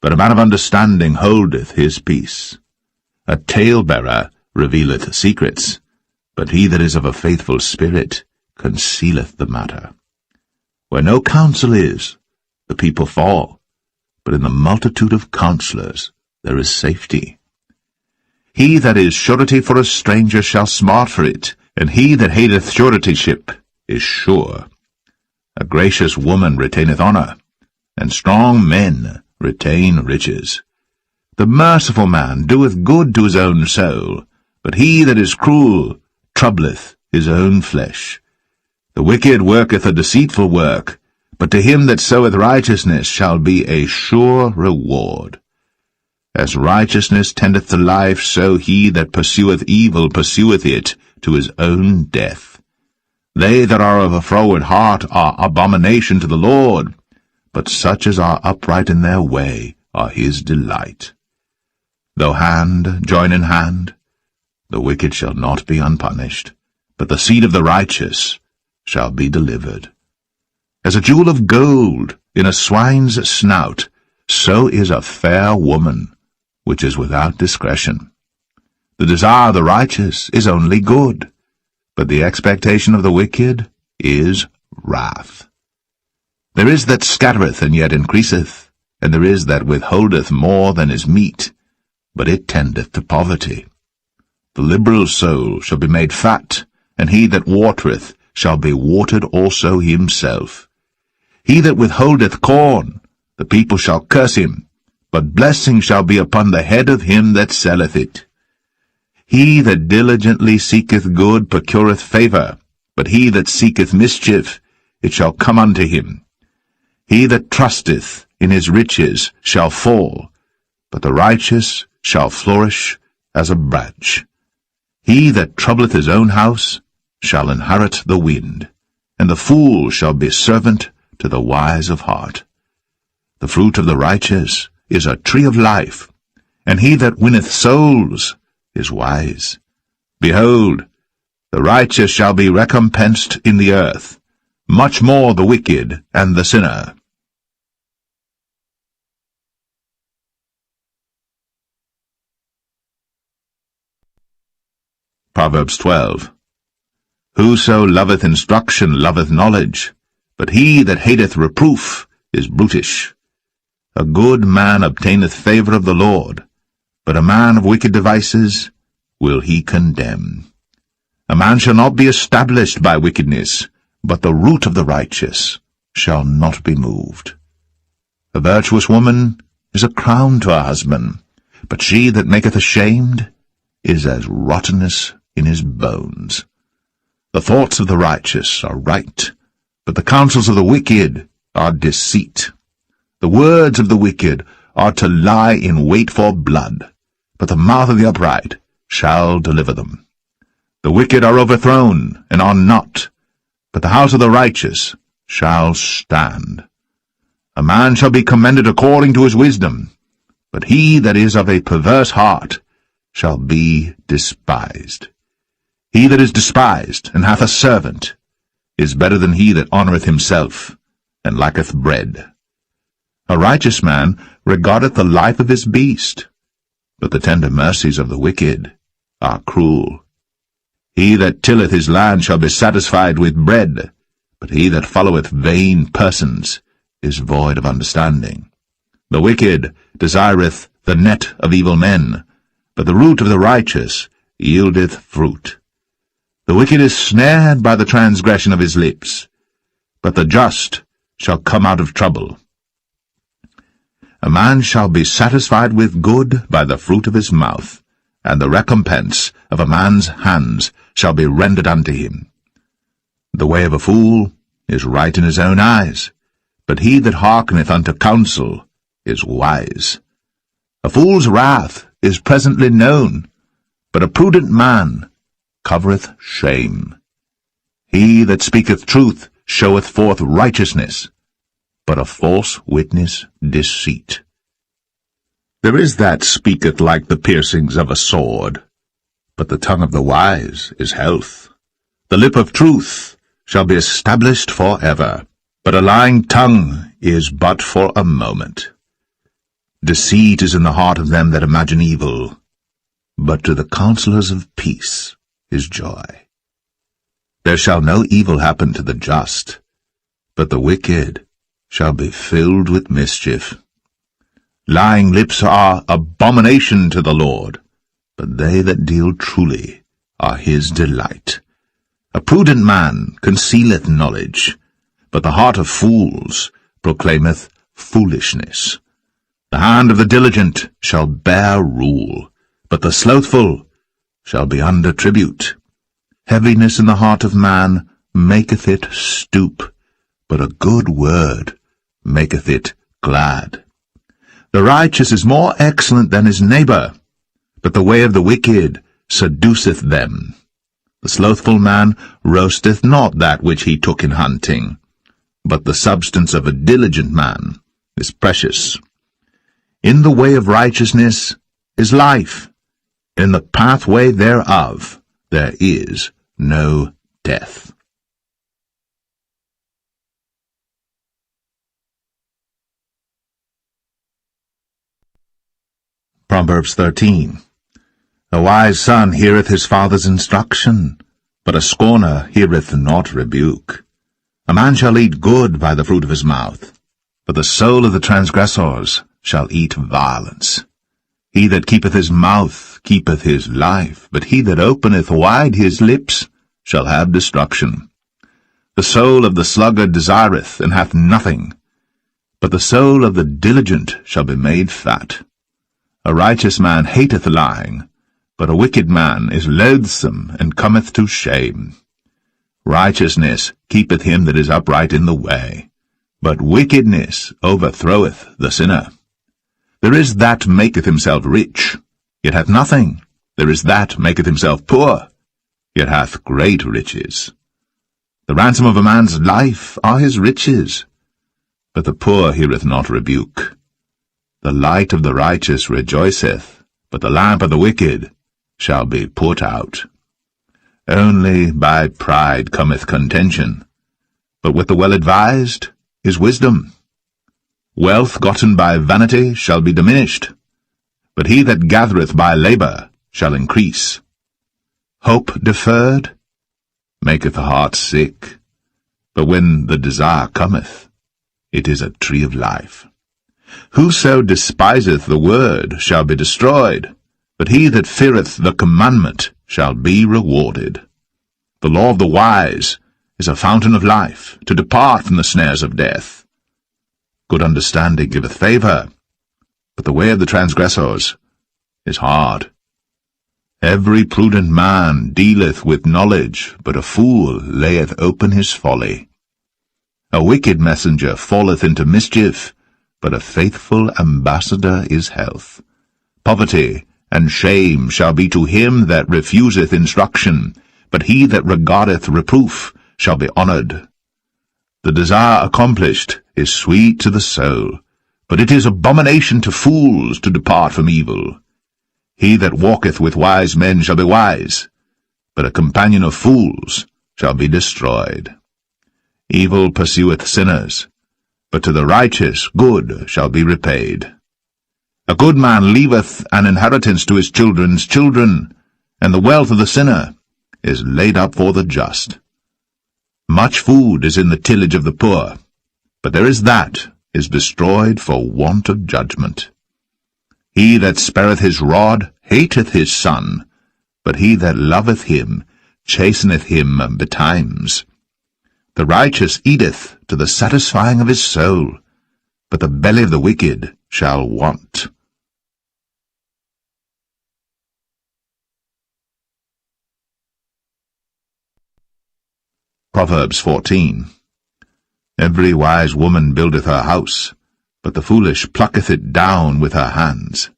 but a man of understanding holdeth his peace. A talebearer revealeth secrets, but he that is of a faithful spirit concealeth the matter. Where no counsel is, the people fall, but in the multitude of counsellors there is safety. He that is surety for a stranger shall smart for it, and he that hateth suretyship is sure. A gracious woman retaineth honour, and strong men retain riches. The merciful man doeth good to his own soul, but he that is cruel troubleth his own flesh. The wicked worketh a deceitful work, but to him that soweth righteousness shall be a sure reward. As righteousness tendeth to life, so he that pursueth evil pursueth it to his own death. They that are of a froward heart are abomination to the Lord, but such as are upright in their way are his delight. Though hand join in hand, the wicked shall not be unpunished, but the seed of the righteous shall be delivered. As a jewel of gold in a swine's snout, so is a fair woman, which is without discretion. The desire of the righteous is only good, but the expectation of the wicked is wrath. There is that scattereth and yet increaseth, and there is that withholdeth more than is meet, but it tendeth to poverty. The liberal soul shall be made fat, and he that watereth shall be watered also himself. He that withholdeth corn, the people shall curse him, but blessing shall be upon the head of him that selleth it. He that diligently seeketh good procureth favour, but he that seeketh mischief, it shall come unto him. He that trusteth in his riches shall fall, but the righteous shall flourish as a branch. He that troubleth his own house shall inherit the wind, and the fool shall be servant to the wise of heart. The fruit of the righteous is a tree of life, and he that winneth souls is wise. Behold, the righteous shall be recompensed in the earth, much more the wicked and the sinner. Proverbs 12. Whoso loveth instruction loveth knowledge, but he that hateth reproof is brutish. A good man obtaineth favour of the Lord, but a man of wicked devices will he condemn. A man shall not be established by wickedness, but the root of the righteous shall not be moved. A virtuous woman is a crown to her husband, but she that maketh ashamed is as rottenness in his bones. The thoughts of the righteous are right, but the counsels of the wicked are deceit. The words of the wicked are to lie in wait for blood, but the mouth of the upright shall deliver them. The wicked are overthrown and are not, but the house of the righteous shall stand. A man shall be commended according to his wisdom, but he that is of a perverse heart shall be despised. He that is despised and hath a servant is better than he that honoureth himself and lacketh bread. A righteous man regardeth the life of his beast, but the tender mercies of the wicked are cruel. He that tilleth his land shall be satisfied with bread, but he that followeth vain persons is void of understanding. The wicked desireth the net of evil men, but the root of the righteous yieldeth fruit. The wicked is snared by the transgression of his lips, but the just shall come out of trouble. A man shall be satisfied with good by the fruit of his mouth, and the recompense of a man's hands shall be rendered unto him. The way of a fool is right in his own eyes, but he that hearkeneth unto counsel is wise. A fool's wrath is presently known, but a prudent man covereth shame. He that speaketh truth showeth forth righteousness, but a false witness deceit. There is that speaketh like the piercings of a sword, but the tongue of the wise is health. The lip of truth shall be established for ever, but a lying tongue is but for a moment. Deceit is in the heart of them that imagine evil, but to the counselors of peace is joy. There shall no evil happen to the just, but the wicked shall be filled with mischief. Lying lips are abomination to the Lord, but they that deal truly are his delight. A prudent man concealeth knowledge, but the heart of fools proclaimeth foolishness. The hand of the diligent shall bear rule, but the slothful shall be under tribute. Heaviness in the heart of man maketh it stoop, but a good word maketh it glad. The righteous is more excellent than his neighbor, but the way of the wicked seduceth them. The slothful man roasteth not that which he took in hunting, but the substance of a diligent man is precious. In the way of righteousness is life, in the pathway thereof there is no death. Proverbs 13. A wise son heareth his father's instruction, but a scorner heareth not rebuke. A man shall eat good by the fruit of his mouth, but the soul of the transgressors shall eat violence. He that keepeth his mouth keepeth his life, but he that openeth wide his lips shall have destruction. The soul of the sluggard desireth, and hath nothing, but the soul of the diligent shall be made fat. A righteous man hateth lying, but a wicked man is loathsome, and cometh to shame. Righteousness keepeth him that is upright in the way, but wickedness overthroweth the sinner. There is that maketh himself rich, yet hath nothing. There is that maketh himself poor, yet hath great riches. The ransom of a man's life are his riches, but the poor heareth not rebuke. The light of the righteous rejoiceth, but the lamp of the wicked shall be put out. Only by pride cometh contention, but with the well-advised is wisdom. Wealth gotten by vanity shall be diminished, but he that gathereth by labour shall increase. Hope deferred maketh the heart sick, but when the desire cometh, it is a tree of life. Whoso despiseth the word shall be destroyed, but he that feareth the commandment shall be rewarded. The law of the wise is a fountain of life, to depart from the snares of death. Good understanding giveth favour, but the way of the transgressors is hard. Every prudent man dealeth with knowledge, but a fool layeth open his folly. A wicked messenger falleth into mischief, but a faithful ambassador is health. Poverty and shame shall be to him that refuseth instruction, but he that regardeth reproof shall be honoured. The desire accomplished is sweet to the soul, but it is abomination to fools to depart from evil. He that walketh with wise men shall be wise, but a companion of fools shall be destroyed. Evil pursueth sinners, but to the righteous good shall be repaid. A good man leaveth an inheritance to his children's children, and the wealth of the sinner is laid up for the just. Much food is in the tillage of the poor, but there is that is destroyed for want of judgment. He that spareth his rod hateth his son, but he that loveth him chasteneth him betimes. The righteous eateth to the satisfying of his soul, but the belly of the wicked shall want. Proverbs 14. Every wise woman buildeth her house, but the foolish plucketh it down with her hands.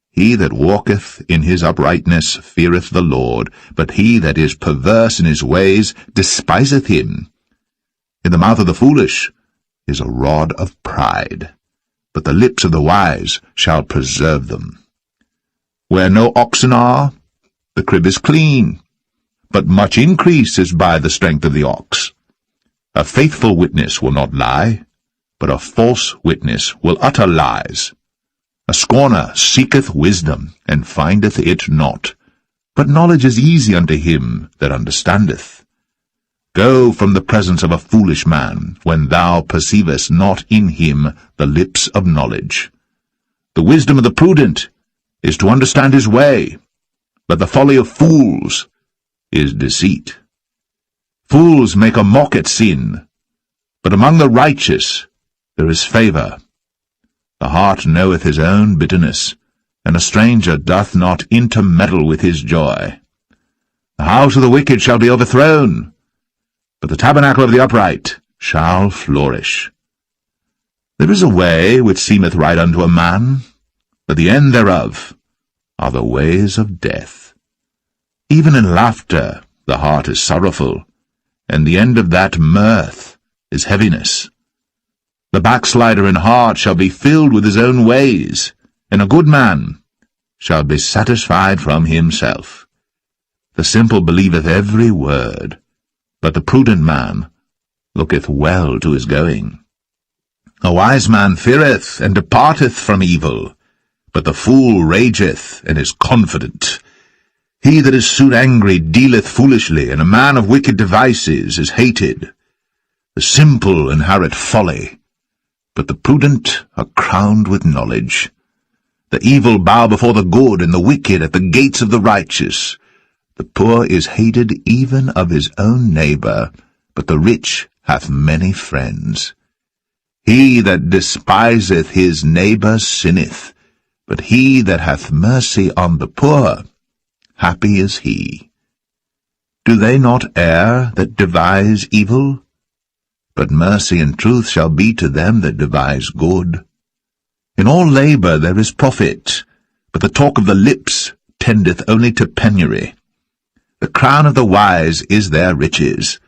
He that walketh in his uprightness feareth the Lord, but he that is perverse in his ways despiseth him. In the mouth of the foolish is a rod of pride, but the lips of the wise shall preserve them. Where no oxen are, the crib is clean, but much increase is by the strength of the ox. A faithful witness will not lie, but a false witness will utter lies. A scorner seeketh wisdom, and findeth it not, but knowledge is easy unto him that understandeth. Go from the presence of a foolish man, when thou perceivest not in him the lips of knowledge. The wisdom of the prudent is to understand his way, but the folly of fools is deceit. Fools make a mock at sin, but among the righteous there is favour. The heart knoweth his own bitterness, and a stranger doth not intermeddle with his joy. The house of the wicked shall be overthrown, but the tabernacle of the upright shall flourish. There is a way which seemeth right unto a man, but the end thereof are the ways of death. Even in laughter the heart is sorrowful, and the end of that mirth is heaviness. The backslider in heart shall be filled with his own ways, and a good man shall be satisfied from himself. The simple believeth every word, but the prudent man looketh well to his going. A wise man feareth and departeth from evil, but the fool rageth and is confident. He that is soon angry dealeth foolishly, and a man of wicked devices is hated. The simple inherit folly, but the prudent are crowned with knowledge. The evil bow before the good, and the wicked at the gates of the righteous. The poor is hated even of his own neighbour, but the rich hath many friends. He that despiseth his neighbour sinneth, but he that hath mercy on the poor, happy is he. Do they not err that devise evil? But mercy and truth shall be to them that devise good. In all labour there is profit, but the talk of the lips tendeth only to penury. The crown of the wise is their riches,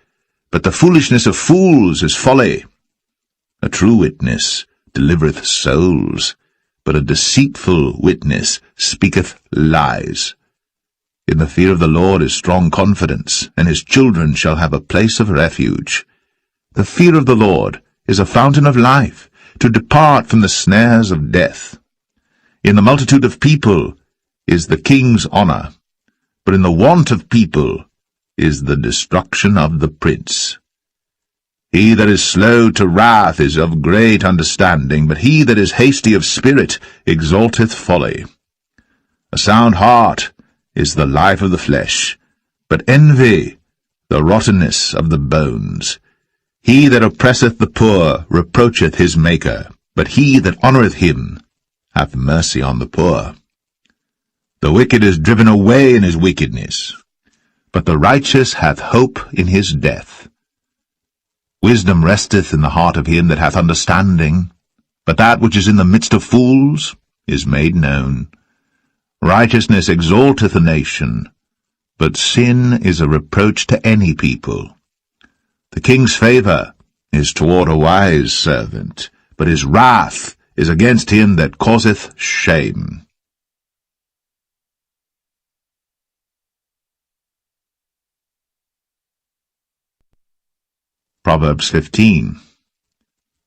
but the foolishness of fools is folly. A true witness delivereth souls, but a deceitful witness speaketh lies. In the fear of the Lord is strong confidence, and his children shall have a place of refuge. The fear of the Lord is a fountain of life, to depart from the snares of death. In the multitude of people is the king's honour, but in the want of people is the destruction of the prince. He that is slow to wrath is of great understanding, but he that is hasty of spirit exalteth folly. A sound heart is the life of the flesh, but envy the rottenness of the bones. He that oppresseth the poor reproacheth his Maker, but he that honoureth him hath mercy on the poor. The wicked is driven away in his wickedness, but the righteous hath hope in his death. Wisdom resteth in the heart of him that hath understanding, but that which is in the midst of fools is made known. Righteousness exalteth a nation, but sin is a reproach to any people. The king's favour is toward a wise servant, but his wrath is against him that causeth shame. Proverbs 15.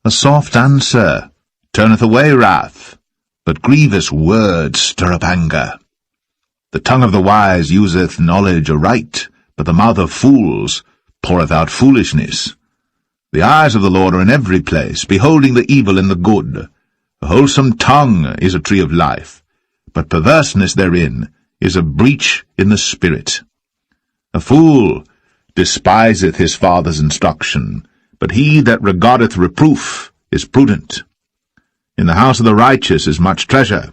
A soft answer turneth away wrath, but grievous words stir up anger. The tongue of the wise useth knowledge aright, but the mouth of fools poureth out foolishness. The eyes of the Lord are in every place, beholding the evil and the good. A wholesome tongue is a tree of life, but perverseness therein is a breach in the spirit. A fool despiseth his father's instruction, but he that regardeth reproof is prudent. In the house of the righteous is much treasure,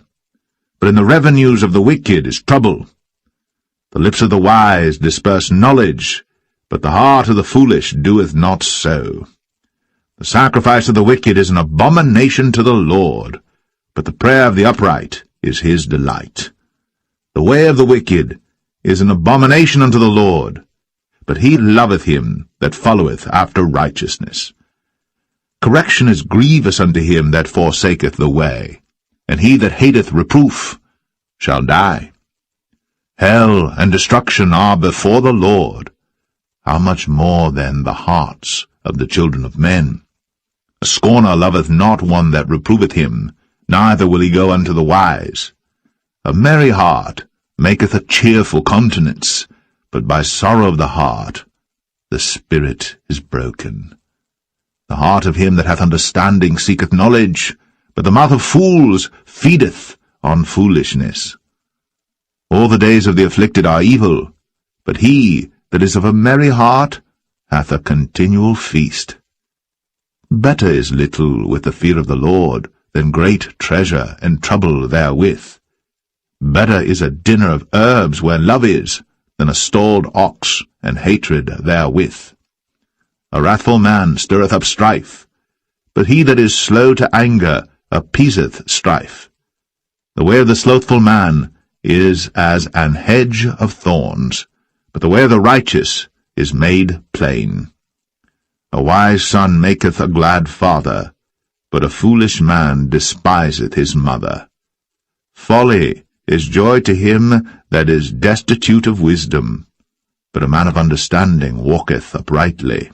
but in the revenues of the wicked is trouble. The lips of the wise disperse knowledge, but the heart of the foolish doeth not so. The sacrifice of the wicked is an abomination to the Lord, but the prayer of the upright is his delight. The way of the wicked is an abomination unto the Lord, but he loveth him that followeth after righteousness. Correction is grievous unto him that forsaketh the way, and he that hateth reproof shall die. Hell and destruction are before the Lord. How much more then the hearts of the children of men. A scorner loveth not one that reproveth him, neither will he go unto the wise. A merry heart maketh a cheerful countenance, but by sorrow of the heart the spirit is broken. The heart of him that hath understanding seeketh knowledge, but the mouth of fools feedeth on foolishness. All the days of the afflicted are evil, but he that is of a merry heart hath a continual feast. Better is little with the fear of the Lord than great treasure and trouble therewith. Better is a dinner of herbs where love is, than a stalled ox and hatred therewith. A wrathful man stirreth up strife, but he that is slow to anger appeaseth strife. The way of the slothful man is as an hedge of thorns, but the way of the righteous is made plain. A wise son maketh a glad father, but a foolish man despiseth his mother. Folly is joy to him that is destitute of wisdom, but a man of understanding walketh uprightly.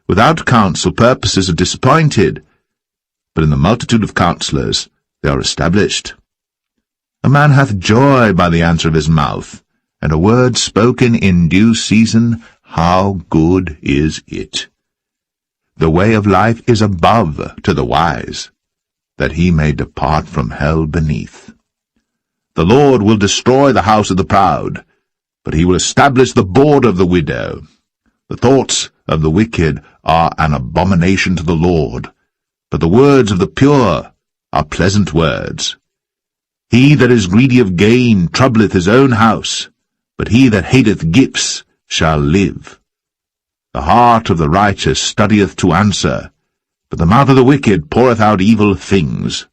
Without counsel purposes are disappointed, but in the multitude of counselors they are established. A man hath joy by the answer of his mouth, and a word spoken in due season, how good is it! The way of life is above to the wise, that he may depart from hell beneath. The Lord will destroy the house of the proud, but he will establish the board of the widow. The thoughts of the wicked are an abomination to the Lord, but the words of the pure are pleasant words. He that is greedy of gain troubleth his own house, but he that hateth gifts shall live. The heart of the righteous studieth to answer, but the mouth of the wicked poureth out evil things.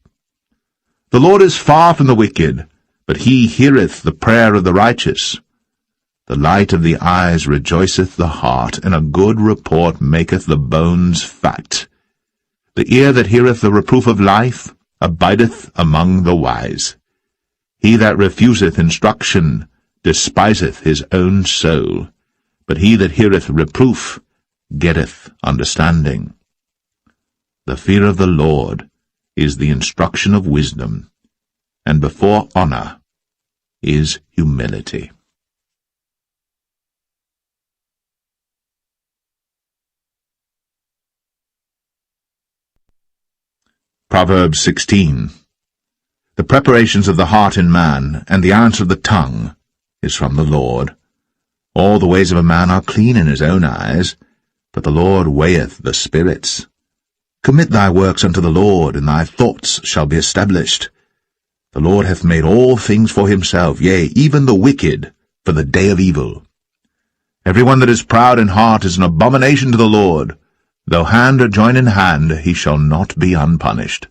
The Lord is far from the wicked, but he heareth the prayer of the righteous. The light of the eyes rejoiceth the heart, and a good report maketh the bones fat. The ear that heareth the reproof of life abideth among the wise. He that refuseth instruction despiseth his own soul, but he that heareth reproof getteth understanding. The fear of the Lord is the instruction of wisdom, and before honor is humility. Proverbs 16. The preparations of the heart in man, and the answer of the tongue, is from the Lord. All the ways of a man are clean in his own eyes, but the Lord weigheth the spirits. Commit thy works unto the Lord, and thy thoughts shall be established. The Lord hath made all things for himself, yea, even the wicked, for the day of evil. Every one that is proud in heart is an abomination to the Lord. Though hand join in hand, he shall not be unpunished.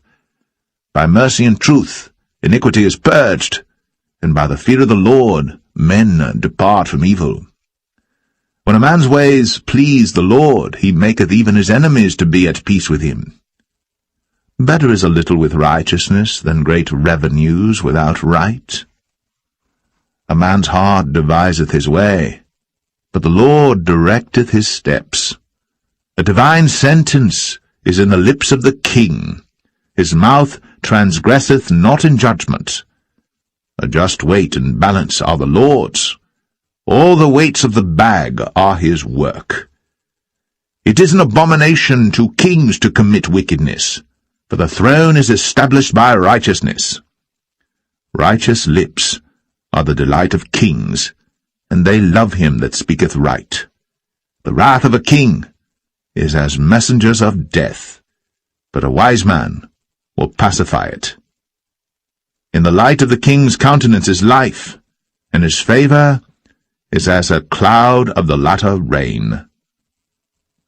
By mercy and truth iniquity is purged, and by the fear of the Lord men depart from evil. When a man's ways please the Lord, he maketh even his enemies to be at peace with him. Better is a little with righteousness than great revenues without right. A man's heart deviseth his way, but the Lord directeth his steps. A divine sentence is in the lips of the king. His mouth transgresseth not in judgment. A just weight and balance are the Lord's. All the weights of the bag are his work. It is an abomination to kings to commit wickedness, for the throne is established by righteousness. Righteous lips are the delight of kings, and they love him that speaketh right. The wrath of a king is as messengers of death, but a wise man will pacify it. In the light of the king's countenance is life, and his favour is as a cloud of the latter rain.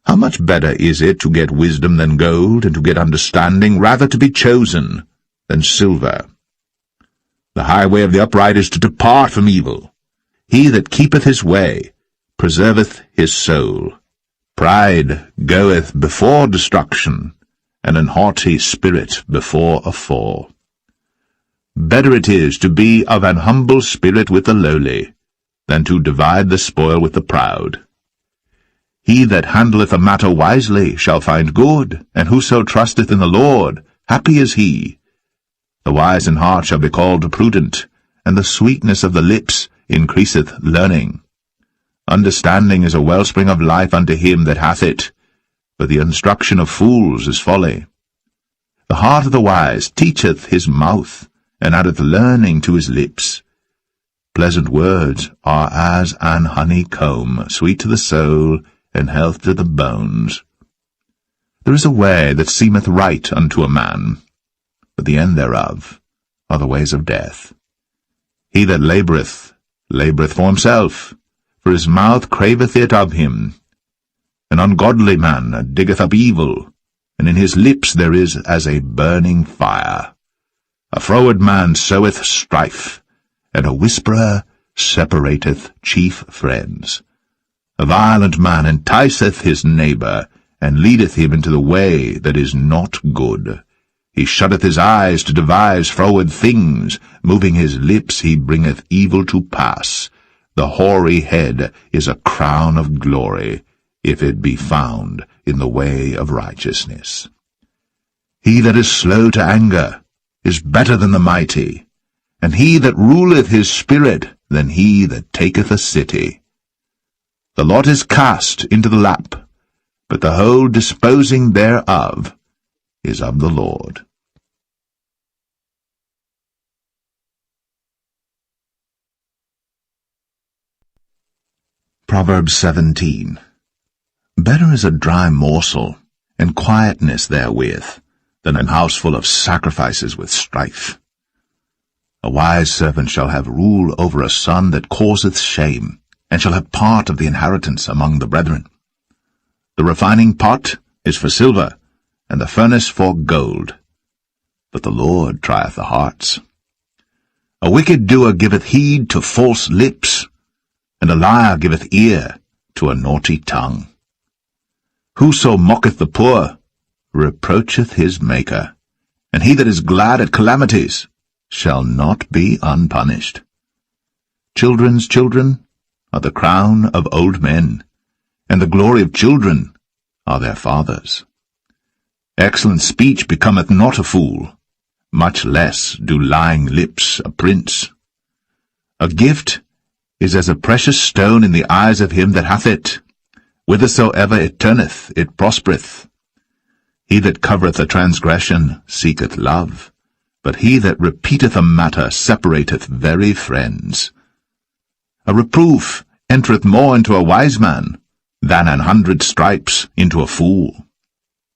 How much better is it to get wisdom than gold, and to get understanding rather to be chosen than silver. The highway of the upright is to depart from evil. He that keepeth his way preserveth his soul. Pride goeth before destruction, and an haughty spirit before a fall. Better it is to be of an humble spirit with the lowly, than to divide the spoil with the proud. He that handleth a matter wisely shall find good, and whoso trusteth in the Lord, happy is he. The wise in heart shall be called prudent, and the sweetness of the lips increaseth learning. Understanding is a wellspring of life unto him that hath it, but the instruction of fools is folly. The heart of the wise teacheth his mouth, and addeth learning to his lips. Pleasant words are as an honeycomb, sweet to the soul, and health to the bones. There is a way that seemeth right unto a man, but the end thereof are the ways of death. He that laboureth, laboureth for himself, for his mouth craveth it of him. An ungodly man diggeth up evil, and in his lips there is as a burning fire. A froward man soweth strife, and a whisperer separateth chief friends. A violent man enticeth his neighbour, and leadeth him into the way that is not good. He shutteth his eyes to devise froward things, moving his lips he bringeth evil to pass. The hoary head is a crown of glory, if it be found in the way of righteousness. He that is slow to anger is better than the mighty, and he that ruleth his spirit than he that taketh a city. The lot is cast into the lap, but the whole disposing thereof is of the Lord. Proverbs 17. Better is a dry morsel, and quietness therewith, than an house full of sacrifices with strife. A wise servant shall have rule over a son that causeth shame, and shall have part of the inheritance among the brethren. The refining pot is for silver, and the furnace for gold, but the Lord trieth the hearts. A wicked doer giveth heed to false lips, and a liar giveth ear to a naughty tongue. Whoso mocketh the poor reproacheth his Maker, and he that is glad at calamities shall not be unpunished. Children's children are the crown of old men, and the glory of children are their fathers. Excellent speech becometh not a fool, much less do lying lips a prince. A gift is as a precious stone in the eyes of him that hath it. Whithersoever it turneth, it prospereth. He that covereth a transgression seeketh love, but he that repeateth a matter separateth very friends. A reproof entereth more into a wise man than 100 stripes into a fool.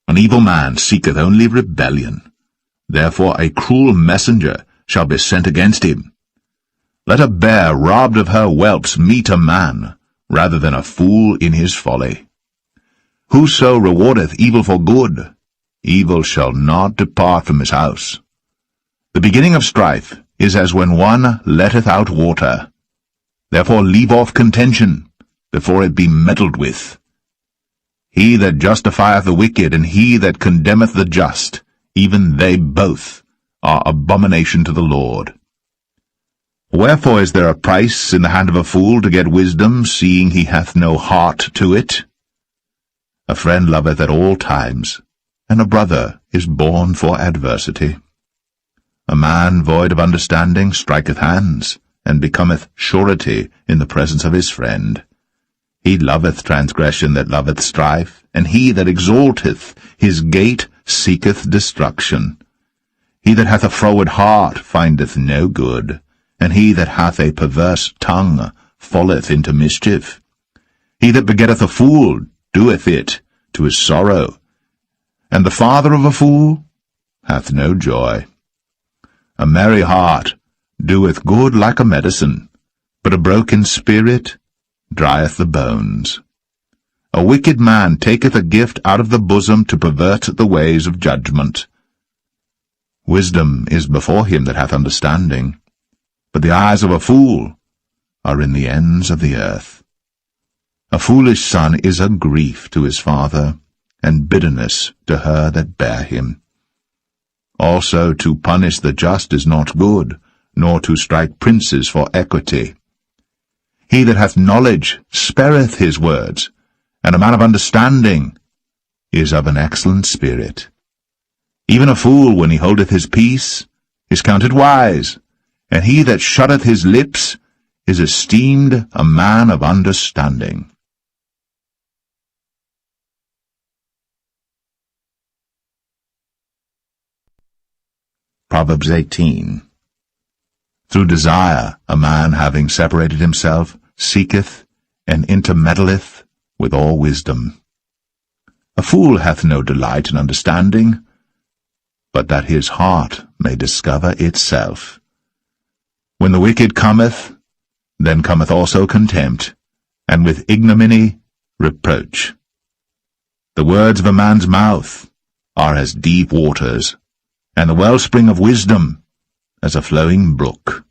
An evil man seeketh only rebellion. Therefore a cruel messenger shall be sent against him. Let a bear robbed of her whelps meet a man, rather than a fool in his folly. Whoso rewardeth evil for good, evil shall not depart from his house. The beginning of strife is as when one letteth out water. Therefore leave off contention, before it be meddled with. He that justifieth the wicked, and he that condemneth the just, even they both are abomination to the Lord. Wherefore is there a price in the hand of a fool to get wisdom, seeing he hath no heart to it? A friend loveth at all times, and a brother is born for adversity. A man void of understanding striketh hands, and becometh surety in the presence of his friend. He loveth transgression that loveth strife, and he that exalteth his gate seeketh destruction. He that hath a froward heart findeth no good, and he that hath a perverse tongue falleth into mischief. He that begetteth a fool doeth it to his sorrow, and the father of a fool hath no joy. A merry heart doeth good like a medicine, but a broken spirit drieth the bones. A wicked man taketh a gift out of the bosom to pervert the ways of judgment. Wisdom is before him that hath understanding, but the eyes of a fool are in the ends of the earth. A foolish son is a grief to his father, and bitterness to her that bare him. Also to punish the just is not good, nor to strike princes for equity. He that hath knowledge spareth his words, and a man of understanding is of an excellent spirit. Even a fool, when he holdeth his peace, is counted wise, and he that shutteth his lips is esteemed a man of understanding. Proverbs 18. Through desire a man, having separated himself, seeketh and intermeddleth with all wisdom. A fool hath no delight in understanding, but that his heart may discover itself. When the wicked cometh, then cometh also contempt, and with ignominy reproach. The words of a man's mouth are as deep waters, and the wellspring of wisdom as a flowing brook.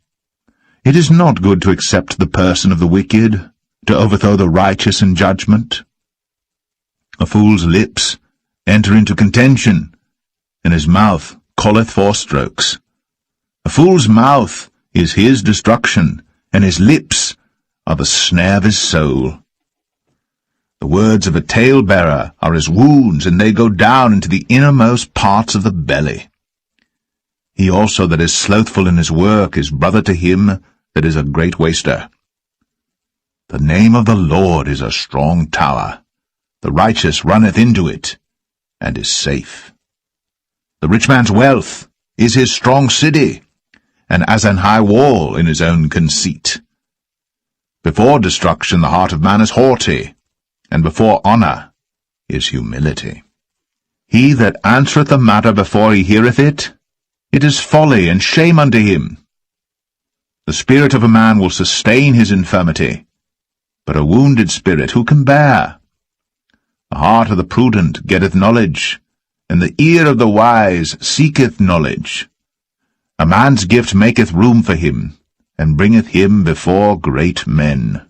It is not good to accept the person of the wicked, to overthrow the righteous in judgment. A fool's lips enter into contention, and his mouth calleth for strokes. A fool's mouth is his destruction, and his lips are the snare of his soul. The words of a talebearer are as wounds, and they go down into the innermost parts of the belly. He also that is slothful in his work is brother to him that is a great waster. The name of the Lord is a strong tower. The righteous runneth into it, and is safe. The rich man's wealth is his strong city, and as an high wall in his own conceit. Before destruction the heart of man is haughty, and before honour is humility. He that answereth a matter before he heareth it, it is folly and shame unto him. The spirit of a man will sustain his infirmity, but a wounded spirit who can bear? The heart of the prudent getteth knowledge, and the ear of the wise seeketh knowledge. A man's gift maketh room for him, and bringeth him before great men.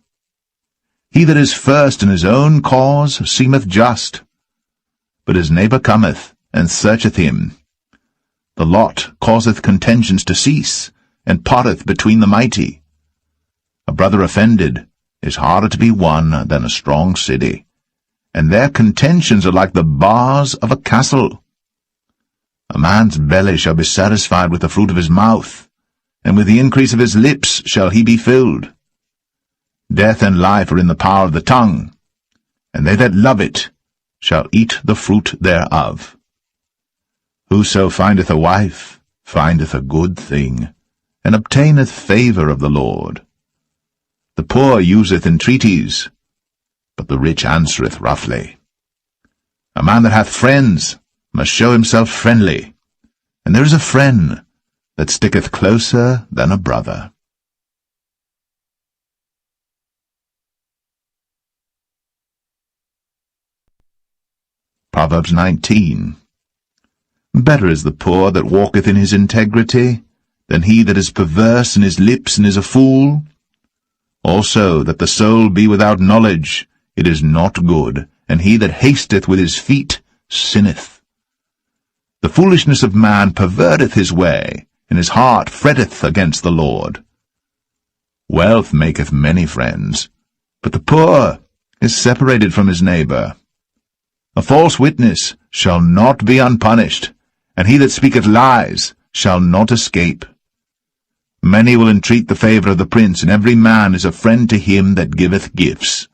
He that is first in his own cause seemeth just, but his neighbour cometh and searcheth him. The lot causeth contentions to cease, and parteth between the mighty. A brother offended is harder to be won than a strong city, and their contentions are like the bars of a castle. A man's belly shall be satisfied with the fruit of his mouth, and with the increase of his lips shall he be filled. Death and life are in the power of the tongue, and they that love it shall eat the fruit thereof. Whoso findeth a wife findeth a good thing, and obtaineth favour of the Lord. The poor useth entreaties, but the rich answereth roughly. A man that hath friends must show himself friendly, and there is a friend that sticketh closer than a brother. Proverbs 19. Better is the poor that walketh in his integrity, than he that is perverse in his lips and is a fool. Also, that the soul be without knowledge, it is not good, and he that hasteth with his feet sinneth. The foolishness of man perverteth his way, and his heart fretteth against the Lord. Wealth maketh many friends, but the poor is separated from his neighbour. A false witness shall not be unpunished, and he that speaketh lies shall not escape. Many will entreat the favour of the prince, and every man is a friend to him that giveth gifts.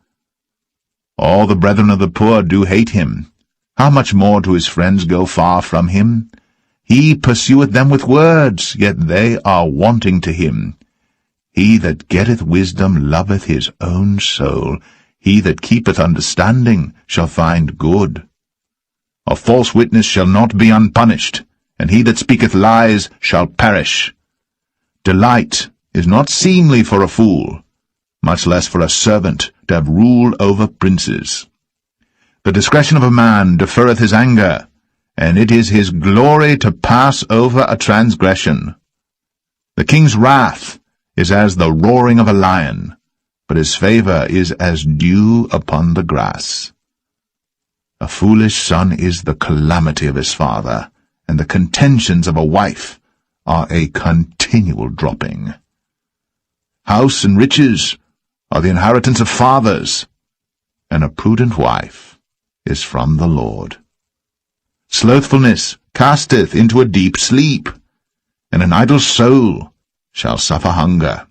All the brethren of the poor do hate him. How much more do his friends go far from him? He pursueth them with words, yet they are wanting to him. He that getteth wisdom loveth his own soul. He that keepeth understanding shall find good. A false witness shall not be unpunished, and he that speaketh lies shall perish. Delight is not seemly for a fool, much less for a servant to have rule over princes. The discretion of a man deferreth his anger, and it is his glory to pass over a transgression. The king's wrath is as the roaring of a lion, but his favour is as dew upon the grass. A foolish son is the calamity of his father, and the contentions of a wife are a continual dropping. House and riches are the inheritance of fathers, and a prudent wife is from the Lord. Slothfulness casteth into a deep sleep, and an idle soul shall suffer hunger.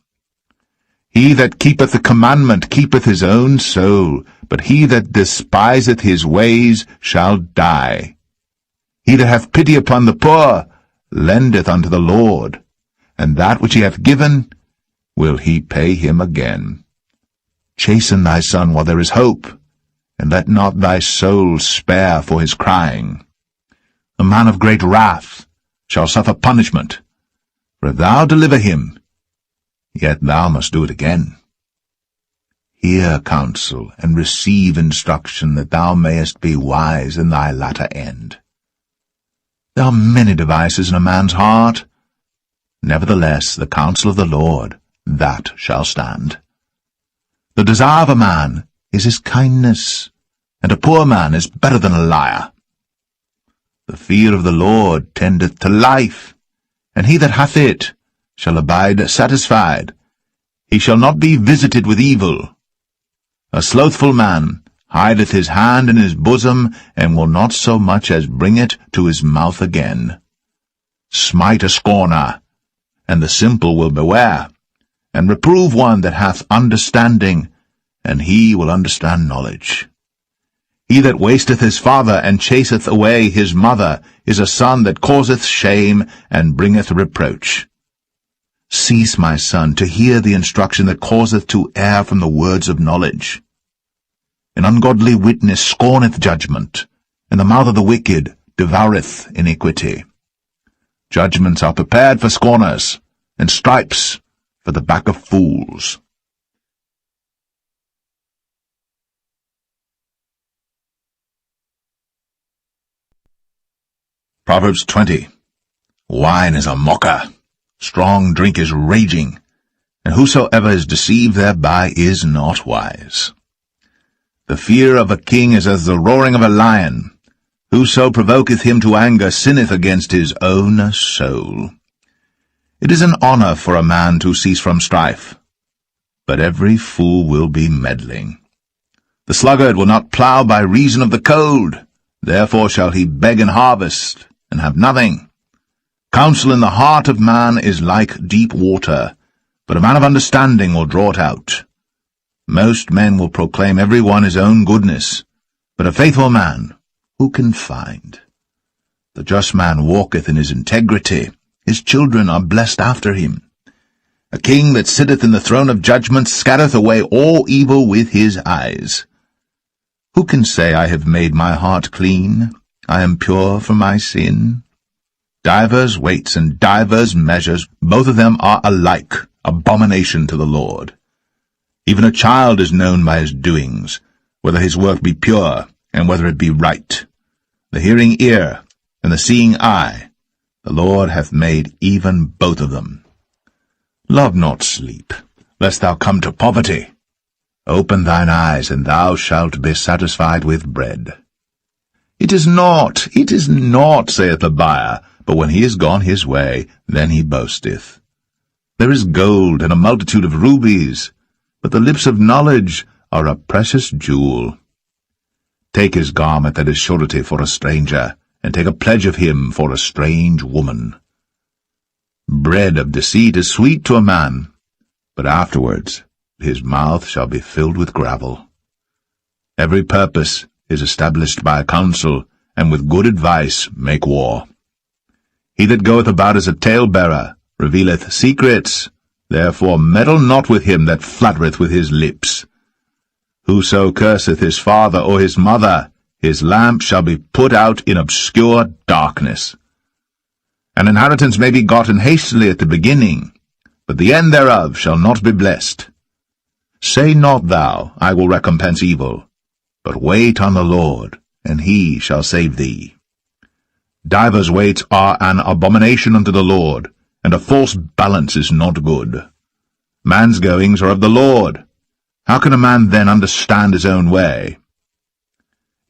He that keepeth the commandment keepeth his own soul, but he that despiseth his ways shall die. He that hath pity upon the poor lendeth unto the Lord, and that which he hath given will he pay him again. Chasten thy son while there is hope, and let not thy soul spare for his crying. A man of great wrath shall suffer punishment, for if thou deliver him, yet thou must do it again. Hear counsel, and receive instruction, that thou mayest be wise in thy latter end. There are many devices in a man's heart. Nevertheless, the counsel of the Lord, that shall stand. The desire of a man is his kindness, and a poor man is better than a liar. The fear of the Lord tendeth to life, and he that hath it shall abide satisfied. He shall not be visited with evil. A slothful man hideth his hand in his bosom, and will not so much as bring it to his mouth again. Smite a scorner, and the simple will beware, and reprove one that hath understanding, and he will understand knowledge. He that wasteth his father, and chaseth away his mother, is a son that causeth shame, and bringeth reproach. Cease, my son, to hear the instruction that causeth to err from the words of knowledge. An ungodly witness scorneth judgment, and the mouth of the wicked devoureth iniquity. Judgments are prepared for scorners, and stripes for the back of fools. Proverbs 20. Wine is a mocker, strong drink is raging, and whosoever is deceived thereby is not wise. The fear of a king is as the roaring of a lion. Whoso provoketh him to anger sinneth against his own soul. It is an honor for a man to cease from strife, but every fool will be meddling. The sluggard will not plough by reason of the cold, therefore shall he beg in harvest, and have nothing. Counsel in the heart of man is like deep water, but a man of understanding will draw it out. Most men will proclaim every one his own goodness, but a faithful man who can find? The just man walketh in his integrity, his children are blessed after him. A king that sitteth in the throne of judgment scattereth away all evil with his eyes. Who can say, I have made my heart clean, I am pure from my sin? Divers weights and divers measures, both of them are alike abomination to the Lord. Even a child is known by his doings, whether his work be pure, and whether it be right. The hearing ear, and the seeing eye, the Lord hath made even both of them. Love not sleep, lest thou come to poverty. Open thine eyes, and thou shalt be satisfied with bread. It is not, saith the buyer, but when he is gone his way, then he boasteth. There is gold and a multitude of rubies, but the lips of knowledge are a precious jewel. Take his garment that is surety for a stranger, and take a pledge of him for a strange woman. Bread of deceit is sweet to a man, but afterwards his mouth shall be filled with gravel. Every purpose is established by a counsel, and with good advice make war. He that goeth about as a talebearer revealeth secrets, therefore meddle not with him that flattereth with his lips. Whoso curseth his father or his mother, his lamp shall be put out in obscure darkness. An inheritance may be gotten hastily at the beginning, but the end thereof shall not be blessed. Say not thou, I will recompense evil, but wait on the Lord, and he shall save thee. Divers weights are an abomination unto the Lord, and a false balance is not good. Man's goings are of the Lord. How can a man then understand his own way?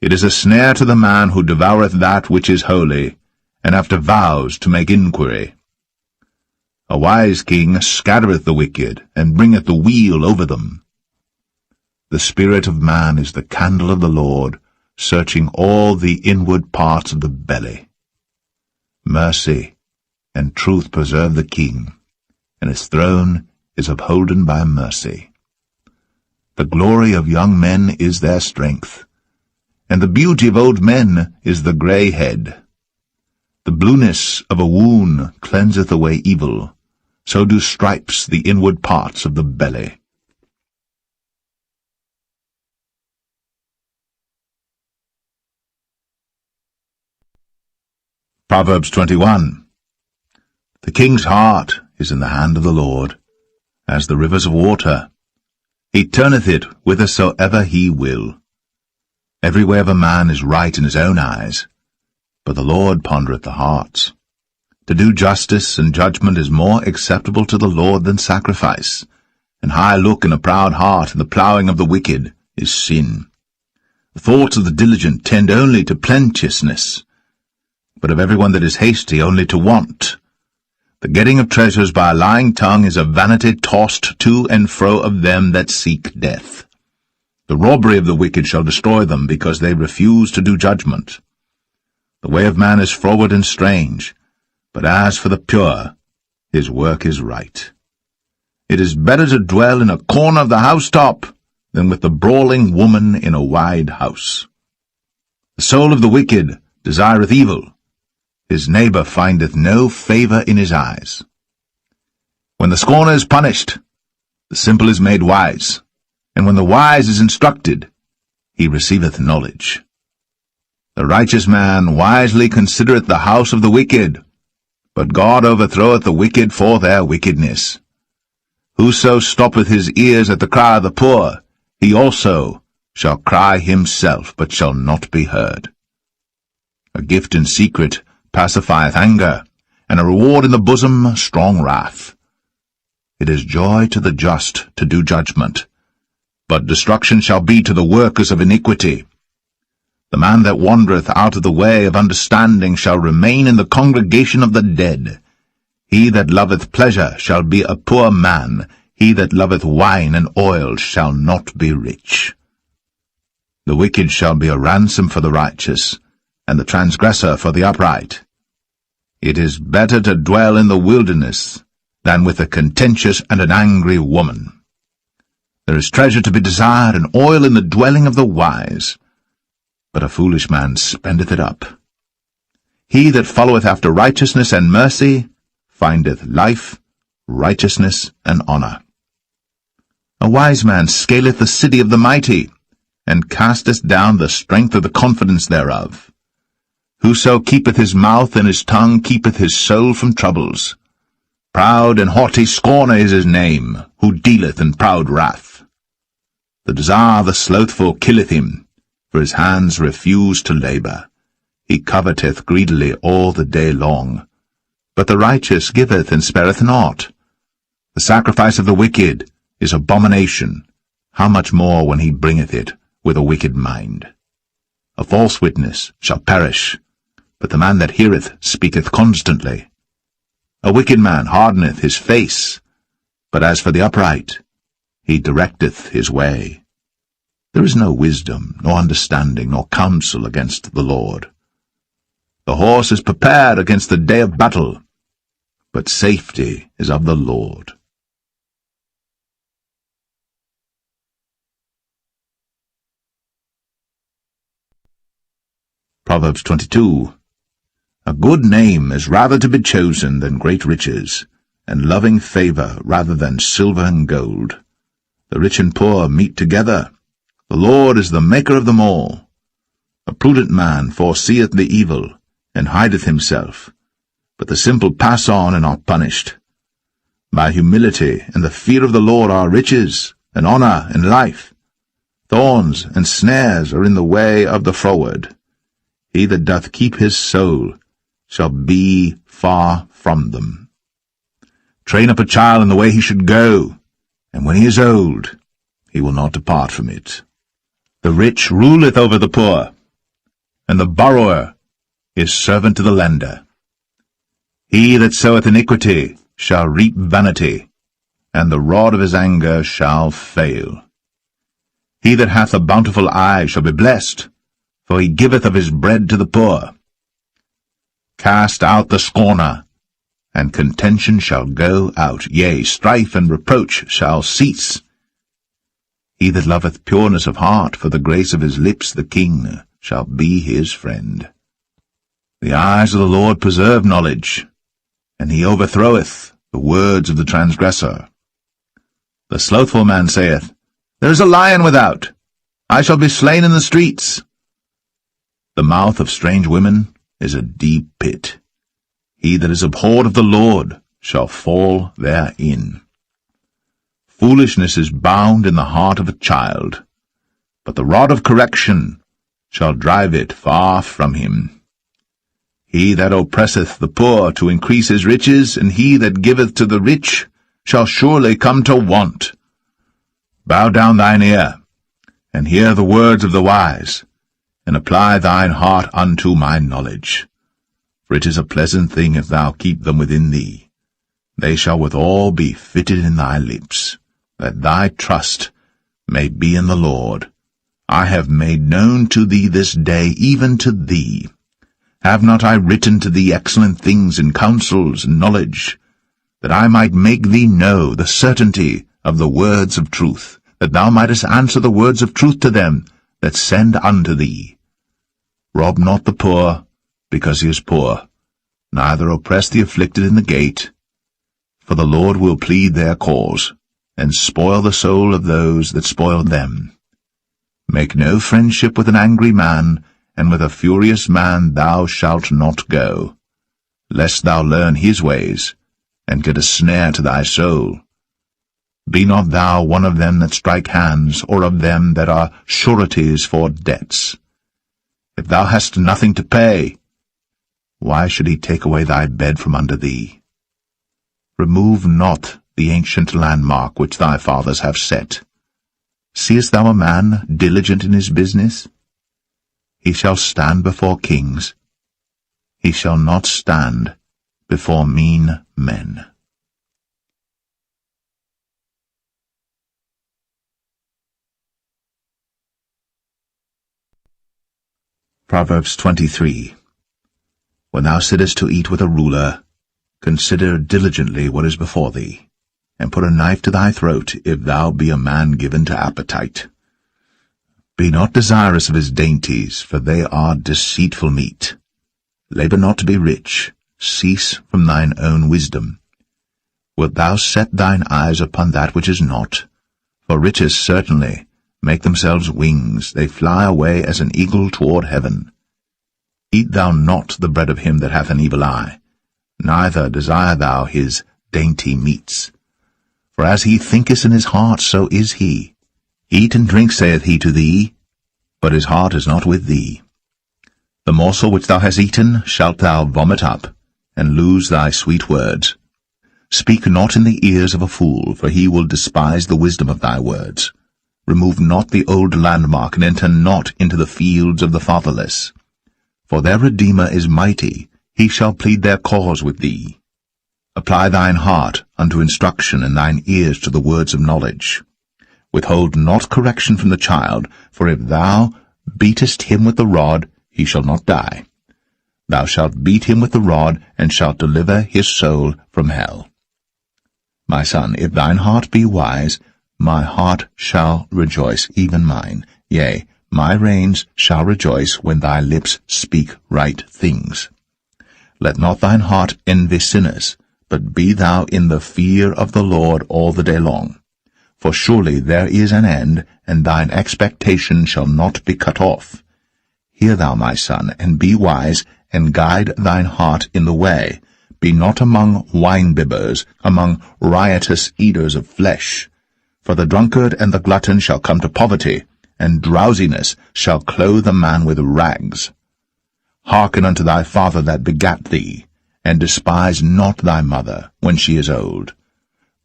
It is a snare to the man who devoureth that which is holy, and after vows to make inquiry. A wise king scattereth the wicked, and bringeth the weal over them. The spirit of man is the candle of the Lord, searching all the inward parts of the belly. Mercy and truth preserve the king, and his throne is upholden by mercy. The glory of young men is their strength, and the beauty of old men is the grey head. The blueness of a wound cleanseth away evil, so do stripes the inward parts of the belly. Proverbs 21. The king's heart is in the hand of the Lord, as the rivers of water. He turneth it whithersoever he will. Every way of a man is right in his own eyes, but the Lord pondereth the hearts. To do justice and judgment is more acceptable to the Lord than sacrifice, and high look in a proud heart and the ploughing of the wicked is sin. The thoughts of the diligent tend only to plenteousness, but of every one that is hasty only to want. The getting of treasures by a lying tongue is a vanity tossed to and fro of them that seek death. The robbery of the wicked shall destroy them, because they refuse to do judgment. The way of man is froward and strange, but as for the pure, his work is right. It is better to dwell in a corner of the housetop than with the brawling woman in a wide house. The soul of the wicked desireth evil. His neighbour findeth no favour in his eyes. When the scorner is punished, the simple is made wise, and when the wise is instructed, he receiveth knowledge. The righteous man wisely considereth the house of the wicked, but God overthroweth the wicked for their wickedness. Whoso stoppeth his ears at the cry of the poor, he also shall cry himself, but shall not be heard. A gift in secret pacifieth anger, and a reward in the bosom strong wrath. It is joy to the just to do judgment, but destruction shall be to the workers of iniquity. The man that wandereth out of the way of understanding shall remain in the congregation of the dead. He that loveth pleasure shall be a poor man. He that loveth wine and oil shall not be rich. The wicked shall be a ransom for the righteous, and the transgressor for the upright. It is better to dwell in the wilderness than with a contentious and an angry woman. There is treasure to be desired and oil in the dwelling of the wise, but a foolish man spendeth it up. He that followeth after righteousness and mercy findeth life, righteousness, and honour. A wise man scaleth the city of the mighty, and casteth down the strength of the confidence thereof. Whoso keepeth his mouth and his tongue keepeth his soul from troubles. Proud and haughty scorner is his name, who dealeth in proud wrath. The desire of the slothful killeth him, for his hands refuse to labour. He coveteth greedily all the day long. But the righteous giveth and spareth not. The sacrifice of the wicked is abomination, how much more when he bringeth it with a wicked mind. A false witness shall perish, but the man that heareth speaketh constantly. A wicked man hardeneth his face, but as for the upright, he directeth his way. There is no wisdom, nor understanding, nor counsel against the Lord. The horse is prepared against the day of battle, but safety is of the Lord. Proverbs 22. A good name is rather to be chosen than great riches, and loving favour rather than silver and gold. The rich and poor meet together. The Lord is the maker of them all. A prudent man foreseeth the evil, and hideth himself, but the simple pass on and are punished. By humility and the fear of the Lord are riches, and honour, and life. Thorns and snares are in the way of the froward. He that doth keep his soul shall be far from them. Train up a child in the way he should go, and when he is old, he will not depart from it. The rich ruleth over the poor, and the borrower is servant to the lender. He that soweth iniquity shall reap vanity, and the rod of his anger shall fail. He that hath a bountiful eye shall be blessed, for he giveth of his bread to the poor. Cast out the scorner, and contention shall go out, yea, strife and reproach shall cease. He that loveth pureness of heart, for the grace of his lips the king shall be his friend. The eyes of the Lord preserve knowledge, and he overthroweth the words of the transgressor. The slothful man saith, There is a lion without, I shall be slain in the streets. The mouth of strange women is a deep pit. He that is abhorred of the Lord shall fall therein. Foolishness is bound in the heart of a child, but the rod of correction shall drive it far from him. He that oppresseth the poor to increase his riches, and he that giveth to the rich shall surely come to want. Bow down thine ear, and hear the words of the wise, and apply thine heart unto my knowledge. For it is a pleasant thing if thou keep them within thee. They shall withal be fitted in thy lips, that thy trust may be in the Lord. I have made known to thee this day, even to thee. Have not I written to thee excellent things in counsels and knowledge, that I might make thee know the certainty of the words of truth, that thou mightest answer the words of truth to them that send unto thee? Rob not the poor, because he is poor, neither oppress the afflicted in the gate. For the Lord will plead their cause, and spoil the soul of those that spoil them. Make no friendship with an angry man, and with a furious man thou shalt not go, lest thou learn his ways, and get a snare to thy soul. Be not thou one of them that strike hands, or of them that are sureties for debts. If thou hast nothing to pay, why should he take away thy bed from under thee? Remove not the ancient landmark which thy fathers have set. Seest thou a man diligent in his business? He shall stand before kings. He shall not stand before mean men. Proverbs 23. When thou sittest to eat with a ruler, consider diligently what is before thee, and put a knife to thy throat, if thou be a man given to appetite. Be not desirous of his dainties, for they are deceitful meat. Labour not to be rich, cease from thine own wisdom. Wilt thou set thine eyes upon that which is not? For riches certainly make themselves wings, they fly away as an eagle toward heaven. Eat thou not the bread of him that hath an evil eye, neither desire thou his dainty meats. For as he thinketh in his heart, so is he. Eat and drink, saith he to thee, but his heart is not with thee. The morsel which thou hast eaten shalt thou vomit up, and lose thy sweet words. Speak not in the ears of a fool, for he will despise the wisdom of thy words. Remove not the old landmark, and enter not into the fields of the fatherless. For their Redeemer is mighty, he shall plead their cause with thee. Apply thine heart unto instruction, and thine ears to the words of knowledge. Withhold not correction from the child, for if thou beatest him with the rod, he shall not die. Thou shalt beat him with the rod, and shalt deliver his soul from hell. My son, if thine heart be wise, my heart shall rejoice, even mine. Yea, my reins shall rejoice when thy lips speak right things. Let not thine heart envy sinners, but be thou in the fear of the Lord all the day long. For surely there is an end, and thine expectation shall not be cut off. Hear thou, my son, and be wise, and guide thine heart in the way. Be not among wine-bibbers, among riotous eaters of flesh. For the drunkard and the glutton shall come to poverty, and drowsiness shall clothe a man with rags. Hearken unto thy father that begat thee, and despise not thy mother when she is old.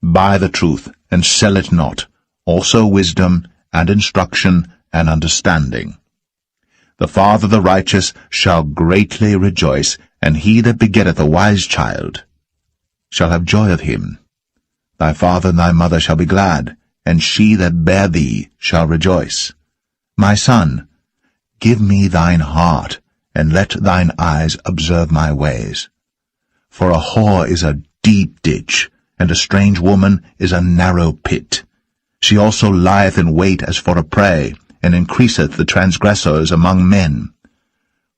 Buy the truth, and sell it not, also wisdom, and instruction, and understanding. The father of the righteous shall greatly rejoice, and he that begetteth a wise child shall have joy of him. Thy father and thy mother shall be glad, and she that bare thee shall rejoice. My son, give me thine heart, and let thine eyes observe my ways. For a whore is a deep ditch, and a strange woman is a narrow pit. She also lieth in wait as for a prey, and increaseth the transgressors among men.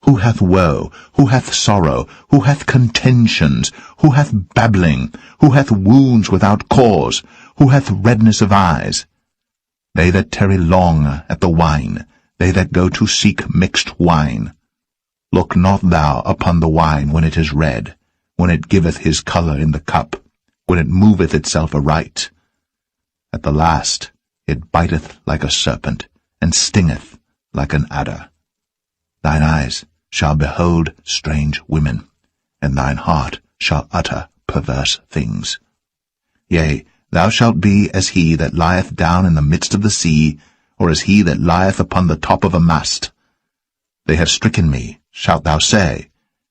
Who hath woe? Who hath sorrow? Who hath contentions? Who hath babbling? Who hath wounds without cause? Who hath redness of eyes? They that tarry long at the wine, they that go to seek mixed wine. Look not thou upon the wine when it is red, when it giveth his colour in the cup, when it moveth itself aright. At the last it biteth like a serpent, and stingeth like an adder. Thine eyes shall behold strange women, and thine heart shall utter perverse things. Yea, thou shalt be as he that lieth down in the midst of the sea, or as he that lieth upon the top of a mast. They have stricken me, shalt thou say,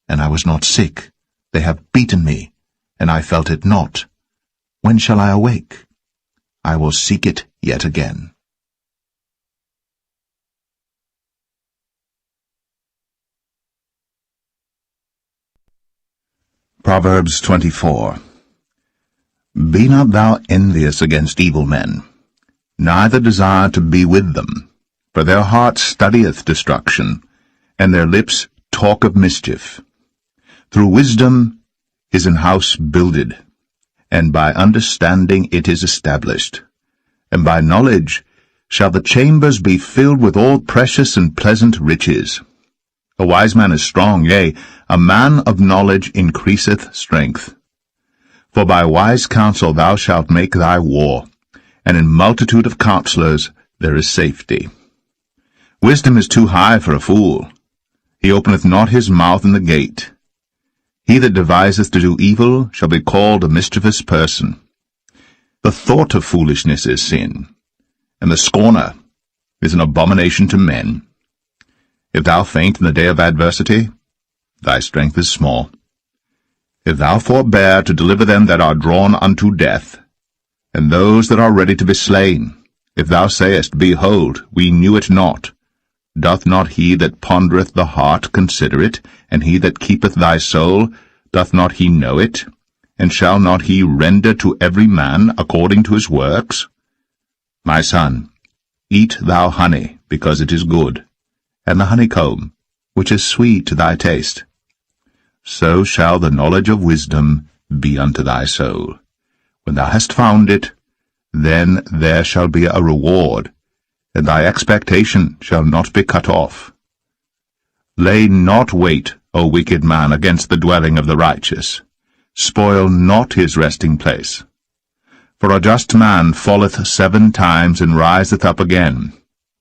and I was not sick. They have beaten me, and I felt it not. When shall I awake? I will seek it yet again. Proverbs 24. Be not thou envious against evil men, neither desire to be with them, for their heart studieth destruction, and their lips talk of mischief. Through wisdom is an house builded, and by understanding it is established, and by knowledge shall the chambers be filled with all precious and pleasant riches. A wise man is strong, yea, a man of knowledge increaseth strength. For by wise counsel thou shalt make thy war, and in multitude of counselors there is safety. Wisdom is too high for a fool. He openeth not his mouth in the gate. He that deviseth to do evil shall be called a mischievous person. The thought of foolishness is sin, and the scorner is an abomination to men. If thou faint in the day of adversity, thy strength is small. If thou forbear to deliver them that are drawn unto death, and those that are ready to be slain, if thou sayest, Behold, we knew it not, doth not he that pondereth the heart consider it, and he that keepeth thy soul, doth not he know it? And shall not he render to every man according to his works? My son, eat thou honey, because it is good, and the honeycomb, which is sweet to thy taste. So shall the knowledge of wisdom be unto thy soul. When thou hast found it, then there shall be a reward, and thy expectation shall not be cut off. Lay not wait, O wicked man, against the dwelling of the righteous. Spoil not his resting place. For a just man falleth 7 times and riseth up again,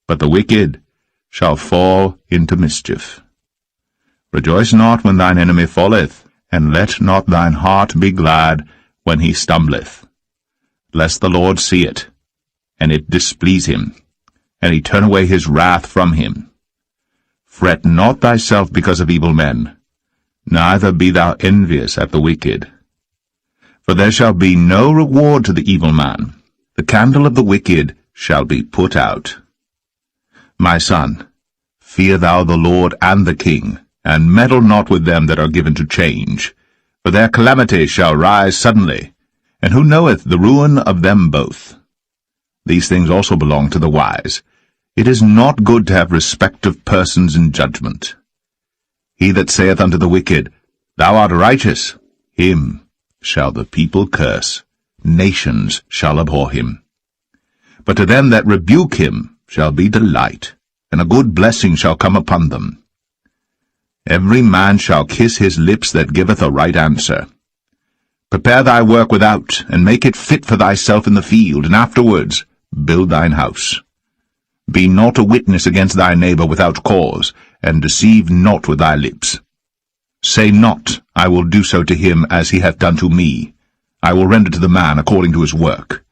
but the wicked shall fall into mischief. Rejoice not when thine enemy falleth, and let not thine heart be glad when he stumbleth, lest the Lord see it, and it displease him, and he turn away his wrath from him. Fret not thyself because of evil men, neither be thou envious at the wicked. For there shall be no reward to the evil man. The candle of the wicked shall be put out. My son, fear thou the Lord and the king, and meddle not with them that are given to change, for their calamity shall rise suddenly, and who knoweth the ruin of them both? These things also belong to the wise. It is not good to have respect of persons in judgment. He that saith unto the wicked, Thou art righteous, him shall the people curse, nations shall abhor him. But to them that rebuke him shall be delight, and a good blessing shall come upon them. Every man shall kiss his lips that giveth a right answer. Prepare thy work without, and make it fit for thyself in the field, and afterwards build thine house. Be not a witness against thy neighbor without cause, and deceive not with thy lips. Say not, I will do so to him as he hath done to me. I will render to the man according to his work.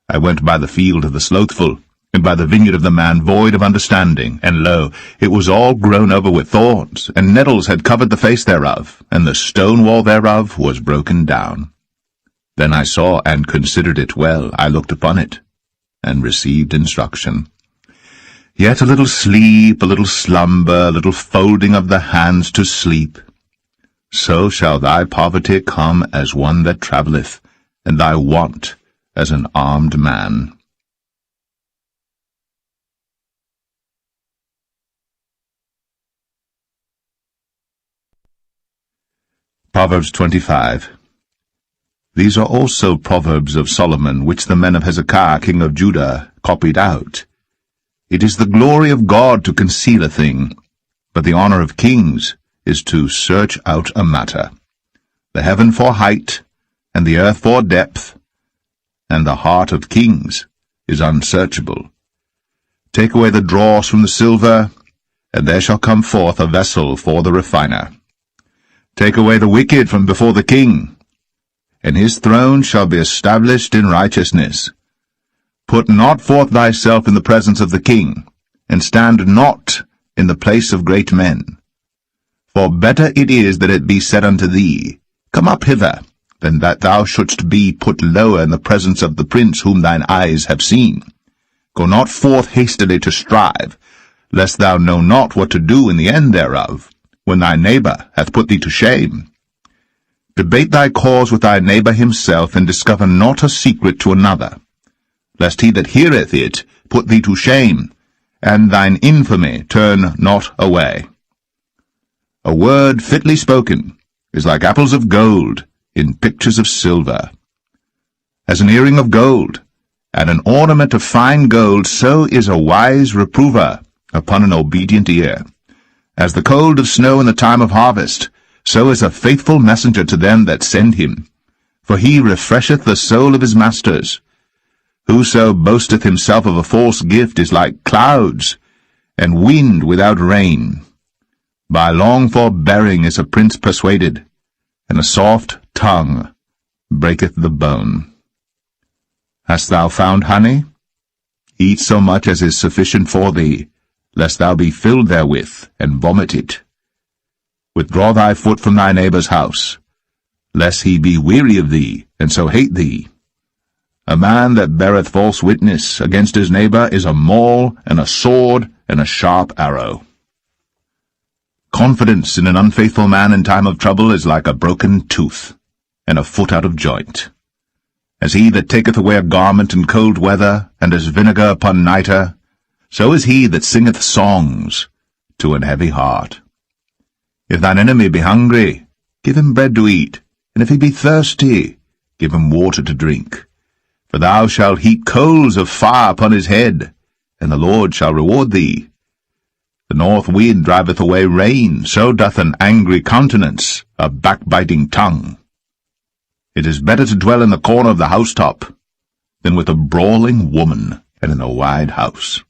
I went by the field of the slothful, and by the vineyard of the man void of understanding, and lo, it was all grown over with thorns, and nettles had covered the face thereof, and the stone wall thereof was broken down. Then I saw and considered it well, I looked upon it, and received instruction. Yet a little sleep, a little slumber, a little folding of the hands to sleep. So shall thy poverty come as one that travelleth, and thy want as an armed man. Proverbs 25. These are also proverbs of Solomon, which the men of Hezekiah king of Judah copied out. It is the glory of God to conceal a thing, but the honor of kings is to search out a matter. The heaven for height, and the earth for depth, and the heart of kings is unsearchable. Take away the dross from the silver, and there shall come forth a vessel for the refiner. Take away the wicked from before the king, and his throne shall be established in righteousness. Put not forth thyself in the presence of the king, and stand not in the place of great men. For better it is that it be said unto thee, Come up hither, than that thou shouldst be put lower in the presence of the prince whom thine eyes have seen. Go not forth hastily to strive, lest thou know not what to do in the end thereof, when thy neighbor hath put thee to shame. Debate thy cause with thy neighbor himself, and discover not a secret to another, lest he that heareth it put thee to shame, and thine infamy turn not away. A word fitly spoken is like apples of gold in pictures of silver. As an earring of gold, and an ornament of fine gold, so is a wise reprover upon an obedient ear. As the cold of snow in the time of harvest, so is a faithful messenger to them that send him. For he refresheth the soul of his masters. Whoso boasteth himself of a false gift is like clouds, and wind without rain. By long forbearing is a prince persuaded, and a soft tongue breaketh the bone. Hast thou found honey? Eat so much as is sufficient for thee, lest thou be filled therewith, and vomit it. Withdraw thy foot from thy neighbor's house, lest he be weary of thee, and so hate thee. A man that beareth false witness against his neighbor is a maul, and a sword, and a sharp arrow. Confidence in an unfaithful man in time of trouble is like a broken tooth, and a foot out of joint. As he that taketh away a garment in cold weather, and as vinegar upon nitre, so is he that singeth songs to an heavy heart. If thine enemy be hungry, give him bread to eat, and if he be thirsty, give him water to drink. For thou shalt heap coals of fire upon his head, and the Lord shall reward thee. The north wind driveth away rain, so doth an angry countenance a backbiting tongue. It is better to dwell in the corner of the housetop than with a brawling woman and in a wide house.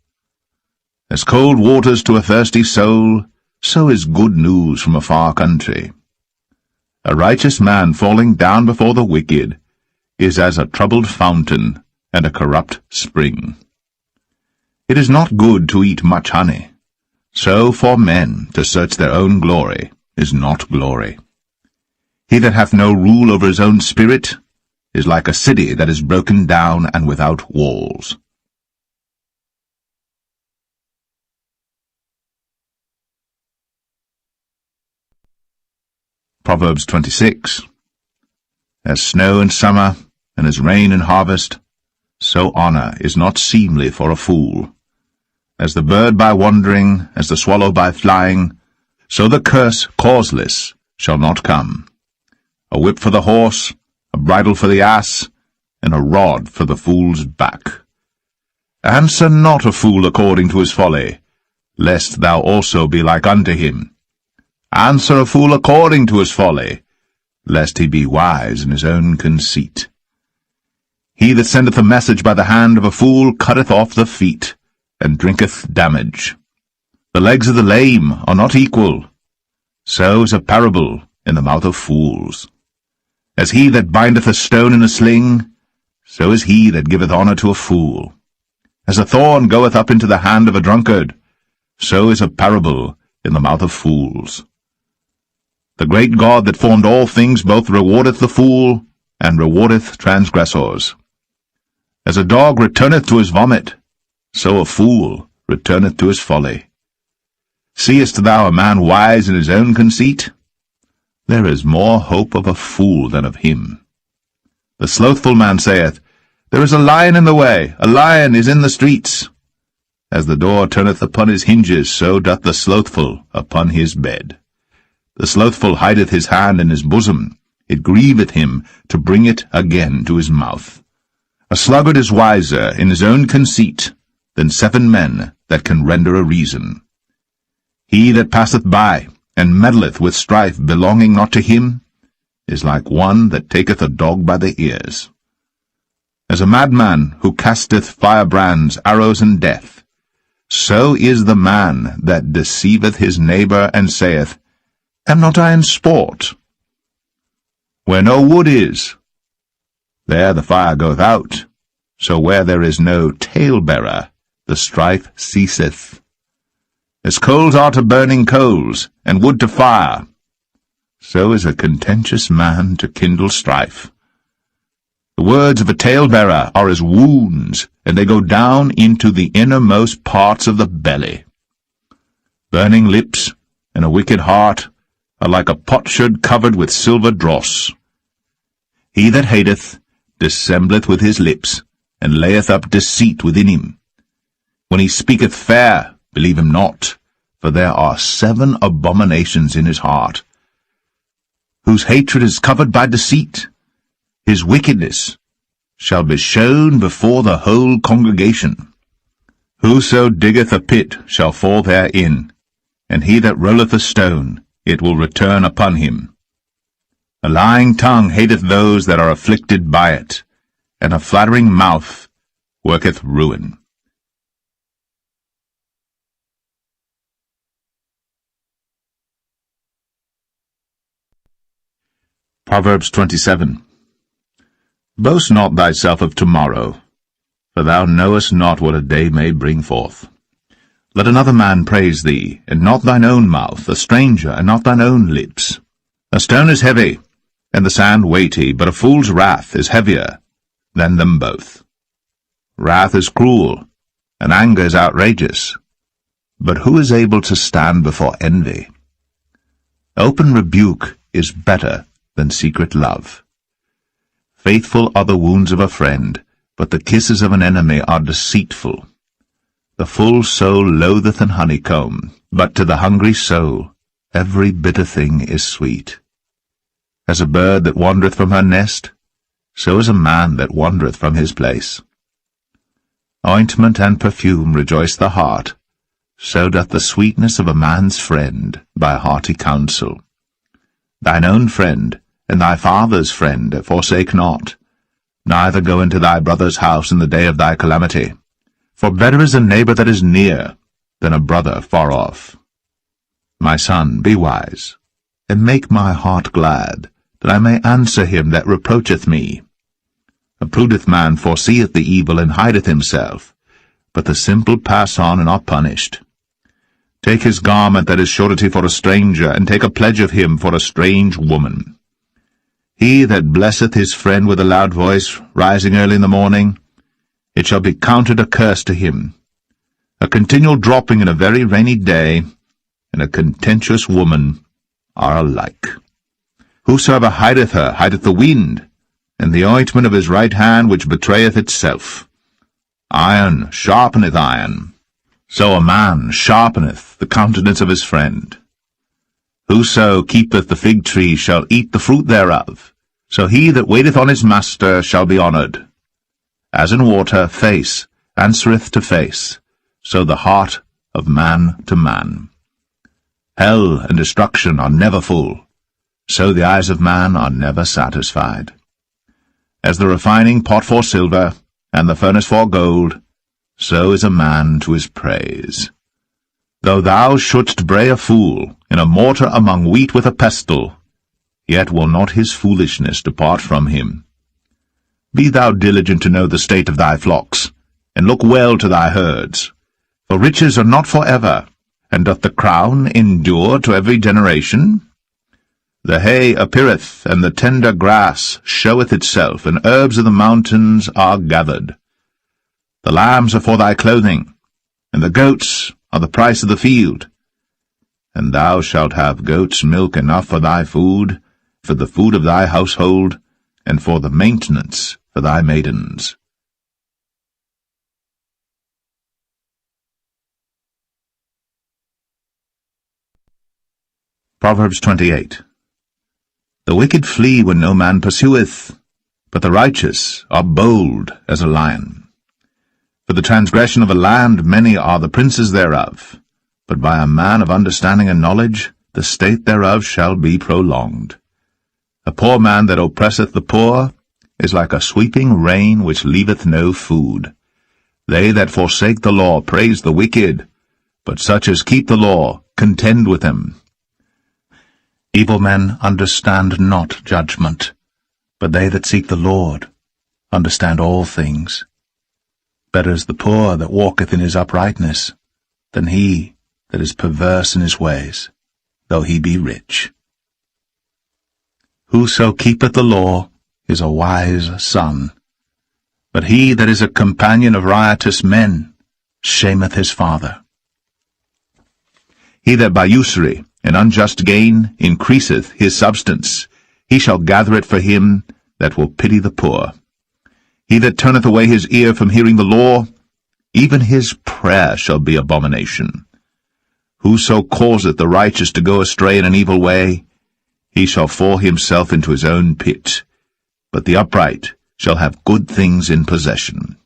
As cold waters to a thirsty soul, so is good news from a far country. A righteous man falling down before the wicked is as a troubled fountain and a corrupt spring. It is not good to eat much honey, so for men to search their own glory is not glory. He that hath no rule over his own spirit is like a city that is broken down and without walls. Proverbs 26. As snow in summer, and as rain in harvest, so honor is not seemly for a fool. As the bird by wandering, as the swallow by flying, so the curse causeless shall not come. A whip for the horse, a bridle for the ass, and a rod for the fool's back. Answer not a fool according to his folly, lest thou also be like unto him. Answer a fool according to his folly, lest he be wise in his own conceit. He that sendeth a message by the hand of a fool cutteth off the feet, and drinketh damage. The legs of the lame are not equal, so is a parable in the mouth of fools. As he that bindeth a stone in a sling, so is he that giveth honour to a fool. As a thorn goeth up into the hand of a drunkard, so is a parable in the mouth of fools. The great God that formed all things both rewardeth the fool, and rewardeth transgressors. As a dog returneth to his vomit, so a fool returneth to his folly. Seest thou a man wise in his own conceit? There is more hope of a fool than of him. The slothful man saith, There is a lion in the way, a lion is in the streets. As the door turneth upon his hinges, so doth the slothful upon his bed. The slothful hideth his hand in his bosom, it grieveth him to bring it again to his mouth. A sluggard is wiser in his own conceit than 7 men that can render a reason. He that passeth by, and meddleth with strife belonging not to him, is like one that taketh a dog by the ears. As a madman who casteth firebrands, arrows, and death, so is the man that deceiveth his neighbour, and saith, Am not I in sport? Where no wood is, there the fire goeth out, so where there is no talebearer, the strife ceaseth. As coals are to burning coals, and wood to fire, so is a contentious man to kindle strife. The words of a talebearer are as wounds, and they go down into the innermost parts of the belly. Burning lips and a wicked heart are like a potsherd covered with silver dross. He that hateth dissembleth with his lips, and layeth up deceit within him. When he speaketh fair, believe him not, for there are 7 abominations in his heart. Whose hatred is covered by deceit, his wickedness shall be shown before the whole congregation. Whoso diggeth a pit shall fall therein, and he that rolleth a stone, it will return upon him. A lying tongue hateth those that are afflicted by it, and a flattering mouth worketh ruin. Proverbs 27. Boast not thyself of tomorrow, for thou knowest not what a day may bring forth. Let another man praise thee, and not thine own mouth, a stranger, and not thine own lips. A stone is heavy, and the sand weighty, but a fool's wrath is heavier than them both. Wrath is cruel, and anger is outrageous, but who is able to stand before envy? Open rebuke is better than secret love. Faithful are the wounds of a friend, but the kisses of an enemy are deceitful. The full soul loatheth an honeycomb, but to the hungry soul every bitter thing is sweet. As a bird that wandereth from her nest, so is a man that wandereth from his place. Ointment and perfume rejoice the heart, so doth the sweetness of a man's friend by hearty counsel. Thine own friend and thy father's friend forsake not, neither go into thy brother's house in the day of thy calamity. For better is a neighbor that is near than a brother far off. My son, be wise, and make my heart glad, that I may answer him that reproacheth me. A prudent man foreseeth the evil and hideth himself, but the simple pass on and are punished. Take his garment that is surety for a stranger, and take a pledge of him for a strange woman. He that blesseth his friend with a loud voice, rising early in the morning, it shall be counted a curse to him. A continual dropping in a very rainy day, and a contentious woman are alike. Whosoever hideth her hideth the wind, and the ointment of his right hand which betrayeth itself. Iron sharpeneth iron, so a man sharpeneth the countenance of his friend. Whoso keepeth the fig tree shall eat the fruit thereof, so he that waiteth on his master shall be honoured. As in water face answereth to face, so the heart of man to man. Hell and destruction are never full, so the eyes of man are never satisfied. As the refining pot for silver, and the furnace for gold, so is a man to his praise. Though thou shouldst bray a fool in a mortar among wheat with a pestle, yet will not his foolishness depart from him. Be thou diligent to know the state of thy flocks, and look well to thy herds. For riches are not for ever, and doth the crown endure to every generation? The hay appeareth, and the tender grass showeth itself, and herbs of the mountains are gathered. The lambs are for thy clothing, and the goats are the price of the field. And thou shalt have goats' milk enough for thy food, for the food of thy household, and for the maintenance for thy maidens. Proverbs 28. The wicked flee when no man pursueth, but the righteous are bold as a lion. For the transgression of a land many are the princes thereof, but by a man of understanding and knowledge the state thereof shall be prolonged. A poor man that oppresseth the poor is like a sweeping rain which leaveth no food. They that forsake the law praise the wicked, but such as keep the law contend with them. Evil men understand not judgment, but they that seek the Lord understand all things. Better is the poor that walketh in his uprightness, than he that is perverse in his ways, though he be rich. Whoso keepeth the law is a wise son, but he that is a companion of riotous men shameth his father. He that by usury and unjust gain increaseth his substance, he shall gather it for him that will pity the poor. He that turneth away his ear from hearing the law, even his prayer shall be abomination. Whoso causeth the righteous to go astray in an evil way, he shall fall himself into his own pit, but the upright shall have good things in possession.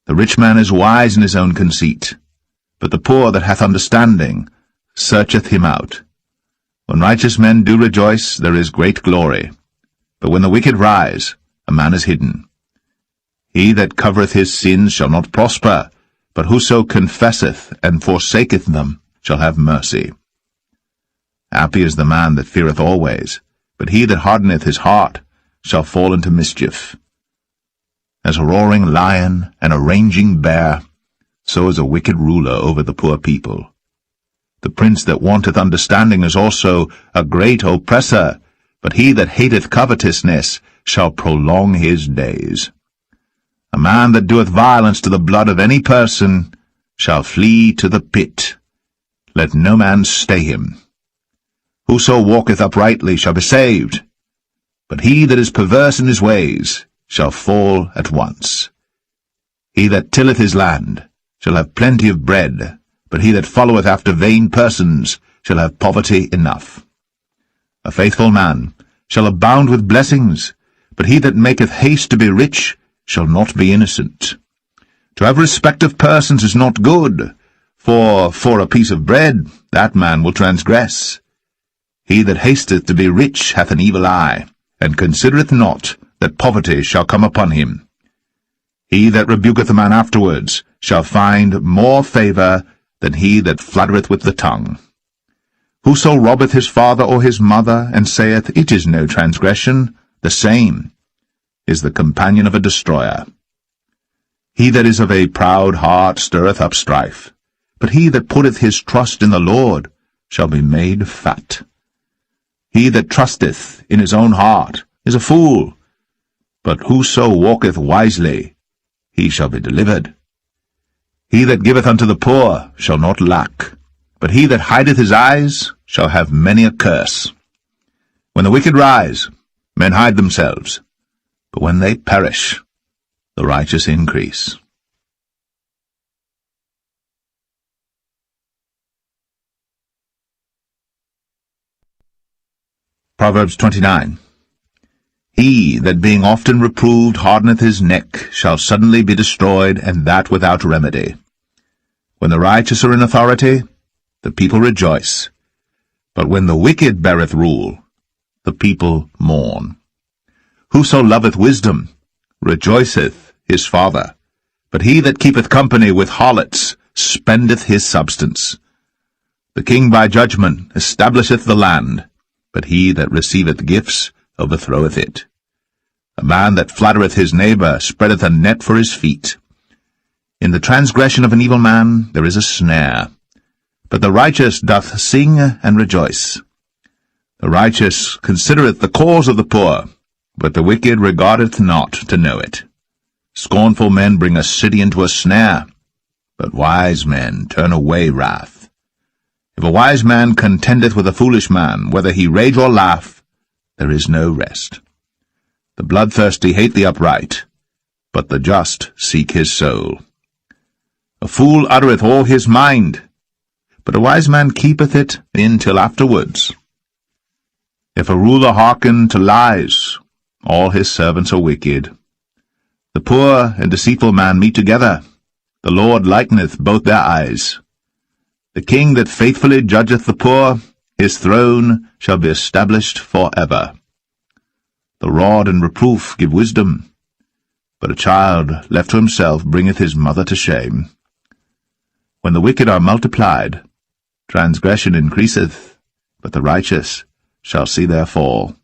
The rich man is wise in his own conceit, but the poor that hath understanding searcheth him out. When righteous men do rejoice, there is great glory, but when the wicked rise, a man is hidden. He that covereth his sins shall not prosper, but whoso confesseth and forsaketh them shall have mercy. Happy is the man that feareth always, but he that hardeneth his heart shall fall into mischief. As a roaring lion and a raging bear, so is a wicked ruler over the poor people. The prince that wanteth understanding is also a great oppressor, but he that hateth covetousness shall prolong his days. A man that doeth violence to the blood of any person shall flee to the pit. Let no man stay him. Whoso walketh uprightly shall be saved, but he that is perverse in his ways shall fall at once. He that tilleth his land shall have plenty of bread, but he that followeth after vain persons shall have poverty enough. A faithful man shall abound with blessings, but he that maketh haste to be rich shall not be innocent. To have respect of persons is not good, for a piece of bread that man will transgress. He that hasteth to be rich hath an evil eye, and considereth not that poverty shall come upon him. He that rebuketh a man afterwards shall find more favour than he that fluttereth with the tongue. Whoso robbeth his father or his mother, and saith, It is no transgression, the same is the companion of a destroyer. He that is of a proud heart stirreth up strife, but he that putteth his trust in the Lord shall be made fat. He that trusteth in his own heart is a fool, but whoso walketh wisely, he shall be delivered. He that giveth unto the poor shall not lack, but he that hideth his eyes shall have many a curse. When the wicked rise, men hide themselves, but when they perish, the righteous increase. Proverbs 29. He that being often reproved hardeneth his neck shall suddenly be destroyed, and that without remedy. When the righteous are in authority, the people rejoice, but when the wicked beareth rule, the people mourn. Whoso loveth wisdom rejoiceth his father, but he that keepeth company with harlots spendeth his substance. The king by judgment establisheth the land, but he that receiveth gifts overthroweth it. A man that flattereth his neighbour spreadeth a net for his feet. In the transgression of an evil man there is a snare, but the righteous doth sing and rejoice. The righteous considereth the cause of the poor, but the wicked regardeth not to know it. Scornful men bring a city into a snare, but wise men turn away wrath. If a wise man contendeth with a foolish man, whether he rage or laugh, there is no rest. The bloodthirsty hate the upright, but the just seek his soul. A fool uttereth all his mind, but a wise man keepeth it in till afterwards. If a ruler hearken to lies, all his servants are wicked. The poor and deceitful man meet together. The Lord lighteneth both their eyes. The king that faithfully judgeth the poor, his throne shall be established for ever. The rod and reproof give wisdom, but a child left to himself bringeth his mother to shame. When the wicked are multiplied, transgression increaseth, but the righteous shall see their fall.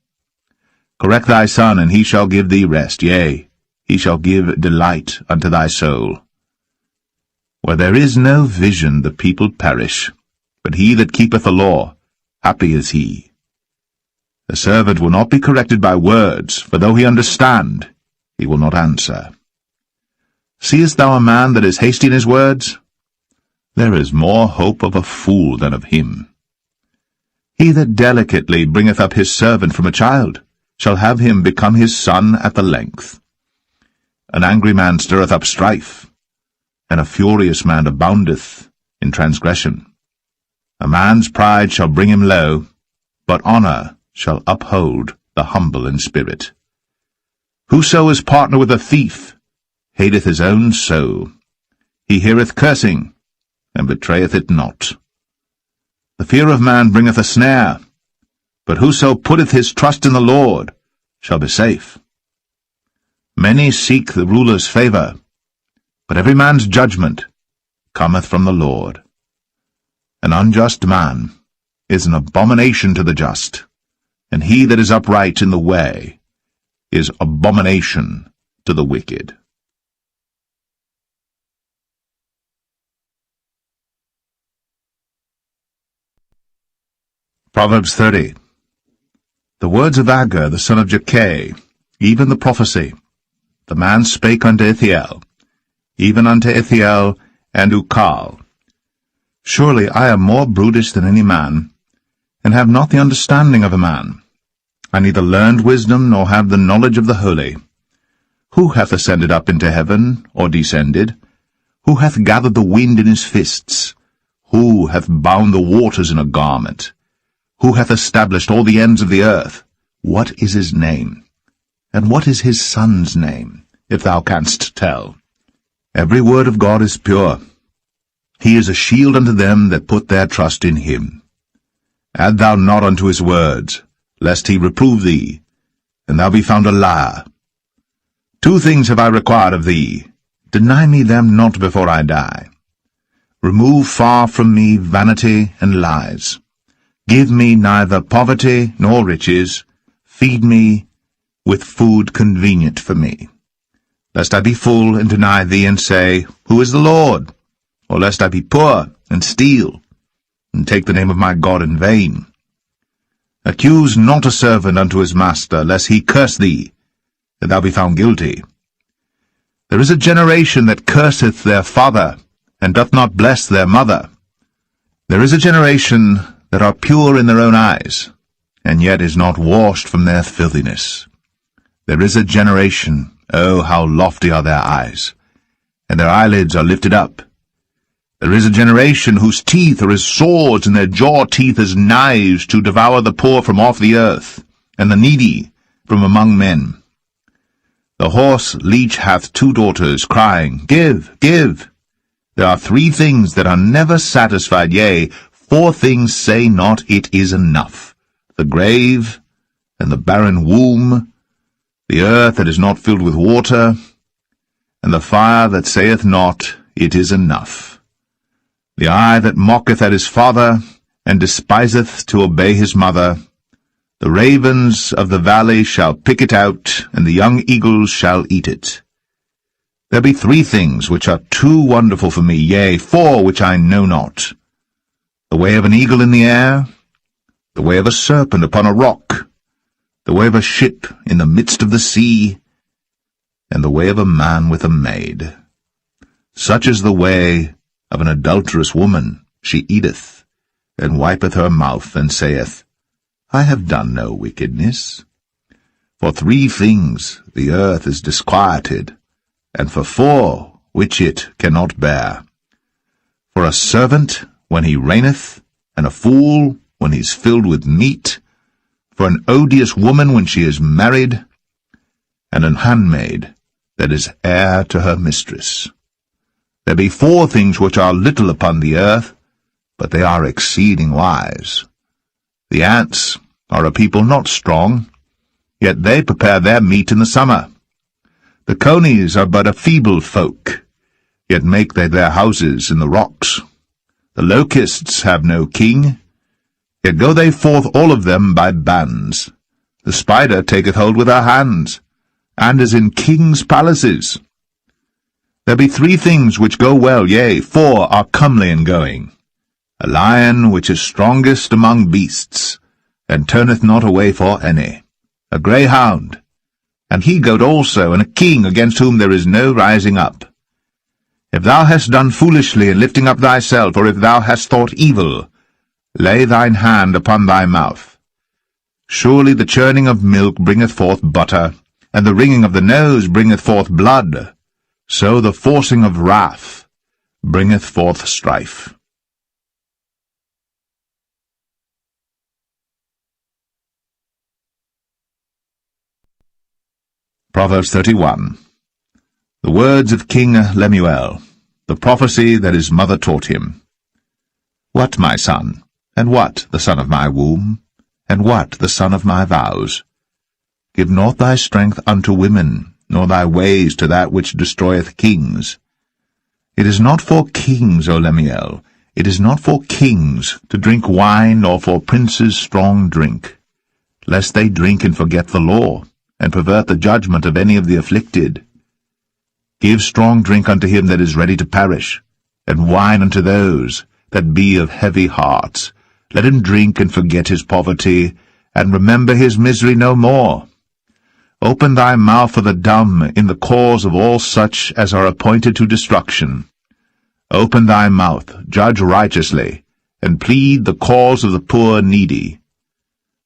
Correct thy son, and he shall give thee rest, yea, he shall give delight unto thy soul. Where there is no vision the people perish, but he that keepeth the law, happy is he. The servant will not be corrected by words, for though he understand, he will not answer. Seest thou a man that is hasty in his words? There is more hope of a fool than of him. He that delicately bringeth up his servant from a child shall have him become his son at the length. An angry man stirreth up strife, and a furious man aboundeth in transgression. A man's pride shall bring him low, but honour shall uphold the humble in spirit. Whoso is partner with a thief hateth his own soul. He heareth cursing, and betrayeth it not. The fear of man bringeth a snare, but whoso putteth his trust in the Lord shall be safe. Many seek the ruler's favour, but every man's judgment cometh from the Lord. An unjust man is an abomination to the just, and he that is upright in the way is abomination to the wicked. Proverbs 30. The words of Agur the son of Jakeh, even the prophecy. The man spake unto Ithiel, even unto Ithiel and Ukal. Surely I am more brutish than any man, and have not the understanding of a man. I neither learned wisdom, nor have the knowledge of the holy. Who hath ascended up into heaven, or descended? Who hath gathered the wind in his fists? Who hath bound the waters in a garment? Who hath established all the ends of the earth? What is his name? And what is his son's name, if thou canst tell? Every word of God is pure. He is a shield unto them that put their trust in him. Add thou not unto his words, lest he reprove thee, and thou be found a liar. 2 things have I required of thee. Deny me them not before I die. Remove far from me vanity and lies. Give me neither poverty nor riches. Feed me with food convenient for me. Lest I be full and deny thee, and say, Who is the Lord? Or lest I be poor and steal, and take the name of my God in vain. Accuse not a servant unto his master, lest he curse thee, that thou be found guilty. There is a generation that curseth their father, and doth not bless their mother. There is a generation that are pure in their own eyes, and yet is not washed from their filthiness. There is a generation, oh, how lofty are their eyes, and their eyelids are lifted up. There is a generation whose teeth are as swords, and their jaw teeth as knives, to devour the poor from off the earth, and the needy from among men. The horse leech hath 2 daughters, crying, Give, give. There are 3 things that are never satisfied, yea, 4 things say not, It is enough. The grave, and the barren womb, the earth that is not filled with water, and the fire that saith not, It is enough. The eye that mocketh at his father, and despiseth to obey his mother. The ravens of the valley shall pick it out, and the young eagles shall eat it. There be 3 things which are too wonderful for me, yea, 4 which I know not. The way of an eagle in the air, the way of a serpent upon a rock, the way of a ship in the midst of the sea, and the way of a man with a maid. Such is the way of an adulterous woman. She eateth, and wipeth her mouth, and saith, I have done no wickedness. For 3 things the earth is disquieted, and for 4 which it cannot bear. For a servant when he reigneth, and a fool when he is filled with meat, for an odious woman when she is married, and an handmaid that is heir to her mistress. There be 4 things which are little upon the earth, but they are exceeding wise. The ants are a people not strong, yet they prepare their meat in the summer. The conies are but a feeble folk, yet make they their houses in the rocks. The locusts have no king, yet go they forth all of them by bands. The spider taketh hold with her hands, and is in kings' palaces. There be 3 things which go well, yea, 4 are comely in going. A lion which is strongest among beasts, and turneth not away for any. A greyhound, and he-goat also, and a king against whom there is no rising up. If thou hast done foolishly in lifting up thyself, or if thou hast thought evil, lay thine hand upon thy mouth. Surely the churning of milk bringeth forth butter, and the wringing of the nose bringeth forth blood. So the forcing of wrath bringeth forth strife. Proverbs 31. The words of King Lemuel, the prophecy that his mother taught him. What, my son, and what, the son of my womb, and what, the son of my vows? Give not thy strength unto women, nor thy ways to that which destroyeth kings. It is not for kings, O Lemuel, it is not for kings to drink wine, nor for princes strong drink, lest they drink and forget the law, and pervert the judgment of any of the afflicted. Give strong drink unto him that is ready to perish, and wine unto those that be of heavy hearts. Let him drink and forget his poverty, and remember his misery no more. Open thy mouth for the dumb in the cause of all such as are appointed to destruction. Open thy mouth, judge righteously, and plead the cause of the poor needy.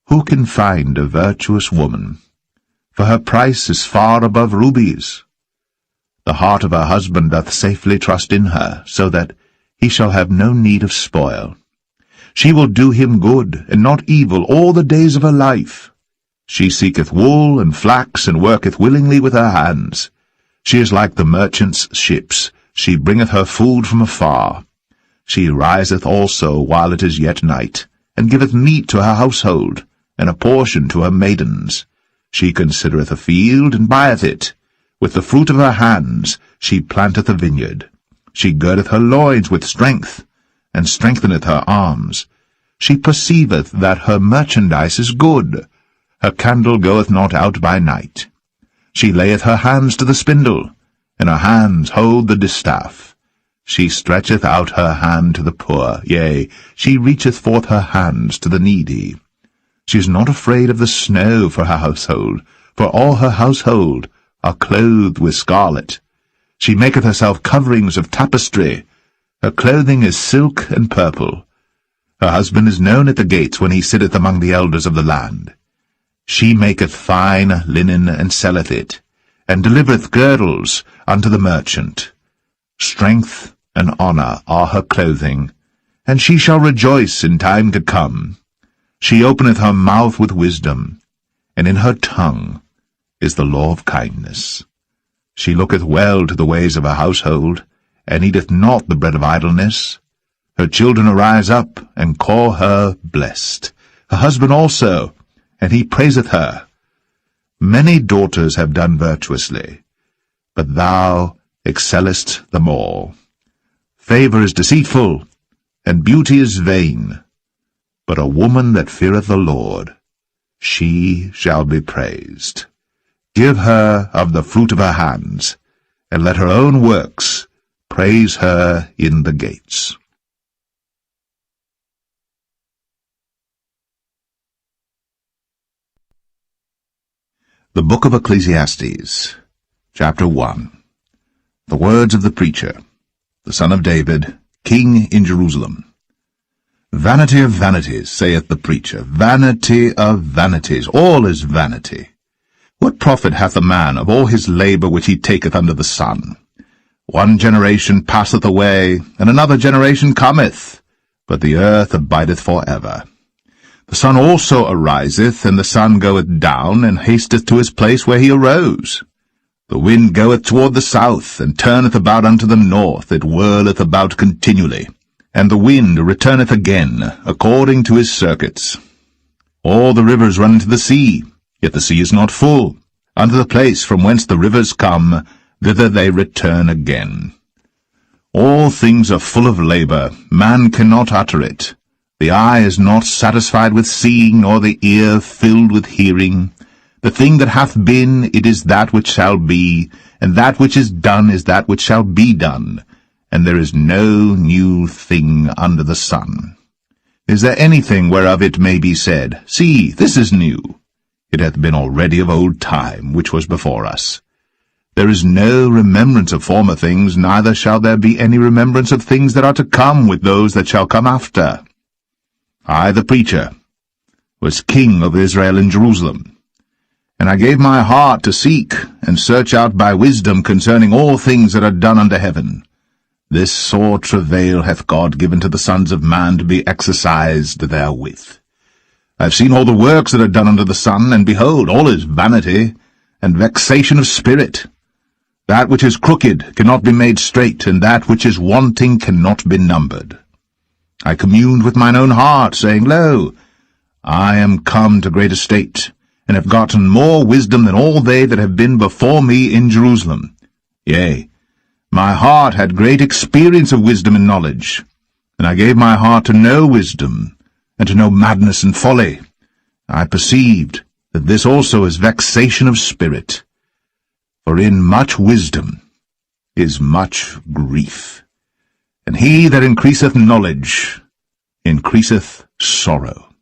Who can find a virtuous woman? For her price is far above rubies. The heart of her husband doth safely trust in her, so that he shall have no need of spoil. She will do him good, and not evil, all the days of her life. She seeketh wool and flax, and worketh willingly with her hands. She is like the merchant's ships. She bringeth her food from afar. She riseth also while it is yet night, and giveth meat to her household, and a portion to her maidens. She considereth a field, and buyeth it. With the fruit of her hands she planteth a vineyard. She girdeth her loins with strength, and strengtheneth her arms. She perceiveth that her merchandise is good. Her candle goeth not out by night. She layeth her hands to the spindle, and her hands hold the distaff. She stretcheth out her hand to the poor, yea, she reacheth forth her hands to the needy. She is not afraid of the snow for her household, for all her household are clothed with scarlet. She maketh herself coverings of tapestry. Her clothing is silk and purple. Her husband is known at the gates when he sitteth among the elders of the land. She maketh fine linen and selleth it, and delivereth girdles unto the merchant. Strength and honour are her clothing, and she shall rejoice in time to come. She openeth her mouth with wisdom, and in her tongue is the law of kindness. She looketh well to the ways of her household, and eateth not the bread of idleness. Her children arise up, and call her blessed. Her husband also, and he praiseth her. Many daughters have done virtuously, but thou excellest them all. Favour is deceitful, and beauty is vain, but a woman that feareth the Lord, she shall be praised. Give her of the fruit of her hands, and let her own works praise her in the gates. The Book of Ecclesiastes, Chapter 1. The words of the preacher, the son of David, king in Jerusalem. Vanity of vanities, saith the preacher, vanity of vanities, all is vanity. What profit hath a man of all his labour which he taketh under the sun? One generation passeth away, and another generation cometh, but the earth abideth for ever. The sun also ariseth, and the sun goeth down, and hasteth to his place where he arose. The wind goeth toward the south, and turneth about unto the north, it whirleth about continually. And the wind returneth again, according to his circuits. All the rivers run into the sea, yet the sea is not full. Unto the place from whence the rivers come, thither they return again. All things are full of labour, man cannot utter it. The eye is not satisfied with seeing, nor the ear filled with hearing. The thing that hath been, it is that which shall be, and that which is done is that which shall be done. And there is no new thing under the sun. Is there anything whereof it may be said, See, this is new? It hath been already of old time, which was before us. There is no remembrance of former things, neither shall there be any remembrance of things that are to come with those that shall come after. I, the preacher, was king of Israel in Jerusalem. And I gave my heart to seek and search out by wisdom concerning all things that are done under heaven. This sore travail hath God given to the sons of man to be exercised therewith. I have seen all the works that are done under the sun, and behold, all is vanity and vexation of spirit. That which is crooked cannot be made straight, and that which is wanting cannot be numbered. I communed with mine own heart, saying, Lo, I am come to great estate, and have gotten more wisdom than all they that have been before me in Jerusalem. Yea, my heart had great experience of wisdom and knowledge, and I gave my heart to know wisdom, and to know madness and folly. I perceived that this also is vexation of spirit. For in much wisdom is much grief, and he that increaseth knowledge increaseth sorrow.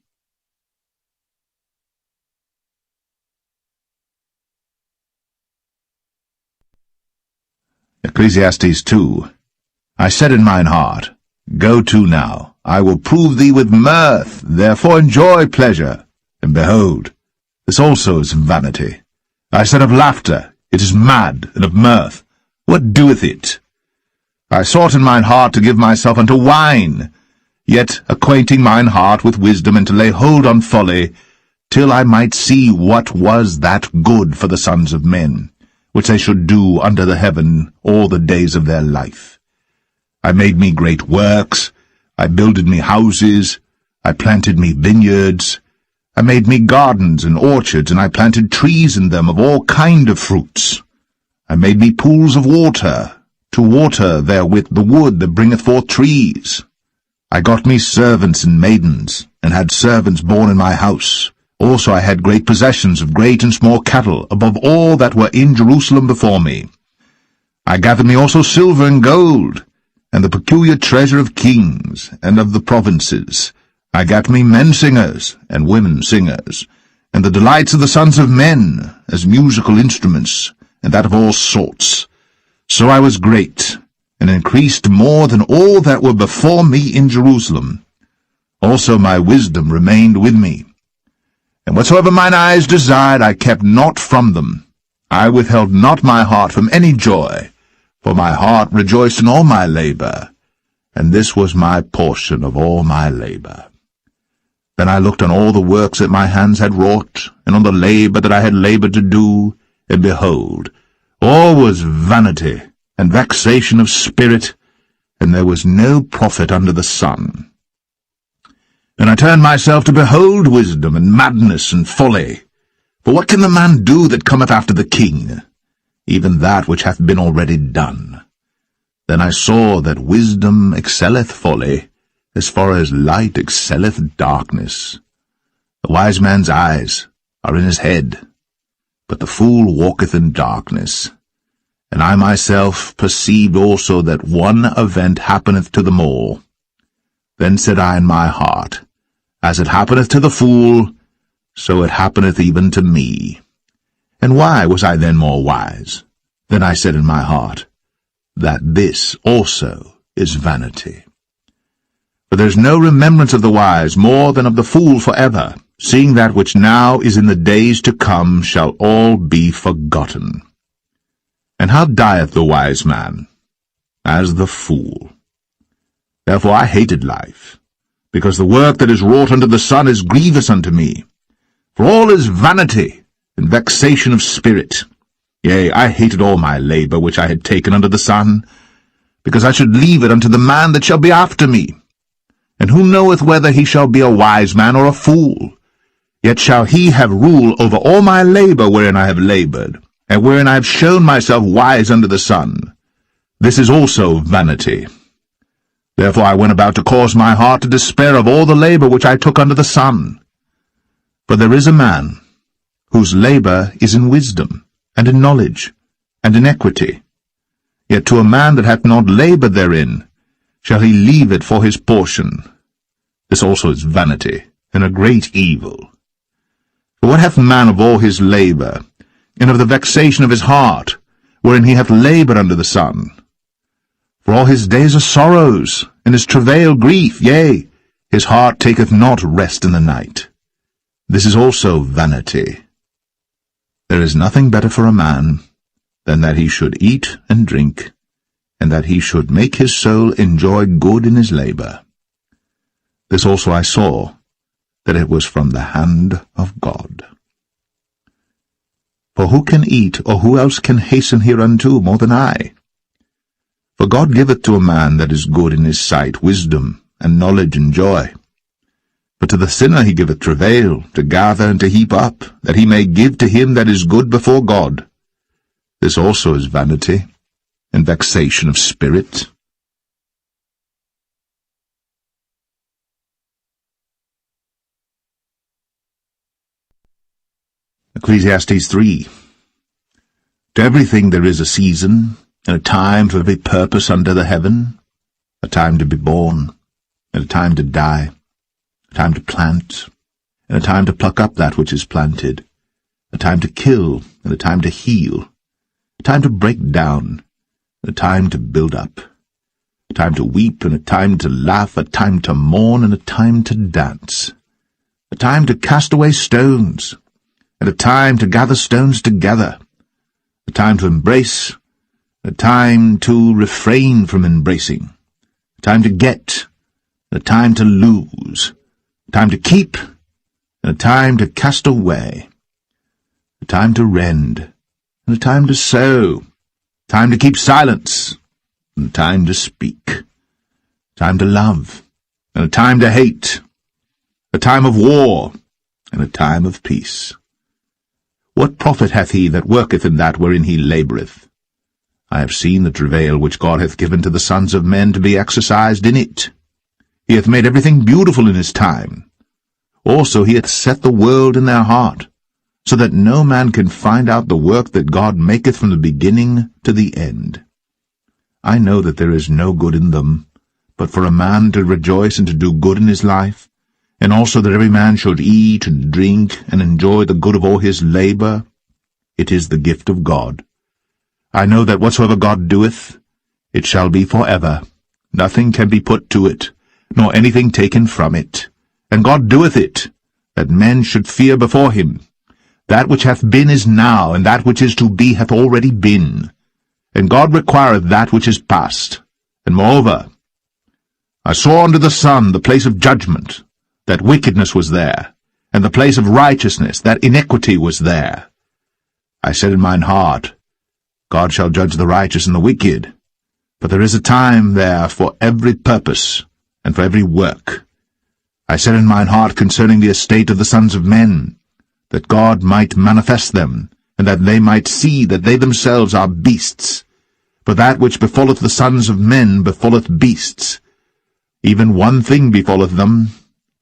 Ecclesiastes 2. I said in mine heart, Go to now, I will prove thee with mirth, therefore enjoy pleasure. And behold, this also is vanity. I said of laughter, It is mad, and of mirth, what doeth it? I sought in mine heart to give myself unto wine, yet acquainting mine heart with wisdom, and to lay hold on folly, till I might see what was that good for the sons of men, which they should do under the heaven all the days of their life. I made me great works, I builded me houses, I planted me vineyards, I made me gardens and orchards, and I planted trees in them of all kind of fruits. I made me pools of water, to water therewith the wood that bringeth forth trees. I got me servants and maidens, and had servants born in my house. Also I had great possessions of great and small cattle, above all that were in Jerusalem before me. I gathered me also silver and gold, and the peculiar treasure of kings and of the provinces. I gat me men singers and women singers, and the delights of the sons of men, as musical instruments, and that of all sorts. So I was great, and increased more than all that were before me in Jerusalem. Also my wisdom remained with me. And whatsoever mine eyes desired, I kept not from them. I withheld not my heart from any joy, for my heart rejoiced in all my labour, and this was my portion of all my labour. Then I looked on all the works that my hands had wrought, and on the labour that I had laboured to do, and behold, all was vanity and vexation of spirit, and there was no profit under the sun. And I turned myself to behold wisdom and madness and folly. For what can the man do that cometh after the king? Even that which hath been already done. Then I saw that wisdom excelleth folly, as far as light excelleth darkness. The wise man's eyes are in his head, but the fool walketh in darkness. And I myself perceived also that one event happeneth to them all. Then said I in my heart, As it happeneth to the fool, so it happeneth even to me. And why was I then more wise? Then I said in my heart, that this also is vanity. For there is no remembrance of the wise more than of the fool forever, seeing that which now is in the days to come shall all be forgotten. And how dieth the wise man? As the fool. Therefore I hated life, because the work that is wrought under the sun is grievous unto me. For all is vanity and vexation of spirit. Yea, I hated all my labour which I had taken under the sun, because I should leave it unto the man that shall be after me. And who knoweth whether he shall be a wise man or a fool? Yet shall he have rule over all my labour wherein I have laboured, and wherein I have shown myself wise under the sun. This is also vanity. Therefore I went about to cause my heart to despair of all the labour which I took under the sun. For there is a man, whose labour is in wisdom, and in knowledge, and in equity. Yet to a man that hath not laboured therein, shall he leave it for his portion. This also is vanity, and a great evil. For what hath man of all his labour, and of the vexation of his heart, wherein he hath laboured under the sun? For all his days are sorrows, and his travail grief, yea, his heart taketh not rest in the night. This is also vanity. There is nothing better for a man than that he should eat and drink, and that he should make his soul enjoy good in his labour. This also I saw, that it was from the hand of God. For who can eat, or who else can hasten hereunto more than I? For God giveth to a man that is good in his sight wisdom, and knowledge, and joy. But to the sinner he giveth travail, to gather and to heap up, that he may give to him that is good before God. This also is vanity, and vexation of spirit. Ecclesiastes 3. To everything there is a season, and a time for every purpose under the heaven, a time to be born, and a time to die, a time to plant, and a time to pluck up that which is planted, a time to kill, and a time to heal, a time to break down, and a time to build up, a time to weep, and a time to laugh, a time to mourn, and a time to dance, a time to cast away stones, and a time to gather stones together, a time to embrace, a time to refrain from embracing, a time to get, a time to lose, a time to keep, and a time to cast away, a time to rend, and a time to sow, a time to keep silence, and a time to speak, a time to love, and a time to hate, a time of war, and a time of peace. What profit hath he that worketh in that wherein he laboureth? I have seen the travail which God hath given to the sons of men to be exercised in it. He hath made everything beautiful in his time. Also he hath set the world in their heart, so that no man can find out the work that God maketh from the beginning to the end. I know that there is no good in them, but for a man to rejoice and to do good in his life, and also that every man should eat and drink and enjoy the good of all his labour. It is the gift of God. I know that whatsoever God doeth, it shall be for ever. Nothing can be put to it, nor anything taken from it. And God doeth it, that men should fear before him. That which hath been is now, and that which is to be hath already been. And God requireth that which is past. And moreover, I saw under the sun the place of judgment, that wickedness was there, and the place of righteousness, that iniquity was there. I said in mine heart, God shall judge the righteous and the wicked, but there is a time there for every purpose, and for every work. I said in mine heart concerning the estate of the sons of men, that God might manifest them, and that they might see that they themselves are beasts. For that which befalleth the sons of men befalleth beasts. Even one thing befalleth them.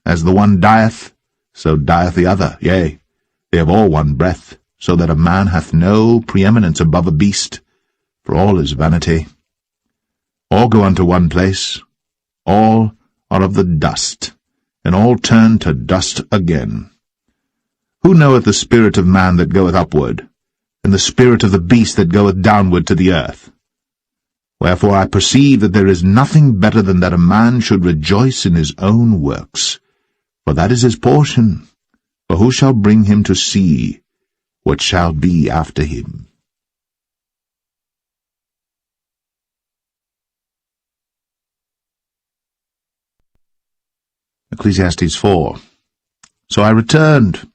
As the one dieth, so dieth the other. Yea, they have all one breath, so that a man hath no preeminence above a beast, for all is vanity. All go unto one place, all are of the dust, and all turn to dust again. Who knoweth the spirit of man that goeth upward? and the spirit of the beast that goeth downward to the earth. Wherefore I perceive that there is nothing better than that a man should rejoice in his own works, for that is his portion. For who shall bring him to see what shall be after him? Ecclesiastes 4. So I returned,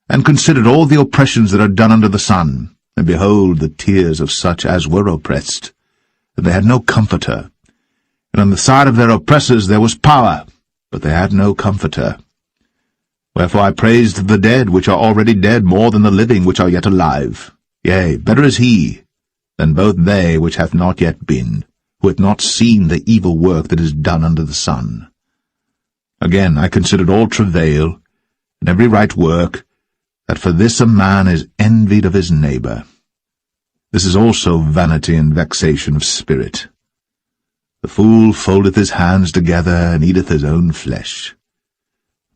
and considered all the oppressions that are done under the sun, and behold the tears of such as were oppressed, that they had no comforter. And on the side of their oppressors there was power, but they had no comforter. Wherefore I praised the dead which are already dead more than the living which are yet alive. Yea, better is he than both they which hath not yet been, who hath not seen the evil work that is done under the sun. Again I considered all travail, and every right work, that for this a man is envied of his neighbour. This is also vanity and vexation of spirit. The fool foldeth his hands together, and eateth his own flesh.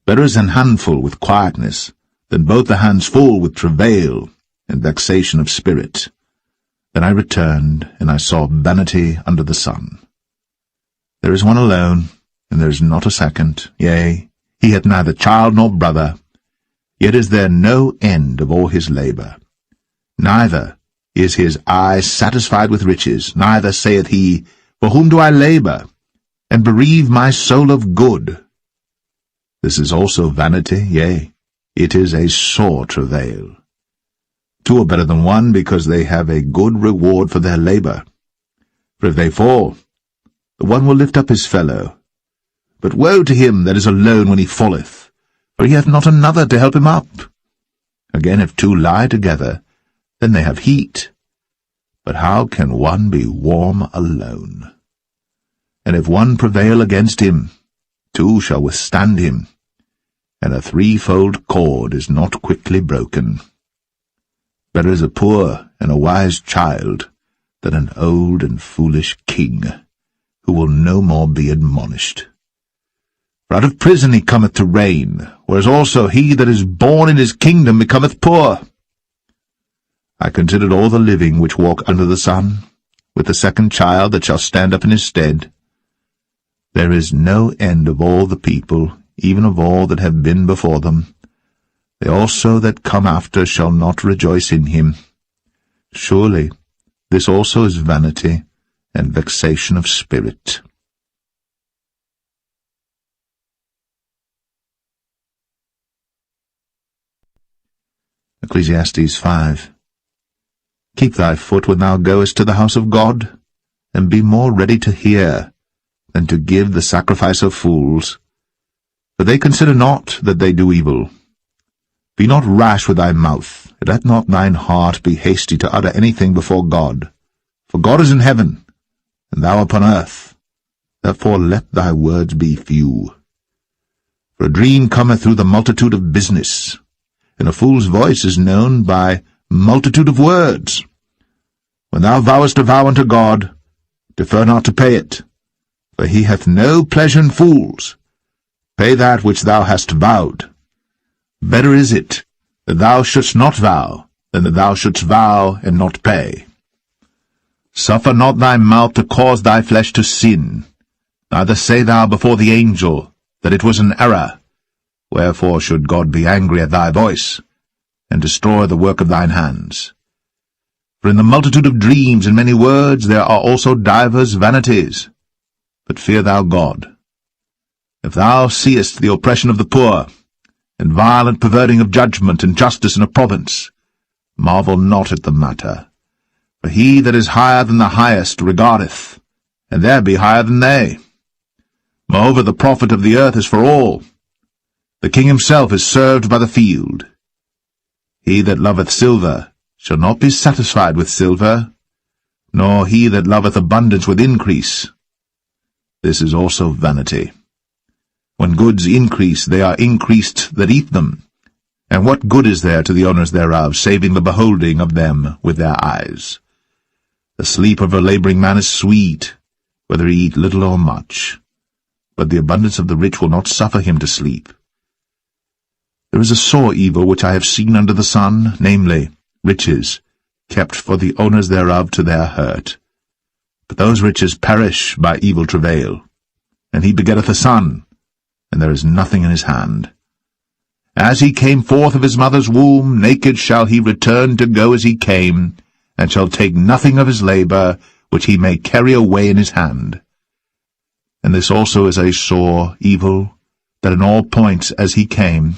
Better is an handful with quietness, than both the hands full with travail and vexation of spirit. Then I returned, and I saw vanity under the sun. There is one alone, and there is not a second, yea, he hath neither child nor brother, yet is there no end of all his labour. Neither is his eye satisfied with riches, neither saith he, For whom do I labour, and bereave my soul of good? This is also vanity, yea, it is a sore travail. Two are better than one, because they have a good reward for their labour. For if they fall, the one will lift up his fellow. But woe to him that is alone when he falleth, for he hath not another to help him up. Again, if two lie together, then they have heat. But how can one be warm alone? And if one prevail against him, two shall withstand him, and a threefold cord is not quickly broken. Better is a poor and a wise child than an old and foolish king, who will no more be admonished. For out of prison he cometh to reign, whereas also he that is born in his kingdom becometh poor. I considered all the living which walk under the sun, with the second child that shall stand up in his stead. There is no end of all the people, even of all that have been before them. They also that come after shall not rejoice in him. Surely this also is vanity and vexation of spirit. Ecclesiastes 5. Keep thy foot when thou goest to the house of God, and be more ready to hear than to give the sacrifice of fools. For they consider not that they do evil. Be not rash with thy mouth, and let not thine heart be hasty to utter anything before God. For God is in heaven, and thou upon earth. Therefore let thy words be few. For a dream cometh through the multitude of business, and a fool's voice is known by multitude of words. When thou vowest a vow unto God, defer not to pay it, for he hath no pleasure in fools. Pay that which thou hast vowed. Better is it that thou shouldst not vow, than that thou shouldst vow and not pay. Suffer not thy mouth to cause thy flesh to sin, neither say thou before the angel that it was an error. Wherefore should God be angry at thy voice, and destroy the work of thine hands? For in the multitude of dreams and many words there are also divers vanities. But fear thou God. If thou seest the oppression of the poor, and violent perverting of judgment and justice in a province, marvel not at the matter. For he that is higher than the highest regardeth, and there be higher than they. Moreover, the profit of the earth is for all. The king himself is served by the field. He that loveth silver shall not be satisfied with silver, nor he that loveth abundance with increase. This is also vanity. When goods increase, they are increased that eat them. And what good is there to the owners thereof, saving the beholding of them with their eyes? The sleep of a labouring man is sweet, whether he eat little or much. But the abundance of the rich will not suffer him to sleep. There is a sore evil which I have seen under the sun, namely, riches, kept for the owners thereof to their hurt. But those riches perish by evil travail. And he begetteth a son, and there is nothing in his hand. As he came forth of his mother's womb, naked shall he return to go as he came, and shall take nothing of his labour, which he may carry away in his hand. And this also is a sore evil, that in all points as he came,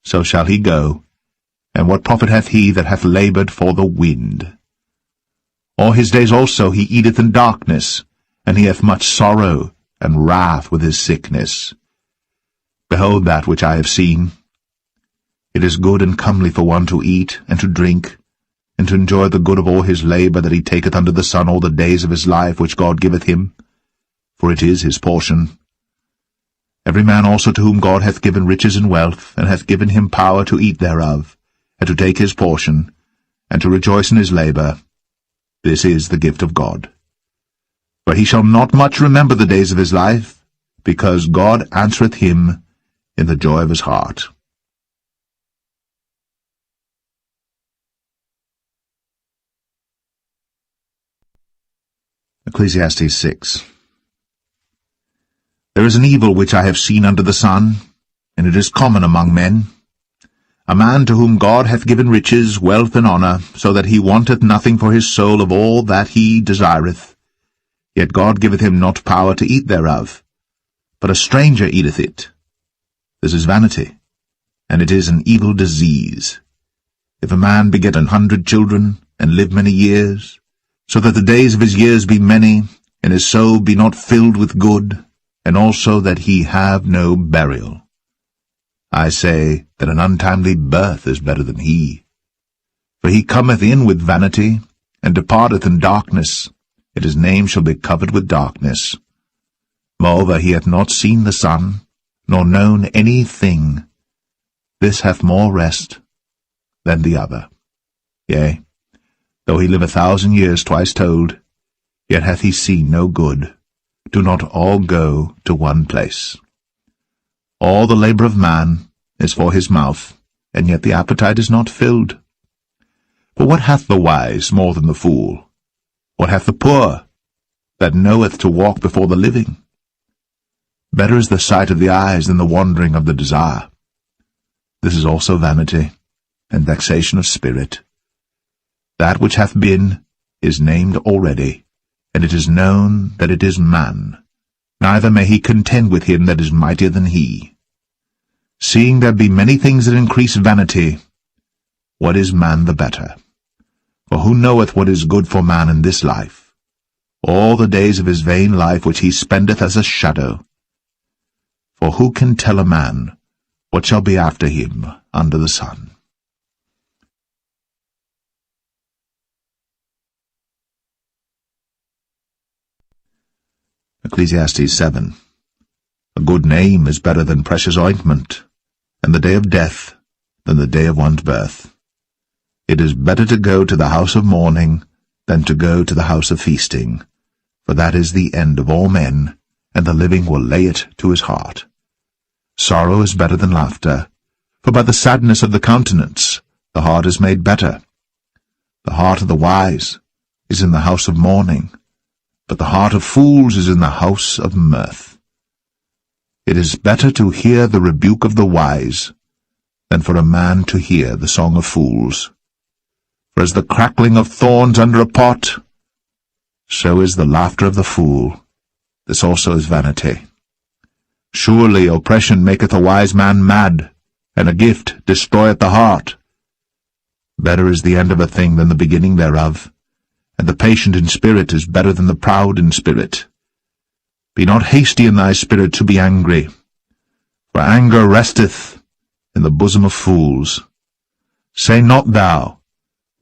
so shall he go. And what profit hath he that hath laboured for the wind? All his days also he eateth in darkness, and he hath much sorrow and wrath with his sickness. Behold that which I have seen. It is good and comely for one to eat and to drink, and to enjoy the good of all his labour that he taketh under the sun all the days of his life which God giveth him, for it is his portion. Every man also to whom God hath given riches and wealth, and hath given him power to eat thereof, and to take his portion, and to rejoice in his labour, this is the gift of God. For he shall not much remember the days of his life, because God answereth him in the joy of his heart. Ecclesiastes 6. There is an evil which I have seen under the sun, and it is common among men. A man to whom God hath given riches, wealth, and honour, so that he wanteth nothing for his soul of all that he desireth. Yet God giveth him not power to eat thereof, but a stranger eateth it. This is vanity, and it is an evil disease. If a man beget 100 children, and live many years, so that the days of his years be many, and his soul be not filled with good, and also that he have no burial. I say that an untimely birth is better than he. For he cometh in with vanity, and departeth in darkness, and his name shall be covered with darkness. Moreover, he hath not seen the sun, nor known any thing. This hath more rest than the other. Yea, though he live 1,000 years twice told, yet hath he seen no good. Do not all go to one place. All the labour of man is for his mouth, and yet the appetite is not filled. For what hath the wise more than the fool? What hath the poor, that knoweth to walk before the living? Better is the sight of the eyes than the wandering of the desire. This is also vanity, and vexation of spirit. That which hath been is named already, and it is known that it is man. Neither may he contend with him that is mightier than he. Seeing there be many things that increase vanity, what is man the better? For who knoweth what is good for man in this life? All the days of his vain life which he spendeth as a shadow. For who can tell a man what shall be after him under the sun? Ecclesiastes 7. A good name is better than precious ointment, and the day of death than the day of one's birth. It is better to go to the house of mourning than to go to the house of feasting, for that is the end of all men, and the living will lay it to his heart. Sorrow is better than laughter, for by the sadness of the countenance the heart is made better. The heart of the wise is in the house of mourning, but the heart of fools is in the house of mirth. It is better to hear the rebuke of the wise than for a man to hear the song of fools. For as the crackling of thorns under a pot, so is the laughter of the fool. This also is vanity. Surely oppression maketh a wise man mad, and a gift destroyeth the heart. Better is the end of a thing than the beginning thereof, and the patient in spirit is better than the proud in spirit. Be not hasty in thy spirit to be angry, for anger resteth in the bosom of fools. Say not thou,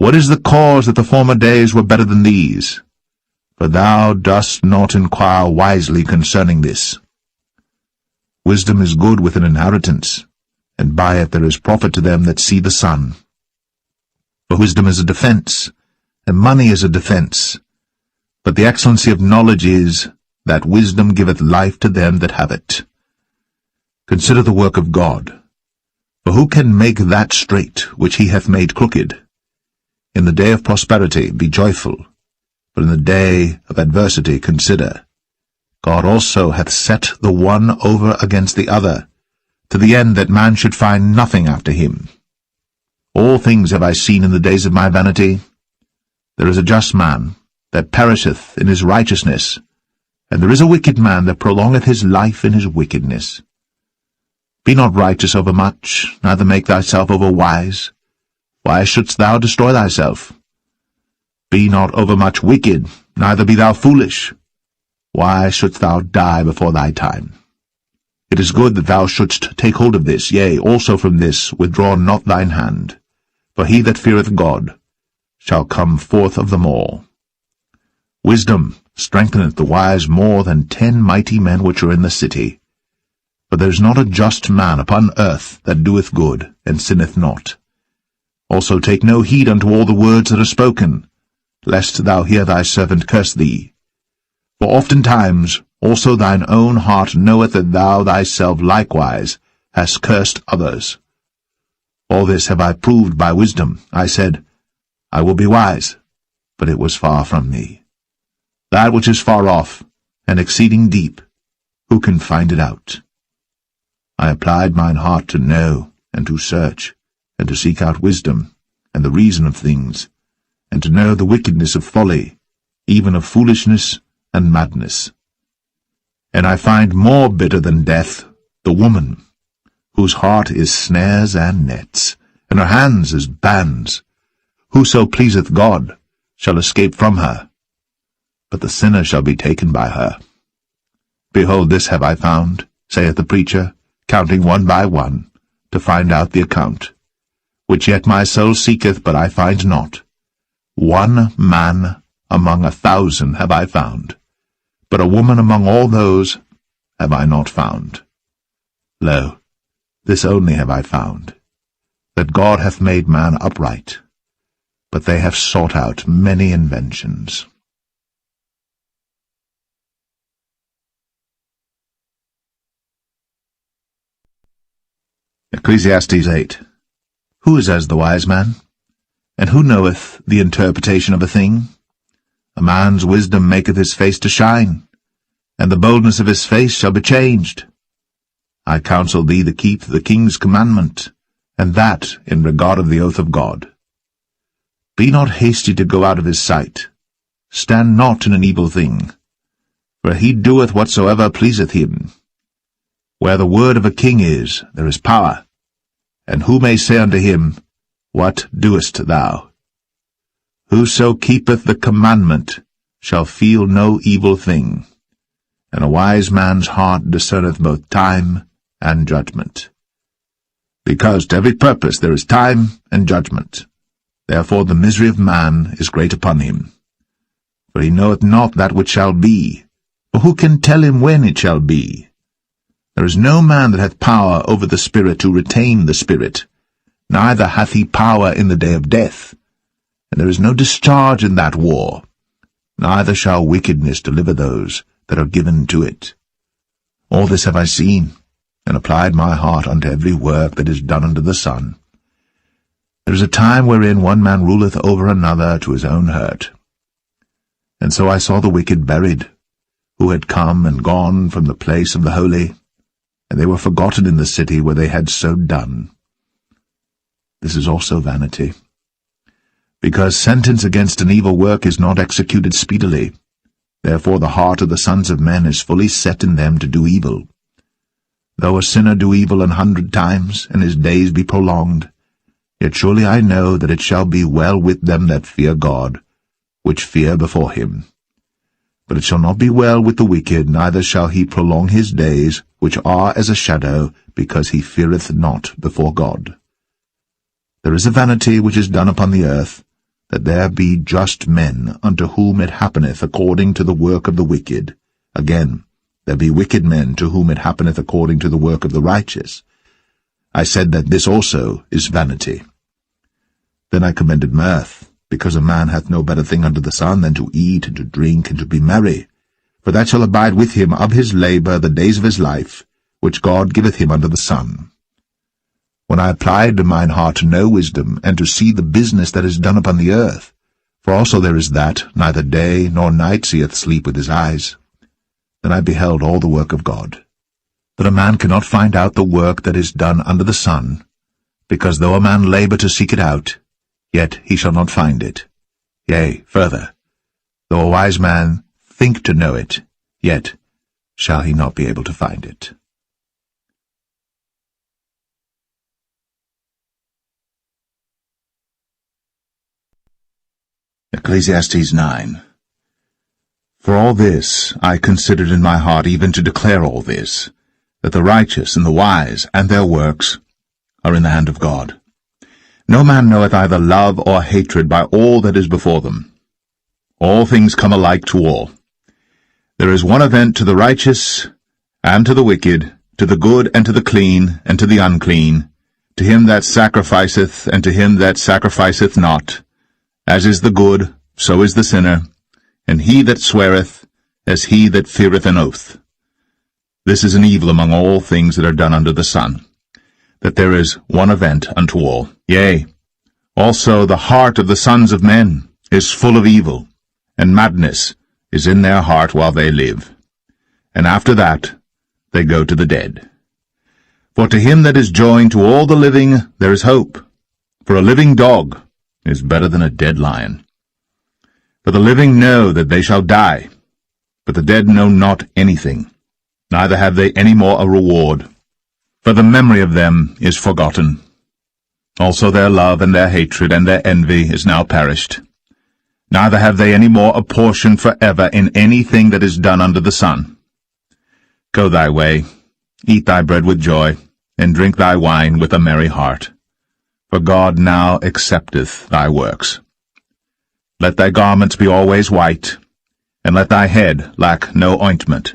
what is the cause that the former days were better than these? For thou dost not inquire wisely concerning this. Wisdom is good with an inheritance, and by it there is profit to them that see the sun. For wisdom is a defence, and money is a defence. But the excellency of knowledge is, that wisdom giveth life to them that have it. Consider the work of God. For who can make that straight which he hath made crooked? In the day of prosperity be joyful, but in the day of adversity consider. God also hath set the one over against the other, to the end that man should find nothing after him. All things have I seen in the days of my vanity. There is a just man that perisheth in his righteousness, and there is a wicked man that prolongeth his life in his wickedness. Be not righteous over much, neither make thyself over wise. Why shouldst thou destroy thyself? Be not overmuch wicked, neither be thou foolish. Why shouldst thou die before thy time? It is good that thou shouldst take hold of this, yea, also from this withdraw not thine hand. For he that feareth God shall come forth of them all. Wisdom strengtheneth the wise more than 10 mighty men which are in the city. For there is not a just man upon earth that doeth good, and sinneth not. Also take no heed unto all the words that are spoken, lest thou hear thy servant curse thee. For oftentimes also thine own heart knoweth that thou thyself likewise hast cursed others. All this have I proved by wisdom. I said, I will be wise, but it was far from me. That which is far off, and exceeding deep, who can find it out? I applied mine heart to know, and to search, and to seek out wisdom, and the reason of things, and to know the wickedness of folly, even of foolishness and madness. And I find more bitter than death the woman, whose heart is snares and nets, and her hands as bands. Whoso pleaseth God shall escape from her, but the sinner shall be taken by her. Behold, this have I found, saith the preacher, counting one by one, to find out the account, which yet my soul seeketh, but I find not. 1 man among 1,000 have I found, but a woman among all those have I not found. Lo, this only have I found, that God hath made man upright, but they have sought out many inventions. Ecclesiastes 8. Who is as the wise man? And who knoweth the interpretation of a thing? A man's wisdom maketh his face to shine, and the boldness of his face shall be changed. I counsel thee to keep the king's commandment, and that in regard of the oath of God. Be not hasty to go out of his sight. Stand not in an evil thing, for he doeth whatsoever pleaseth him. Where the word of a king is, there is power. And who may say unto him, What doest thou? Whoso keepeth the commandment shall feel no evil thing, and a wise man's heart discerneth both time and judgment. Because to every purpose there is time and judgment. Therefore the misery of man is great upon him. For he knoweth not that which shall be, for who can tell him when it shall be? There is no man that hath power over the spirit to retain the spirit, neither hath he power in the day of death. And there is no discharge in that war, neither shall wickedness deliver those that are given to it. All this have I seen, and applied my heart unto every work that is done under the sun. There is a time wherein one man ruleth over another to his own hurt. And so I saw the wicked buried, who had come and gone from the place of the holy, and they were forgotten in the city where they had so done. This is also vanity. Because sentence against an evil work is not executed speedily, therefore the heart of the sons of men is fully set in them to do evil. Though a sinner do evil 100 times, and his days be prolonged, yet surely I know that it shall be well with them that fear God, which fear before him. But it shall not be well with the wicked, neither shall he prolong his days, which are as a shadow, because he feareth not before God. There is a vanity which is done upon the earth, that there be just men, unto whom it happeneth according to the work of the wicked. Again, there be wicked men, to whom it happeneth according to the work of the righteous. I said that this also is vanity. Then I commended mirth, because a man hath no better thing under the sun than to eat and to drink and to be merry, for that shall abide with him of his labour the days of his life, which God giveth him under the sun. when I applied mine heart to know wisdom, and to see the business that is done upon the earth, for also there is that, neither day nor night seeth sleep with his eyes, then I beheld all the work of God, that a man cannot find out the work that is done under the sun, because though a man labor to seek it out, yet he shall not find it. Yea, further, though a wise man think to know it, yet shall he not be able to find it. Ecclesiastes 9. For all this I considered in my heart, even to declare all this, that the righteous and the wise and their works are in the hand of God. No man knoweth either love or hatred by all that is before them. All things come alike to all. There is one event to the righteous and to the wicked, to the good and to the clean and to the unclean, to him that sacrificeth and to him that sacrificeth not. As is the good, so is the sinner, and he that sweareth, as he that feareth an oath. This is an evil among all things that are done under the sun, that there is one event unto all. Yea, also the heart of the sons of men is full of evil, and madness is in their heart while they live. And after that they go to the dead. For to him that is joined to all the living there is hope, for a living dog is better than a dead lion. For the living know that they shall die, but the dead know not anything, neither have they any more a reward, for the memory of them is forgotten. Also their love and their hatred and their envy is now perished. Neither have they any more a portion for ever in anything that is done under the sun. Go thy way, eat thy bread with joy, and drink thy wine with a merry heart. For God now accepteth thy works. Let thy garments be always white, and let thy head lack no ointment.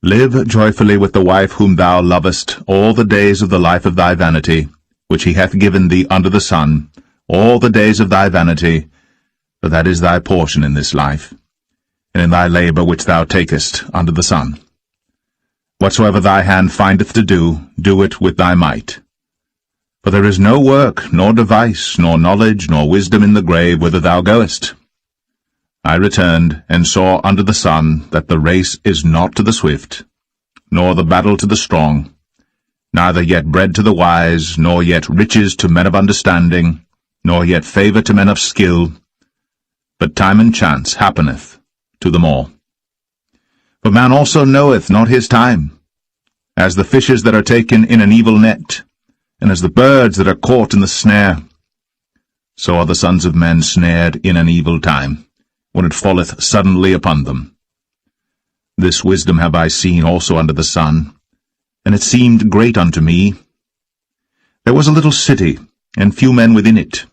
Live joyfully with the wife whom thou lovest all the days of the life of thy vanity, which he hath given thee under the sun, all the days of thy vanity, for that is thy portion in this life, and in thy labor which thou takest under the sun. Whatsoever thy hand findeth to do, do it with thy might. For there is no work, nor device, nor knowledge, nor wisdom in the grave whither thou goest. I returned, and saw under the sun that the race is not to the swift, nor the battle to the strong, neither yet bread to the wise, nor yet riches to men of understanding, nor yet favour to men of skill, but time and chance happeneth to them all. For man also knoweth not his time, as the fishes that are taken in an evil net, and as the birds that are caught in the snare. So are the sons of men snared in an evil time, when it falleth suddenly upon them. This wisdom have I seen also under the sun, and it seemed great unto me. There was a little city, and few men within it.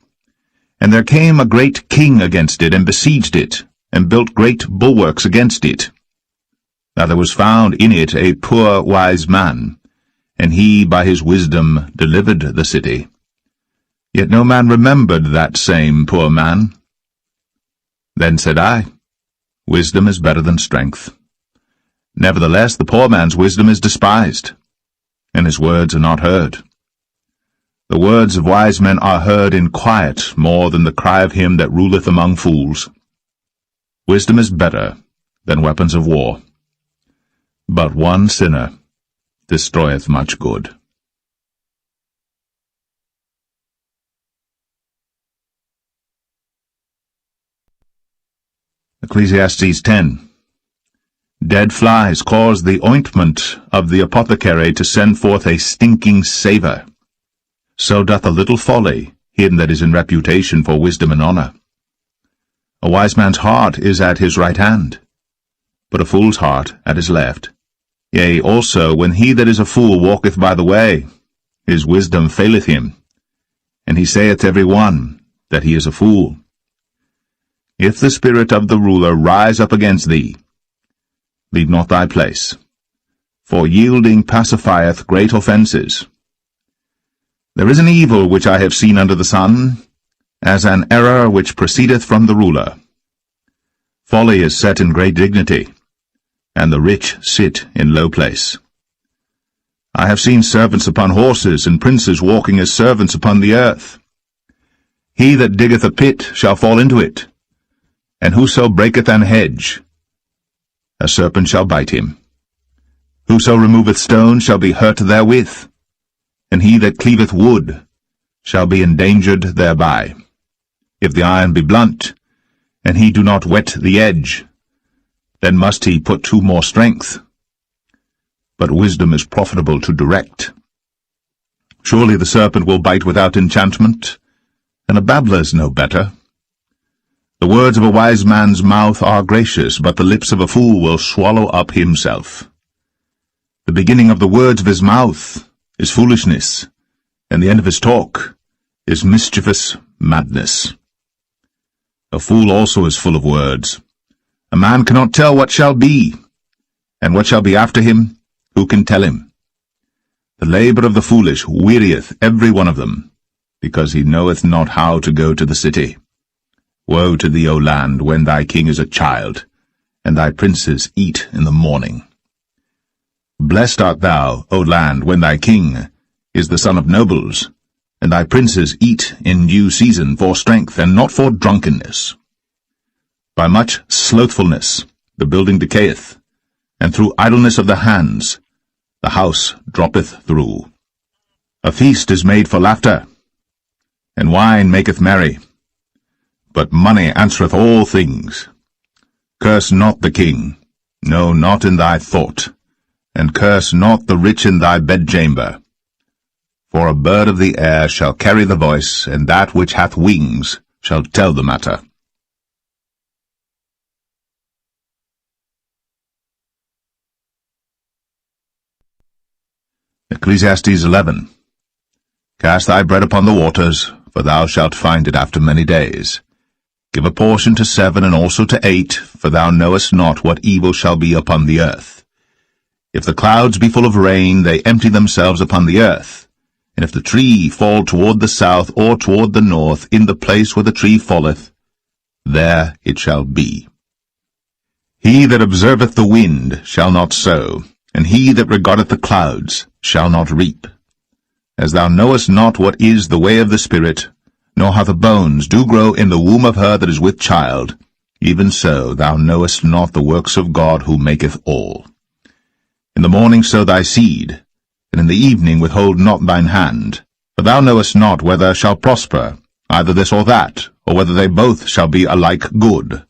And there came a great king against it, and besieged it, and built great bulwarks against it. Now there was found in it a poor wise man, and he by his wisdom delivered the city. Yet no man remembered that same poor man. Then said I, Wisdom is better than strength. Nevertheless the poor man's wisdom is despised, and his words are not heard. The words of wise men are heard in quiet more than the cry of him that ruleth among fools. Wisdom is better than weapons of war, but one sinner destroyeth much good. Ecclesiastes 10. Dead flies cause the ointment of the apothecary to send forth a stinking savour. So doth a little folly him that is in reputation for wisdom and honour. A wise man's heart is at his right hand, but a fool's heart at his left. Yea, also, when he that is a fool walketh by the way, his wisdom faileth him, and he saith every one that he is a fool. If the spirit of the ruler rise up against thee, leave not thy place, for yielding pacifieth great offences. There is an evil which I have seen under the sun, as an error which proceedeth from the ruler. Folly is set in great dignity, and the rich sit in low place. I have seen servants upon horses, and princes walking as servants upon the earth. He that diggeth a pit shall fall into it, and whoso breaketh an hedge, a serpent shall bite him. Whoso removeth stone shall be hurt therewith, and he that cleaveth wood shall be endangered thereby. If the iron be blunt, and he do not whet the edge, then must he put to more strength. But wisdom is profitable to direct. Surely the serpent will bite without enchantment, and a babbler is no better. The words of a wise man's mouth are gracious, but the lips of a fool will swallow up himself. The beginning of the words of his mouth is foolishness, and the end of his talk is mischievous madness. A fool also is full of words. A man cannot tell what shall be, and what shall be after him, who can tell him? The labour of the foolish wearieth every one of them, because he knoweth not how to go to the city. Woe to thee, O land, when thy king is a child, and thy princes eat in the morning. Blessed art thou, O land, when thy king is the son of nobles, and thy princes eat in due season for strength, and not for drunkenness. By much slothfulness the building decayeth, and through idleness of the hands the house droppeth through. A feast is made for laughter, and wine maketh merry, but money answereth all things. Curse not the king, no, not in thy thought, and curse not the rich in thy bedchamber. For a bird of the air shall carry the voice, and that which hath wings shall tell the matter. Ecclesiastes 11. Cast thy bread upon the waters, for thou shalt find it after many days. Give a portion to 7 and also to 8, for thou knowest not what evil shall be upon the earth. If the clouds be full of rain, they empty themselves upon the earth. And if the tree fall toward the south or toward the north, in the place where the tree falleth, there it shall be. He that observeth the wind shall not sow, and he that regardeth the clouds shall not reap. As thou knowest not what is the way of the Spirit, nor how the bones do grow in the womb of her that is with child, even so thou knowest not the works of God who maketh all. In the morning sow thy seed, and in the evening withhold not thine hand, for thou knowest not whether shall prosper, either this or that, or whether they both shall be alike good.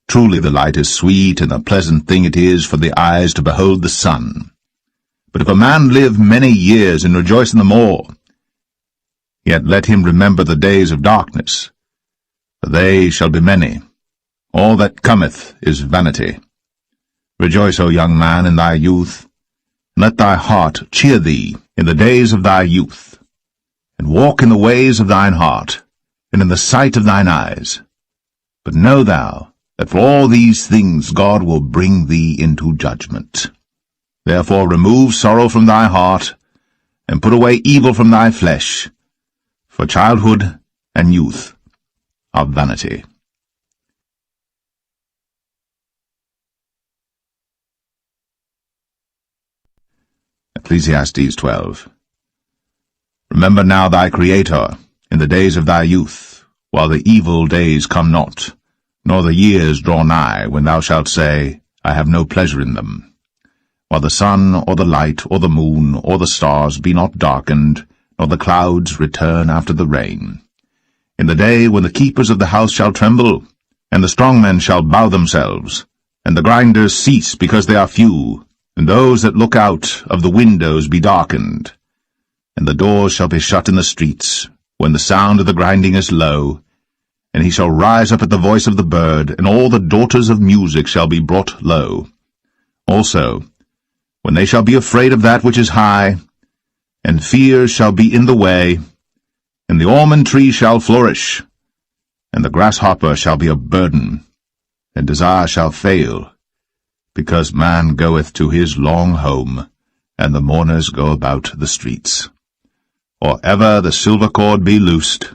Truly the light is sweet, and a pleasant thing it is for the eyes to behold the sun. But if a man live many years and rejoice in them all, yet let him remember the days of darkness, for they shall be many. All that cometh is vanity. Rejoice, O young man, in thy youth, and let thy heart cheer thee in the days of thy youth, and walk in the ways of thine heart, and in the sight of thine eyes. But know thou that for all these things God will bring thee into judgment. Therefore remove sorrow from thy heart, and put away evil from thy flesh, for childhood and youth are vanity. Ecclesiastes 12. Remember now thy Creator in the days of thy youth, while the evil days come not, nor the years draw nigh, when thou shalt say, I have no pleasure in them. While the sun, or the light, or the moon, or the stars be not darkened, nor the clouds return after the rain. In the day when the keepers of the house shall tremble, and the strong men shall bow themselves, and the grinders cease because they are few, and those that look out of the windows be darkened. And the doors shall be shut in the streets, when the sound of the grinding is low, and he shall rise up at the voice of the bird, and all the daughters of music shall be brought low. Also, when they shall be afraid of that which is high, and fear shall be in the way, and the almond tree shall flourish, and the grasshopper shall be a burden, and desire shall fail, because man goeth to his long home, and the mourners go about the streets. Or ever the silver cord be loosed,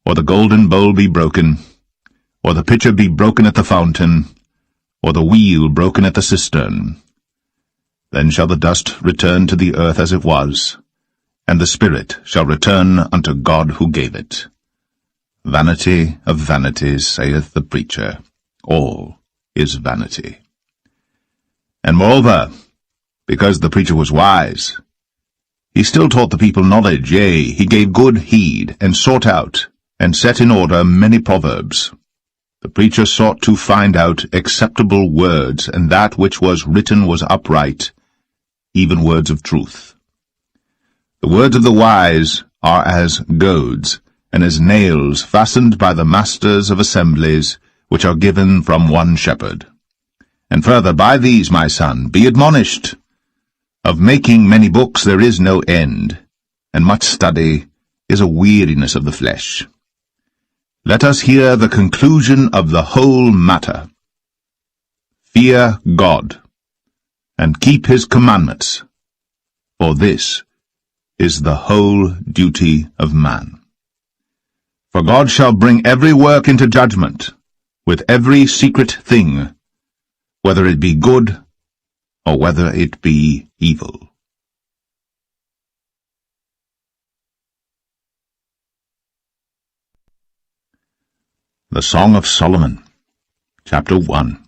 or the golden bowl be broken, or the pitcher be broken at the fountain, or the wheel broken at the cistern. Then shall the dust return to the earth as it was, and the spirit shall return unto God who gave it. Vanity of vanities, saith the preacher. All is vanity. And moreover, because the preacher was wise, he still taught the people knowledge, yea, he gave good heed, and sought out, and set in order many proverbs. The preacher sought to find out acceptable words, and that which was written was upright, even words of truth. The words of the wise are as goads, and as nails fastened by the masters of assemblies, which are given from one shepherd. And further, by these, my son, be admonished. Of making many books there is no end, and much study is a weariness of the flesh. Let us hear the conclusion of the whole matter. Fear God, and keep his commandments, for this is the whole duty of man. For God shall bring every work into judgment, with every secret thing, whether it be good or whether it be evil. The Song of Solomon, Chapter 1.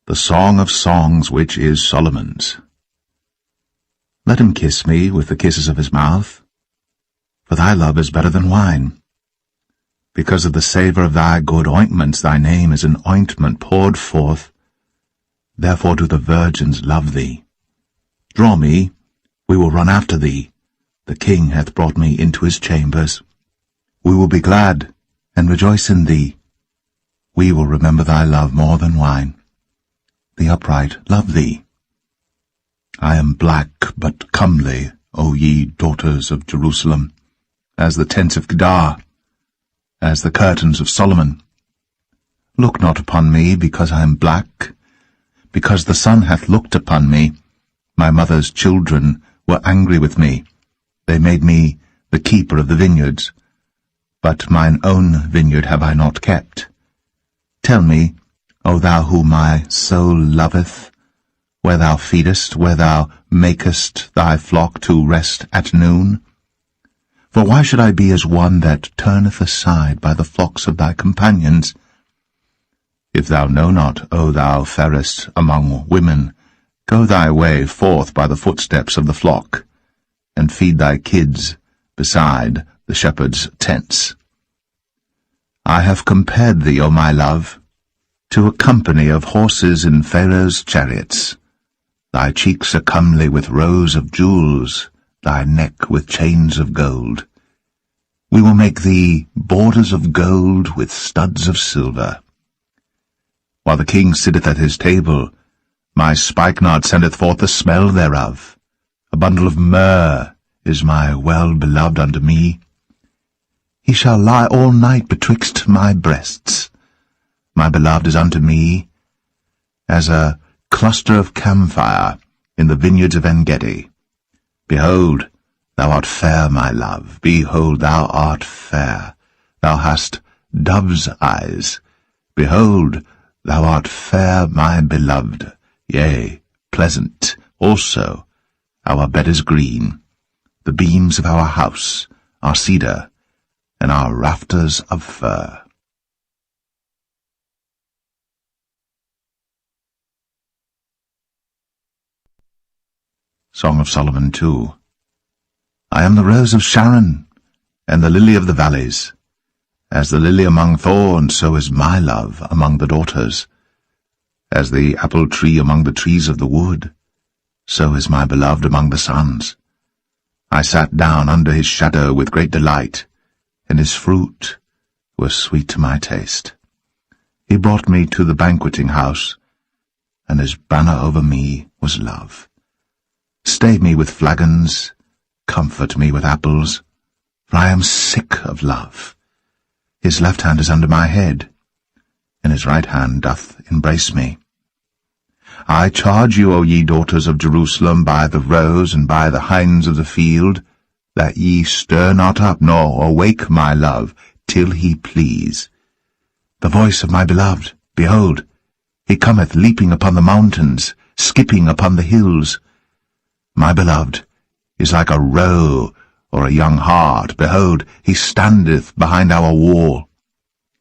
The Song of Songs which is Solomon's. Let him kiss me with the kisses of his mouth, for thy love is better than wine. Because of the savour of thy good ointments, thy name is an ointment poured forth. Therefore do the virgins love thee. Draw me, we will run after thee. The king hath brought me into his chambers. We will be glad and rejoice in thee. We will remember thy love more than wine. The upright love thee. I am black but comely, O ye daughters of Jerusalem, as the tents of Kedar, as the curtains of Solomon. Look not upon me because I am black, because the sun hath looked upon me. My mother's children were angry with me. They made me the keeper of the vineyards, but mine own vineyard have I not kept. Tell me, O thou whom my soul loveth, where thou feedest, where thou makest thy flock to rest at noon? For why should I be as one that turneth aside by the flocks of thy companions? If thou know not, O thou fairest among women, go thy way forth by the footsteps of the flock, and feed thy kids beside the shepherd's tents. I have compared thee, O my love, to a company of horses in Pharaoh's chariots. Thy cheeks are comely with rows of jewels, thy neck with chains of gold. We will make thee borders of gold with studs of silver. While the king sitteth at his table, my spikenard sendeth forth the smell thereof. A bundle of myrrh is my well-beloved unto me. He shall lie all night betwixt my breasts. My beloved is unto me as a cluster of camphire in the vineyards of En-gedi. Behold, thou art fair, my love. Behold, thou art fair. Thou hast dove's eyes. Behold, thou art fair, my beloved. Yea, pleasant also. Our bed is green. The beams of our house are cedar, and our rafters of fir. Song of Solomon 2. I am the rose of Sharon, and the lily of the valleys. As the lily among thorns, so is my love among the daughters. As the apple tree among the trees of the wood, so is my beloved among the sons. I sat down under his shadow with great delight, and his fruit was sweet to my taste. He brought me to the banqueting house, and his banner over me was love. Stay me with flagons, comfort me with apples, for I am sick of love. His left hand is under my head, and his right hand doth embrace me. I charge you, O ye daughters of Jerusalem, by the roes and by the hinds of the field, that ye stir not up, nor awake my love, till he please. The voice of my beloved, behold, he cometh leaping upon the mountains, skipping upon the hills. My beloved is like a roe or a young hart. Behold, he standeth behind our wall.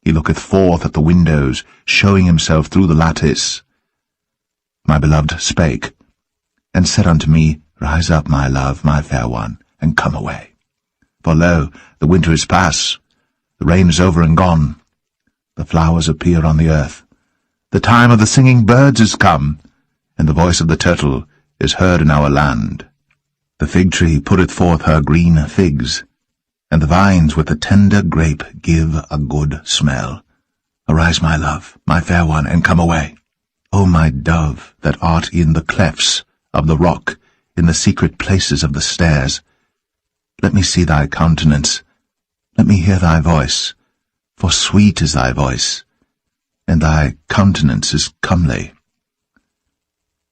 He looketh forth at the windows, showing himself through the lattice. My beloved spake, and said unto me, Rise up, my love, my fair one, and come away. For lo, the winter is past, the rain is over and gone, the flowers appear on the earth. The time of the singing birds is come, and the voice of the turtle is heard in our land. The fig tree putteth forth her green figs, and the vines with the tender grape give a good smell. Arise, my love, my fair one, and come away. O my dove, that art in the clefts of the rock, in the secret places of the stairs, let me see thy countenance, let me hear thy voice, for sweet is thy voice, and thy countenance is comely.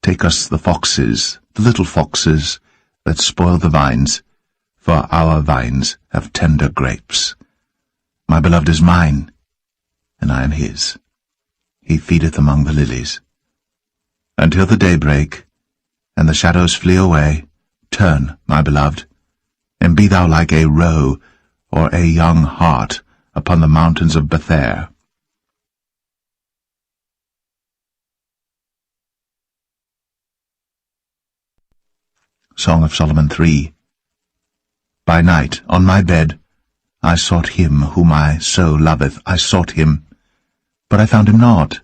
Take us the foxes, the little foxes, that spoil the vines, for our vines have tender grapes. My beloved is mine, and I am his. He feedeth among the lilies. Until the day break, and the shadows flee away, turn, my beloved, and be thou like a roe or a young hart upon the mountains of Bether. Song of Solomon 3. By night, on my bed, I sought him whom I so loveth. I sought him, but I found him not.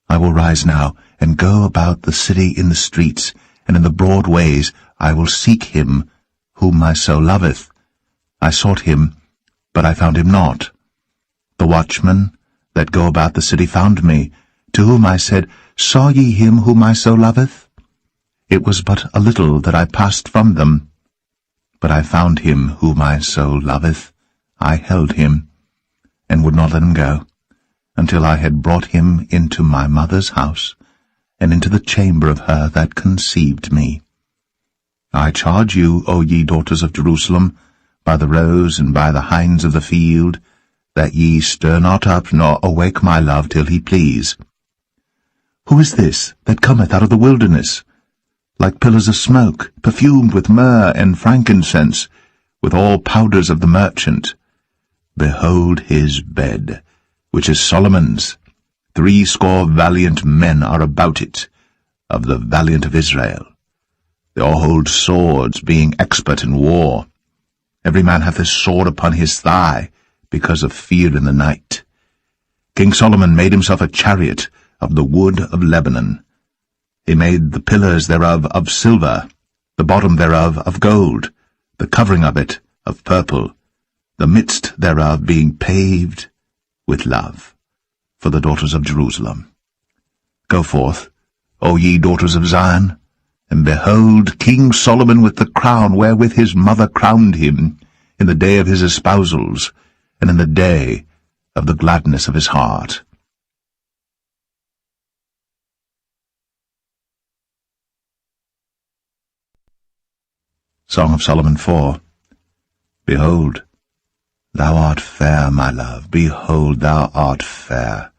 I will rise now, and go about the city in the streets, and in the broad ways I will seek him whom my soul loveth. I sought him, but I found him not. The watchmen that go about the city found me, to whom I said, Saw ye him whom my soul loveth? It was but a little that I passed from them, but I found him whom my soul loveth. I held him, and would not let him go, until I had brought him into my mother's house, and into the chamber of her that conceived me. I charge you, O ye daughters of Jerusalem, by the roes and by the hinds of the field, that ye stir not up nor awake my love till he please. Who is this that cometh out of the wilderness, like pillars of smoke, perfumed with myrrh and frankincense, with all powders of the merchant? Behold his bed, which is Solomon's. 80 valiant men are about it, of the valiant of Israel. They all hold swords, being expert in war. Every man hath his sword upon his thigh, because of fear in the night. King Solomon made himself a chariot of the wood of Lebanon. He made the pillars thereof of silver, the bottom thereof of gold, the covering of it of purple, the midst thereof being paved with love, for the daughters of Jerusalem. Go forth, O ye daughters of Zion, and behold King Solomon with the crown wherewith his mother crowned him, in the day of his espousals, and in the day of the gladness of his heart. Song of Solomon 4. Behold, thou art fair, my love, behold, thou art fair.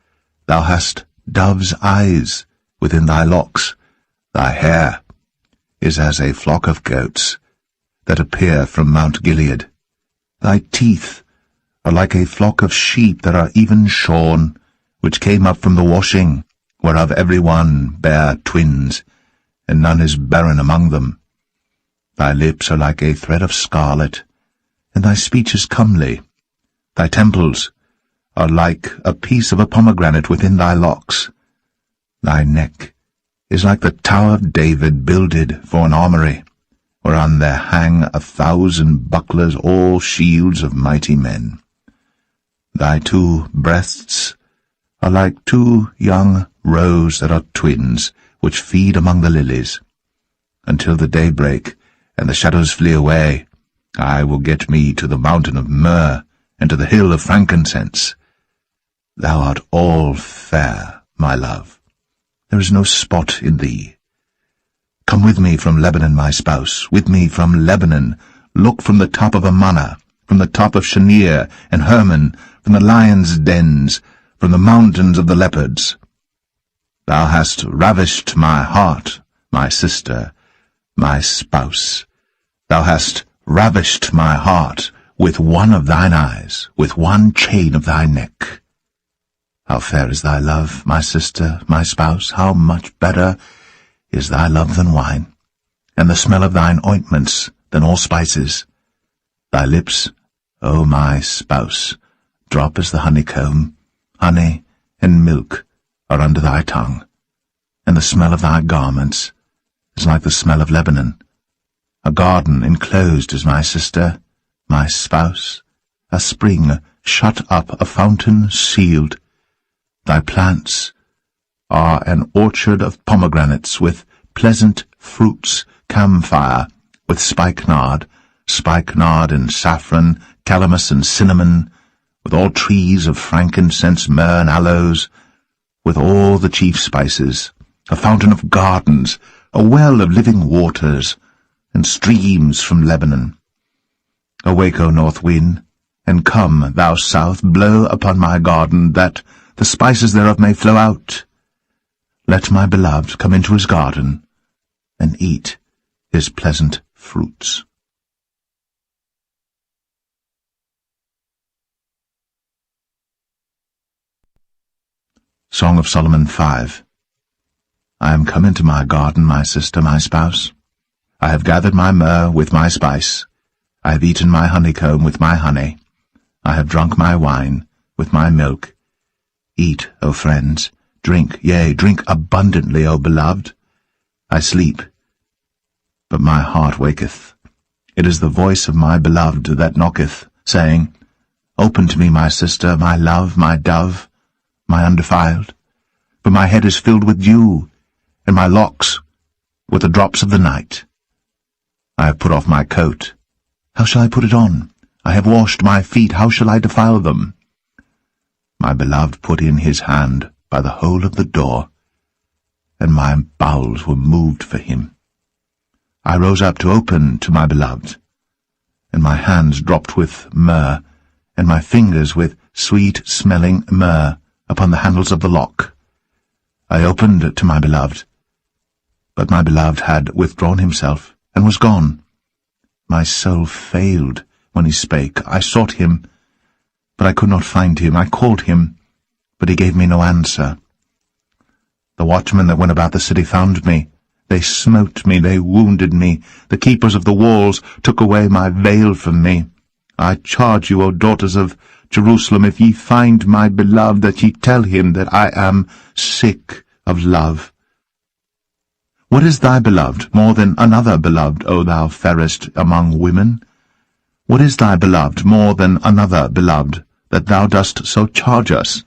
Thou hast dove's eyes within thy locks. Thy hair is as a flock of goats that appear from Mount Gilead. Thy teeth are like a flock of sheep that are even shorn, which came up from the washing, whereof every one bare twins, and none is barren among them. Thy lips are like a thread of scarlet, and thy speech is comely. Thy temples are like a piece of a pomegranate within thy locks. Thy neck is like the tower of David builded for an armoury, whereon there hang 1,000 bucklers, all shields of mighty men. Thy 2 breasts are like 2 young roes that are twins, which feed among the lilies. Until the day break, and the shadows flee away, I will get me to the mountain of myrrh, and to the hill of frankincense. Thou art all fair, my love. There is no spot in thee. Come with me from Lebanon, my spouse, with me from Lebanon. Look from the top of Amana, from the top of Shanir and Hermon, from the lions' dens, from the mountains of the leopards. Thou hast ravished my heart, my sister, my spouse. Thou hast ravished my heart with one of thine eyes, with one chain of thy neck. How fair is thy love, my sister, my spouse, how much better is thy love than wine, and the smell of thine ointments than all spices. Thy lips, O my spouse, drop as the honeycomb, honey and milk are under thy tongue, and the smell of thy garments is like the smell of Lebanon. A garden enclosed is my sister, my spouse, a spring shut up, a fountain sealed. Thy plants are an orchard of pomegranates with pleasant fruits, camphire with spikenard and saffron, calamus and cinnamon, with all trees of frankincense, myrrh and aloes, with all the chief spices, a fountain of gardens, a well of living waters, and streams from Lebanon. Awake, O north wind, and come, thou south, blow upon my garden, that the spices thereof may flow out. Let my beloved come into his garden, and eat his pleasant fruits. Song of Solomon 5. I am come into my garden, my sister, my spouse. I have gathered my myrrh with my spice. I have eaten my honeycomb with my honey. I have drunk my wine with my milk. Eat, O friends, drink, yea, drink abundantly, O beloved. I sleep, but my heart waketh. It is the voice of my beloved that knocketh, saying, Open to me, my sister, my love, my dove, my undefiled. For my head is filled with dew, and my locks with the drops of the night. I have put off my coat. How shall I put it on? I have washed my feet. How shall I defile them? My beloved put in his hand by the hole of the door, and my bowels were moved for him. I rose up to open to my beloved, and my hands dropped with myrrh, and my fingers with sweet-smelling myrrh upon the handles of the lock. I opened to my beloved, but my beloved had withdrawn himself, and was gone. My soul failed when he spake. I sought him, but I could not find him. I called him, but he gave me no answer. The watchmen that went about the city found me. They smote me, they wounded me. The keepers of the walls took away my veil from me. I charge you, O daughters of Jerusalem, if ye find my beloved, that ye tell him that I am sick of love. What is thy beloved more than another beloved, O thou fairest among women? What is thy beloved more than another beloved, that thou dost so charge us?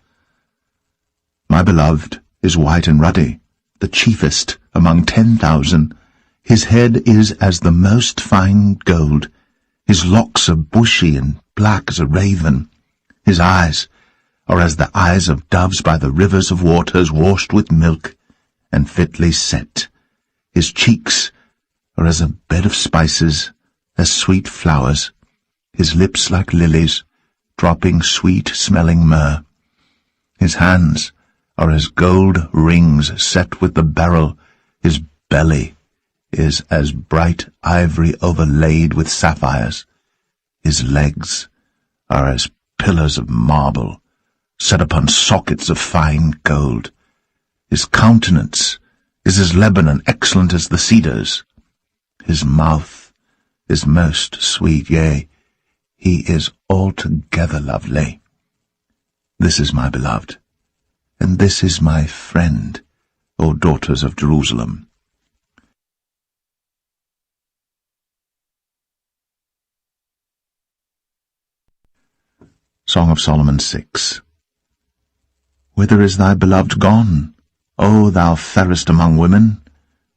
My beloved is white and ruddy, the chiefest among 10,000. His head is as the most fine gold. His locks are bushy and black as a raven. His eyes are as the eyes of doves by the rivers of waters, washed with milk and fitly set. His cheeks are as a bed of spices, as sweet flowers. His lips like lilies, dropping sweet-smelling myrrh. His hands are as gold rings set with the beryl. His belly is as bright ivory overlaid with sapphires. His legs are as pillars of marble, set upon sockets of fine gold. His countenance is as Lebanon, excellent as the cedars. His mouth is most sweet, yea, he is altogether lovely. This is my beloved, and this is my friend, O daughters of Jerusalem. Song of Solomon 6. Whither is thy beloved gone, O thou fairest among women?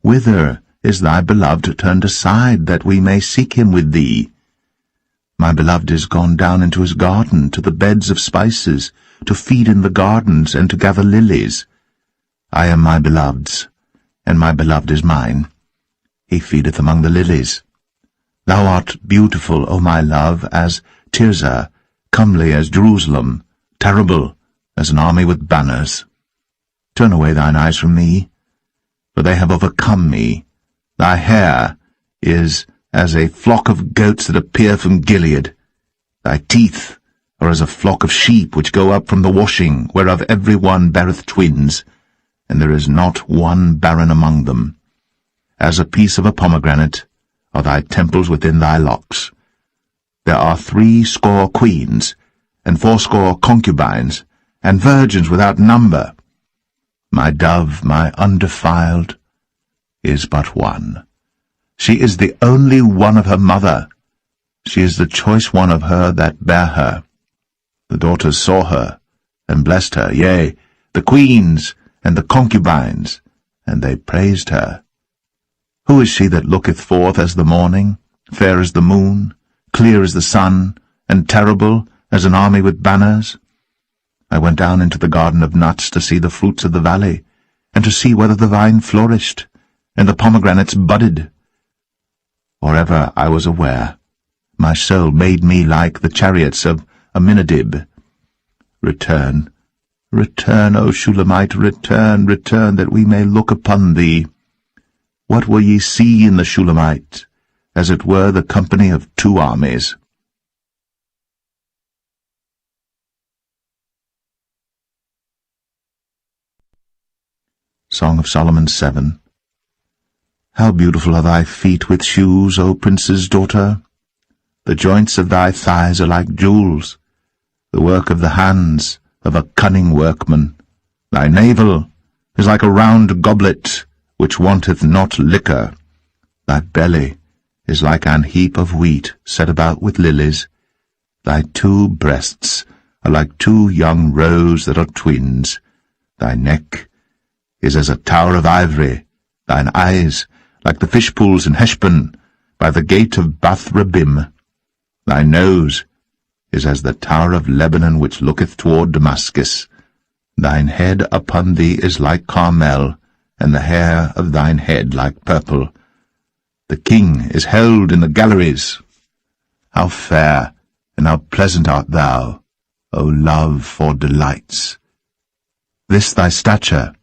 Whither is thy beloved turned aside, that we may seek him with thee? My beloved is gone down into his garden, to the beds of spices, to feed in the gardens, and to gather lilies. I am my beloved's, and my beloved is mine. He feedeth among the lilies. Thou art beautiful, O my love, as Tirzah, comely as Jerusalem, terrible as an army with banners. Turn away thine eyes from me, for they have overcome me. Thy hair is as a flock of goats that appear from Gilead. Thy teeth are as a flock of sheep which go up from the washing, whereof every one beareth twins, and there is not one barren among them. As a piece of a pomegranate are thy temples within thy locks. There are 60 queens, and 80 concubines, and virgins without number. My dove, my undefiled, is but one. She is the only one of her mother. She is the choice one of her that bare her. The daughters saw her, and blessed her, yea, the queens and the concubines, and they praised her. Who is she that looketh forth as the morning, fair as the moon, clear as the sun, and terrible as an army with banners? I went down into the garden of nuts to see the fruits of the valley, and to see whether the vine flourished, and the pomegranates budded. Or ever I was aware, my soul made me like the chariots of Aminadab. Return, return, O Shulamite, return, return, that we may look upon thee. What will ye see in the Shulamite? As it were the company of 2 armies. Song of Solomon 7. How beautiful are thy feet with shoes, O prince's daughter! The joints of thy thighs are like jewels, the work of the hands of a cunning workman. Thy navel is like a round goblet, which wanteth not liquor. Thy belly is like an heap of wheat set about with lilies. Thy 2 breasts are like 2 young roes that are twins. Thy neck is as a tower of ivory, thine eyes like the fish pools in Heshbon, by the gate of Bath Rabbim. Thy nose is as the tower of Lebanon which looketh toward Damascus. Thine head upon thee is like Carmel, and the hair of thine head like purple. The king is held in the galleries. How fair and how pleasant art thou, O love for delights! This thy stature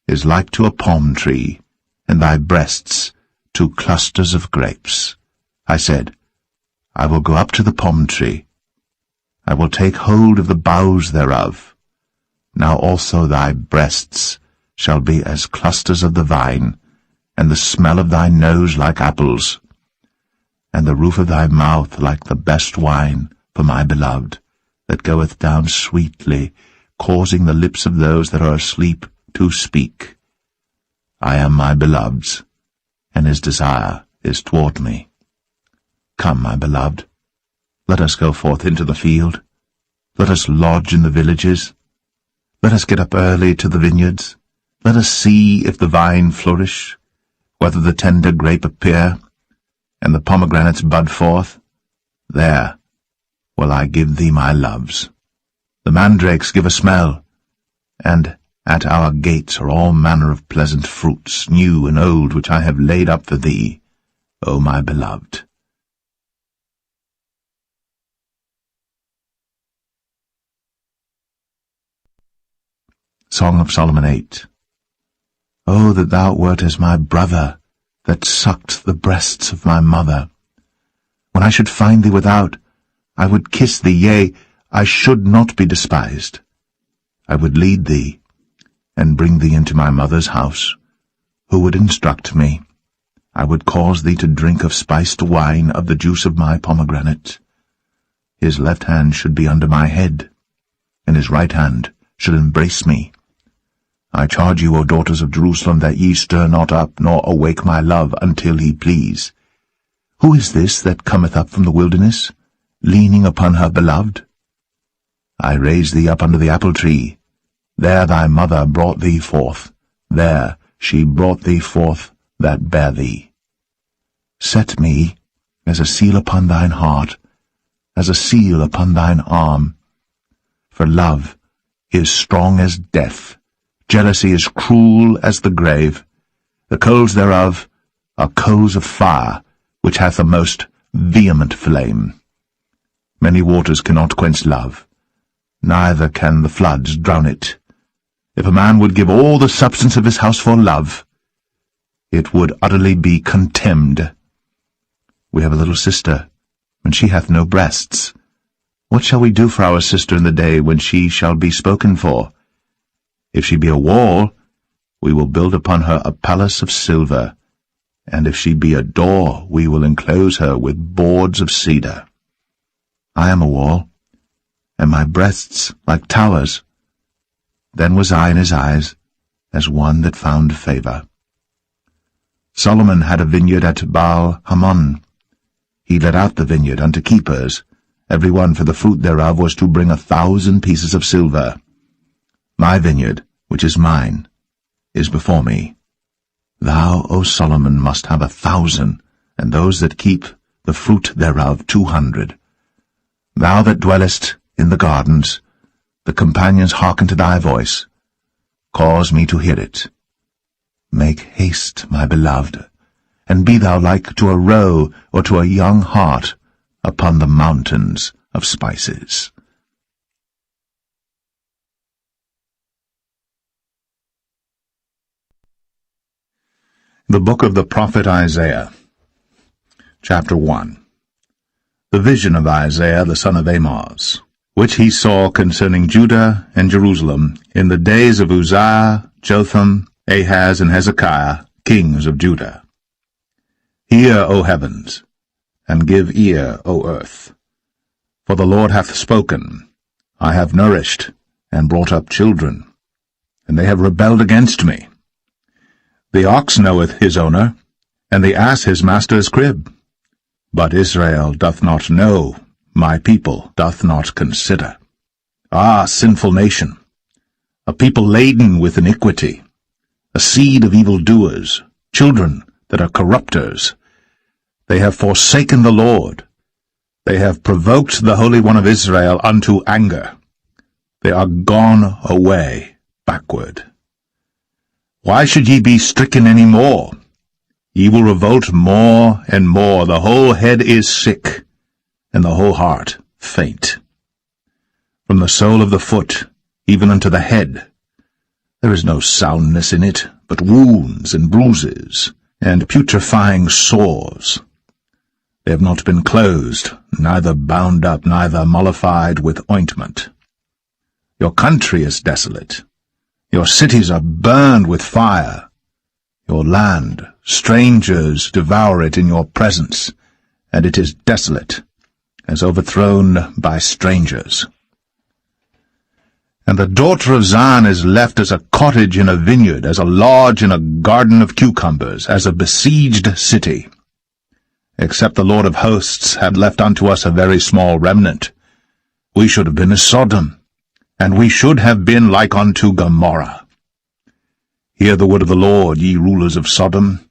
is like to a palm tree, and thy breasts to clusters of grapes. I said, I will go up to the palm tree. I will take hold of the boughs thereof. Now also thy breasts shall be as clusters of the vine, and the smell of thy nose like apples, and the roof of thy mouth like the best wine for my beloved, that goeth down sweetly, causing the lips of those that are asleep to speak. I am my beloved's, and his desire is toward me. Come, my beloved, let us go forth into the field. Let us lodge in the villages. Let us get up early to the vineyards. Let us see if the vine flourish, whether the tender grape appear, and the pomegranates bud forth. There will I give thee my loves. The mandrakes give a smell, and at our gates are all manner of pleasant fruits, new and old, which I have laid up for thee, O my beloved. Song of Solomon 8. O that thou wert as my brother, that sucked the breasts of my mother! When I should find thee without, I would kiss thee, yea, I should not be despised. I would lead thee, and bring thee into my mother's house, who would instruct me. I would cause thee to drink of spiced wine, of the juice of my pomegranate. His left hand should be under my head, and his right hand should embrace me. I charge you, O daughters of Jerusalem, that ye stir not up, nor awake my love, until he please. Who is this that cometh up from the wilderness, leaning upon her beloved? I raise thee up under the apple tree. There thy mother brought thee forth. There she brought thee forth that bare thee. Set me as a seal upon thine heart, as a seal upon thine arm. For love is strong as death, jealousy is cruel as the grave. The coals thereof are coals of fire, which hath a most vehement flame. Many waters cannot quench love, neither can the floods drown it. if a man would give all the substance of his house for love, it would utterly be contemned. We have a little sister, and she hath no breasts. What shall we do for our sister in the day when she shall be spoken for? If she be a wall, we will build upon her a palace of silver, and if she be a door, we will enclose her with boards of cedar. I am a wall, and my breasts like towers. Then was I in his eyes as one that found favour. Solomon had a vineyard at Baal-Hamon. He let out the vineyard unto keepers. Every one for the fruit thereof was to bring 1,000 pieces of silver. My vineyard, which is mine, is before me. Thou, O Solomon, must have 1,000, and those that keep the fruit thereof 200. Thou that dwellest in the gardens, the companions hearken to thy voice. Cause me to hear it. Make haste, my beloved, and be thou like to a roe or to a young hart upon the mountains of spices. The Book of the Prophet Isaiah, Chapter 1. The vision of Isaiah the son of Amoz, which he saw concerning Judah and Jerusalem in the days of Uzziah, Jotham, Ahaz, and Hezekiah, kings of Judah. Hear, O heavens, and give ear, O earth. For the Lord hath spoken, I have nourished and brought up children, and they have rebelled against me. The ox knoweth his owner, and the ass his master's crib. But Israel doth not know, my people doth not consider. Ah, sinful nation, a people laden with iniquity, a seed of evildoers, children that are corrupters. They have forsaken the Lord. They have provoked the Holy One of Israel unto anger. They are gone away backward. Why should ye be stricken any more? Ye will revolt more and more. The whole head is sick, and the whole heart faint. From the sole of the foot even unto the head, there is no soundness in it, but wounds and bruises, and putrefying sores. They have not been closed, neither bound up, neither mollified with ointment. Your country is desolate. Your cities are burned with fire. Your land, strangers devour it in your presence, and it is desolate, as overthrown by strangers. And the daughter of Zion is left as a cottage in a vineyard, as a lodge in a garden of cucumbers, as a besieged city. Except the Lord of hosts had left unto us a very small remnant, we should have been as Sodom, and we should have been like unto Gomorrah. Hear the word of the Lord, ye rulers of Sodom.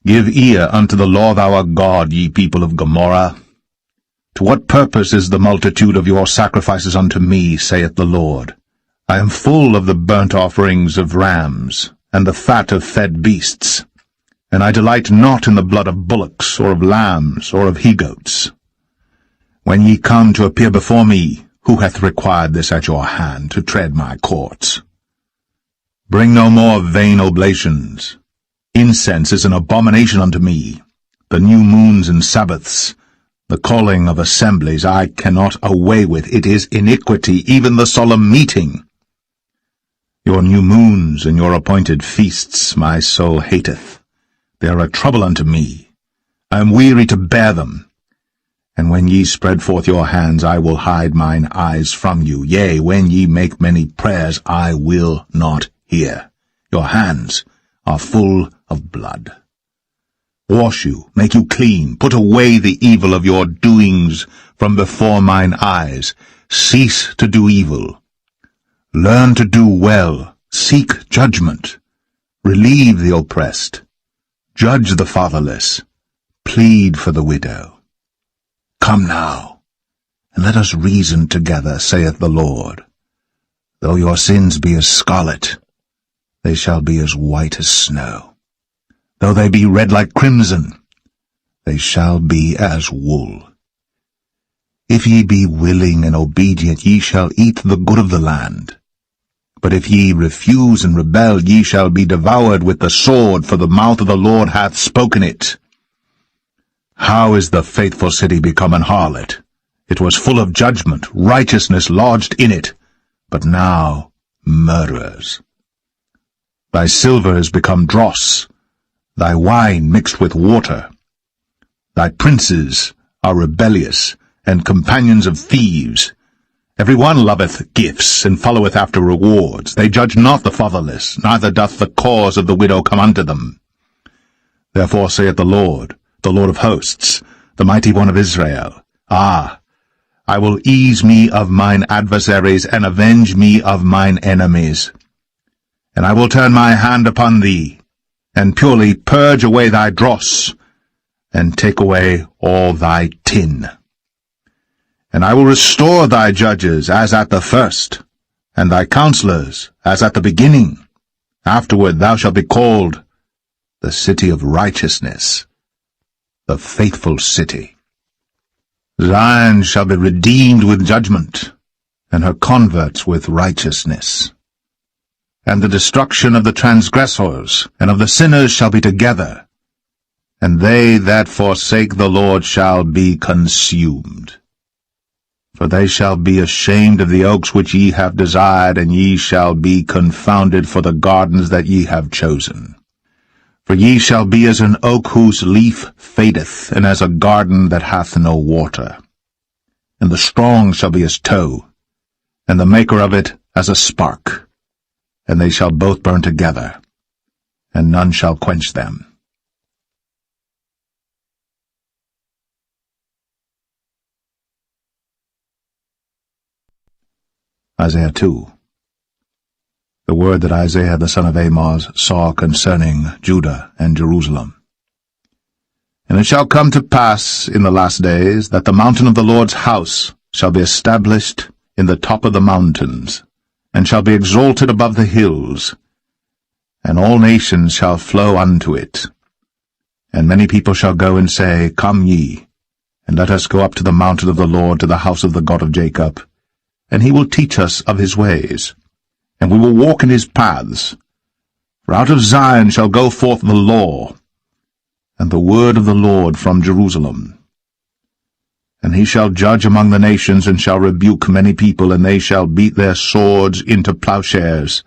Give ear unto the Lord our God, ye people of Gomorrah. To what purpose is the multitude of your sacrifices unto me, saith the Lord? I am full of the burnt offerings of rams, and the fat of fed beasts, and I delight not in the blood of bullocks, or of lambs, or of he-goats. When ye come to appear before me, who hath required this at your hand, to tread my courts? Bring no more vain oblations. Incense is an abomination unto me. The new moons and Sabbaths, the calling of assemblies, I cannot away with. It is iniquity, even the solemn meeting. Your new moons and your appointed feasts my soul hateth. They are a trouble unto me. I am weary to bear them. And when ye spread forth your hands, I will hide mine eyes from you. Yea, when ye make many prayers, I will not hear. Your hands are full of blood. Wash you, make you clean, put away the evil of your doings from before mine eyes. Cease to do evil. Learn to do well, seek judgment. Relieve the oppressed. Judge the fatherless. Plead for the widow. Come now, and let us reason together, saith the Lord. Though your sins be as scarlet, they shall be as white as snow. Though they be red like crimson, they shall be as wool. If ye be willing and obedient, ye shall eat the good of the land. But if ye refuse and rebel, ye shall be devoured with the sword, for the mouth of the Lord hath spoken it. How is the faithful city become an harlot? It was full of judgment, righteousness lodged in it, but now murderers. Thy silver is become dross, thy wine mixed with water. Thy princes are rebellious, and companions of thieves. Every one loveth gifts, and followeth after rewards. They judge not the fatherless, neither doth the cause of the widow come unto them. Therefore saith the Lord of hosts, the mighty one of Israel, I will ease me of mine adversaries, and avenge me of mine enemies. And I will turn my hand upon thee, and purely purge away thy dross, and take away all thy tin. And I will restore thy judges as at the first, and thy counselors as at the beginning. Afterward thou shalt be called the city of righteousness, the faithful city. Zion shall be redeemed with judgment, and her converts with righteousness. And the destruction of the transgressors and of the sinners shall be together, and they that forsake the Lord shall be consumed. For they shall be ashamed of the oaks which ye have desired, and ye shall be confounded for the gardens that ye have chosen. For ye shall be as an oak whose leaf fadeth, and as a garden that hath no water. And the strong shall be as tow, and the maker of it as a spark. And they shall both burn together, and none shall quench them. Isaiah 2. The word that Isaiah the son of Amoz saw concerning Judah and Jerusalem. And it shall come to pass in the last days that the mountain of the Lord's house shall be established in the top of the mountains, and shall be exalted above the hills, and all nations shall flow unto it. And many people shall go and say, Come ye, and let us go up to the mountain of the Lord, to the house of the God of Jacob, and he will teach us of his ways, and we will walk in his paths. For out of Zion shall go forth the law, and the word of the Lord from Jerusalem. And he shall judge among the nations, and shall rebuke many people, and they shall beat their swords into plowshares,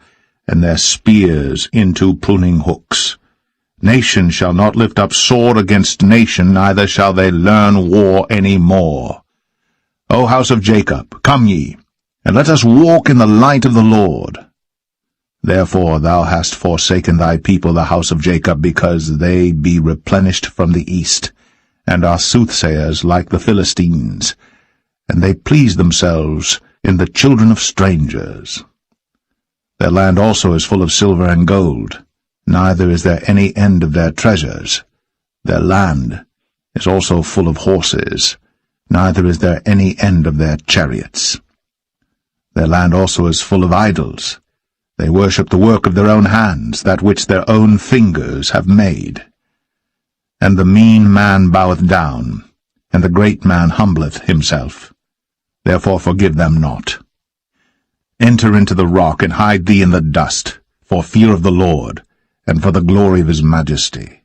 and their spears into pruning hooks. Nation shall not lift up sword against nation, neither shall they learn war any more. O house of Jacob, come ye, and let us walk in the light of the Lord. Therefore thou hast forsaken thy people, the house of Jacob, because they be replenished from the east, and are soothsayers like the Philistines, and they please themselves in the children of strangers. Their land also is full of silver and gold, neither is there any end of their treasures. Their land is also full of horses, neither is there any end of their chariots. Their land also is full of idols. They worship the work of their own hands, that which their own fingers have made. And the mean man boweth down, and the great man humbleth himself. Therefore forgive them not. Enter into the rock, and hide thee in the dust, for fear of the Lord, and for the glory of his majesty.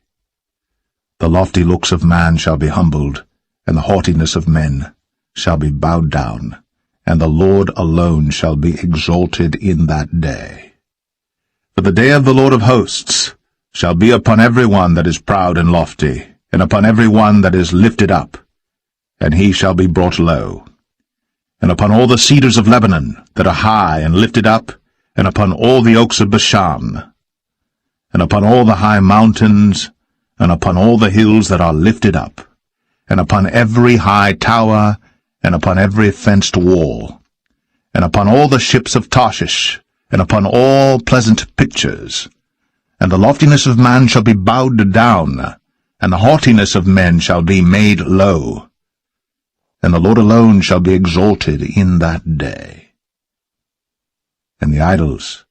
The lofty looks of man shall be humbled, and the haughtiness of men shall be bowed down, and the Lord alone shall be exalted in that day. For the day of the Lord of hosts shall be upon every one that is proud and lofty, and upon every one that is lifted up, and he shall be brought low. And upon all the cedars of Lebanon that are high and lifted up, and upon all the oaks of Bashan, and upon all the high mountains, and upon all the hills that are lifted up, and upon every high tower, and upon every fenced wall, and upon all the ships of Tarshish, and upon all pleasant pictures. And the loftiness of man shall be bowed down, and the haughtiness of men shall be made low. And the Lord alone shall be exalted in that day. And the idols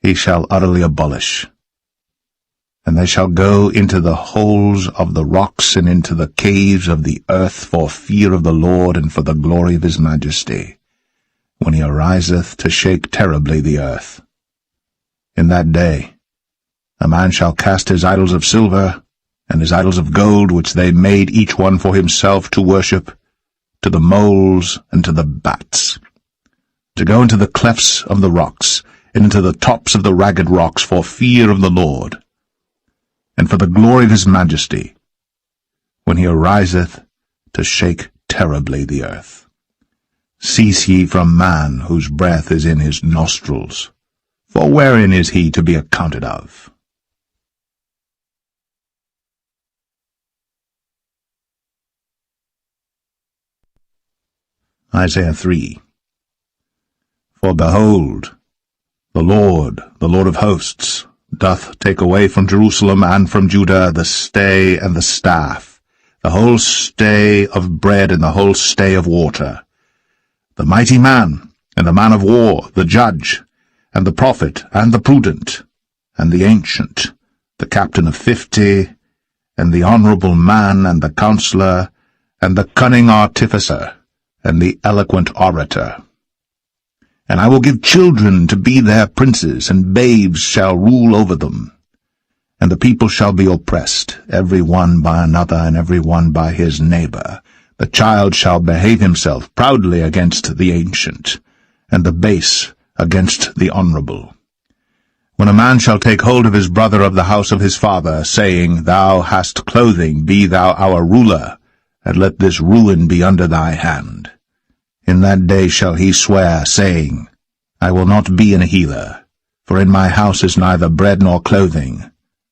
he shall utterly abolish. And they shall go into the holes of the rocks, and into the caves of the earth, for fear of the Lord, and for the glory of his majesty, when he ariseth to shake terribly the earth. In that day a man shall cast his idols of silver, and his idols of gold, which they made each one for himself to worship, to the moles and to the bats, to go into the clefts of the rocks, and into the tops of the ragged rocks, for fear of the Lord, and for the glory of his majesty, when he ariseth to shake terribly the earth. Cease ye from man, whose breath is in his nostrils, for wherein is he to be accounted of? Isaiah 3. For behold, the Lord of hosts, doth take away from Jerusalem and from Judah the stay and the staff, the whole stay of bread and the whole stay of water, the mighty man and the man of war, the judge, and the prophet, and the prudent, and the ancient, the captain of 50, and the honorable man, and the counselor, and the cunning artificer, and the eloquent orator. And I will give children to be their princes, and babes shall rule over them. And the people shall be oppressed, every one by another, and every one by his neighbor. The child shall behave himself proudly against the ancient, and the base against the honorable. When a man shall take hold of his brother of the house of his father, saying, Thou hast clothing, be thou our ruler, and let this ruin be under thy hand. In that day shall he swear, saying, I will not be an healer, for in my house is neither bread nor clothing.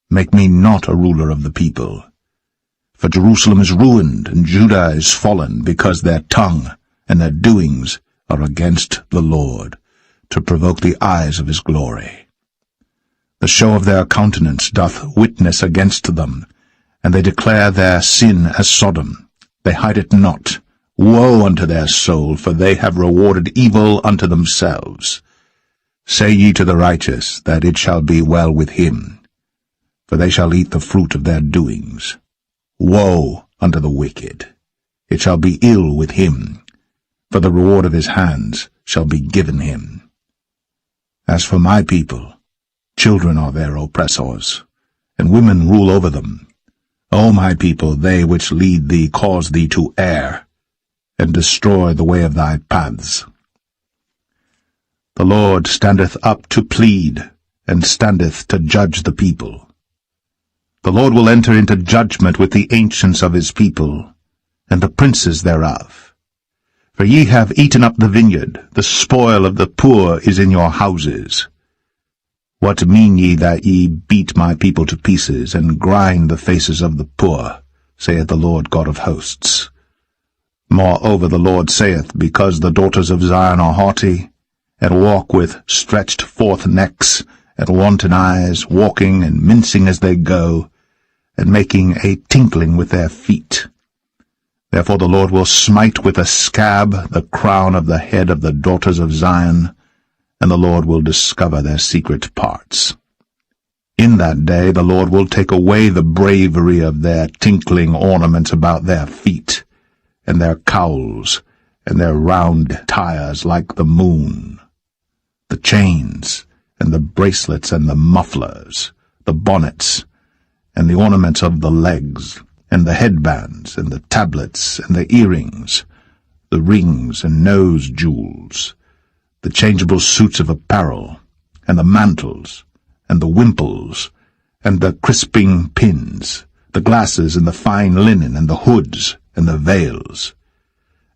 Make me not a ruler of the people. For Jerusalem is ruined, and Judah is fallen, because their tongue and their doings are against the Lord, to provoke the eyes of his glory. The show of their countenance doth witness against them, and they declare their sin as Sodom. They hide it not. Woe unto their soul, for they have rewarded evil unto themselves. Say ye to the righteous, that it shall be well with him, for they shall eat the fruit of their doings. Woe unto the wicked, it shall be ill with him, for the reward of his hands shall be given him. As for my people, children are their oppressors, and women rule over them. O my people, they which lead thee cause thee to err, and destroy the way of thy paths. The Lord standeth up to plead, and standeth to judge the people. The Lord will enter into judgment with the ancients of his people, and the princes thereof. For ye have eaten up the vineyard, the spoil of the poor is in your houses. What mean ye that ye beat my people to pieces, and grind the faces of the poor, saith the Lord God of hosts? Moreover the Lord saith, because the daughters of Zion are haughty, and walk with stretched forth necks, and wanton eyes, walking and mincing as they go, and making a tinkling with their feet. Therefore the Lord will smite with a scab the crown of the head of the daughters of Zion, and the Lord will discover their secret parts. In that day the Lord will take away the bravery of their tinkling ornaments about their feet, and their cowls, and their round tires like the moon, the chains, and the bracelets, and the mufflers, the bonnets, and the ornaments of the legs, and the headbands, and the tablets, and the earrings, the rings and nose jewels, the changeable suits of apparel, and the mantles, and the wimples, and the crisping pins, the glasses, and the fine linen, and the hoods, and the veils.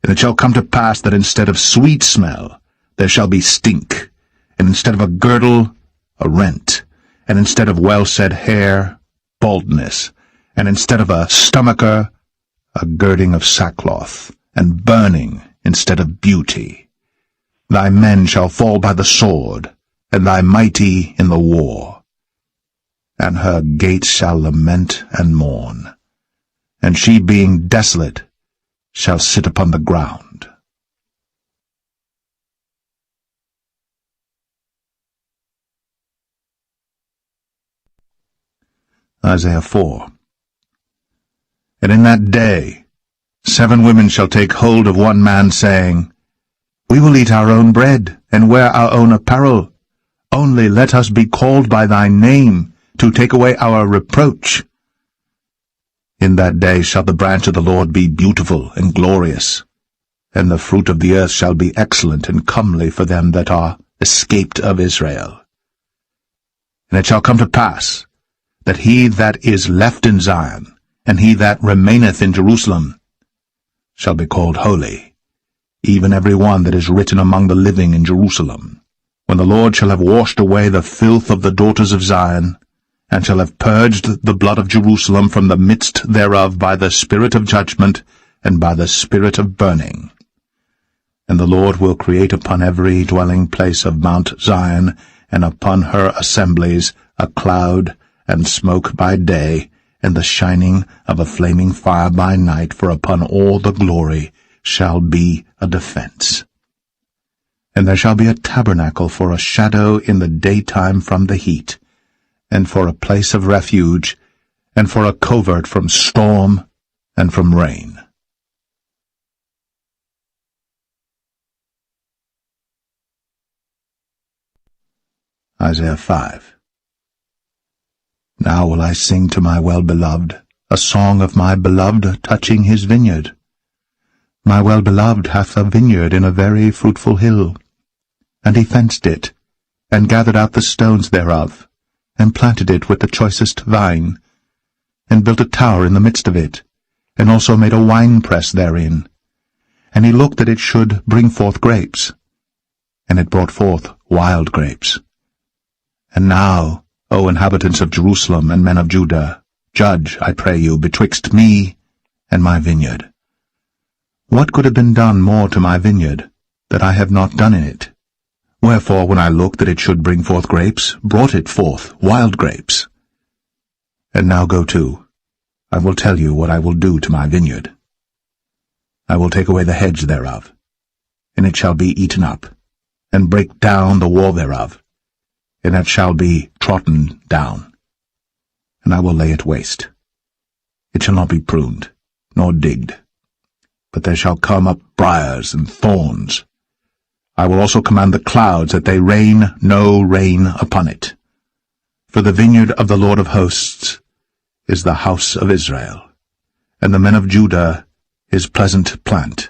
And it shall come to pass that instead of sweet smell there shall be stink, and instead of a girdle, a rent, and instead of well-set hair, baldness, and instead of a stomacher, a girding of sackcloth, and burning instead of beauty. Thy men shall fall by the sword, and thy mighty in the war. And her gates shall lament and mourn, and she being desolate shall sit upon the ground. Isaiah 4. And in that day 7 women shall take hold of one man, saying, We will eat our own bread, and wear our own apparel. Only let us be called by thy name, to take away our reproach. In that day shall the branch of the Lord be beautiful and glorious, and the fruit of the earth shall be excellent and comely for them that are escaped of Israel. And it shall come to pass, that he that is left in Zion, and he that remaineth in Jerusalem, shall be called holy, even every one that is written among the living in Jerusalem, when the Lord shall have washed away the filth of the daughters of Zion, and shall have purged the blood of Jerusalem from the midst thereof by the spirit of judgment and by the spirit of burning. And the Lord will create upon every dwelling place of Mount Zion, and upon her assemblies, a cloud and smoke by day, and the shining of a flaming fire by night, for upon all the glory shall be a defense. And there shall be a tabernacle for a shadow in the daytime from the heat, and for a place of refuge, and for a covert from storm and from rain. Isaiah 5. Now will I sing to my well-beloved, a song of my beloved touching his vineyard. My well-beloved hath a vineyard in a very fruitful hill, and he fenced it, and gathered out the stones thereof, and planted it with the choicest vine, and built a tower in the midst of it, and also made a winepress therein. And he looked that it should bring forth grapes, and it brought forth wild grapes. And now, O inhabitants of Jerusalem and men of Judah, judge, I pray you, betwixt me and my vineyard. What could have been done more to my vineyard, that I have not done in it? Wherefore, when I looked that it should bring forth grapes, brought it forth wild grapes. And now go to, I will tell you what I will do to my vineyard. I will take away the hedge thereof, and it shall be eaten up, and break down the wall thereof, and it shall be trodden down, and I will lay it waste. It shall not be pruned, nor digged, but there shall come up briars and thorns. I will also command the clouds that they rain no rain upon it. For the vineyard of the Lord of hosts is the house of Israel, and the men of Judah his pleasant plant.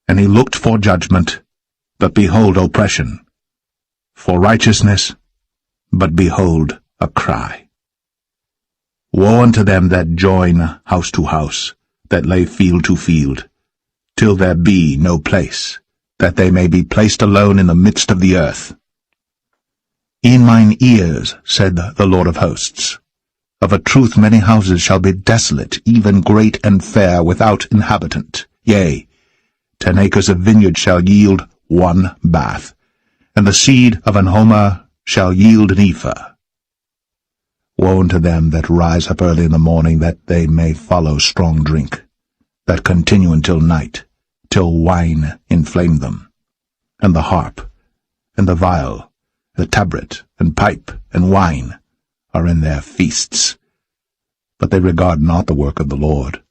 And he looked for judgment, but behold oppression, for righteousness, but behold a cry. Woe unto them that join house to house, that lay field to field, till there be no place, that they may be placed alone in the midst of the earth. In mine ears, said the Lord of hosts, of a truth many houses shall be desolate, even great and fair, without inhabitant. Yea, 10 acres of vineyard shall yield 1 bath, and the seed of an homer shall yield an ephah. Woe unto them that rise up early in the morning, that they may follow strong drink, that continue until night, till wine inflame them, and the harp, and the viol, the tabret, and pipe, and wine are in their feasts. But they regard not the work of the Lord,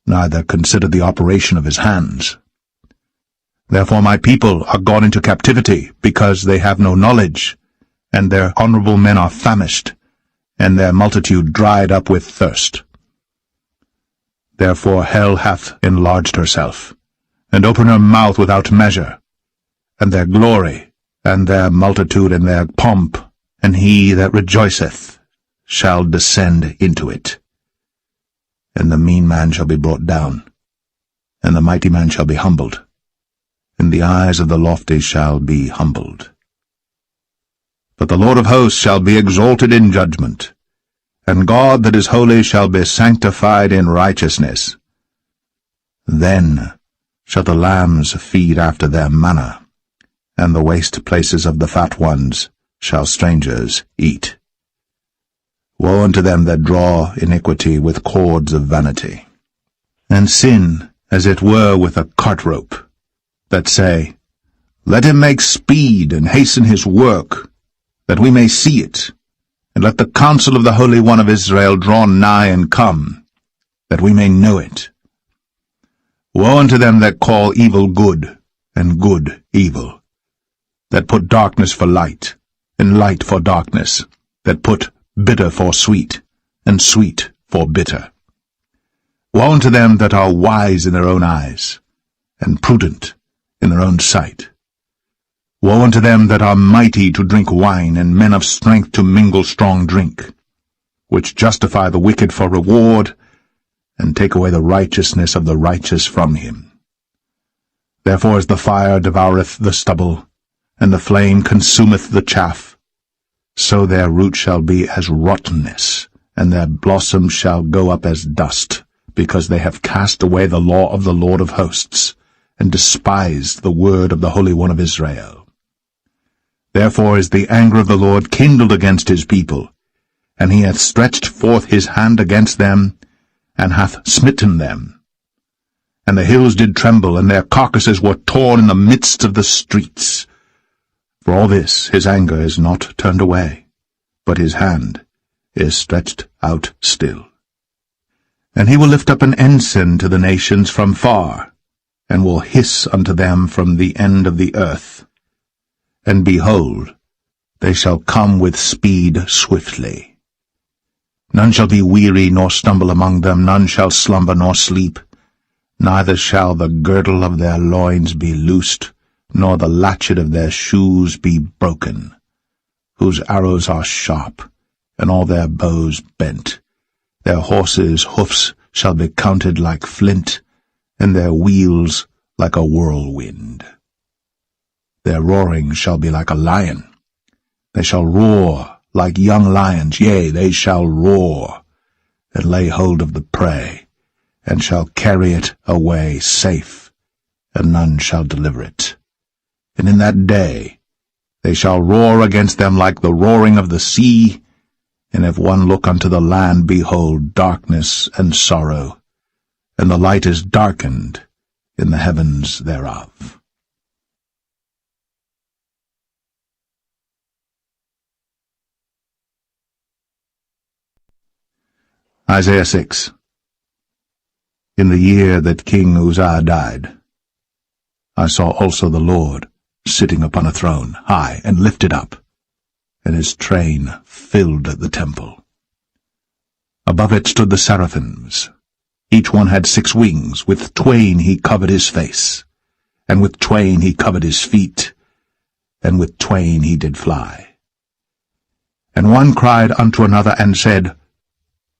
neither consider the operation of his hands. Therefore my people are gone into captivity, because they have no knowledge, and their honorable men are famished, and their multitude dried up with thirst. Therefore hell hath enlarged herself, and opened her mouth without measure, and their glory, and their multitude, and their pomp, and he that rejoiceth shall descend into it. And the mean man shall be brought down, and the mighty man shall be humbled, and the eyes of the lofty shall be humbled. But the Lord of hosts shall be exalted in judgment, and God that is holy shall be sanctified in righteousness. Then shall the lambs feed after their manner, and the waste places of the fat ones shall strangers eat. Woe unto them that draw iniquity with cords of vanity, and sin as it were with a cart rope, that say, Let him make speed and hasten his work, that we may see it, and let the counsel of the Holy One of Israel draw nigh and come, that we may know it. Woe unto them that call evil good, and good evil, that put darkness for light, and light for darkness, that put bitter for sweet, and sweet for bitter. Woe unto them that are wise in their own eyes, and prudent in their own sight. Woe unto them that are mighty to drink wine, and men of strength to mingle strong drink, which justify the wicked for reward, and take away the righteousness of the righteous from him. Therefore as the fire devoureth the stubble, and the flame consumeth the chaff, so their root shall be as rottenness, and their blossom shall go up as dust, because they have cast away the law of the Lord of hosts, and despised the word of the Holy One of Israel. Therefore is the anger of the Lord kindled against his people, and he hath stretched forth his hand against them, and hath smitten them. And the hills did tremble, and their carcasses were torn in the midst of the streets. For all this his anger is not turned away, but his hand is stretched out still. And he will lift up an ensign to the nations from far, and will hiss unto them from the end of the earth. And behold, they shall come with speed swiftly. None shall be weary nor stumble among them, none shall slumber nor sleep, neither shall the girdle of their loins be loosed, nor the latchet of their shoes be broken, whose arrows are sharp, and all their bows bent. Their horses' hoofs shall be counted like flint, and their wheels like a whirlwind. Their roaring shall be like a lion. They shall roar like young lions, yea, they shall roar, and lay hold of the prey, and shall carry it away safe, and none shall deliver it. And in that day they shall roar against them like the roaring of the sea, and if one look unto the land, behold, darkness and sorrow, and the light is darkened in the heavens thereof. Isaiah 6. In the year that King Uzziah died, I saw also the Lord sitting upon a throne, high and lifted up, and his train filled the temple. Above it stood the seraphims. Each one had 6 wings. With twain he covered his face, and with twain he covered his feet, and with twain he did fly. And one cried unto another, and said,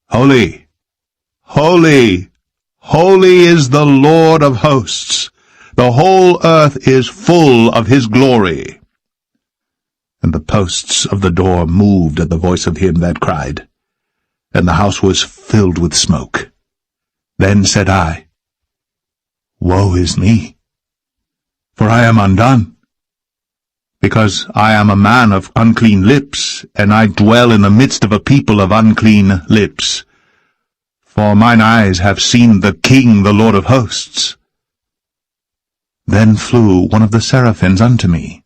Holy, holy, holy is the Lord of hosts. The whole earth is full of his glory. And the posts of the door moved at the voice of him that cried, and the house was filled with smoke. Then said I, Woe is me, for I am undone, because I am a man of unclean lips, and I dwell in the midst of a people of unclean lips. For mine eyes have seen the King, the Lord of hosts. Then flew one of the seraphims unto me,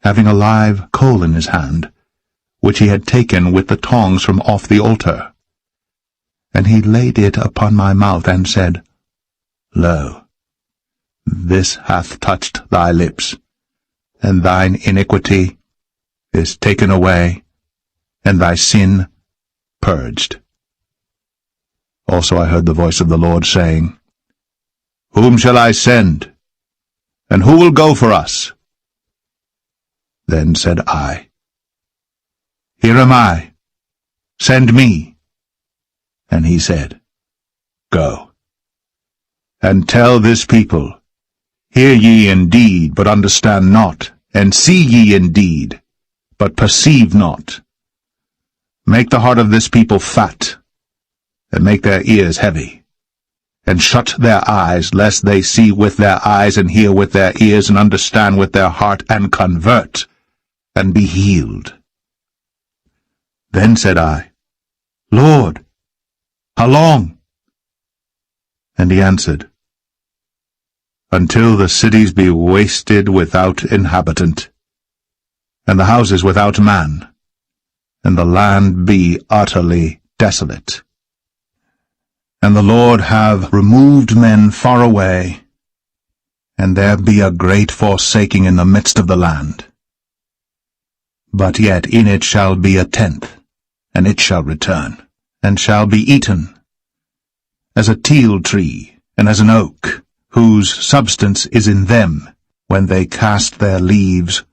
having a live coal in his hand, which he had taken with the tongs from off the altar. And he laid it upon my mouth, and said, Lo, this hath touched thy lips, and thine iniquity is taken away, and thy sin purged. Also I heard the voice of the Lord saying, Whom shall I send? And who will go for us? Then said I, Here am I, send me. And he said, Go, and tell this people, Hear ye indeed, but understand not, and see ye indeed, but perceive not. Make the heart of this people fat, and make their ears heavy, and shut their eyes, lest they see with their eyes, and hear with their ears, and understand with their heart, and convert, and be healed. Then said I, Lord, how long? And he answered, Until the cities be wasted without inhabitant, and the houses without man, and the land be utterly desolate. And the Lord have removed men far away, and there be a great forsaking in the midst of the land. But yet in it shall be a tenth, and it shall return, and shall be eaten, as a teil tree, and as an oak, whose substance is in them, when they cast their leaves,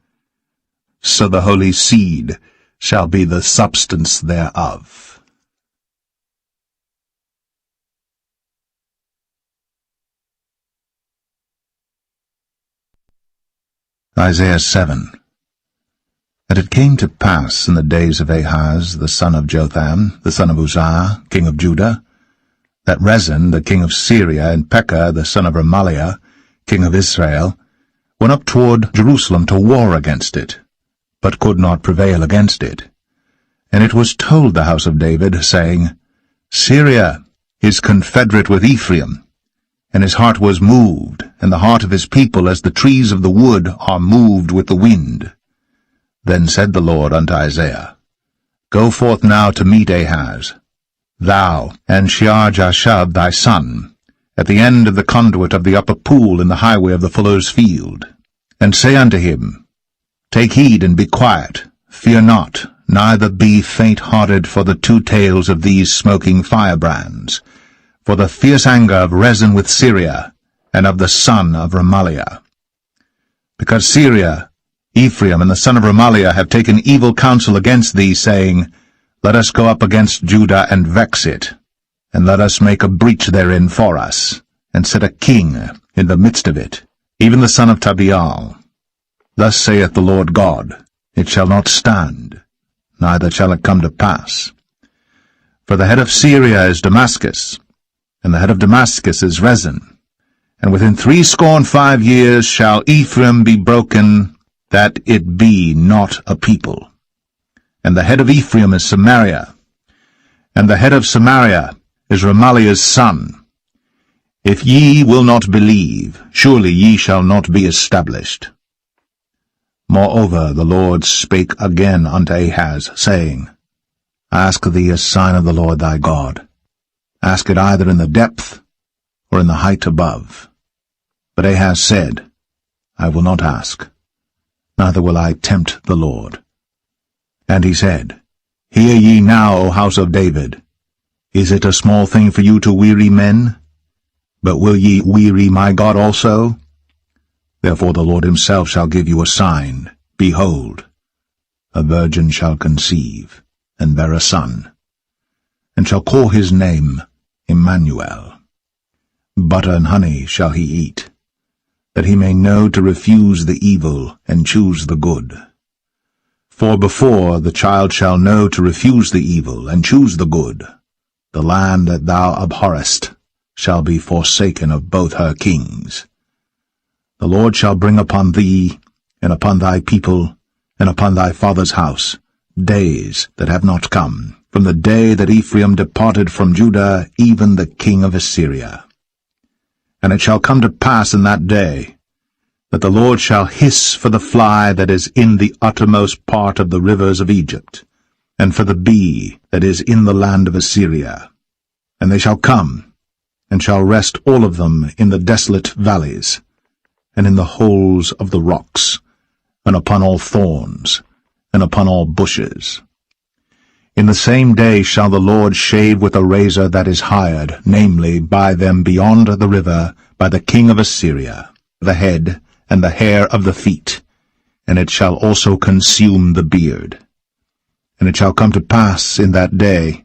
so the holy seed shall be the substance thereof. Isaiah 7. And it came to pass in the days of Ahaz, the son of Jotham, the son of Uzziah, king of Judah, that Rezin, the king of Syria, and Pekah, the son of Remaliah, king of Israel, went up toward Jerusalem to war against it, but could not prevail against it. And it was told the house of David, saying, Syria is confederate with Ephraim, and his heart was moved, and the heart of his people as the trees of the wood are moved with the wind. Then said the Lord unto Isaiah, Go forth now to meet Ahaz, thou and Shear-Jashub thy son, at the end of the conduit of the upper pool in the highway of the fuller's field, and say unto him, Take heed and be quiet, fear not, neither be faint-hearted for the two tails of these smoking firebrands, for the fierce anger of Rezin with Syria, and of the son of Remaliah. Because Syria, Ephraim, and the son of Remaliah have taken evil counsel against thee, saying, Let us go up against Judah and vex it, and let us make a breach therein for us, and set a king in the midst of it, even the son of Tabeal. Thus saith the Lord God, It shall not stand, neither shall it come to pass. For the head of Syria is Damascus, and the head of Damascus is Rezin, and within 65 years shall Ephraim be broken, that it be not a people. And the head of Ephraim is Samaria, and the head of Samaria is Remaliah's son. If ye will not believe, surely ye shall not be established. Moreover, the Lord spake again unto Ahaz, saying, Ask thee a sign of the Lord thy God. Ask it either in the depth or in the height above. But Ahaz said, I will not ask, neither will I tempt the Lord. And he said, Hear ye now, O house of David. Is it a small thing for you to weary men? But will ye weary my God also? Therefore the Lord himself shall give you a sign. Behold, a virgin shall conceive, and bear a son, and shall call his name Emmanuel. Butter and honey shall he eat, that he may know to refuse the evil and choose the good. For before the child shall know to refuse the evil and choose the good, the land that thou abhorrest shall be forsaken of both her kings. The Lord shall bring upon thee, and upon thy people, and upon thy father's house, days that have not come, from the day that Ephraim departed from Judah, even the king of Assyria. And it shall come to pass in that day, that the Lord shall hiss for the fly that is in the uttermost part of the rivers of Egypt, and for the bee that is in the land of Assyria. And they shall come, and shall rest all of them in the desolate valleys, and in the holes of the rocks, and upon all thorns, and upon all bushes. In the same day shall the Lord shave with a razor that is hired, namely, by them beyond the river, by the king of Assyria, the head and the hair of the feet, and it shall also consume the beard. And it shall come to pass in that day,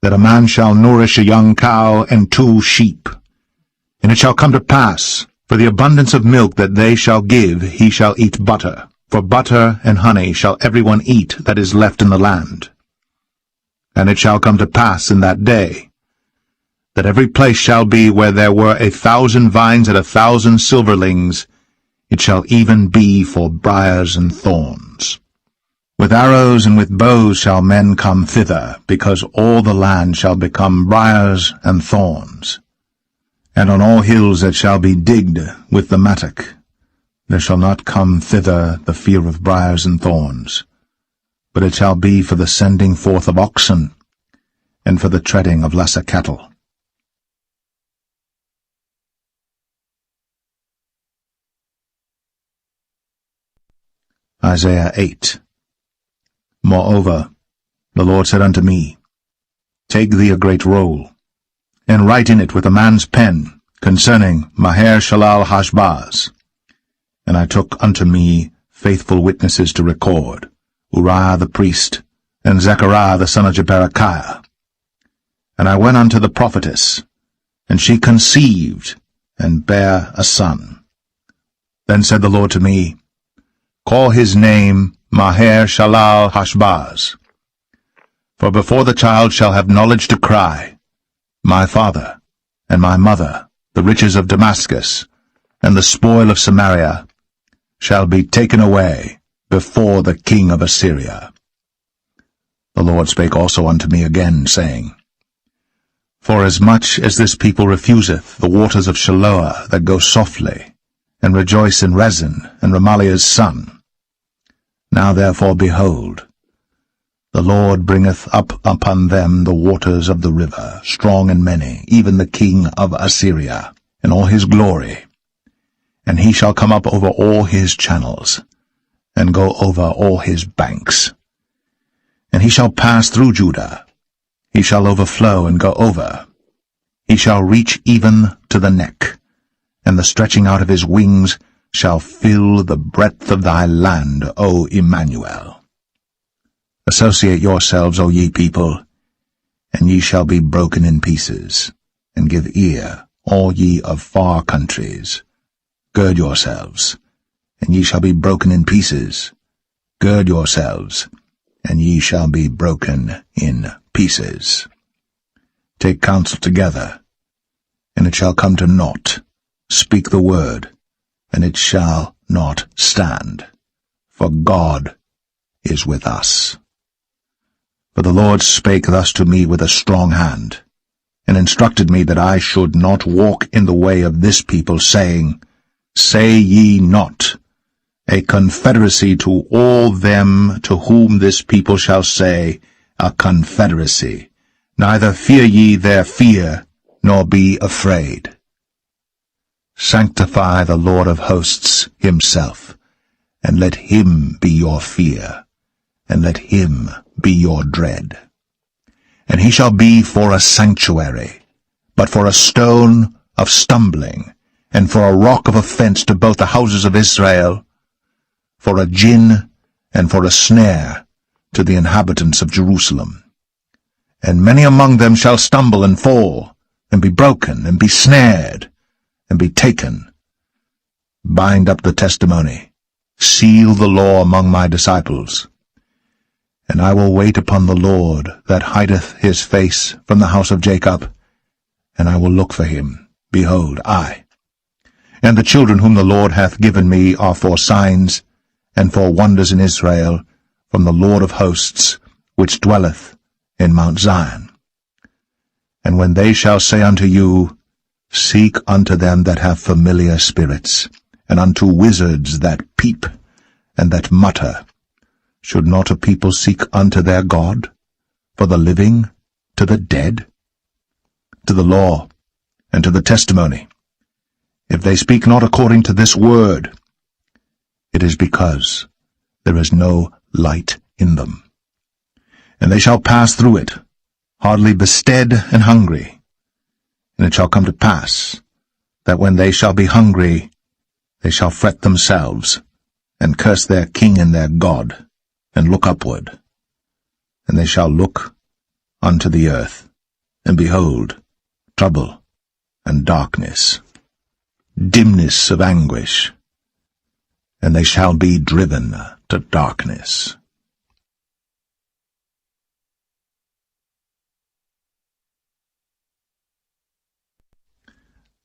that a man shall nourish a young cow and 2 sheep. And it shall come to pass, for the abundance of milk that they shall give, he shall eat butter. For butter and honey shall every one eat that is left in the land. And it shall come to pass in that day, that every place shall be where there were 1,000 vines and 1,000 silverlings, it shall even be for briars and thorns. With arrows and with bows shall men come thither, because all the land shall become briars and thorns. And on all hills that shall be digged with the mattock, there shall not come thither the fear of briars and thorns, but it shall be for the sending forth of oxen, and for the treading of lesser cattle. Isaiah 8. Moreover, the Lord said unto me, Take thee a great roll, and write in it with a man's pen concerning Maher-shalal-Hashbaz. And I took unto me faithful witnesses to record, Uriah the priest, and Zechariah the son of Jeberechiah. And I went unto the prophetess, and she conceived, and bare a son. Then said the Lord to me, Call his name Maher-shalal-Hashbaz. For before the child shall have knowledge to cry, My father, and my mother, the riches of Damascus, and the spoil of Samaria, shall be taken away before the king of Assyria. The Lord spake also unto me again, saying, Forasmuch as this people refuseth the waters of Shiloah that go softly, and rejoice in Rezin and Remaliah's son. Now therefore, behold, the Lord bringeth up upon them the waters of the river, strong and many, even the king of Assyria, in all his glory. And he shall come up over all his channels, and go over all his banks. And he shall pass through Judah. He shall overflow and go over. He shall reach even to the neck, and the stretching out of his wings shall fill the breadth of thy land, O Emmanuel. Associate yourselves, O ye people, and ye shall be broken in pieces, and give ear, all ye of far countries. Gird yourselves, and ye shall be broken in pieces. Gird yourselves, and ye shall be broken in pieces. Take counsel together, and it shall come to naught. Speak the word, and it shall not stand. For God is with us. For the Lord spake thus to me with a strong hand, and instructed me that I should not walk in the way of this people, saying, Say ye not, a confederacy to all them to whom this people shall say, a confederacy. Neither fear ye their fear, nor be afraid. Sanctify the Lord of hosts himself, and let him be your fear, and let him be your dread. And he shall be for a sanctuary, but for a stone of stumbling, and for a rock of offense to both the houses of Israel, for a gin and for a snare to the inhabitants of Jerusalem. And many among them shall stumble and fall, and be broken, and be snared, and be taken. Bind up the testimony, seal the law among my disciples. And I will wait upon the Lord that hideth his face from the house of Jacob, and I will look for him. Behold, I. And the children whom the Lord hath given me are for signs, and for wonders in Israel, from the Lord of hosts, which dwelleth in Mount Zion. And when they shall say unto you, Seek unto them that have familiar spirits, and unto wizards that peep, and that mutter, should not a people seek unto their God, for the living to the dead? To the law, and to the testimony. If they speak not according to this word, it is because there is no light in them. And they shall pass through it, hardly bestead and hungry. And it shall come to pass, that when they shall be hungry, they shall fret themselves, and curse their king and their God, and look upward. And they shall look unto the earth, and behold, trouble and darkness, dimness of anguish, and they shall be driven to darkness.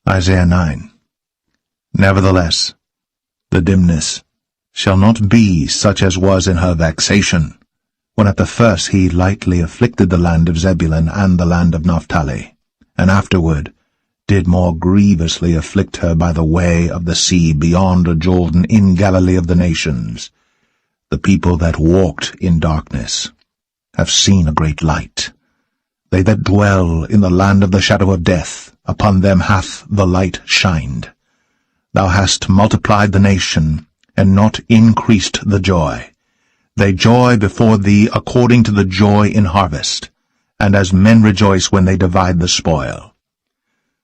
Isaiah 9. Nevertheless, the dimness shall not be such as was in her vexation, when at the first he lightly afflicted the land of Zebulun and the land of Naphtali, and afterward did more grievously afflict her by the way of the sea beyond Jordan in Galilee of the nations. The people that walked in darkness have seen a great light. They that dwell in the land of the shadow of death, upon them hath the light shined. Thou hast multiplied the nation, and not increased the joy. They joy before thee according to the joy in harvest, and as men rejoice when they divide the spoil.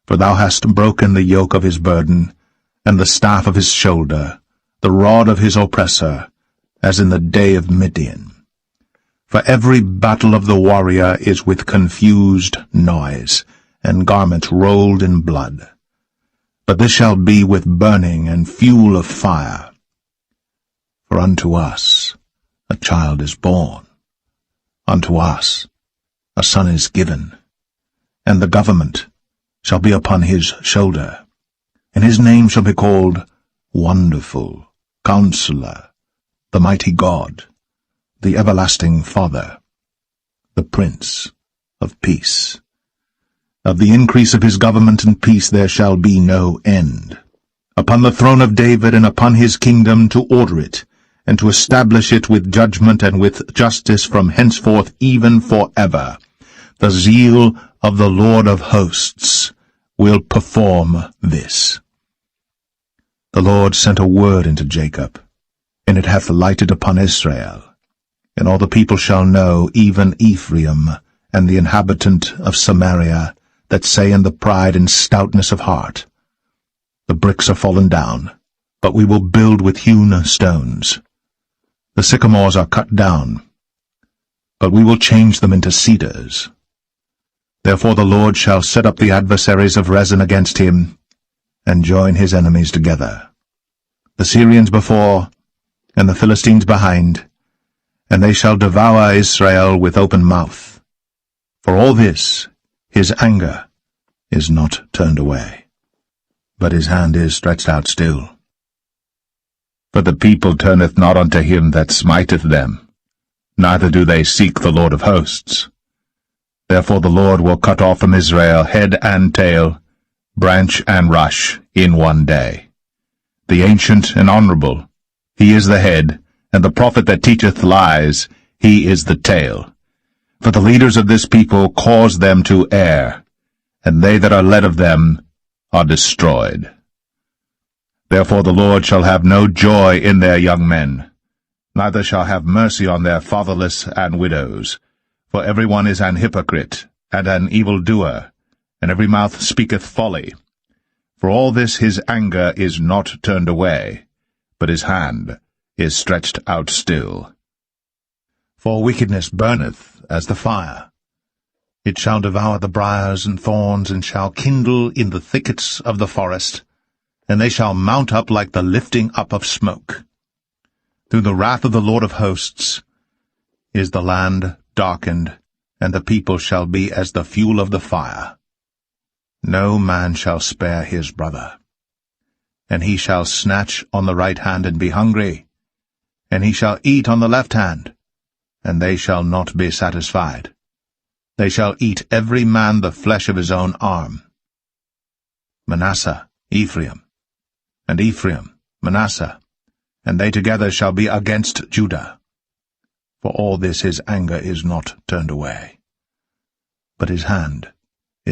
For thou hast broken the yoke of his burden, and the staff of his shoulder, the rod of his oppressor, as in the day of Midian. For every battle of the warrior is with confused noise, and garments rolled in blood. But this shall be with burning and fuel of fire. For unto us a child is born, unto us a son is given, and the government shall be upon his shoulder, and his name shall be called Wonderful, Counselor, the Mighty God, the Everlasting Father, the Prince of Peace. Of the increase of his government and peace there shall be no end, upon the throne of David and upon his kingdom, to order it, and to establish it with judgment and with justice from henceforth even forever. The zeal of the Lord of hosts will perform this. The Lord sent a word into Jacob, and it hath lighted upon Israel. And all the people shall know, even Ephraim, and the inhabitant of Samaria, that say in the pride and stoutness of heart, The bricks are fallen down, but we will build with hewn stones. The sycamores are cut down, but we will change them into cedars. Therefore the Lord shall set up the adversaries of Rezin against him, and join his enemies together, the Syrians before, and the Philistines behind, and they shall devour Israel with open mouth. For all this his anger is not turned away, but his hand is stretched out still. For the people turneth not unto him that smiteth them, neither do they seek the Lord of hosts. Therefore the Lord will cut off from Israel head and tail, branch and rush, in one day. The ancient and honorable, he is the head, and the prophet that teacheth lies, he is the tail. For the leaders of this people cause them to err, and they that are led of them are destroyed. Therefore the Lord shall have no joy in their young men, neither shall have mercy on their fatherless and widows. For every one is an hypocrite, and an evildoer, and every mouth speaketh folly. For all this his anger is not turned away, but his hand is stretched out still. For wickedness burneth as the fire. It shall devour the briars and thorns, and shall kindle in the thickets of the forest, and they shall mount up like the lifting up of smoke. Through the wrath of the Lord of hosts is the land darkened, and the people shall be as the fuel of the fire. No man shall spare his brother. And he shall snatch on the right hand and be hungry, and he shall eat on the left hand, and they shall not be satisfied. They shall eat every man the flesh of his own arm. Manasseh, Ephraim, and Ephraim, Manasseh, and they together shall be against Judah. For all this his anger is not turned away, but his hand